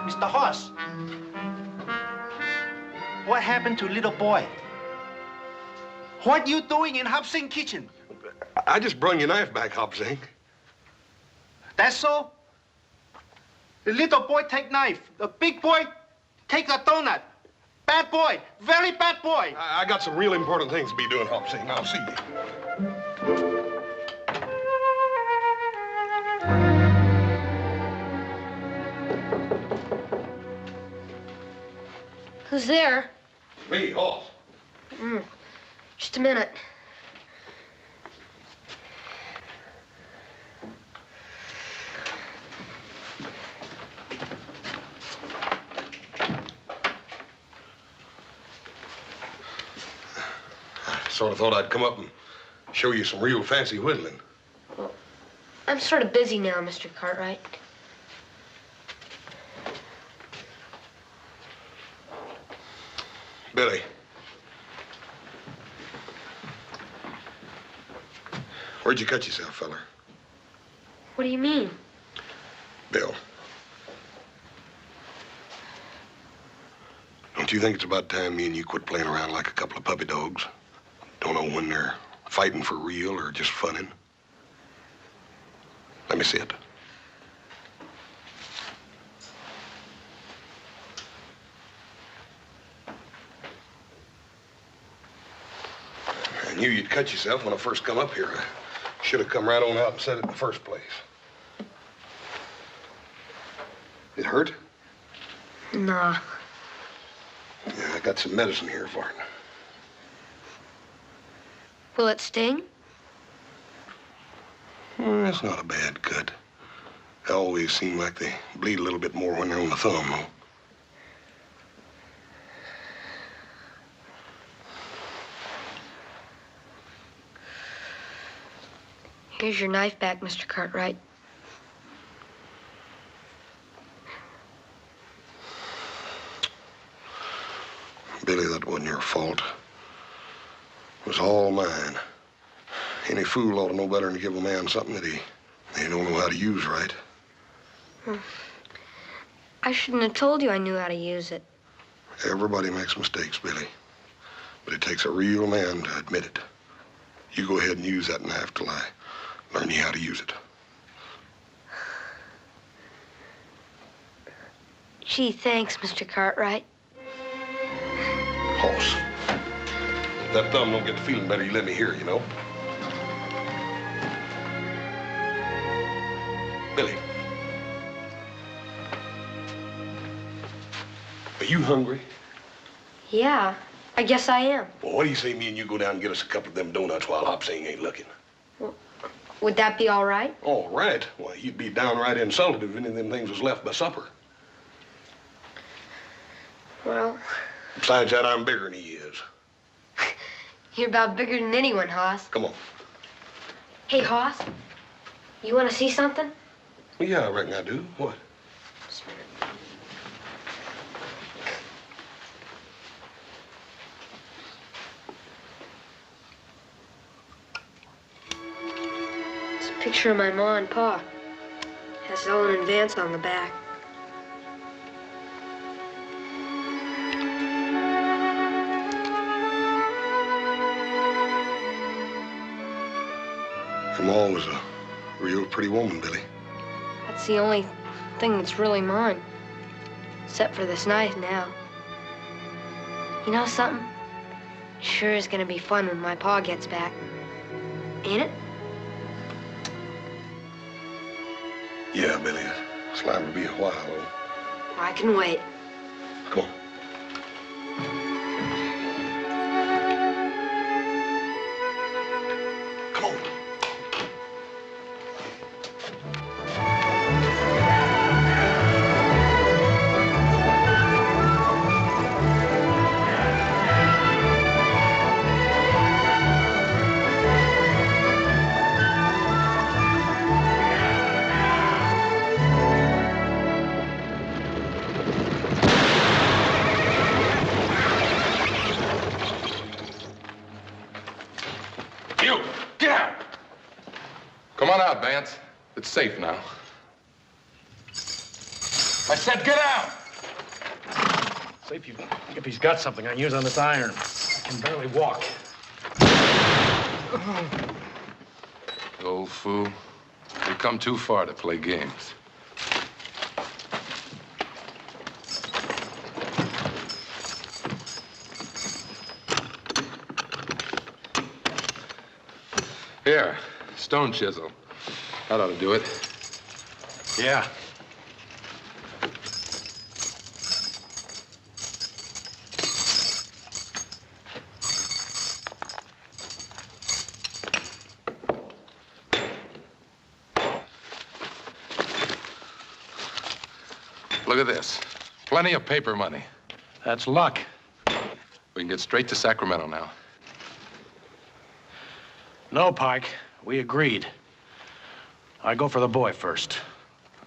Mr. Hoss, what happened to little boy? What you doing in Hop Sing kitchen? I just brung your knife back, Hop Sing. That's so? The little boy take knife. The big boy take a donut. Bad boy. Very bad boy. I got some real important things to be doing, Hop Sing. I'll see you. Who's there? Me, Hoss. Just a minute. I sort of thought I'd come up and show you some real fancy whittling. Well, I'm sort of busy now, Mr. Cartwright. Billy. Where'd you cut yourself, feller? What do you mean? Bill. Don't you think it's about time me and you quit playing around like a couple of puppy dogs? Don't know when they're fighting for real or just funning. Let me see it. I knew you'd cut yourself when I first come up here. I should have come right on out and said it in the first place. It hurt? Nah. Yeah, I got some medicine here for it. Will it sting? It's not a bad cut. They always seem like they bleed a little bit more when they're on the thumb, though. Here's your knife back, Mr. Cartwright. Billy, that wasn't your fault. It was all mine. Any fool ought to know better than to give a man something that he don't know how to use right. I shouldn't have told you I knew how to use it. Everybody makes mistakes, Billy. But it takes a real man to admit it. You go ahead and use that knife till I learn you how to use it. Gee, thanks, Mr. Cartwright. Hoss. If that thumb don't get to feeling better, you let me hear, you know? Billy. Are you hungry? Yeah, I guess I am. Well, what do you say me and you go down and get us a couple of them donuts while Hop Sing ain't looking? Would that be all right? All right. Well, you'd be downright insulted if any of them things was left by supper. Well, Besides that, I'm bigger than he is. you're about bigger than anyone, Hoss. Come on. Hey, Hoss, you want to see something? Well, yeah, I reckon I do. What? It's a picture of my ma and pa. Has Ellen and Vance on the back. Your ma was a real pretty woman, Billy. That's the only thing that's really mine. Except for this knife now. You know something? It sure is gonna be fun when my pa gets back. Ain't it? Yeah, Billy. It's liable to be a while, though. I can wait. Come on. Come on. Vance. It's safe now. I said get out! See if he's got something I can use on this iron. I can barely walk. You old fool. You've come too far to play games. Here, stone chisel. That ought to do it. Yeah. Look at this. Plenty of paper money. That's luck. We can get straight to Sacramento now. No, Pike. We agreed. I go for the boy first.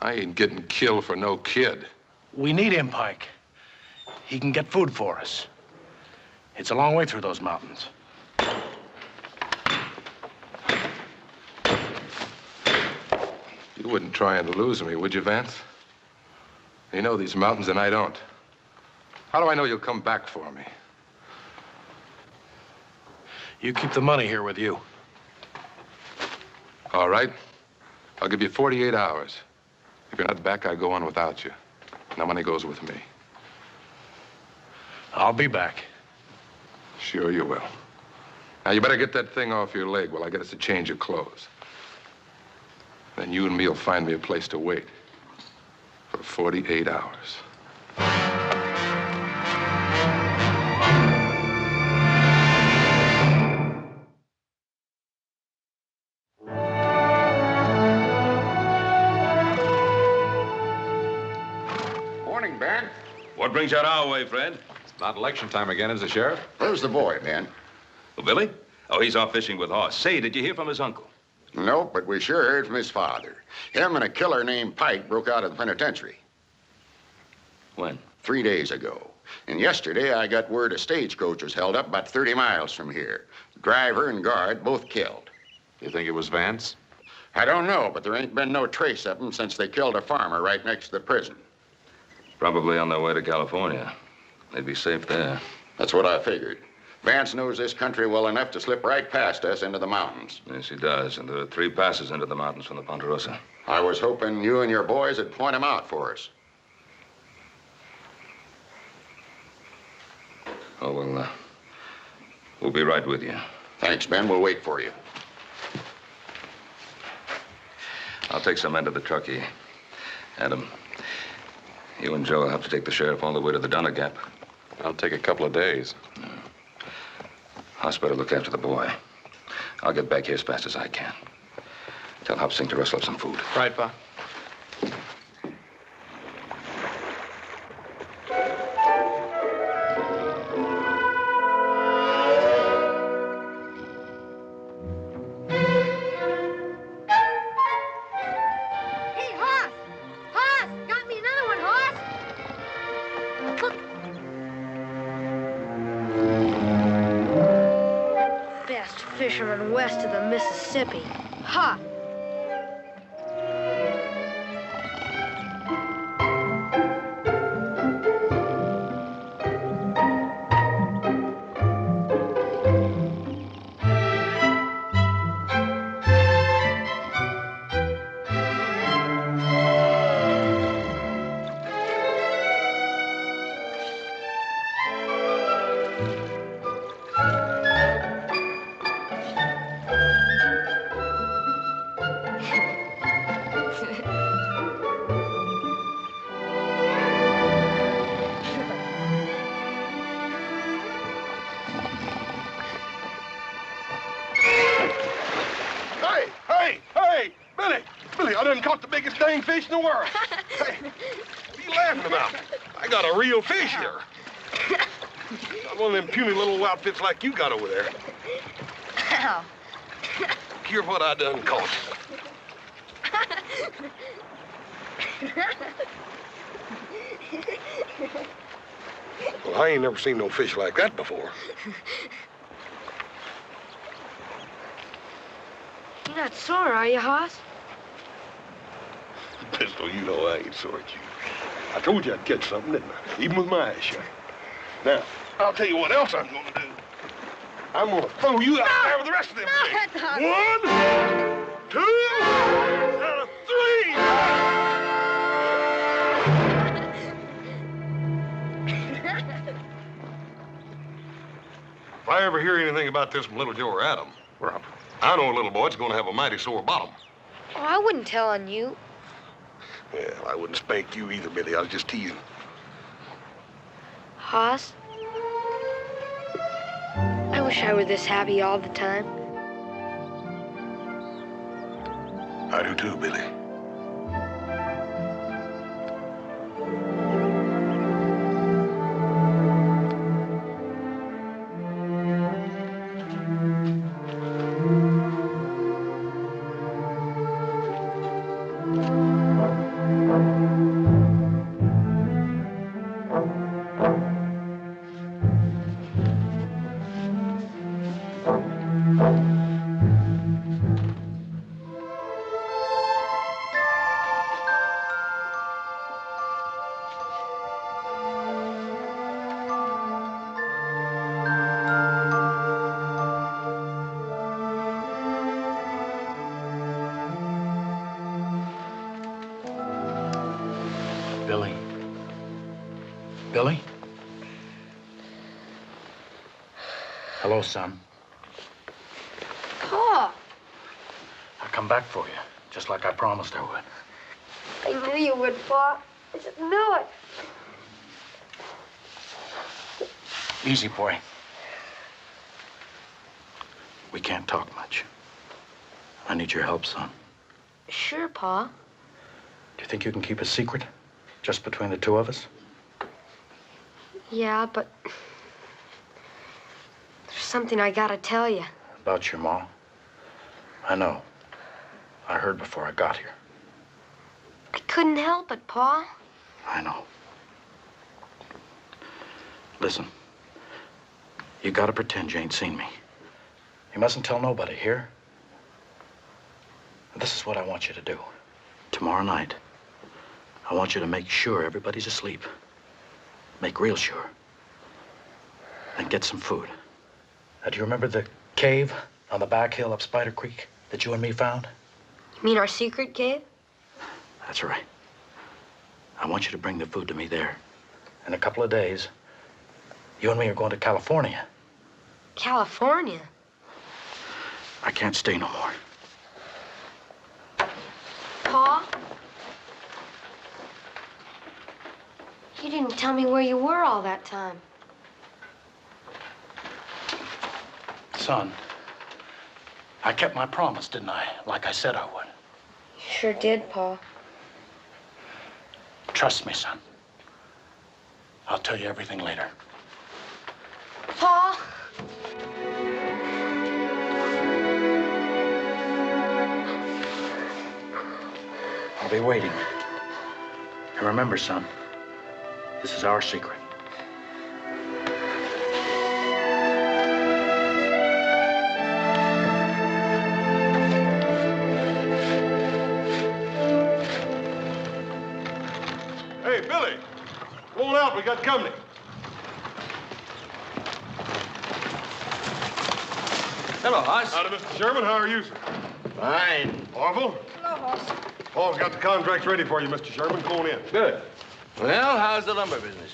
I ain't getting killed for no kid. We need him, Pike. He can get food for us. It's a long way through those mountains. You wouldn't try and lose me, would you, Vance? You know these mountains and I don't. How do I know you'll come back for me? You keep the money here with you. All right. I'll give you 48 hours. If you're not back, I go on without you. No money goes with me. I'll be back. Sure you will. Now, you better get that thing off your leg while I get us a change of clothes. Then you and me will find me a place to wait for 48 hours. Morning, Ben. What brings you out our way, Fred? It's not election time again, is it, Sheriff? Where's the boy, Ben? Oh, Billy? Oh, he's off fishing with Hoss. Say, did you hear from his uncle? No, but we sure heard from his father. Him and a killer named Pike broke out of the penitentiary. When? 3 days ago. And yesterday, I got word a stagecoach was held up about 30 miles from here. Driver and guard both killed. You think it was Vance? I don't know, but there ain't been no trace of him since they killed a farmer right next to the prison. Probably on their way to California. They'd be safe there. That's what I figured. Vance knows this country well enough to slip right past us into the mountains. Yes, he does. And there are 3 passes into the mountains from the Ponderosa. I was hoping you and your boys would point him out for us. Oh, we'll be right with you. Thanks, Ben. We'll wait for you. I'll take some men to the truckee. Adam, you and Joe will have to take the sheriff all the way to the Donner Gap. I'll take a couple of days. Hoss better look after the boy. I'll get back here as fast as I can. Tell Hop Sing to rustle up some food. Right, Pa. Hey, Hoss! Hoss! Got me another one, Hoss! Look. Best fisherman west of the Mississippi. Ha! Dang fish in the world. Hey, what are you laughing about? I got a real fish here. Not one of them puny little outfits like you got over there. Ow. Hear what I done caught. Well, I ain't never seen no fish like that before. You're not sore, are you, Hoss? Pistol, you know I ain't sore at you. I told you I'd catch something, didn't I? Even with my eyes shut. Now, I'll tell you what else I'm gonna do. I'm gonna throw you out there with the rest of them things. 1, 2, and 3. If I ever hear anything about this from Little Joe or Adam, well, I know a little boy that's gonna have a mighty sore bottom. Oh, I wouldn't tell on you. Well, I wouldn't spank you either, Billy. I was just teasing. Hoss, I wish I were this happy all the time. I do too, Billy. Billy? Billy? Hello, son. Pa, I'll come back for you, just like I promised I would. I knew you would, Pa. I just knew it. Easy, boy. We can't talk much. I need your help, son. Sure, Pa. Do you think you can keep a secret? Just between the two of us? Yeah, but there's something I gotta tell you. About your mom? I know. I heard before I got here. I couldn't help it, Pa. I know. Listen. You gotta pretend you ain't seen me. You mustn't tell nobody, here? This is what I want you to do. Tomorrow night, I want you to make sure everybody's asleep. Make real sure. And get some food. Now, do you remember the cave on the back hill up Spider Creek that you and me found? You mean our secret cave? That's right. I want you to bring the food to me there. In a couple of days, you and me are going to California. California? I can't stay no more. Pa? You didn't tell me where you were all that time. Son, I kept my promise, didn't I? Like I said I would. You sure did, Pa. Trust me, son. I'll tell you everything later. Pa? I'll be waiting. And remember, son, this is our secret. Hey, Billy, come on out. We got company. Hello, Hoss. Howdy, Mr. Sherman. How are you, sir? Fine. Orville? Hello, Hoss. Paul's got the contracts ready for you, Mr. Sherman. Come on in. Good. Well, how's the lumber business?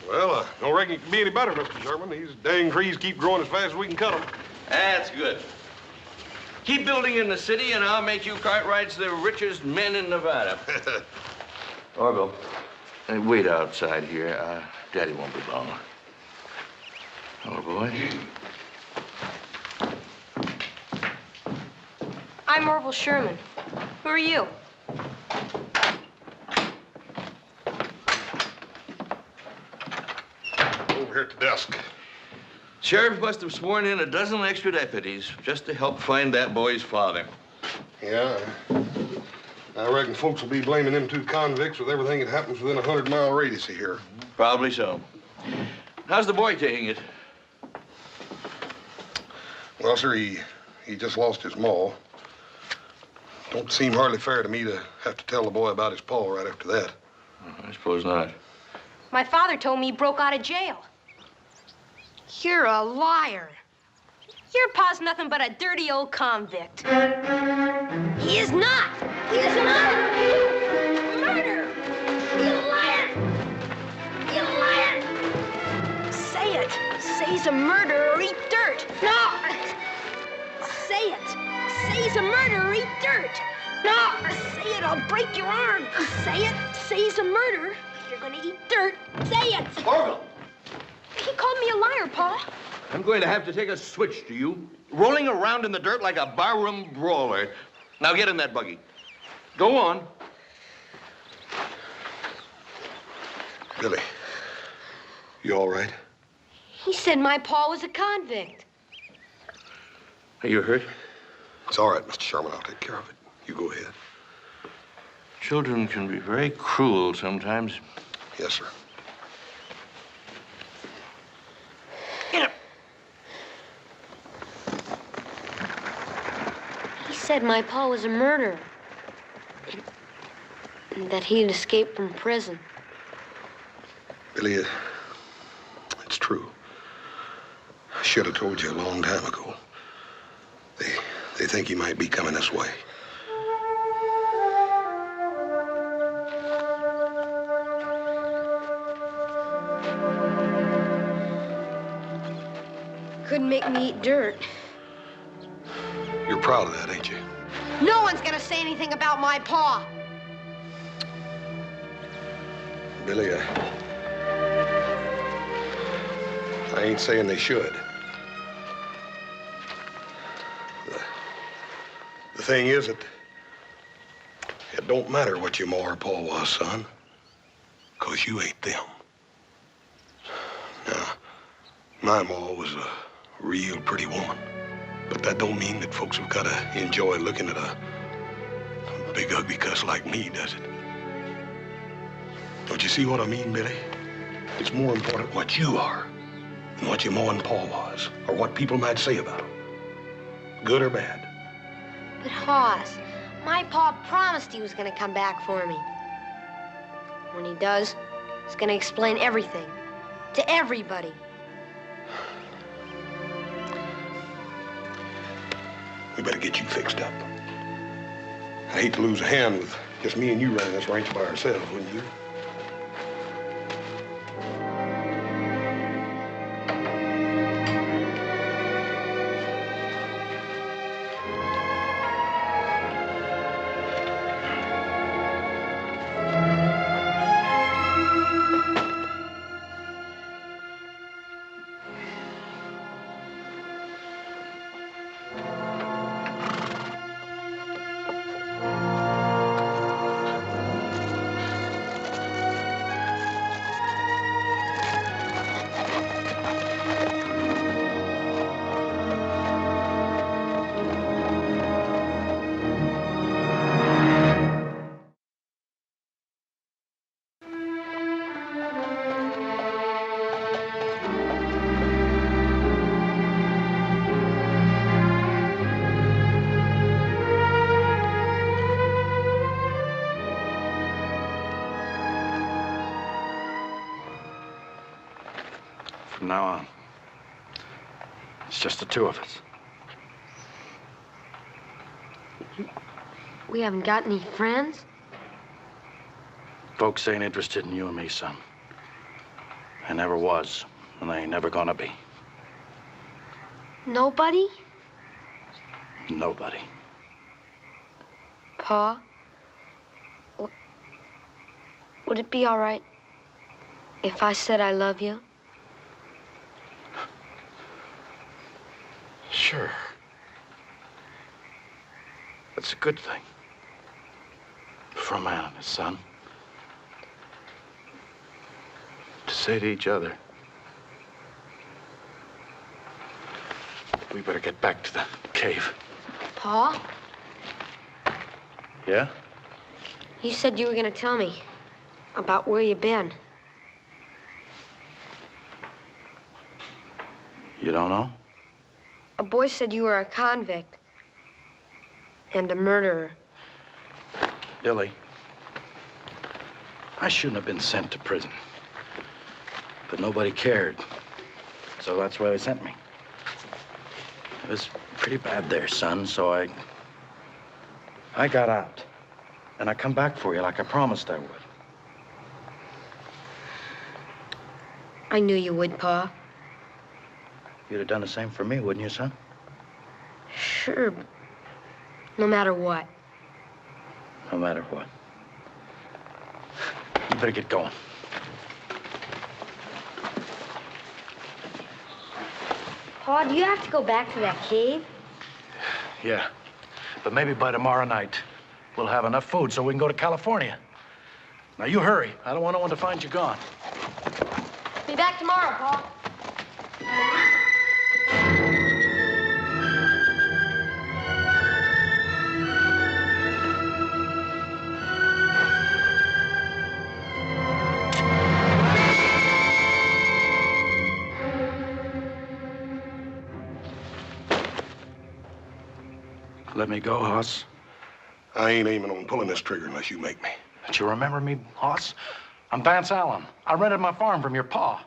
Well, I don't reckon it can be any better, Mr. Sherman. These dang trees keep growing as fast as we can cut them. That's good. Keep building in the city, and I'll make you Cartwrights the richest men in Nevada. Orville, wait outside here. Daddy won't be long. Oh, boy. I'm Orville Sherman. Who are you? Over here at the desk. Sheriff must have sworn in a dozen extra deputies just to help find that boy's father. Yeah, I reckon folks will be blaming them two convicts with everything that happens within a 100-mile radius of here. Probably so. How's the boy taking it? Well, sir, he just lost his ma. Don't seem hardly fair to me to have to tell the boy about his paw right after that. I suppose not. My father told me he broke out of jail. You're a liar. Your pa's nothing but a dirty old convict. He is not. He is not. Murder. You liar. You liar. Say it. Say he's a murderer or eat dirt. No. Say it. Say he's a murderer or eat dirt. No. Say it. I'll break your arm. Say it. Say he's a murderer. You're gonna eat dirt. Say it. Orville! He called me a liar, Pa. I'm going to have to take a switch to you. Rolling around in the dirt like a barroom brawler. Now get in that buggy. Go on. Billy, you all right? He said my pa was a convict. Are you hurt? It's all right, Mr. Sherman. I'll take care of it. You go ahead. Children can be very cruel sometimes. Yes, sir. Get up. He said my pa was a murderer. And that he'd escaped from prison. Billy, it's true. I should have told you a long time ago. They think he might be coming this way. Couldn't make me eat dirt. You're proud of that, ain't you? No one's gonna say anything about my pa. Billy, I ain't saying they should. The thing is that it don't matter what your ma or pa was, son, 'cause you ain't them. Now, my ma was a real pretty woman, but that don't mean that folks have got to enjoy looking at a big ugly cuss like me, does it? Don't you see what I mean, Billy? It's more important what you are than what your ma and pa was, or what people might say about them, good or bad. But Hoss, my pa promised he was gonna come back for me. When he does, he's gonna explain everything to everybody. We better get you fixed up. I hate to lose a hand with just me and you running this ranch by ourselves, wouldn't you? From now on, it's just the two of us. We haven't got any friends? Folks ain't interested in you and me, son. They never was, and they ain't never gonna be. Nobody? Nobody. Pa? Would it be all right if I said I love you? Sure. That's a good thing. For a man and his son. To say to each other. We better get back to the cave. Pa? Yeah? You said you were gonna tell me about where you've been. You don't know? A boy said you were a convict and a murderer. Billy, I shouldn't have been sent to prison. But nobody cared. So that's why they sent me. It was pretty bad there, son, so I got out. And I come back for you like I promised I would. I knew you would, Pa. You'd have done the same for me, wouldn't you, son? Sure, but no matter what. No matter what. You better get going. Pa, do you have to go back to that cave? Yeah, but maybe by tomorrow night, we'll have enough food so we can go to California. Now, you hurry. I don't want no one to find you gone. Be back tomorrow, Pa. Let me go, Hoss. I ain't aiming on pulling this trigger unless you make me. Don't you remember me, Hoss? I'm Vance Allen. I rented my farm from your pa.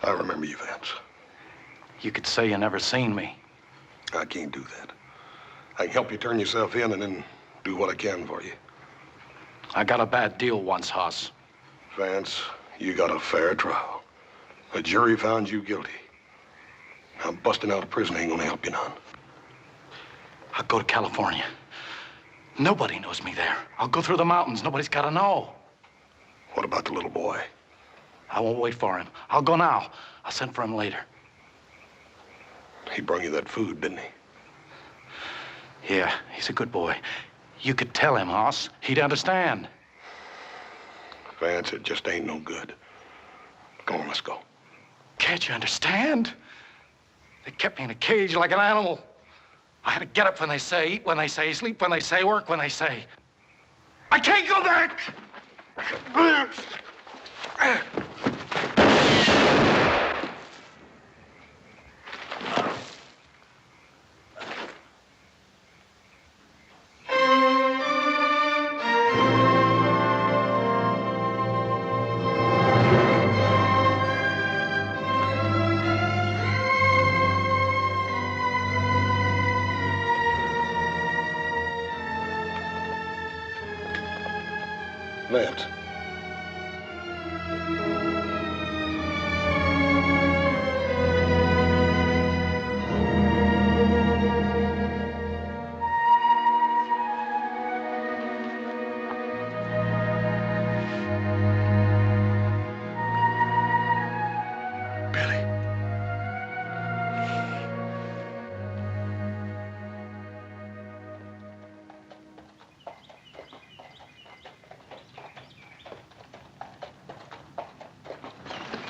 I remember you, Vance. You could say you never seen me. I can't do that. I can help you turn yourself in and then do what I can for you. I got a bad deal once, Hoss. Vance, you got a fair trial. A jury found you guilty. Now, busting out of prison ain't gonna help you none. I'll go to California. Nobody knows me there. I'll go through the mountains. Nobody's got to know. What about the little boy? I won't wait for him. I'll go now. I'll send for him later. He brought you that food, didn't he? Yeah, he's a good boy. You could tell him, Hoss. He'd understand. Vance, it just ain't no good. Come on, let's go. Can't you understand? They kept me in a cage like an animal. I had to get up when they say, eat when they say, sleep when they say, work when they say. I can't go back! Vance.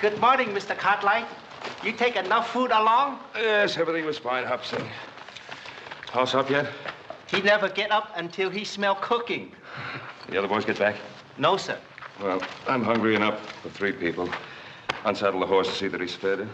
Good morning, Mr. Cartwright. You take enough food along? Yes, everything was fine, Hobson. House up yet? He never get up until he smell cooking. The other boys get back? No, sir. Well, I'm hungry enough for 3 people. Unsaddle the horse to see that he's fed.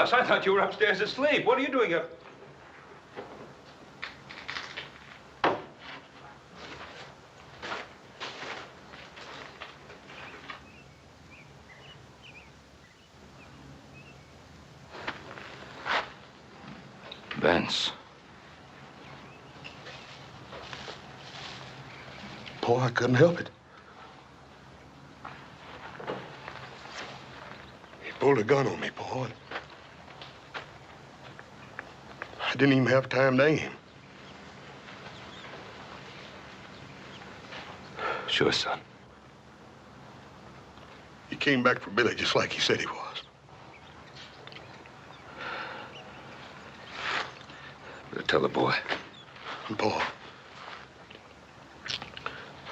I thought you were upstairs asleep. What are you doing up? Vance. Boy, I couldn't help it. He pulled a gun on me, boy. I didn't even have time to aim. Sure, son. He came back for Billy just like he said he was. Better tell the boy. And Paul,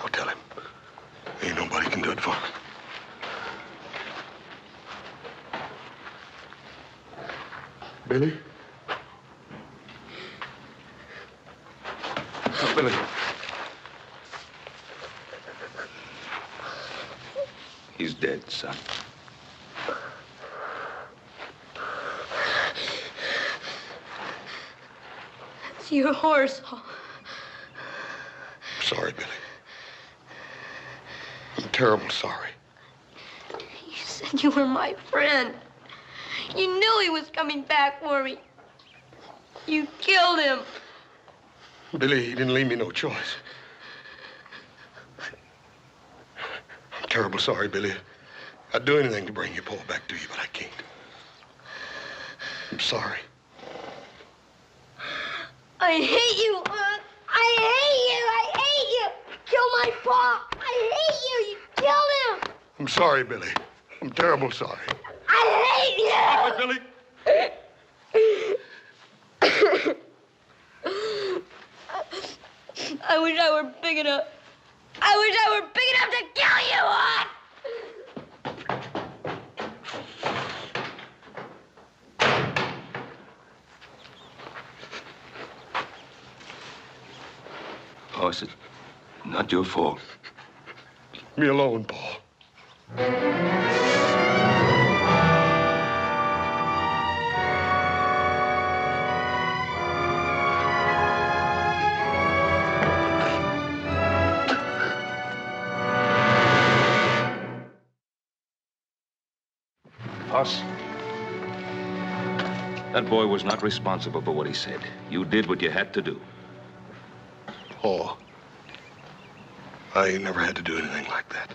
I'll tell him. Ain't nobody can do it for me. Billy? Billy. dead, son. It's your horse. Sorry, Billy. I'm terrible sorry. You said you were my friend. You knew he was coming back for me. You killed him. Billy, he didn't leave me no choice. I'm terrible sorry, Billy. I'd do anything to bring your Paul back to you, but I can't. I'm sorry. I hate you, Aunt. I hate you. I hate you. Kill my Pa. I hate you. You killed him. I'm sorry, Billy. I'm terrible sorry. I hate you. Stop it, Billy. I wish I were big enough. I wish I were big enough to kill you, Aunt. Horse, it's not your fault. Leave me alone, Paul. Hoss, that boy was not responsible for what he said. You did what you had to do. Paul, I ain't never had to do anything like that.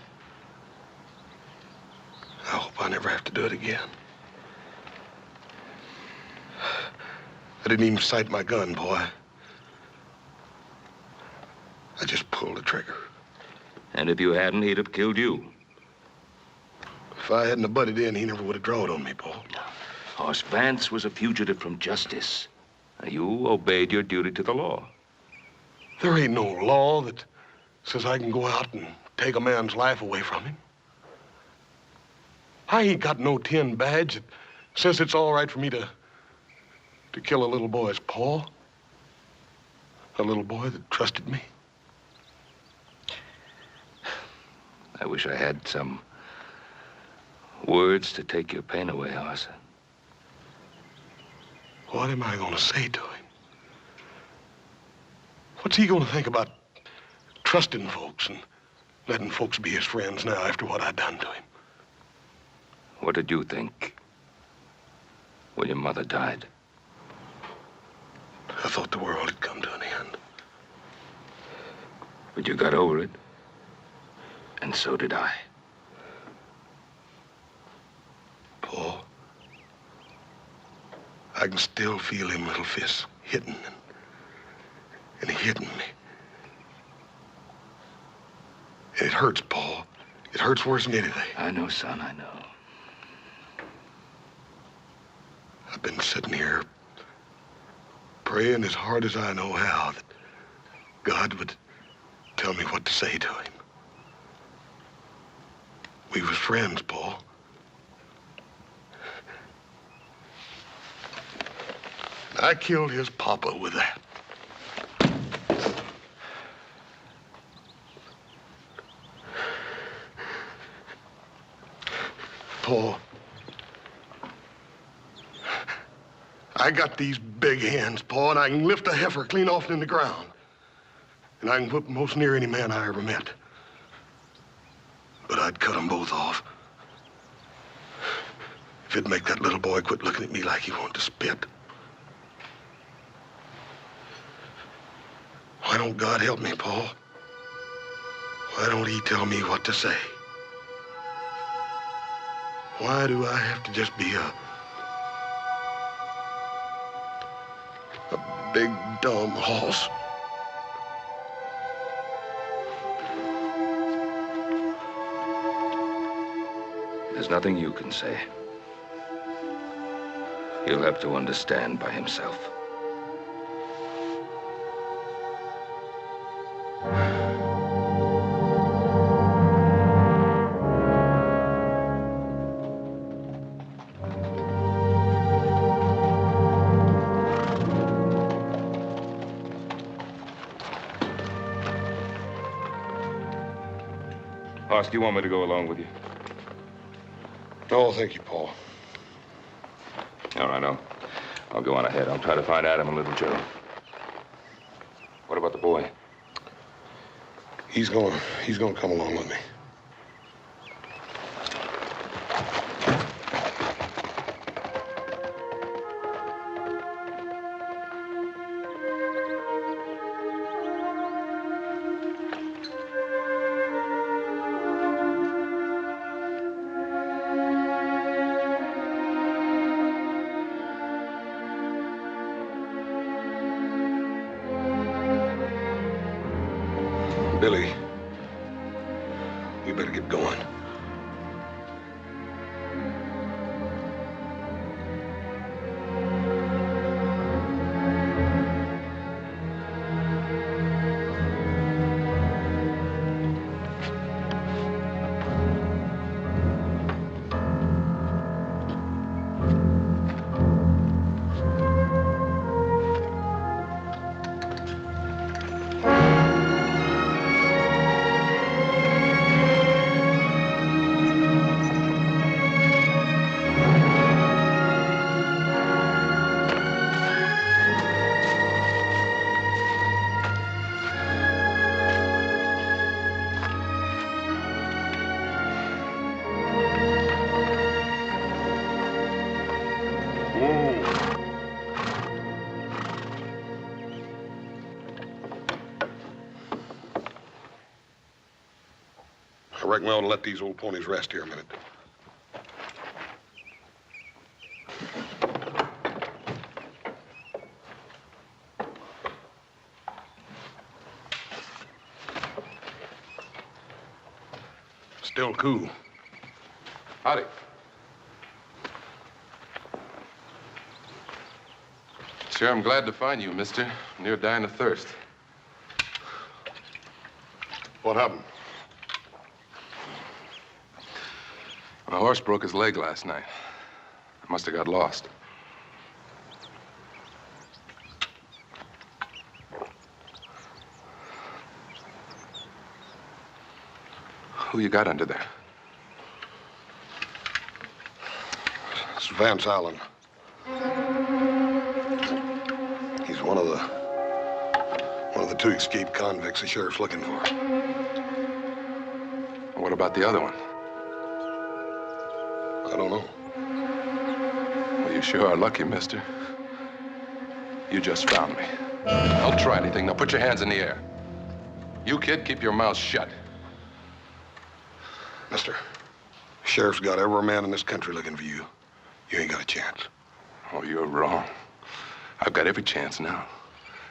I hope I never have to do it again. I didn't even sight my gun, boy. I just pulled the trigger. And if you hadn't, he'd have killed you. If I hadn't have butted in, he never would have drawed on me, Paul. Hoss, Vance was a fugitive from justice. You obeyed your duty to the law. There ain't no law that says I can go out and take a man's life away from him. I ain't got no tin badge that says it's all right for me to kill a little boy's paw. A little boy that trusted me. I wish I had some words to take your pain away, Hoss. What am I going to say to him? What's he going to think about trusting folks and letting folks be his friends now after what I done to him? What did you think when your mother died? I thought the world had come to an end. But you got over it. And so did I. Paul, I can still feel him little fists hitting and hitting me. And it hurts, Paul. It hurts worse than anything. I know, son, I know. I've been sitting here praying as hard as I know how that God would tell me what to say to him. We was friends, Paul. I killed his papa with that. Paul, I got these big hands, Paul, and I can lift a heifer clean off in the ground. And I can whip most near any man I ever met. But I'd cut them both off. If it'd make that little boy quit looking at me like he wanted to spit. Why don't God help me, Paul? Why don't he tell me what to say? Why do I have to just be a big, dumb horse? There's nothing you can say. He'll have to understand by himself. Hoss, do you want me to go along with you? No, thank you, Paul. All right, I'll go on ahead. I'll try to find Adam and Little Joe. What about the boy? He's gonna come along with me. Billy, we better get going. I reckon we ought to let these old ponies rest here a minute. Still cool. Howdy. Sure, I'm glad to find you, mister. Near dying of thirst. What happened? My horse broke his leg last night. I must have got lost. Who you got under there? It's Vance Allen. He's one of the two escaped convicts the sheriff's looking for. What about the other one? I don't know. Well, you sure are lucky, mister. You just found me. I'll try anything. Now put your hands in the air. You, kid, keep your mouth shut. Mister, the sheriff's got every man in this country looking for you. You ain't got a chance. Oh, you're wrong. I've got every chance now.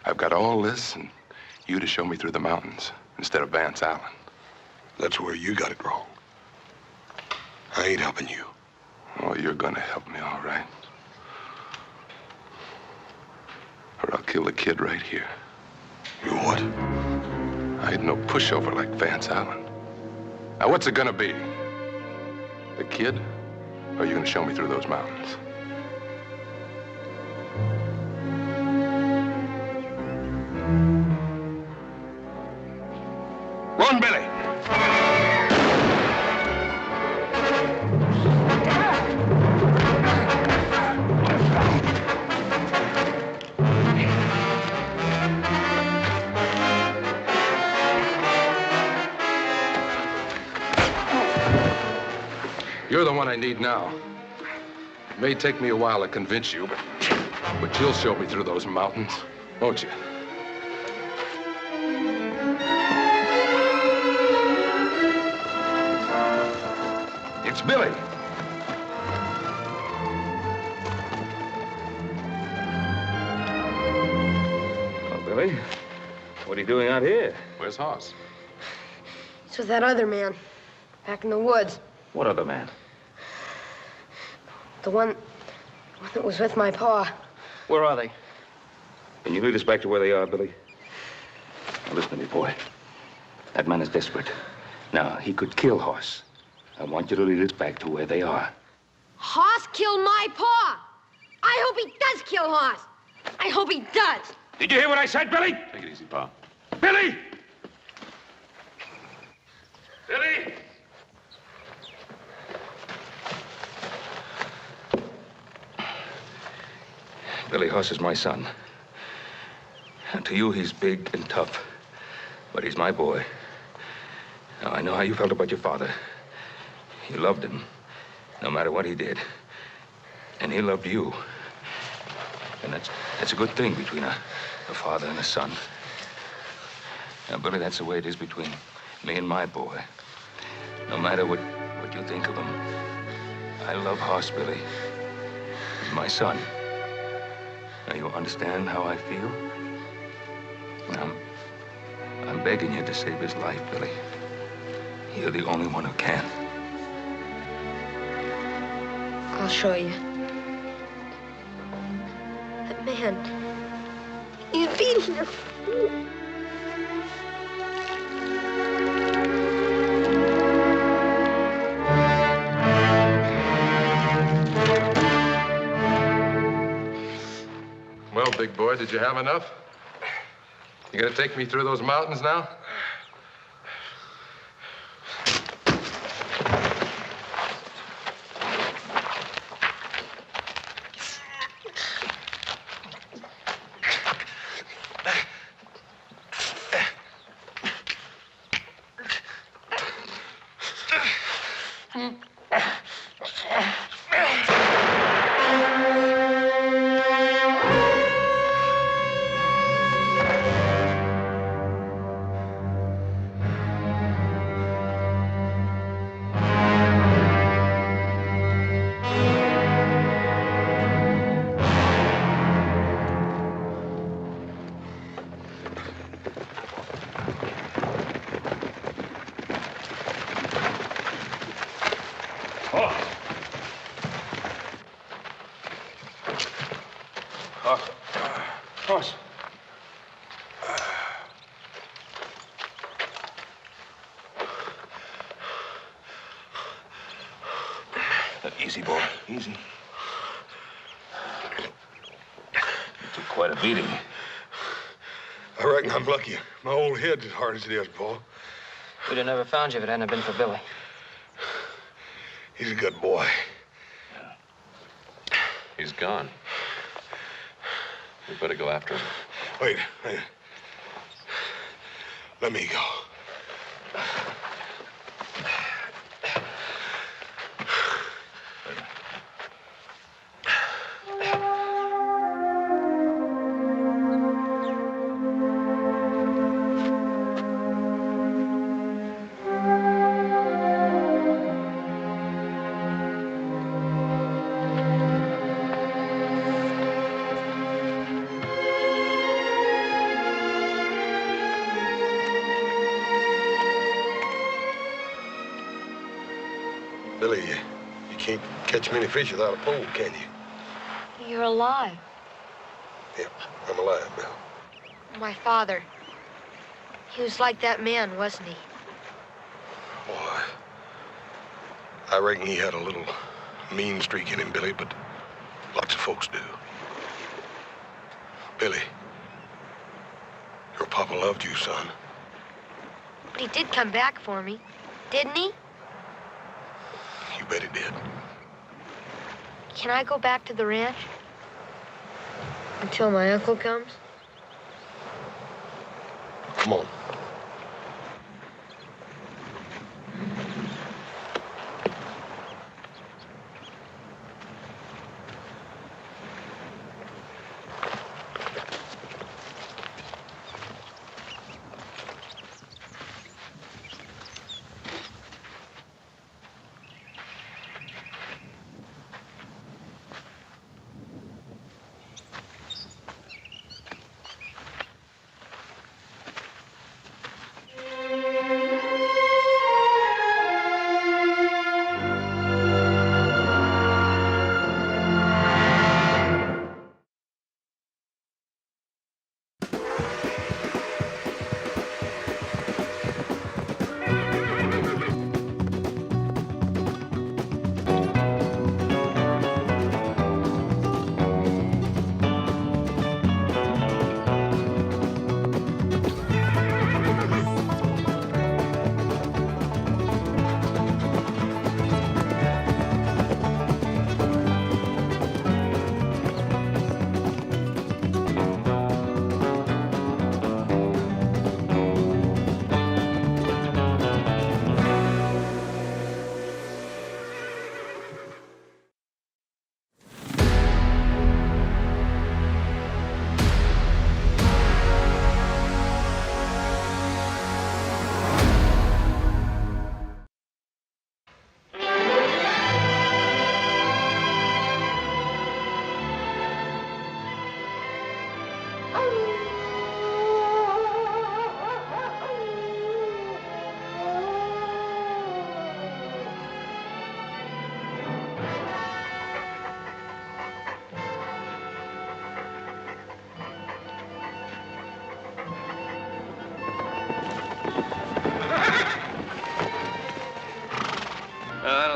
I've got all this and you to show me through the mountains instead of Vance Allen. That's where you got it wrong. I ain't helping you. Oh, you're gonna help me, all right. Or I'll kill the kid right here. You what? I ain't no pushover like Vance Allen. Now, what's it gonna be? The kid? Or are you gonna show me through those mountains? Run, Billy! You're the one I need now. It may take me a while to convince you, but you'll show me through those mountains, won't you? It's Billy. Oh, Billy, what are you doing out here? Where's Hoss? It's with that other man, back in the woods. What other man? The one that was with my pa. Where are they? Can you lead us back to where they are, Billy? Now, listen to me, boy. That man is desperate. Now, he could kill Hoss. I want you to lead us back to where they are. Hoss killed my pa. I hope he does kill Hoss. I hope he does. Did you hear what I said, Billy? Take it easy, Pa. Billy! Billy! Billy Huss is my son. And to you, he's big and tough. But he's my boy. Now, I know how you felt about your father. You loved him, no matter what he did. And he loved you. And that's a good thing between a father and a son. Now, Billy, that's the way it is between me and my boy. No matter what you think of him, I love Hoss, Billy. He's my son. Now, you understand how I feel? Well, I'm begging you to save his life, Billy. You're the only one who can. I'll show you. That man, he's beating her. Well, big boy, did you have enough? You gonna take me through those mountains now? Hoss. Easy, boy. Easy. You took quite a beating. I reckon I'm lucky. My old head's as hard as it is, Paul. We'd have never found you if it hadn't been for Billy. He's a good boy. He's gone. We better go after him. Wait. Let me go. Billy, you can't catch many fish without a pole, can you? You're alive. Yep, I'm alive, Bill. My father. He was like that man, wasn't he? Boy, I reckon he had a little mean streak in him, Billy, but lots of folks do. Billy, your papa loved you, son. But he did come back for me, didn't he? You bet he did. Can I go back to the ranch? Until my uncle comes? Come on.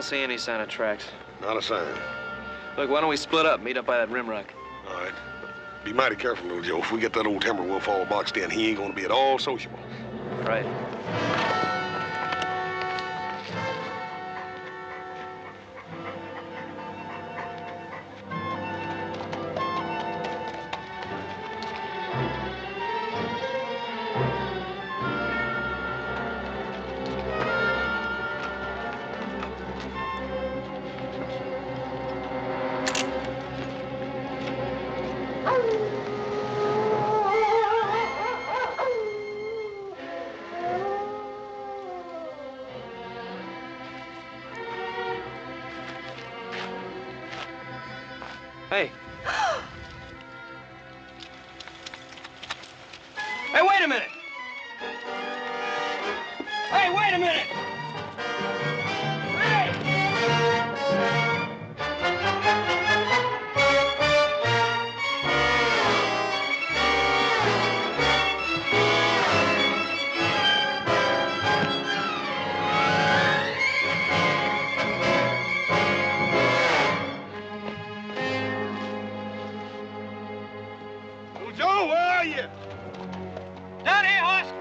don't see any sign of tracks. Not a sign. Look, why don't we split up, meet up by that rim rock? All right. Be mighty careful, little Joe. If we get that old timber wolf all boxed in, he ain't gonna be at all sociable. Right. Hey. Hey, wait a minute! Hey, wait a minute! Joe, where are you? Down here, horse.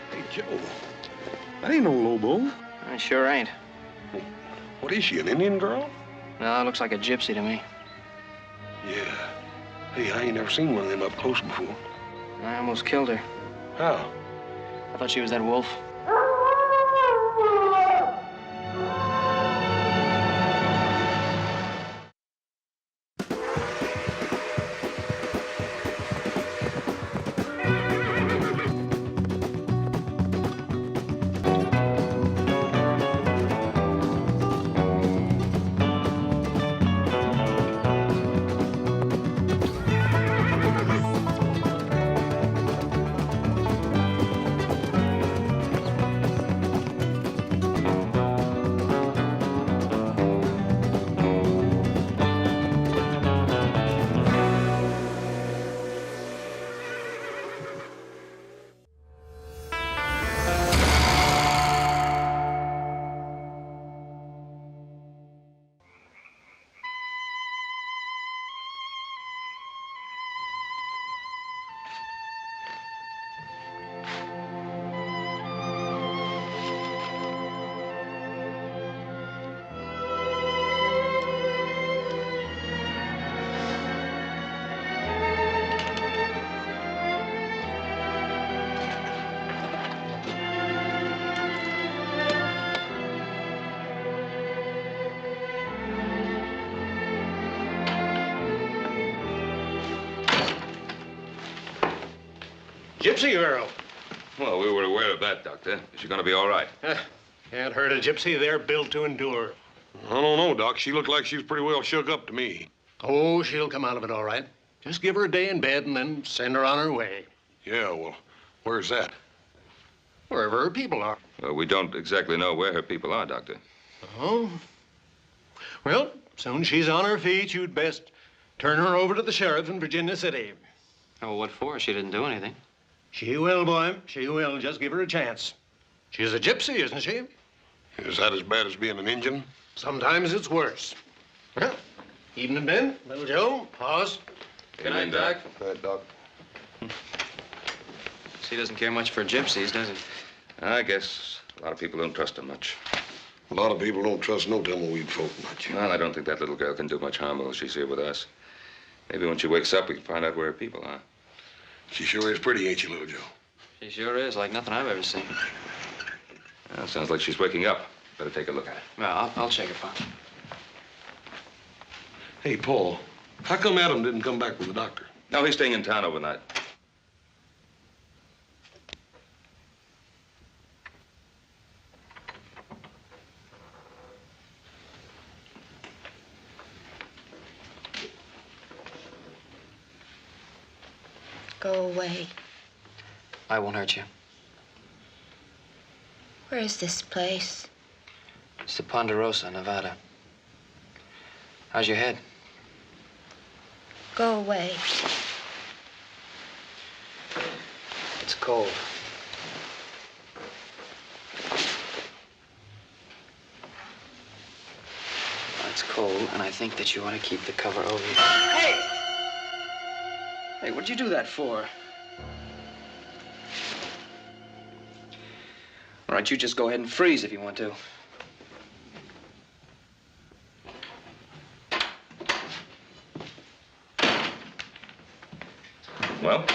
Hey, Joe. That ain't no Lobo. I sure ain't. What is she, an Indian girl? No, it looks like a gypsy to me. Yeah. Hey, I ain't never seen one of them up close before. I almost killed her. How? I thought she was that wolf. Gypsy girl. Well, we were aware of that, Doctor. Is she going to be all right? Can't hurt a gypsy. They're built to endure. I don't know, Doc. She looked like she was pretty well shook up to me. Oh, she'll come out of it all right. Just give her a day in bed and then send her on her way. Yeah, well, where's that? Wherever her people are. Well, we don't exactly know where her people are, Doctor. Oh? Well, soon she's on her feet, you'd best turn her over to the sheriff in Virginia City. Oh, what for? She didn't do anything. She will, boy. She will. Just give her a chance. She's a gypsy, isn't she? Is that as bad as being an Indian? Sometimes it's worse. Well, evening, Ben. Little Joe. Pause. Good night, Doc. Good night, Doc. He doesn't care much for gypsies, does he? I guess a lot of people don't trust her much. A lot of people don't trust no tumbleweed folk much. Well, I don't think that little girl can do much harm while she's here with us. Maybe when she wakes up, we can find out where her people are. She sure is pretty, ain't she, little Joe? She sure is, like nothing I've ever seen. Well, sounds like she's waking up. Better take a look at her. Well, I'll check her, Pop. Hey, Paul, how come Adam didn't come back with the doctor? No, he's staying in town overnight. Go away. I won't hurt you. Where is this place? It's the Ponderosa, Nevada. How's your head? Go away. It's cold. It's cold, and I think that you want to keep the cover over you. Hey! Hey, what'd you do that for? All right, you just go ahead and freeze if you want to. Well?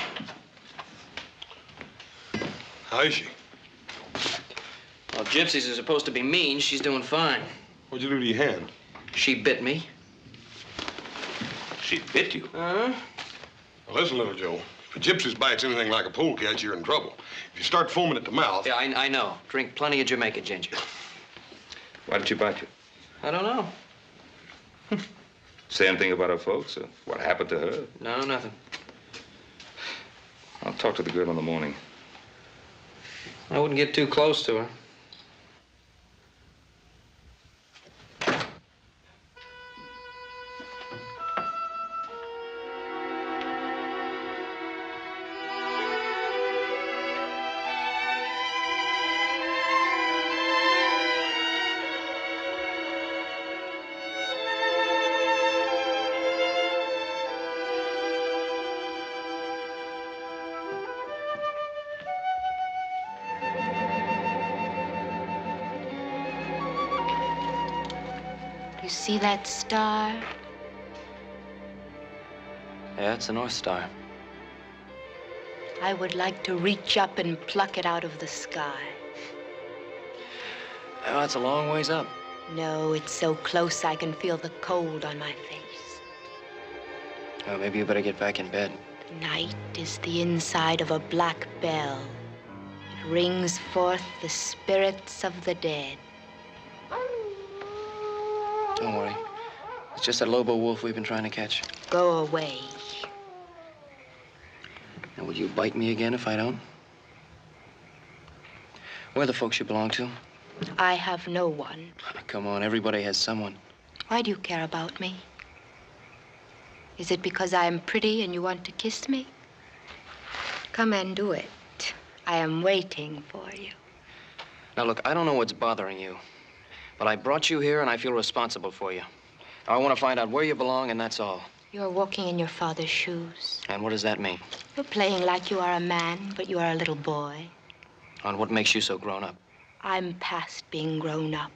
How is she? Well, gypsies are supposed to be mean. She's doing fine. What'd you do to your hand? She bit me. She bit you? Uh-huh. Well, listen, little Joe. If a gypsy bites anything like a polecat, you're in trouble. If you start foaming at the mouth... Yeah, I know. Drink plenty of Jamaica ginger. Why did she bite you? I don't know. Say anything about her folks? Or what happened to her? No, nothing. I'll talk to the girl in the morning. I wouldn't get too close to her. You see that star? Yeah, it's the North Star. I would like to reach up and pluck it out of the sky. Oh, that's a long ways up. No, it's so close I can feel the cold on my face. Oh, maybe you better get back in bed. Night is the inside of a black bell. It rings forth the spirits of the dead. Don't worry. It's just that Lobo wolf we've been trying to catch. Go away. And will you bite me again if I don't? Where are the folks you belong to? I have no one. Come on, everybody has someone. Why do you care about me? Is it because I am pretty and you want to kiss me? Come and do it. I am waiting for you. Now, look, I don't know what's bothering you, but I brought you here and I feel responsible for you. I want to find out where you belong, and that's all. You're walking in your father's shoes. And what does that mean? You're playing like you are a man, but you are a little boy. On what makes you so grown up? I'm past being grown up.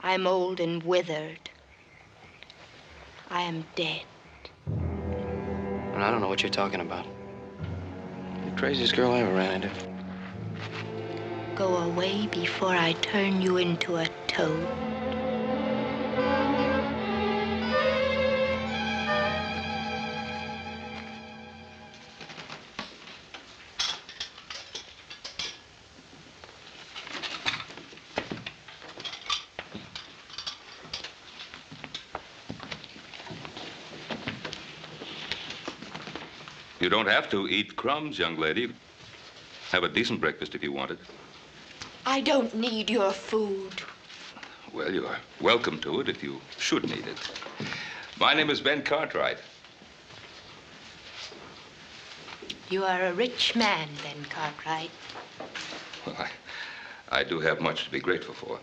I'm old and withered. I am dead. And I don't know what you're talking about. You're the craziest girl I ever ran into. Go away before I turn you into a toad. You don't have to eat crumbs, young lady. Have a decent breakfast if you want it. I don't need your food. Well, you are welcome to it if you should need it. My name is Ben Cartwright. You are a rich man, Ben Cartwright. Well, I do have much to be grateful for.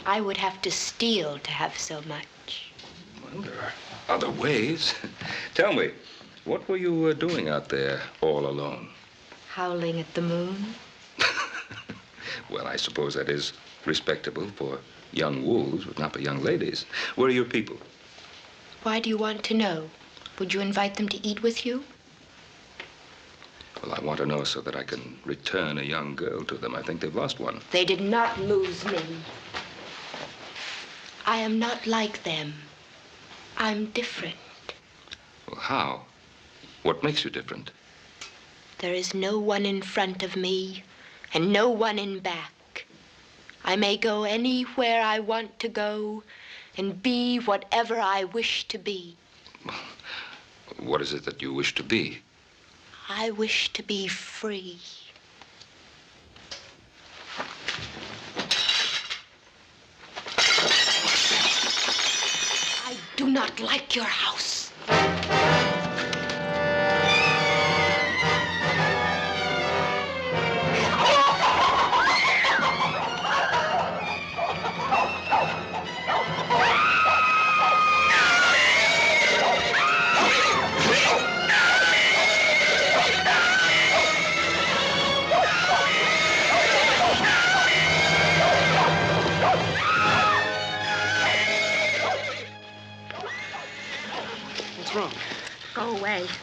I would have to steal to have so much. Well, there are other ways. Tell me, what were you doing out there all alone? Howling at the moon. Well, I suppose that is respectable for young wolves, but not for young ladies. Where are your people? Why do you want to know? Would you invite them to eat with you? Well, I want to know so that I can return a young girl to them. I think they've lost one. They did not lose me. I am not like them. I'm different. Well, how? What makes you different? There is no one in front of me and no one in back. I may go anywhere I want to go and be whatever I wish to be. What is it that you wish to be? I wish to be free. I do not like your house.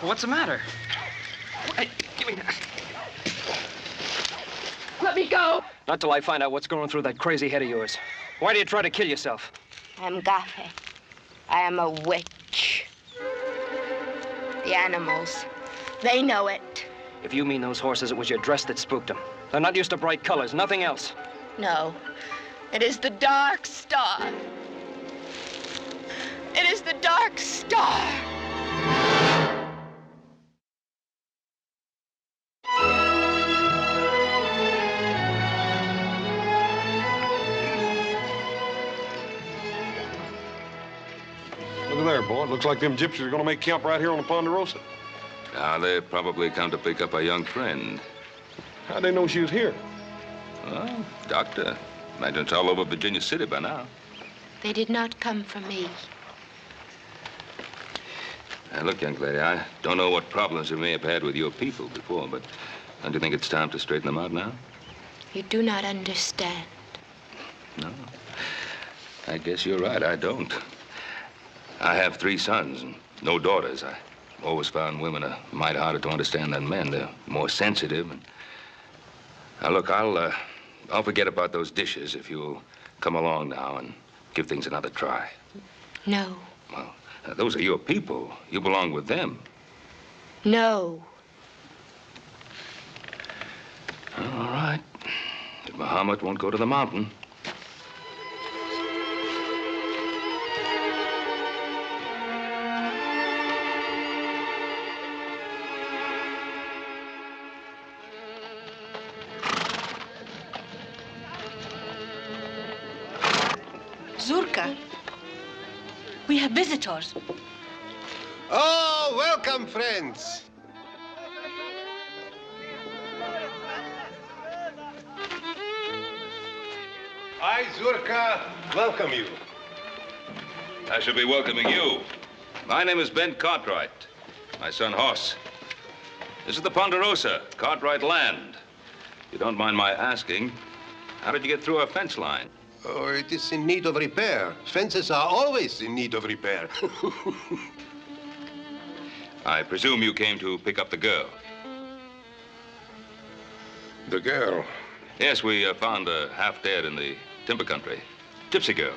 What's the matter? Hey, give me that. Let me go. Not till I find out what's going through that crazy head of yours. Why do you try to kill yourself? I'm Gafe. I am a witch. The animals, they know it. If you mean those horses, it was your dress that spooked them. They're not used to bright colors, nothing else. No, it is the dark star. It is the dark star. Look there, boy. It looks like them gypsies are going to make camp right here on the Ponderosa. Now, they probably come to pick up a young friend. How'd they know she was here? Well, doctor. Imagine it's all over Virginia City by now. They did not come for me. Now, look, young lady, I don't know what problems you may have had with your people before, but don't you think it's time to straighten them out now? You do not understand. No. I guess you're right, I don't. I have 3 sons and no daughters. I always found women a mite harder to understand than men. They're more sensitive. And... Now, look, I'll forget about those dishes if you'll come along now and give things another try. No. Well, those are your people. You belong with them. No. All right. If Muhammad won't go to the mountain. Zurka, we have visitors. Oh, welcome, friends. I, Zurka, welcome you. I should be welcoming you. My name is Ben Cartwright. My son, Hoss. This is the Ponderosa, Cartwright land. If you don't mind my asking, how did you get through our fence line? Oh, it is in need of repair. Fences are always in need of repair. I presume you came to pick up the girl. The girl? Yes, we found her half dead in the timber country. Gypsy girl.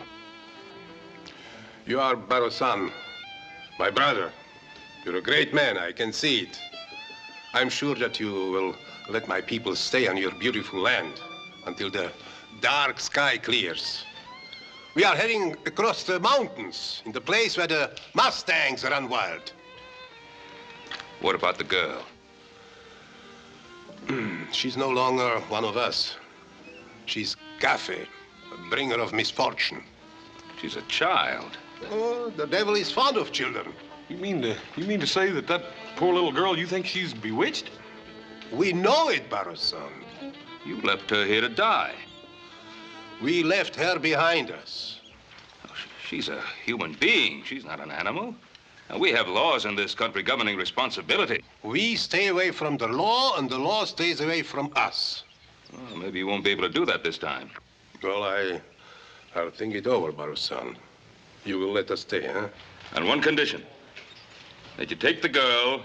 You are Barosan, my brother. You're a great man, I can see it. I'm sure that you will let my people stay on your beautiful land until the dark sky clears. We are heading across the mountains, in the place where the Mustangs run wild. What about the girl? She's no longer one of us. She's Gafe, a bringer of misfortune. She's a child. Oh, the devil is fond of children. You mean to say that poor little girl, you think she's bewitched? We know it, Barosan. You left her here to die. We left her behind us. Oh, she's a human being. She's not an animal. And we have laws in this country governing responsibility. We stay away from the law, and the law stays away from us. Well, maybe you won't be able to do that this time. Well, I'll think it over, Barosan. You will let us stay, huh? On one condition. That you take the girl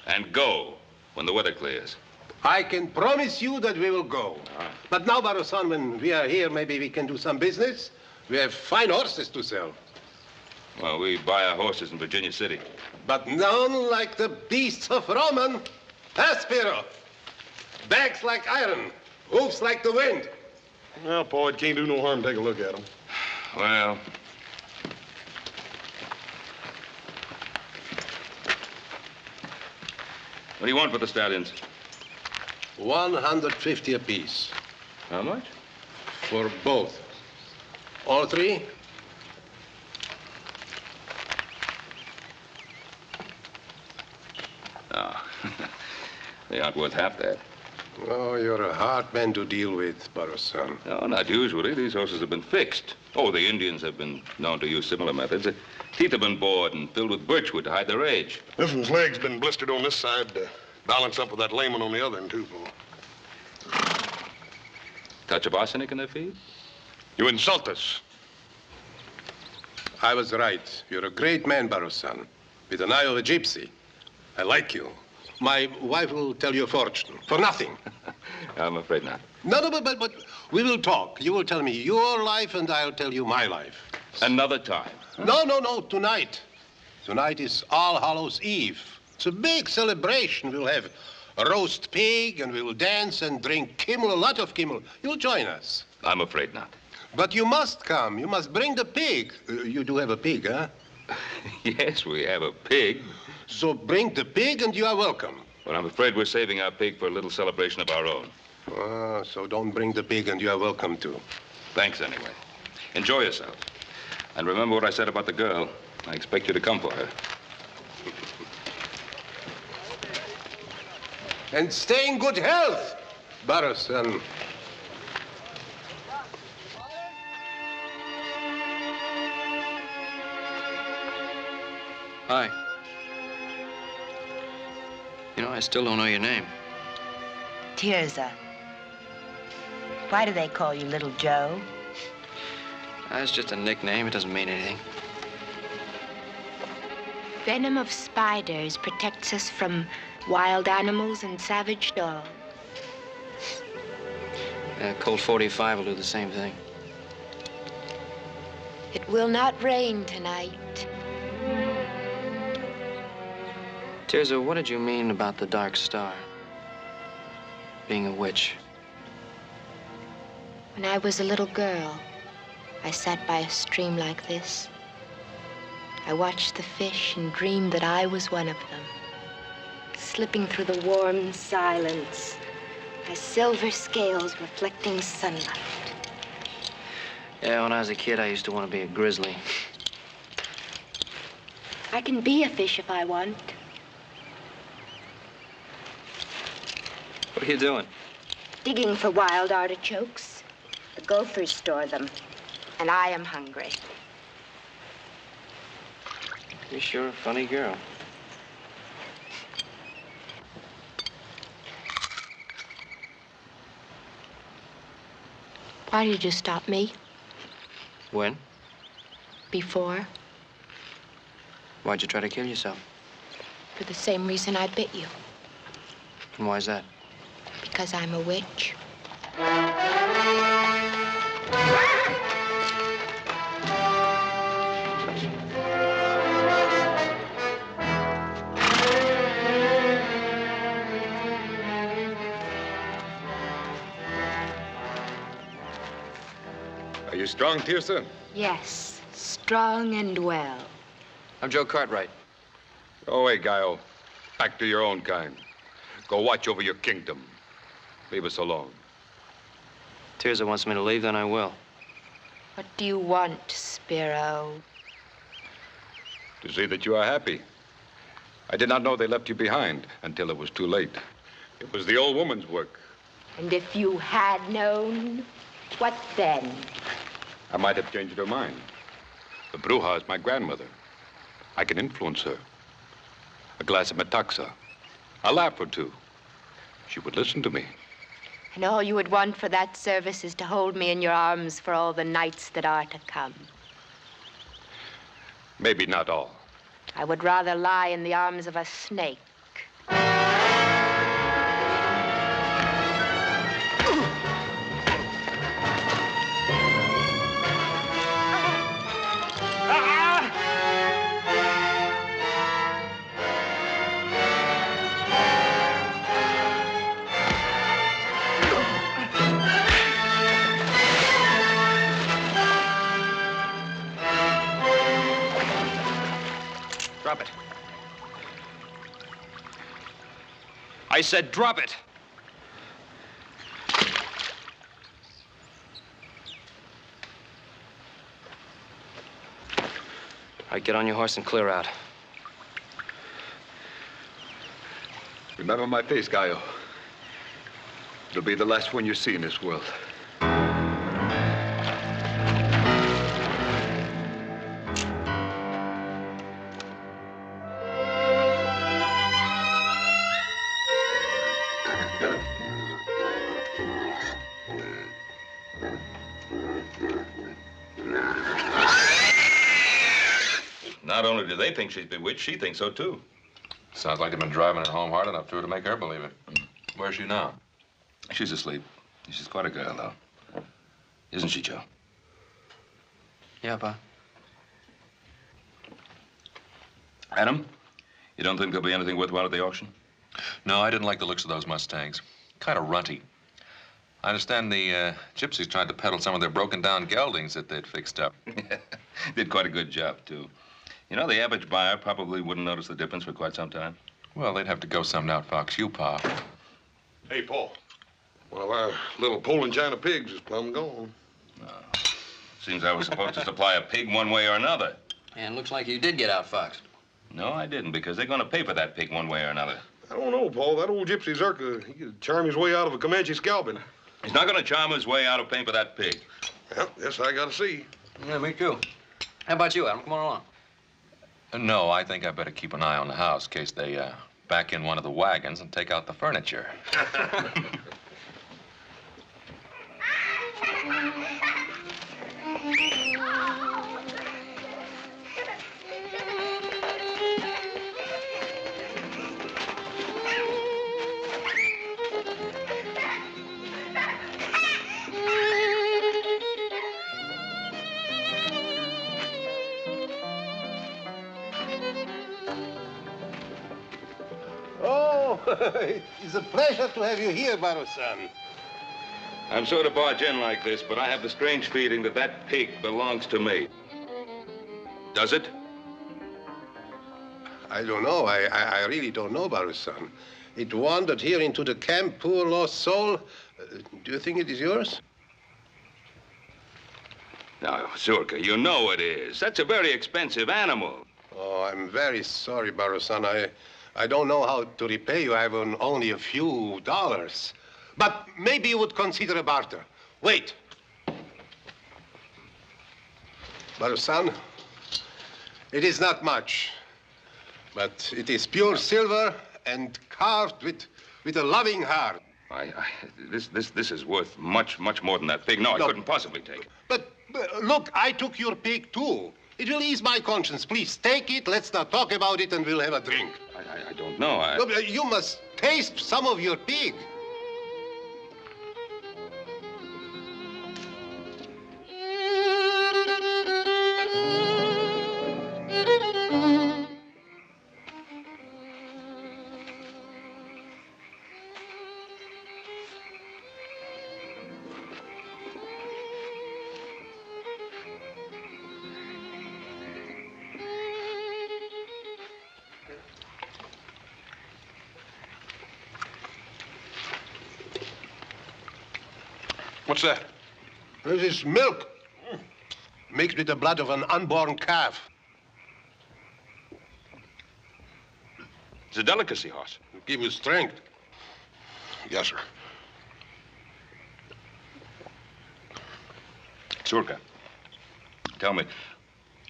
and go when the weather clears. I can promise you that we will go. But now, Barosan, when we are here, maybe we can do some business. We have fine horses to sell. Well, we buy our horses in Virginia City. But none like the beasts of Roman. Aspero. Backs like iron. Hoofs like the wind. Well, Paul, it can't do no harm to take a look at them. Well... What do you want for the stallions? 150 apiece. How much? For both. All 3? No. They aren't worth half that. Oh, you're a hard man to deal with, Barosan. No, not usually. These horses have been fixed. Oh, the Indians have been known to use similar methods. The teeth have been bored and filled with birchwood to hide their age. This one's leg's been blistered on this side to balance up with that lame one on the other one, too, Paul. Touch of arsenic in their feed? You insult us. I was right. You're a great man, Barosan, with an eye of a gypsy. I like you. My wife will tell you a fortune for nothing. I'm afraid not. No, but we will talk. You will tell me your life, and I'll tell you my life. Another time. No, tonight. Tonight is All Hallows Eve. It's a big celebration. We'll have a roast pig, and we will dance and drink Kimmel, a lot of Kimmel. You'll join us. I'm afraid not. But you must come. You must bring the pig. You do have a pig, huh? Yes, we have a pig. So bring the pig, and you are welcome. But I'm afraid we're saving our pig for a little celebration of our own. Ah, so don't bring the pig, and you are welcome too. Thanks anyway. Enjoy yourself. And remember what I said about the girl. I expect you to come for her. And stay in good health, Barrison. Hi. You know, I still don't know your name. Tirza. Why do they call you Little Joe? That's just a nickname. It doesn't mean anything. Venom of spiders protects us from wild animals and savage dogs. Colt 45 will do the same thing. It will not rain tonight. Tirza, what did you mean about the Dark Star? Being a witch? When I was a little girl, I sat by a stream like this. I watched the fish and dreamed that I was one of them, slipping through the warm silence, my silver scales reflecting sunlight. Yeah, when I was a kid, I used to want to be a grizzly. I can be a fish if I want. What are you doing? Digging for wild artichokes. The gophers store them, and I am hungry. You're sure a funny girl. Why did you stop me? When? Before? Why'd you try to kill yourself? For the same reason I bit you. And why's that? Because I'm a witch. Are you strong, Tirza? Yes, strong and well. I'm Joe Cartwright. Go away, Guile. Back to your own kind. Go watch over your kingdom. Leave us alone. Tirza wants me to leave, then I will. What do you want, Spiro? To see that you are happy. I did not know they left you behind until it was too late. It was the old woman's work. And if you had known, what then? I might have changed her mind. The Bruja is my grandmother. I can influence her. A glass of metaxa. A laugh or two. She would listen to me. And all you would want for that service is to hold me in your arms for all the nights that are to come. Maybe not all. I would rather lie in the arms of a snake. Drop it. I said drop it. All right, get on your horse and clear out. Remember my face, Gallo. It'll be the last one you see in this world. Not only do they think she's bewitched, she thinks so, too. Sounds like they've been driving it home hard enough to her to make her believe it. Where's she now? She's asleep. She's quite a girl, though. Isn't she, Joe? Yeah, Pa. Adam, you don't think there'll be anything worthwhile at the auction? No, I didn't like the looks of those Mustangs. Kind of runty. I understand the gypsies tried to peddle some of their broken-down geldings that they'd fixed up. Did quite a good job, too. You know, the average buyer probably wouldn't notice the difference for quite some time. Well, they'd have to go something out, Fox. You, Pa. Hey, Paul. One of our little Poland China pigs is plumb gone. Seems I was supposed to supply a pig one way or another. And looks like you did get out, Fox. No, I didn't, because they're going to pay for that pig one way or another. I don't know, Paul. That old gypsy Zerka, he could charm his way out of a Comanche scalping. He's not going to charm his way out of paying for that pig. Well, yes, I gotta see. Yeah, me too. How about you, Adam? Come on along. No, I think I better keep an eye on the house in case they back in one of the wagons and take out the furniture. It's a pleasure to have you here, Baro-san. I'm sorry to barge in like this, but I have the strange feeling that that pig belongs to me. Does it? I don't know. I really don't know, Baro-san. It wandered here into the camp, poor lost soul. Do you think it is yours? Now, Zurka, you know it is. That's a very expensive animal. Oh, I'm very sorry, Baro-san. I don't know how to repay you. I have only a few dollars. But maybe you would consider a barter. Wait. Baro-san, it is not much, but it is pure silver and carved with a loving heart. This is worth much more than that pig. No, I couldn't possibly take it. But look, I took your pig too. It will ease my conscience. Please take it. Let's not talk about it, and we'll have a drink. I don't know. No, but you must taste some of your pig. What's that? This is milk, mixed with the blood of an unborn calf. It's a delicacy, horse. It'll give you strength. Yes, sir. Zurka, tell me,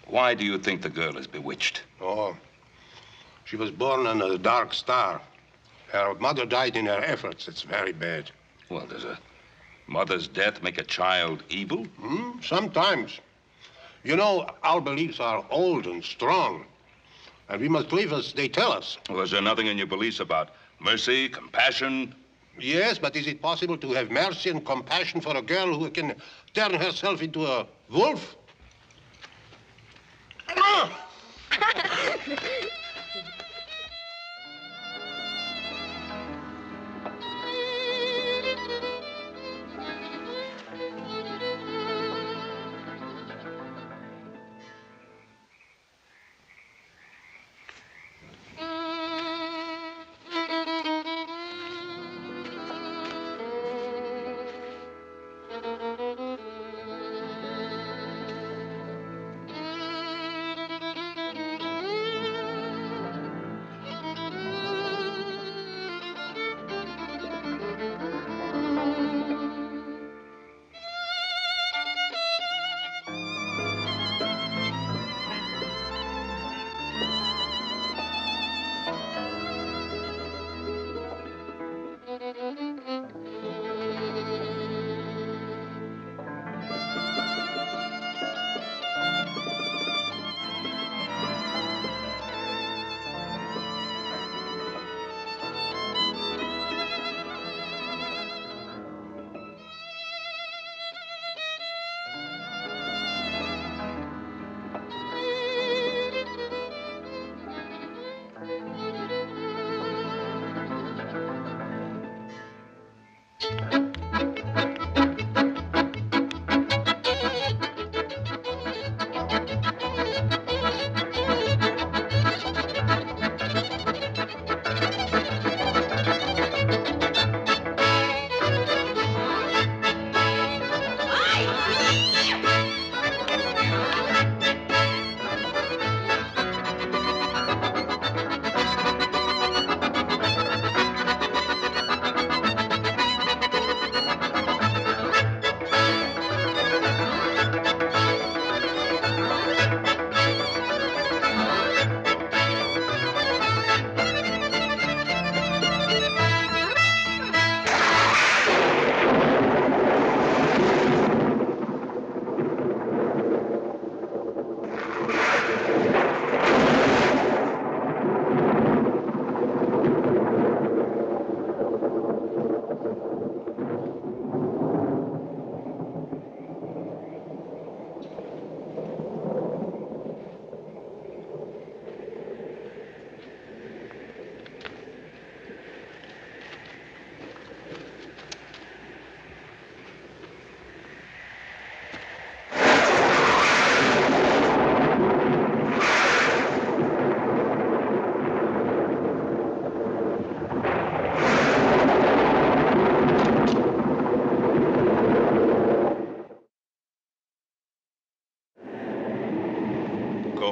why do you think the girl is bewitched? Oh, she was born on a dark star. Her mother died in her efforts. It's very bad. Well, does a mother's death make a child evil? Sometimes. You know, our beliefs are old and strong, and we must live as they tell us. Well, is there nothing in your beliefs about mercy, compassion? Yes, but is it possible to have mercy and compassion for a girl who can turn herself into a wolf?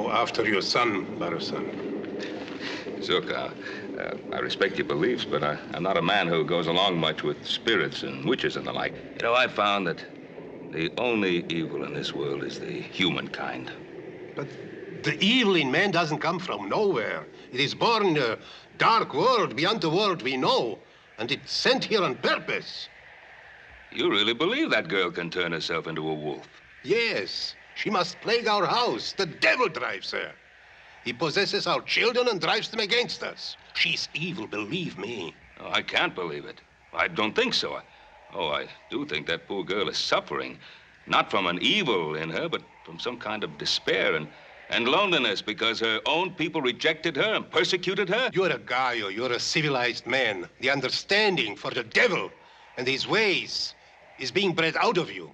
Go after your son, Barasan. Zurka, I respect your beliefs, but I'm not a man who goes along much with spirits and witches and the like. You know, I've found that the only evil in this world is the humankind. But the evil in man doesn't come from nowhere. It is born in a dark world beyond the world we know, and it's sent here on purpose. You really believe that girl can turn herself into a wolf? Yes, she must plague our house. The devil drives her. He possesses our children and drives them against us. She's evil, believe me. Oh, I can't believe it. I don't think so. I do think that poor girl is suffering, not from an evil in her, but from some kind of despair and loneliness because her own people rejected her and persecuted her. You're a Gaio, you're a civilized man. The understanding for the devil and his ways is being bred out of you.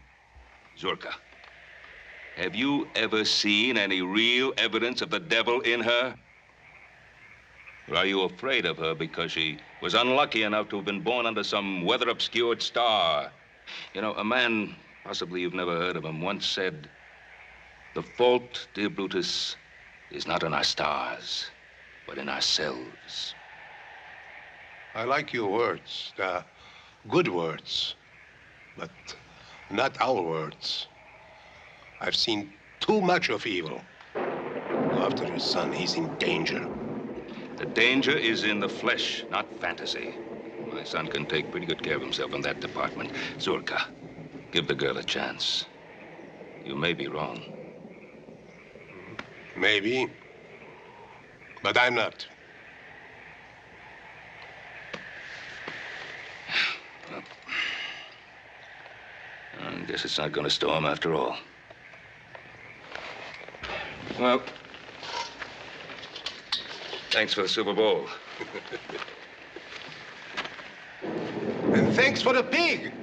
Zurka, have you ever seen any real evidence of the devil in her? Or are you afraid of her because she was unlucky enough to have been born under some weather-obscured star? You know, a man, possibly you've never heard of him, once said, "The fault, dear Brutus, is not in our stars, but in ourselves." I like your words. They're good words, but not our words. I've seen too much of evil. Go after your son. He's in danger. The danger is in the flesh, not fantasy. My son can take pretty good care of himself in that department. Zurka, give the girl a chance. You may be wrong. Maybe, but I'm not. Well, I guess it's not going to storm after all. Well, thanks for the silver bowl. And thanks for the pig.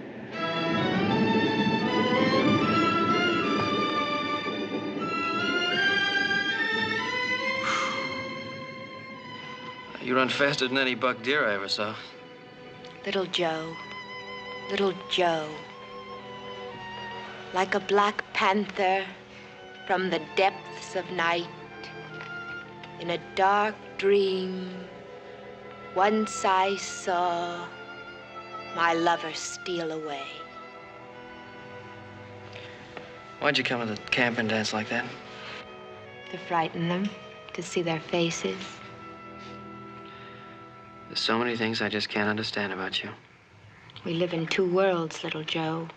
You run faster than any buck deer I ever saw. Little Joe, little Joe. Like a black panther from the depths of night, in a dark dream, once I saw my lover steal away. Why'd you come to the camp and dance like that? To frighten them, to see their faces. There's so many things I just can't understand about you. We live in two worlds, little Joe.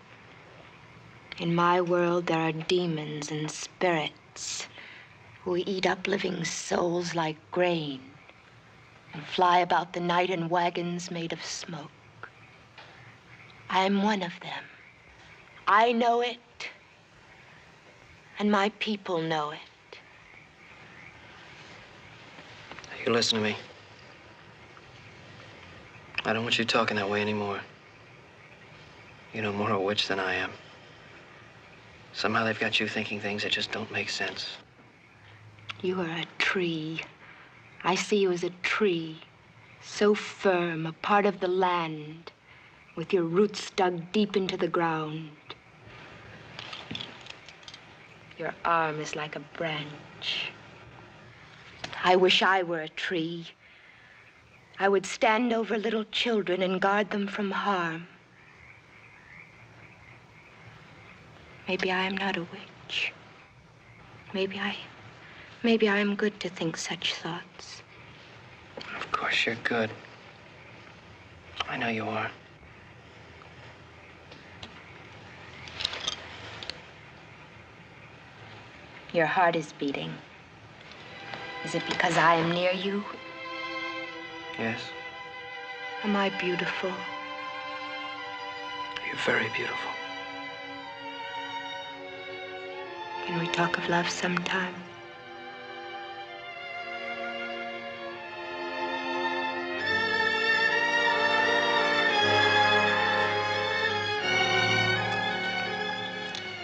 In my world, there are demons and spirits who eat up living souls like grain and fly about the night in wagons made of smoke. I am one of them. I know it, and my people know it. You listen to me. I don't want you talking that way anymore. You know more of a witch than I am. Somehow they've got you thinking things that just don't make sense. You are a tree. I see you as a tree, so firm, a part of the land, with your roots dug deep into the ground. Your arm is like a branch. I wish I were a tree. I would stand over little children and guard them from harm. Maybe I am not a witch. Maybe I am good to think such thoughts. Of course you're good. I know you are. Your heart is beating. Is it because I am near you? Yes. Am I beautiful? You're very beautiful. Can we talk of love sometime?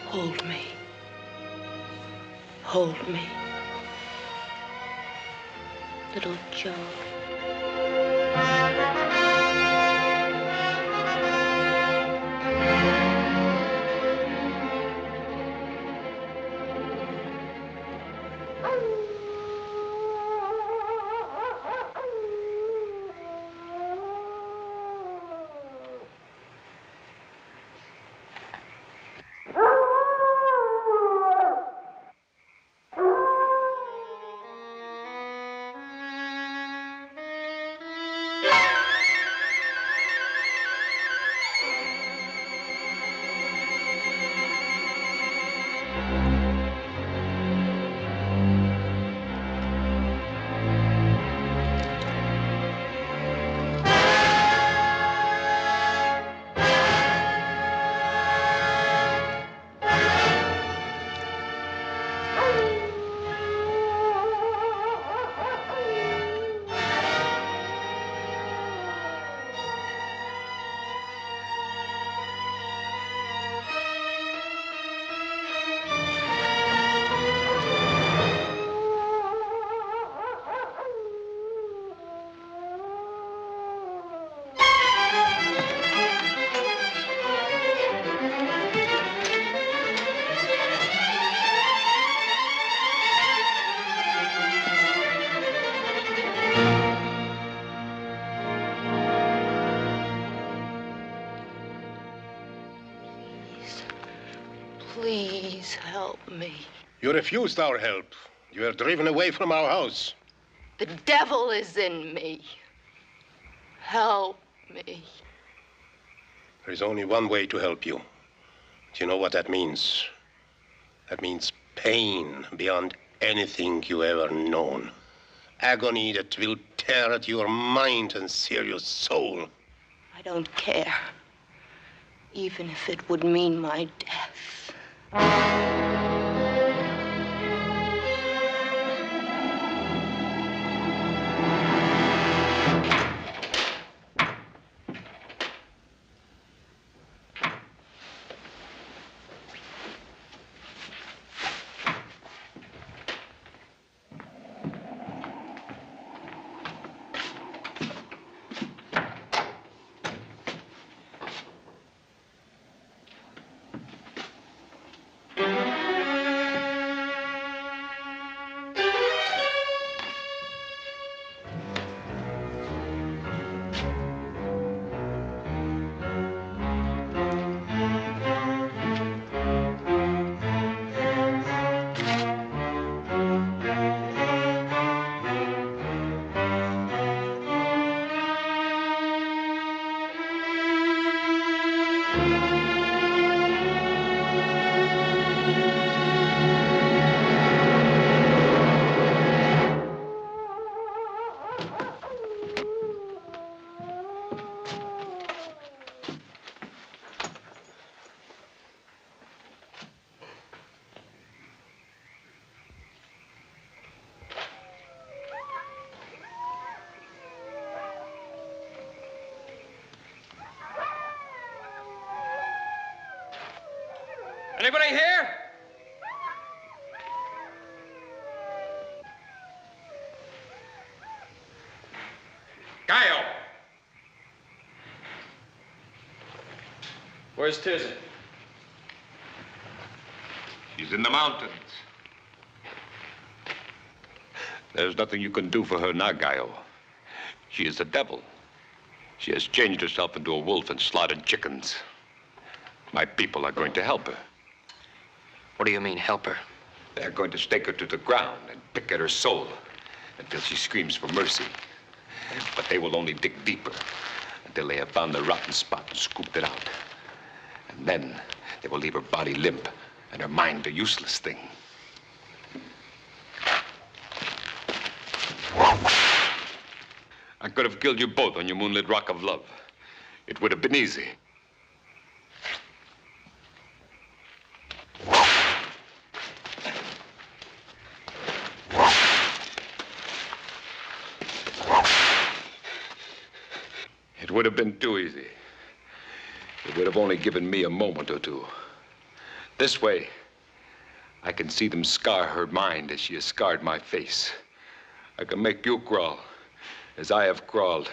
Hold me. Hold me. Little Joe. Please help me. You refused our help. You were driven away from our house. The devil is in me. Help me. There is only one way to help you. Do you know what that means? That means pain beyond anything you ever known. Agony that will tear at your mind and sear your soul. I don't care. Even if it would mean my death. Anybody here? Gaio! Where's Tirzin? She's in the mountains. There's nothing you can do for her now, Gaio. She is the devil. She has changed herself into a wolf and slaughtered chickens. My people are going to help her. What do you mean, help her? They're going to stake her to the ground and pick at her soul until she screams for mercy. But they will only dig deeper until they have found the rotten spot and scooped it out. And then they will leave her body limp and her mind a useless thing. I could have killed you both on your moonlit rock of love. It would have been easy. It would have been too easy. It would have only given me a moment or two. This way, I can see them scar her mind as she has scarred my face. I can make you crawl as I have crawled.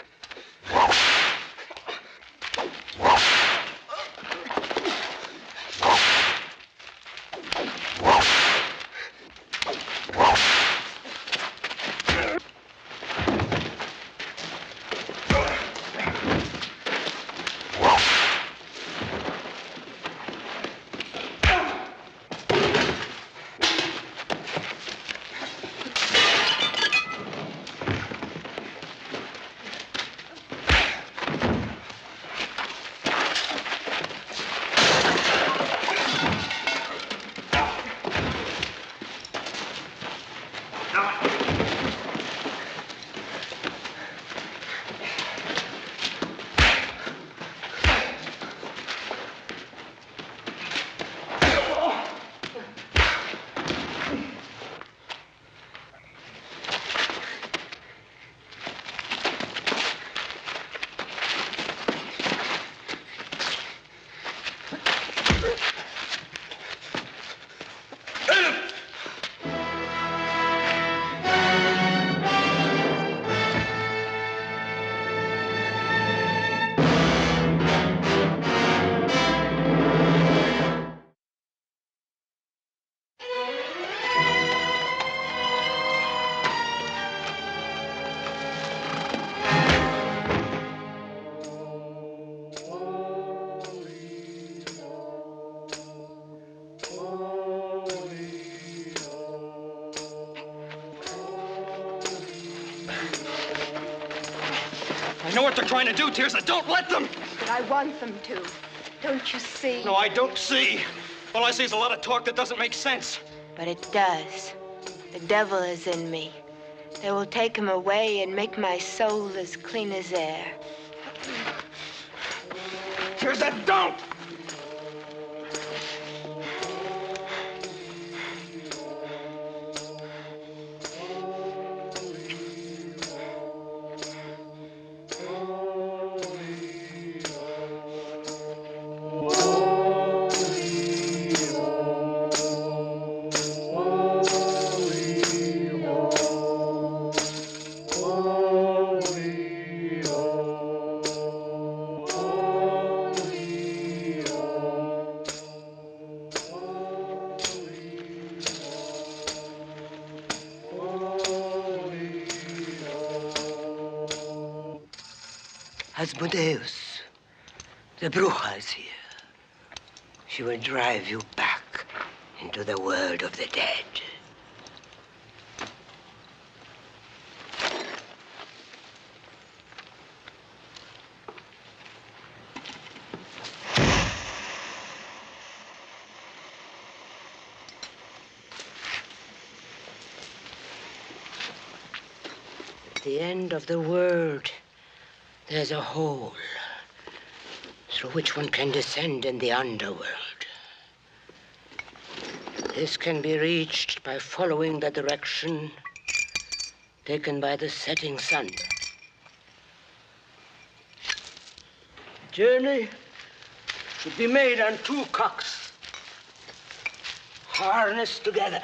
know what they're trying to do, Tears. Don't let them. But I want them to. Don't you see? No, I don't see. All I see is a lot of talk that doesn't make sense. But it does. The devil is in me. They will take him away and make my soul as clean as air. Tears, don't! Asmodeus, the Bruja is here. She will drive you back into the world of the dead. At the end of the world, there's a hole through which one can descend in the underworld. This can be reached by following the direction taken by the setting sun. The journey should be made on 2 cocks, harnessed together.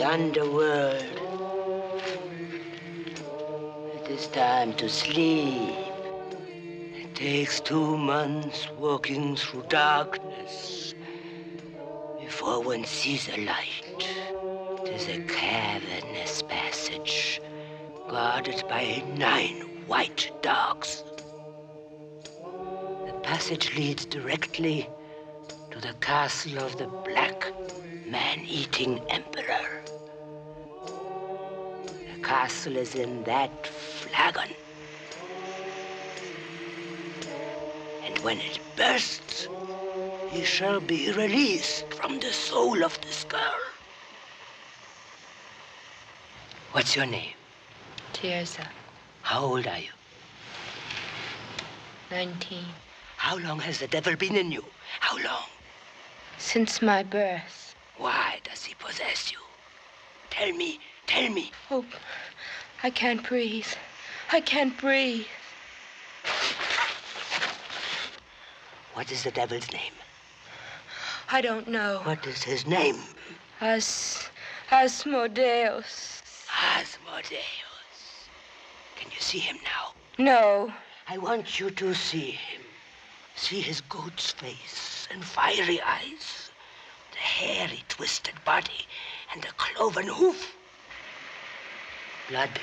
Underworld. It is time to sleep. It takes 2 months walking through darkness before one sees a light. It is a cavernous passage guarded by 9 white dogs. The passage leads directly to the castle of the Black Man-Eating Emperor. The castle is in that flagon. And when it bursts, he shall be released from the soul of this girl. What's your name? Tirza, How old are you? 19. How long has the devil been in you? How long? Since my birth. Why does he possess you? Tell me, tell me. Oh, I can't breathe. I can't breathe. What is the devil's name? I don't know. What is his name? Asmodeus. Asmodeus. Can you see him now? No. I want you to see him. See his goat's face and fiery eyes, the hairy, twisted body, and the cloven hoof. Blood,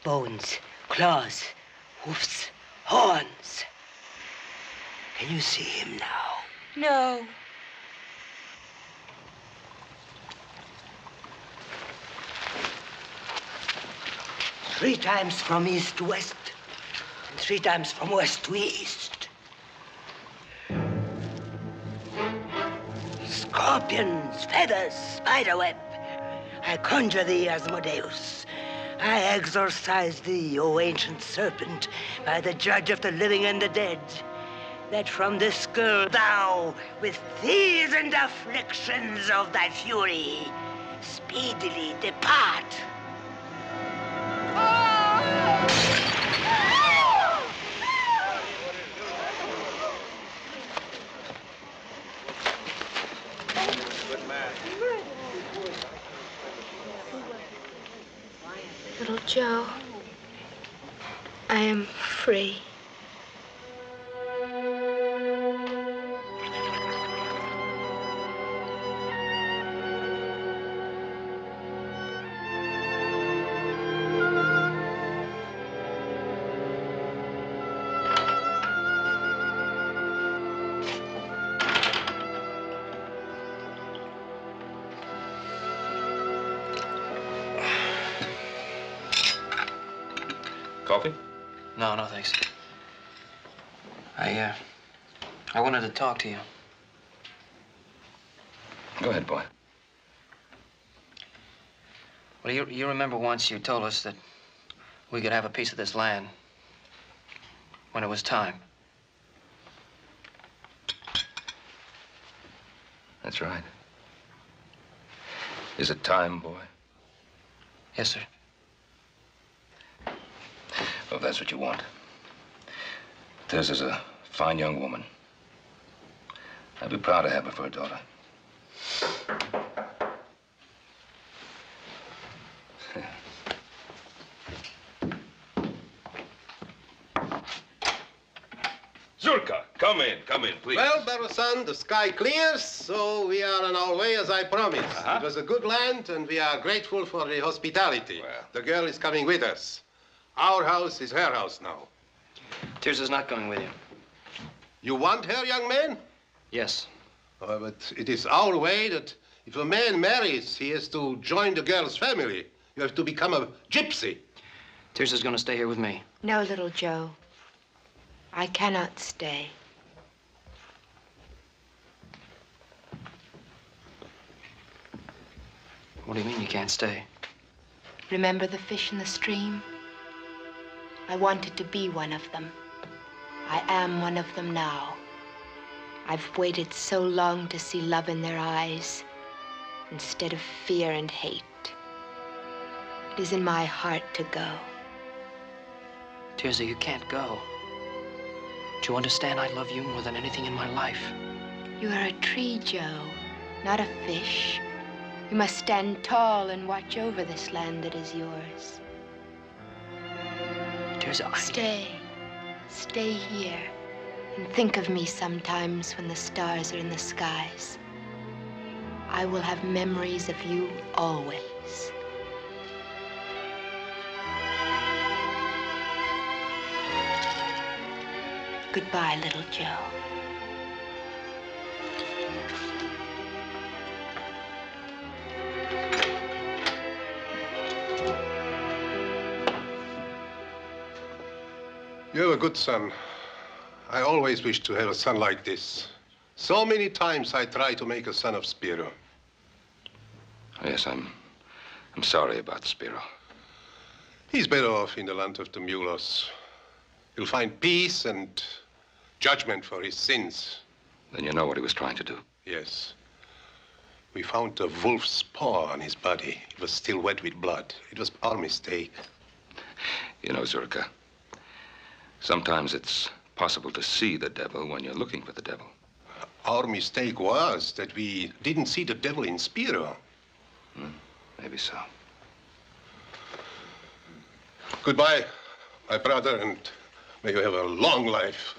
bones, claws, hoofs, horns. Can you see him now? No. Three times from east to west, and 3 times from west to east. Scorpions, feathers, spiderweb. I conjure thee, Asmodeus. I exorcise thee, O ancient serpent, by the judge of the living and the dead, that from this girl thou, with fears and afflictions of thy fury, speedily depart. Little Joe, I am free. coffee? No, no, thanks. I wanted to talk to you. Go ahead, boy. Well, you remember once you told us that we could have a piece of this land when it was time. That's right. Is it time, boy? Yes, sir. Well, if that's what you want. This is a fine young woman. I'd be proud to have her for a daughter. Zurka, come in, please. Well, Barrosan, the sky clears, so we are on our way as I promised. It was a good land, and we are grateful for the hospitality. Well. The girl is coming with us. Our house is her house now. Tears is not going with you. You want her, young man? Yes. But it is our way that if a man marries, he has to join the girl's family. You have to become a gypsy. Tears is going to stay here with me. No, little Joe. I cannot stay. What do you mean you can't stay? Remember the fish in the stream? I wanted to be one of them. I am one of them now. I've waited so long to see love in their eyes instead of fear and hate. It is in my heart to go. Tirza, you can't go. Do you understand I love you more than anything in my life? You are a tree, Joe, not a fish. You must stand tall and watch over this land that is yours. Tirza, Stay here and think of me sometimes when the stars are in the skies. I will have memories of you always. Goodbye, little Joe. You have a good son. I always wished to have a son like this. So many times I tried to make a son of Spiro. Yes, I'm sorry about Spiro. He's better off in the land of the Mulos. He'll find peace and judgment for his sins. Then you know what he was trying to do. Yes. We found a wolf's paw on his body. It was still wet with blood. It was our mistake. You know, Zurka, sometimes it's possible to see the devil when you're looking for the devil. Our mistake was that we didn't see the devil in Spiro. Maybe so. Goodbye, my brother, and may you have a long life.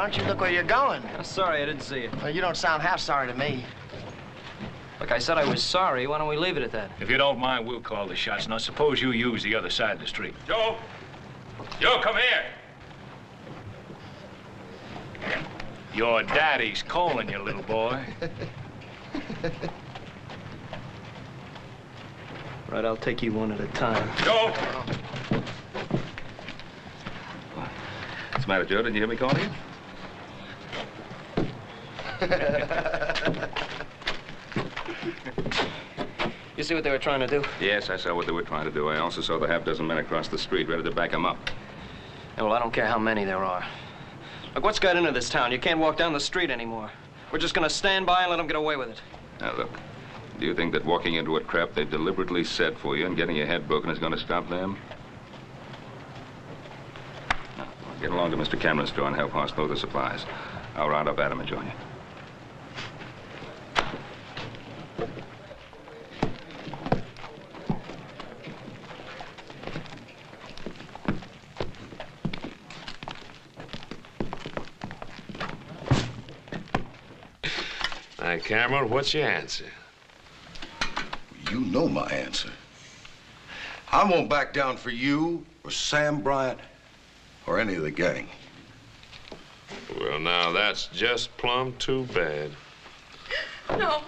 don't you look where you're going? I'm sorry, I didn't see you. Well, you don't sound half sorry to me. Look, I said I was sorry. Why don't we leave it at that? If you don't mind, we'll call the shots. Now, suppose you use the other side of the street. Joe! Joe, come here! Your daddy's calling you, little boy. Right, I'll take you one at a time. Joe! What's the matter, Joe? Didn't you hear me calling you? You see what they were trying to do? Yes, I saw what they were trying to do. I also saw the half-dozen men across the street ready to back them up. Yeah, well, I don't care how many there are. Look, what's got into this town? You can't walk down the street anymore. We're just gonna stand by and let them get away with it. Now, look, do you think that walking into a trap they've deliberately set for you and getting your head broken is going to stop them? Now, get along to Mr. Cameron's store and help horse load the supplies. I'll round up Adam and join you. Now, Cameron, what's your answer? You know my answer. I won't back down for you or Sam Bryant or any of the gang. Well, now, that's just plumb too bad. No.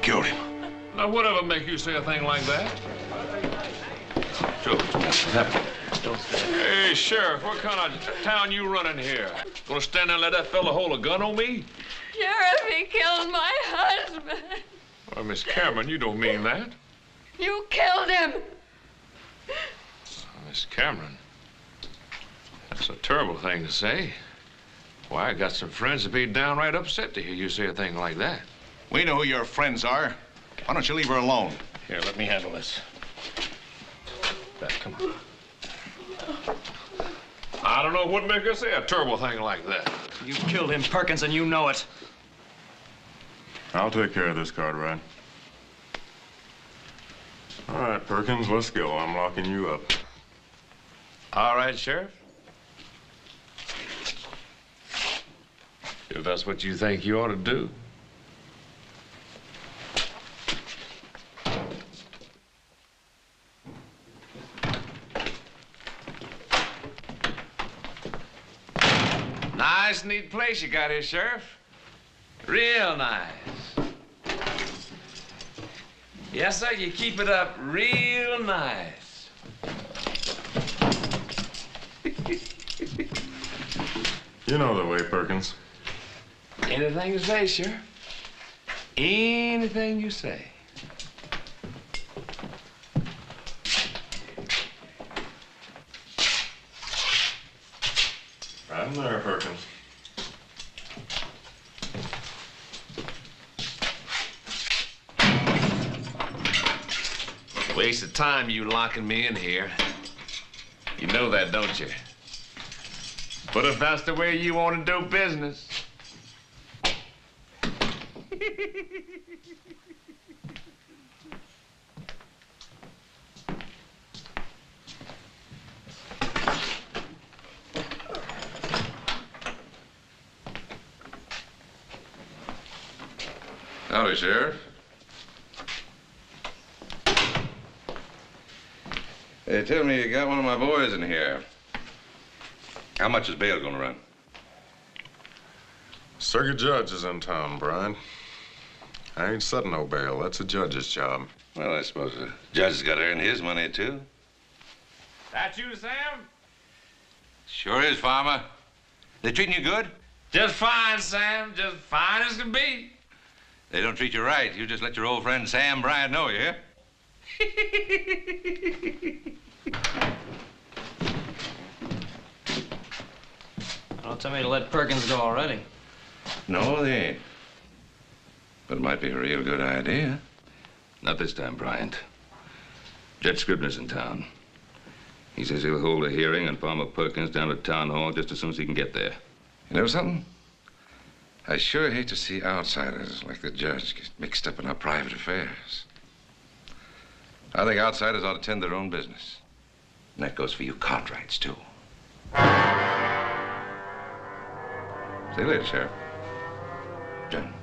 Killed him. Now, whatever make you say a thing like that? Joe, what's happening? Hey, Sheriff, what kind of town you running here? Gonna stand there and let that fella hold a gun on me? Sheriff, he killed my husband. Well, Miss Cameron, you don't mean that. You killed him. Miss Cameron, that's a terrible thing to say. Why, I got some friends that'd be downright upset to hear you say a thing like that. We know who your friends are. Why don't you leave her alone? Here, let me handle this. Back, come on. I don't know what make her say a terrible thing like that. You killed him, Perkins, and you know it. I'll take care of this, Cartwright. All right, Perkins, let's go. I'm locking you up. All right, Sheriff. If that's what you think you ought to do. Nice, neat place you got here, Sheriff. Real nice. Yes, sir, you keep it up real nice. You know the way, Perkins. Anything you say, Sheriff. Anything you say. Right in there, Perkins. Waste of time you locking me in here. You know that, don't you? But if that's the way you want to do business. Howdy, Sheriff. Hey, tell me, you got one of my boys in here. How much is bail gonna run? Circuit judge is in town, Brian. I ain't setting no bail. That's a judge's job. Well, I suppose the judge has got to earn his money, too. That you, Sam? Sure is, Farmer. They treating you good? Just fine, Sam. Just fine as can be. They don't treat you right. You just let your old friend Sam Bryant know, you hear? Don't tell me to let Perkins go already. No, they ain't. But it might be a real good idea. Not this time, Bryant. Judge Scribner's in town. He says he'll hold a hearing on Farmer Perkins down at Town Hall just as soon as he can get there. You know something? I sure hate to see outsiders like the judge get mixed up in our private affairs. I think outsiders ought to tend their own business. And that goes for you Cartwrights, too. See you later, Sheriff. Jen.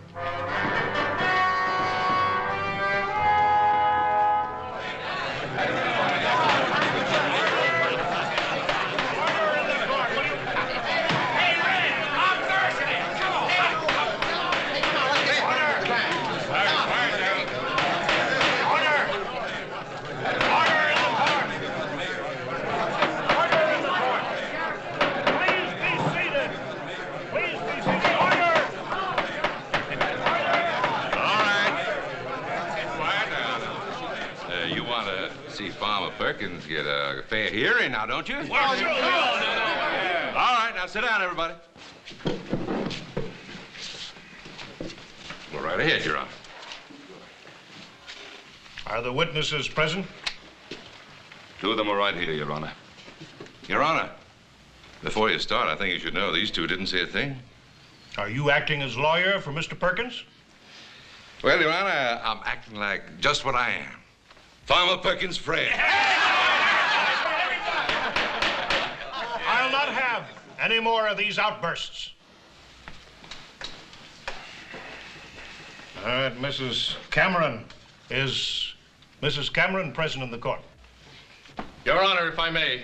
Perkins get a fair hearing now, don't you? Well, sure. All right, now sit down, everybody. Go right ahead, Your Honor. Are the witnesses present? Two of them are right here, Your Honor. Your Honor, before you start, I think you should know these two didn't say a thing. Are you acting as lawyer for Mr. Perkins? Well, Your Honor, I'm acting like just what I am. Farmer Perkins' friend. I'll not have any more of these outbursts. All right, Mrs. Cameron. Is Mrs. Cameron present in the court? Your Honor, if I may.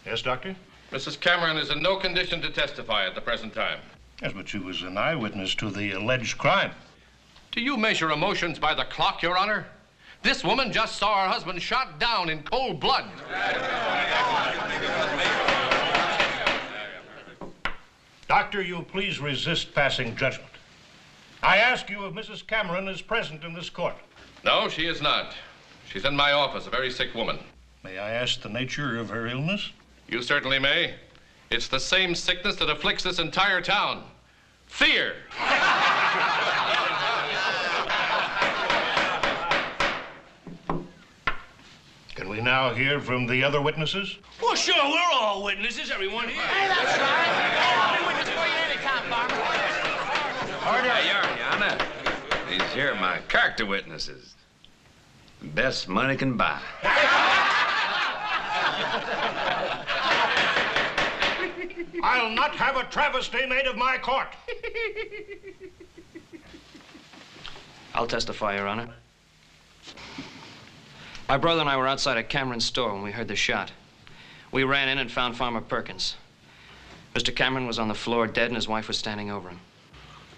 Yes, Doctor? Mrs. Cameron is in no condition to testify at the present time. Yes, but she was an eyewitness to the alleged crime. Do you measure emotions by the clock, Your Honor? This woman just saw her husband shot down in cold blood. Doctor, you please resist passing judgment. I ask you if Mrs. Cameron is present in this court. No, she is not. She's in my office, a very sick woman. May I ask the nature of her illness? You certainly may. It's the same sickness that afflicts this entire town. Fear. Can we now hear from the other witnesses? Well, sure, we're all witnesses, everyone here. Hey, that's right. I'll be witness for you anytime, Farmer. Order, Your Honor. These here are my character witnesses. Best money can buy. I'll not have a travesty made of my court. I'll testify, Your Honor. My brother and I were outside a Cameron's store when we heard the shot. We ran in and found Farmer Perkins. Mr. Cameron was on the floor dead and his wife was standing over him.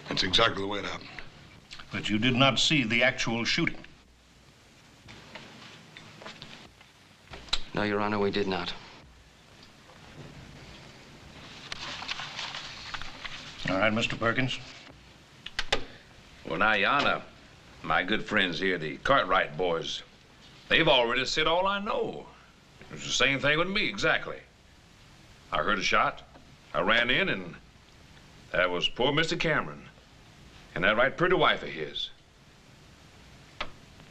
That's exactly the way it happened. But you did not see the actual shooting. No, Your Honor, we did not. All right, Mr. Perkins. Well, now, Your Honor, my good friends here, the Cartwright boys, they've already said all I know. It's the same thing with me, exactly. I heard a shot. I ran in, and that was poor Mr. Cameron. And that right pretty wife of his.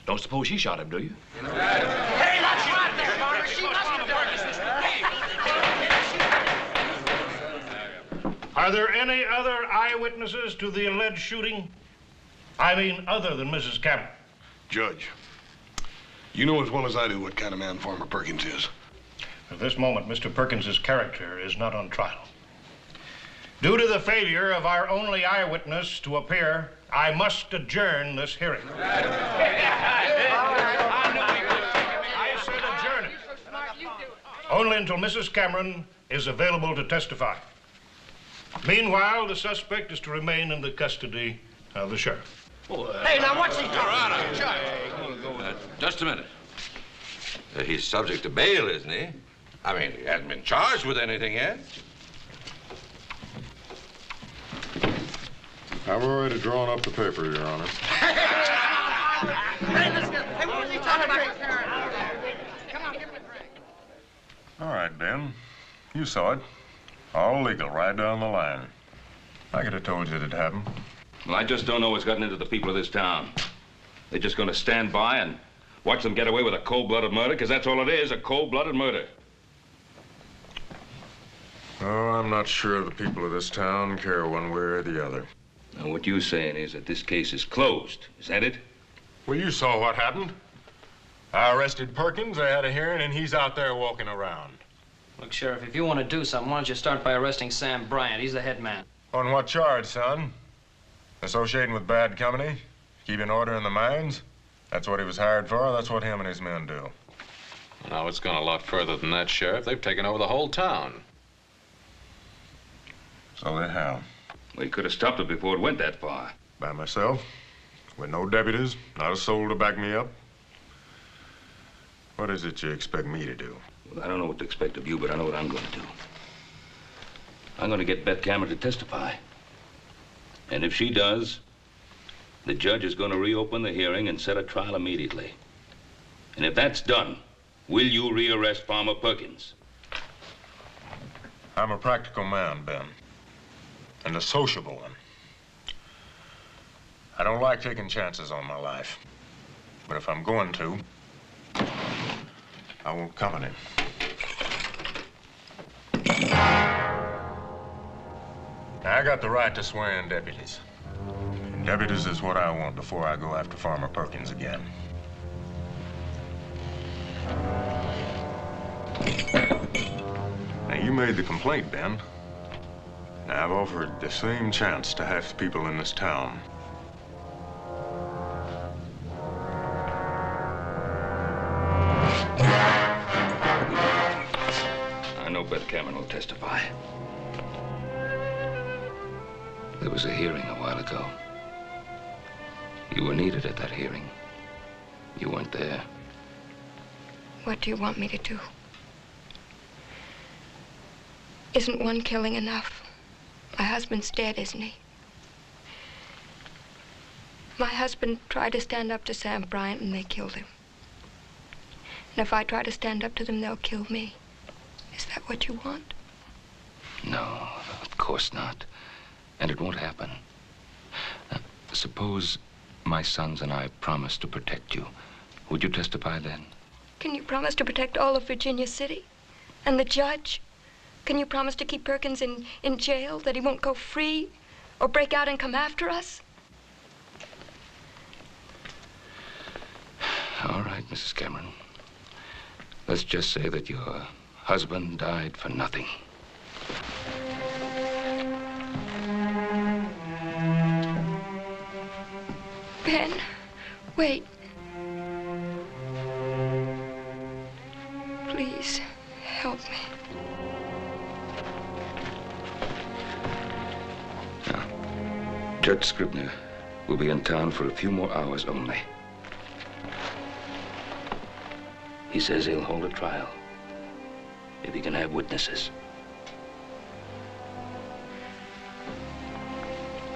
Don't suppose she shot him, do you? Hey, that's right there, Farmer. She must have done this. Are there any other eyewitnesses to the alleged shooting? I mean, other than Mrs. Cameron? Judge, you know as well as I do what kind of man Farmer Perkins is. At this moment, Mr. Perkins's character is not on trial. Due to the failure of our only eyewitness to appear, I must adjourn this hearing. I said adjourn it. Only until Mrs. Cameron is available to testify. Meanwhile, the suspect is to remain in the custody of the sheriff. Hey, now what's he doing? Just a minute. He's subject to bail, isn't he? I mean, he hasn't been charged with anything yet. I've already drawn up the paper, Your Honor. Hey, what was he talking about? Come on, give him a drink. All right, Ben. You saw it. All legal, right down the line. I could have told you it'd happen. Well, I just don't know what's gotten into the people of this town. They're just going to stand by and watch them get away with a cold-blooded murder, because that's all it is, a cold-blooded murder. Oh, I'm not sure the people of this town care one way or the other. Now, what you're saying is that this case is closed. Is that it? Well, you saw what happened. I arrested Perkins, I had a hearing, and he's out there walking around. Look, Sheriff, if you want to do something, why don't you start by arresting Sam Bryant? He's the head man. On what charge, son? Associating with bad company? Keeping order in the mines? That's what he was hired for. That's what him and his men do. No, it's gone a lot further than that, Sheriff. They've taken over the whole town. So they have. Well, you could have stopped it before it went that far. By myself, with no deputies, not a soul to back me up. What is it you expect me to do? Well, I don't know what to expect of you, but I know what I'm going to do. I'm going to get Beth Cameron to testify. And if she does, the judge is going to reopen the hearing and set a trial immediately. And if that's done, will you rearrest Farmer Perkins? I'm a practical man, Ben. And a sociable one. I don't like taking chances on my life. But if I'm going to, I want company. Now, I got the right to swear in deputies. And deputies is what I want before I go after Farmer Perkins again. Now, you made the complaint, Ben. Now, I've offered the same chance to half the people in this town. I know Beth Cameron will testify. There was a hearing a while ago. You were needed at that hearing. You weren't there. What do you want me to do? Isn't one killing enough? My husband's dead, isn't he? My husband tried to stand up to Sam Bryant and they killed him. And if I try to stand up to them, they'll kill me. Is that what you want? No, of course not. And it won't happen. Suppose my sons and I promise to protect you. Would you testify then? Can you promise to protect all of Virginia City? And the judge? Can you promise to keep Perkins in jail, that he won't go free or break out and come after us? All right, Mrs. Cameron. Let's just say that your husband died for nothing. Ben, wait. Please, help me. Now, Judge Scribner will be in town for a few more hours only. He says he'll hold a trial if he can have witnesses.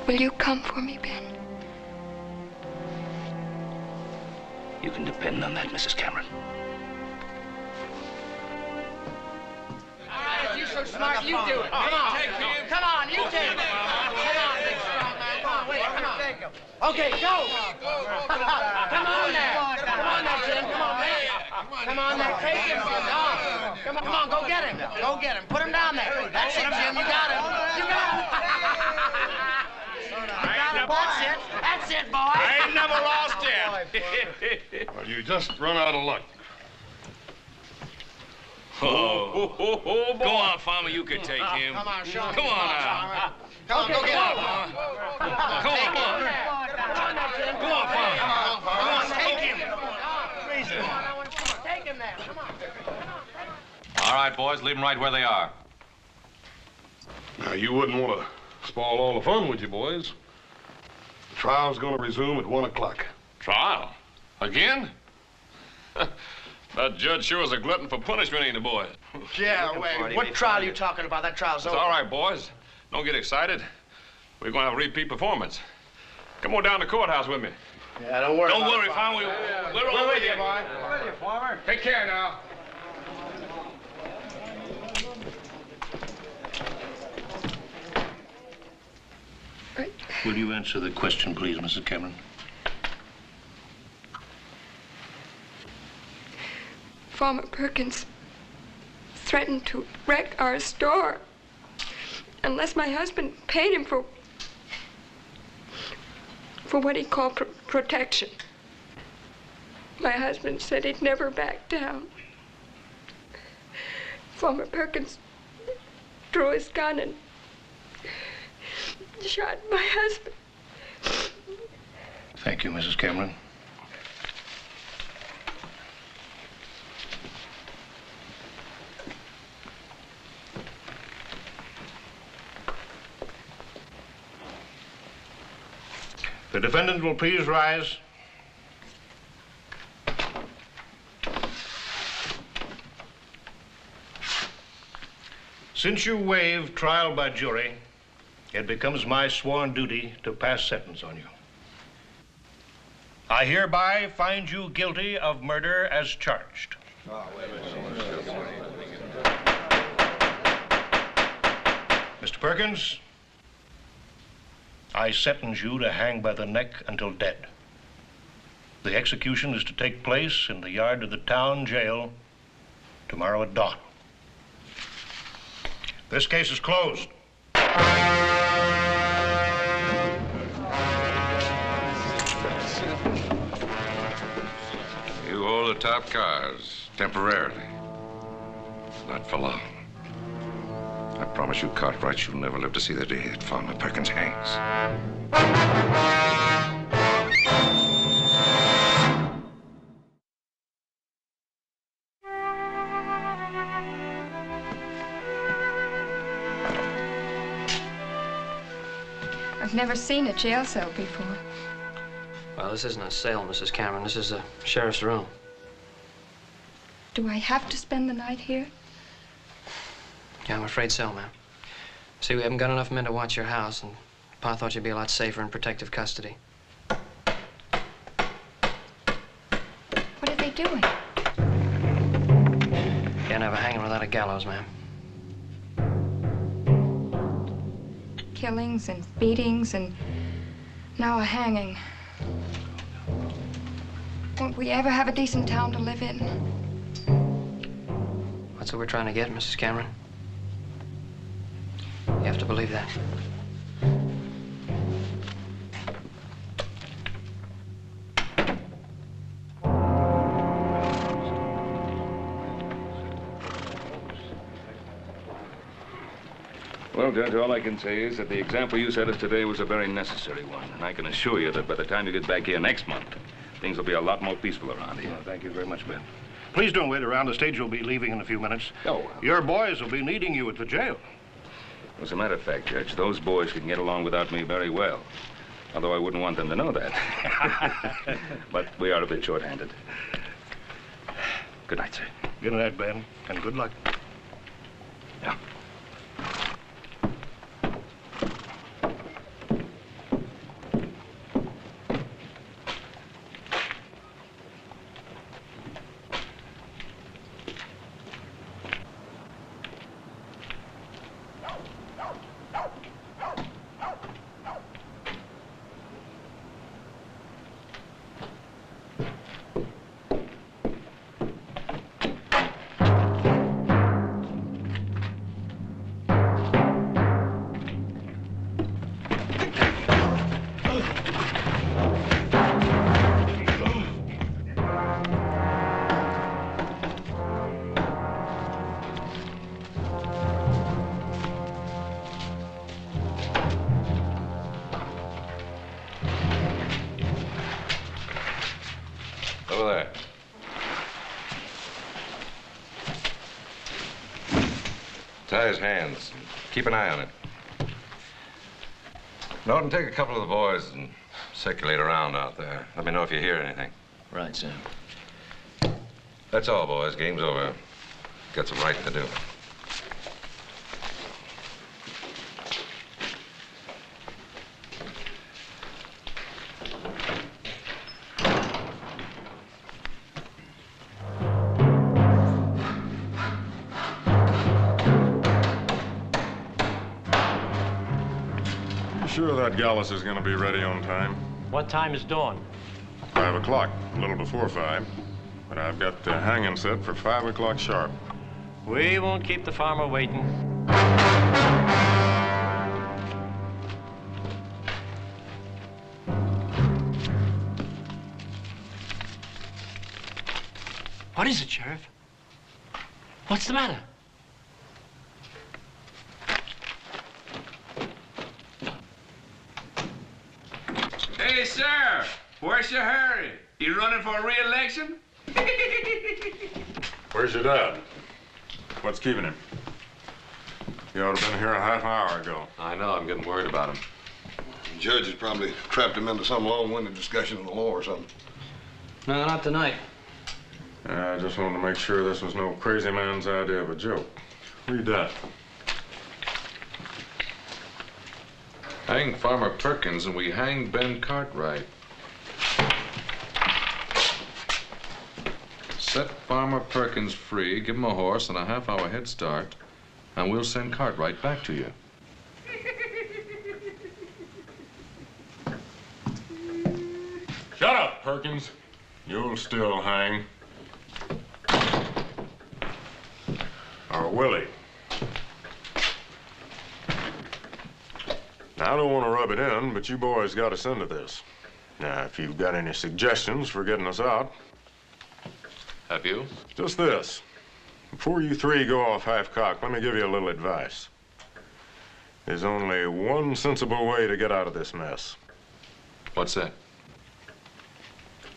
Will you come for me, Ben? You can depend on that, Mrs. Cameron. All right, if you're so smart, you do it. Come on. Come on, you take it. Come on, big strong man. Come on, wait, come on. Okay, go. Come on there. Come on there, Jim. Come on, man. Come on there, take him. Come on, go get him. Go get him. Put him down there. That's it, Jim. You got him. You got him. That's it, boy. I ain't never lost him. Well, you just run out of luck. Oh, go on, Farmer. You can take him. Come on, show him. Come on now. Come on, go get him. Come on, Farmer. Come on, Farmer. Come on, take him. Freeze him. Take him there. Come on. All right, boys, leave them right where they are. Now, you wouldn't want to spoil all the fun, would you, boys? The trial's going to resume at 1 o'clock. Trial? Again? That judge sure is a glutton for punishment, ain't he, boys? Yeah, wait. What trial are you talking about? That trial's It's over. all right, boys. Don't get excited. We're going to have a repeat performance. Come on down to the courthouse with me. Yeah, don't worry. Don't worry, Farmer. We're all with you. boy. We're with you, Farmer. Take care now. Will you answer the question, please, Mrs. Cameron? Farmer Perkins threatened to wreck our store unless my husband paid him for what he called protection. My husband said he'd never back down. Farmer Perkins drew his gun and shot my husband. Thank you, Mrs. Cameron. The defendant will please rise. Since you waive trial by jury, it becomes my sworn duty to pass sentence on you. I hereby find you guilty of murder as charged. Mr. Perkins, I sentence you to hang by the neck until dead. The execution is to take place in the yard of the town jail tomorrow at dawn. This case is closed. You hold the top cars, temporarily. Not for long. I promise you, Cartwright, you'll never live to see the day that Farmer Perkins hangs. I've never seen a jail cell before. Well, this isn't a cell, Mrs. Cameron. This is the sheriff's room. Do I have to spend the night here? Yeah, I'm afraid so, ma'am. See, we haven't got enough men to watch your house, and Pa thought you'd be a lot safer in protective custody. What are they doing? Can't have a hanging without a gallows, ma'am. Killings and beatings and now a hanging. Won't we ever have a decent town to live in? That's what we're trying to get, Mrs. Cameron. You have to believe that. Well, Judge, all I can say is that the example you set us today was a very necessary one. And I can assure you that by the time you get back here next month, things will be a lot more peaceful around here. Well, thank you very much, Ben. Please don't wait around. The stage will be leaving in a few minutes. Oh. Your boys will be needing you at the jail. As a matter of fact, Judge, those boys can get along without me very well. Although I wouldn't want them to know that. But we are a bit short-handed. Good night, sir. Good night, Ben, and good luck. Yeah. there. Tie his hands. Keep an eye on it. Norton, take a couple of the boys and circulate around out there. Let me know if you hear anything. Right, Sam. That's all, boys. Game's over. Got some writing to do. Sure that Gallus is going to be ready on time? What time is dawn? 5 o'clock, a little before 5. But I've got the hanging set for 5 o'clock sharp. We won't keep the farmer waiting. What is it, Sheriff? What's the matter? Hey, sir, where's your hurry? You running for re-election? Where's your dad? What's keeping him? He ought to have been here a half hour ago. I know. I'm getting worried about him. The judge has probably trapped him into some long-winded discussion of the law or something. No, not tonight. I just wanted to make sure this was no crazy man's idea of a joke. Read that. Hang Farmer Perkins and we hang Ben Cartwright. Set Farmer Perkins free, give him a horse and a half-hour head start, and we'll send Cartwright back to you. Shut up, Perkins. You'll still hang. Or will he? Now, I don't want to rub it in, but you boys got us into this. Now, if you've got any suggestions for getting us out. Have you? Just this. Before you three go off half-cocked, let me give you a little advice. There's only one sensible way to get out of this mess. What's that?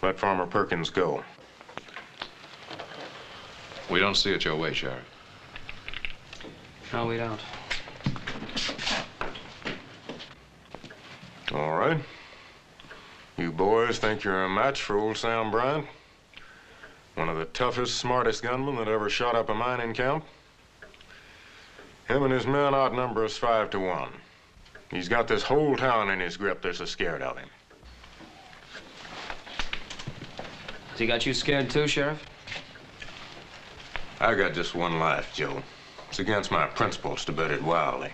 Let Farmer Perkins go. We don't see it your way, Sheriff. No, we don't. All right. You boys think you're a match for old Sam Bryant? One of the toughest, smartest gunmen that ever shot up a mining camp? Him and his men outnumber us 5 to 1. He's got this whole town in his grip. They're so scared of him. Has he got you scared too, Sheriff? I got just one life, Joe. It's against my principles to bet it wildly.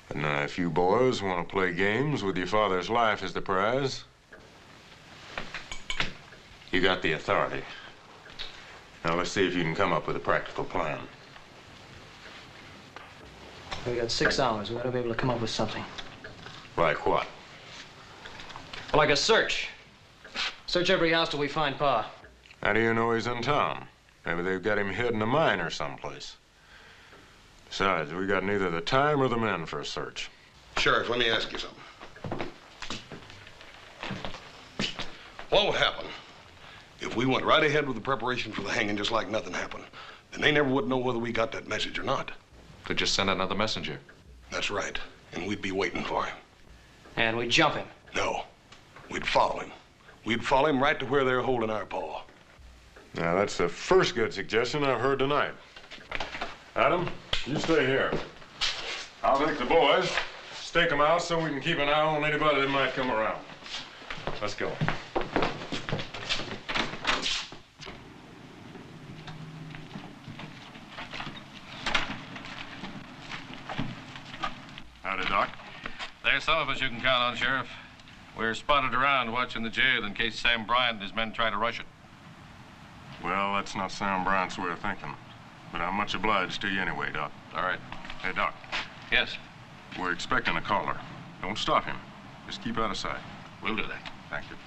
But now, if you boys want to play games with your father's life as the prize, you got the authority. Now, let's see if you can come up with a practical plan. We got 6 hours. We ought to be able to come up with something. Like what? Like a search. Search every house till we find Pa. How do you know he's in town? Maybe they've got him hid in a mine or someplace. Besides, we got neither the time or the men for a search. Sheriff, let me ask you something. What would happen if we went right ahead with the preparation for the hanging just like nothing happened? Then they never would know whether we got that message or not. Could just send another messenger. That's right. And we'd be waiting for him. And we'd jump him. No. We'd follow him. We'd follow him right to where they're holding our paw. Now, that's the first good suggestion I've heard tonight. Adam, you stay here. I'll take the boys, stake them out so we can keep an eye on anybody that might come around. Let's go. Howdy, Doc. There's some of us you can count on, Sheriff. We're spotted around watching the jail in case Sam Bryant and his men try to rush it. Well, that's not Sam Bryant's way of thinking. But I'm much obliged to you anyway, Doc. All right. Hey, Doc. Yes? We're expecting a caller. Don't stop him. Just keep out of sight. We'll do that. Thank you.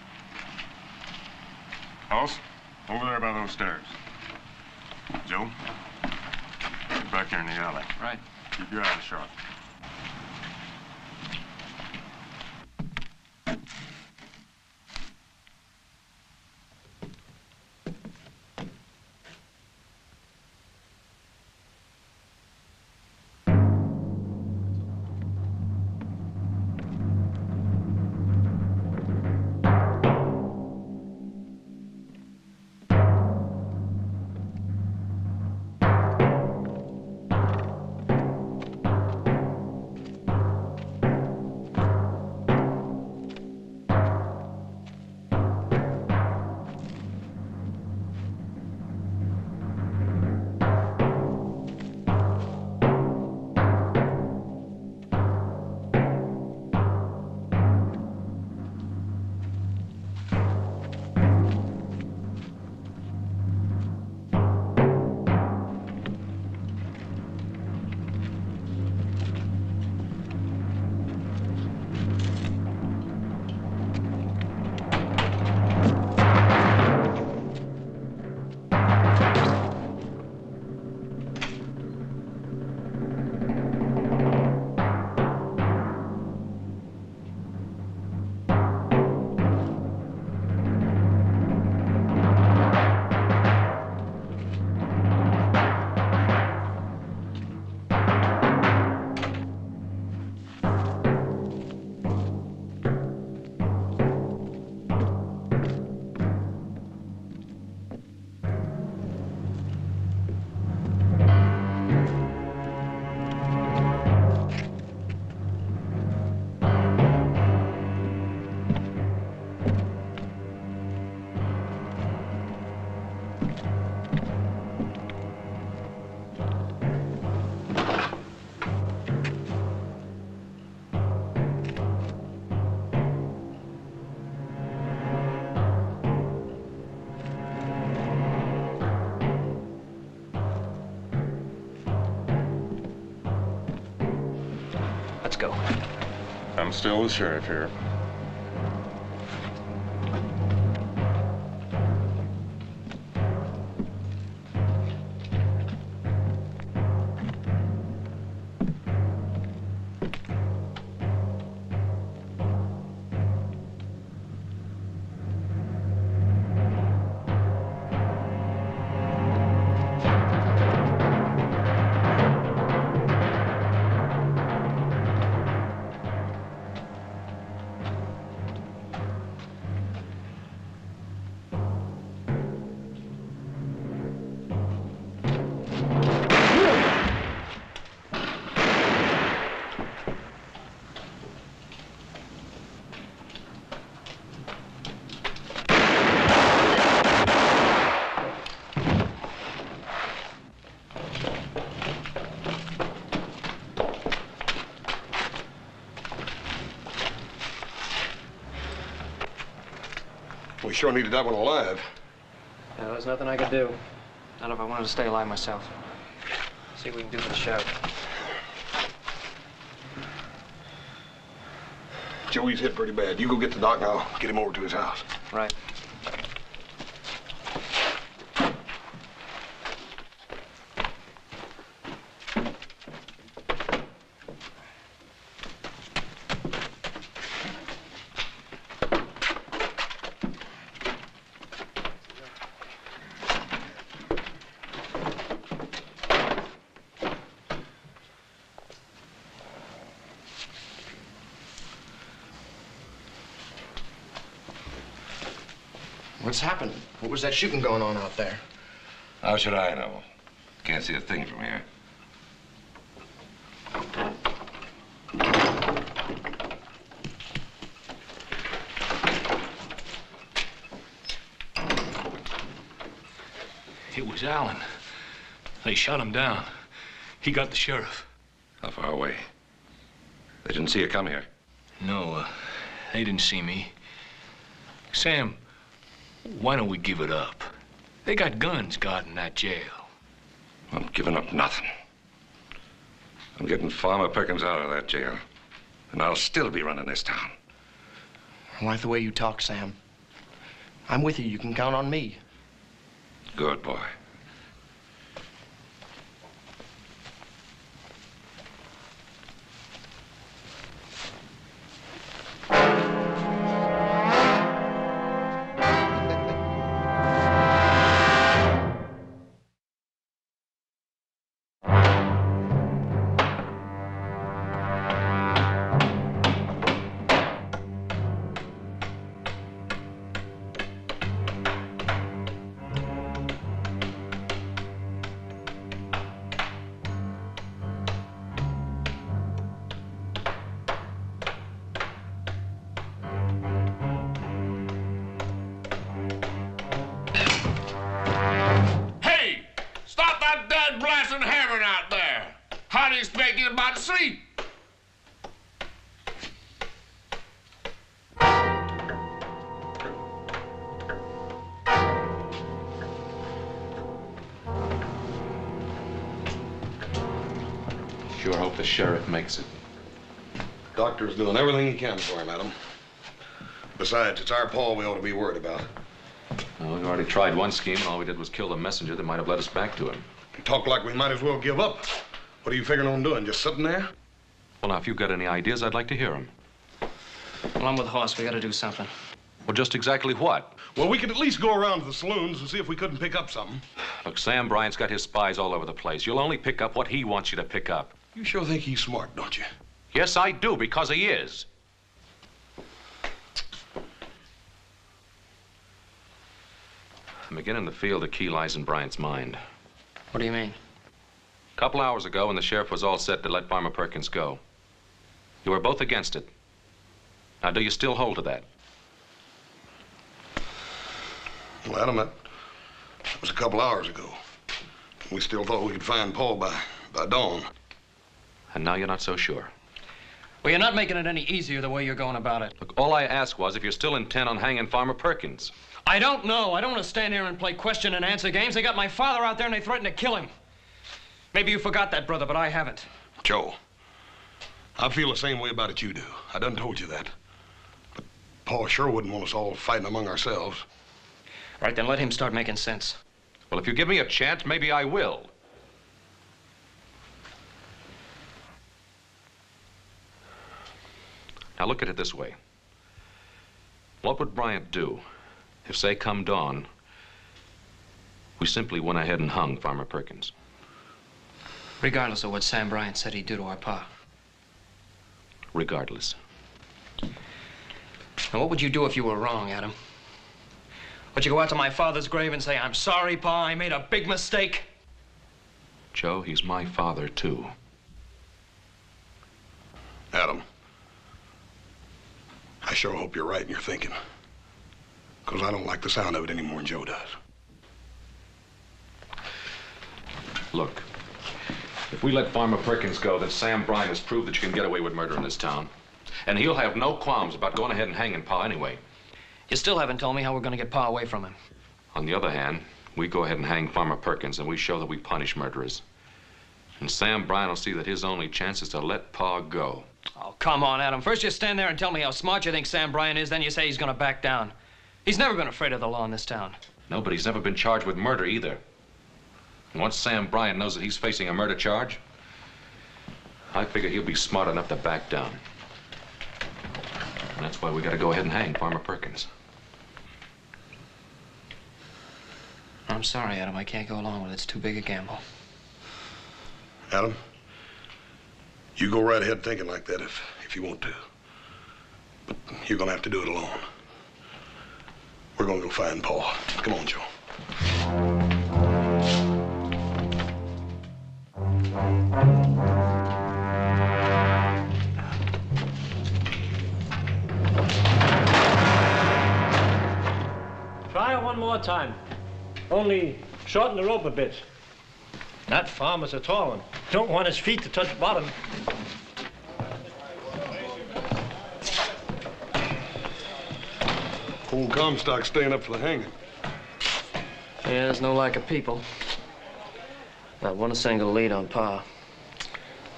Hoss, over there by those stairs. Joe, get back here in the alley. Right. Keep your eyes sharp. Let's go. I'm still the sheriff here. We sure needed that one alive. Yeah, there's nothing I could do. Not if I wanted to stay alive myself. See what we can do for the sheriff. Joey's hit pretty bad. You go get the doc and I'll get him over to his house. Right. What's happened? What was that shooting going on out there? How should I know? Can't see a thing from here. It was Allen. They shot him down. He got the sheriff. How far away? They didn't see you come here? No, they didn't see me. Sam, why don't we give it up? They got guns guarding that jail. I'm giving up nothing. I'm getting Farmer Perkins out of that jail. And I'll still be running this town. I like the way you talk, Sam. I'm with you. You can count on me. Good boy. Sleep. Sure hope the sheriff makes it. Doctor's doing everything he can for him, Adam. Besides, it's our Paul we ought to be worried about. Well, we've already tried one scheme, and all we did was kill the messenger that might have led us back to him. You talk like we might as well give up. What are you figuring on doing? Just sitting there? Well, now, if you've got any ideas, I'd like to hear them. Well, I'm with the horse. We got to do something. Well, just exactly what? Well, we could at least go around to the saloons and see if we couldn't pick up something. Look, Sam Bryant's got his spies all over the place. You'll only pick up what he wants you to pick up. You sure think he's smart, don't you? Yes, I do, because he is. I'm beginning to feel the key lies in Bryant's mind. What do you mean? A couple hours ago, when the sheriff was all set to let Farmer Perkins go, you were both against it. Now, do you still hold to that? Well, Adam, that was a couple hours ago. We still thought we could find Paul by dawn. And now you're not so sure. Well, you're not making it any easier the way you're going about it. Look, all I asked was if you're still intent on hanging Farmer Perkins. I don't know. I don't want to stand here and play question and answer games. They got my father out there and they threatened to kill him. Maybe you forgot that, brother, but I haven't. Joe, I feel the same way about it you do. I done told you that. But Pa sure wouldn't want us all fighting among ourselves. Right, then let him start making sense. Well, if you give me a chance, maybe I will. Now look at it this way. What would Bryant do if, say, come dawn, we simply went ahead and hung Farmer Perkins? Regardless of what Sam Bryant said he'd do to our pa. Regardless. Now, what would you do if you were wrong, Adam? Would you go out to my father's grave and say, "I'm sorry, Pa, I made a big mistake"? Joe, he's my father, too. Adam, I sure hope you're right in your thinking. Because I don't like the sound of it any more than Joe does. Look, if we let Farmer Perkins go, then Sam Bryant has proved that you can get away with murder in this town. And he'll have no qualms about going ahead and hanging Pa anyway. You still haven't told me how we're going to get Pa away from him. On the other hand, we go ahead and hang Farmer Perkins, and we show that we punish murderers. And Sam Bryant will see that his only chance is to let Pa go. Oh, come on, Adam. First you stand there and tell me how smart you think Sam Bryant is, then you say he's going to back down. He's never been afraid of the law in this town. No, but he's never been charged with murder either. And once Sam Bryant knows that he's facing a murder charge, I figure he'll be smart enough to back down. And that's why we got to go ahead and hang Farmer Perkins. I'm sorry, Adam. I can't go along with it. It's too big a gamble. Adam, you go right ahead thinking like that if you want to. But you're going to have to do it alone. We're going to go find Pa. Come on, Joe. Try it one more time. Only shorten the rope a bit. That farmer's a tall one. Don't want his feet to touch bottom. Old Comstock's staying up for the hanging. Yeah, there's no lack of people. Not one single lead on Pa.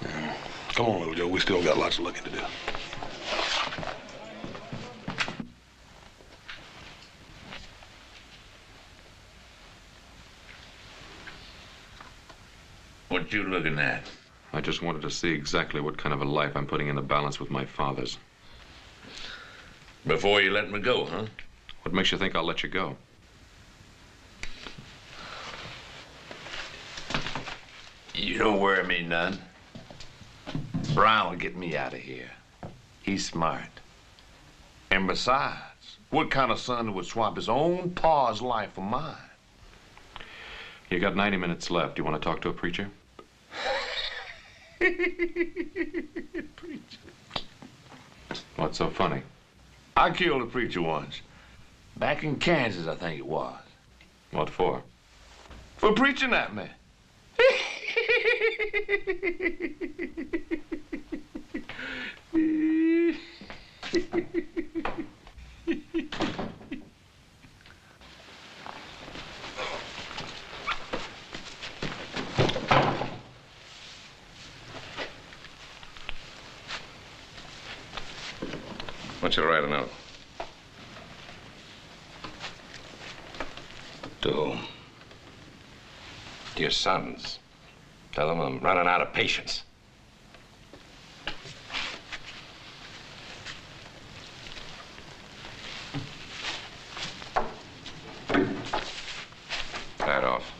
Yeah. Come on, little Joe. We still got lots of looking to do. What you looking at? I just wanted to see exactly what kind of a life I'm putting in the balance with my father's. Before you let me go, huh? What makes you think I'll let you go? You don't worry me none. Brown will get me out of here. He's smart. And besides, what kind of son would swap his own pa's life for mine? You got 90 minutes left. You want to talk to a preacher? What's so funny? I killed a preacher once. Back in Kansas, I think it was. What for? For preaching at me. Why don't you write a note? To whom? To your sons. Tell them I'm running out of patience. That off.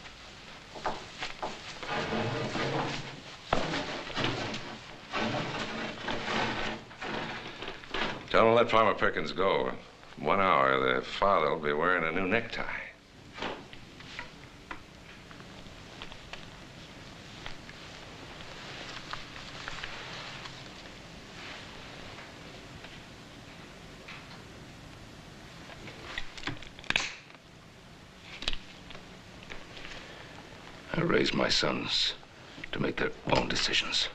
Tell them to let Farmer Perkins go. In 1 hour, their father will be wearing a new necktie. I raised my sons to make their own decisions.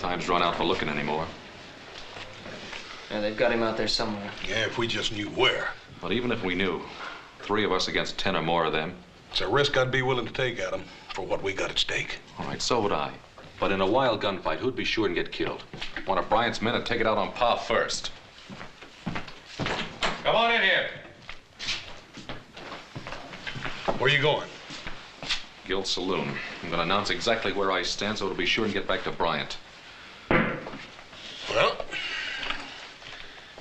time's run out for looking anymore. Yeah, they've got him out there somewhere. Yeah, if we just knew where. But even if we knew, 3 of us against 10 or more of them. It's a risk I'd be willing to take, Adam, for what we got at stake. All right, so would I. But in a wild gunfight, who'd be sure and get killed? One of Bryant's men would take it out on Pa first. Come on in here. Where you going? Guild Saloon. I'm going to announce exactly where I stand so it'll be sure and get back to Bryant. Well,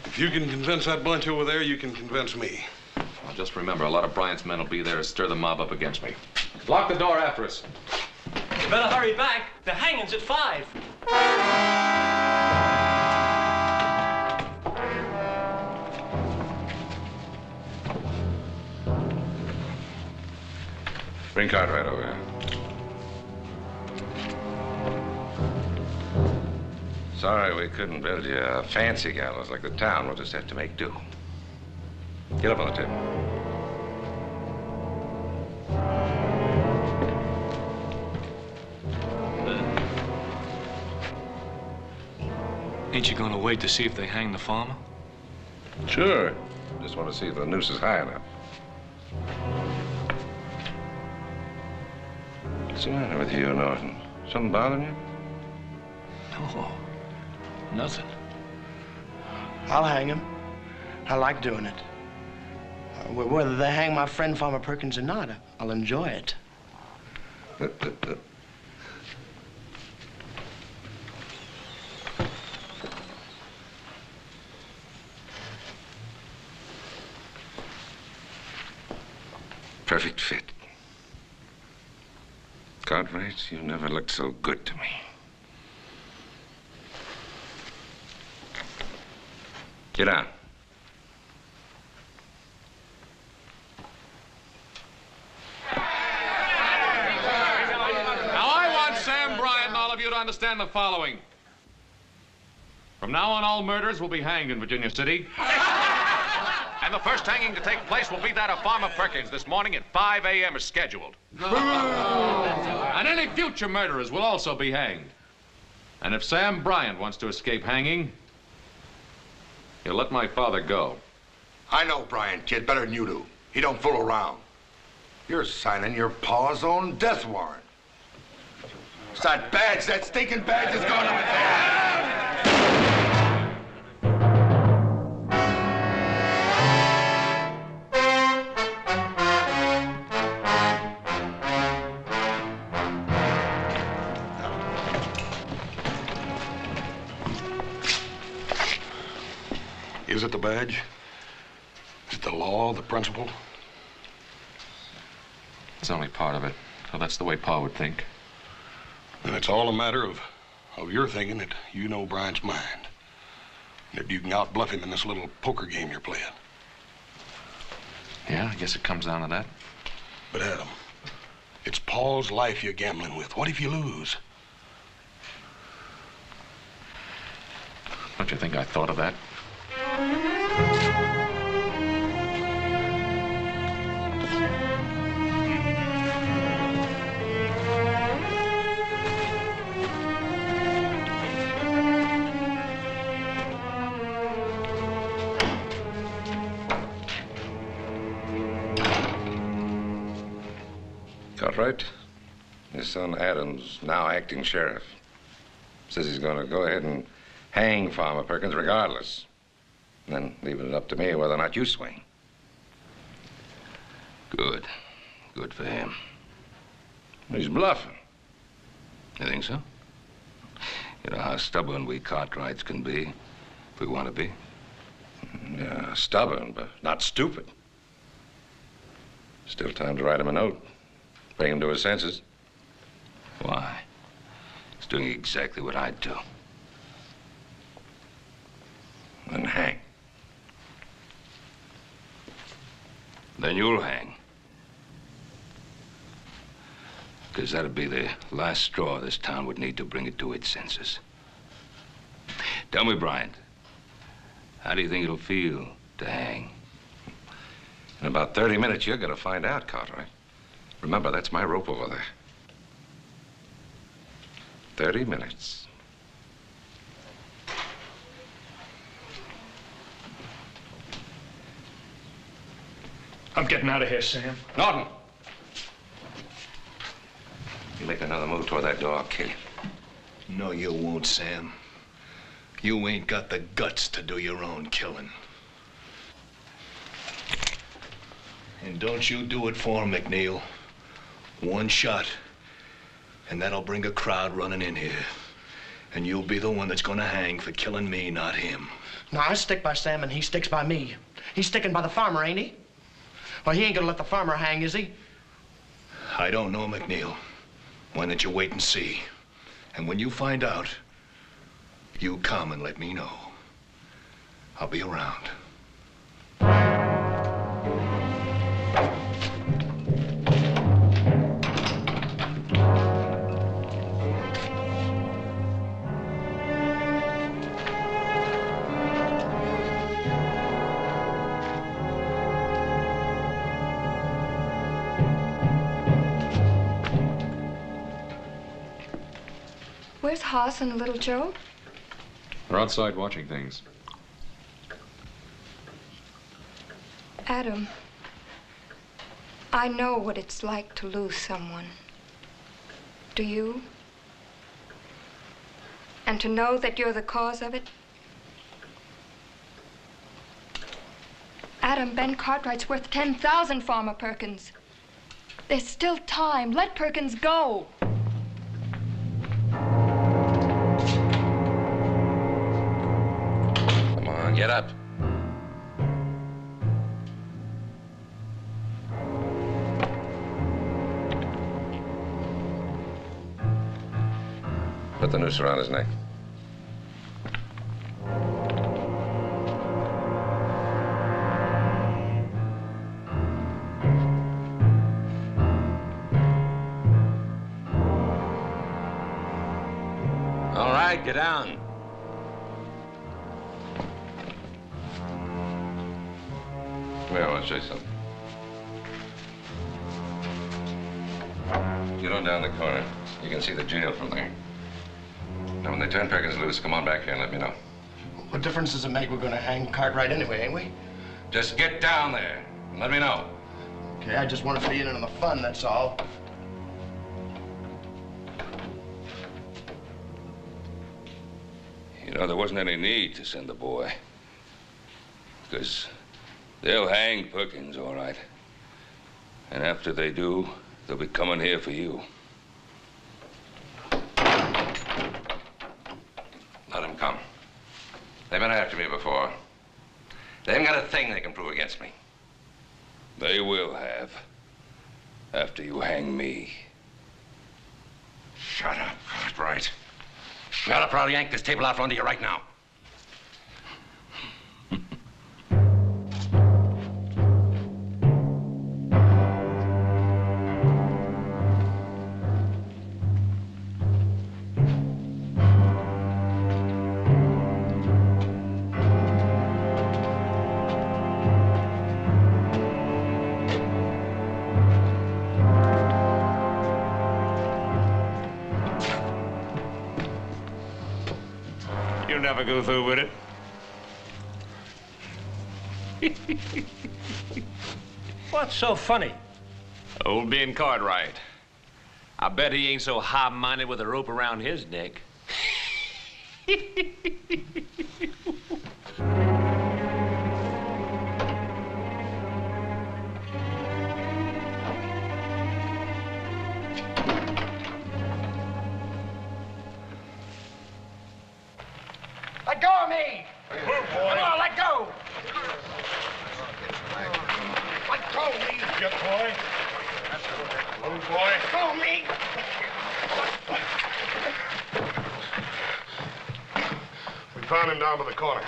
if you can convince that bunch over there, you can convince me. Well, just remember, a lot of Bryant's men will be there to stir the mob up against me. Lock the door after us. You better hurry back. The hanging's at 5. Bring Cartwright over here. Sorry we couldn't build you a fancy gallows like the town. We'll just have to make do. Get up on the table. Ain't you gonna wait to see if they hang the farmer? Sure. Just want to see if the noose is high enough. What's the matter with you, Norton? Something bothering you? No, nothing. I'll hang him. I like doing it. Whether they hang my friend Farmer Perkins or not, I'll enjoy it. Perfect fit. Cartwright, you never looked so good to me. Get down. Now, I want Sam Bryant and all of you to understand the following. From now on, all murders will be hanged in Virginia City. And the first hanging to take place will be that of Farmer Perkins this morning at 5 a.m. as scheduled. And any future murderers will also be hanged. And if Sam Bryant wants to escape hanging, he'll let my father go. I know Bryant, kid, better than you do. He don't fool around. You're signing your pa's own death warrant. It's that badge, that stinking badge is going to hell! Is it the badge? Is it the law, the principle? It's only part of it. So that's the way Pa would think. Then it's all a matter of your thinking that you know Bryant's mind. That you can outbluff him in this little poker game you're playing. Yeah, I guess it comes down to that. But Adam, it's Paul's life you're gambling with. What if you lose? Don't you think I thought of that? Cartwright, his son Adam's now acting sheriff. Says he's going to go ahead and hang Farmer Perkins regardless. And then leaving it up to me whether or not you swing. Good. Good for him. He's bluffing. You think so? You know how stubborn we Cartwrights can be, if we want to be. Yeah, stubborn, but not stupid. Still time to write him a note. Bring him to his senses. Why? He's doing exactly what I'd do. Then hang. Then you'll hang. Because that'd be the last straw this town would need to bring it to its senses. Tell me, Bryant, how do you think it'll feel to hang? In about 30 minutes, you're going to find out, Cartwright. Remember, that's my rope over there. 30 minutes. I'm getting out of here, Sam. Norton! You make another move toward that door, I'll kill you. No, you won't, Sam. You ain't got the guts to do your own killing. And don't you do it for him, McNeil. One shot, and that'll bring a crowd running in here. And you'll be the one that's gonna hang for killing me, not him. No, I stick by Sam and he sticks by me. He's sticking by the farmer, ain't he? Well, he ain't gonna let the farmer hang, is he? I don't know, McNeil. Why don't you wait and see? And when you find out, you come and let me know. I'll be around. Where's Hoss and little Joe? They're outside watching things. Adam, I know what it's like to lose someone. Do you? And to know that you're the cause of it? Adam, Ben Cartwright's worth 10,000, Farmer Perkins. There's still time. Let Perkins go. Come on, get up. Put the noose around his neck. All right, get down. Come here, I want to show you something. Get on down the corner. You can see the jail from there. Now, when they turn Perkins loose, come on back here and let me know. What difference does it make? We're gonna hang Cartwright anyway, ain't we? Just get down there and let me know. Okay, I just want to be in on the fun, that's all. You know, there wasn't any need to send the boy. Because they'll hang Perkins, all right. And after they do, they'll be coming here for you. Let them come. They've been after me before. They haven't got a thing they can prove against me. They will have. After you hang me. Shut up, Cartwright. I'll probably yank this table out from under you right now. Never go through with it. What's so funny? Old Ben Cartwright. I bet he ain't so high-minded with a rope around his neck. Let go of me! Come on, let go! Let go of me! Get boy. Move, boy. Let go of me! We found him down to the corner.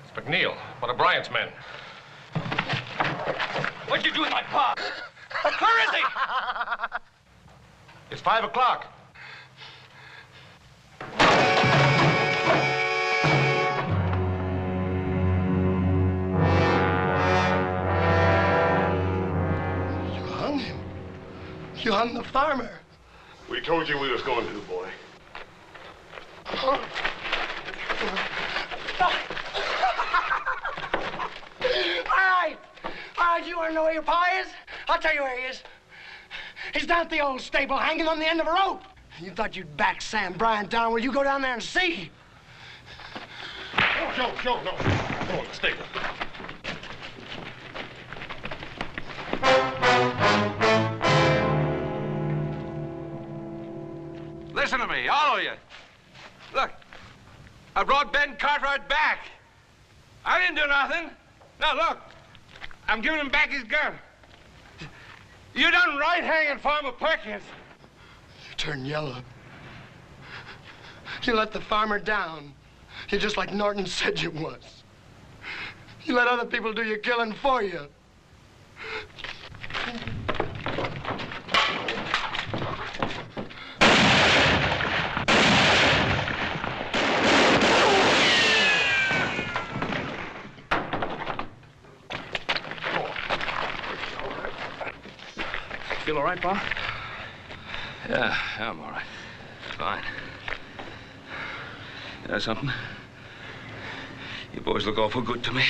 It's McNeil, one of Bryant's men. What'd you do with my pa? Where is he? It's 5 o'clock. You hung the farmer. We told you we was going to, boy. All right, you are know where your pa is? I'll tell you where he is. He's down at the old stable, hanging on the end of a rope. You thought you'd back Sam Bryant down. Well, you go down there and see. Oh, Joe, no. Come on, stay. Listen to me, all of you. Look, I brought Ben Cartwright back. I didn't do nothing. Now, look, I'm giving him back his gun. You done right hanging Farmer Perkins. You turned yellow. You let the farmer down. You're just like Norton said you was. You let other people do your killing for you. Feel all right, Pa? Yeah, I'm all right. Fine. You know something? You boys look awful good to me.